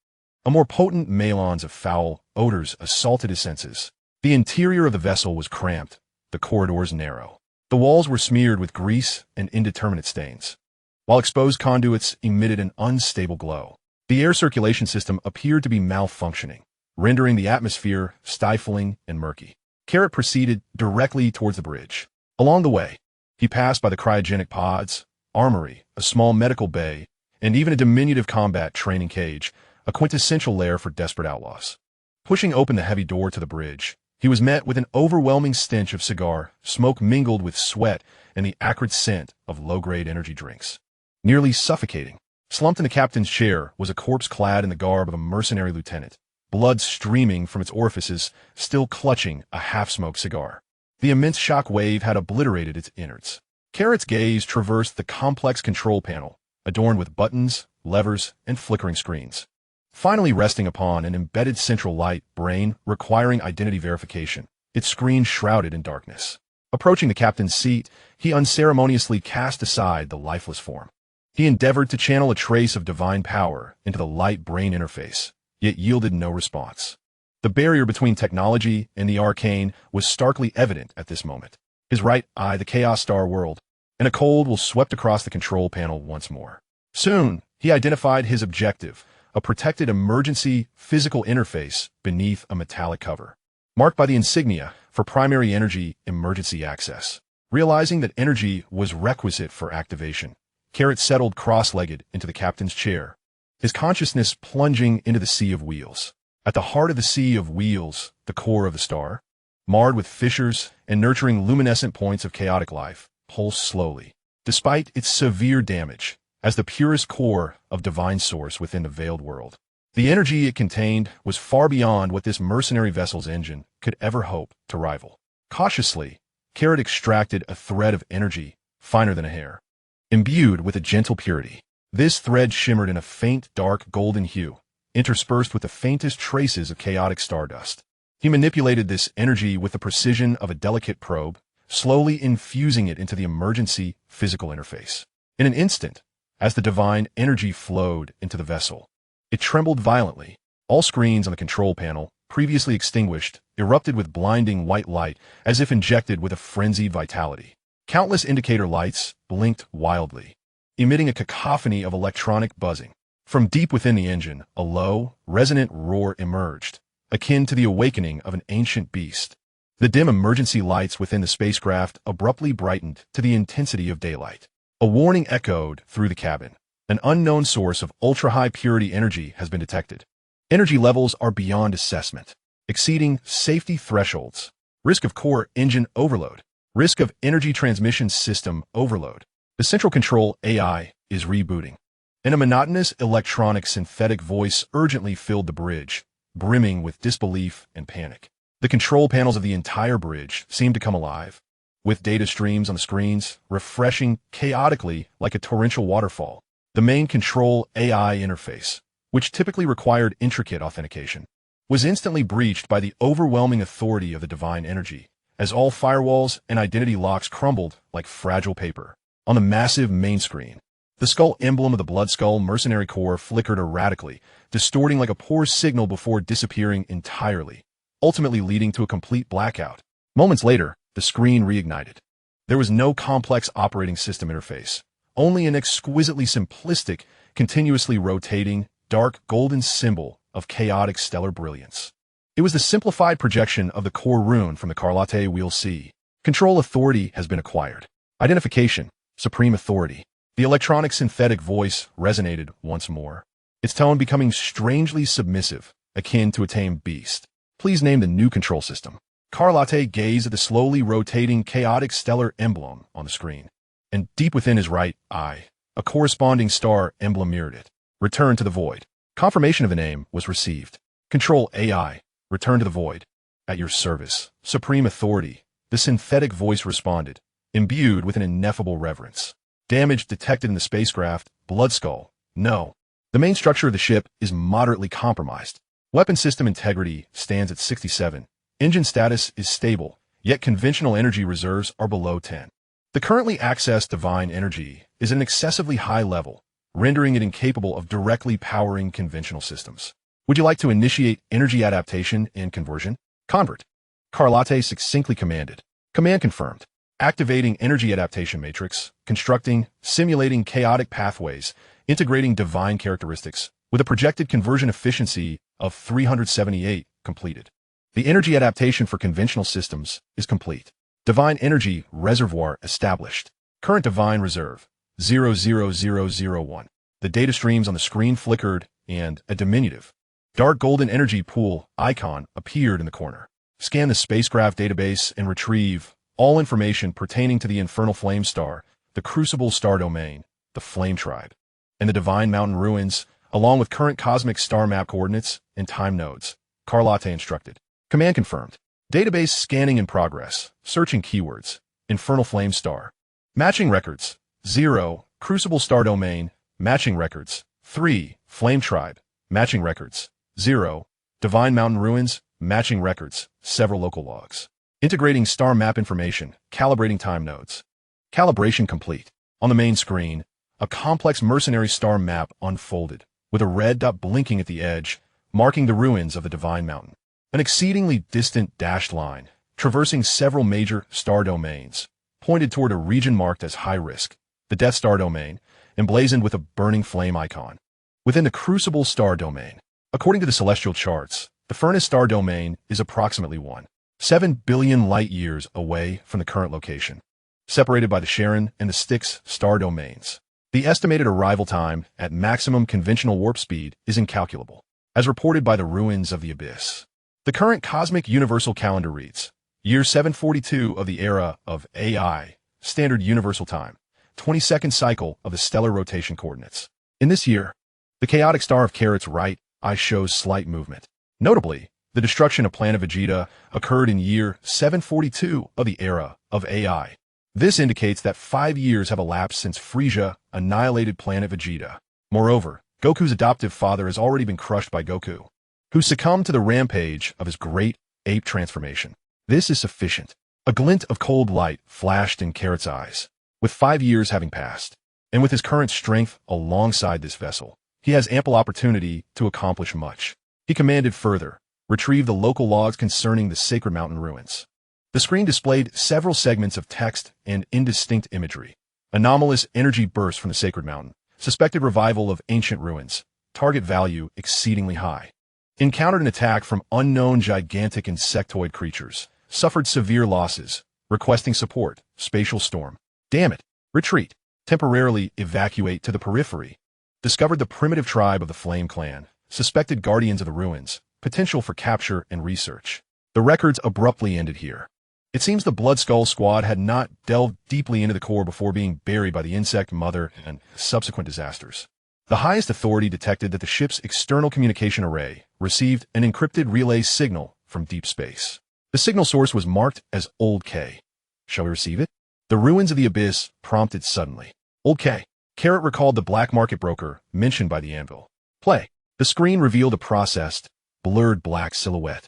A more potent melange of foul odors assaulted his senses. The interior of the vessel was cramped, the corridors narrow. The walls were smeared with grease and indeterminate stains, while exposed conduits emitted an unstable glow. The air circulation system appeared to be malfunctioning, rendering the atmosphere stifling and murky. Carrot proceeded directly towards the bridge. Along the way, he passed by the cryogenic pods, armory, a small medical bay, and even a diminutive combat training cage, a quintessential lair for desperate outlaws. Pushing open the heavy door to the bridge, he was met with an overwhelming stench of cigar, smoke mingled with sweat, and the acrid scent of low-grade energy drinks. Nearly suffocating, slumped in the captain's chair was a corpse clad in the garb of a mercenary lieutenant, blood streaming from its orifices, still clutching a half-smoked cigar. The immense shock wave had obliterated its innards. Carrot's gaze traversed the complex control panel, adorned with buttons, levers, and flickering screens, finally resting upon an embedded central light brain requiring identity verification, its screen shrouded in darkness. Approaching the captain's seat, he unceremoniously cast aside the lifeless form. He endeavored to channel a trace of divine power into the light-brain interface, yet yielded no response. The barrier between technology and the arcane was starkly evident at this moment. His right eye, the Chaos Star world, and a cold will swept across the control panel once more. Soon, he identified his objective, a protected emergency physical interface beneath a metallic cover, marked by the insignia for primary energy emergency access. Realizing that energy was requisite for activation, Carrot settled cross-legged into the captain's chair, his consciousness plunging into the sea of wheels. At the heart of the sea of wheels, the core of the star, marred with fissures and nurturing luminescent points of chaotic life, pulsed slowly, despite its severe damage, as the purest core of divine source within the veiled world. The energy it contained was far beyond what this mercenary vessel's engine could ever hope to rival. Cautiously, Carrot extracted a thread of energy, finer than a hair, imbued with a gentle purity. This thread shimmered in a faint, dark golden hue, interspersed with the faintest traces of chaotic stardust. He manipulated this energy with the precision of a delicate probe, slowly infusing it into the emergency physical interface. In an instant, as the divine energy flowed into the vessel, it trembled violently. All screens on the control panel, previously extinguished, erupted with blinding white light as if injected with a frenzied vitality. Countless indicator lights blinked wildly, emitting a cacophony of electronic buzzing. From deep within the engine, a low, resonant roar emerged, akin to the awakening of an ancient beast. The dim emergency lights within the spacecraft abruptly brightened to the intensity of daylight. A warning echoed through the cabin. An unknown source of ultra-high purity energy has been detected. Energy levels are beyond assessment, exceeding safety thresholds. Risk of core engine overload. Risk of energy transmission system overload. The central control AI is rebooting. And a monotonous electronic synthetic voice urgently filled the bridge, brimming with disbelief and panic. The control panels of the entire bridge seemed to come alive, with data streams on the screens, refreshing chaotically like a torrential waterfall. The main control AI interface, which typically required intricate authentication, was instantly breached by the overwhelming authority of the divine energy, as all firewalls and identity locks crumbled like fragile paper. On the massive main screen, the skull emblem of the Blood Skull Mercenary Corps flickered erratically, distorting like a poor signal before disappearing entirely, ultimately leading to a complete blackout. Moments later, the screen reignited. There was no complex operating system interface, only an exquisitely simplistic, continuously rotating, dark golden symbol of chaotic stellar brilliance. It was the simplified projection of the core rune from the Carlot Wheel C. Control authority has been acquired. Identification, supreme authority. The electronic synthetic voice resonated once more. its tone becoming strangely submissive, akin to a tamed beast. Please name the new control system. Carlot gazed at the slowly rotating chaotic stellar emblem on the screen, and deep within his right eye, a corresponding star emblem mirrored it. Return to the void. Confirmation of the name was received. Control AI. Return to the void. At your service, Supreme Authority. The synthetic voice responded, imbued with an ineffable reverence. Damage detected in the spacecraft. Blood skull. No. The main structure of the ship is moderately compromised. Weapon system integrity stands at 67. Engine status is stable, yet conventional energy reserves are below 10. The currently accessed divine energy is at an excessively high level, rendering it incapable of directly powering conventional systems. Would you like to initiate energy adaptation and conversion? Convert. Carlot succinctly commanded. Command confirmed. Activating energy adaptation matrix, constructing, simulating chaotic pathways, integrating divine characteristics, with a projected conversion efficiency of 378 completed. The energy adaptation for conventional systems is complete. Divine energy reservoir established. Current divine reserve, 00001. The data streams on the screen flickered, and a diminutive, dark golden energy pool icon appeared in the corner. Scan the spacecraft database and retrieve all information pertaining to the Infernal Flame Star, the Crucible Star Domain, the Flame Tribe, and the Divine Mountain Ruins, along with current cosmic star map coordinates and time nodes. Carlot instructed. Command confirmed. Database scanning in progress. Searching keywords. Infernal Flame Star. Matching records. 0. Crucible Star Domain. Matching records. 3. Flame Tribe. Matching records. 0. Divine Mountain Ruins. Matching records. Several local logs. Integrating star map information. Calibrating time nodes. Calibration complete. On the main screen, a complex mercenary star map unfolded, with a red dot blinking at the edge, marking the ruins of the Divine Mountain. An exceedingly distant dashed line, traversing several major star domains, pointed toward a region marked as high risk, the Death Star Domain, emblazoned with a burning flame icon. Within the Crucible Star Domain, according to the celestial charts, the Furnace Star Domain is approximately 1.7 billion light-years away from the current location, separated by the Charon and the Styx star domains. The estimated arrival time at maximum conventional warp speed is incalculable, as reported by the Ruins of the Abyss. The current cosmic universal calendar reads, year 742 of the era of AI, standard universal time, 22nd cycle of the stellar rotation coordinates. In this year, the chaotic star of Carrot's right eye shows slight movement. Notably, the destruction of Planet Vegeta occurred in year 742 of the era of AI. This indicates that 5 years have elapsed since Frieza annihilated Planet Vegeta. Moreover, Goku's adoptive father has already been crushed by Goku, who succumbed to the rampage of his great ape transformation. This is sufficient. A glint of cold light flashed in Carrot's eyes. With 5 years having passed, and with his current strength alongside this vessel, he has ample opportunity to accomplish much. He commanded further, retrieve the local logs concerning the Sacred Mountain ruins. The screen displayed several segments of text and indistinct imagery. Anomalous energy bursts from the Sacred Mountain. Suspected revival of ancient ruins. Target value exceedingly high. Encountered an attack from unknown gigantic insectoid creatures. Suffered severe losses. Requesting support. Spatial storm. Damn it. Retreat. Temporarily evacuate to the periphery. Discovered the primitive tribe of the Flame Clan. Suspected guardians of the ruins. Potential for capture and research. The records abruptly ended here. It seems the Blood Skull Squad had not delved deeply into the core before being buried by the Insect Mother and subsequent disasters. The highest authority detected that the ship's external communication array received an encrypted relay signal from deep space. The signal source was marked as Old K. Shall we receive it? The Ruins of the Abyss prompted suddenly. Old K. Carrot recalled the black market broker mentioned by the anvil. Play. The screen revealed a processed, blurred black silhouette,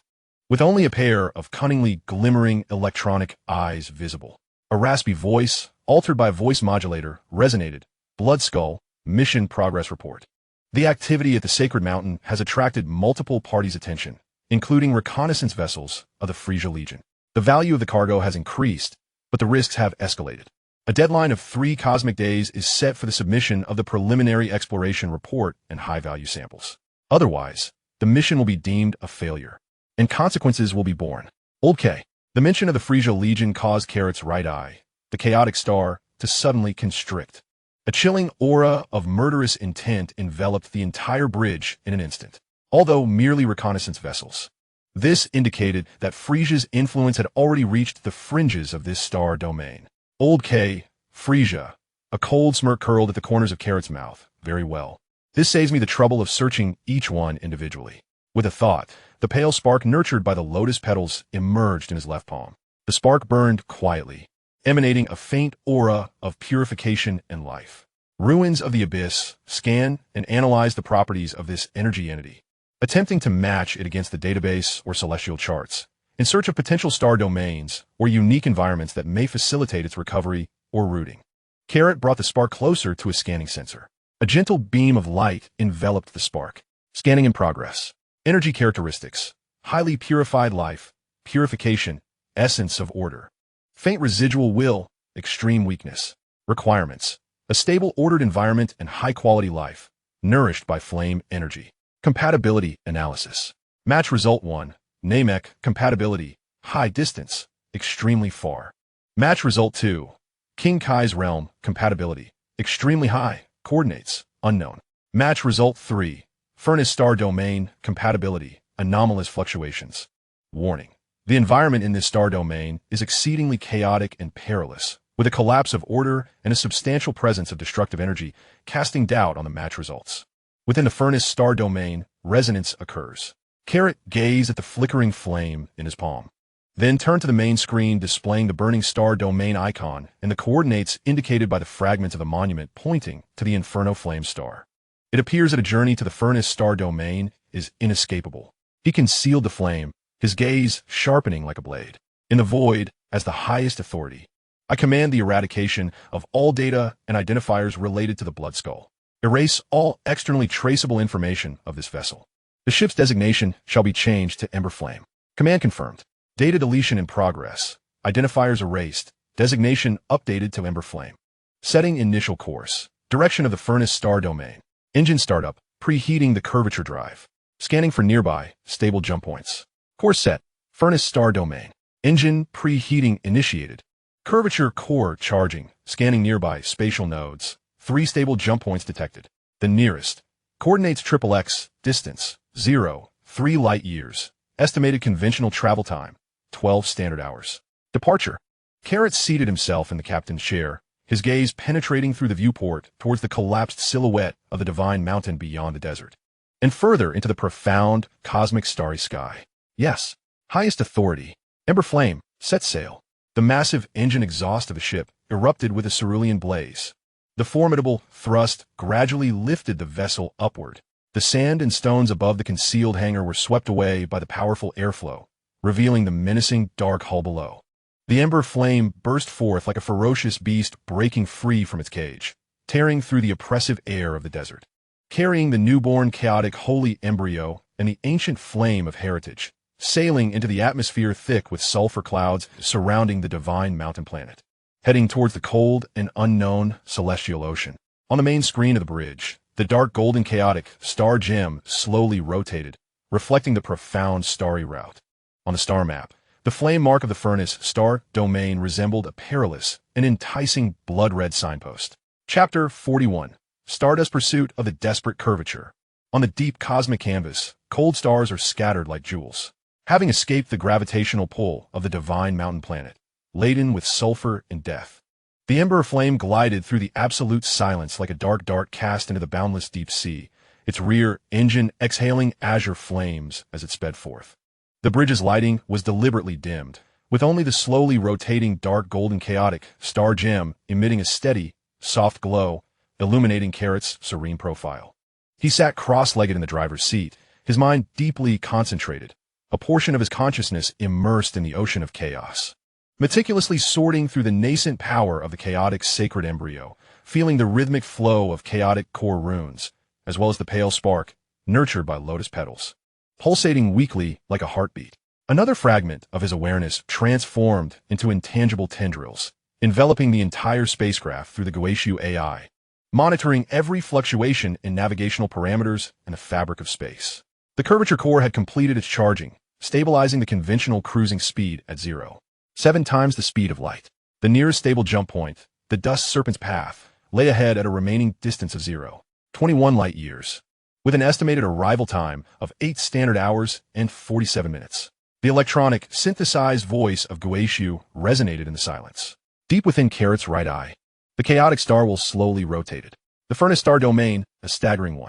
with only a pair of cunningly glimmering electronic eyes visible. A raspy voice, altered by a voice modulator, resonated. Blood Skull, mission progress report. The activity at the Sacred Mountain has attracted multiple parties' attention, including reconnaissance vessels of the Frieza Legion. The value of the cargo has increased, but the risks have escalated. A deadline of 3 cosmic days is set for the submission of the preliminary exploration report and high-value samples. Otherwise, the mission will be deemed a failure, and consequences will be borne. Old K. The mention of the Frieza Legion caused Carrot's right eye, the chaotic star, to suddenly constrict. A chilling aura of murderous intent enveloped the entire bridge in an instant, although merely reconnaissance vessels. This indicated that Frieza's influence had already reached the fringes of this star domain. Old K, Frieza. A cold smirk curled at the corners of Carrot's mouth. Very well. This saves me the trouble of searching each one individually. With a thought, the pale spark nurtured by the lotus petals emerged in his left palm. The spark burned quietly, emanating a faint aura of purification and life. Ruins of the Abyss scan and analyze the properties of this energy entity, attempting to match it against the database or celestial charts, in search of potential star domains or unique environments that may facilitate its recovery or rooting. Carrot brought the spark closer to a scanning sensor. A gentle beam of light enveloped the spark. Scanning in progress. Energy characteristics. Highly purified life. Purification. Essence of order. Faint residual will. Extreme weakness. Requirements. A stable, ordered environment and high-quality life, nourished by flame energy. Compatibility analysis. Match result 1. Namek, compatibility. High distance. Extremely far. Match result 2. King Kai's realm, compatibility. Extremely high. Coordinates, unknown. Match result 3. Furnace star domain, compatibility, anomalous fluctuations. Warning. The environment in this star domain is exceedingly chaotic and perilous, with a collapse of order and a substantial presence of destructive energy, casting doubt on the match results. Within the furnace star domain, resonance occurs. Carrot gazed at the flickering flame in his palm, then turned to the main screen displaying the burning star domain icon and the coordinates indicated by the fragment of the monument pointing to the Inferno Flame Star. It appears that a journey to the furnace star domain is inescapable. He concealed the flame, his gaze sharpening like a blade. In the void, as the highest authority, I command the eradication of all data and identifiers related to the Blood Skull. Erase all externally traceable information of this vessel. The ship's designation shall be changed to Ember Flame. Command confirmed. Data deletion in progress. Identifiers erased. Designation updated to Ember Flame. Setting initial course. Direction of the furnace star domain. Engine startup. Preheating the curvature drive. Scanning for nearby, stable jump points. Course set. Furnace star domain. Engine preheating initiated. Curvature core charging. Scanning nearby, spatial nodes. 3 stable jump points detected. The nearest. Coordinates XXX. Distance. 0. 3 light years. Estimated conventional travel time. 12 standard hours. Departure. Carrot seated himself in the captain's chair, his gaze penetrating through the viewport towards the collapsed silhouette of the divine mountain beyond the desert, and further into the profound, cosmic starry sky. Yes, highest authority. Ember Flame, set sail. The massive engine exhaust of the ship erupted with a cerulean blaze. The formidable thrust gradually lifted the vessel upward. The sand and stones above the concealed hangar were swept away by the powerful airflow, revealing the menacing dark hull below. The Ember Flame burst forth like a ferocious beast breaking free from its cage, tearing through the oppressive air of the desert. Carrying the newborn chaotic holy embryo and the ancient flame of heritage, sailing into the atmosphere thick with sulfur clouds surrounding the divine mountain planet, heading towards the cold and unknown celestial ocean. On the main screen of the bridge, the dark golden chaotic star gem slowly rotated, reflecting the profound starry route. On the star map, the flame mark of the furnace star domain resembled a perilous and enticing blood-red signpost. Chapter 41. Stardust Pursuit of the Desperate Curvature. On the deep cosmic canvas, cold stars are scattered like jewels, having escaped the gravitational pull of the divine mountain planet, laden with sulfur and death. The Ember Flame glided through the absolute silence like a dark dart cast into the boundless deep sea, its rear engine exhaling azure flames as it sped forth. The bridge's lighting was deliberately dimmed, with only the slowly rotating dark golden chaotic star gem emitting a steady, soft glow, illuminating Carrot's serene profile. He sat cross-legged in the driver's seat, his mind deeply concentrated, a portion of his consciousness immersed in the ocean of chaos. Meticulously sorting through the nascent power of the chaotic sacred embryo, feeling the rhythmic flow of chaotic core runes, as well as the pale spark, nurtured by lotus petals, pulsating weakly like a heartbeat. Another fragment of his awareness transformed into intangible tendrils, enveloping the entire spacecraft through the Goetiu AI, monitoring every fluctuation in navigational parameters and the fabric of space. The curvature core had completed its charging, stabilizing the conventional cruising speed at 0.7 times the speed of light. The nearest stable jump point, the Dust Serpent's Path, lay ahead at a remaining distance of 0.21 light-years, with an estimated arrival time of 8 standard hours and 47 minutes. The electronic, synthesized voice of Guaishu resonated in the silence. Deep within Carrot's right eye, the chaotic star will slowly rotated. The furnace star domain, a staggering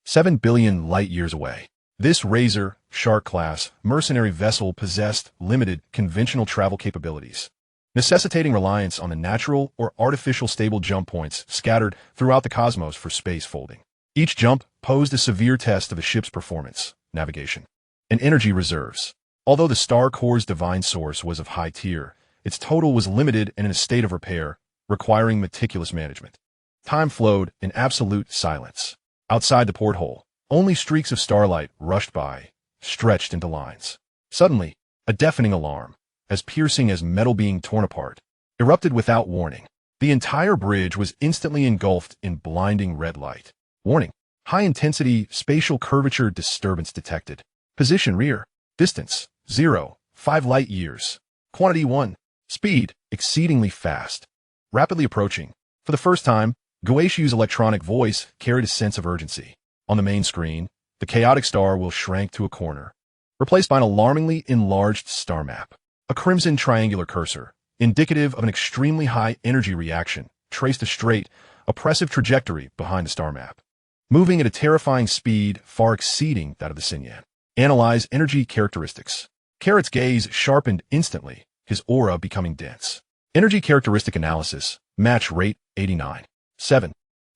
7 billion light-years away. This Razor, Shark-class, mercenary vessel possessed limited, conventional travel capabilities, necessitating reliance on the natural or artificial stable jump points scattered throughout the cosmos for space folding. Each jump posed a severe test of the ship's performance, navigation, and energy reserves. Although the star core's divine source was of high tier, its total was limited and in a state of repair, requiring meticulous management. Time flowed in absolute silence. Outside the porthole, only streaks of starlight rushed by, stretched into lines. Suddenly, a deafening alarm, as piercing as metal being torn apart, erupted without warning. The entire bridge was instantly engulfed in blinding red light. Warning: high-intensity spatial curvature disturbance detected. Position rear. Distance 0.5 light-years. Quantity 1. Speed exceedingly fast. Rapidly approaching. For the first time, Guaishu's electronic voice carried a sense of urgency. On the main screen, the chaotic star will shrank to a corner, replaced by an alarmingly enlarged star map. A crimson triangular cursor, indicative of an extremely high energy reaction, traced a straight, oppressive trajectory behind the star map, moving at a terrifying speed far exceeding that of the Saiyan. Analyze energy characteristics. Carrot's gaze sharpened instantly, his aura becoming dense. Energy characteristic analysis. Match rate 89. 7.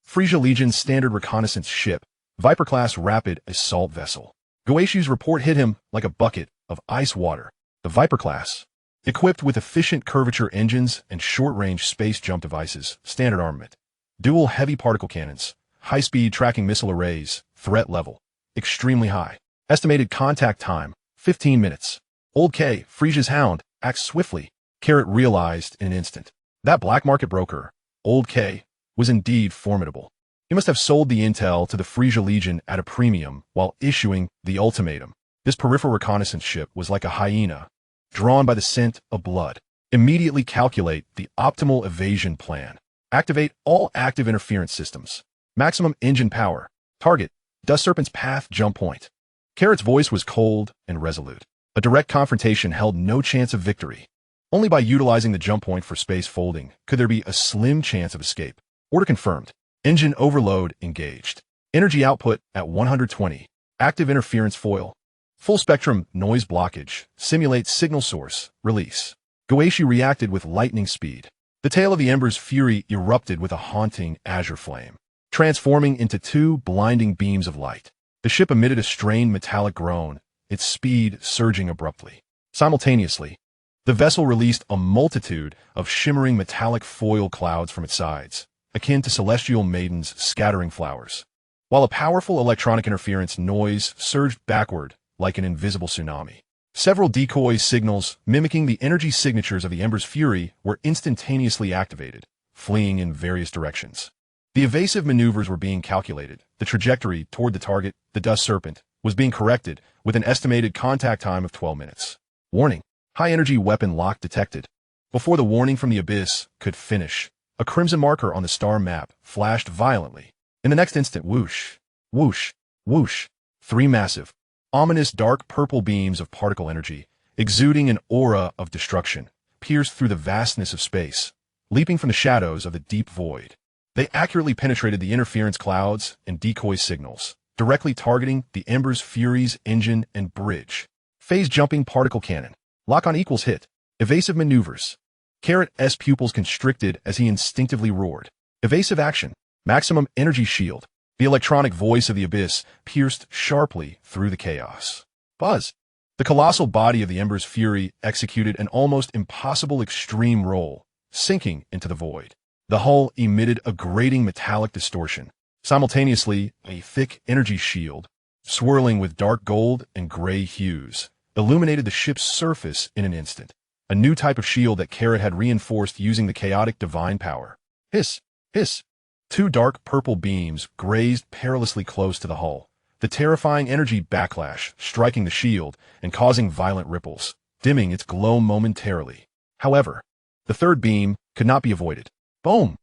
Frieza Legion's standard reconnaissance ship, Viper-class rapid assault vessel. Guaishu's report hit him like a bucket of ice water. The Viper-class, equipped with efficient curvature engines and short-range space jump devices, standard armament, dual heavy particle cannons, high-speed tracking missile arrays, threat level, extremely high. Estimated contact time, 15 minutes. Old K, Frieza's hound, acts swiftly. Carrot realized in an instant. That black market broker, Old K, was indeed formidable. He must have sold the intel to the Frieza Legion at a premium while issuing the ultimatum. This peripheral reconnaissance ship was like a hyena, drawn by the scent of blood. Immediately calculate the optimal evasion plan. Activate all active interference systems. Maximum engine power. Target: Dust Serpent's path jump point. Carrot's voice was cold and resolute. A direct confrontation held no chance of victory. Only by utilizing the jump point for space folding could there be a slim chance of escape. Order confirmed. Engine overload engaged. Energy output at 120. Active interference foil. Full spectrum noise blockage. Simulate signal source. Release. Guaishu reacted with lightning speed. The tail of the Ember's fury erupted with a haunting azure flame, transforming into 2 blinding beams of light. The ship emitted a strained metallic groan, its speed surging abruptly. Simultaneously, the vessel released a multitude of shimmering metallic foil clouds from its sides, akin to celestial maidens scattering flowers, while a powerful electronic interference noise surged backward like an invisible tsunami. Several decoy signals mimicking the energy signatures of the Ember's fury were instantaneously activated, fleeing in various directions. The evasive maneuvers were being calculated. The trajectory toward the target, the Dust Serpent, was being corrected with an estimated contact time of 12 minutes. Warning: high-energy weapon lock detected. Before the warning from the abyss could finish, a crimson marker on the star map flashed violently. In the next instant, whoosh, whoosh, whoosh, 3 massive, ominous dark purple beams of particle energy, exuding an aura of destruction, pierced through the vastness of space, leaping from the shadows of the deep void. They accurately penetrated the interference clouds and decoy signals, directly targeting the Ember's fury's engine and bridge. Phase-jumping particle cannon. Lock-on equals hit. Evasive maneuvers. Carrot's pupils constricted as he instinctively roared. Evasive action. Maximum energy shield. The electronic voice of the abyss pierced sharply through the chaos. Buzz. The colossal body of the Ember's fury executed an almost impossible extreme roll, sinking into the void. The hull emitted a grating metallic distortion. Simultaneously, a thick energy shield, swirling with dark gold and gray hues, illuminated the ship's surface in an instant. A new type of shield that Carrot had reinforced using the chaotic divine power. Hiss! Hiss! 2 dark purple beams grazed perilously close to the hull, the terrifying energy backlash striking the shield and causing violent ripples, dimming its glow momentarily. However, the third beam could not be avoided. Boom!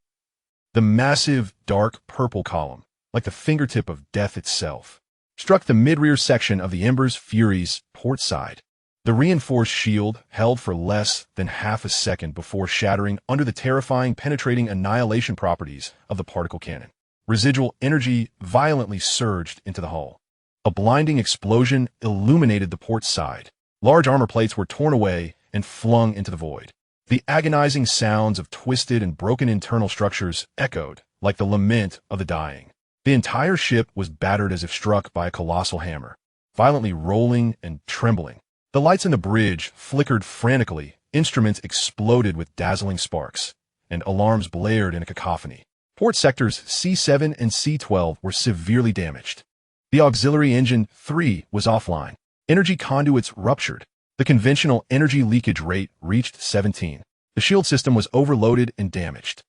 The massive, dark purple column, like the fingertip of death itself, struck the mid-rear section of the Ember's Fury's port side. The reinforced shield held for less than half a second before shattering under the terrifying penetrating annihilation properties of the particle cannon. Residual energy violently surged into the hull. A blinding explosion illuminated the port side. Large armor plates were torn away and flung into the void. The agonizing sounds of twisted and broken internal structures echoed like the lament of the dying. The entire ship was battered as if struck by a colossal hammer, violently rolling and trembling. The lights in the bridge flickered frantically, instruments exploded with dazzling sparks, and alarms blared in a cacophony. Port sectors C7 and C12 were severely damaged. The auxiliary engine 3 was offline. Energy conduits ruptured. The conventional energy leakage rate reached 17. The shield system was overloaded and damaged.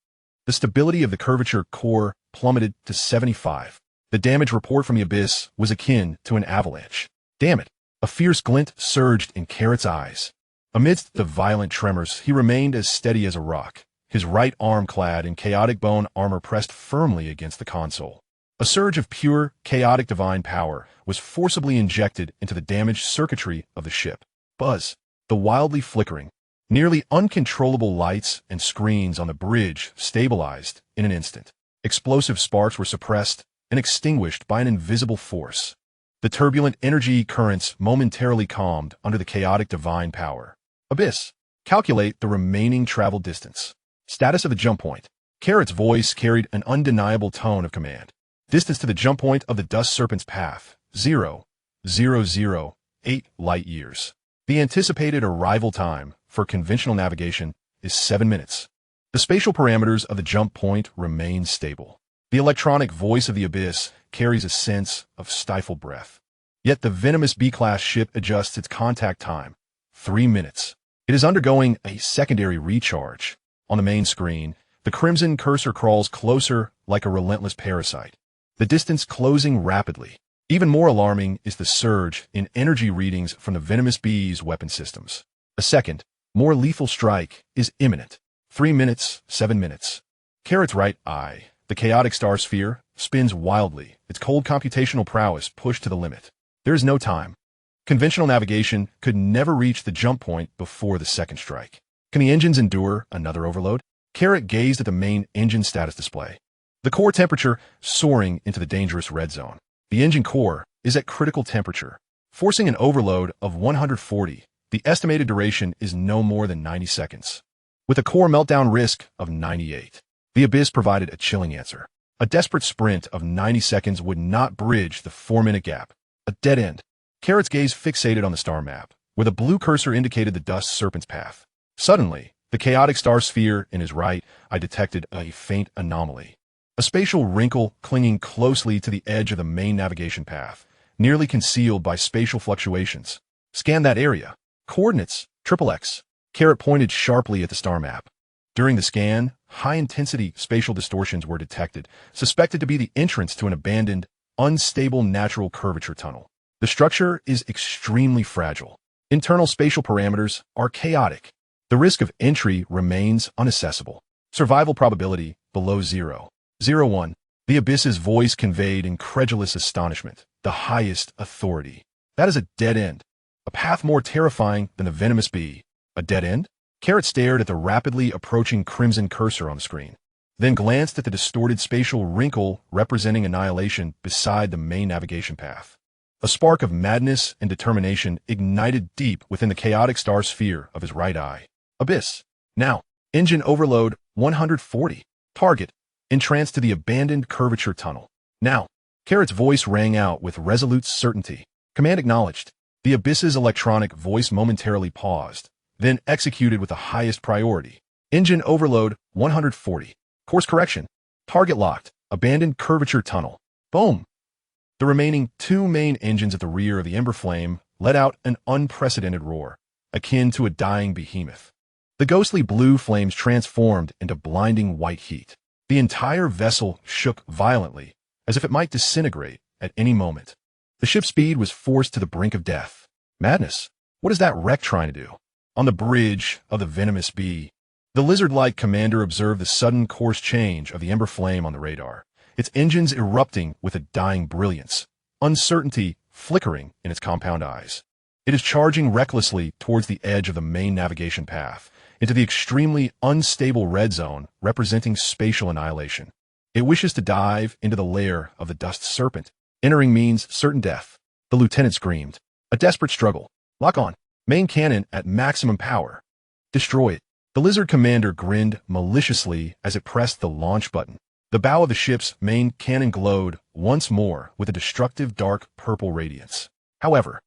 The stability of the curvature core plummeted to 75. The damage report from the abyss was akin to an avalanche. Damn it! A fierce glint surged in Carrot's eyes. Amidst the violent tremors, he remained as steady as a rock, his right arm clad in chaotic bone armor pressed firmly against the console. A surge of pure, chaotic divine power was forcibly injected into the damaged circuitry of the ship. Buzz. The wildly flickering, nearly uncontrollable lights and screens on the bridge stabilized in an instant. Explosive sparks were suppressed and extinguished by an invisible force. The turbulent energy currents momentarily calmed under the chaotic divine power. Abyss. Calculate the remaining travel distance. Status of the jump point. Carrot's voice carried an undeniable tone of command. Distance to the jump point of the Dust Serpent's path, 0.008 light years. The anticipated arrival time for conventional navigation is 7 minutes. The spatial parameters of the jump point remain stable. The electronic voice of the abyss carries a sense of stifled breath. Yet the venomous B-class ship adjusts its contact time, 3 minutes. It is undergoing a secondary recharge. On the main screen, the crimson cursor crawls closer like a relentless parasite, the distance closing rapidly. Even more alarming is the surge in energy readings from the venomous bee's weapon systems. A second, more lethal strike is imminent. 3 minutes, 7 minutes. Carrot's right eye, the chaotic star sphere, spins wildly, its cold computational prowess pushed to the limit. There is no time. Conventional navigation could never reach the jump point before the second strike. Can the engines endure another overload? Carrot gazed at the main engine status display. The core temperature soaring into the dangerous red zone. The engine core is at critical temperature, forcing an overload of 140. The estimated duration is no more than 90 seconds. With a core meltdown risk of 98. The abyss provided a chilling answer. A desperate sprint of 90 seconds would not bridge the 4-minute gap. A dead end. Carrot's gaze fixated on the star map, where the blue cursor indicated the Dust Serpent's path. Suddenly, the chaotic star sphere in his right eye detected a faint anomaly. A spatial wrinkle clinging closely to the edge of the main navigation path, nearly concealed by spatial fluctuations. Scan that area. Coordinates, XXX. Carrot pointed sharply at the star map. During the scan, high-intensity spatial distortions were detected, suspected to be the entrance to an abandoned, unstable natural curvature tunnel. The structure is extremely fragile. Internal spatial parameters are chaotic. The risk of entry remains unaccessible. Survival probability below 0.01. The abyss's voice conveyed incredulous astonishment, the highest authority. That is a dead end. A path more terrifying than the venomous bee. A dead end? Carrot stared at the rapidly approaching crimson cursor on the screen, then glanced at the distorted spatial wrinkle representing annihilation beside the main navigation path. A spark of madness and determination ignited deep within the chaotic star sphere of his right eye. Abyss. Now. Engine overload 140. Target. Entranced to the abandoned curvature tunnel. Now. Carrot's voice rang out with resolute certainty. Command acknowledged. The abyss's electronic voice momentarily paused, then executed with the highest priority. Engine overload 140. Course correction. Target locked. Abandoned curvature tunnel. Boom. The remaining 2 main engines at the rear of the Ember Flame let out an unprecedented roar, akin to a dying behemoth. The ghostly blue flames transformed into blinding white heat. The entire vessel shook violently, as if it might disintegrate at any moment. The ship's speed was forced to the brink of death. Madness. What is that wreck trying to do? On the bridge of the venomous bee, The lizard-like commander observed the sudden course change of the ember flame on the radar, its engines erupting with a dying brilliance, uncertainty flickering in its compound eyes. It is charging recklessly towards the edge of the main navigation path, into the extremely unstable red zone representing spatial annihilation. It wishes to dive into the lair of the dust serpent. Entering means certain death. The lieutenant screamed. A desperate struggle. Lock on. Main cannon at maximum power. Destroy it. The lizard commander grinned maliciously as it pressed the launch button. The bow of the ship's main cannon glowed once more with a destructive dark purple radiance. However,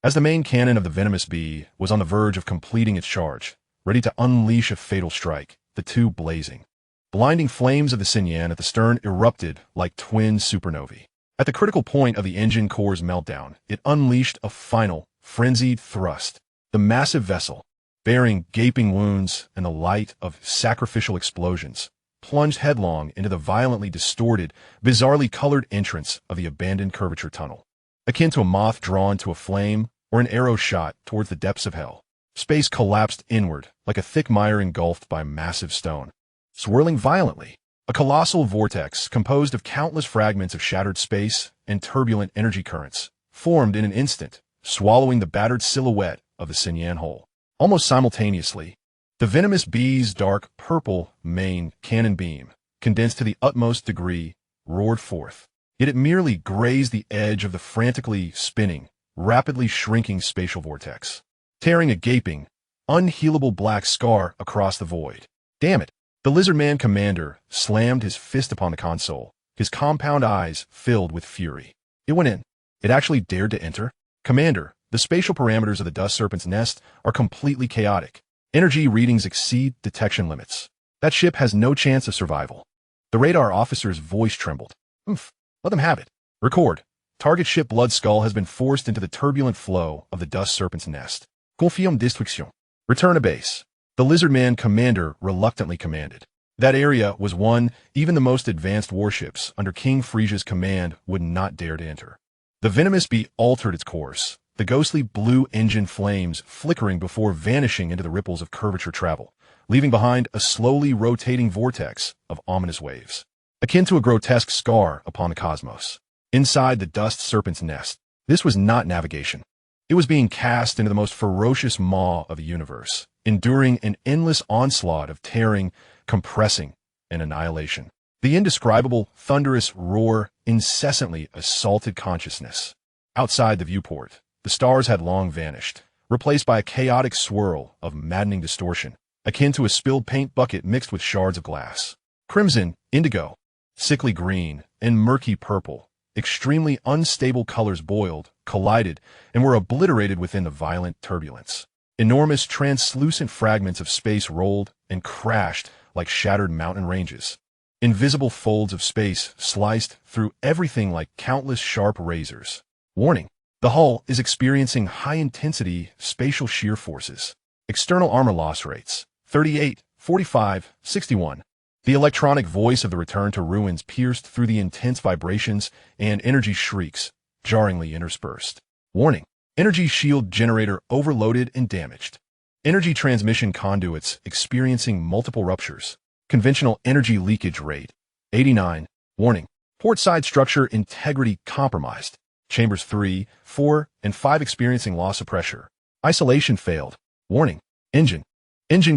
as the main cannon of the venomous bee was on the verge of completing its charge, ready to unleash a fatal strike, the two blazing. Blinding flames of the Saiyan at the stern erupted like twin supernovae. At the critical point of the engine core's meltdown, it unleashed a final, frenzied thrust. The massive vessel, bearing gaping wounds and the light of sacrificial explosions, plunged headlong into the violently distorted, bizarrely colored entrance of the abandoned curvature tunnel. Akin to a moth drawn to a flame or an arrow shot towards the depths of hell, space collapsed inward like a thick mire engulfed by massive stone. Swirling violently, a colossal vortex composed of countless fragments of shattered space and turbulent energy currents formed in an instant, swallowing the battered silhouette of the Saiyan hull. Almost simultaneously, the venomous bee's dark purple main cannon beam, condensed to the utmost degree, roared forth. Yet it merely grazed the edge of the frantically spinning, rapidly shrinking spatial vortex, tearing a gaping, unhealable black scar across the void. Damn it! The Lizardman commander slammed his fist upon the console, his compound eyes filled with fury. It went in. It actually dared to enter. Commander, the spatial parameters of the dust serpent's nest are completely chaotic. Energy readings exceed detection limits. That ship has no chance of survival. The radar officer's voice trembled. Oof. Let them have it. Record. Target ship Blood Skull has been forced into the turbulent flow of the dust serpent's nest. Confirme destruction. Return to base. The Lizardman commander reluctantly commanded. That area was one even the most advanced warships under King Frieza's command would not dare to enter. The venomous bee altered its course, the ghostly blue engine flames flickering before vanishing into the ripples of curvature travel, leaving behind a slowly rotating vortex of ominous waves, akin to a grotesque scar upon the cosmos. Inside the dust serpent's nest, this was not navigation. It was being cast into the most ferocious maw of the universe, enduring an endless onslaught of tearing, compressing, and annihilation. The indescribable, thunderous roar incessantly assaulted consciousness. Outside the viewport, the stars had long vanished, replaced by a chaotic swirl of maddening distortion, akin to a spilled paint bucket mixed with shards of glass. Crimson, indigo, sickly green, and murky purple, extremely unstable colors boiled, collided, and were obliterated within the violent turbulence. Enormous translucent fragments of space rolled and crashed like shattered mountain ranges. Invisible folds of space sliced through everything like countless sharp razors. Warning: the hull is experiencing high-intensity spatial shear forces. External armor loss rates: 38, 45, 61. The electronic voice of the return to ruins pierced through the intense vibrations and energy shrieks, jarringly interspersed. Warning: energy shield generator overloaded and damaged. Energy transmission conduits experiencing multiple ruptures. Conventional energy leakage rate: 89. Warning: port side structure integrity compromised. Chambers 3, 4, and 5 experiencing loss of pressure. Isolation failed. Warning: engine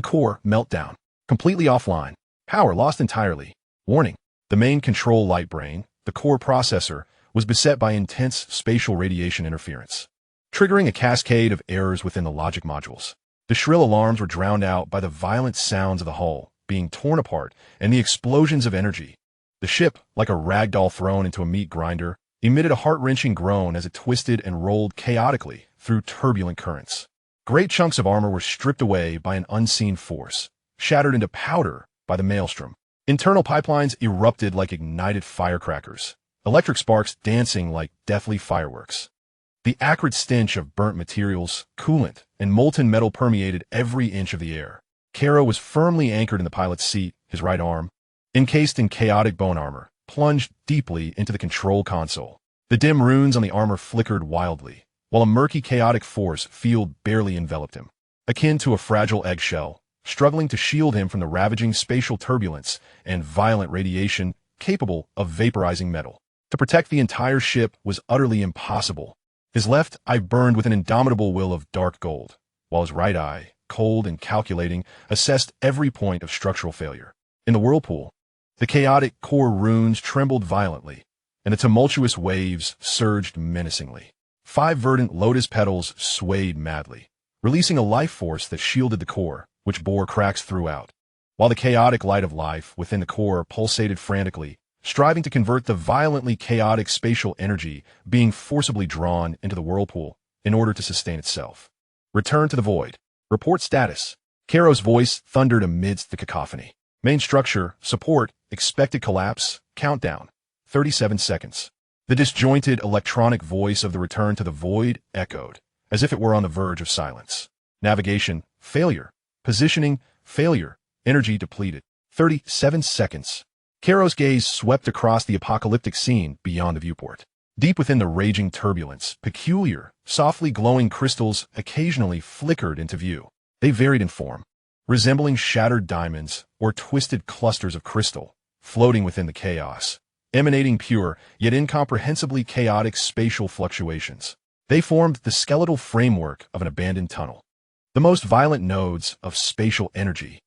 core meltdown. Completely offline. Power lost entirely. Warning: the main control light brain, the core processor, was beset by intense spatial radiation interference, triggering a cascade of errors within the logic modules. The shrill alarms were drowned out by the violent sounds of the hull being torn apart and the explosions of energy. The ship, like a rag doll thrown into a meat grinder, emitted a heart-wrenching groan as it twisted and rolled chaotically through turbulent currents. Great chunks of armor were stripped away by an unseen force, shattered into powder by the maelstrom. Internal pipelines erupted like ignited firecrackers, electric sparks dancing like deathly fireworks. The acrid stench of burnt materials, coolant, and molten metal permeated every inch of the air. Kara was firmly anchored in the pilot's seat, his right arm, encased in chaotic bone armor, plunged deeply into the control console. The dim runes on the armor flickered wildly, while a murky chaotic force field barely enveloped him. Akin to a fragile eggshell, struggling to shield him from the ravaging spatial turbulence and violent radiation capable of vaporizing metal. To protect the entire ship was utterly impossible. His left eye burned with an indomitable will of dark gold, while his right eye, cold and calculating, assessed every point of structural failure. In the whirlpool, the chaotic core runes trembled violently, and the tumultuous waves surged menacingly. 5 verdant lotus petals swayed madly, releasing a life force that shielded the core, which bore cracks throughout, while the chaotic light of life within the core pulsated frantically, striving to convert the violently chaotic spatial energy being forcibly drawn into the whirlpool in order to sustain itself. Return to the void. Report status. Caro's voice thundered amidst the cacophony. Main structure, support, expected collapse, countdown. 37 seconds. The disjointed electronic voice of the return to the void echoed, as if it were on the verge of silence. Navigation, failure. Positioning, failure. Energy depleted. 37 seconds. Caro's gaze swept across the apocalyptic scene beyond the viewport. Deep within the raging turbulence, peculiar, softly glowing crystals occasionally flickered into view. They varied in form, resembling shattered diamonds or twisted clusters of crystal, floating within the chaos, emanating pure, yet incomprehensibly chaotic spatial fluctuations. They formed the skeletal framework of an abandoned tunnel. The most violent nodes of spatial energy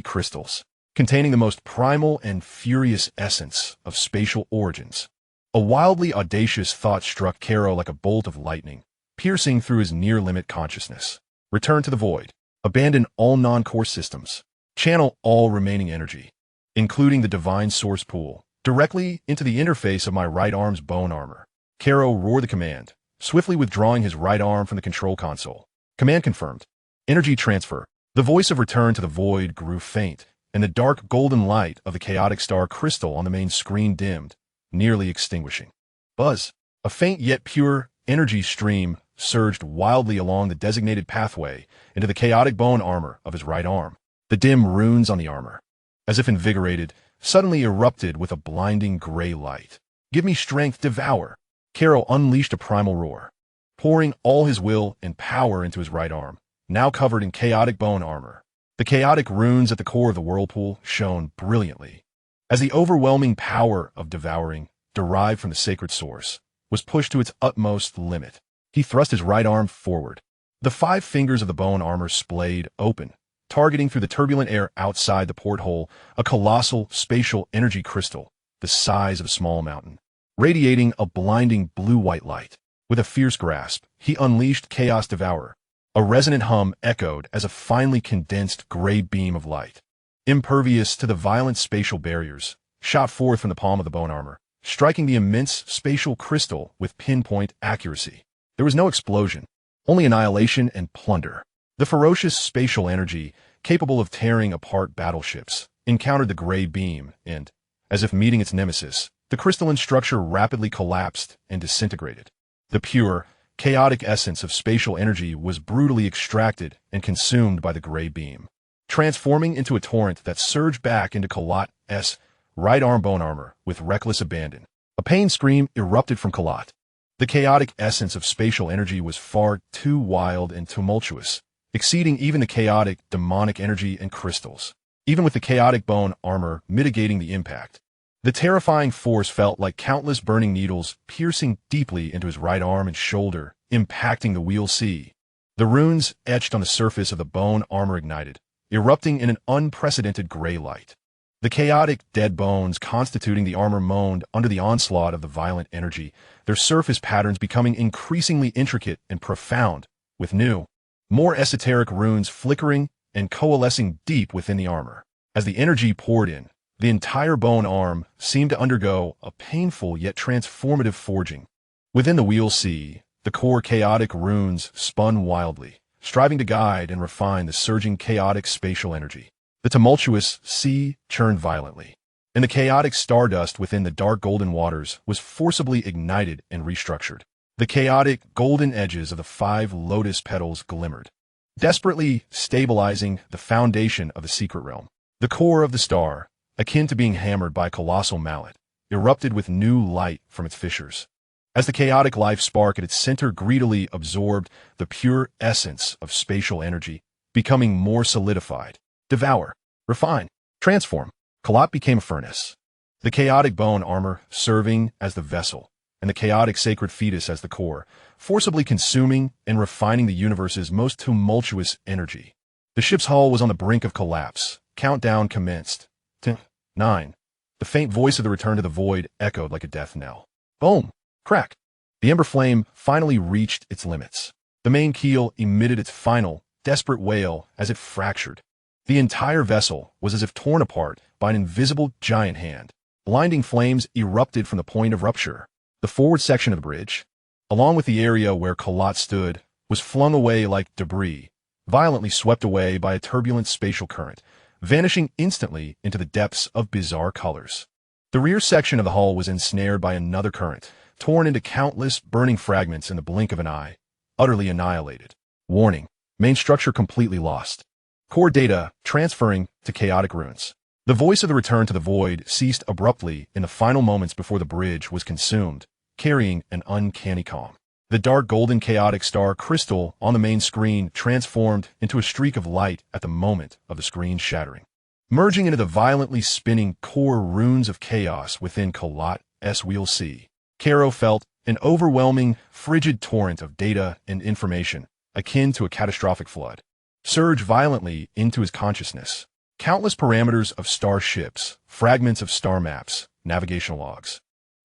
crystals, containing the most primal and furious essence of spatial origins. A wildly audacious thought struck Caro like a bolt of lightning, piercing through his near-limit consciousness. Return to the void. Abandon all non-core systems. Channel all remaining energy, including the divine source pool, directly into the interface of my right arm's bone armor. Caro roared the command, swiftly withdrawing his right arm from the control console. Command confirmed. Energy transfer. The voice of return to the void grew faint, and the dark golden light of the chaotic star crystal on the main screen dimmed, nearly extinguishing. Buzz. A faint yet pure energy stream surged wildly along the designated pathway into the chaotic bone armor of his right arm. The dim runes on the armor, as if invigorated, suddenly erupted with a blinding gray light. Give me strength, devour. Caro unleashed a primal roar, pouring all his will and power into his right arm, now covered in chaotic bone armor. The chaotic runes at the core of the whirlpool shone brilliantly, as the overwhelming power of devouring, derived from the sacred source, was pushed to its utmost limit. He thrust his right arm forward. The 5 fingers of the bone armor splayed open, targeting through the turbulent air outside the porthole a colossal spatial energy crystal the size of a small mountain, radiating a blinding blue-white light. With a fierce grasp, he unleashed Chaos Devourer. A resonant hum echoed as a finely condensed gray beam of light, impervious to the violent spatial barriers, shot forth from the palm of the bone armor, striking the immense spatial crystal with pinpoint accuracy. There was no explosion, only annihilation and plunder. The ferocious spatial energy, capable of tearing apart battleships, encountered the gray beam and, as if meeting its nemesis, the crystalline structure rapidly collapsed and disintegrated. The pure, chaotic essence of spatial energy was brutally extracted and consumed by the gray beam, transforming into a torrent that surged back into Carlot's right arm bone armor with reckless abandon. A pain scream erupted from Carlot. The chaotic essence of spatial energy was far too wild and tumultuous, exceeding even the chaotic, demonic energy and crystals. Even with the chaotic bone armor mitigating the impact, the terrifying force felt like countless burning needles piercing deeply into his right arm and shoulder, impacting the wheel C. The runes etched on the surface of the bone armor ignited, erupting in an unprecedented gray light. The chaotic dead bones constituting the armor moaned under the onslaught of the violent energy, their surface patterns becoming increasingly intricate and profound, with new, more esoteric runes flickering and coalescing deep within the armor. As the energy poured in, the entire bone arm seemed to undergo a painful yet transformative forging. Within the wheel C, the core chaotic runes spun wildly, striving to guide and refine the surging chaotic spatial energy. The tumultuous sea churned violently, and the chaotic stardust within the dark golden waters was forcibly ignited and restructured. The chaotic golden edges of the 5 lotus petals glimmered, desperately stabilizing the foundation of the secret realm. The core of the star, akin to being hammered by a colossal mallet, erupted with new light from its fissures. As the chaotic life spark at its center greedily absorbed the pure essence of spatial energy, becoming more solidified. Devour, refine, transform. Carlot became a furnace. The chaotic bone armor serving as the vessel, and the chaotic sacred fetus as the core, forcibly consuming and refining the universe's most tumultuous energy. The ship's hull was on the brink of collapse. Countdown commenced. 10, 9. The faint voice of the return to the void echoed like a death knell. Boom! Crack! The ember flame finally reached its limits. The main keel emitted its final, desperate wail as it fractured. The entire vessel was as if torn apart by an invisible giant hand. Blinding flames erupted from the point of rupture. The forward section of the bridge, along with the area where Carlot stood, was flung away like debris, violently swept away by a turbulent spatial current, vanishing instantly into the depths of bizarre colors. The rear section of the hull was ensnared by another current, torn into countless burning fragments in the blink of an eye, utterly annihilated. Warning: main structure completely lost. Core data transferring to chaotic ruins. The voice of the return to the void ceased abruptly in the final moments before the bridge was consumed, carrying an uncanny calm. The dark golden chaotic star crystal on the main screen transformed into a streak of light at the moment of the screen shattering, merging into the violently spinning core runes of chaos within Carlot's Wheel C. Caro felt an overwhelming, frigid torrent of data and information, akin to a catastrophic flood, surge violently into his consciousness. Countless parameters of star ships, fragments of star maps, navigational logs,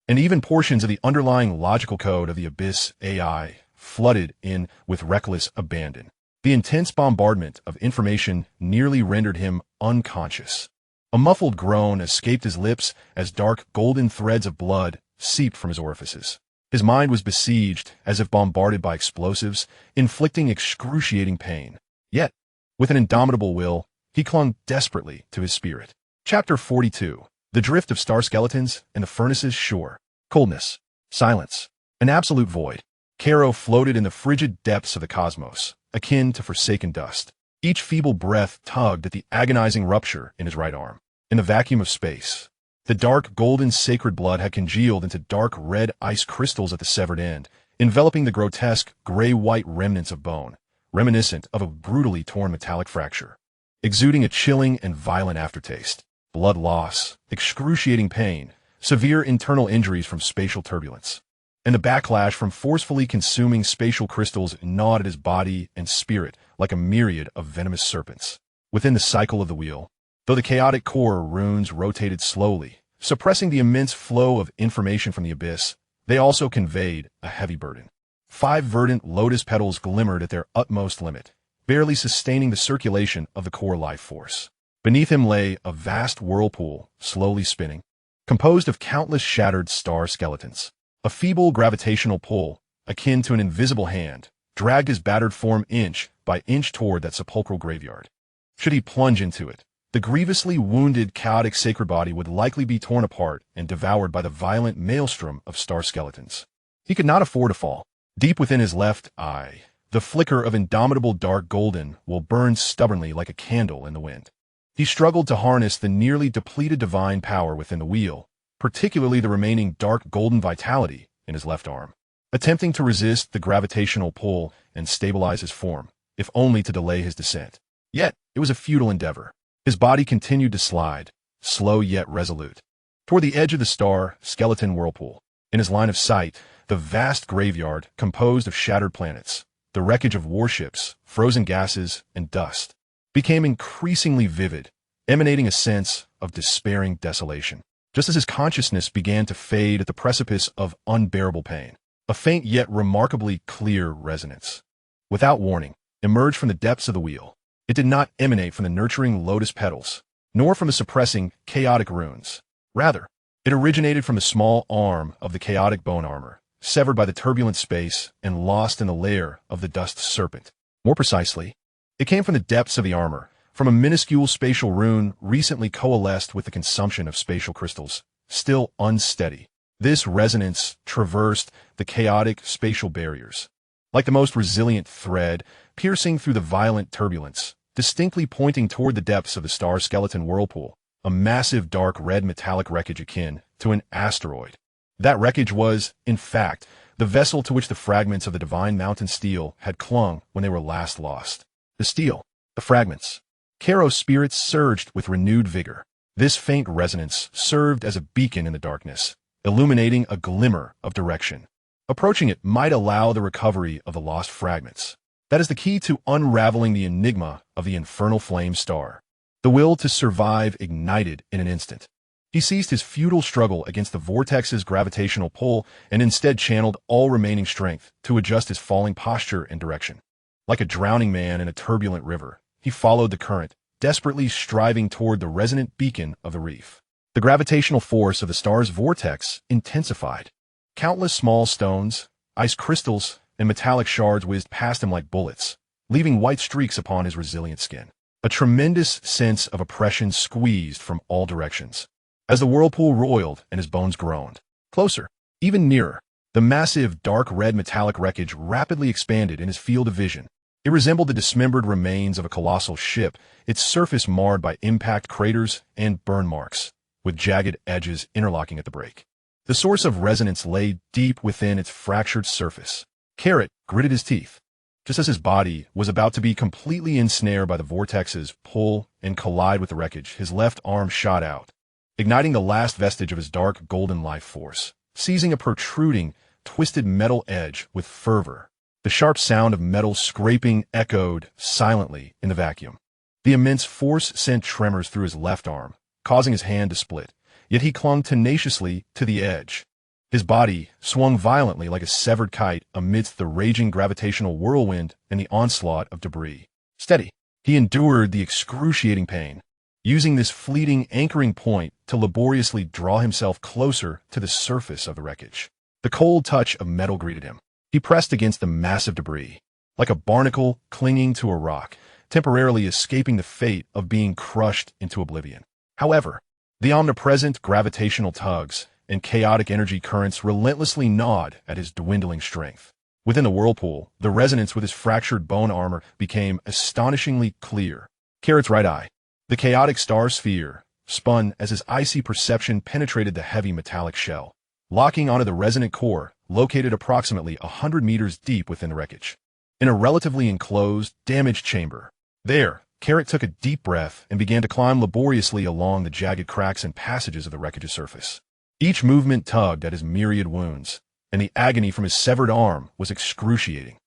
and even portions of the underlying logical code of the Abyss AI flooded in with reckless abandon. The intense bombardment of information nearly rendered him unconscious. A muffled groan escaped his lips as dark golden threads of blood seeped from his orifices. His mind was besieged as if bombarded by explosives, inflicting excruciating pain. Yet, with an indomitable will, he clung desperately to his spirit. Chapter 42. The drift of star skeletons and the furnace's shore. Coldness. Silence. An absolute void. Caro floated in the frigid depths of the cosmos, akin to forsaken dust. Each feeble breath tugged at the agonizing rupture in his right arm. In the vacuum of space, the dark golden sacred blood had congealed into dark red ice crystals at the severed end, enveloping the grotesque gray-white remnants of bone, reminiscent of a brutally torn metallic fracture, exuding a chilling and violent aftertaste. Blood loss, excruciating pain, severe internal injuries from spatial turbulence, and the backlash from forcefully consuming spatial crystals gnawed at his body and spirit like a myriad of venomous serpents. Within the cycle of the wheel, though the chaotic core runes rotated slowly, suppressing the immense flow of information from the abyss, they also conveyed a heavy burden. 5 verdant lotus petals glimmered at their utmost limit, barely sustaining the circulation of the core life force. Beneath him lay a vast whirlpool, slowly spinning, composed of countless shattered star skeletons. A feeble gravitational pull, akin to an invisible hand, dragged his battered form inch by inch toward that sepulchral graveyard. Should he plunge into it, the grievously wounded chaotic sacred body would likely be torn apart and devoured by the violent maelstrom of star skeletons. He could not afford to fall. Deep within his left eye, the flicker of indomitable dark golden will burn stubbornly like a candle in the wind. He struggled to harness the nearly depleted divine power within the wheel, particularly the remaining dark golden vitality in his left arm, attempting to resist the gravitational pull and stabilize his form, if only to delay his descent. Yet, it was a futile endeavor. His body continued to slide, slow yet resolute, toward the edge of the star skeleton whirlpool. In his line of sight, the vast graveyard composed of shattered planets, the wreckage of warships, frozen gases, and dust, became increasingly vivid, emanating a sense of despairing desolation. Just as his consciousness began to fade at the precipice of unbearable pain, a faint yet remarkably clear resonance, without warning, emerged from the depths of the wheel. It did not emanate from the nurturing lotus petals, nor from the suppressing chaotic runes. Rather, it originated from the small arm of the chaotic bone armor, severed by the turbulent space and lost in the lair of the dust serpent. More precisely, it came from the depths of the armor, from a minuscule spatial rune recently coalesced with the consumption of spatial crystals, still unsteady. This resonance traversed the chaotic spatial barriers, like the most resilient thread, piercing through the violent turbulence, distinctly pointing toward the depths of the star skeleton whirlpool, a massive dark red metallic wreckage akin to an asteroid. That wreckage was, in fact, the vessel to which the fragments of the divine mountain steel had clung when they were last lost. The steel, The fragments. Chaos spirits surged with renewed vigor. This faint resonance served as a beacon in the darkness, illuminating a glimmer of direction. Approaching it might allow the recovery of the lost fragments. That is the key to unraveling the enigma of the infernal flame star. The will to survive ignited in an instant. He ceased his futile struggle against the vortex's gravitational pull and instead channeled all remaining strength to adjust his falling posture and direction. Like a drowning man in a turbulent river, he followed the current, desperately striving toward the resonant beacon of the reef. The gravitational force of the star's vortex intensified. Countless small stones, ice crystals, and metallic shards whizzed past him like bullets, leaving white streaks upon his resilient skin. A tremendous sense of oppression squeezed from all directions. As the whirlpool roiled and his bones groaned. Closer, even nearer, the massive, dark red metallic wreckage rapidly expanded in his field of vision. It resembled the dismembered remains of a colossal ship, its surface marred by impact craters and burn marks, with jagged edges interlocking at the break. The source of resonance lay deep within its fractured surface. Carrot gritted his teeth. Just as his body was about to be completely ensnared by the vortex's pull and collide with the wreckage, his left arm shot out, igniting the last vestige of his dark golden life force, seizing a protruding, twisted metal edge with fervor. The sharp sound of metal scraping echoed silently in the vacuum. The immense force sent tremors through his left arm, causing his hand to split, yet he clung tenaciously to the edge. His body swung violently like a severed kite amidst the raging gravitational whirlwind and the onslaught of debris. Steady, he endured the excruciating pain, using this fleeting anchoring point to laboriously draw himself closer to the surface of the wreckage. The cold touch of metal greeted him. He pressed against the massive debris, like a barnacle clinging to a rock, temporarily escaping the fate of being crushed into oblivion. However, the omnipresent gravitational tugs and chaotic energy currents relentlessly gnawed at his dwindling strength. Within the whirlpool, the resonance with his fractured bone armor became astonishingly clear. Carrot's right eye, the chaotic star sphere, spun as his icy perception penetrated the heavy metallic shell, locking onto the resonant core located approximately 100 meters deep within the wreckage. In a relatively enclosed, damaged chamber. There, Carrot took a deep breath and began to climb laboriously along the jagged cracks and passages of the wreckage's surface. Each movement tugged at his myriad wounds, and the agony from his severed arm was excruciating.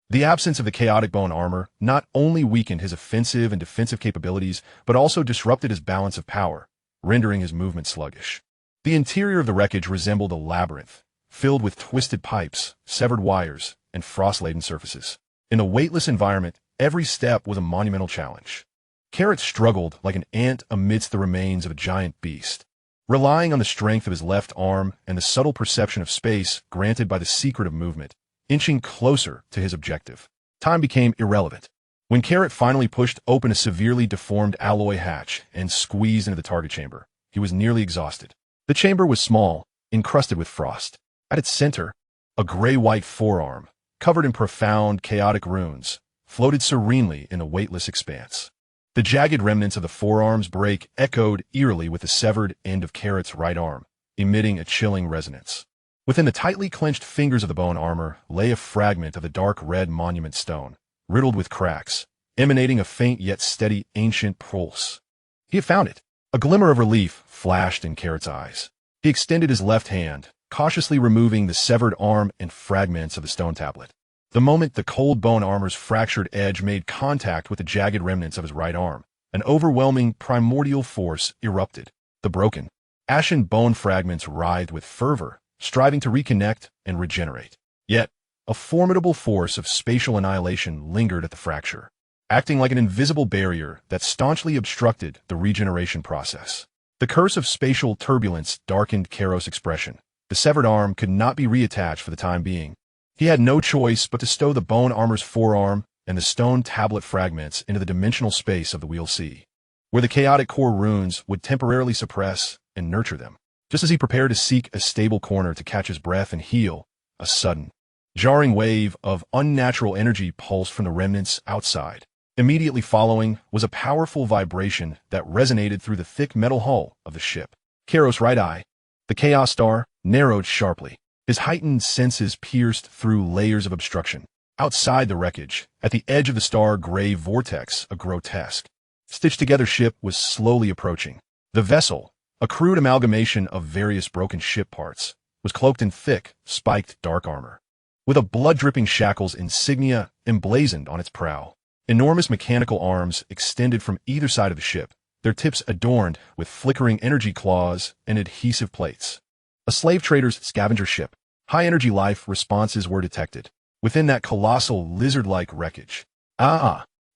The absence of the chaotic bone armor not only weakened his offensive and defensive capabilities, but also disrupted his balance of power, rendering his movement sluggish. The interior of the wreckage resembled a labyrinth, filled with twisted pipes, severed wires, and frost-laden surfaces. In the weightless environment, every step was a monumental challenge. Carrot struggled like an ant amidst the remains of a giant beast, relying on the strength of his left arm and the subtle perception of space granted by the secret of movement, inching closer to his objective. Time became irrelevant. When Carrot finally pushed open a severely deformed alloy hatch and squeezed into the target chamber, he was nearly exhausted. The chamber was small, encrusted with frost. At its center, a gray-white forearm, covered in profound, chaotic runes, floated serenely in a weightless expanse. The jagged remnants of the forearm's break echoed eerily with the severed end of Carrot's right arm, emitting a chilling resonance. Within the tightly clenched fingers of the bone armor lay a fragment of the dark red monument stone, riddled with cracks, emanating a faint yet steady ancient pulse. He had found it. A glimmer of relief flashed in Carrot's eyes. He extended his left hand, cautiously removing the severed arm and fragments of the stone tablet. The moment the cold bone armor's fractured edge made contact with the jagged remnants of his right arm, an overwhelming primordial force erupted. The broken, ashen bone fragments writhed with fervor, striving to reconnect and regenerate. Yet, a formidable force of spatial annihilation lingered at the fracture, acting like an invisible barrier that staunchly obstructed the regeneration process. The curse of spatial turbulence darkened Carrot's expression. The severed arm could not be reattached for the time being. He had no choice but to stow the bone armor's forearm and the stone tablet fragments into the dimensional space of the Wheel Sea, where the chaotic core runes would temporarily suppress and nurture them. Just as he prepared to seek a stable corner to catch his breath and heal, a sudden, jarring wave of unnatural energy pulsed from the remnants outside. Immediately following was a powerful vibration that resonated through the thick metal hull of the ship. Carrot's right eye, the Chaos Star, narrowed sharply. His heightened senses pierced through layers of obstruction. Outside the wreckage, at the edge of the star-gray vortex, a grotesque, stitched-together ship was slowly approaching. The vessel, a crude amalgamation of various broken ship parts, was cloaked in thick, spiked dark armor, with a blood-dripping shackles insignia emblazoned on its prow. Enormous mechanical arms extended from either side of the ship, their tips adorned with flickering energy claws and adhesive plates. A slave trader's scavenger ship. High-energy life responses were detected within that colossal lizard-like wreckage.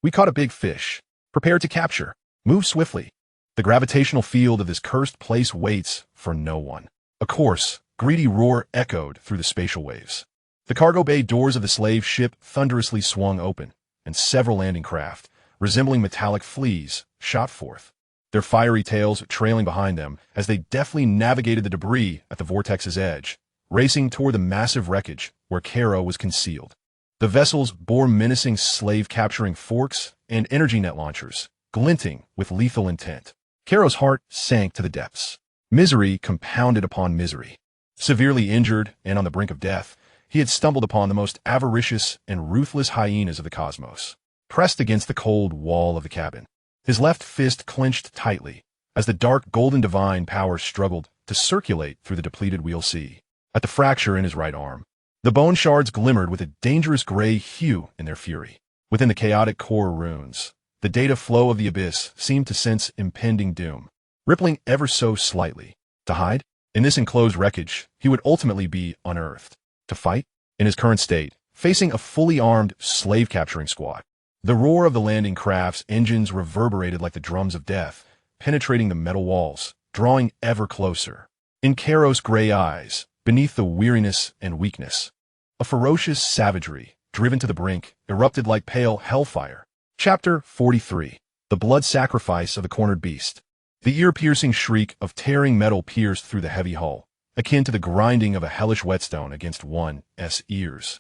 We caught a big fish. Prepare to capture. Move swiftly. The gravitational field of this cursed place waits for no one. A coarse, greedy roar echoed through the spatial waves. The cargo bay doors of the slave ship thunderously swung open, and several landing craft, resembling metallic fleas, shot forth, their fiery tails trailing behind them as they deftly navigated the debris at the vortex's edge, racing toward the massive wreckage where Karo was concealed. The vessels bore menacing slave-capturing forks and energy net launchers, glinting with lethal intent. Karo's heart sank to the depths. Misery compounded upon misery. Severely injured and on the brink of death, he had stumbled upon the most avaricious and ruthless hyenas of the cosmos. Pressed against the cold wall of the cabin, his left fist clenched tightly as the dark golden divine power struggled to circulate through the depleted wheel C. At the fracture in his right arm, the bone shards glimmered with a dangerous gray hue in their fury. Within the chaotic core runes, the data flow of the abyss seemed to sense impending doom, rippling ever so slightly. To hide? In this enclosed wreckage, he would ultimately be unearthed. To fight? In his current state, facing a fully armed slave-capturing squad. The roar of the landing craft's engines reverberated like the drums of death, penetrating the metal walls, drawing ever closer. In Karo's gray eyes, beneath the weariness and weakness, a ferocious savagery, driven to the brink, erupted like pale hellfire. Chapter 43. The Blood Sacrifice of the Cornered Beast. The ear-piercing shriek of tearing metal pierced through the heavy hull, akin to the grinding of a hellish whetstone against one's ears.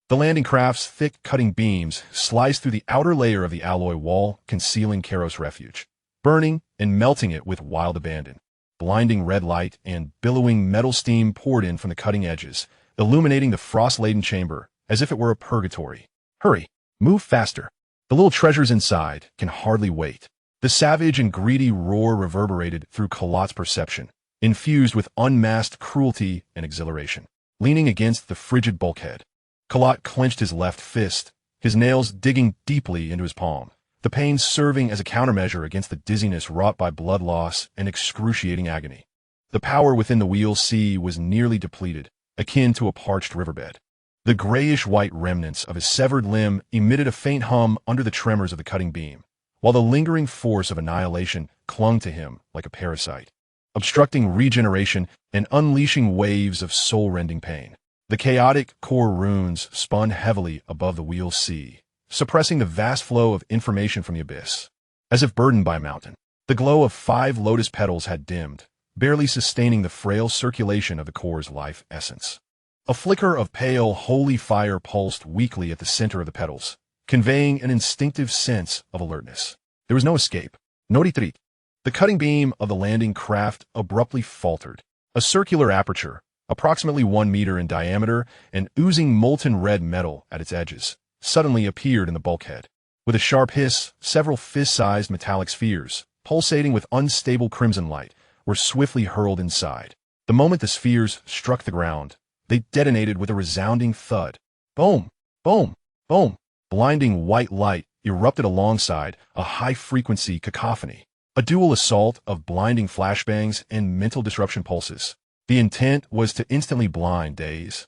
The landing craft's thick cutting beams sliced through the outer layer of the alloy wall, concealing Karo's refuge, burning and melting it with wild abandon. Blinding red light and billowing metal steam poured in from the cutting edges, illuminating the frost-laden chamber as if it were a purgatory. Hurry! Move faster! The little treasures inside can hardly wait. The savage and greedy roar reverberated through Carlot's perception, infused with unmasked cruelty and exhilaration. Leaning against the frigid bulkhead, Carlot clenched his left fist, his nails digging deeply into his palm, the pain serving as a countermeasure against the dizziness wrought by blood loss and excruciating agony. The power within the wheel C was nearly depleted, akin to a parched riverbed. The grayish-white remnants of his severed limb emitted a faint hum under the tremors of the cutting beam, while the lingering force of annihilation clung to him like a parasite, obstructing regeneration and unleashing waves of soul-rending pain. The chaotic core runes spun heavily above the wheel C, suppressing the vast flow of information from the abyss. As if burdened by a mountain, the glow of 5 lotus petals had dimmed, barely sustaining the frail circulation of the core's life essence. A flicker of pale, holy fire pulsed weakly at the center of the petals, conveying an instinctive sense of alertness. There was no escape. No retreat. The cutting beam of the landing craft abruptly faltered. A circular aperture, approximately 1 meter in diameter and oozing molten red metal at its edges, suddenly appeared in the bulkhead. With a sharp hiss, several fist-sized metallic spheres, pulsating with unstable crimson light, were swiftly hurled inside. The moment the spheres struck the ground, they detonated with a resounding thud. Boom! Boom! Boom! Blinding white light erupted alongside a high-frequency cacophony, a dual assault of blinding flashbangs and mental disruption pulses. The intent was to instantly blind, daze,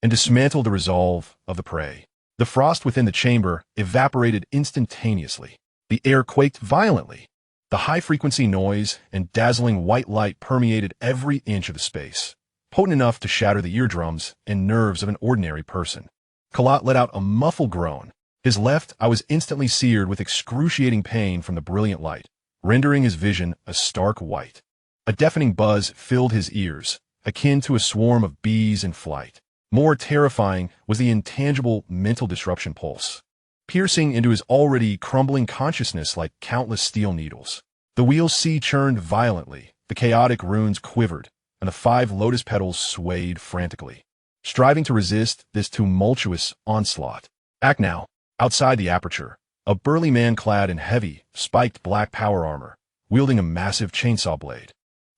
and dismantle the resolve of the prey. The frost within the chamber evaporated instantaneously. The air quaked violently. The high-frequency noise and dazzling white light permeated every inch of the space, potent enough to shatter the eardrums and nerves of an ordinary person. Carlot let out a muffled groan. His left eye was instantly seared with excruciating pain from the brilliant light, rendering his vision a stark white. A deafening buzz filled his ears, akin to a swarm of bees in flight. More terrifying was the intangible mental disruption pulse, piercing into his already crumbling consciousness like countless steel needles. The wheel C churned violently, the chaotic runes quivered, and the 5 lotus petals swayed frantically, striving to resist this tumultuous onslaught. Act now. Outside the aperture, a burly man clad in heavy, spiked black power armor, wielding a massive chainsaw blade,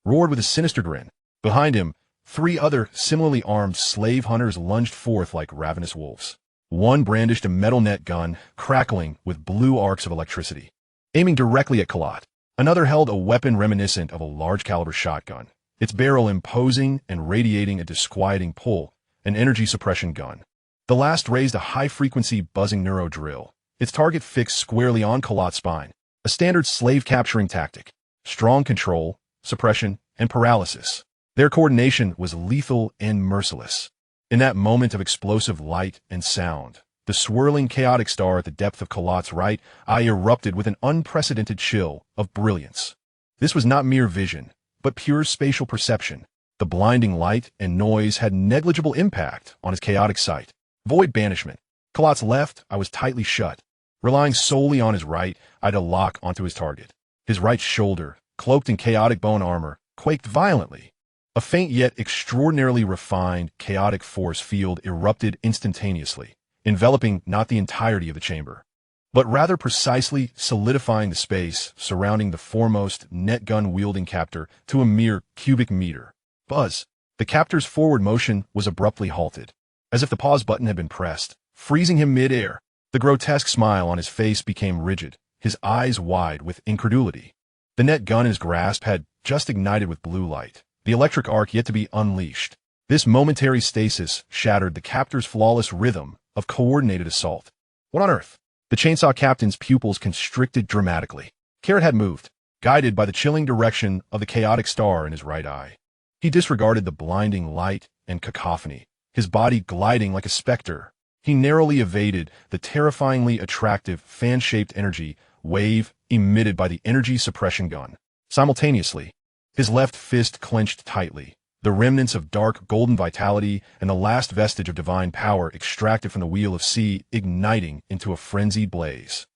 roared with a sinister grin. Behind him, three other similarly armed slave hunters lunged forth like ravenous wolves. One brandished a metal net gun, crackling with blue arcs of electricity, aiming directly at Carlot. Another held a weapon reminiscent of a large-caliber shotgun, its barrel imposing and radiating a disquieting pull, an energy suppression gun. The last raised a high-frequency buzzing neuro drill, its target fixed squarely on Carlot's spine, a standard slave-capturing tactic. Strong control, suppression, and paralysis. Their coordination was lethal and merciless. In that moment of explosive light and sound, the swirling chaotic star at the depth of Carlot's right eye erupted with an unprecedented chill of brilliance. This was not mere vision, but pure spatial perception. The blinding light and noise had negligible impact on his chaotic sight. Void banishment. Carlot's left eye was tightly shut. Relying solely on his right eye to lock onto his target. His right shoulder, cloaked in chaotic bone armor, quaked violently. A faint yet extraordinarily refined chaotic force field erupted instantaneously, enveloping not the entirety of the chamber, but rather precisely solidifying the space surrounding the foremost net gun-wielding captor to a mere cubic meter. Buzz. The captor's forward motion was abruptly halted, as if the pause button had been pressed, freezing him mid-air. The grotesque smile on his face became rigid, his eyes wide with incredulity. The net gun in his grasp had just ignited with blue light, the electric arc yet to be unleashed. This momentary stasis shattered the captor's flawless rhythm of coordinated assault. What on earth? The chainsaw captain's pupils constricted dramatically. Carrot had moved, guided by the chilling direction of the chaotic star in his right eye. He disregarded the blinding light and cacophony, his body gliding like a specter. He narrowly evaded the terrifyingly attractive fan-shaped energy wave emitted by the energy suppression gun. Simultaneously, his left fist clenched tightly, the remnants of dark golden vitality and the last vestige of divine power extracted from the wheel of C igniting into a frenzied blaze.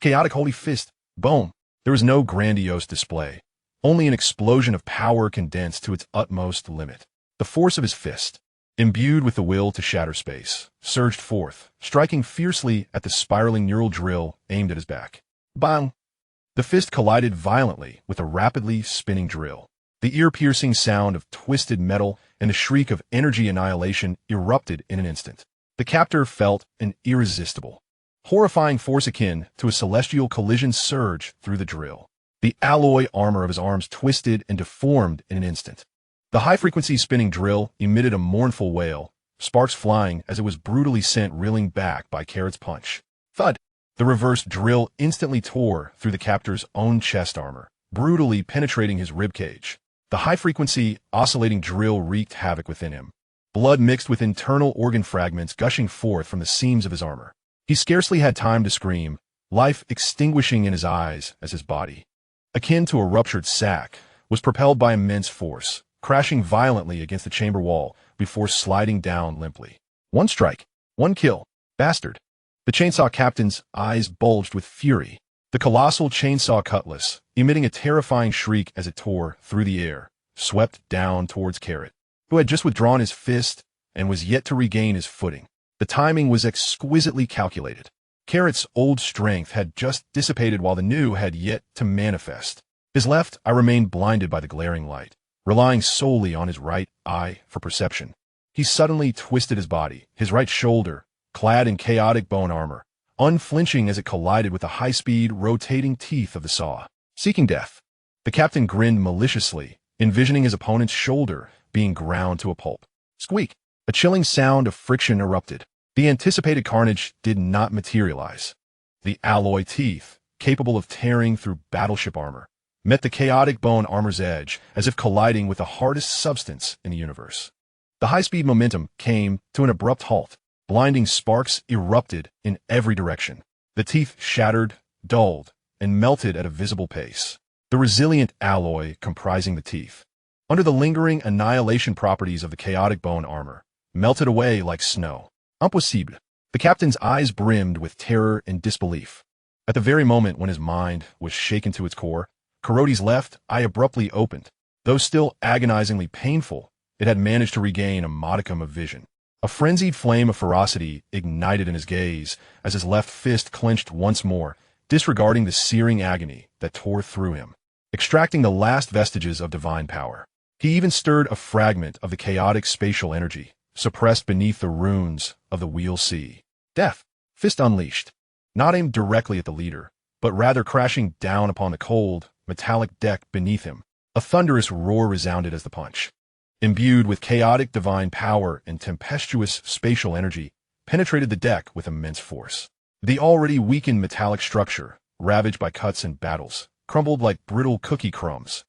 Chaotic holy fist, boom! There was no grandiose display, only an explosion of power condensed to its utmost limit. The force of his fist, imbued with the will to shatter space, surged forth, striking fiercely at the spiraling neural drill aimed at his back. Bang! The fist collided violently with a rapidly spinning drill. The ear-piercing sound of twisted metal and the shriek of energy annihilation erupted in an instant. The captor felt an irresistible, horrifying force akin to a celestial collision surge through the drill. The alloy armor of his arms twisted and deformed in an instant. The high-frequency spinning drill emitted a mournful wail, sparks flying as it was brutally sent reeling back by Carrot's punch. Thud! The reversed drill instantly tore through the captor's own chest armor, brutally penetrating his ribcage. The high-frequency, oscillating drill wreaked havoc within him, blood mixed with internal organ fragments gushing forth from the seams of his armor. He scarcely had time to scream, life extinguishing in his eyes as his body, akin to a ruptured sac, was propelled by immense force, crashing violently against the chamber wall before sliding down limply. One strike, one kill, bastard. The chainsaw captain's eyes bulged with fury. The colossal chainsaw cutlass, emitting a terrifying shriek as it tore through the air, swept down towards Carrot, who had just withdrawn his fist and was yet to regain his footing. The timing was exquisitely calculated. Carrot's old strength had just dissipated while the new had yet to manifest. His left eye remained blinded by the glaring light, relying solely on his right eye for perception. He suddenly twisted his body, his right shoulder, clad in chaotic bone armor, unflinching as it collided with the high-speed, rotating teeth of the saw. Seeking death. The captain grinned maliciously, envisioning his opponent's shoulder being ground to a pulp. Squeak! A chilling sound of friction erupted. The anticipated carnage did not materialize. The alloy teeth, capable of tearing through battleship armor, met the chaotic bone armor's edge as if colliding with the hardest substance in the universe. The high-speed momentum came to an abrupt halt. Blinding sparks erupted in every direction. The teeth shattered, dulled, and melted at a visible pace. The resilient alloy comprising the teeth, under the lingering annihilation properties of the chaotic bone armor, melted away like snow. Impossible. The captain's eyes brimmed with terror and disbelief. At the very moment when his mind was shaken to its core, Carlot's left eye abruptly opened. Though still agonizingly painful, it had managed to regain a modicum of vision. A frenzied flame of ferocity ignited in his gaze as his left fist clenched once more, disregarding the searing agony that tore through him, extracting the last vestiges of divine power. He even stirred a fragment of the chaotic spatial energy, suppressed beneath the runes of the Wheel Sea. Death, fist unleashed, not aimed directly at the leader, but rather crashing down upon the cold, metallic deck beneath him. A thunderous roar resounded as the punch, imbued with chaotic divine power and tempestuous spatial energy, penetrated the deck with immense force. The already weakened metallic structure, ravaged by cuts and battles, crumbled like brittle cookie crumbs.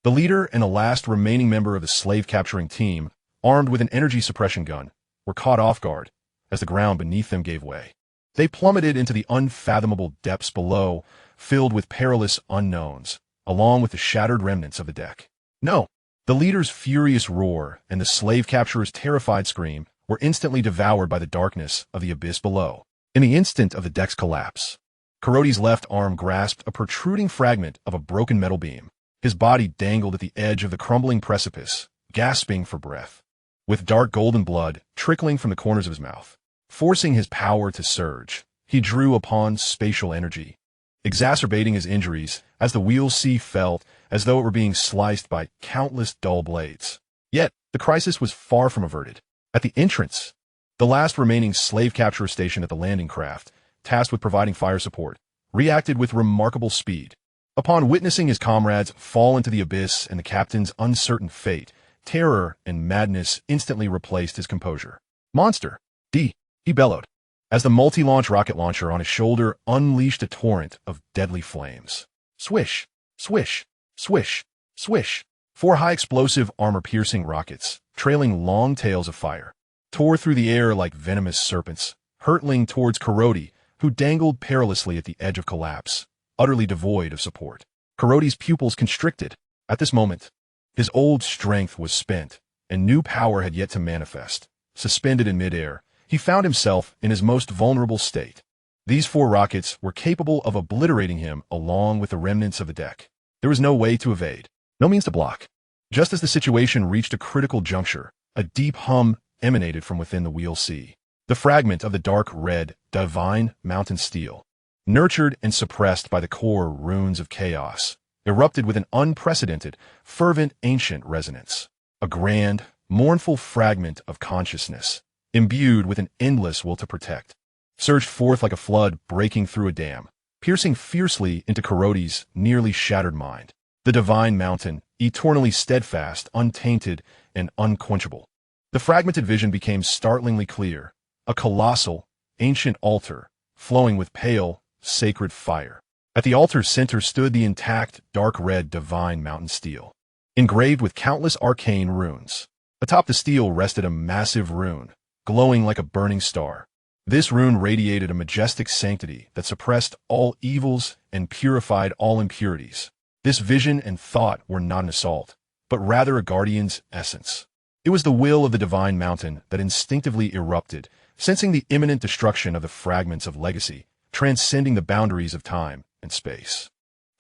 The leader and the last remaining member of the slave-capturing team, armed with an energy suppression gun, were caught off guard as the ground beneath them gave way. They plummeted into the unfathomable depths below, filled with perilous unknowns, along with the shattered remnants of the deck. No! The leader's furious roar and the slave capturer's terrified scream were instantly devoured by the darkness of the abyss below. In the instant of the deck's collapse, Carlot's left arm grasped a protruding fragment of a broken metal beam. His body dangled at the edge of the crumbling precipice, gasping for breath, with dark golden blood trickling from the corners of his mouth. Forcing his power to surge, he drew upon spatial energy, exacerbating his injuries as the Wheel Sea felt as though it were being sliced by countless dull blades. Yet, the crisis was far from averted. At the entrance, the last remaining slave capturer stationed at the landing craft, tasked with providing fire support, reacted with remarkable speed. Upon witnessing his comrades fall into the abyss and the captain's uncertain fate, terror and madness instantly replaced his composure. "Monster! D!" he bellowed, as the multi-launch rocket launcher on his shoulder unleashed a torrent of deadly flames. Swish! Swish! Swish! Swish! 4 high-explosive, armor-piercing rockets, trailing long tails of fire, tore through the air like venomous serpents, hurtling towards Carlot, who dangled perilously at the edge of collapse, utterly devoid of support. Carlot's pupils constricted. At this moment, his old strength was spent, and new power had yet to manifest. Suspended in midair, he found himself in his most vulnerable state. These 4 rockets were capable of obliterating him along with the remnants of the deck. There was no way to evade, no means to block. Just as the situation reached a critical juncture, a deep hum emanated from within the Wheel Sea. The fragment of the dark red, divine mountain steel, nurtured and suppressed by the core runes of chaos, erupted with an unprecedented, fervent ancient resonance. A grand, mournful fragment of consciousness, imbued with an endless will to protect, surged forth like a flood breaking through a dam, piercing fiercely into Carlot's nearly shattered mind. The divine mountain, eternally steadfast, untainted, and unquenchable. The fragmented vision became startlingly clear, a colossal, ancient altar, flowing with pale, sacred fire. At the altar's center stood the intact, dark red divine mountain steel, engraved with countless arcane runes. Atop the steel rested a massive rune, glowing like a burning star. This rune radiated a majestic sanctity that suppressed all evils and purified all impurities. This vision and thought were not an assault, but rather a guardian's essence. It was the will of the divine mountain that instinctively erupted, sensing the imminent destruction of the fragments of legacy, transcending the boundaries of time and space.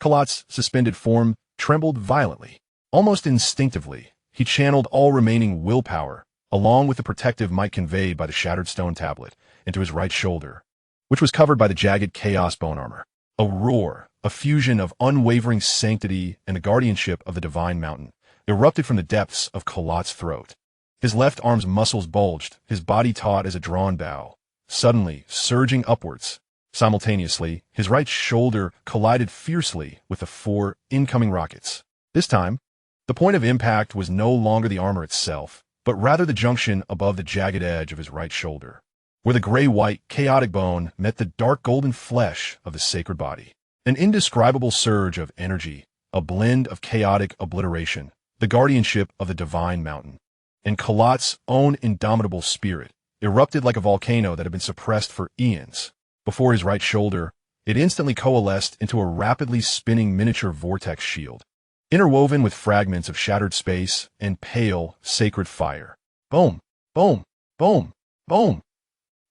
Carlot's suspended form trembled violently. Almost instinctively, he channeled all remaining willpower, along with the protective might conveyed by the shattered stone tablet, into his right shoulder, which was covered by the jagged chaos bone armor. A roar, a fusion of unwavering sanctity and the guardianship of the divine mountain, erupted from the depths of Carlot's throat. His left arm's muscles bulged, his body taut as a drawn bow, suddenly surging upwards. Simultaneously, his right shoulder collided fiercely with the 4 incoming rockets. This time, the point of impact was no longer the armor itself, but rather the junction above the jagged edge of his right shoulder, where the gray-white, chaotic bone met the dark golden flesh of the sacred body. An indescribable surge of energy, a blend of chaotic obliteration, the guardianship of the divine mountain, and Carlot's own indomitable spirit erupted like a volcano that had been suppressed for eons. Before his right shoulder, it instantly coalesced into a rapidly spinning miniature vortex shield, interwoven with fragments of shattered space and pale, sacred fire. Boom! Boom! Boom! Boom!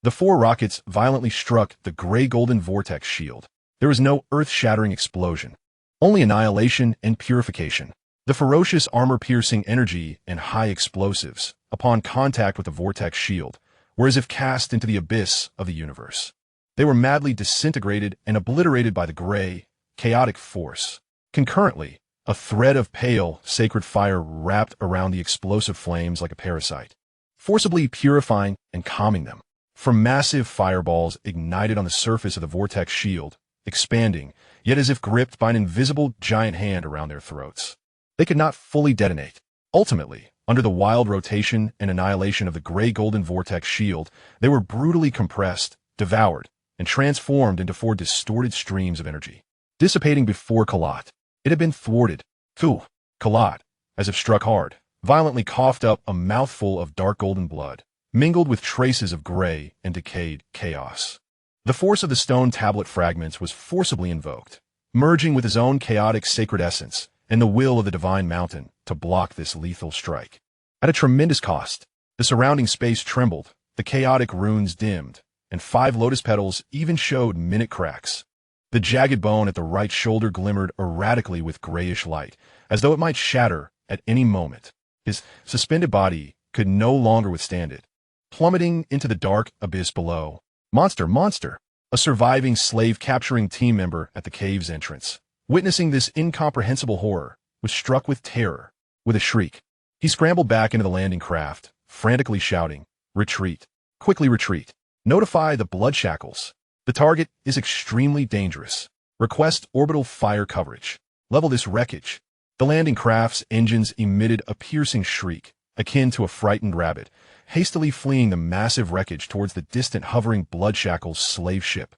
The 4 rockets violently struck the gray-golden vortex shield. There was no earth-shattering explosion, only annihilation and purification. The ferocious armor-piercing energy and high explosives, upon contact with the vortex shield, were as if cast into the abyss of the universe. They were madly disintegrated and obliterated by the gray, chaotic force. Concurrently, a thread of pale, sacred fire wrapped around the explosive flames like a parasite, forcibly purifying and calming them. For massive fireballs ignited on the surface of the vortex shield, expanding, yet as if gripped by an invisible giant hand around their throats. They could not fully detonate. Ultimately, under the wild rotation and annihilation of the gray-golden vortex shield, they were brutally compressed, devoured, and transformed into 4 distorted streams of energy. Dissipating before Carlot, it had been thwarted. Phew! Carlot, as if struck hard, violently coughed up a mouthful of dark golden blood, mingled with traces of gray and decayed chaos. The force of the stone tablet fragments was forcibly invoked, merging with his own chaotic sacred essence and the will of the divine mountain to block this lethal strike. At a tremendous cost, the surrounding space trembled, the chaotic runes dimmed, and 5 lotus petals even showed minute cracks. The jagged bone at the right shoulder glimmered erratically with grayish light, as though it might shatter at any moment. His suspended body could no longer withstand it, plummeting into the dark abyss below. Monster! Monster! A surviving slave-capturing team member at the cave's entrance, witnessing this incomprehensible horror, was struck with terror. With a shriek, he scrambled back into the landing craft, frantically shouting, "Retreat! Quickly retreat! Notify the blood shackles! The target is extremely dangerous. Request orbital fire coverage. Level this wreckage." The landing craft's engines emitted a piercing shriek, akin to a frightened rabbit, hastily fleeing the massive wreckage towards the distant hovering blood shackles slave ship.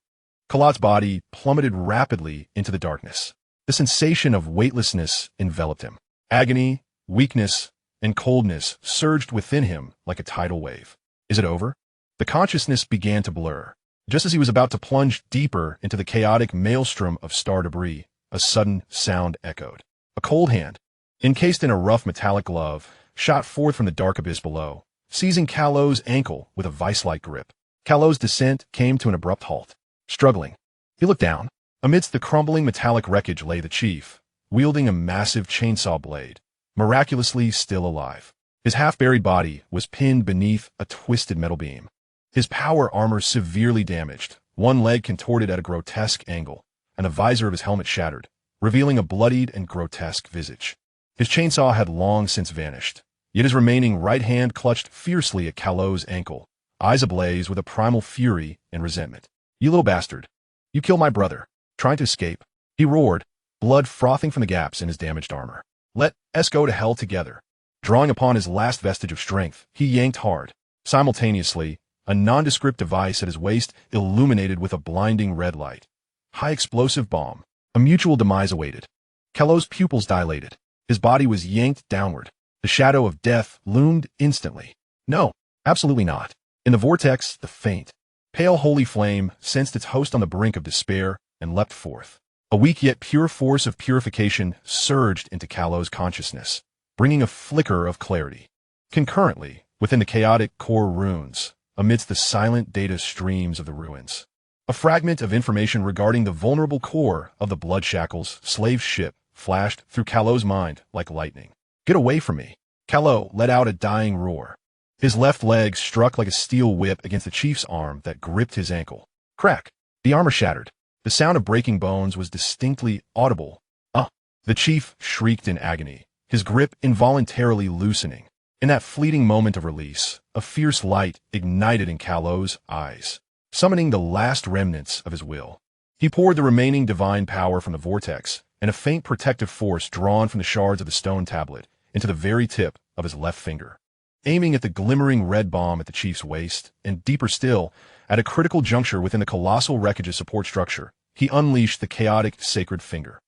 Carlot's body plummeted rapidly into the darkness. The sensation of weightlessness enveloped him. Agony, weakness, and coldness surged within him like a tidal wave. Is it over? The consciousness began to blur. Just as he was about to plunge deeper into the chaotic maelstrom of star debris, a sudden sound echoed. A cold hand, encased in a rough metallic glove, shot forth from the dark abyss below, seizing Carlot's ankle with a vice-like grip. Carlot's descent came to an abrupt halt. Struggling, he looked down. Amidst the crumbling metallic wreckage lay the chief, wielding a massive chainsaw blade, miraculously still alive. His half-buried body was pinned beneath a twisted metal beam. His power armor severely damaged, one leg contorted at a grotesque angle, and the visor of his helmet shattered, revealing a bloodied and grotesque visage. His chainsaw had long since vanished, yet his remaining right hand clutched fiercely at Carlot's ankle, eyes ablaze with a primal fury and resentment. "You little bastard! You killed my brother, trying to escape," he roared, blood frothing from the gaps in his damaged armor. "Let us go to hell together." Drawing upon his last vestige of strength, he yanked hard. Simultaneously, a nondescript device at his waist illuminated with a blinding red light. High explosive bomb. A mutual demise awaited. Carlot's pupils dilated. His body was yanked downward. The shadow of death loomed instantly. No, absolutely not. In the vortex, the faint, pale holy flame sensed its host on the brink of despair and leapt forth. A weak yet pure force of purification surged into Carlot's consciousness, bringing a flicker of clarity. Concurrently, within the chaotic core runes, amidst the silent data streams of the ruins, a fragment of information regarding the vulnerable core of the Blood Shackles slave ship flashed through Carlot's mind like lightning. "Get away from me!" Carlot let out a dying roar. His left leg struck like a steel whip against the chief's arm that gripped his ankle. Crack! The armor shattered. The sound of breaking bones was distinctly audible. The chief shrieked in agony, his grip involuntarily loosening. In that fleeting moment of release, a fierce light ignited in Carlot's eyes, summoning the last remnants of his will. He poured the remaining divine power from the vortex and a faint protective force drawn from the shards of the stone tablet into the very tip of his left finger. Aiming at the glimmering red bomb at the chief's waist, and deeper still, at a critical juncture within the colossal wreckage's support structure, he unleashed the chaotic sacred finger.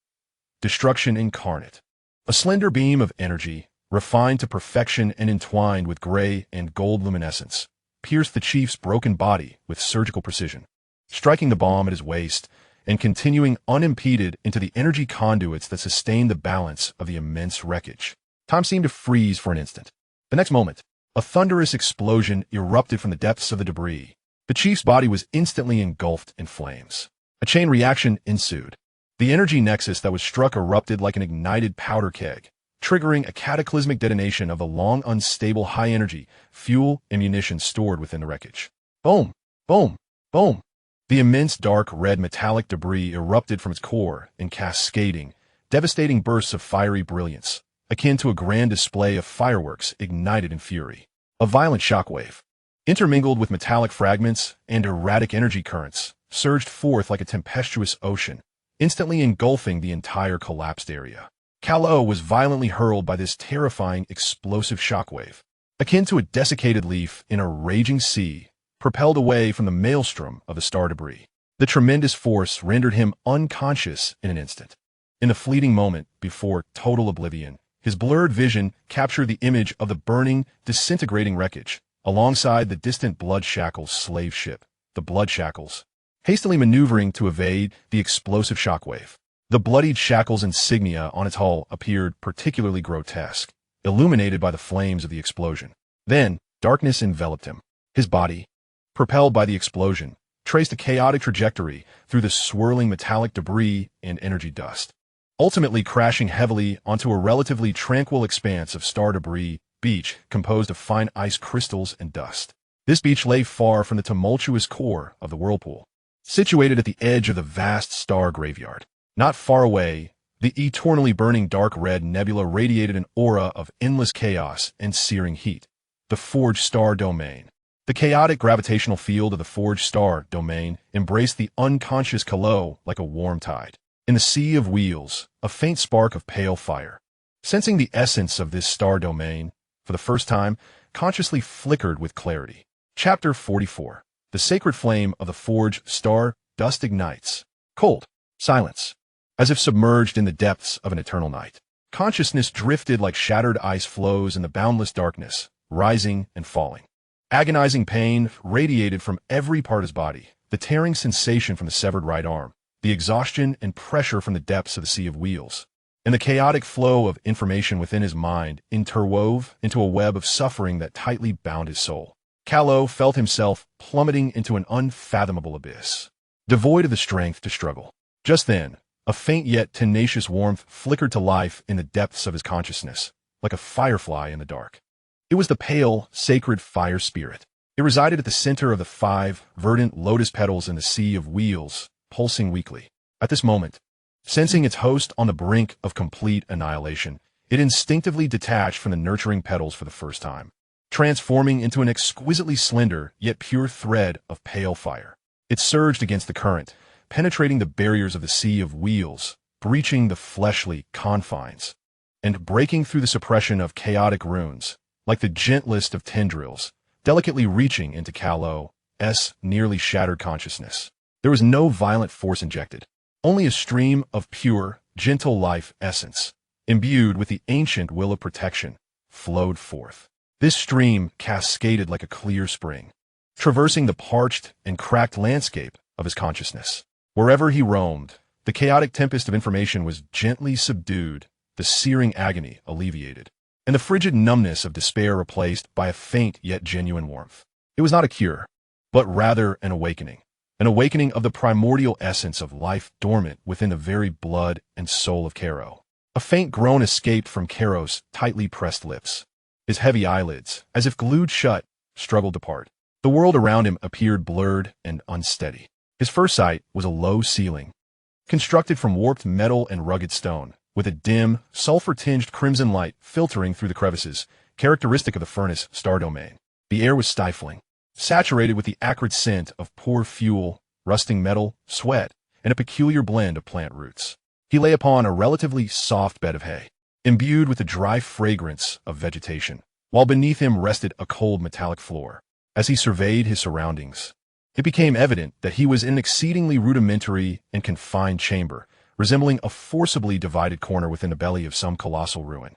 Destruction incarnate. A slender beam of energy, refined to perfection and entwined with gray and gold luminescence, pierced the chief's broken body with surgical precision, striking the bomb at his waist and continuing unimpeded into the energy conduits that sustained the balance of the immense wreckage. Time seemed to freeze for an instant. The next moment, a thunderous explosion erupted from the depths of the debris. The chief's body was instantly engulfed in flames. A chain reaction ensued. The energy nexus that was struck erupted like an ignited powder keg, triggering a cataclysmic detonation of the long unstable high-energy fuel and munitions stored within the wreckage. Boom! Boom! Boom! The immense dark red metallic debris erupted from its core in cascading, devastating bursts of fiery brilliance, akin to a grand display of fireworks ignited in fury. A violent shockwave, intermingled with metallic fragments and erratic energy currents, surged forth like a tempestuous ocean, instantly engulfing the entire collapsed area. Carlot was violently hurled by this terrifying explosive shockwave, akin to a desiccated leaf in a raging sea, propelled away from the maelstrom of the star debris. The tremendous force rendered him unconscious in an instant. In the fleeting moment before total oblivion, his blurred vision captured the image of the burning, disintegrating wreckage, alongside the distant Blood Shackles slave ship, the Blood Shackles, hastily maneuvering to evade the explosive shockwave. The bloodied Shackles insignia on its hull appeared particularly grotesque, illuminated by the flames of the explosion. Then, darkness enveloped him. His body, propelled by the explosion, traced a chaotic trajectory through the swirling metallic debris and energy dust, ultimately crashing heavily onto a relatively tranquil expanse of star debris beach composed of fine ice crystals and dust. This beach lay far from the tumultuous core of the whirlpool, situated at the edge of the vast star graveyard. Not far away, the eternally burning dark red nebula radiated an aura of endless chaos and searing heat. The Forged Star Domain. The chaotic gravitational field of the Forged Star Domain embraced the unconscious Carlot like a warm tide. In the sea of wheels, a faint spark of pale fire, sensing the essence of this star domain, for the first time, consciously flickered with clarity. Chapter 44. The sacred flame of the Forged Star Dust ignites. Cold. Silence. As if submerged in the depths of an eternal night. Consciousness drifted like shattered ice flows in the boundless darkness, rising and falling. Agonizing pain radiated from every part of his body, the tearing sensation from the severed right arm, the exhaustion and pressure from the depths of the sea of wheels, and the chaotic flow of information within his mind interwove into a web of suffering that tightly bound his soul. Carlot felt himself plummeting into an unfathomable abyss, devoid of the strength to struggle. Just then, a faint yet tenacious warmth flickered to life in the depths of his consciousness, like a firefly in the dark. It was the pale, sacred fire spirit. It resided at the center of the 5 verdant lotus petals in the sea of wheels, pulsing weakly. At this moment, sensing its host on the brink of complete annihilation, it instinctively detached from the nurturing petals for the first time, transforming into an exquisitely slender yet pure thread of pale fire. It surged against the current, penetrating the barriers of the sea of wheels, breaching the fleshly confines, and breaking through the suppression of chaotic runes, like the gentlest of tendrils, delicately reaching into Carlot's nearly shattered consciousness. There was no violent force injected, only a stream of pure, gentle life essence, imbued with the ancient will of protection, flowed forth. This stream cascaded like a clear spring, traversing the parched and cracked landscape of his consciousness. Wherever he roamed, the chaotic tempest of information was gently subdued, the searing agony alleviated, and the frigid numbness of despair replaced by a faint yet genuine warmth. It was not a cure, but rather an awakening of the primordial essence of life dormant within the very blood and soul of Carlot. A faint groan escaped from Carlot's tightly pressed lips. His heavy eyelids, as if glued shut, struggled to part. The world around him appeared blurred and unsteady. His first sight was a low ceiling, constructed from warped metal and rugged stone, with a dim, sulfur-tinged crimson light filtering through the crevices, characteristic of the furnace star domain. The air was stifling, saturated with the acrid scent of poor fuel, rusting metal, sweat, and a peculiar blend of plant roots. He lay upon a relatively soft bed of hay, imbued with the dry fragrance of vegetation, while beneath him rested a cold metallic floor. As he surveyed his surroundings, it became evident that he was in an exceedingly rudimentary and confined chamber, resembling a forcibly divided corner within the belly of some colossal ruin.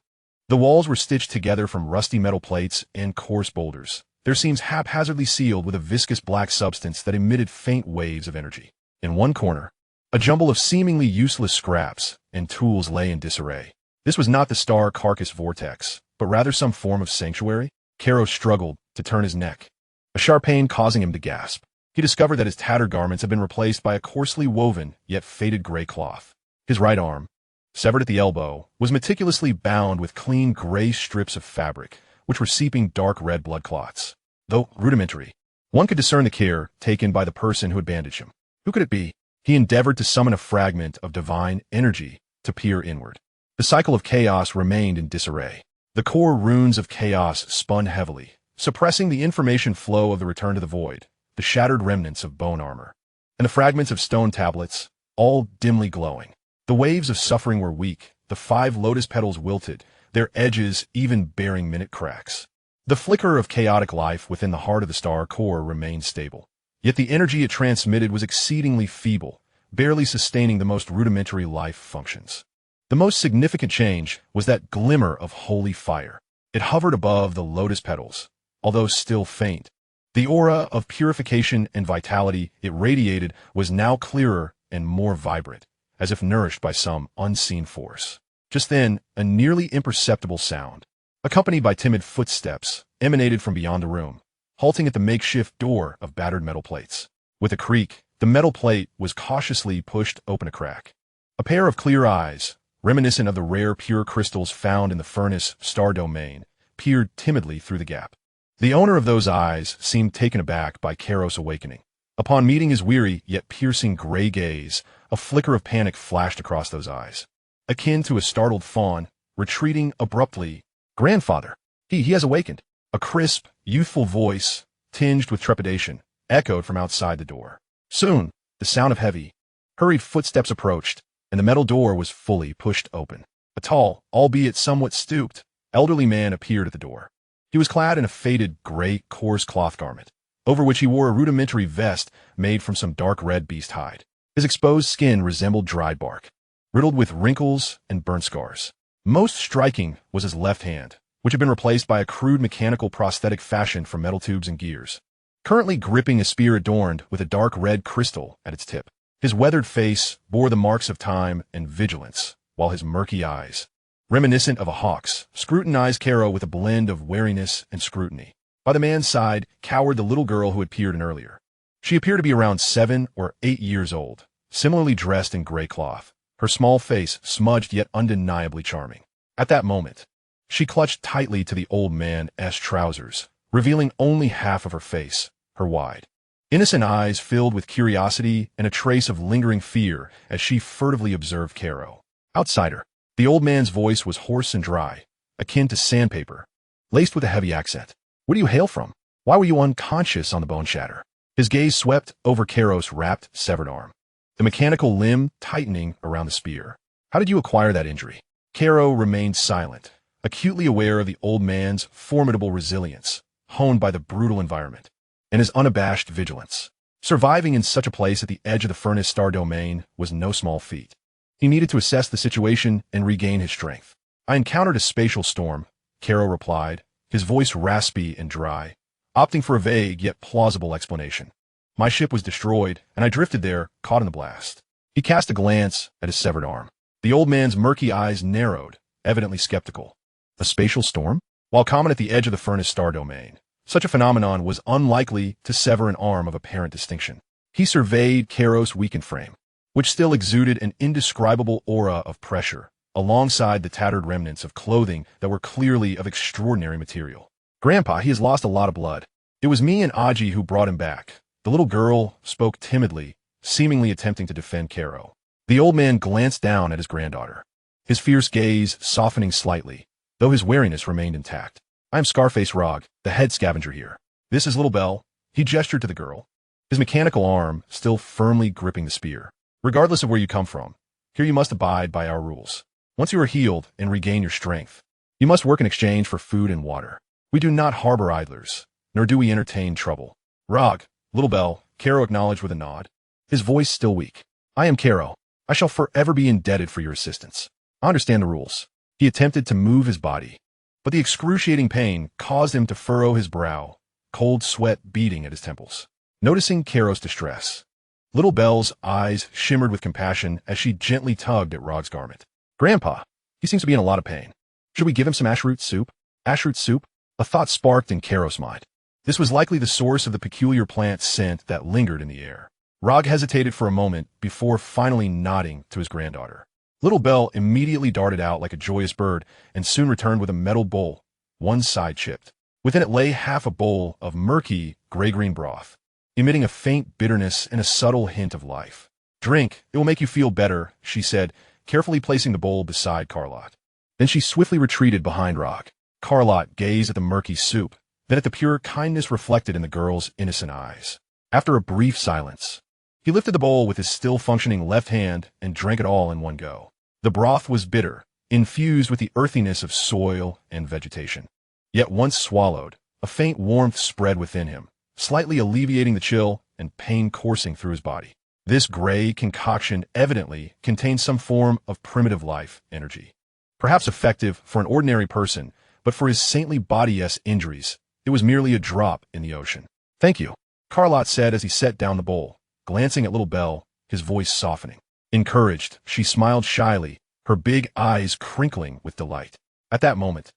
The walls were stitched together from rusty metal plates and coarse boulders, their seams haphazardly sealed with a viscous black substance that emitted faint waves of energy. In one corner, a jumble of seemingly useless scraps and tools lay in disarray. This was not the star carcass vortex, but rather some form of sanctuary. Carlot struggled to turn his neck, a sharp pain causing him to gasp. He discovered that his tattered garments had been replaced by a coarsely woven, yet faded gray cloth. His right arm, severed at the elbow, was meticulously bound with clean gray strips of fabric, which were seeping dark red blood clots. Though rudimentary, one could discern the care taken by the person who had bandaged him. Who could it be? He endeavored to summon a fragment of divine energy to peer inward. The cycle of chaos remained in disarray. The core runes of chaos spun heavily, suppressing the information flow of the return to the void, the shattered remnants of bone armor, and the fragments of stone tablets, all dimly glowing. The waves of suffering were weak, the 5 lotus petals wilted, their edges even bearing minute cracks. The flicker of chaotic life within the heart of the star core remained stable. Yet the energy it transmitted was exceedingly feeble, barely sustaining the most rudimentary life functions. The most significant change was that glimmer of holy fire. It hovered above the lotus petals, although still faint. The aura of purification and vitality it radiated was now clearer and more vibrant, as if nourished by some unseen force. Just then, a nearly imperceptible sound, accompanied by timid footsteps, emanated from beyond the room, halting at the makeshift door of battered metal plates. With a creak, the metal plate was cautiously pushed open a crack. A pair of clear eyes, reminiscent of the rare pure crystals found in the furnace star domain, peered timidly through the gap. The owner of those eyes seemed taken aback by Chaos' awakening. Upon meeting his weary yet piercing gray gaze, a flicker of panic flashed across those eyes. Akin to a startled fawn, retreating abruptly. "Grandfather! He has awakened." A crisp, youthful voice, tinged with trepidation, echoed from outside the door. Soon, the sound of heavy, hurried footsteps approached, and the metal door was fully pushed open. A tall, albeit somewhat stooped, elderly man appeared at the door. He was clad in a faded, gray, coarse cloth garment, over which he wore a rudimentary vest made from some dark red beast hide. His exposed skin resembled dried bark, riddled with wrinkles and burn scars. Most striking was his left hand, which had been replaced by a crude mechanical prosthetic fashioned from metal tubes and gears, currently gripping a spear adorned with a dark red crystal at its tip. His weathered face bore the marks of time and vigilance, while his murky eyes, reminiscent of a hawk's, scrutinized Caro with a blend of wariness and scrutiny. By the man's side cowered the little girl who had peered in earlier. She appeared to be around 7 or 8 years old, similarly dressed in gray cloth, her small face smudged yet undeniably charming. At that moment, she clutched tightly to the old man's trousers, revealing only half of her face, her wide, innocent eyes filled with curiosity and a trace of lingering fear as she furtively observed Caro. Outsider. The old man's voice was hoarse and dry, akin to sandpaper, laced with a heavy accent. "Where do you hail from? Why were you unconscious on the bone shatter?" His gaze swept over Caro's wrapped, severed arm, the mechanical limb tightening around the spear. "How did you acquire that injury?" Caro remained silent, acutely aware of the old man's formidable resilience, honed by the brutal environment, and his unabashed vigilance. Surviving in such a place at the edge of the furnace star domain was no small feat. He needed to assess the situation and regain his strength. "I encountered a spatial storm," Caro replied, his voice raspy and dry, opting for a vague yet plausible explanation. "My ship was destroyed, and I drifted there, caught in the blast." He cast a glance at his severed arm. The old man's murky eyes narrowed, evidently skeptical. A spatial storm? While common at the edge of the furnace star domain, such a phenomenon was unlikely to sever an arm of apparent distinction. He surveyed Caro's weakened frame, which still exuded an indescribable aura of pressure, alongside the tattered remnants of clothing that were clearly of extraordinary material. "Grandpa, he has lost a lot of blood. It was me and Aji who brought him back." The little girl spoke timidly, seemingly attempting to defend Caro. The old man glanced down at his granddaughter, his fierce gaze softening slightly, though his wariness remained intact. "I am Scarface Rog, the head scavenger here. This is Little Belle." He gestured to the girl, his mechanical arm still firmly gripping the spear. "Regardless of where you come from, here you must abide by our rules. Once you are healed and regain your strength, you must work in exchange for food and water. We do not harbor idlers, nor do we entertain trouble." "Rog, Little Belle," Caro acknowledged with a nod, his voice still weak. "I am Caro. I shall forever be indebted for your assistance. I understand the rules." He attempted to move his body, but the excruciating pain caused him to furrow his brow, cold sweat beading at his temples. Noticing Caro's distress, Little Belle's eyes shimmered with compassion as she gently tugged at Rog's garment. "Grandpa, he seems to be in a lot of pain. Should we give him some ashroot soup?" Ashroot soup? A thought sparked in Caro's mind. This was likely the source of the peculiar plant scent that lingered in the air. Rog hesitated for a moment before finally nodding to his granddaughter. Little Belle immediately darted out like a joyous bird and soon returned with a metal bowl, one side chipped. Within it lay half a bowl of murky, gray-green broth, emitting a faint bitterness and a subtle hint of life. "Drink, it will make you feel better," she said, carefully placing the bowl beside Carlot. Then she swiftly retreated behind Rock. Carlot gazed at the murky soup, then at the pure kindness reflected in the girl's innocent eyes. After a brief silence, he lifted the bowl with his still-functioning left hand and drank it all in one go. The broth was bitter, infused with the earthiness of soil and vegetation. Yet once swallowed, a faint warmth spread within him, slightly alleviating the chill and pain coursing through his body. This gray concoction evidently contained some form of primitive life energy. Perhaps effective for an ordinary person, but for his saintly body's injuries, it was merely a drop in the ocean. "Thank you," Carlot said as he set down the bowl, glancing at Little Belle, his voice softening. Encouraged, she smiled shyly, her big eyes crinkling with delight. At that moment,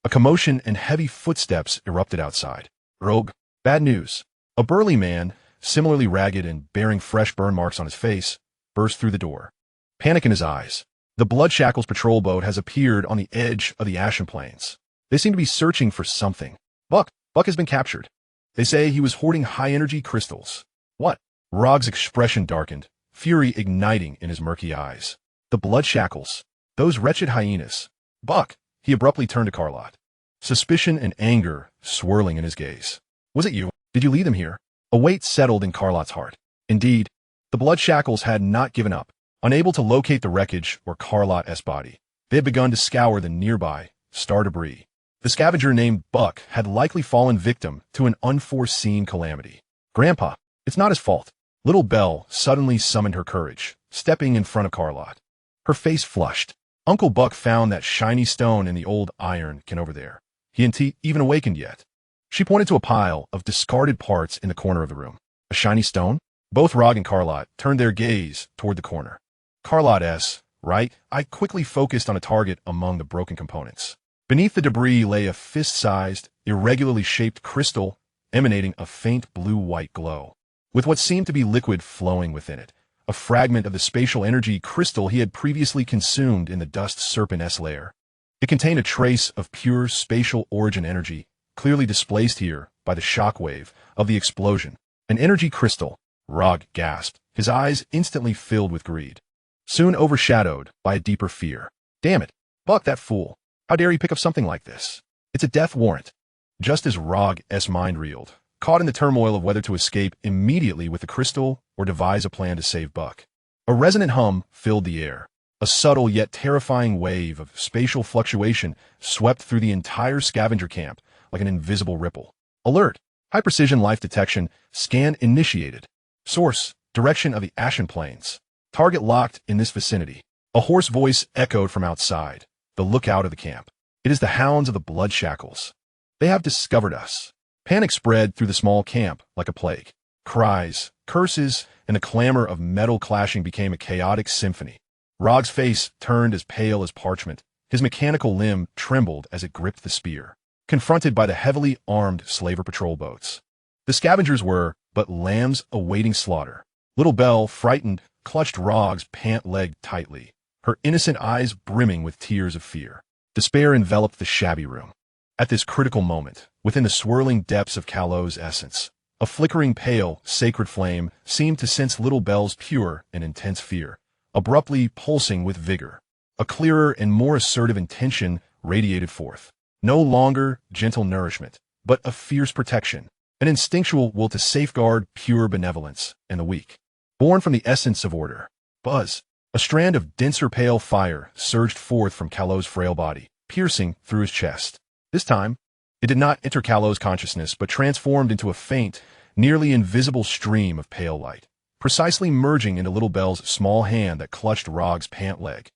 a commotion and heavy footsteps erupted outside. "Rogue, bad news." A burly man, similarly ragged and bearing fresh burn marks on his face, burst through the door, panic in his eyes. "The Blood Shackles patrol boat has appeared on the edge of the Ashen Plains. They seem to be searching for something. Buck has been captured. They say he was hoarding high-energy crystals." "What?" Rog's expression darkened, fury igniting in his murky eyes. "The Blood Shackles. Those wretched hyenas." "Buck," he abruptly turned to Carlot, suspicion and anger swirling in his gaze. "Was it you? Did you lead them here?" A weight settled in Carlot's heart. Indeed, the Blood Shackles had not given up. Unable to locate the wreckage or Carlot's body, they had begun to scour the nearby star debris. The scavenger named Buck had likely fallen victim to an unforeseen calamity. "Grandpa, it's not his fault." Little Belle suddenly summoned her courage, stepping in front of Carlot. Her face flushed. "Uncle Buck found that shiny stone in the old iron can over there. He ain't even awakened yet." She pointed to a pile of discarded parts in the corner of the room. "A shiny stone?" Both Rog and Carlot turned their gaze toward the corner. "Carlot's, right?" I quickly focused on a target among the broken components. Beneath the debris lay a fist-sized, irregularly shaped crystal emanating a faint blue-white glow, with what seemed to be liquid flowing within it, a fragment of the spatial energy crystal he had previously consumed in the dust serpent's lair. It contained a trace of pure spatial origin energy, clearly displaced here by the shockwave of the explosion. "An energy crystal," Rog gasped, his eyes instantly filled with greed, soon overshadowed by a deeper fear. "Damn it, Buck, that fool. How dare he pick up something like this? It's a death warrant." Just as Rog's mind reeled, caught in the turmoil of whether to escape immediately with the crystal or devise a plan to save Buck, a resonant hum filled the air. A subtle yet terrifying wave of spatial fluctuation swept through the entire scavenger camp like an invisible ripple. "Alert! High-precision life detection. Scan initiated. Source: direction of the Ashen Plains. Target locked in this vicinity." A hoarse voice echoed from outside, the lookout of the camp. "It is the hounds of the Blood Shackles. They have discovered us." Panic spread through the small camp like a plague. Cries, curses, and the clamor of metal clashing became a chaotic symphony. Rog's face turned as pale as parchment. His mechanical limb trembled as it gripped the spear, confronted by the heavily armed slaver patrol boats. The scavengers were but lambs awaiting slaughter. Little Belle, frightened, clutched Rog's pant leg tightly, her innocent eyes brimming with tears of fear. Despair enveloped the shabby room. At this critical moment, within the swirling depths of Carlot's essence, a flickering pale, sacred flame seemed to sense Little Belle's pure and intense fear, abruptly pulsing with vigor. A clearer and more assertive intention radiated forth. No longer gentle nourishment, but a fierce protection, an instinctual will to safeguard pure benevolence and the weak. Born from the essence of order. Buzz. A strand of denser pale fire surged forth from Carlot's frail body, piercing through his chest. This time, it did not enter Carlot's consciousness, but transformed into a faint, nearly invisible stream of pale light, precisely merging into Little Belle's small hand that clutched Rog's pant leg.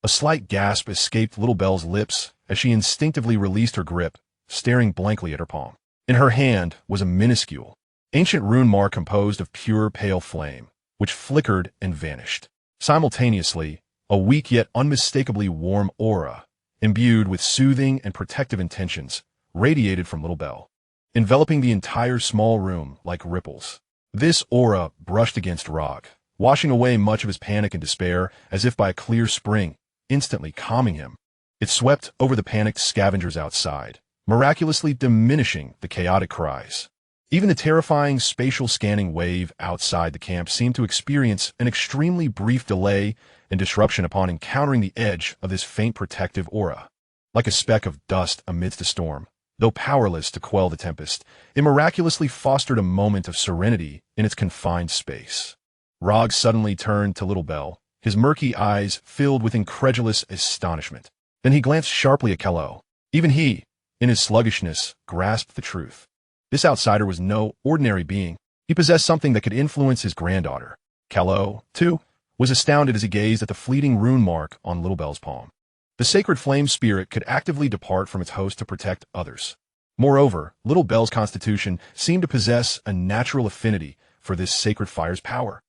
A slight gasp escaped Little Belle's lips as she instinctively released her grip, staring blankly at her palm. In her hand was a minuscule, ancient rune mark composed of pure pale flame, which flickered and vanished. Simultaneously, a weak yet unmistakably warm aura, imbued with soothing and protective intentions, radiated from Little Belle, enveloping the entire small room like ripples. This aura brushed against Rog, washing away much of his panic and despair as if by a clear spring, instantly calming him. It swept over the panicked scavengers outside, miraculously diminishing the chaotic cries. Even the terrifying spatial scanning wave outside the camp seemed to experience an extremely brief delay and disruption upon encountering the edge of this faint protective aura. Like a speck of dust amidst a storm, though powerless to quell the tempest, it miraculously fostered a moment of serenity in its confined space. Rog suddenly turned to Little Bell, his murky eyes filled with incredulous astonishment. Then he glanced sharply at Carlot. Even he, in his sluggishness, grasped the truth. This outsider was no ordinary being. He possessed something that could influence his granddaughter. Carlot, too, was astounded as he gazed at the fleeting rune mark on Little Bell's palm. The sacred flame spirit could actively depart from its host to protect others. Moreover, Little Bell's constitution seemed to possess a natural affinity for this sacred fire's power.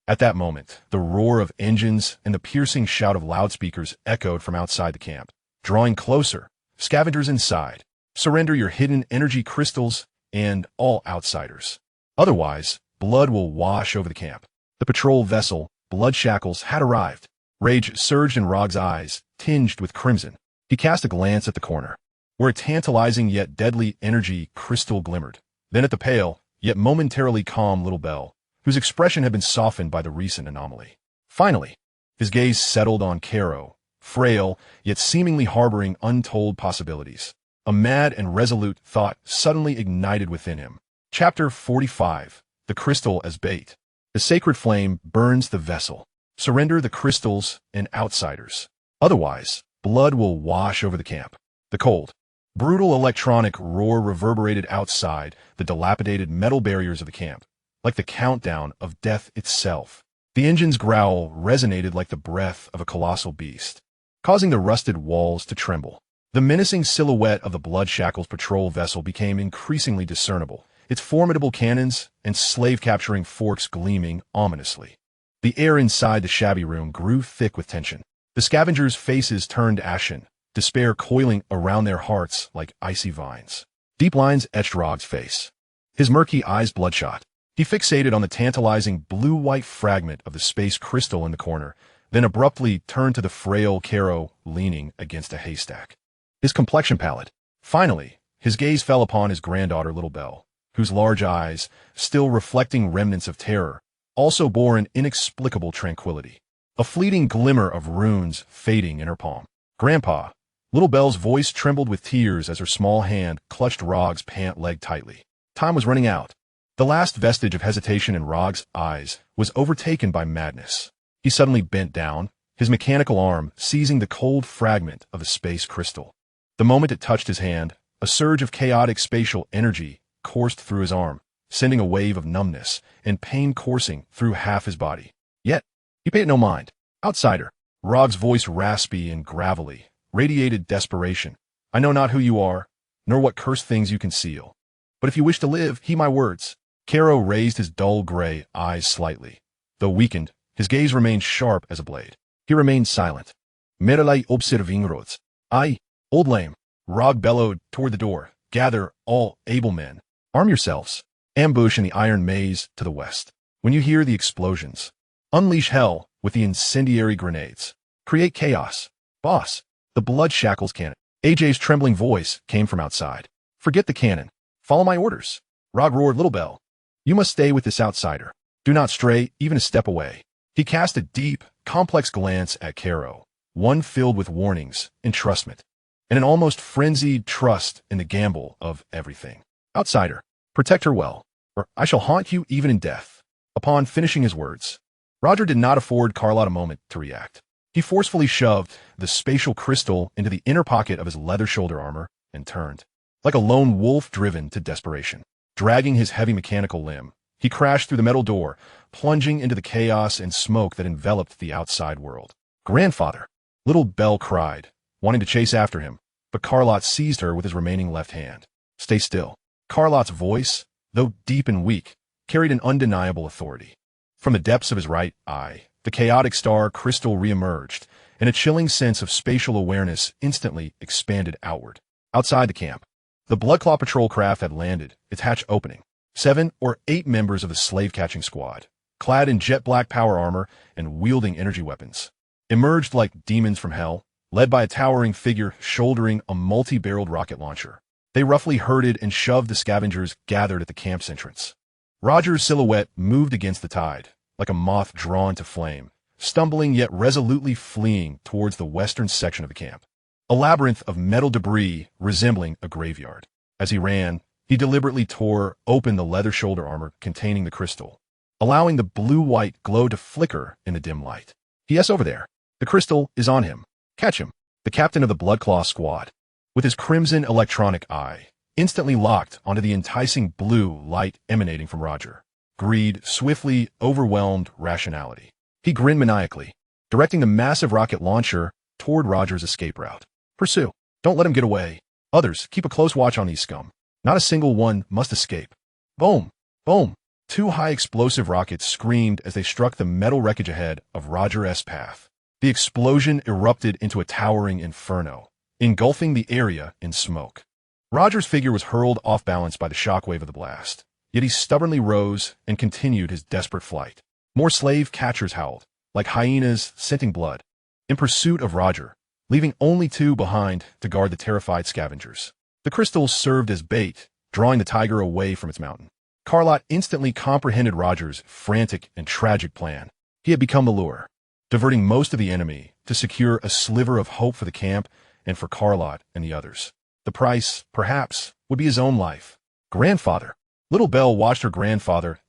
At that moment, the roar of engines and the piercing shout of loudspeakers echoed from outside the camp. Drawing closer, scavengers inside, surrender your hidden energy crystals and all outsiders. Otherwise, blood will wash over the camp. The patrol vessel, Blood Shackles, had arrived. Rage surged in Rog's eyes, tinged with crimson. He cast a glance at the corner, where a tantalizing yet deadly energy crystal glimmered. Then at the pale, yet momentarily calm Little Bell, whose expression had been softened by the recent anomaly. Finally, his gaze settled on Carlot, frail, yet seemingly harboring untold possibilities. A mad and resolute thought suddenly ignited within him. Chapter 45. The Crystal as Bait. The sacred flame burns the vessel. Surrender the crystals and outsiders. Otherwise, blood will wash over the camp. The cold, brutal electronic roar reverberated outside the dilapidated metal barriers of the camp, like the countdown of death itself. The engine's growl resonated like the breath of a colossal beast, causing the rusted walls to tremble. The menacing silhouette of the Blood Shackles patrol vessel became increasingly discernible, its formidable cannons and slave-capturing forks gleaming ominously. The air inside the shabby room grew thick with tension. The scavengers' faces turned ashen, despair coiling around their hearts like icy vines. Deep lines etched Rog's face, his murky eyes bloodshot. He fixated on the tantalizing blue-white fragment of the space crystal in the corner, then abruptly turned to the frail Carlot leaning against a haystack. His complexion pallid. Finally, his gaze fell upon his granddaughter Little Bell, whose large eyes, still reflecting remnants of terror, also bore an inexplicable tranquility. A fleeting glimmer of runes fading in her palm. "Grandpa." Little Bell's voice trembled with tears as her small hand clutched Rog's pant leg tightly. Time was running out. The last vestige of hesitation in Rog's eyes was overtaken by madness. He suddenly bent down, his mechanical arm seizing the cold fragment of the space crystal. The moment it touched his hand, a surge of chaotic spatial energy coursed through his arm, sending a wave of numbness and pain coursing through half his body. Yet, he paid no mind. "Outsider." Rog's voice, raspy and gravelly, radiated desperation. "I know not who you are, nor what cursed things you conceal. But if you wish to live, heed my words." Carlot raised his dull gray eyes slightly. Though weakened, his gaze remained sharp as a blade. He remained silent. "Merelai observingrods." "Aye, old lame." Rog bellowed toward the door. "Gather, all able men. Arm yourselves. Ambush in the iron maze to the west. When you hear the explosions, unleash hell with the incendiary grenades. Create chaos. Boss." The Blood Shackles cannon. AJ's trembling voice came from outside. "Forget the cannon. Follow my orders." Rog roared, "Little Bell, you must stay with this outsider. Do not stray even a step away." He cast a deep, complex glance at Carlot, one filled with warnings, entrustment, and an almost frenzied trust in the gamble of everything. "Outsider, protect her well, or I shall haunt you even in death." Upon finishing his words, Roger did not afford Carlot a moment to react. He forcefully shoved the spatial crystal into the inner pocket of his leather shoulder armor and turned. Like a lone wolf driven to desperation, dragging his heavy mechanical limb, he crashed through the metal door, plunging into the chaos and smoke that enveloped the outside world. "Grandfather!" Little Bell cried, wanting to chase after him, but Carlot seized her with his remaining left hand. "Stay still." Carlot's voice, though deep and weak, carried an undeniable authority. From the depths of his right eye, the chaotic star crystal reemerged, and a chilling sense of spatial awareness instantly expanded outward. Outside the camp, the Bloodclaw patrol craft had landed, its hatch opening. 7 or 8 members of the slave-catching squad, clad in jet-black power armor and wielding energy weapons, emerged like demons from hell, led by a towering figure shouldering a multi-barreled rocket launcher. They roughly herded and shoved the scavengers gathered at the camp's entrance. Roger's silhouette moved against the tide, like a moth drawn to flame, stumbling yet resolutely fleeing towards the western section of the camp, a labyrinth of metal debris resembling a graveyard. As he ran, he deliberately tore open the leather shoulder armor containing the crystal, allowing the blue-white glow to flicker in the dim light. Yes, over there. The crystal is on him. Catch him. The captain of the Bloodclaw squad, with his crimson electronic eye, instantly locked onto the enticing blue light emanating from Roger. Greed swiftly overwhelmed rationality. He grinned maniacally, directing the massive rocket launcher toward Roger's escape route. Pursue. Don't let him get away. Others, keep a close watch on these scum. Not a single one must escape. Boom! Boom! Two high explosive rockets screamed as they struck the metal wreckage ahead of Roger's path. The explosion erupted into a towering inferno, engulfing the area in smoke. Roger's figure was hurled off balance by the shockwave of the blast, yet he stubbornly rose and continued his desperate flight. More slave catchers howled, like hyenas scenting blood, in pursuit of Roger, leaving only two behind to guard the terrified scavengers. The crystals served as bait, drawing the tiger away from its mountain. Carlot instantly comprehended Roger's frantic and tragic plan. He had become the lure, diverting most of the enemy to secure a sliver of hope for the camp and for Carlot and the others. The price, perhaps, would be his own life. Grandfather. Little Belle watched her grandfather's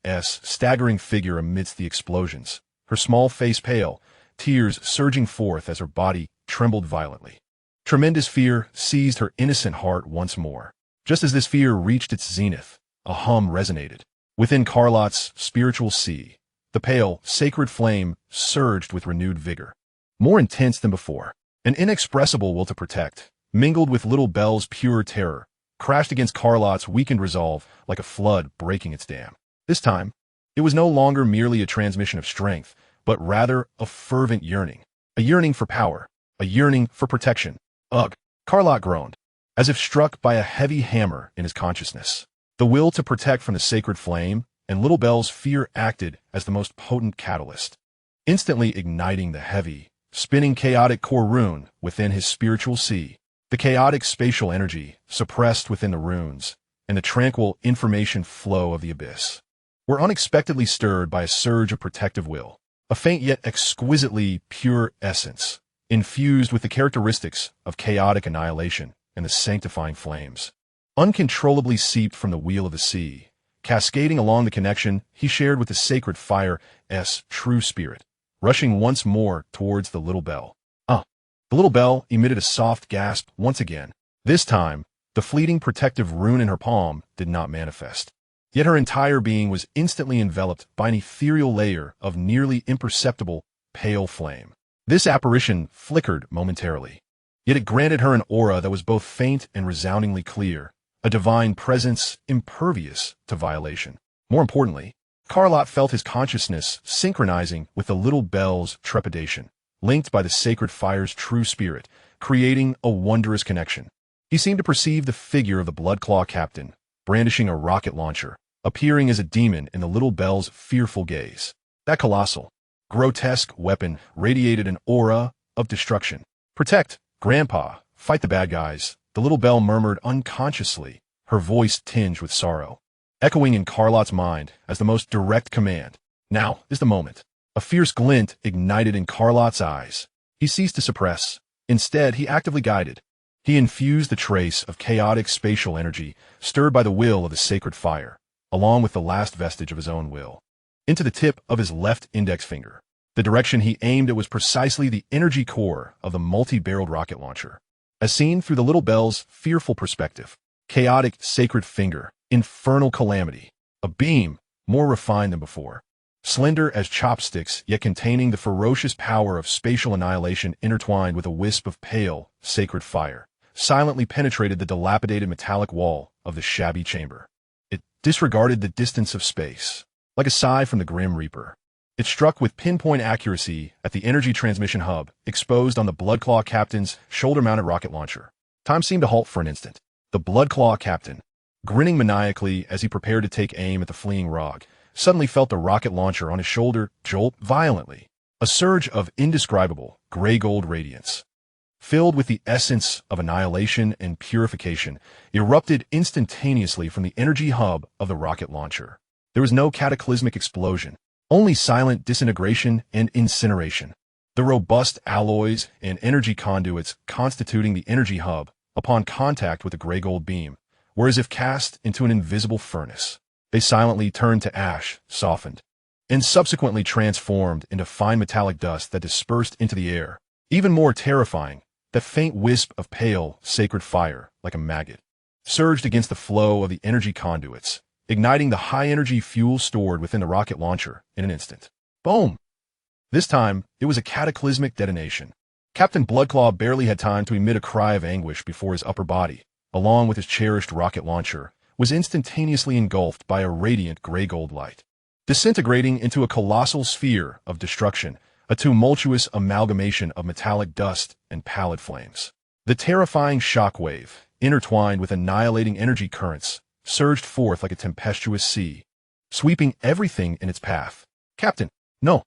staggering figure amidst the explosions, her small face pale, tears surging forth as her body trembled violently. Tremendous fear seized her innocent heart once more. Just as this fear reached its zenith, a hum resonated. Within Carlot's spiritual sea, the pale, sacred flame surged with renewed vigor. More intense than before, an inexpressible will to protect, mingled with Little Belle's pure terror, crashed against Carlot's weakened resolve like a flood breaking its dam. This time, it was no longer merely a transmission of strength, but rather a fervent yearning. A yearning for power, a yearning for protection. Ugh! Carlot groaned, as if struck by a heavy hammer in his consciousness. The will to protect from the sacred flame, and Little Belle's fear acted as the most potent catalyst, instantly igniting the heavy, spinning chaotic core rune within his spiritual sea. The chaotic spatial energy suppressed within the runes, and the tranquil information flow of the abyss, were unexpectedly stirred by a surge of protective will, a faint yet exquisitely pure essence, infused with the characteristics of chaotic annihilation and the sanctifying flames, uncontrollably seeped from the wheel of the sea, cascading along the connection he shared with the sacred fire's true spirit, rushing once more towards the Little Belle. The Little Belle emitted a soft gasp once again. This time, the fleeting protective rune in her palm did not manifest. Yet her entire being was instantly enveloped by an ethereal layer of nearly imperceptible, pale flame. This apparition flickered momentarily, yet it granted her an aura that was both faint and resoundingly clear, a divine presence impervious to violation. More importantly, Carlot felt his consciousness synchronizing with the Little Belle's trepidation, linked by the sacred fire's true spirit, creating a wondrous connection. He seemed to perceive the figure of the Bloodclaw captain, brandishing a rocket launcher, appearing as a demon in the Little Belle's fearful gaze. That colossal, grotesque weapon radiated an aura of destruction. Protect, Grandpa, fight the bad guys, the Little Belle murmured unconsciously, her voice tinged with sorrow, echoing in Carlot's mind as the most direct command. Now is the moment. A fierce glint ignited in Carlot's eyes. He ceased to suppress. Instead, he actively guided. He infused the trace of chaotic spatial energy, stirred by the will of the sacred fire, along with the last vestige of his own will, into the tip of his left index finger. The direction he aimed at was precisely the energy core of the multi-barreled rocket launcher. As seen through the Little Belle's fearful perspective, chaotic sacred finger, infernal calamity, a beam more refined than before. Slender as chopsticks, yet containing the ferocious power of spatial annihilation intertwined with a wisp of pale, sacred fire, silently penetrated the dilapidated metallic wall of the shabby chamber. It disregarded the distance of space, like a sigh from the Grim Reaper. It struck with pinpoint accuracy at the energy transmission hub exposed on the Bloodclaw captain's shoulder-mounted rocket launcher. Time seemed to halt for an instant. The Bloodclaw captain, grinning maniacally as he prepared to take aim at the fleeing rogue, suddenly felt the rocket launcher on his shoulder jolt violently. A surge of indescribable, gray-gold radiance, filled with the essence of annihilation and purification, erupted instantaneously from the energy hub of the rocket launcher. There was no cataclysmic explosion, only silent disintegration and incineration. The robust alloys and energy conduits constituting the energy hub, upon contact with the gray-gold beam, were as if cast into an invisible furnace. They silently turned to ash, softened, and subsequently transformed into fine metallic dust that dispersed into the air. Even more terrifying, that faint wisp of pale, sacred fire, like a maggot, surged against the flow of the energy conduits, igniting the high-energy fuel stored within the rocket launcher in an instant. Boom! This time, it was a cataclysmic detonation. Captain Bloodclaw barely had time to emit a cry of anguish before his upper body, along with his cherished rocket launcher, was instantaneously engulfed by a radiant gray-gold light, disintegrating into a colossal sphere of destruction, a tumultuous amalgamation of metallic dust and pallid flames. The terrifying shockwave, intertwined with annihilating energy currents, surged forth like a tempestuous sea, sweeping everything in its path. Captain, no!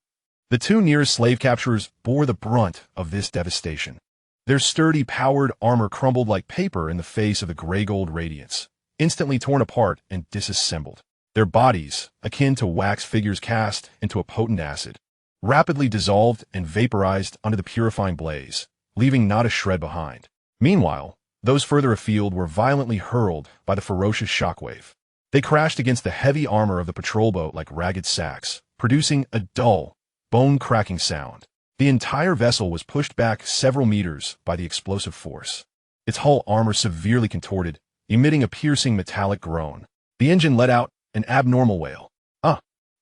The two nearest slave capturers bore the brunt of this devastation. Their sturdy, powered armor crumbled like paper in the face of the gray-gold radiance, instantly torn apart and disassembled. Their bodies, akin to wax figures cast into a potent acid, rapidly dissolved and vaporized under the purifying blaze, leaving not a shred behind. Meanwhile, those further afield were violently hurled by the ferocious shockwave. They crashed against the heavy armor of the patrol boat like ragged sacks, producing a dull, bone-cracking sound. The entire vessel was pushed back several meters by the explosive force. Its hull armor severely contorted, emitting a piercing metallic groan. The engine let out an abnormal wail.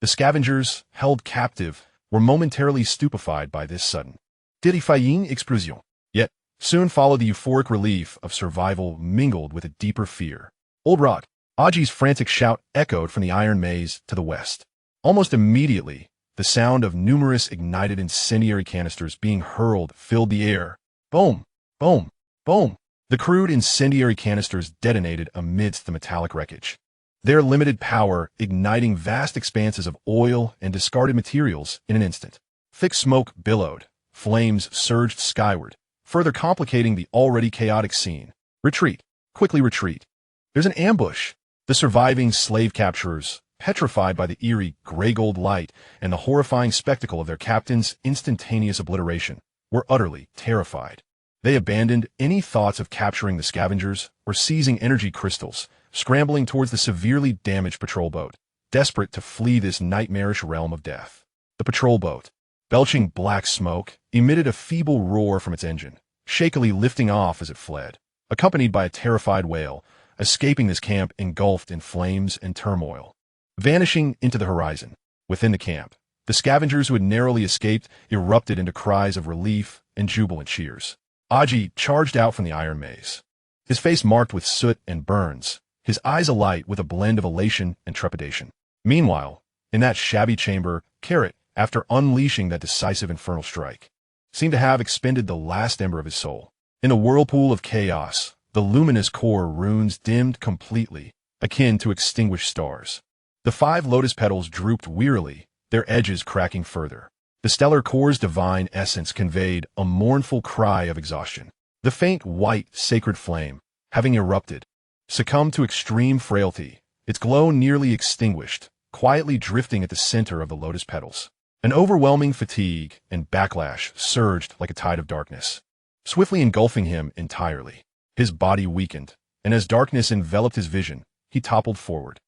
The scavengers, held captive, were momentarily stupefied by this sudden, terrifying explosion. Yet, soon followed the euphoric relief of survival mingled with a deeper fear. Old Rod, Aji's frantic shout echoed from the iron maze to the west. Almost immediately, the sound of numerous ignited incendiary canisters being hurled filled the air. Boom! Boom! Boom! The crude incendiary canisters detonated amidst the metallic wreckage, their limited power igniting vast expanses of oil and discarded materials in an instant. Thick smoke billowed, flames surged skyward, further complicating the already chaotic scene. Retreat! Quickly retreat! There's an ambush! The surviving slave capturers, petrified by the eerie gray-gold light and the horrifying spectacle of their captain's instantaneous obliteration, were utterly terrified. They abandoned any thoughts of capturing the scavengers or seizing energy crystals, scrambling towards the severely damaged patrol boat, desperate to flee this nightmarish realm of death. The patrol boat, belching black smoke, emitted a feeble roar from its engine, shakily lifting off as it fled, accompanied by a terrified wail, escaping this camp engulfed in flames and turmoil. Vanishing into the horizon, within the camp, the scavengers who had narrowly escaped erupted into cries of relief and jubilant cheers. Aji charged out from the iron maze, his face marked with soot and burns, his eyes alight with a blend of elation and trepidation. Meanwhile, in that shabby chamber, Carrot, after unleashing that decisive infernal strike, seemed to have expended the last ember of his soul. In the whirlpool of chaos, the luminous core runes dimmed completely, akin to extinguished stars. The 5 lotus petals drooped wearily, their edges cracking further. The stellar core's divine essence conveyed a mournful cry of exhaustion. The faint white sacred flame, having erupted, succumbed to extreme frailty, its glow nearly extinguished, quietly drifting at the center of the lotus petals. An overwhelming fatigue and backlash surged like a tide of darkness, swiftly engulfing him entirely. His body weakened, and as darkness enveloped his vision, he toppled forward.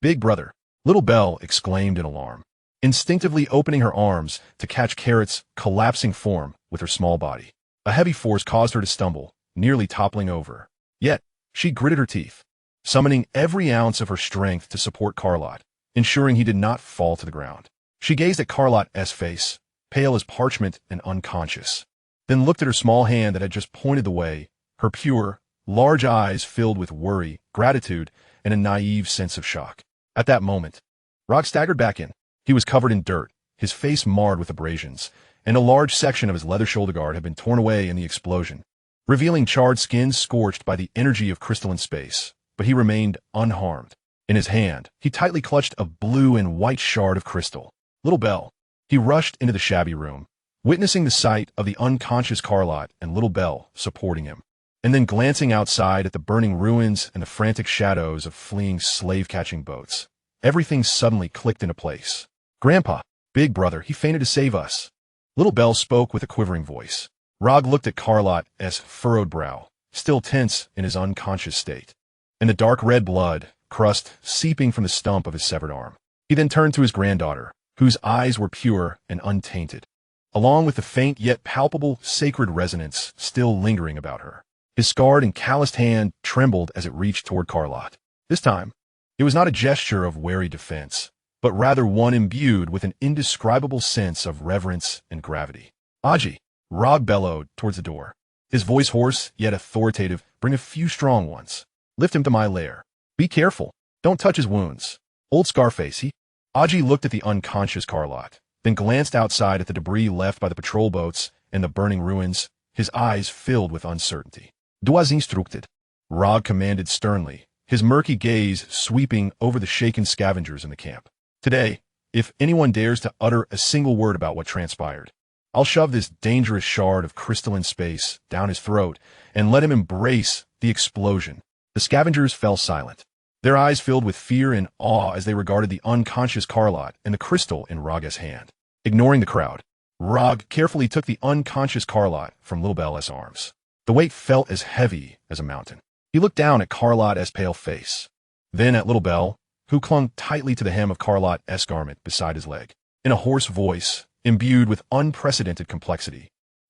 Big brother, Little Belle exclaimed in alarm, instinctively opening her arms to catch Carrot's collapsing form with her small body. A heavy force caused her to stumble, nearly toppling over. Yet, she gritted her teeth, summoning every ounce of her strength to support Carlot, ensuring he did not fall to the ground. She gazed at Carlot's face, pale as parchment and unconscious, then looked at her small hand that had just pointed the way, her pure, large eyes filled with worry, gratitude, and a naive sense of shock. At that moment, Rock staggered back in. He was covered in dirt, his face marred with abrasions, and a large section of his leather shoulder guard had been torn away in the explosion, revealing charred skin scorched by the energy of crystalline space. But he remained unharmed. In his hand, he tightly clutched a blue and white shard of crystal. Little Bell. He rushed into the shabby room, witnessing the sight of the unconscious Carlot and Little Bell supporting him, and then glancing outside at the burning ruins and the frantic shadows of fleeing slave-catching boats. Everything suddenly clicked into place. Grandpa, big brother, he fainted to save us. Little Bell spoke with a quivering voice. Rog looked at Carlot's furrowed brow, still tense in his unconscious state, and the dark red blood crust seeping from the stump of his severed arm. He then turned to his granddaughter, whose eyes were pure and untainted, along with the faint yet palpable sacred resonance still lingering about her. His scarred and calloused hand trembled as it reached toward Carlot. This time, it was not a gesture of wary defense, but rather one imbued with an indescribable sense of reverence and gravity. Aji, Rog bellowed towards the door, his voice hoarse yet authoritative. Bring a few strong ones. Lift him to my lair. Be careful. Don't touch his wounds. Old Scarface, he... Aji looked at the unconscious Carlot, then glanced outside at the debris left by the patrol boats and the burning ruins, his eyes filled with uncertainty. Dois instructed, Rog commanded sternly, his murky gaze sweeping over the shaken scavengers in the camp. Today, if anyone dares to utter a single word about what transpired, I'll shove this dangerous shard of crystalline space down his throat and let him embrace the explosion. The scavengers fell silent, their eyes filled with fear and awe as they regarded the unconscious Carlot and the crystal in Rog's hand. Ignoring the crowd, Rog carefully took the unconscious Carlot from Little Bell's arms. The weight felt as heavy as a mountain. He looked down at Carlot's pale face, then at Little Bell, who clung tightly to the hem of Carlot's garment beside his leg. In a hoarse voice, imbued with unprecedented complexity,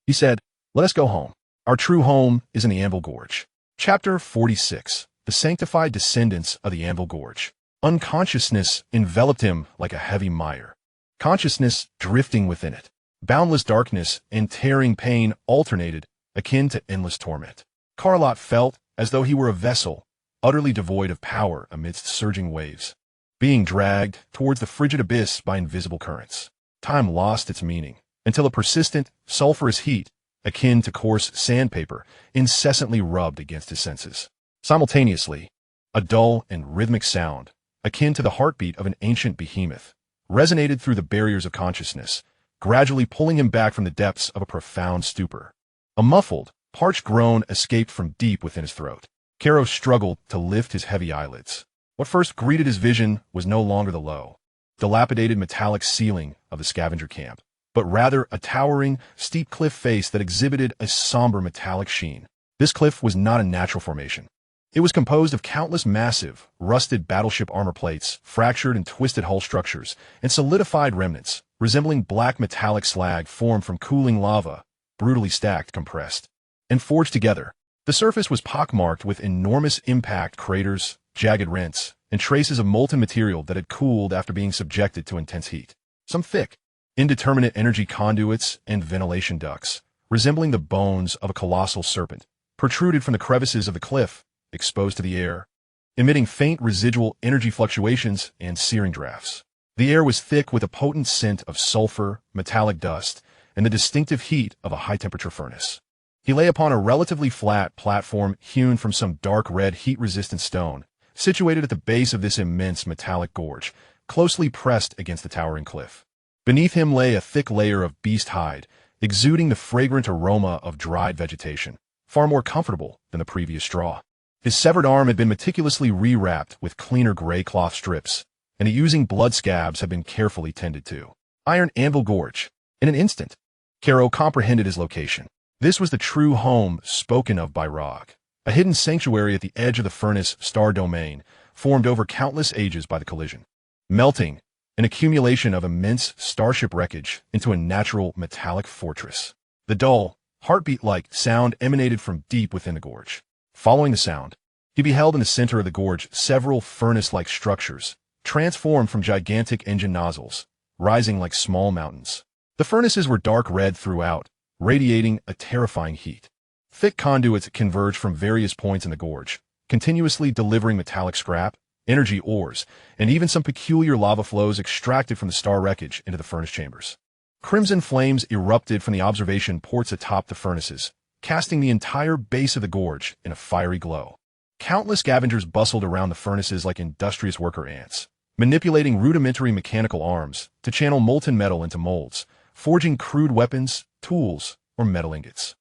he said, "Let us go home. Our true home is in the Anvil Gorge." Chapter 46. The Sanctified Descendants of the Anvil Gorge. Unconsciousness enveloped him like a heavy mire, consciousness drifting within it. Boundless darkness and tearing pain alternated, akin to endless torment. Carlot felt as though he were a vessel, utterly devoid of power amidst surging waves, being dragged towards the frigid abyss by invisible currents. Time lost its meaning, until a persistent, sulfurous heat, akin to coarse sandpaper, incessantly rubbed against his senses. Simultaneously, a dull and rhythmic sound, akin to the heartbeat of an ancient behemoth, resonated through the barriers of consciousness, gradually pulling him back from the depths of a profound stupor. A muffled, parched groan escaped from deep within his throat. Kero struggled to lift his heavy eyelids. What first greeted his vision was no longer the low, dilapidated metallic ceiling of the scavenger camp, but rather a towering, steep cliff face that exhibited a somber metallic sheen. This cliff was not a natural formation. It was composed of countless massive, rusted battleship armor plates, fractured and twisted hull structures, and solidified remnants, resembling black metallic slag formed from cooling lava, brutally stacked, compressed, and forged together. The surface was pockmarked with enormous impact craters, jagged rents, and traces of molten material that had cooled after being subjected to intense heat. Some thick, indeterminate energy conduits and ventilation ducts, resembling the bones of a colossal serpent, protruded from the crevices of the cliff, exposed to the air, emitting faint residual energy fluctuations and searing drafts. The air was thick with a potent scent of sulfur, metallic dust, and the distinctive heat of a high-temperature furnace. He lay upon a relatively flat platform hewn from some dark red heat-resistant stone, situated at the base of this immense metallic gorge, closely pressed against the towering cliff. Beneath him lay a thick layer of beast hide, exuding the fragrant aroma of dried vegetation, far more comfortable than the previous straw. His severed arm had been meticulously rewrapped with cleaner gray cloth strips, and the oozing blood scabs had been carefully tended to. Iron Anvil Gorge. In an instant, Kero comprehended his location. This was the true home spoken of by Rog, a hidden sanctuary at the edge of the furnace star domain, formed over countless ages by the collision, melting an accumulation of immense starship wreckage into a natural metallic fortress. The dull, heartbeat-like sound emanated from deep within the gorge. Following the sound, he beheld in the center of the gorge several furnace-like structures, transformed from gigantic engine nozzles, rising like small mountains. The furnaces were dark red throughout, radiating a terrifying heat. Thick conduits converged from various points in the gorge, continuously delivering metallic scrap, energy ores, and even some peculiar lava flows extracted from the star wreckage into the furnace chambers. Crimson flames erupted from the observation ports atop the furnaces, casting the entire base of the gorge in a fiery glow. Countless scavengers bustled around the furnaces like industrious worker ants, manipulating rudimentary mechanical arms to channel molten metal into molds, forging crude weapons, tools, or metal ingots.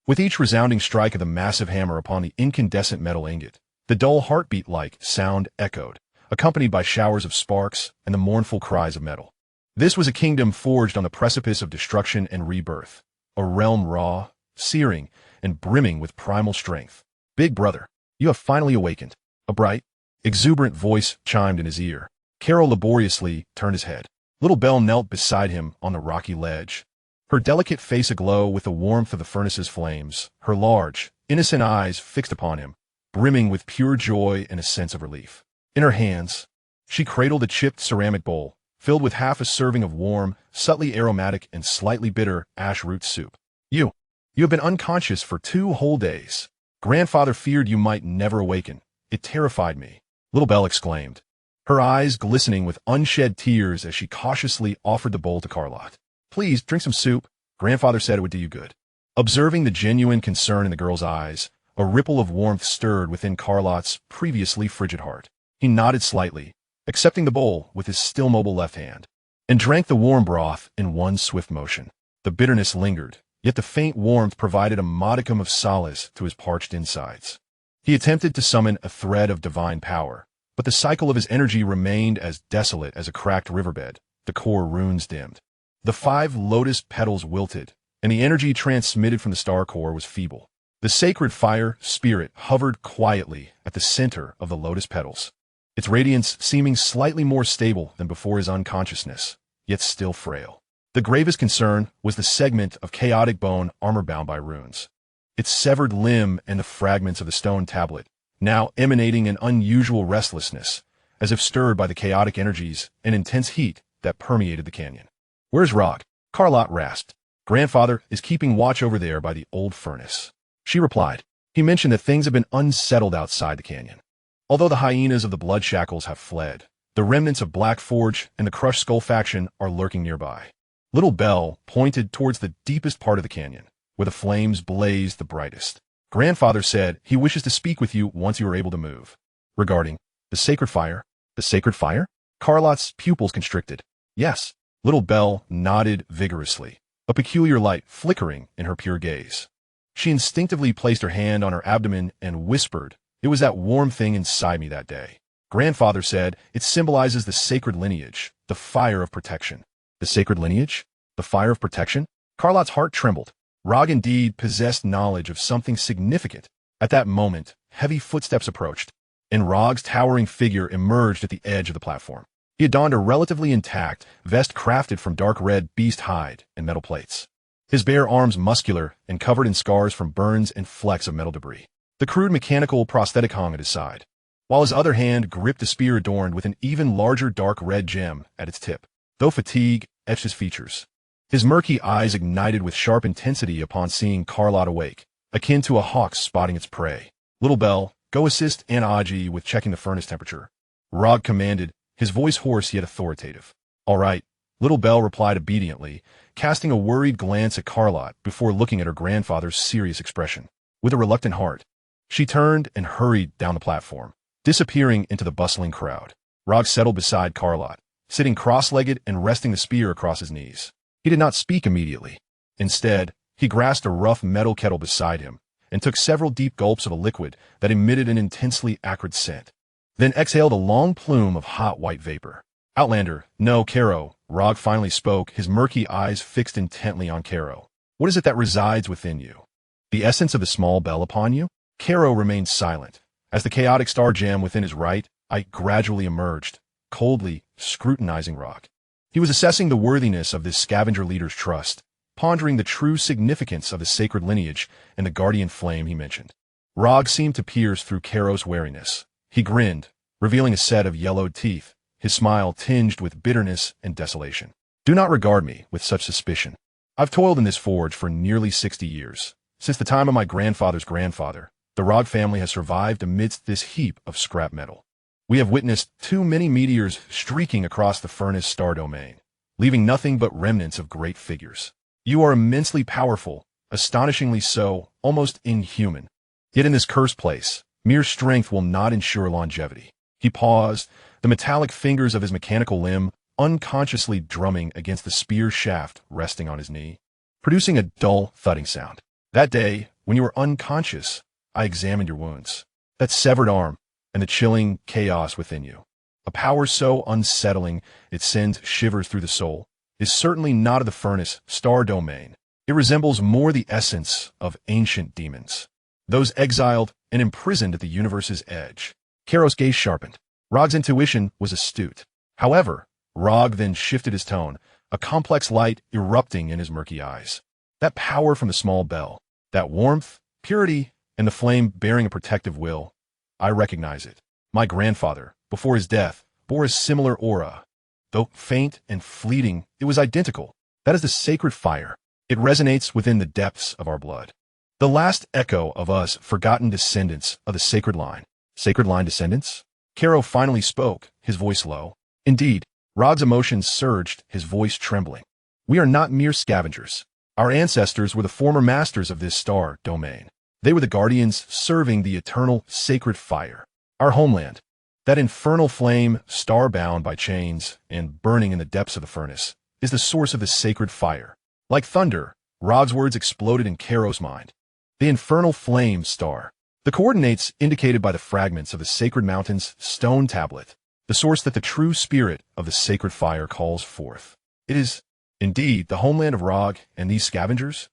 With each resounding strike of the massive hammer upon the incandescent metal ingot, the dull heartbeat-like sound echoed, accompanied by showers of sparks and the mournful cries of metal. This was a kingdom forged on the precipice of destruction and rebirth, a realm raw, searing, and brimming with primal strength. Big brother, you have finally awakened. A bright, exuberant voice chimed in his ear. Carol laboriously turned his head. Little Belle knelt beside him on the rocky ledge, her delicate face aglow with the warmth of the furnace's flames, her large, innocent eyes fixed upon him, brimming with pure joy and a sense of relief. In her hands, she cradled a chipped ceramic bowl, filled with half a serving of warm, subtly aromatic and slightly bitter ash root soup. You have been unconscious for 2 whole days. Grandfather feared you might never awaken. It terrified me, Little Belle exclaimed, her eyes glistening with unshed tears as she cautiously offered the bowl to Carlot. Please, drink some soup. Grandfather said it would do you good. Observing the genuine concern in the girl's eyes, a ripple of warmth stirred within Carlot's previously frigid heart. He nodded slightly, accepting the bowl with his still mobile left hand, and drank the warm broth in one swift motion. The bitterness lingered, yet the faint warmth provided a modicum of solace to his parched insides. He attempted to summon a thread of divine power, but the cycle of his energy remained as desolate as a cracked riverbed, the core runes dimmed. The 5 lotus petals wilted, and the energy transmitted from the star core was feeble. The sacred fire spirit hovered quietly at the center of the lotus petals, its radiance seeming slightly more stable than before his unconsciousness, yet still frail. The gravest concern was the segment of chaotic bone armor-bound by runes, its severed limb and the fragments of the stone tablet, now emanating an unusual restlessness, as if stirred by the chaotic energies and intense heat that permeated the canyon. Where's Rog? Carlot rasped. Grandfather is keeping watch over there by the old furnace. She replied. He mentioned that things have been unsettled outside the canyon. Although the hyenas of the blood shackles have fled, the remnants of Black Forge and the Crushed Skull faction are lurking nearby. Little Belle pointed towards the deepest part of the canyon, where the flames blazed the brightest. Grandfather said he wishes to speak with you once you are able to move. Regarding the sacred fire. The sacred fire? Carlot's pupils constricted. Yes. Little Belle nodded vigorously, a peculiar light flickering in her pure gaze. She instinctively placed her hand on her abdomen and whispered, "It was that warm thing inside me that day." Grandfather said it symbolizes the sacred lineage, the fire of protection. The sacred lineage? The fire of protection? Carlot's heart trembled. Rog indeed possessed knowledge of something significant. At that moment, heavy footsteps approached, and Rog's towering figure emerged at the edge of the platform. He had donned a relatively intact vest crafted from dark red beast hide and metal plates, his bare arms muscular and covered in scars from burns and flecks of metal debris. The crude mechanical prosthetic hung at his side, while his other hand gripped a spear adorned with an even larger dark red gem at its tip. Though fatigue etched his features, his murky eyes ignited with sharp intensity upon seeing Carlot awake, akin to a hawk spotting its prey. Little Belle, go assist Aunt Aji with checking the furnace temperature. Rog commanded, his voice hoarse yet authoritative. All right, Little Belle replied obediently, casting a worried glance at Carlot before looking at her grandfather's serious expression. With a reluctant heart, she turned and hurried down the platform, disappearing into the bustling crowd. Rog settled beside Carlot, sitting cross-legged and resting the spear across his knees. He did not speak immediately. Instead, he grasped a rough metal kettle beside him and took several deep gulps of a liquid that emitted an intensely acrid scent, then exhaled a long plume of hot white vapor. Outlander, no, Caro. Rog finally spoke, his murky eyes fixed intently on Caro. What is it that resides within you? The essence of the small bell upon you? Caro remained silent. As the chaotic star gem within his right eye gradually emerged, coldly scrutinizing Rog. He was assessing the worthiness of this scavenger leader's trust, pondering the true significance of the sacred lineage and the guardian flame he mentioned. Rog seemed to pierce through Caro's wariness. He grinned, revealing a set of yellowed teeth, his smile tinged with bitterness and desolation. Do not regard me with such suspicion. I've toiled in this forge for nearly 60 years. Since the time of my grandfather's grandfather, the Rog family has survived amidst this heap of scrap metal. We have witnessed too many meteors streaking across the furnace star domain, leaving nothing but remnants of great figures. You are immensely powerful, astonishingly so, almost inhuman. Yet in this cursed place, Mere strength will not ensure longevity. He paused, the metallic fingers of his mechanical limb unconsciously drumming against the spear shaft resting on his knee, producing a dull, thudding sound. That day, when you were unconscious, I examined your wounds. That severed arm, and the chilling chaos within you. A power so unsettling it sends shivers through the soul, is certainly not of the furnace star domain. It resembles more the essence of ancient demons, those exiled and imprisoned at the universe's edge. Karo's gaze sharpened. Rog's intuition was astute. However, Rog then shifted his tone, a complex light erupting in his murky eyes. That power from the small bell, that warmth, purity, and the flame bearing a protective will, I recognize it. My grandfather, before his death, bore a similar aura. Though faint and fleeting, it was identical. That is the sacred fire. It resonates within the depths of our blood. The last echo of us forgotten descendants of the sacred line. Sacred line descendants? Karo finally spoke, his voice low. Indeed, Rog's emotions surged, his voice trembling. We are not mere scavengers. Our ancestors were the former masters of this star domain. They were the guardians serving the eternal sacred fire. Our homeland. That infernal flame, star-bound by chains and burning in the depths of the furnace, is the source of the sacred fire. Like thunder, Rog's words exploded in Karo's mind. The infernal flame star. The coordinates indicated by the fragments of the sacred mountain's stone tablet. The source that the true spirit of the sacred fire calls forth. It is, indeed, the homeland of Rog and these scavengers?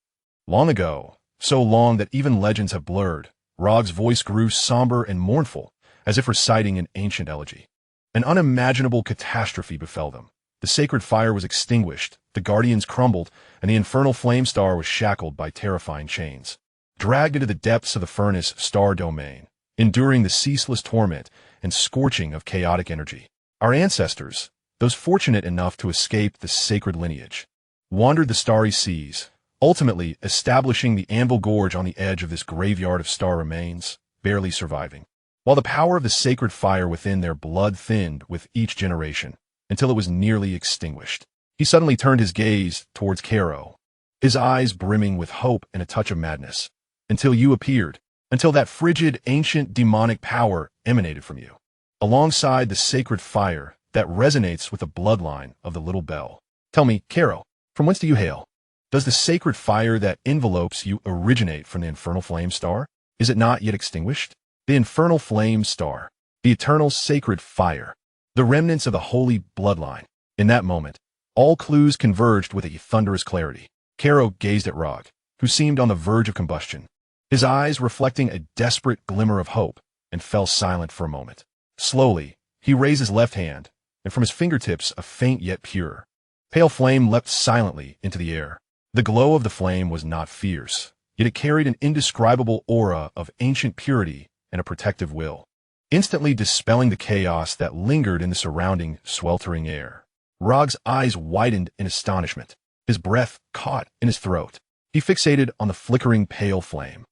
Long ago, so long that even legends have blurred, Rog's voice grew somber and mournful, as if reciting an ancient elegy. An unimaginable catastrophe befell them. The sacred fire was extinguished, the guardians crumbled, and the infernal flame star was shackled by terrifying chains. Dragged into the depths of the furnace star domain, enduring the ceaseless torment and scorching of chaotic energy. Our ancestors, those fortunate enough to escape the sacred lineage, wandered the starry seas, ultimately establishing the Anvil Gorge on the edge of this graveyard of star remains, barely surviving. While the power of the sacred fire within their blood thinned with each generation, until it was nearly extinguished. He suddenly turned his gaze towards Karo, his eyes brimming with hope and a touch of madness. Until you appeared, until that frigid, ancient, demonic power emanated from you, alongside the sacred fire that resonates with the bloodline of the little bell. Tell me, Karo, from whence do you hail? Does the sacred fire that envelopes you originate from the infernal flame star? Is it not yet extinguished? The infernal flame star, the eternal sacred fire, the remnants of the holy bloodline. In that moment, all clues converged with a thunderous clarity. Karo gazed at Rog, who seemed on the verge of combustion, his eyes reflecting a desperate glimmer of hope, and fell silent for a moment. Slowly, he raised his left hand, and from his fingertips a faint yet pure, pale flame leapt silently into the air. The glow of the flame was not fierce, yet it carried an indescribable aura of ancient purity and a protective will, instantly dispelling the chaos that lingered in the surrounding, sweltering air. Rog's eyes widened in astonishment, his breath caught in his throat. He fixated on the flickering pale flame,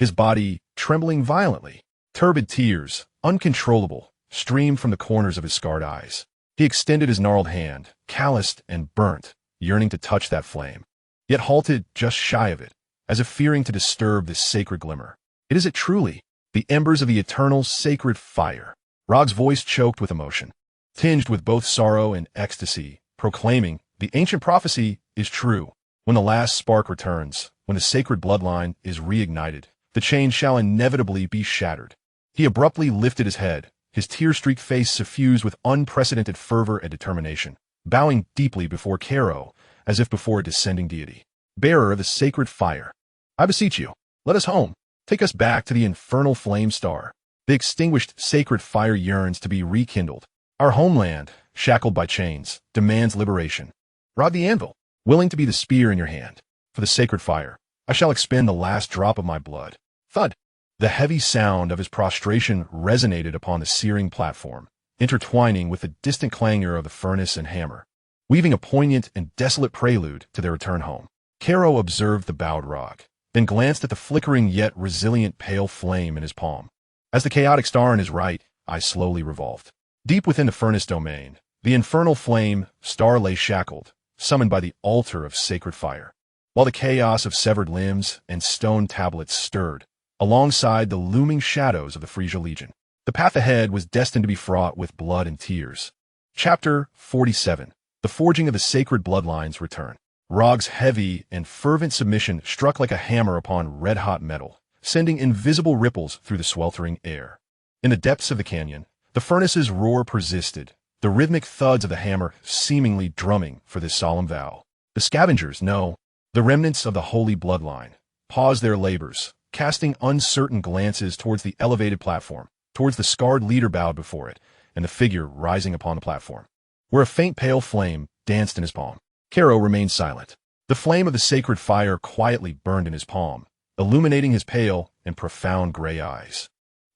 his body trembling violently. Turbid tears, uncontrollable, streamed from the corners of his scarred eyes. He extended his gnarled hand, calloused and burnt, yearning to touch that flame, yet halted just shy of it, as if fearing to disturb this sacred glimmer. Is it truly the embers of the eternal sacred fire? Rog's voice choked with emotion, tinged with both sorrow and ecstasy, proclaiming, the ancient prophecy is true. When the last spark returns, when the sacred bloodline is reignited, the chain shall inevitably be shattered. He abruptly lifted his head, his tear-streaked face suffused with unprecedented fervor and determination, bowing deeply before Karo, as if before a descending deity. Bearer of the sacred fire, I beseech you, let us home. Take us back to the infernal flame star. The extinguished sacred fire yearns to be rekindled. Our homeland, shackled by chains, demands liberation. Rod the Anvil, willing to be the spear in your hand. For the sacred fire, I shall expend the last drop of my blood. Thud! The heavy sound of his prostration resonated upon the searing platform, intertwining with the distant clangor of the furnace and hammer, weaving a poignant and desolate prelude to their return home. Karo observed the bowed Rog, then glanced at the flickering yet resilient pale flame in his palm. As the chaotic star in his right eye slowly revolved. Deep within the furnace domain, the infernal flame star lay shackled, summoned by the altar of sacred fire. While the chaos of severed limbs and stone tablets stirred, alongside the looming shadows of the Frieza Legion. The path ahead was destined to be fraught with blood and tears. Chapter 47. The Forging of the Sacred Bloodline's Return. Rog's heavy and fervent submission struck like a hammer upon red-hot metal, sending invisible ripples through the sweltering air. In the depths of the canyon, the furnace's roar persisted, the rhythmic thuds of the hammer seemingly drumming for this solemn vow. The scavengers, no, the remnants of the holy bloodline, paused their labors, casting uncertain glances towards the elevated platform, towards the scarred leader bowed before it, and the figure rising upon the platform, where a faint pale flame danced in his palm. Kero remained silent. The flame of the sacred fire quietly burned in his palm, illuminating his pale and profound gray eyes.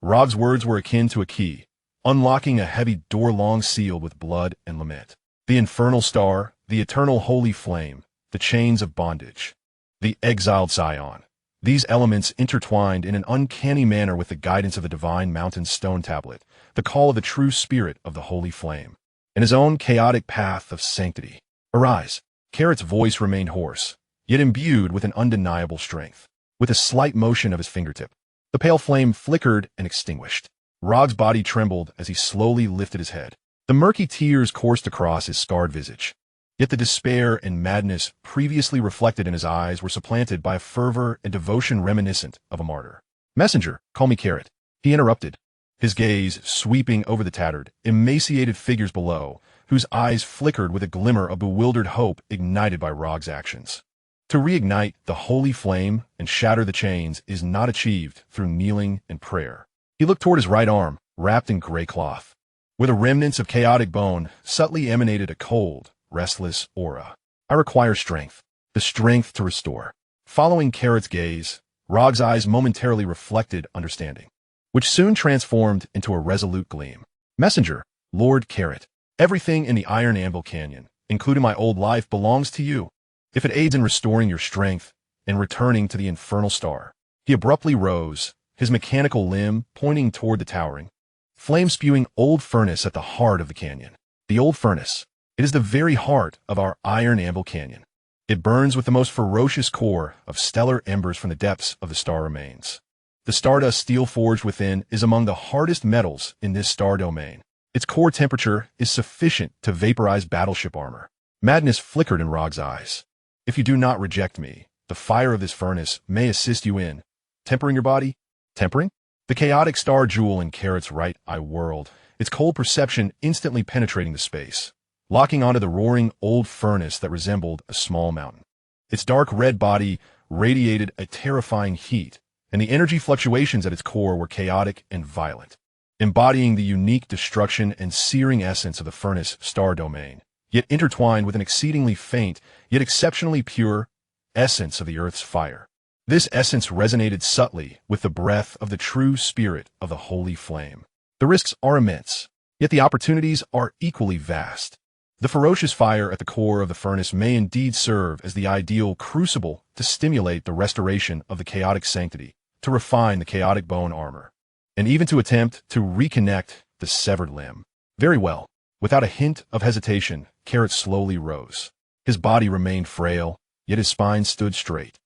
Rog's words were akin to a key, unlocking a heavy door long sealed with blood and lament. The infernal star, the eternal holy flame, the chains of bondage, the exiled Scion. These elements intertwined in an uncanny manner with the guidance of the divine mountain stone tablet, the call of the true spirit of the holy flame, and his own chaotic path of sanctity. Arise. Carrot's voice remained hoarse, yet imbued with an undeniable strength. With a slight motion of his fingertip, the pale flame flickered and extinguished. Rog's body trembled as he slowly lifted his head. The murky tears coursed across his scarred visage. Yet the despair and madness previously reflected in his eyes were supplanted by a fervor and devotion reminiscent of a martyr. Messenger, call me Carrot, he interrupted, his gaze sweeping over the tattered, emaciated figures below, whose eyes flickered with a glimmer of bewildered hope ignited by Rog's actions. To reignite the holy flame and shatter the chains is not achieved through kneeling and prayer. He looked toward his right arm, wrapped in gray cloth. Where the remnants of chaotic bone subtly emanated a cold, restless aura. I require strength, the strength to restore. Following Carrot's gaze, Rog's eyes momentarily reflected understanding, which soon transformed into a resolute gleam. Messenger, Lord Carrot, everything in the Iron Anvil Canyon, including my old life, belongs to you. If it aids in restoring your strength and returning to the infernal star. He abruptly rose, his mechanical limb pointing toward the towering, flame-spewing old furnace at the heart of the canyon. The old furnace. It is the very heart of our Iron Anvil Canyon. It burns with the most ferocious core of stellar embers from the depths of the star remains. The stardust steel forged within is among the hardest metals in this star domain. Its core temperature is sufficient to vaporize battleship armor. Madness flickered in Rog's eyes. If you do not reject me, the fire of this furnace may assist you in tempering your body. Tempering? The chaotic star jewel in Carrot's right eye whirled, its cold perception instantly penetrating the space, locking onto the roaring old furnace that resembled a small mountain. Its dark red body radiated a terrifying heat, and the energy fluctuations at its core were chaotic and violent, embodying the unique destruction and searing essence of the furnace star domain, yet intertwined with an exceedingly faint, yet exceptionally pure, essence of the Earth's fire. This essence resonated subtly with the breath of the true spirit of the holy flame. The risks are immense, yet the opportunities are equally vast. The ferocious fire at the core of the furnace may indeed serve as the ideal crucible to stimulate the restoration of the chaotic sanctity, to refine the chaotic bone armor, and even to attempt to reconnect the severed limb. Very well. Without a hint of hesitation, Carrot slowly rose. His body remained frail, yet his spine stood straight,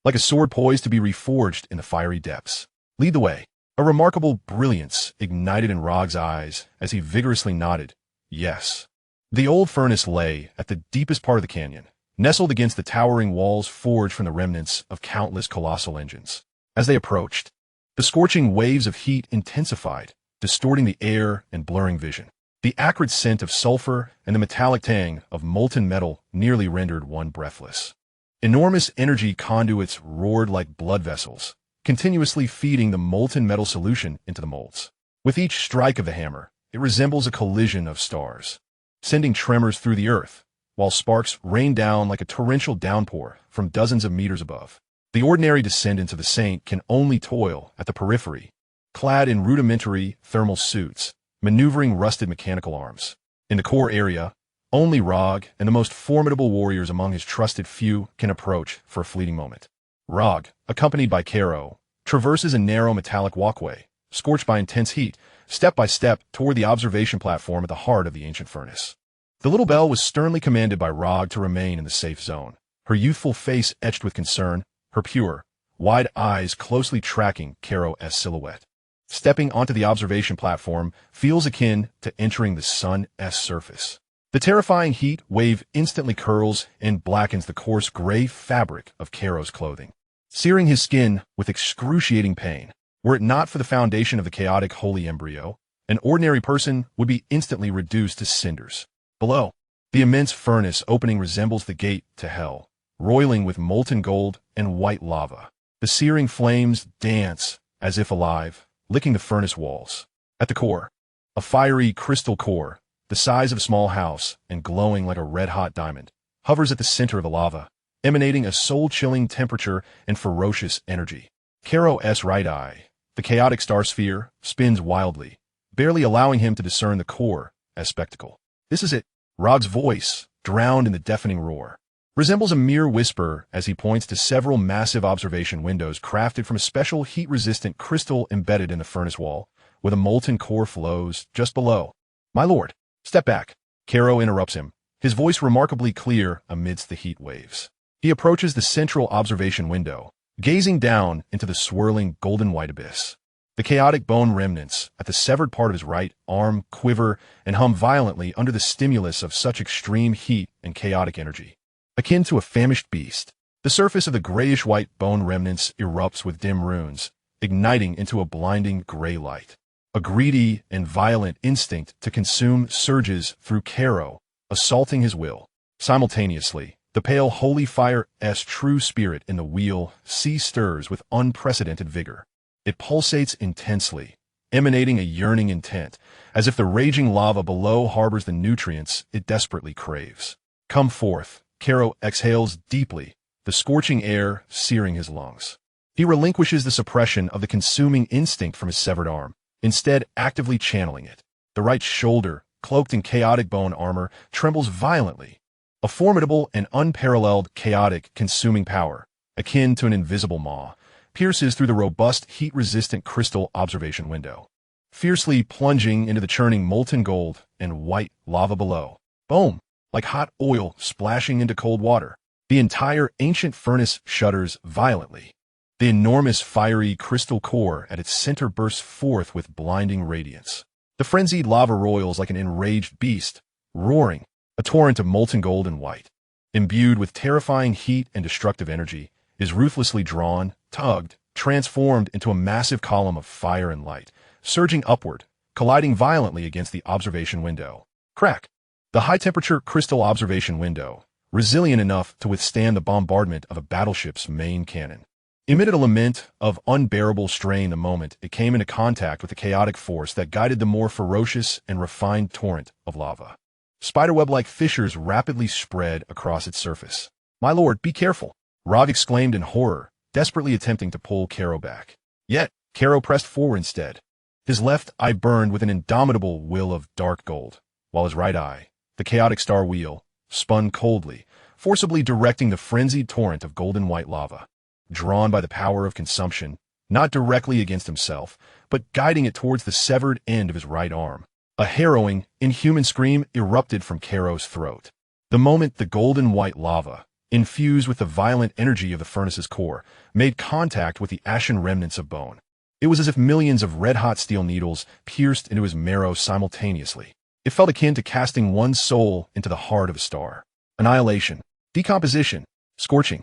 like a sword poised to be reforged in the fiery depths. Lead the way. A remarkable brilliance ignited in Rog's eyes as he vigorously nodded, yes. The old furnace lay at the deepest part of the canyon, nestled against the towering walls forged from the remnants of countless colossal engines. As they approached, the scorching waves of heat intensified, distorting the air and blurring vision. The acrid scent of sulfur and the metallic tang of molten metal nearly rendered one breathless. Enormous energy conduits roared like blood vessels, continuously feeding the molten metal solution into the molds. With each strike of the hammer, it resembles a collision of stars, sending tremors through the earth, while sparks rain down like a torrential downpour from dozens of meters above. The ordinary descendants of the saint can only toil at the periphery, clad in rudimentary thermal suits, maneuvering rusted mechanical arms. In the core area, only Rog and the most formidable warriors among his trusted few can approach for a fleeting moment. Rog, accompanied by Kero, traverses a narrow metallic walkway, scorched by intense heat, step by step toward the observation platform at the heart of the ancient furnace. The little bell was sternly commanded by Rog to remain in the safe zone, her youthful face etched with concern, her pure, wide eyes closely tracking Chaos' silhouette. Stepping onto the observation platform feels akin to entering the sun's surface. The terrifying heat wave instantly curls and blackens the coarse gray fabric of Chaos' clothing, searing his skin with excruciating pain. Were it not for the foundation of the chaotic holy embryo, an ordinary person would be instantly reduced to cinders. Below, the immense furnace opening resembles the gate to hell, roiling with molten gold and white lava. The searing flames dance as if alive, licking the furnace walls. At the core, a fiery crystal core, the size of a small house and glowing like a red-hot diamond, hovers at the center of the lava, emanating a soul-chilling temperature and ferocious energy. Chaos' right eye, the chaotic star sphere, spins wildly, barely allowing him to discern the core as spectacle. This is it. Rog's voice, drowned in the deafening roar, resembles a mere whisper as he points to several massive observation windows crafted from a special heat-resistant crystal embedded in the furnace wall, with a molten core flows just below. "My lord, step back." Chaos interrupts him, his voice remarkably clear amidst the heat waves. He approaches the central observation window, gazing down into the swirling golden-white abyss. The chaotic bone remnants at the severed part of his right arm quiver and hum violently under the stimulus of such extreme heat and chaotic energy. Akin to a famished beast, the surface of the grayish-white bone remnants erupts with dim runes, igniting into a blinding gray light. A greedy and violent instinct to consume surges through Chaos, assaulting his will. Simultaneously, the pale holy fire's true spirit in the wheel stirs with unprecedented vigor. It pulsates intensely, emanating a yearning intent, as if the raging lava below harbors the nutrients it desperately craves. "Come forth." Chaos exhales deeply, the scorching air searing his lungs. He relinquishes the suppression of the consuming instinct from his severed arm, instead actively channeling it. The right shoulder, cloaked in chaotic bone armor, trembles violently. A formidable and unparalleled chaotic consuming power, akin to an invisible maw, pierces through the robust heat-resistant crystal observation window, fiercely plunging into the churning molten gold and white lava below. Boom! Like hot oil splashing into cold water, the entire ancient furnace shudders violently. The enormous fiery crystal core at its center bursts forth with blinding radiance. The frenzied lava roils like an enraged beast, roaring, a torrent of molten gold and white. Imbued with terrifying heat and destructive energy, is ruthlessly drawn, tugged, transformed into a massive column of fire and light, surging upward, colliding violently against the observation window. Crack! The high-temperature crystal observation window, resilient enough to withstand the bombardment of a battleship's main cannon, emitted a lament of unbearable strain the moment it came into contact with the chaotic force that guided the more ferocious and refined torrent of lava. Spiderweb-like fissures rapidly spread across its surface. "My lord, be careful!" Rog exclaimed in horror, desperately attempting to pull Chaos back. Yet, Chaos pressed forward instead. His left eye burned with an indomitable will of dark gold, while his right eye, the chaotic star wheel, spun coldly, forcibly directing the frenzied torrent of golden white lava, drawn by the power of consumption, not directly against himself, but guiding it towards the severed end of his right arm. A harrowing, inhuman scream erupted from Chaos' throat. The moment the golden white lava, infused with the violent energy of the furnace's core, made contact with the ashen remnants of bone, it was as if millions of red-hot steel needles pierced into his marrow simultaneously. It felt akin to casting one's soul into the heart of a star. Annihilation, decomposition, scorching,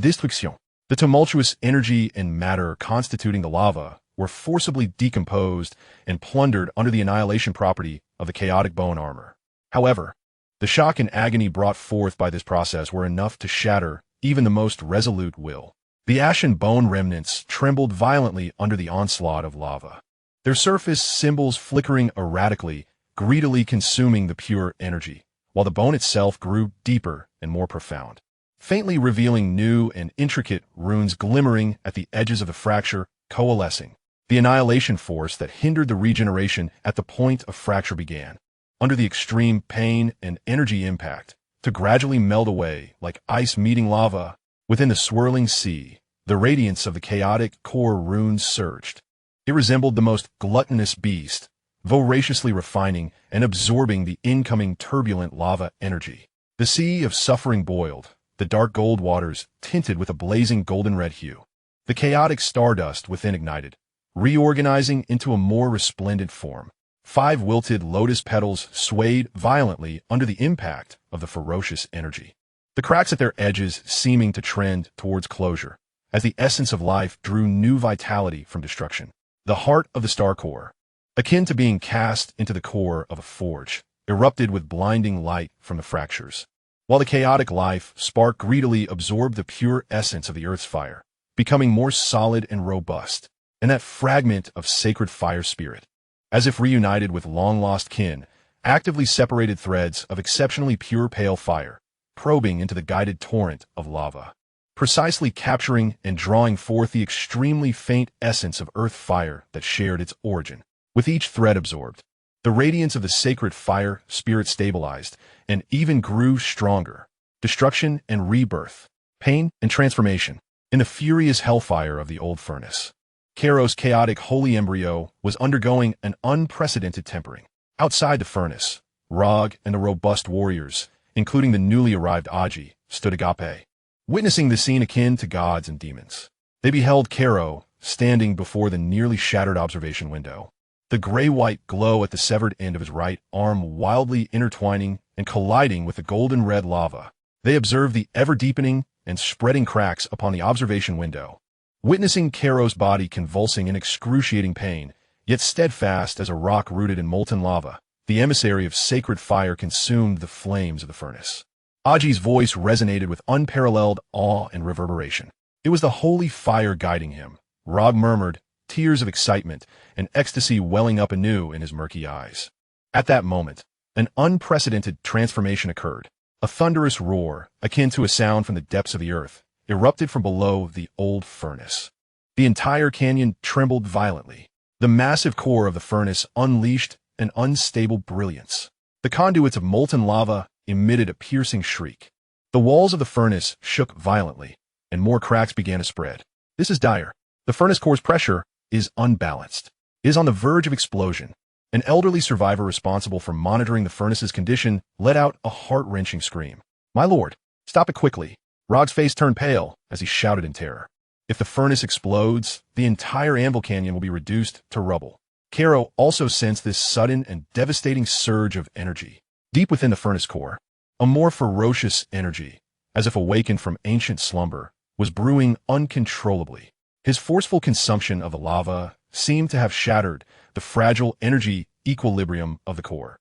destruction. The tumultuous energy and matter constituting the lava were forcibly decomposed and plundered under the annihilation property of the chaotic bone armor. However, the shock and agony brought forth by this process were enough to shatter even the most resolute will. The ashen bone remnants trembled violently under the onslaught of lava, their surface symbols flickering erratically, greedily consuming the pure energy, while the bone itself grew deeper and more profound, faintly revealing new and intricate runes glimmering at the edges of the fracture, coalescing. The annihilation force that hindered the regeneration at the point of fracture began, under the extreme pain and energy impact, to gradually melt away like ice meeting lava. Within the swirling sea, the radiance of the chaotic core runes surged. It resembled the most gluttonous beast, voraciously refining and absorbing the incoming turbulent lava energy. The sea of suffering boiled, the dark gold waters tinted with a blazing golden red hue. The chaotic stardust within ignited, reorganizing into a more resplendent form. 5 wilted lotus petals swayed violently under the impact of the ferocious energy, the cracks at their edges seeming to trend towards closure, as the essence of life drew new vitality from destruction. The heart of the star core, akin to being cast into the core of a forge, erupted with blinding light from the fractures, while the chaotic life spark greedily absorbed the pure essence of the earth's fire, becoming more solid and robust, and that fragment of sacred fire spirit, as if reunited with long-lost kin, actively separated threads of exceptionally pure pale fire, probing into the guided torrent of lava, precisely capturing and drawing forth the extremely faint essence of earth fire that shared its origin. With each thread absorbed, the radiance of the sacred fire spirit stabilized and even grew stronger. Destruction and rebirth, pain and transformation, in the furious hellfire of the old furnace. Kairos' chaotic holy embryo was undergoing an unprecedented tempering. Outside the furnace, Rog and the robust warriors, including the newly arrived Aji, stood agape, witnessing the scene akin to gods and demons. They beheld Kairos standing before the nearly shattered observation window, the gray-white glow at the severed end of his right arm wildly intertwining and colliding with the golden-red lava. They observed the ever-deepening and spreading cracks upon the observation window, witnessing Kairos' body convulsing in excruciating pain, yet steadfast as a rock rooted in molten lava. The emissary of sacred fire consumed the flames of the furnace. Aji's voice resonated with unparalleled awe and reverberation. It was the holy fire guiding him, Rog murmured, tears of excitement and ecstasy welling up anew in his murky eyes. At that moment, an unprecedented transformation occurred. A thunderous roar, akin to a sound from the depths of the earth, erupted from below the old furnace. The entire canyon trembled violently. The massive core of the furnace unleashed an unstable brilliance. The conduits of molten lava emitted a piercing shriek. The walls of the furnace shook violently, and more cracks began to spread. This is dire. The furnace core's pressure is unbalanced. It is on the verge of explosion. An elderly survivor responsible for monitoring the furnace's condition let out a heart-wrenching scream. "My lord, stop it quickly." Rog's face turned pale as he shouted in terror. If the furnace explodes, the entire Anvil Canyon will be reduced to rubble. Kairos also sensed this sudden and devastating surge of energy. Deep within the furnace core, a more ferocious energy, as if awakened from ancient slumber, was brewing uncontrollably. His forceful consumption of the lava seemed to have shattered the fragile energy equilibrium of the core,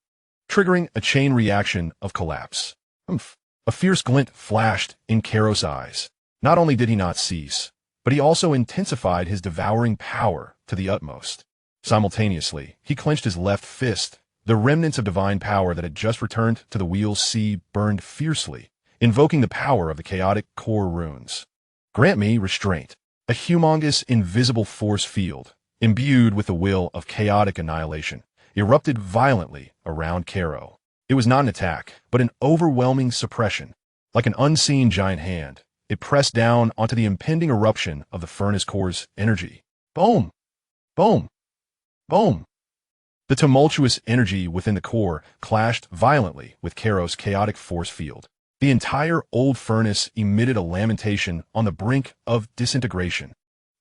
triggering a chain reaction of collapse. A fierce glint flashed in Kairos' eyes. Not only did he not cease, but he also intensified his devouring power to the utmost. Simultaneously, he clenched his left fist. The remnants of divine power that had just returned to the wheel's sea burned fiercely, invoking the power of the chaotic core runes. Grant me restraint. A humongous, invisible force field, imbued with the will of chaotic annihilation, erupted violently around Kairos. It was not an attack, but an overwhelming suppression. Like an unseen giant hand, it pressed down onto the impending eruption of the furnace core's energy. Boom! Boom! Boom! The tumultuous energy within the core clashed violently with Kairos' chaotic force field. The entire old furnace emitted a lamentation on the brink of disintegration.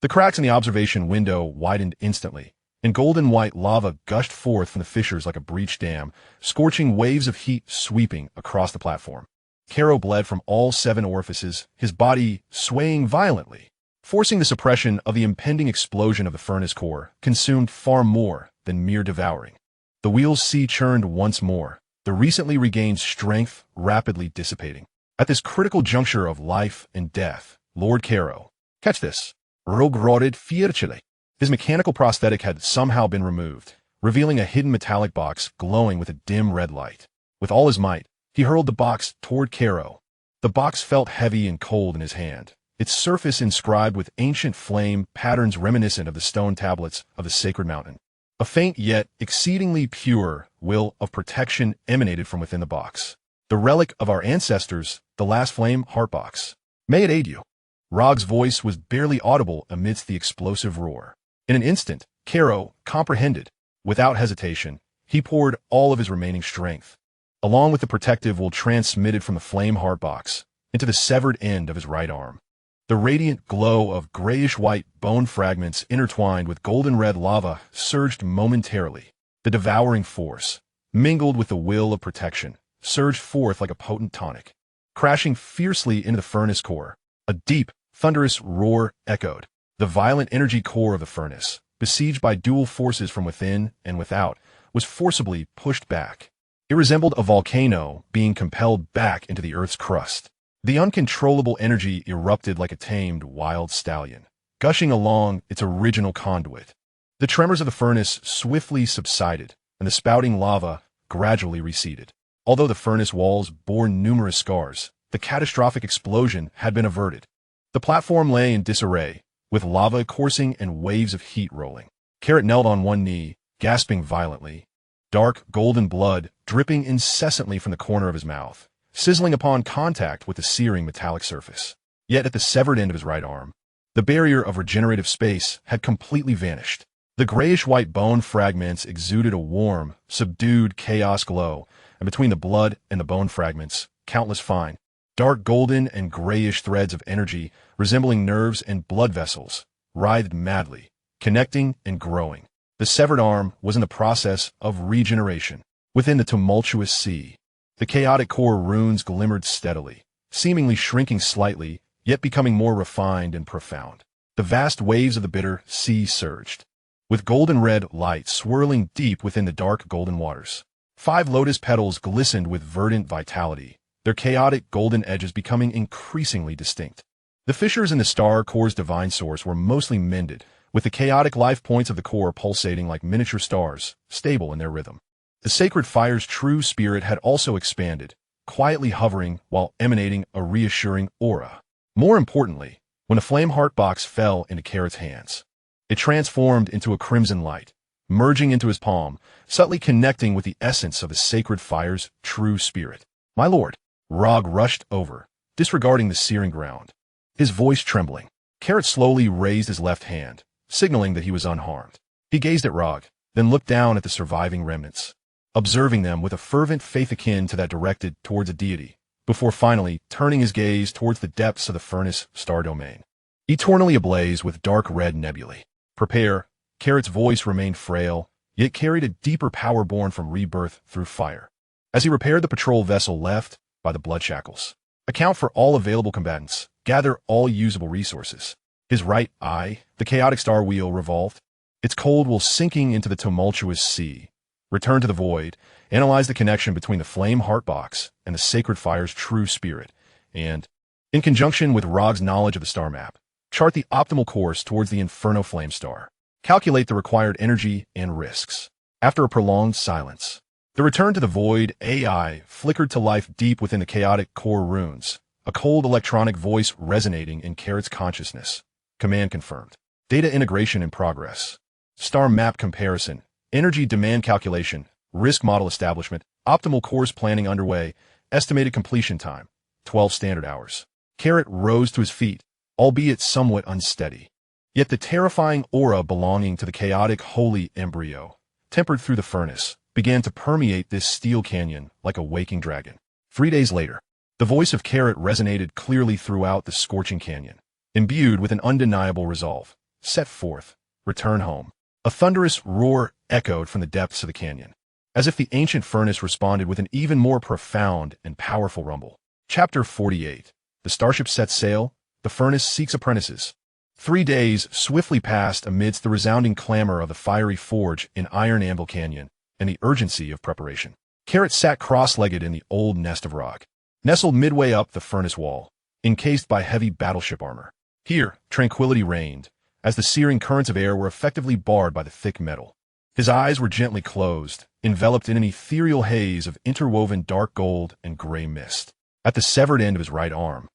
The cracks in the observation window widened instantly, and golden white lava gushed forth from the fissures like a breached dam, scorching waves of heat sweeping across the platform. Kairos bled from all 7 orifices, his body swaying violently. Forcing the suppression of the impending explosion of the furnace core consumed far more than mere devouring. The wheel's sea churned once more, the recently regained strength rapidly dissipating. At this critical juncture of life and death, Lord Kairos, catch this, rogroded fiercely. His mechanical prosthetic had somehow been removed, revealing a hidden metallic box glowing with a dim red light. With all his might, he hurled the box toward Kairos. The box felt heavy and cold in his hand, its surface inscribed with ancient flame patterns reminiscent of the stone tablets of the sacred mountain. A faint yet exceedingly pure will of protection emanated from within the box. The relic of our ancestors, the last flame heart box. May it aid you. Rog's voice was barely audible amidst the explosive roar. In an instant, Kairos comprehended. Without hesitation, he poured all of his remaining strength, along with the protective will transmitted from the flame heart box, into the severed end of his right arm. The radiant glow of grayish-white bone fragments intertwined with golden-red lava surged momentarily. The devouring force, mingled with the will of protection, surged forth like a potent tonic. Crashing fiercely into the furnace core, a deep, thunderous roar echoed. The violent energy core of the furnace, besieged by dual forces from within and without, was forcibly pushed back. It resembled a volcano being compelled back into the Earth's crust. The uncontrollable energy erupted like a tamed wild stallion, gushing along its original conduit. The tremors of the furnace swiftly subsided, and the spouting lava gradually receded. Although the furnace walls bore numerous scars, the catastrophic explosion had been averted. The platform lay in disarray, with lava coursing and waves of heat rolling. Carrot knelt on one knee, gasping violently. Dark, golden blood dripping incessantly from the corner of his mouth, sizzling upon contact with the searing metallic surface. Yet at the severed end of his right arm, the barrier of regenerative space had completely vanished. The grayish-white bone fragments exuded a warm, subdued chaos glow, and between the blood and the bone fragments, countless fine, dark golden and grayish threads of energy resembling nerves and blood vessels writhed madly, connecting and growing. The severed arm was in the process of regeneration. Within the tumultuous sea, the chaotic core runes glimmered steadily, seemingly shrinking slightly, yet becoming more refined and profound. The vast waves of the bitter sea surged, with golden-red light swirling deep within the dark golden waters. 5 lotus petals glistened with verdant vitality, their chaotic golden edges becoming increasingly distinct. The fissures in the star core's divine source were mostly mended, with the chaotic life points of the core pulsating like miniature stars, stable in their rhythm. The sacred fire's true spirit had also expanded, quietly hovering while emanating a reassuring aura. More importantly, when the flame heart box fell into Carrot's hands, it transformed into a crimson light, merging into his palm, subtly connecting with the essence of the sacred fire's true spirit. "My lord," Rog rushed over, disregarding the searing ground, his voice trembling. Carrot slowly raised his left hand, signaling that he was unharmed. He gazed at Rog, then looked down at the surviving remnants, observing them with a fervent faith akin to that directed towards a deity, before finally turning his gaze towards the depths of the furnace star domain, eternally ablaze with dark red nebulae. "Prepare." Carrot's voice remained frail, yet carried a deeper power born from rebirth through fire. As he repaired the patrol vessel left by the blood shackles, account for all available combatants, gather all usable resources. His right eye, the chaotic star wheel, revolved, its cold will sinking into the tumultuous sea. Return to the void, analyze the connection between the flame heart box and the sacred fire's true spirit, and, in conjunction with Rog's knowledge of the star map, chart the optimal course towards the Inferno Flame Star. Calculate the required energy and risks. After a prolonged silence, the return to the void AI flickered to life deep within the chaotic core runes, a cold electronic voice resonating in Carrot's consciousness. Command confirmed. Data integration in progress. Star map comparison. Energy demand calculation. Risk model establishment. Optimal course planning underway. Estimated completion time, 12 standard hours. Carrot rose to his feet, albeit somewhat unsteady. Yet the terrifying aura belonging to the chaotic holy embryo, tempered through the furnace, began to permeate this steel canyon like a waking dragon. 3 days later, the voice of Carrot resonated clearly throughout the scorching canyon, imbued with an undeniable resolve. Set forth, return home. A thunderous roar echoed from the depths of the canyon, as if the ancient furnace responded with an even more profound and powerful rumble. Chapter 48. The starship sets sail, the furnace seeks apprentices. 3 days swiftly passed amidst the resounding clamor of the fiery forge in Iron Anvil Canyon and the urgency of preparation. Carrot sat cross-legged in the old nest of rock, nestled midway up the furnace wall, encased by heavy battleship armor. Here, tranquility reigned, as the searing currents of air were effectively barred by the thick metal. His eyes were gently closed, enveloped in an ethereal haze of interwoven dark gold and gray mist. At the severed end of his right arm,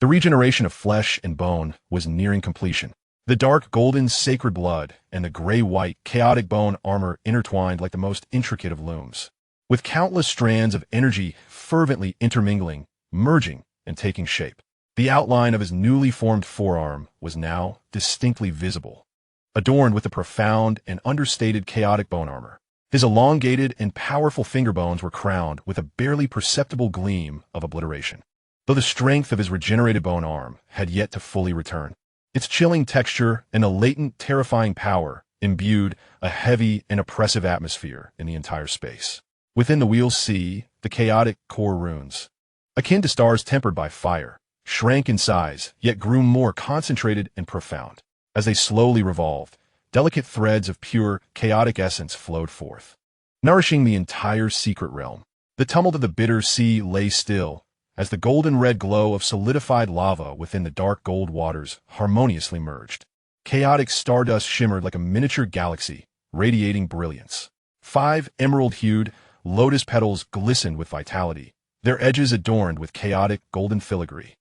the regeneration of flesh and bone was nearing completion. The dark golden sacred blood and the gray-white chaotic bone armor intertwined like the most intricate of looms, with countless strands of energy fervently intermingling, merging, and taking shape. The outline of his newly formed forearm was now distinctly visible, adorned with the profound and understated chaotic bone armor. His elongated and powerful finger bones were crowned with a barely perceptible gleam of obliteration. though the strength of his regenerated bone arm had yet to fully return. Its chilling texture and a latent, terrifying power imbued a heavy and oppressive atmosphere in the entire space. Within the wheel C, the chaotic core runes, akin to stars tempered by fire, shrank in size, yet grew more concentrated and profound. As they slowly revolved, delicate threads of pure, chaotic essence flowed forth, nourishing the entire secret realm. The tumult of the bitter sea lay still, as the golden-red glow of solidified lava within the dark gold waters harmoniously merged. Chaotic stardust shimmered like a miniature galaxy, radiating brilliance. 5 emerald-hued lotus petals glistened with vitality, their edges adorned with chaotic golden filigree,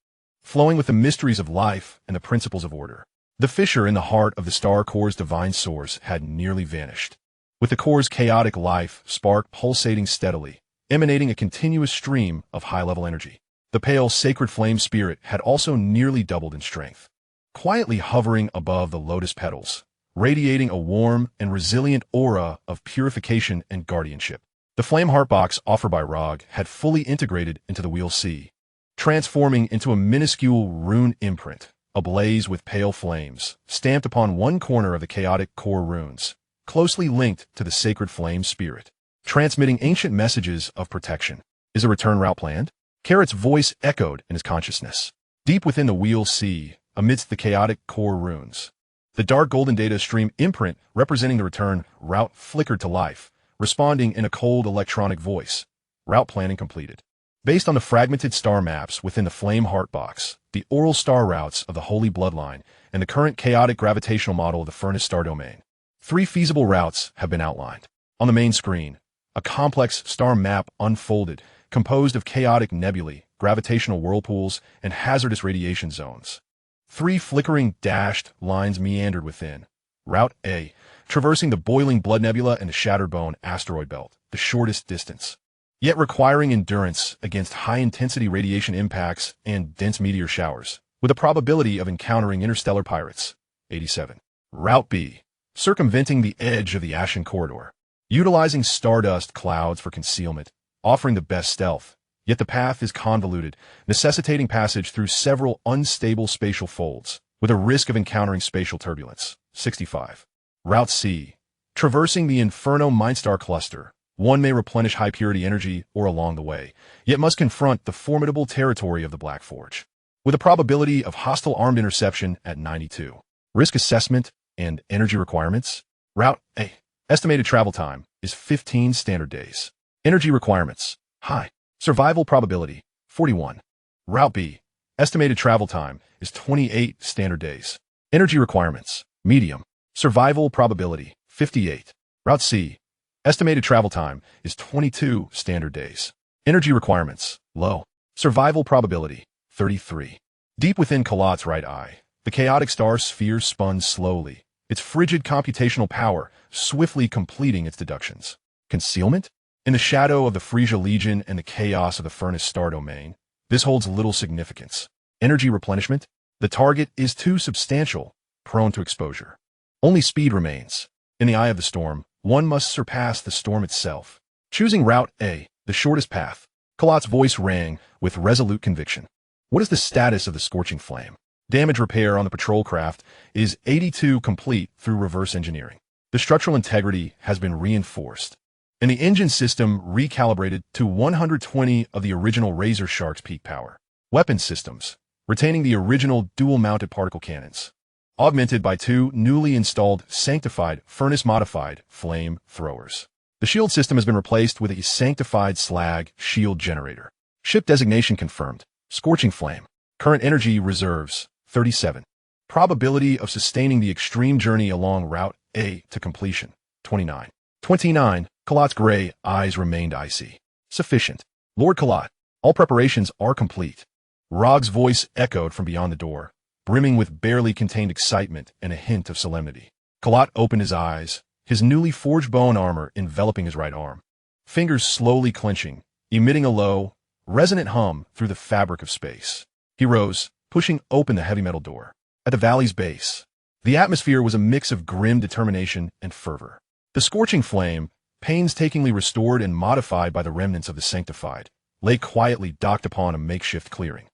flowing with the mysteries of life and the principles of order. The fissure in the heart of the star core's divine source had nearly vanished, with the core's chaotic life spark pulsating steadily, emanating a continuous stream of high-level energy. The pale sacred flame spirit had also nearly doubled in strength, quietly hovering above the lotus petals, radiating a warm and resilient aura of purification and guardianship. The flame heart box offered by Rog had fully integrated into the wheel C, transforming into a minuscule rune imprint, ablaze with pale flames, stamped upon one corner of the chaotic core runes, closely linked to the sacred flame spirit, transmitting ancient messages of protection. Is a return route planned? Carrot's voice echoed in his consciousness. Deep within the wheel C, amidst the chaotic core runes, the dark golden data stream imprint representing the return route flickered to life, responding in a cold electronic voice. Route planning completed. Based on the fragmented star maps within the flame heart box, the oral star routes of the holy bloodline, and the current chaotic gravitational model of the furnace star domain, 3 feasible routes have been outlined. On the main screen, a complex star map unfolded, composed of chaotic nebulae, gravitational whirlpools, and hazardous radiation zones. 3 flickering dashed lines meandered within. Route A, traversing the boiling blood nebula and the shattered bone asteroid belt, the shortest distance, yet requiring endurance against high-intensity radiation impacts and dense meteor showers, with a probability of encountering interstellar pirates. 87. Route B, circumventing the edge of the Ashen Corridor, utilizing stardust clouds for concealment, offering the best stealth, yet the path is convoluted, necessitating passage through several unstable spatial folds, with a risk of encountering spatial turbulence. 65. Route C, traversing the Inferno Mindstar cluster, one may replenish high-purity energy or along the way, yet must confront the formidable territory of the Black Forge, with a probability of hostile armed interception at 92. Risk assessment and energy requirements. Route A, estimated travel time is 15 standard days. Energy requirements, high. Survival probability, 41. Route B, estimated travel time is 28 standard days. Energy requirements, medium. Survival probability, 58. Route C, estimated travel time is 22 standard days. Energy requirements, low. Survival probability, 33. Deep within Carlot's right eye, the chaotic star sphere spun slowly, its frigid computational power swiftly completing its deductions. Concealment? In the shadow of the Frieza Legion and the chaos of the Furnace Star Domain, this holds little significance. Energy replenishment? The target is too substantial, prone to exposure. Only speed remains. In the eye of the storm, one must surpass the storm itself. Choosing Route A, the shortest path, Carlot's voice rang with resolute conviction. What is the status of the scorching flame? Damage repair on the patrol craft is 82 complete through reverse engineering. The structural integrity has been reinforced, and the engine system recalibrated to 120 of the original Razor Shark's peak power. Weapon systems, retaining the original dual-mounted particle cannons, augmented by 2 newly installed sanctified furnace-modified flame throwers. The shield system has been replaced with a sanctified slag shield generator. Ship designation confirmed. Scorching flame. Current energy reserves, 37. Probability of sustaining the extreme journey along Route A to completion, 29. 29. Carlot's gray eyes remained icy. Sufficient. Lord Carlot, all preparations are complete. Rog's voice echoed from beyond the door, brimming with barely contained excitement and a hint of solemnity. Carlot opened his eyes, his newly forged bone armor enveloping his right arm, fingers slowly clenching, emitting a low, resonant hum through the fabric of space. He rose, pushing open the heavy metal door. At the valley's base, the atmosphere was a mix of grim determination and fervor. The scorching flame, painstakingly restored and modified by the remnants of the sanctified, lay quietly docked upon a makeshift clearing.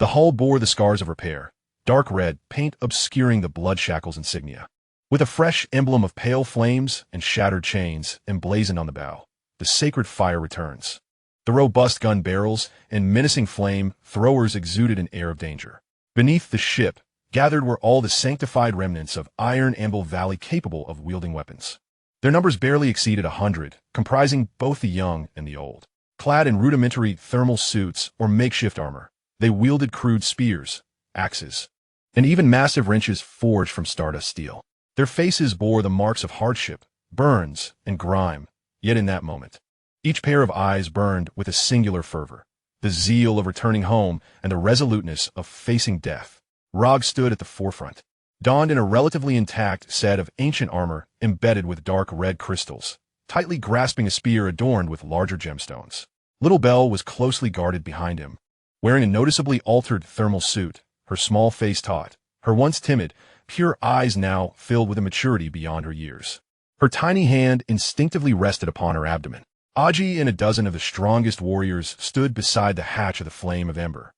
The hull bore the scars of repair, dark red paint obscuring the blood shackles insignia. With a fresh emblem of pale flames and shattered chains emblazoned on the bow, the sacred fire returns. The robust gun barrels and menacing flame throwers exuded an air of danger. Beneath the ship, gathered were all the sanctified remnants of Iron Anvil Valley capable of wielding weapons. Their numbers barely exceeded 100, comprising both the young and the old. Clad in rudimentary thermal suits or makeshift armor, they wielded crude spears, axes, and even massive wrenches forged from stardust steel. Their faces bore the marks of hardship, burns, and grime, yet in that moment, each pair of eyes burned with a singular fervor, the zeal of returning home and the resoluteness of facing death. Rog stood at the forefront, donned in a relatively intact set of ancient armor embedded with dark red crystals, tightly grasping a spear adorned with larger gemstones. Little Belle was closely guarded behind him, wearing a noticeably altered thermal suit, her small face taut, her once timid, pure eyes now filled with a maturity beyond her years. Her tiny hand instinctively rested upon her abdomen. Aji and a dozen of the strongest warriors stood beside the hatch of the Flame of Ember,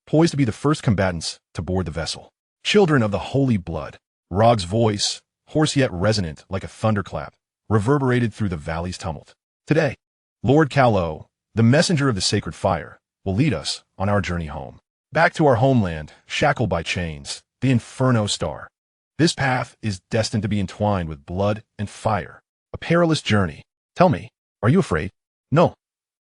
poised to be the first combatants to board the vessel. Children of the holy blood. Rog's voice, hoarse yet resonant like a thunderclap, reverberated through the valley's tumult. Today, Lord Carlot, the messenger of the sacred fire, will lead us on our journey home. Back to our homeland, shackled by chains, the Inferno Star. This path is destined to be entwined with blood and fire. A perilous journey. Tell me, are you afraid? No.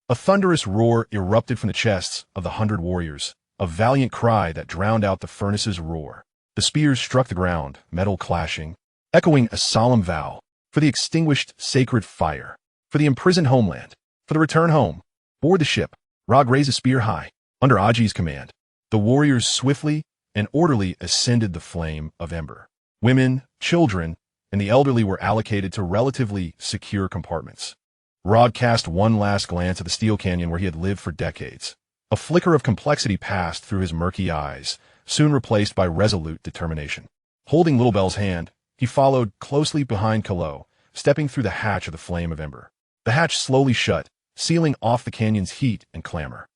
A thunderous roar erupted from the chests of the 100 warriors, a valiant cry that drowned out the furnace's roar. The spears struck the ground, metal clashing, echoing a solemn vow for the extinguished sacred fire, for the imprisoned homeland, for the return home. Board the ship, Rog raised a spear high. Under Aji's command, the warriors swiftly and orderly ascended the Flame of Ember. Women, children, and the elderly were allocated to relatively secure compartments. Rod cast one last glance at the steel canyon where he had lived for decades. A flicker of complexity passed through his murky eyes, soon replaced by resolute determination. Holding Little Belle's hand, he followed closely behind Carlot, stepping through the hatch of the Flame of Ember. The hatch slowly shut, sealing off the canyon's heat and clamor.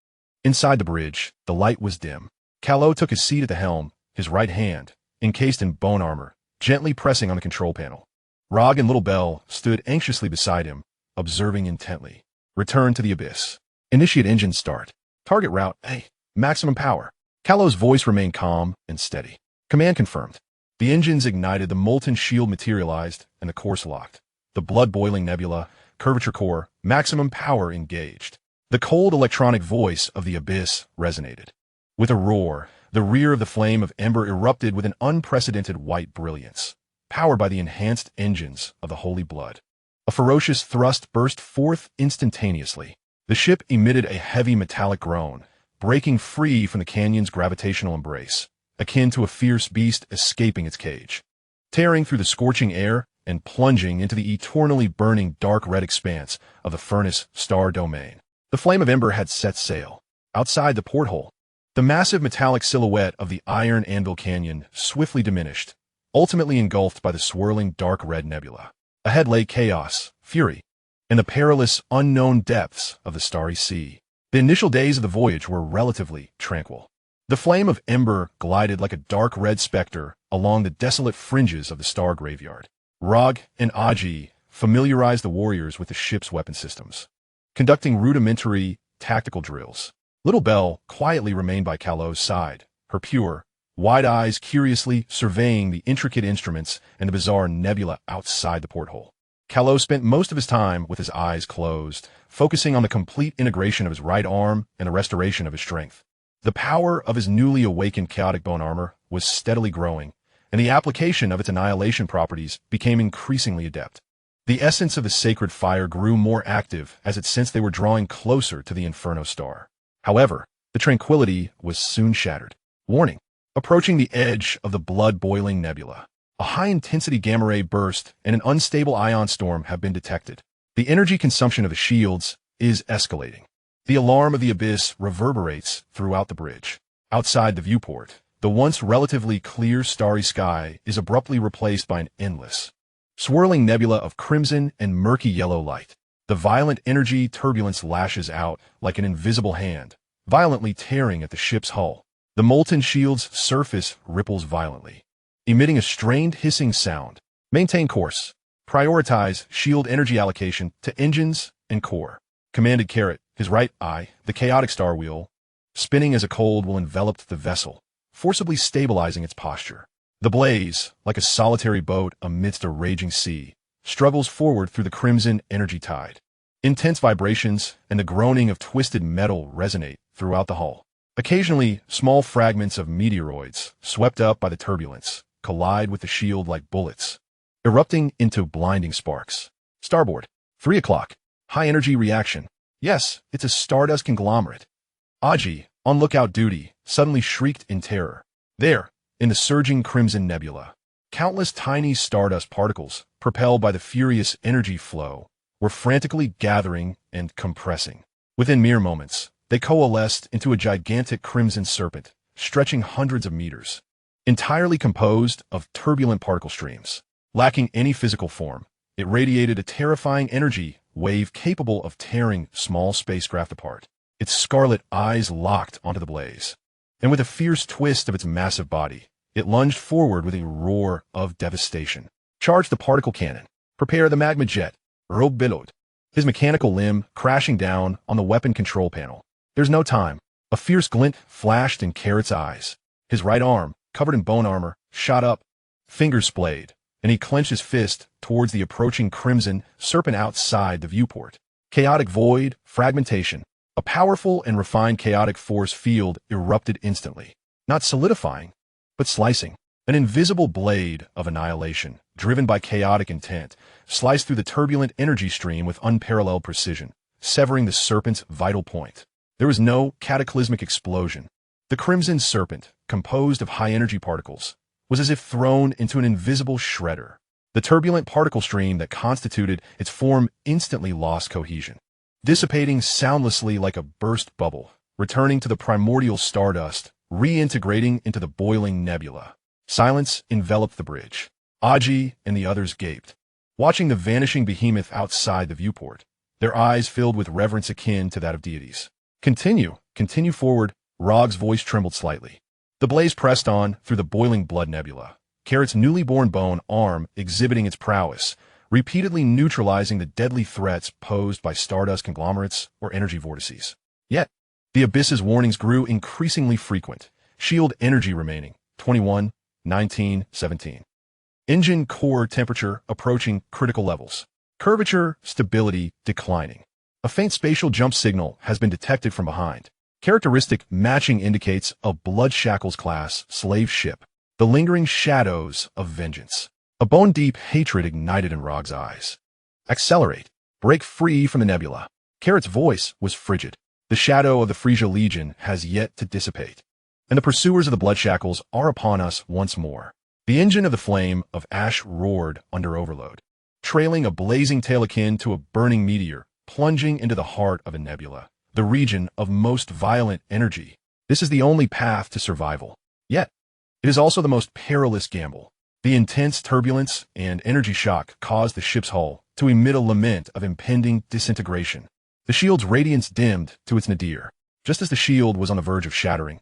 Inside the bridge, the light was dim. Carlot took his seat at the helm, his right hand, encased in bone armor, gently pressing on the control panel. Rog and Little Belle stood anxiously beside him, observing intently. Return to the abyss. Initiate engine start. Target route A. Maximum power. Carlot's voice remained calm and steady. Command confirmed. The engines ignited, the molten shield materialized, and the course locked. The blood-boiling nebula, curvature core, maximum power engaged. The cold electronic voice of the abyss resonated. With a roar, the rear of the Flame of Ember erupted with an unprecedented white brilliance, powered by the enhanced engines of the holy blood. A ferocious thrust burst forth instantaneously. The ship emitted a heavy metallic groan, breaking free from the canyon's gravitational embrace, akin to a fierce beast escaping its cage. Tearing through the scorching air and plunging into the eternally burning dark red expanse of the furnace star domain, the Flame of Ember had set sail. Outside the porthole, the massive metallic silhouette of the Iron Anvil Canyon swiftly diminished, ultimately engulfed by the swirling dark red nebula. Ahead lay chaos, fury, and the perilous, unknown depths of the starry sea. The initial days of the voyage were relatively tranquil. The Flame of Ember glided like a dark red specter along the desolate fringes of the star graveyard. Rog and Aji familiarized the warriors with the ship's weapon systems, conducting rudimentary tactical drills. Little Belle quietly remained by Carlot's side, her pure, wide eyes curiously surveying the intricate instruments and the bizarre nebula outside the porthole. Carlot spent most of his time with his eyes closed, focusing on the complete integration of his right arm and the restoration of his strength. The power of his newly awakened chaotic bone armor was steadily growing, and the application of its annihilation properties became increasingly adept. The essence of the sacred fire grew more active as it sensed they were drawing closer to the Inferno Star. However, the tranquility was soon shattered. Warning. Approaching the edge of the blood-boiling nebula. A high-intensity gamma-ray burst and an unstable ion storm have been detected. The energy consumption of the shields is escalating. The alarm of the abyss reverberates throughout the bridge. Outside the viewport, the once relatively clear starry sky is abruptly replaced by an endless, swirling nebula of crimson and murky yellow light. The violent energy turbulence lashes out like an invisible hand, violently tearing at the ship's hull. The molten shield's surface ripples violently, emitting a strained hissing sound. Maintain course. Prioritize shield energy allocation to engines and core. Commanded Carrot, his right eye, the chaotic star wheel, spinning as a cold will envelop the vessel, forcibly stabilizing its posture. The blaze, like a solitary boat amidst a raging sea, struggles forward through the crimson energy tide. Intense vibrations and the groaning of twisted metal resonate throughout the hull. Occasionally, small fragments of meteoroids, swept up by the turbulence, collide with the shield like bullets, erupting into blinding sparks. Starboard. 3 o'clock. High-energy reaction. Yes, it's a stardust conglomerate. Aji, on lookout duty, suddenly shrieked in terror. There, in the surging crimson nebula, countless tiny stardust particles, propelled by the furious energy flow, were frantically gathering and compressing. Within mere moments, they coalesced into a gigantic crimson serpent, stretching hundreds of meters. Entirely composed of turbulent particle streams. Lacking any physical form, it radiated a terrifying energy wave capable of tearing small spacecraft apart. Its scarlet eyes locked onto the blaze. And with a fierce twist of its massive body, it lunged forward with a roar of devastation. Charge the particle cannon. Prepare the magma jet. Rogue billowed, his mechanical limb crashing down on the weapon control panel. There's no time. A fierce glint flashed in Carrot's eyes. His right arm, covered in bone armor, shot up, fingers splayed, and he clenched his fist towards the approaching crimson serpent outside the viewport. Chaotic void, fragmentation. A powerful and refined chaotic force field erupted instantly, not solidifying, but slicing. An invisible blade of annihilation, driven by chaotic intent, sliced through the turbulent energy stream with unparalleled precision, severing the serpent's vital point. There was no cataclysmic explosion. The crimson serpent, composed of high-energy particles, was as if thrown into an invisible shredder. The turbulent particle stream that constituted its form instantly lost cohesion, dissipating soundlessly like a burst bubble, returning to the primordial stardust, reintegrating into the boiling nebula. Silence enveloped the bridge. Aji and the others gaped, watching the vanishing behemoth outside the viewport, their eyes filled with reverence akin to that of deities. Continue forward, Rog's voice trembled slightly. The blaze pressed on through the boiling blood nebula, Carrot's newly born bone arm exhibiting its prowess, repeatedly neutralizing the deadly threats posed by stardust conglomerates or energy vortices. Yet, the abyss's warnings grew increasingly frequent. Shield energy remaining, 21, 19, 17. Engine core temperature approaching critical levels. Curvature, stability declining. A faint spatial jump signal has been detected from behind. Characteristic matching indicates a Blood Shackles class slave ship. The lingering shadows of vengeance. A bone-deep hatred ignited in Rog's eyes. Accelerate. Break free from the nebula. Carrot's voice was frigid. The shadow of the Frieza Legion has yet to dissipate, and the pursuers of the Blood Shackles are upon us once more. The engine of the flame of ash roared under overload, trailing a blazing tail akin to a burning meteor, plunging into the heart of a nebula, the region of most violent energy. This is the only path to survival. Yet, it is also the most perilous gamble. The intense turbulence and energy shock caused the ship's hull to emit a lament of impending disintegration. The shield's radiance dimmed to its nadir. Just as the shield was on the verge of shattering,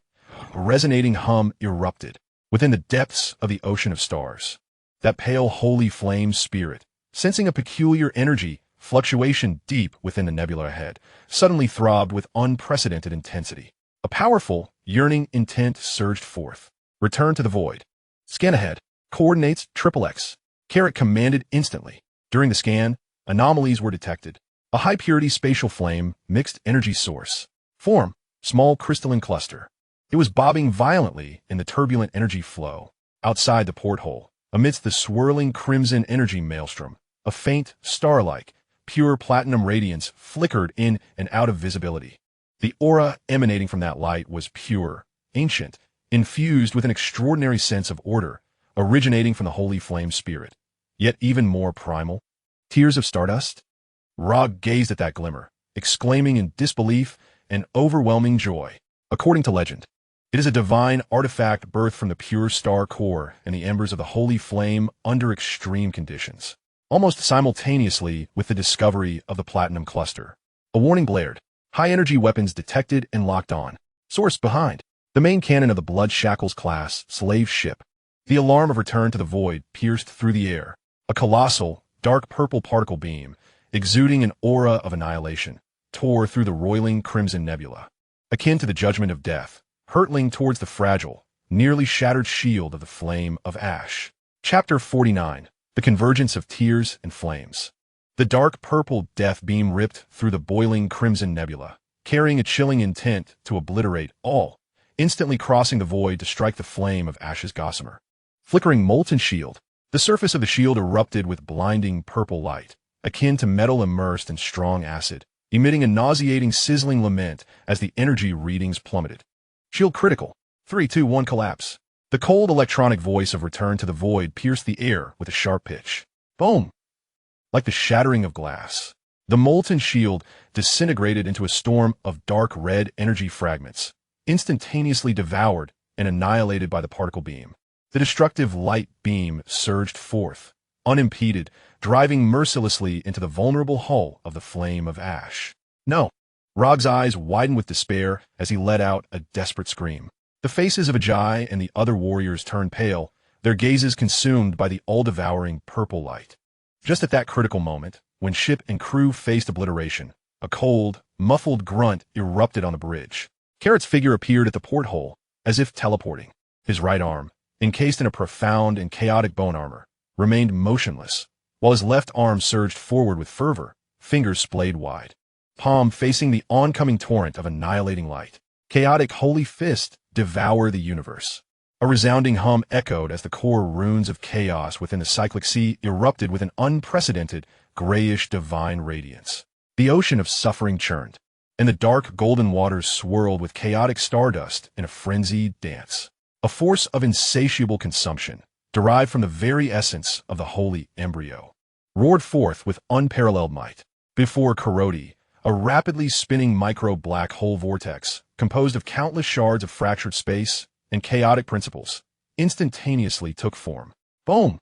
a resonating hum erupted within the depths of the ocean of stars. That pale holy flame spirit, sensing a peculiar energy fluctuation deep within the nebula ahead, suddenly throbbed with unprecedented intensity. A powerful, yearning intent surged forth. Return to the void. Scan ahead. Coordinates XXX. Carrot commanded instantly. During the scan, anomalies were detected. A high-purity spatial flame, mixed energy source. Form, small crystalline cluster. It was bobbing violently in the turbulent energy flow. Outside the porthole, amidst the swirling crimson energy maelstrom, a faint, star-like, pure platinum radiance flickered in and out of visibility. The aura emanating from that light was pure, ancient, infused with an extraordinary sense of order, originating from the holy flame spirit, yet even more primal. Tears of stardust? Rog gazed at that glimmer, exclaiming in disbelief and overwhelming joy. According to legend, it is a divine artifact birthed from the pure star core and the embers of the holy flame under extreme conditions. Almost simultaneously with the discovery of the platinum cluster, a warning blared. High-energy weapons detected and locked on. Source behind. The main cannon of the Blood Shackles class slave ship. The alarm of return to the void pierced through the air. A colossal, dark purple particle beam, exuding an aura of annihilation, tore through the roiling crimson nebula. Akin to the judgment of death, hurtling towards the fragile, nearly shattered shield of the flame of ash. Chapter 49. The Convergence of Tears and Flames. The dark purple death beam ripped through the boiling crimson nebula, carrying a chilling intent to obliterate all, instantly crossing the void to strike the flame of Ash's gossamer. Flickering molten shield. The surface of the shield erupted with blinding purple light, akin to metal immersed in strong acid, emitting a nauseating sizzling lament as the energy readings plummeted. Shield critical. 3, 2, 1 collapse. The cold electronic voice of return to the void pierced the air with a sharp pitch. Boom! Like the shattering of glass. The molten shield disintegrated into a storm of dark red energy fragments, instantaneously devoured and annihilated by the particle beam. The destructive light beam surged forth, unimpeded, driving mercilessly into the vulnerable hull of the flame of ash. No! Rog's eyes widened with despair as he let out a desperate scream. The faces of Ajay and the other warriors turned pale, their gazes consumed by the all-devouring purple light. Just at that critical moment, when ship and crew faced obliteration, a cold, muffled grunt erupted on the bridge. Carrot's figure appeared at the porthole, as if teleporting. His right arm, encased in a profound and chaotic bone armor, remained motionless, while his left arm surged forward with fervor, fingers splayed wide. Palm facing the oncoming torrent of annihilating light. Chaotic holy fist devour the universe. A resounding hum echoed as the core runes of chaos within the cyclic sea erupted with an unprecedented, grayish divine radiance. The ocean of suffering churned, and the dark golden waters swirled with chaotic stardust in a frenzied dance. A force of insatiable consumption, derived from the very essence of the holy embryo, roared forth with unparalleled might. Before Carlot, a rapidly spinning micro-black hole vortex, composed of countless shards of fractured space and chaotic principles, instantaneously took form. Boom!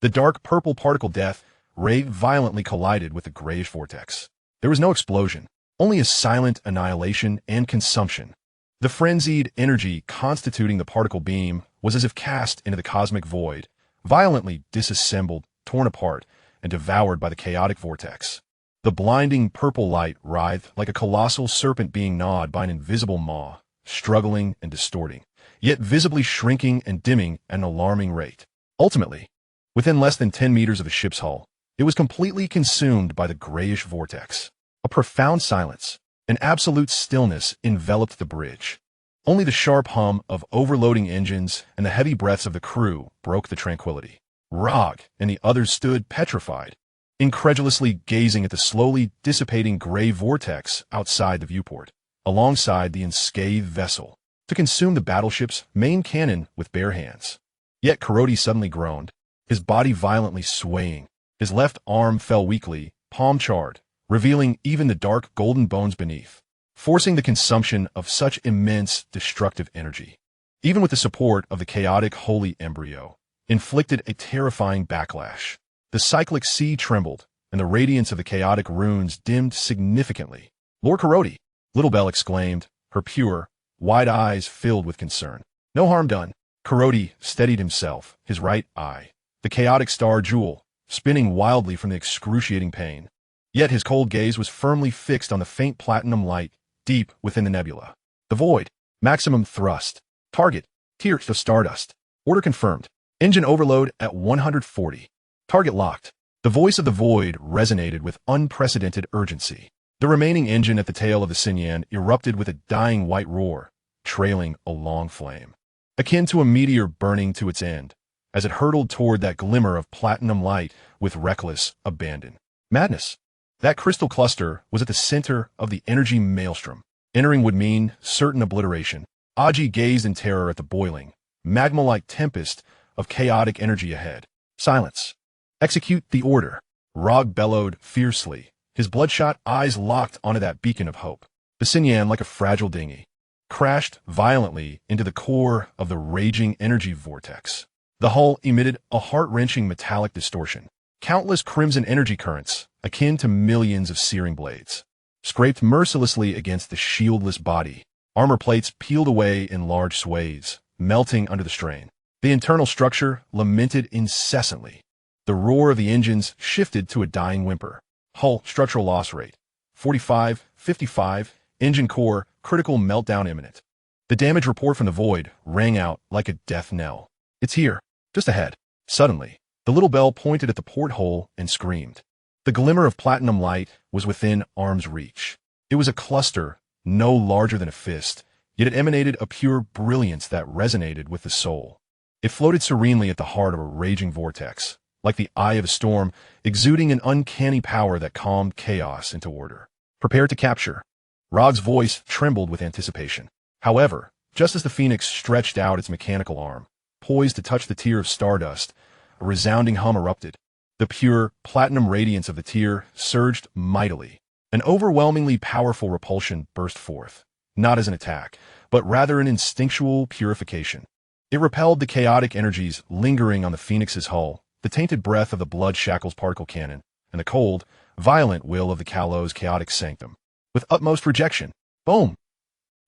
The dark purple particle death ray violently collided with the grayish vortex. There was no explosion, only a silent annihilation and consumption. The frenzied energy constituting the particle beam was as if cast into the cosmic void, violently disassembled, torn apart, and devoured by the chaotic vortex. The blinding purple light writhed like a colossal serpent being gnawed by an invisible maw, struggling and distorting, yet visibly shrinking and dimming at an alarming rate. Ultimately, within less than 10 meters of the ship's hull, it was completely consumed by the grayish vortex. A profound silence, an absolute stillness enveloped the bridge. Only the sharp hum of overloading engines and the heavy breaths of the crew broke the tranquility. Rog and the others stood petrified, incredulously gazing at the slowly dissipating gray vortex outside the viewport, alongside the unscathed vessel, to consume the battleship's main cannon with bare hands. Yet Carlot suddenly groaned, his body violently swaying. His left arm fell weakly, palm charred, revealing even the dark golden bones beneath, forcing the consumption of such immense destructive energy. Even with the support of the chaotic holy embryo, inflicted a terrifying backlash. The cyclic sea trembled, and the radiance of the chaotic runes dimmed significantly. Lord Carlot, Little Belle exclaimed, her pure, wide eyes filled with concern. No harm done. Carlot steadied himself, his right eye, the chaotic star jewel, spinning wildly from the excruciating pain. Yet his cold gaze was firmly fixed on the faint platinum light deep within the nebula. The void. Maximum thrust. Target. Tier of stardust. Order confirmed. Engine overload at 140. Target locked. The voice of the void resonated with unprecedented urgency. The remaining engine at the tail of the Saiyan erupted with a dying white roar, trailing a long flame, akin to a meteor burning to its end, as it hurtled toward that glimmer of platinum light with reckless abandon. Madness. That crystal cluster was at the center of the energy maelstrom. Entering would mean certain obliteration. Aji gazed in terror at the boiling, magma-like tempest of chaotic energy ahead. Silence. Execute the order. Rog bellowed fiercely, his bloodshot eyes locked onto that beacon of hope. The Saiyan, like a fragile dinghy, crashed violently into the core of the raging energy vortex. The hull emitted a heart-wrenching metallic distortion. Countless crimson energy currents, akin to millions of searing blades, scraped mercilessly against the shieldless body, Armor plates peeled away in large swathes, melting under the strain. The internal structure lamented incessantly. The roar of the engines shifted to a dying whimper. Hull structural loss rate 45, 55, engine core critical meltdown imminent. The damage report from the void rang out like a death knell. It's here, just ahead. Suddenly, the little bell pointed at the porthole and screamed. The glimmer of platinum light was within arm's reach. It was a cluster, no larger than a fist, yet it emanated a pure brilliance that resonated with the soul. It floated serenely at the heart of a raging vortex, like the eye of a storm, exuding an uncanny power that calmed chaos into order. Prepare to capture. Rog's voice trembled with anticipation. However, just as the Phoenix stretched out its mechanical arm, poised to touch the tier of stardust, a resounding hum erupted. The pure, platinum radiance of the tier surged mightily. An overwhelmingly powerful repulsion burst forth, not as an attack, but rather an instinctual purification. It repelled the chaotic energies lingering on the Phoenix's hull, the tainted breath of the blood shackles particle cannon, and the cold, violent will of the Carlot's chaotic sanctum. With utmost rejection, boom!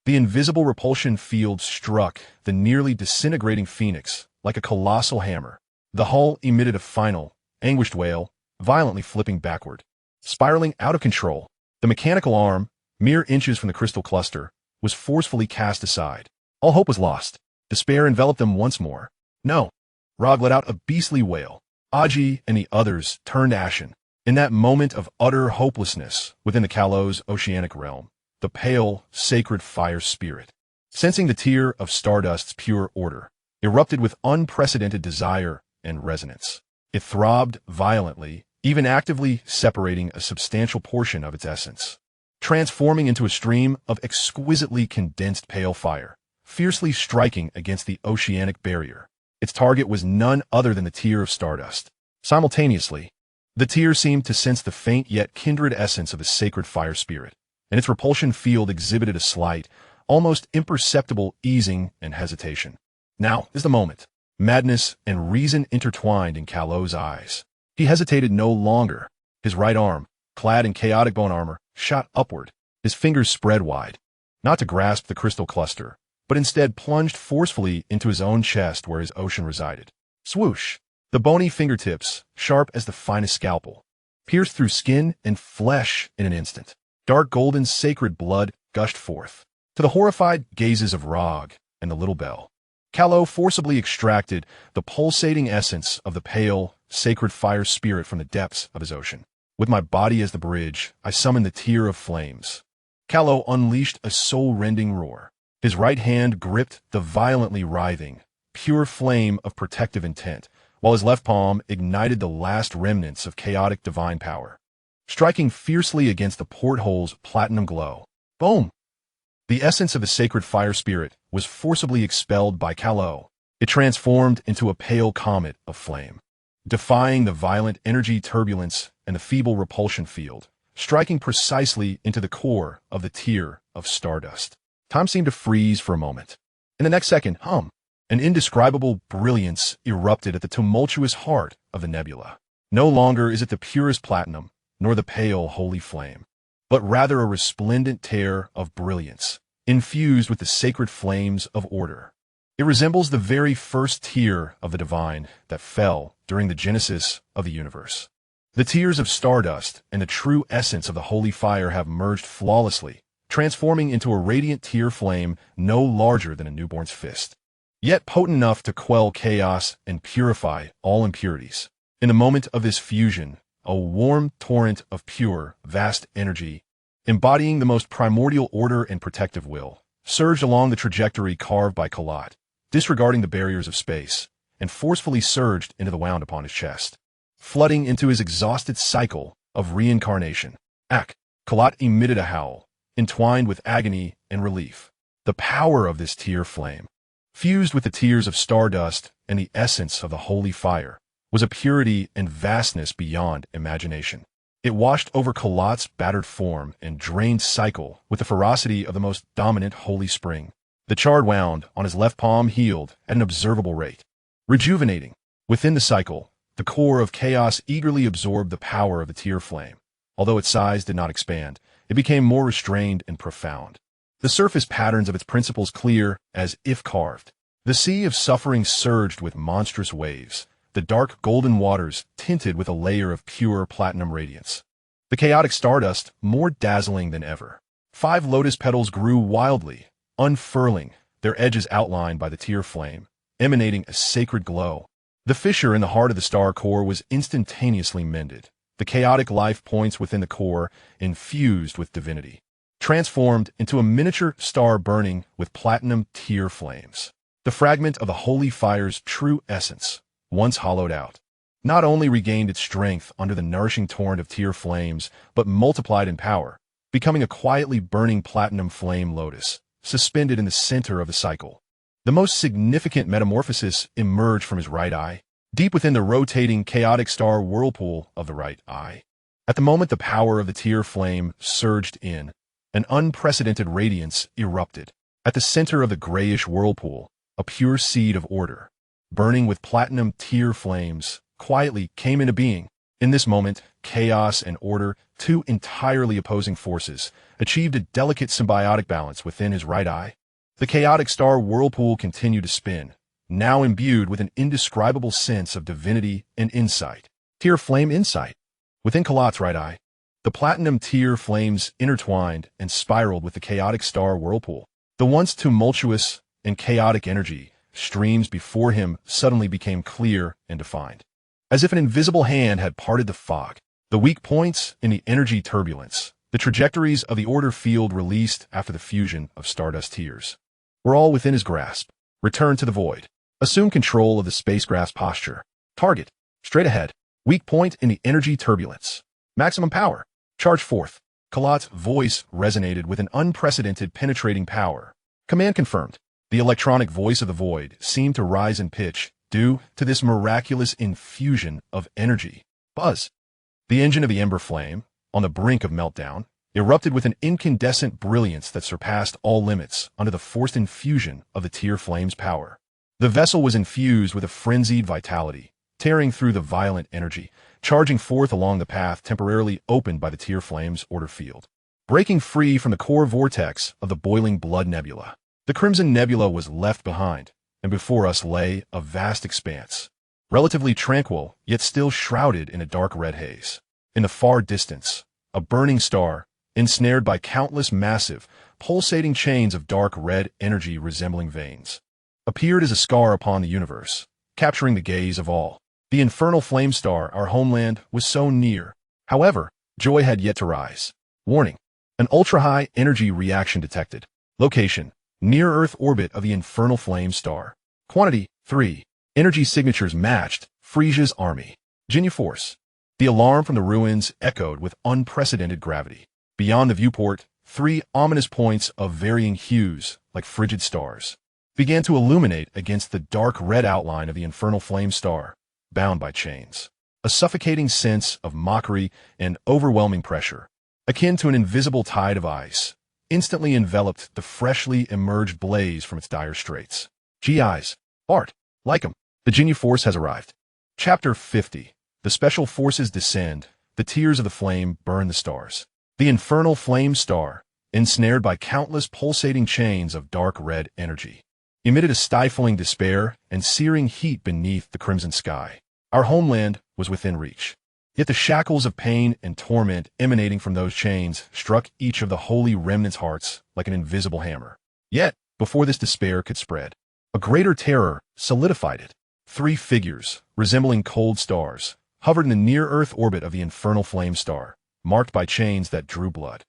The invisible repulsion field struck the nearly disintegrating Phoenix like a colossal hammer. The hull emitted a final, anguished wail, violently flipping backward. Spiraling out of control, the mechanical arm, mere inches from the crystal cluster, was forcefully cast aside. All hope was lost. Despair enveloped them once more. No. Rog let out a beastly wail. Aji and the others turned ashen. In that moment of utter hopelessness within the Carlot's oceanic realm, the pale, sacred fire spirit, sensing the tier of stardust's pure order, erupted with unprecedented desire and resonance. It throbbed violently, even actively separating a substantial portion of its essence, transforming into a stream of exquisitely condensed pale fire, fiercely striking against the oceanic barrier. Its target was none other than the tier of stardust. Simultaneously, the tier seemed to sense the faint yet kindred essence of the sacred fire spirit, and its repulsion field exhibited a slight, almost imperceptible easing and hesitation. Now is the moment. Madness and reason intertwined in Carlot's eyes. He hesitated no longer. His right arm, clad in chaotic bone armor, shot upward, his fingers spread wide, not to grasp the crystal cluster, but instead plunged forcefully into his own chest where his ocean resided. Swoosh! The bony fingertips, sharp as the finest scalpel, pierced through skin and flesh in an instant. Dark golden sacred blood gushed forth. To the horrified gazes of Rog and the little bell, Carlot forcibly extracted the pulsating essence of the pale, sacred fire spirit from the depths of his ocean. With my body as the bridge, I summoned the tier of flames. Carlot unleashed a soul-rending roar. His right hand gripped the violently writhing, pure flame of protective intent, while his left palm ignited the last remnants of chaotic divine power, striking fiercely against the porthole's platinum glow. Boom! The essence of the sacred fire spirit was forcibly expelled by Carlot. It transformed into a pale comet of flame, defying the violent energy turbulence and the feeble repulsion field, striking precisely into the core of the tier of stardust. Time seemed to freeze for a moment. In the next second, an indescribable brilliance erupted at the tumultuous heart of the nebula. No longer is it the purest platinum, nor the pale holy flame, but rather a resplendent tear of brilliance, infused with the sacred flames of order. It resembles the very first tier of the divine that fell during the genesis of the universe. The tiers of stardust and the true essence of the holy fire have merged flawlessly, transforming into a radiant tier flame no larger than a newborn's fist, yet potent enough to quell chaos and purify all impurities. In the moment of this fusion, a warm torrent of pure, vast energy, embodying the most primordial order and protective will, surged along the trajectory carved by Carlot, disregarding the barriers of space, and forcefully surged into the wound upon his chest, flooding into his exhausted cycle of reincarnation. Carlot emitted a howl, entwined with agony and relief. The power of this tier flame, fused with the tears of stardust and the essence of the holy fire, was a purity and vastness beyond imagination. It washed over Carlot's battered form and drained cycle with the ferocity of the most dominant holy spring. The charred wound on his left palm healed at an observable rate, rejuvenating. Within the cycle, the core of chaos eagerly absorbed the power of the tier flame. Although its size did not expand, it became more restrained and profound. the surface patterns of its principles clear as if carved. The sea of suffering surged with monstrous waves, the dark golden waters tinted with a layer of pure platinum radiance. The chaotic stardust more dazzling than ever. 5 lotus petals grew wildly, unfurling, their edges outlined by the tear flame, emanating a sacred glow. The fissure in the heart of the star core was instantaneously mended, the chaotic life points within the core infused with divinity, transformed into a miniature star burning with platinum tear flames. The fragment of the holy fire's true essence, once hollowed out, not only regained its strength under the nourishing torrent of tear flames, but multiplied in power, becoming a quietly burning platinum flame lotus, suspended in the center of the cycle. The most significant metamorphosis emerged from his right eye, deep within the rotating chaotic star whirlpool of the right eye. At the moment the power of the tear flame surged in, an unprecedented radiance erupted. At the center of the grayish whirlpool, a pure seed of order, burning with platinum tear flames, quietly came into being. In this moment, chaos and order, 2 entirely opposing forces, achieved a delicate symbiotic balance within his right eye. The chaotic star whirlpool continued to spin, now imbued with an indescribable sense of divinity and insight. Tear flame insight. Within Carlot's right eye, the platinum tear flames intertwined and spiraled with the chaotic star whirlpool. The once tumultuous and chaotic energy streams before him suddenly became clear and defined. As if an invisible hand had parted the fog, the weak points in the energy turbulence, the trajectories of the order field released after the fusion of stardust tears, were all within his grasp. Return to the void. Assume control of the spacecraft's posture. Target. Straight ahead. Weak point in the energy turbulence. Maximum power. Charge forth. Carlot's voice resonated with an unprecedented penetrating power. Command confirmed. The electronic voice of the void seemed to rise in pitch due to this miraculous infusion of energy. Buzz. The engine of the ember flame, on the brink of meltdown, erupted with an incandescent brilliance that surpassed all limits under the forced infusion of the tear flame's power. The vessel was infused with a frenzied vitality, tearing through the violent energy, charging forth along the path temporarily opened by the tear flame's order field. Breaking free from the core vortex of the boiling blood nebula, the Crimson Nebula was left behind, and before us lay a vast expanse, relatively tranquil, yet still shrouded in a dark red haze. In the far distance, a burning star, ensnared by countless massive, pulsating chains of dark red energy resembling veins, appeared as a scar upon the universe, capturing the gaze of all. The infernal flame star, our homeland, was so near. However, joy had yet to rise. Warning. An ultra-high energy reaction detected. Location. Near-Earth orbit of the infernal flame star. Quantity, 3. Energy signatures matched. Frieza's army. Genu Force. The alarm from the ruins echoed with unprecedented gravity. Beyond the viewport, 3 ominous points of varying hues, like frigid stars, began to illuminate against the dark red outline of the infernal flame star, bound by chains. A suffocating sense of mockery and overwhelming pressure, akin to an invisible tide of ice, instantly enveloped the freshly emerged blaze from its dire straits. GIs. Bart. Like 'em. The Genu Force has arrived. Chapter 50. The Special Forces descend. The tears of the flame burn the stars. The infernal flame star, ensnared by countless pulsating chains of dark red energy, emitted a stifling despair and searing heat beneath the crimson sky. Our homeland was within reach. Yet the shackles of pain and torment emanating from those chains struck each of the holy remnants' hearts like an invisible hammer. Yet, before this despair could spread, a greater terror solidified it. 3 figures, resembling cold stars, hovered in the near-Earth orbit of the infernal flame star, marked by chains that drew blood.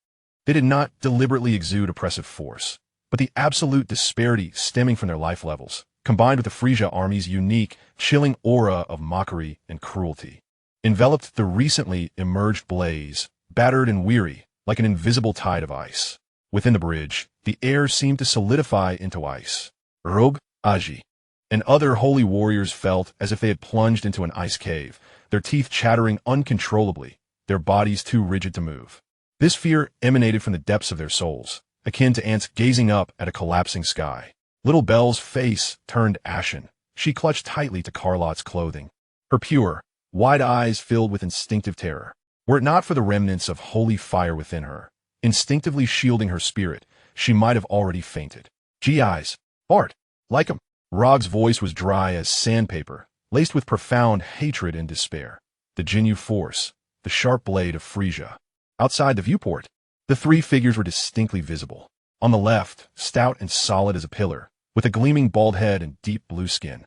They did not deliberately exude oppressive force, but the absolute disparity stemming from their life levels, combined with the Frieza army's unique, chilling aura of mockery and cruelty, enveloped the recently emerged blaze, battered and weary, like an invisible tide of ice. Within the bridge, the air seemed to solidify into ice. Rogue, Aji, and other holy warriors felt as if they had plunged into an ice cave, their teeth chattering uncontrollably, their bodies too rigid to move. This fear emanated from the depths of their souls, akin to ants gazing up at a collapsing sky. Little Belle's face turned ashen. She clutched tightly to Carlot's clothing, her pure, wide eyes filled with instinctive terror. Were it not for the remnants of holy fire within her, instinctively shielding her spirit, she might have already fainted. Gee eyes. Bart. Like him. Rog's voice was dry as sandpaper, laced with profound hatred and despair. The Ginyu Force, the sharp blade of Frieza. Outside the viewport, the three figures were distinctly visible. On the left, stout and solid as a pillar, with a gleaming bald head and deep blue skin.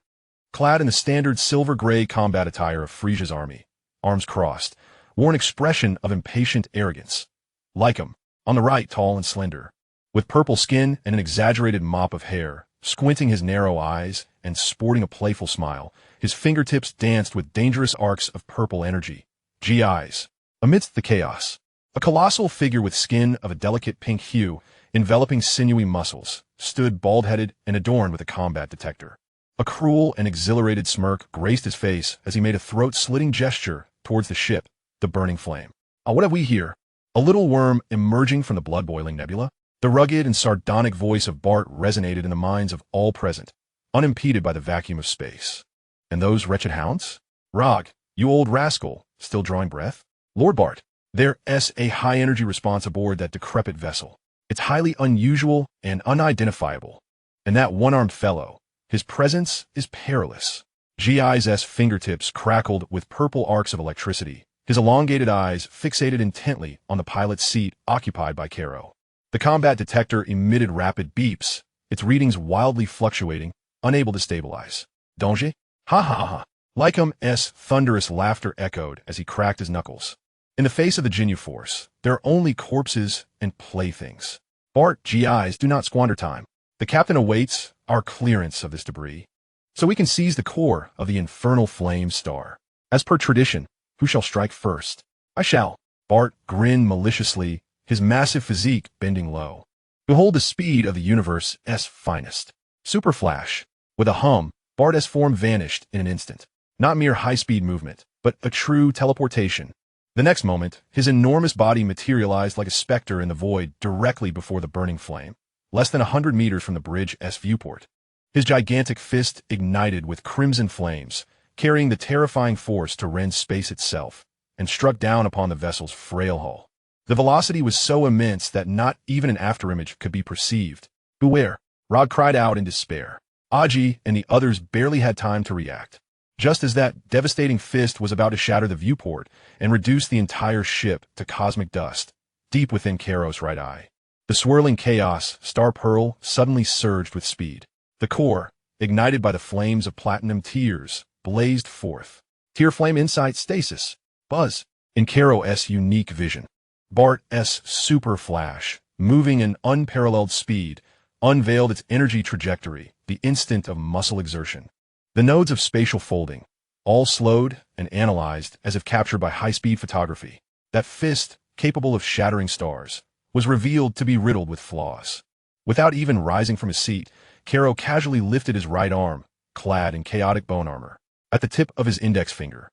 Clad in the standard silver-gray combat attire of Frieza's army, arms crossed, wore an expression of impatient arrogance. Like him, on the right, tall and slender, with purple skin and an exaggerated mop of hair, squinting his narrow eyes and sporting a playful smile, his fingertips danced with dangerous arcs of purple energy. Gee eyes. Amidst the chaos, a colossal figure with skin of a delicate pink hue, enveloping sinewy muscles, stood bald-headed and adorned with a combat detector. A cruel and exhilarated smirk graced his face as he made a throat-slitting gesture towards the ship, the burning flame. What have we here? A little worm emerging from the blood-boiling nebula? The rugged and sardonic voice of Bart resonated in the minds of all present, unimpeded by the vacuum of space. And those wretched hounds? Rog, you old rascal, still drawing breath? Lord Bart, there's a high-energy response aboard that decrepit vessel. It's highly unusual and unidentifiable. And that one-armed fellow, his presence is perilous. Gi's fingertips crackled with purple arcs of electricity, his elongated eyes fixated intently on the pilot's seat occupied by Caro. The combat detector emitted rapid beeps, its readings wildly fluctuating, unable to stabilize. Danger? Ha ha ha. Lycum's thunderous laughter echoed as he cracked his knuckles. In the face of the Ginyu Force, there are only corpses and playthings. Bart, GIs, do not squander time. The captain awaits our clearance of this debris, so we can seize the core of the infernal flame star. As per tradition, who shall strike first? I shall. Bart grinned maliciously, his massive physique bending low. Behold the speed of the universe's finest. Super flash. With a hum, Bart's form vanished in an instant. Not mere high-speed movement, but a true teleportation. The next moment, his enormous body materialized like a specter in the void directly before the burning flame, less than 100 meters from the bridge's viewport. His gigantic fist ignited with crimson flames, carrying the terrifying force to rend space itself, and struck down upon the vessel's frail hull. The velocity was so immense that not even an afterimage could be perceived. Beware! Rod cried out in despair. Aji and the others barely had time to react. Just as that devastating fist was about to shatter the viewport and reduce the entire ship to cosmic dust, deep within Caro's right eye, the swirling chaos, Star Pearl, suddenly surged with speed. The core, ignited by the flames of platinum tears, blazed forth. Tear flame insight stasis. Buzz. In Caro's unique vision. Bart's super flash, moving in unparalleled speed, unveiled its energy trajectory, the instant of muscle exertion. The nodes of spatial folding, all slowed and analyzed as if captured by high-speed photography. That fist, capable of shattering stars, was revealed to be riddled with flaws. Without even rising from his seat, Caro casually lifted his right arm, clad in chaotic bone armor, at the tip of his index finger.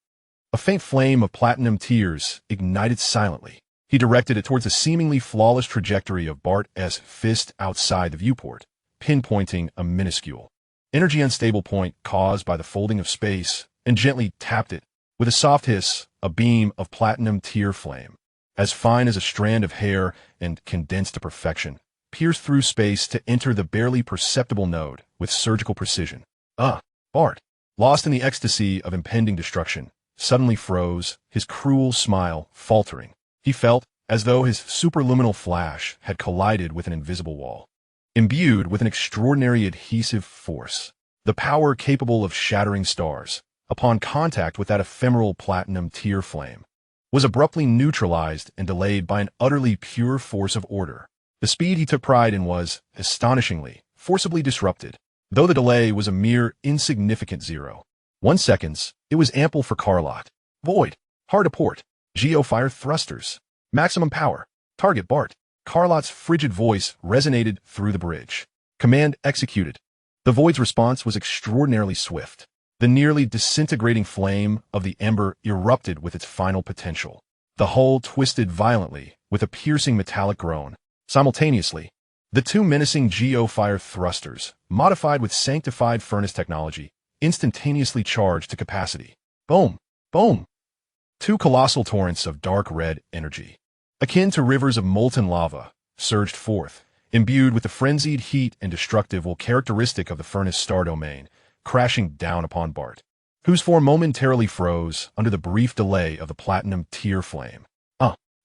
A faint flame of platinum tears ignited silently. He directed it towards the seemingly flawless trajectory of Bart's fist outside the viewport, pinpointing a minuscule, energy unstable point caused by the folding of space, and gently tapped it. With a soft hiss, a beam of platinum tear flame, as fine as a strand of hair and condensed to perfection, pierced through space to enter the barely perceptible node with surgical precision. Bart, lost in the ecstasy of impending destruction, suddenly froze, his cruel smile faltering. He felt as though his superluminal flash had collided with an invisible wall. Imbued with an extraordinary adhesive force, the power capable of shattering stars, upon contact with that ephemeral platinum tear flame, was abruptly neutralized and delayed by an utterly pure force of order. The speed he took pride in was, astonishingly, forcibly disrupted. Though the delay was a mere insignificant 0.1 seconds, it was ample for Carlot. Void. Hard to port. Geofire thrusters. Maximum power. Target Bart. Carlot's frigid voice resonated through the bridge. Command executed. The Void's response was extraordinarily swift. The nearly disintegrating flame of the ember erupted with its final potential. The hull twisted violently, with a piercing metallic groan. Simultaneously, the two menacing geofire thrusters, modified with sanctified furnace technology, instantaneously charged to capacity. Boom! Boom! Two colossal torrents of dark red energy, akin to rivers of molten lava, surged forth, imbued with the frenzied heat and destructive will characteristic of the furnace star domain, crashing down upon Bart, whose form momentarily froze under the brief delay of the platinum tear flame.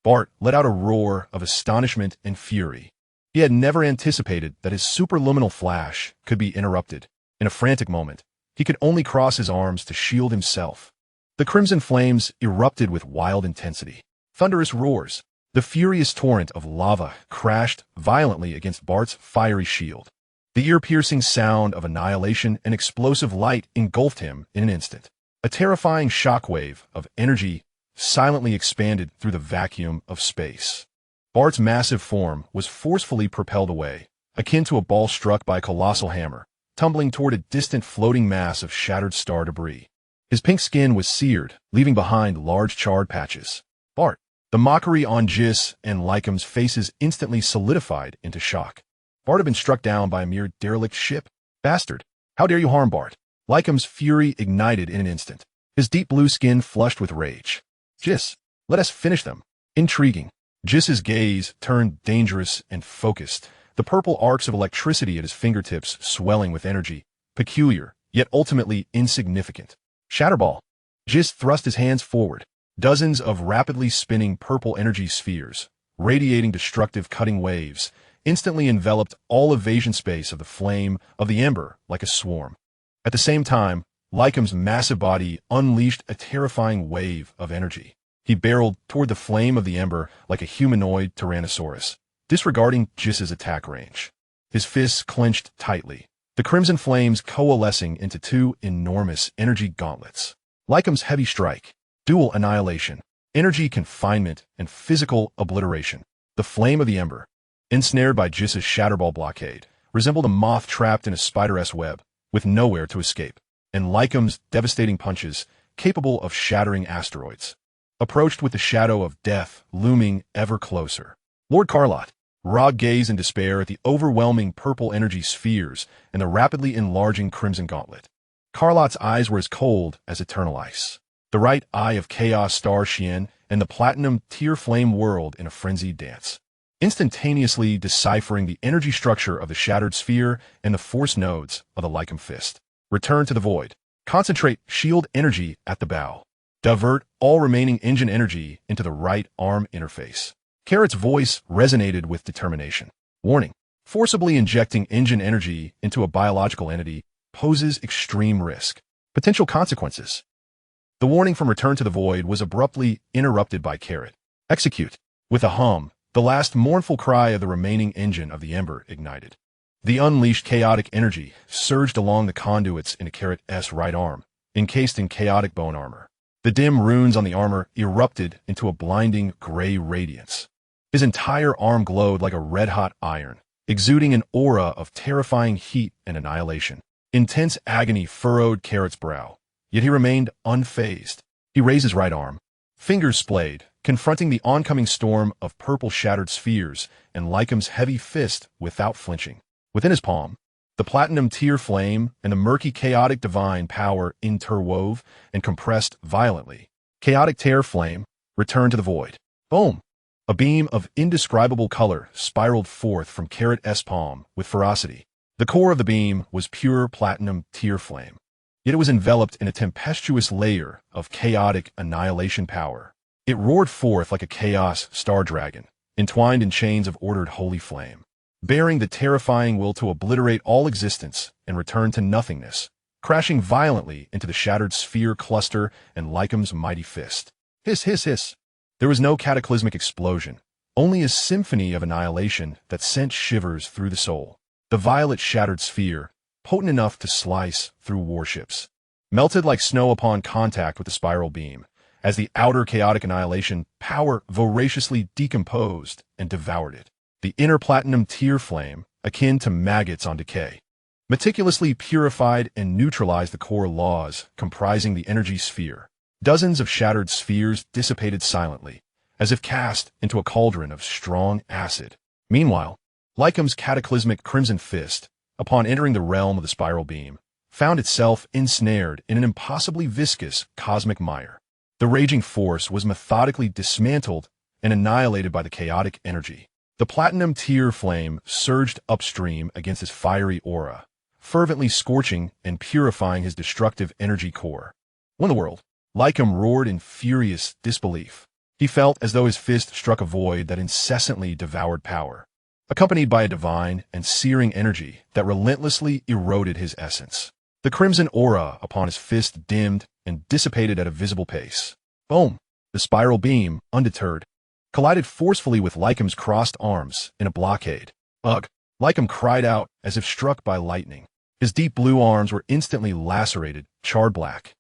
Bart let out a roar of astonishment and fury. He had never anticipated that his superluminal flash could be interrupted. In a frantic moment, he could only cross his arms to shield himself. The crimson flames erupted with wild intensity. Thunderous roars. The furious torrent of lava crashed violently against Bart's fiery shield. The ear-piercing sound of annihilation and explosive light engulfed him in an instant. A terrifying shockwave of energy silently expanded through the vacuum of space. Bart's massive form was forcefully propelled away, akin to a ball struck by a colossal hammer, tumbling toward a distant floating mass of shattered star debris. His pink skin was seared, leaving behind large charred patches. Bart. The mockery on Jis and Lycum's faces instantly solidified into shock. Bart had been struck down by a mere derelict ship. Bastard! How dare you harm Bart? Lycum's fury ignited in an instant. His deep blue skin flushed with rage. Jis, let us finish them. Intriguing. Jis's gaze turned dangerous and focused, the purple arcs of electricity at his fingertips swelling with energy, peculiar, yet ultimately insignificant. Shatterball. Jis thrust his hands forward. Dozens of rapidly spinning purple energy spheres, radiating destructive cutting waves, instantly enveloped all evasion space of the flame of the ember like a swarm. At the same time, Lycum's massive body unleashed a terrifying wave of energy. He barreled toward the flame of the ember like a humanoid tyrannosaurus, disregarding Jis's attack range. His fists clenched tightly, the crimson flames coalescing into two enormous energy gauntlets. Lycum's heavy strike, dual annihilation, energy confinement, and physical obliteration. The flame of the ember, ensnared by Jis's shatterball blockade, resembled a moth trapped in a spider-esque web, with nowhere to escape. And Lycum's devastating punches, capable of shattering asteroids, approached with the shadow of death looming ever closer. Lord Carlot, Rog gazed in despair at the overwhelming purple energy spheres and the rapidly enlarging crimson gauntlet. Carlot's eyes were as cold as eternal ice. The right eye of Chaos Star Xian and the platinum tear flame whirled in a frenzied dance, instantaneously deciphering the energy structure of the shattered sphere and the force nodes of the Lycum fist. Return to the void. Concentrate shield energy at the bow. Divert all remaining engine energy into the right arm interface. Carrot's voice resonated with determination. Warning. Forcibly injecting engine energy into a biological entity poses extreme risk. Potential consequences. The warning from Return to the Void was abruptly interrupted by Carrot. Execute. With a hum, the last mournful cry of the remaining engine of the Ember ignited. The unleashed chaotic energy surged along the conduits into Carrot's right arm, encased in chaotic bone armor. The dim runes on the armor erupted into a blinding gray radiance. His entire arm glowed like a red-hot iron, exuding an aura of terrifying heat and annihilation. Intense agony furrowed Carrot's brow, yet he remained unfazed. He raised his right arm, fingers splayed, confronting the oncoming storm of purple shattered spheres and Lycum's heavy fist without flinching. Within his palm, the platinum tear flame and the murky chaotic divine power interwove and compressed violently. Chaotic tear flame returned to the void. Boom! A beam of indescribable color spiraled forth from Carrot's palm with ferocity. The core of the beam was pure platinum tear flame, yet it was enveloped in a tempestuous layer of chaotic annihilation power. It roared forth like a chaos star dragon, entwined in chains of ordered holy flame, bearing the terrifying will to obliterate all existence and return to nothingness, crashing violently into the shattered sphere cluster and Lycum's mighty fist. Hiss, hiss, hiss. There was no cataclysmic explosion, only a symphony of annihilation that sent shivers through the soul. The violet shattered sphere, potent enough to slice through warships, melted like snow upon contact with the spiral beam, as the outer chaotic annihilation power voraciously decomposed and devoured it. The inner platinum tear flame, akin to maggots on decay, meticulously purified and neutralized the core laws comprising the energy sphere. Dozens of shattered spheres dissipated silently, as if cast into a cauldron of strong acid. Meanwhile, Lycum's cataclysmic crimson fist, upon entering the realm of the spiral beam, found itself ensnared in an impossibly viscous cosmic mire. The raging force was methodically dismantled and annihilated by the chaotic energy. The platinum tear flame surged upstream against his fiery aura, fervently scorching and purifying his destructive energy core. What in the world? Lycum roared in furious disbelief. He felt as though his fist struck a void that incessantly devoured power, accompanied by a divine and searing energy that relentlessly eroded his essence. The crimson aura upon his fist dimmed and dissipated at a visible pace. Boom! The spiral beam, undeterred, collided forcefully with Lycum's crossed arms in a blockade. Ugh! Lycum cried out as if struck by lightning. His deep blue arms were instantly lacerated, charred black.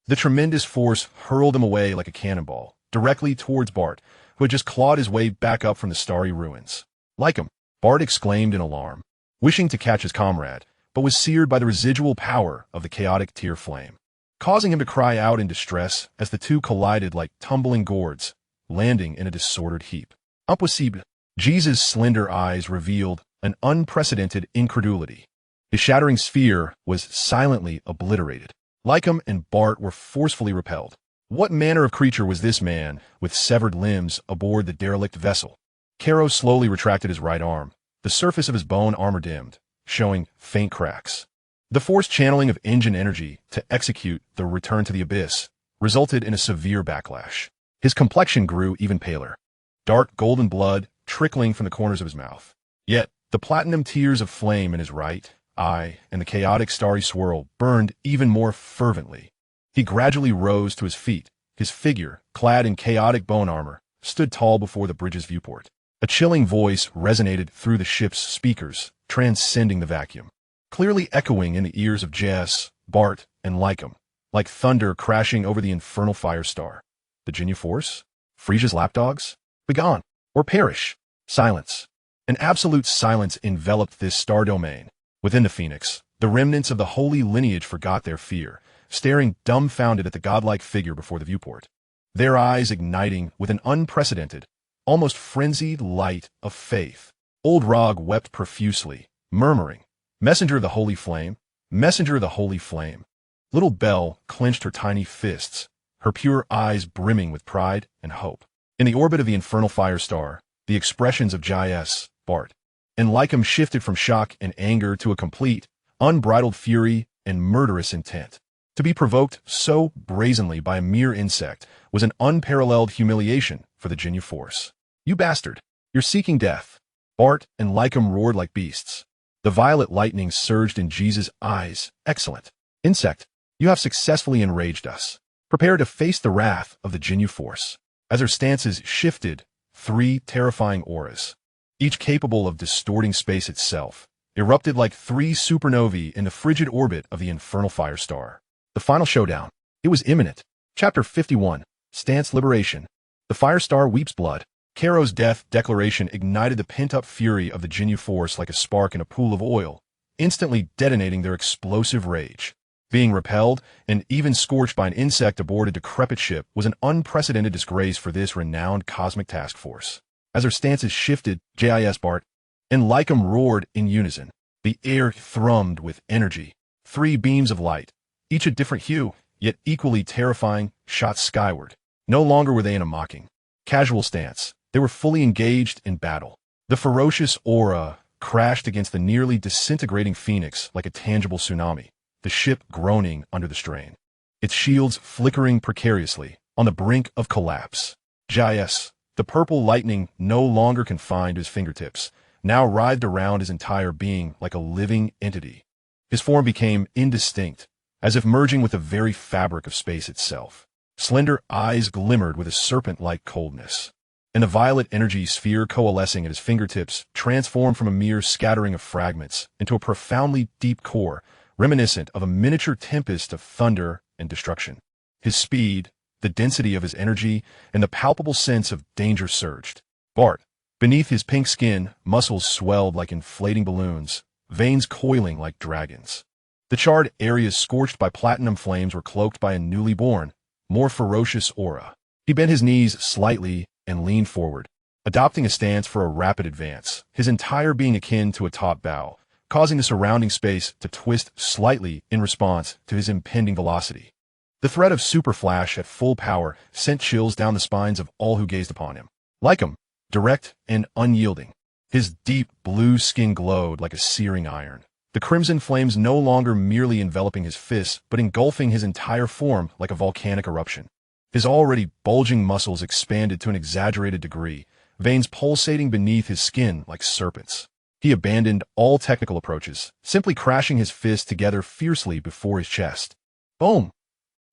The tremendous force hurled him away like a cannonball, directly towards Bart, who had just clawed his way back up from the starry ruins. Lycum! Bart exclaimed in alarm, wishing to catch his comrade, but was seared by the residual power of the chaotic tear flame, causing him to cry out in distress as the two collided like tumbling gourds, landing in a disordered heap. Impossible! Jesus' slender eyes revealed an unprecedented incredulity. His shattering sphere was silently obliterated. Lycum and Bart were forcefully repelled. What manner of creature was this man with severed limbs aboard the derelict vessel? Caro slowly retracted his right arm. The surface of his bone armor dimmed, showing faint cracks. The forced channeling of engine energy to execute the return to the abyss resulted in a severe backlash. His complexion grew even paler, dark golden blood trickling from the corners of his mouth. Yet, the platinum tears of flame in his right eye and the chaotic starry swirl burned even more fervently. He gradually rose to his feet. His figure, clad in chaotic bone armor, stood tall before the bridge's viewport. A chilling voice resonated through the ship's speakers, transcending the vacuum, clearly echoing in the ears of Jess, Bart, and Lycum, like thunder crashing over the infernal firestar. The Ginyu Force? Frieza's lapdogs? Begone, or perish. Silence. An absolute silence enveloped this star domain. Within the Phoenix, the remnants of the holy lineage forgot their fear, staring dumbfounded at the godlike figure before the viewport, their eyes igniting with an unprecedented, almost frenzied light of faith. Old Rog wept profusely, murmuring, "Messenger of the holy flame, messenger of the holy flame." Little Belle clenched her tiny fists, her pure eyes brimming with pride and hope. In the orbit of the infernal firestar, the expressions of Jais, Bart, and Lycum shifted from shock and anger to a complete, unbridled fury and murderous intent. To be provoked so brazenly by a mere insect was an unparalleled humiliation for the Ginyu Force. "You bastard! You're seeking death!" Bart and Lycum roared like beasts. The violet lightning surged in Jesus' eyes. "Excellent! Insect, you have successfully enraged us. Prepare to face the wrath of the Ginyu Force." As their stances shifted, three terrifying auras, each capable of distorting space itself, erupted like three supernovae in the frigid orbit of the infernal firestar. The final showdown. It was imminent. Chapter 51. Stance Liberation. The firestar weeps blood. Caro's death declaration ignited the pent-up fury of the Ginyu Force like a spark in a pool of oil, instantly detonating their explosive rage. Being repelled and even scorched by an insect aboard a decrepit ship was an unprecedented disgrace for this renowned cosmic task force. As their stances shifted, Jis, Bart, and Lycum roared in unison. The air thrummed with energy. Three beams of light, each a different hue, yet equally terrifying, shot skyward. No longer were they in a mocking, casual stance. They were fully engaged in battle. The ferocious aura crashed against the nearly disintegrating Phoenix like a tangible tsunami, the ship groaning under the strain, its shields flickering precariously on the brink of collapse. Jais, the purple lightning no longer confined to his fingertips, now writhed around his entire being like a living entity. His form became indistinct, as if merging with the very fabric of space itself. Slender eyes glimmered with a serpent-like coldness, and the violet energy sphere coalescing at his fingertips transformed from a mere scattering of fragments into a profoundly deep core, reminiscent of a miniature tempest of thunder and destruction. His speed, the density of his energy, and the palpable sense of danger surged. Bart, beneath his pink skin, muscles swelled like inflating balloons, veins coiling like dragons. The charred areas scorched by platinum flames were cloaked by a newly born, more ferocious aura. He bent his knees slightly and leaned forward, adopting a stance for a rapid advance, his entire being akin to a top bow, causing the surrounding space to twist slightly in response to his impending velocity. The threat of super flash at full power sent chills down the spines of all who gazed upon him. Lycum, direct and unyielding, His deep blue skin glowed like a searing iron. The crimson flames no longer merely enveloping his fists, but engulfing his entire form like a volcanic eruption. His already bulging muscles expanded to an exaggerated degree, veins pulsating beneath his skin like serpents. He abandoned all technical approaches, simply crashing his fists together fiercely before his chest. Boom!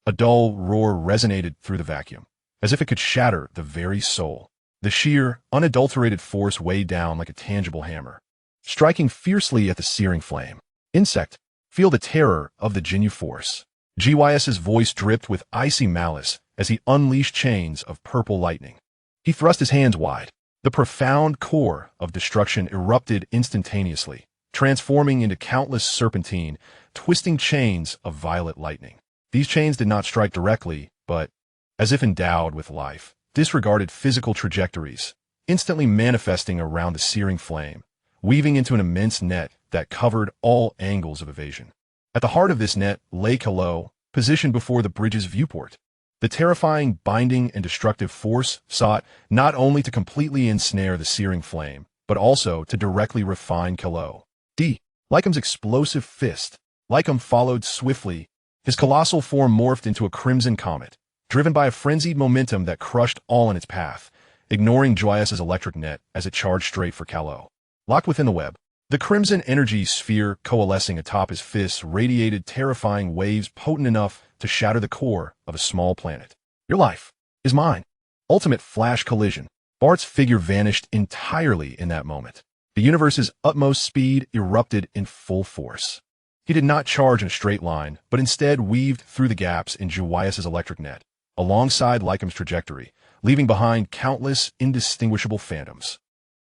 A dull roar resonated through the vacuum, as if it could shatter the very soul. The sheer, unadulterated force weighed down like a tangible hammer, striking fiercely at the searing flame. Insect, feel the terror of the Jinyu force. GYS's voice dripped with icy malice as he unleashed chains of purple lightning. He thrust his hands wide. The profound core of destruction erupted instantaneously, transforming into countless serpentine, twisting chains of violet lightning. These chains did not strike directly, but, as if endowed with life, disregarded physical trajectories, instantly manifesting around the searing flame, weaving into an immense net that covered all angles of evasion. At the heart of this net lay Carlot, positioned before the bridge's viewport. The terrifying binding and destructive force sought not only to completely ensnare the searing flame, but also to directly refine Carlot. Lycom's explosive fist. Lycom followed swiftly. His colossal form morphed into a crimson comet, driven by a frenzied momentum that crushed all in its path, ignoring Joyous' electric net as it charged straight for Carlot. Locked within the web, the crimson energy sphere coalescing atop his fists radiated terrifying waves potent enough to shatter the core of a small planet. Your life is mine. Ultimate flash collision. Bart's figure vanished entirely in that moment. The universe's utmost speed erupted in full force. He did not charge in a straight line, but instead weaved through the gaps in Joyous' electric net, alongside Lycom's trajectory, leaving behind countless indistinguishable phantoms.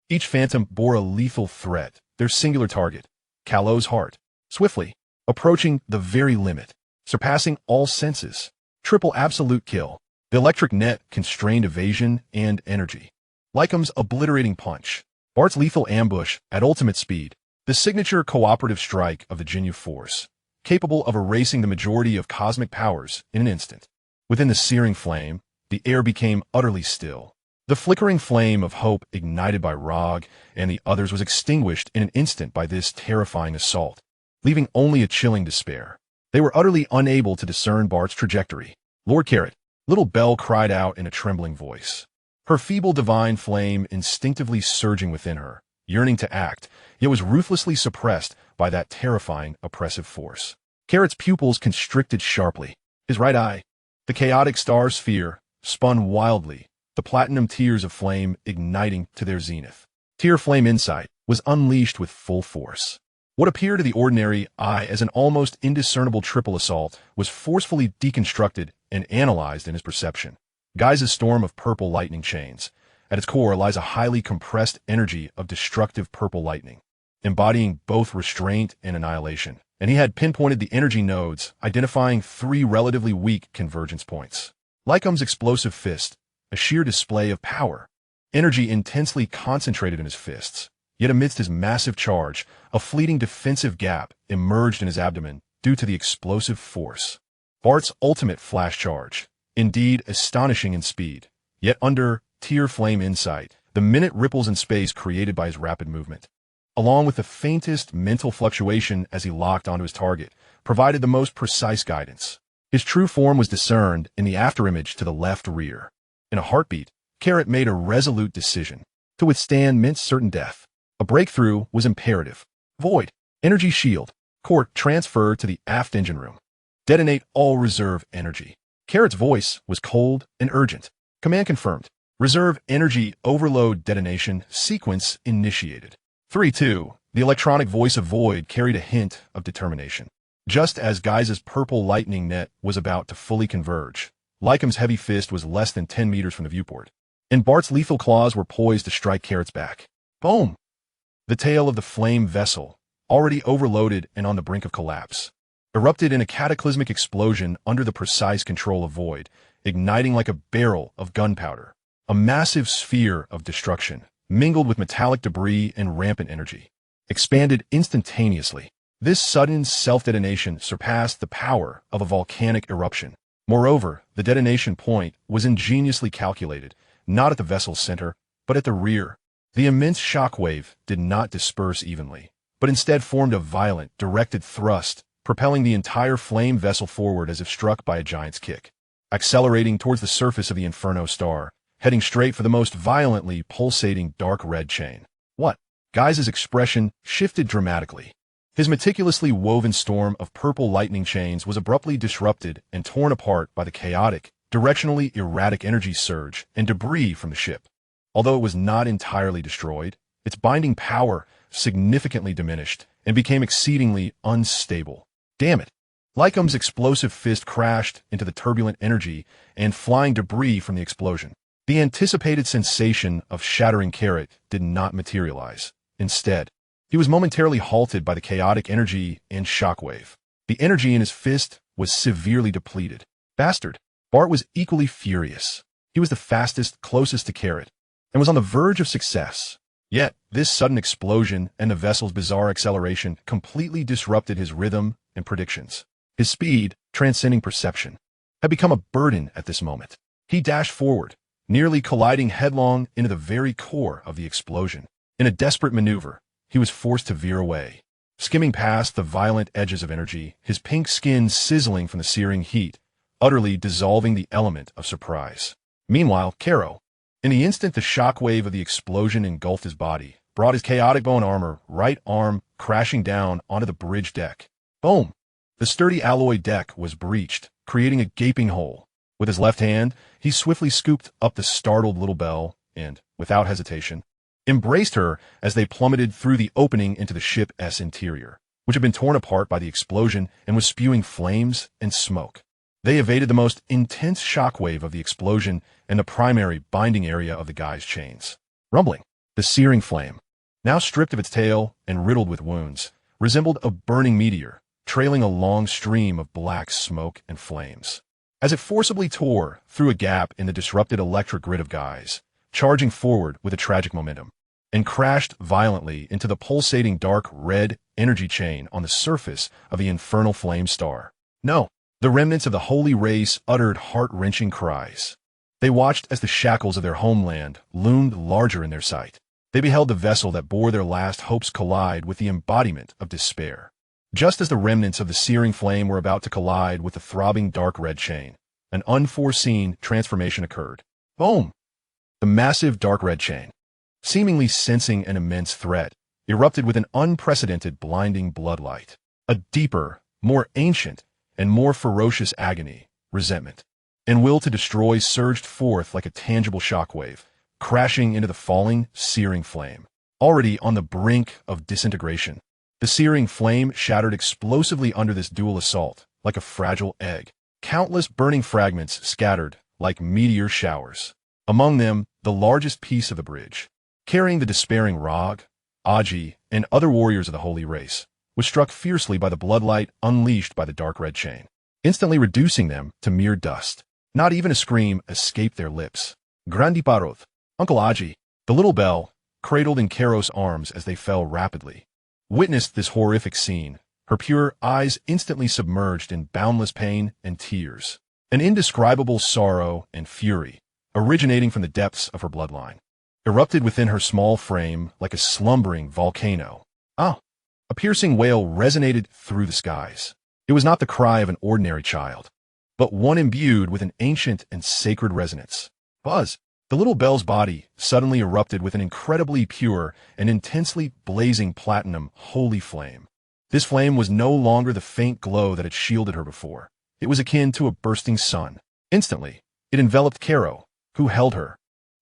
Each phantom bore a lethal threat, their singular target, Carlot's heart, swiftly approaching the very limit, surpassing all senses. Triple absolute kill. The electric net constrained evasion and energy. Lycom's obliterating punch. Bart's lethal ambush at ultimate speed. The signature cooperative strike of the Jinyu force, capable of erasing the majority of cosmic powers in an instant. Within the searing flame, the air became utterly still. The flickering flame of hope ignited by Rog and the others was extinguished in an instant by this terrifying assault, leaving only a chilling despair. They were utterly unable to discern Bart's trajectory. Lord Carrot, little Belle cried out in a trembling voice, her feeble divine flame instinctively surging within her, yearning to act, yet was ruthlessly suppressed by that terrifying, oppressive force. Carrot's pupils constricted sharply. His right eye, the chaotic star sphere, spun wildly, the platinum tears of flame igniting to their zenith. Tear flame insight was unleashed with full force. What appeared to the ordinary eye as an almost indiscernible triple assault was forcefully deconstructed and analyzed in his perception. Gaia's storm of purple lightning chains. At its core lies a highly compressed energy of destructive purple lightning, embodying both restraint and annihilation. And he had pinpointed the energy nodes, identifying 3 relatively weak convergence points. Lycom's explosive fist, a sheer display of power. Energy intensely concentrated in his fists. Yet amidst his massive charge, a fleeting defensive gap emerged in his abdomen due to the explosive force. Bart's ultimate flash charge, indeed astonishing in speed, yet under tear flame insight, the minute ripples in space created by his rapid movement, along with the faintest mental fluctuation as he locked onto his target, provided the most precise guidance. His true form was discerned in the afterimage to the left rear. In a heartbeat, Carrot made a resolute decision. To withstand meant certain death. A breakthrough was imperative. Void. Energy shield. Court transfer to the aft engine room. Detonate all reserve energy. Carrot's voice was cold and urgent. Command confirmed. Reserve energy overload detonation sequence initiated. 3-2. The electronic voice of Void carried a hint of determination. Just as Gaia's purple lightning net was about to fully converge, Lycom's heavy fist was less than 10 meters from the viewport, and Bart's lethal claws were poised to strike Carrot's back. Boom! The tail of the flame vessel, already overloaded and on the brink of collapse, erupted in a cataclysmic explosion under the precise control of Void, igniting like a barrel of gunpowder. A massive sphere of destruction, mingled with metallic debris and rampant energy, expanded instantaneously. This sudden self-detonation surpassed the power of a volcanic eruption. Moreover, the detonation point was ingeniously calculated, not at the vessel's center, but at the rear, The immense shockwave did not disperse evenly, but instead formed a violent, directed thrust, propelling the entire flame vessel forward as if struck by a giant's kick. Accelerating towards the surface of the Inferno star, heading straight for the most violently pulsating dark red chain. What? Guy's expression shifted dramatically. His meticulously woven storm of purple lightning chains was abruptly disrupted and torn apart by the chaotic, directionally erratic energy surge and debris from the ship. Although it was not entirely destroyed, its binding power significantly diminished and became exceedingly unstable. Damn it! Lycum's explosive fist crashed into the turbulent energy and flying debris from the explosion. The anticipated sensation of shattering Carrot did not materialize. Instead, he was momentarily halted by the chaotic energy and shockwave. The energy in his fist was severely depleted. Bastard! Bart was equally furious. He was the fastest, closest to Carrot, and was on the verge of success. Yet, this sudden explosion and the vessel's bizarre acceleration completely disrupted his rhythm and predictions. His speed, transcending perception, had become a burden at this moment. He dashed forward, nearly colliding headlong into the very core of the explosion. In a desperate maneuver, he was forced to veer away. Skimming past the violent edges of energy, his pink skin sizzling from the searing heat, utterly dissolving the element of surprise. Meanwhile, Caro, in the instant the shockwave of the explosion engulfed his body, brought his chaotic bone armor right arm crashing down onto the bridge deck. Boom! The sturdy alloy deck was breached, creating a gaping hole. With his left hand, he swiftly scooped up the startled little Belle and, without hesitation, embraced her as they plummeted through the opening into the ship's interior, which had been torn apart by the explosion and was spewing flames and smoke. They evaded the most intense shockwave of the explosion and the primary binding area of the guy's chains. Rumbling, the searing flame, now stripped of its tail and riddled with wounds, resembled a burning meteor, trailing a long stream of black smoke and flames. As it forcibly tore through a gap in the disrupted electric grid of guys, charging forward with a tragic momentum, and crashed violently into the pulsating dark red energy chain on the surface of the infernal flame star. No, the remnants of the holy race uttered heart-wrenching cries. They watched as the shackles of their homeland loomed larger in their sight. They beheld the vessel that bore their last hopes collide with the embodiment of despair. Just as the remnants of the searing flame were about to collide with the throbbing dark red chain, an unforeseen transformation occurred. Boom! The massive dark red chain, seemingly sensing an immense threat, erupted with an unprecedented blinding bloodlight. A deeper, more ancient, and more ferocious agony, resentment, and will to destroy surged forth like a tangible shockwave, crashing into the falling, searing flame. Already on the brink of disintegration, the searing flame shattered explosively under this dual assault, like a fragile egg. Countless burning fragments scattered like meteor showers. Among them, the largest piece of the bridge, carrying the despairing Rog, Aji, and other warriors of the holy race, was struck fiercely by the bloodlight unleashed by the dark red chain, instantly reducing them to mere dust. Not even a scream escaped their lips. Grandi Paroth, Uncle Aji, the little Belle, cradled in Caro's arms as they fell rapidly, witnessed this horrific scene, her pure eyes instantly submerged in boundless pain and tears. An indescribable sorrow and fury, originating from the depths of her bloodline, erupted within her small frame like a slumbering volcano. Ah! A piercing wail resonated through the skies. It was not the cry of an ordinary child, but one imbued with an ancient and sacred resonance. Buzz! The little Belle's body suddenly erupted with an incredibly pure and intensely blazing platinum holy flame. This flame was no longer the faint glow that had shielded her before. It was akin to a bursting sun. Instantly, it enveloped Caro, who held her.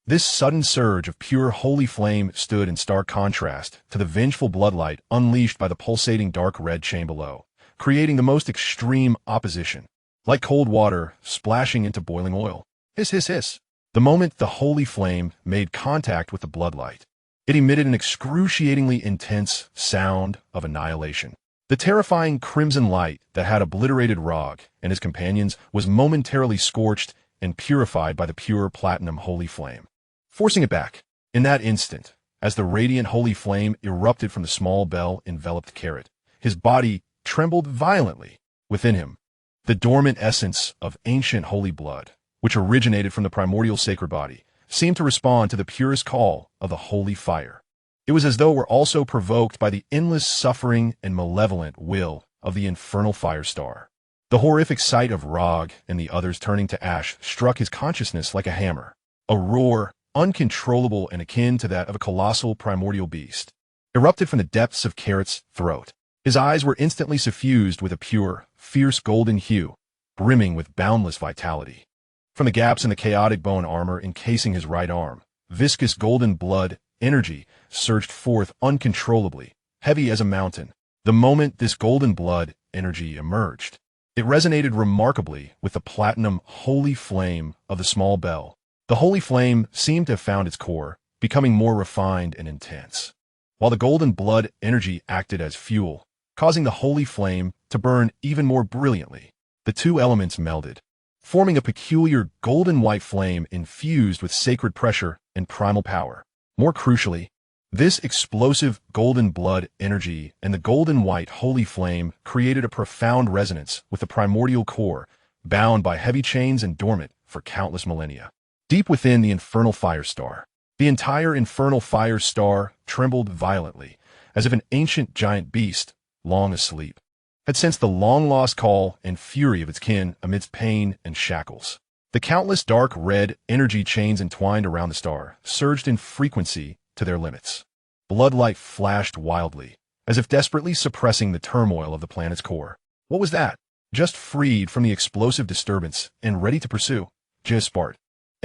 This sudden surge of pure holy flame stood in stark contrast to the vengeful bloodlight unleashed by the pulsating dark red chain below, creating the most extreme opposition, like cold water splashing into boiling oil. Hiss, hiss, hiss. The moment the holy flame made contact with the bloodlight, it emitted an excruciatingly intense sound of annihilation. The terrifying crimson light that had obliterated Rog and his companions was momentarily scorched and purified by the pure platinum holy flame, forcing it back. In that instant, as the radiant holy flame erupted from the small Belle enveloped Carrot, his body trembled violently. Within him, the dormant essence of ancient holy blood, which originated from the primordial sacred body, seemed to respond to the purest call of the holy fire. It was as though it were also provoked by the endless suffering and malevolent will of the infernal fire star. The horrific sight of Rog and the others turning to ash struck his consciousness like a hammer. A roar, uncontrollable and akin to that of a colossal primordial beast, erupted from the depths of Carrot's throat. His eyes were instantly suffused with a pure, fierce golden hue, brimming with boundless vitality. From the gaps in the chaotic bone armor encasing his right arm, viscous golden blood energy surged forth uncontrollably, heavy as a mountain. The moment this golden blood energy emerged, it resonated remarkably with the platinum holy flame of the small bell. The holy flame seemed to have found its core, becoming more refined and intense, while the golden blood energy acted as fuel, causing the holy flame to burn even more brilliantly. The two elements melded, forming a peculiar golden-white flame infused with sacred pressure and primal power. More crucially, this explosive golden blood energy and the golden-white holy flame created a profound resonance with the primordial core, bound by heavy chains and dormant for countless millennia. Deep within the infernal fire star, the entire infernal fire star trembled violently, as if an ancient giant beast, long asleep, had sensed the long-lost call and fury of its kin amidst pain and shackles. The countless dark red energy chains entwined around the star surged in frequency to their limits. Bloodlight flashed wildly, as if desperately suppressing the turmoil of the planet's core. What was that? Just freed from the explosive disturbance and ready to pursue, Jispart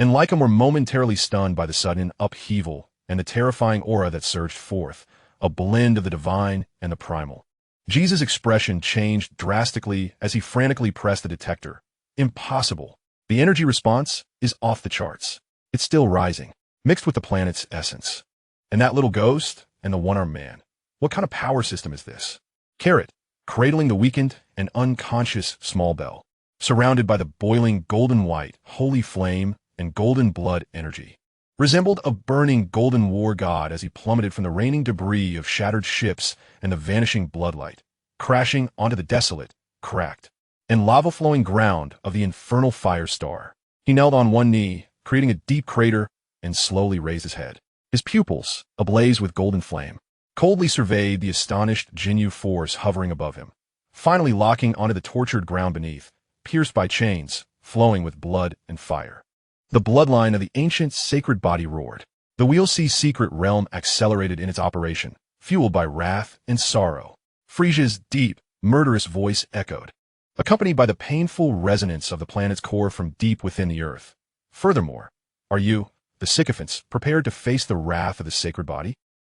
and Lycum were momentarily stunned by the sudden upheaval and the terrifying aura that surged forth, a blend of the divine and the primal. Jesus' expression changed drastically as he frantically pressed the detector. Impossible. The energy response is off the charts. It's still rising, mixed with the planet's essence. And that little ghost and the one-armed man. What kind of power system is this? Carrot, cradling the weakened and unconscious small bell, surrounded by the boiling golden white, holy flame, and golden blood energy, resembled a burning golden war god as he plummeted from the raining debris of shattered ships and the vanishing bloodlight, crashing onto the desolate, cracked, and lava-flowing ground of the infernal fire star. He knelt on one knee, creating a deep crater, and slowly raised his head. His pupils, ablaze with golden flame, coldly surveyed the astonished Jinyu force hovering above him, finally locking onto the tortured ground beneath, pierced by chains, flowing with blood and fire. The bloodline of the ancient sacred body roared. The Wheel-C secret realm accelerated in its operation, fueled by wrath and sorrow. Frieza's deep, murderous voice echoed, accompanied by the painful resonance of the planet's core from deep within the earth. Furthermore, are you, the sycophants, prepared to face the wrath of the sacred body?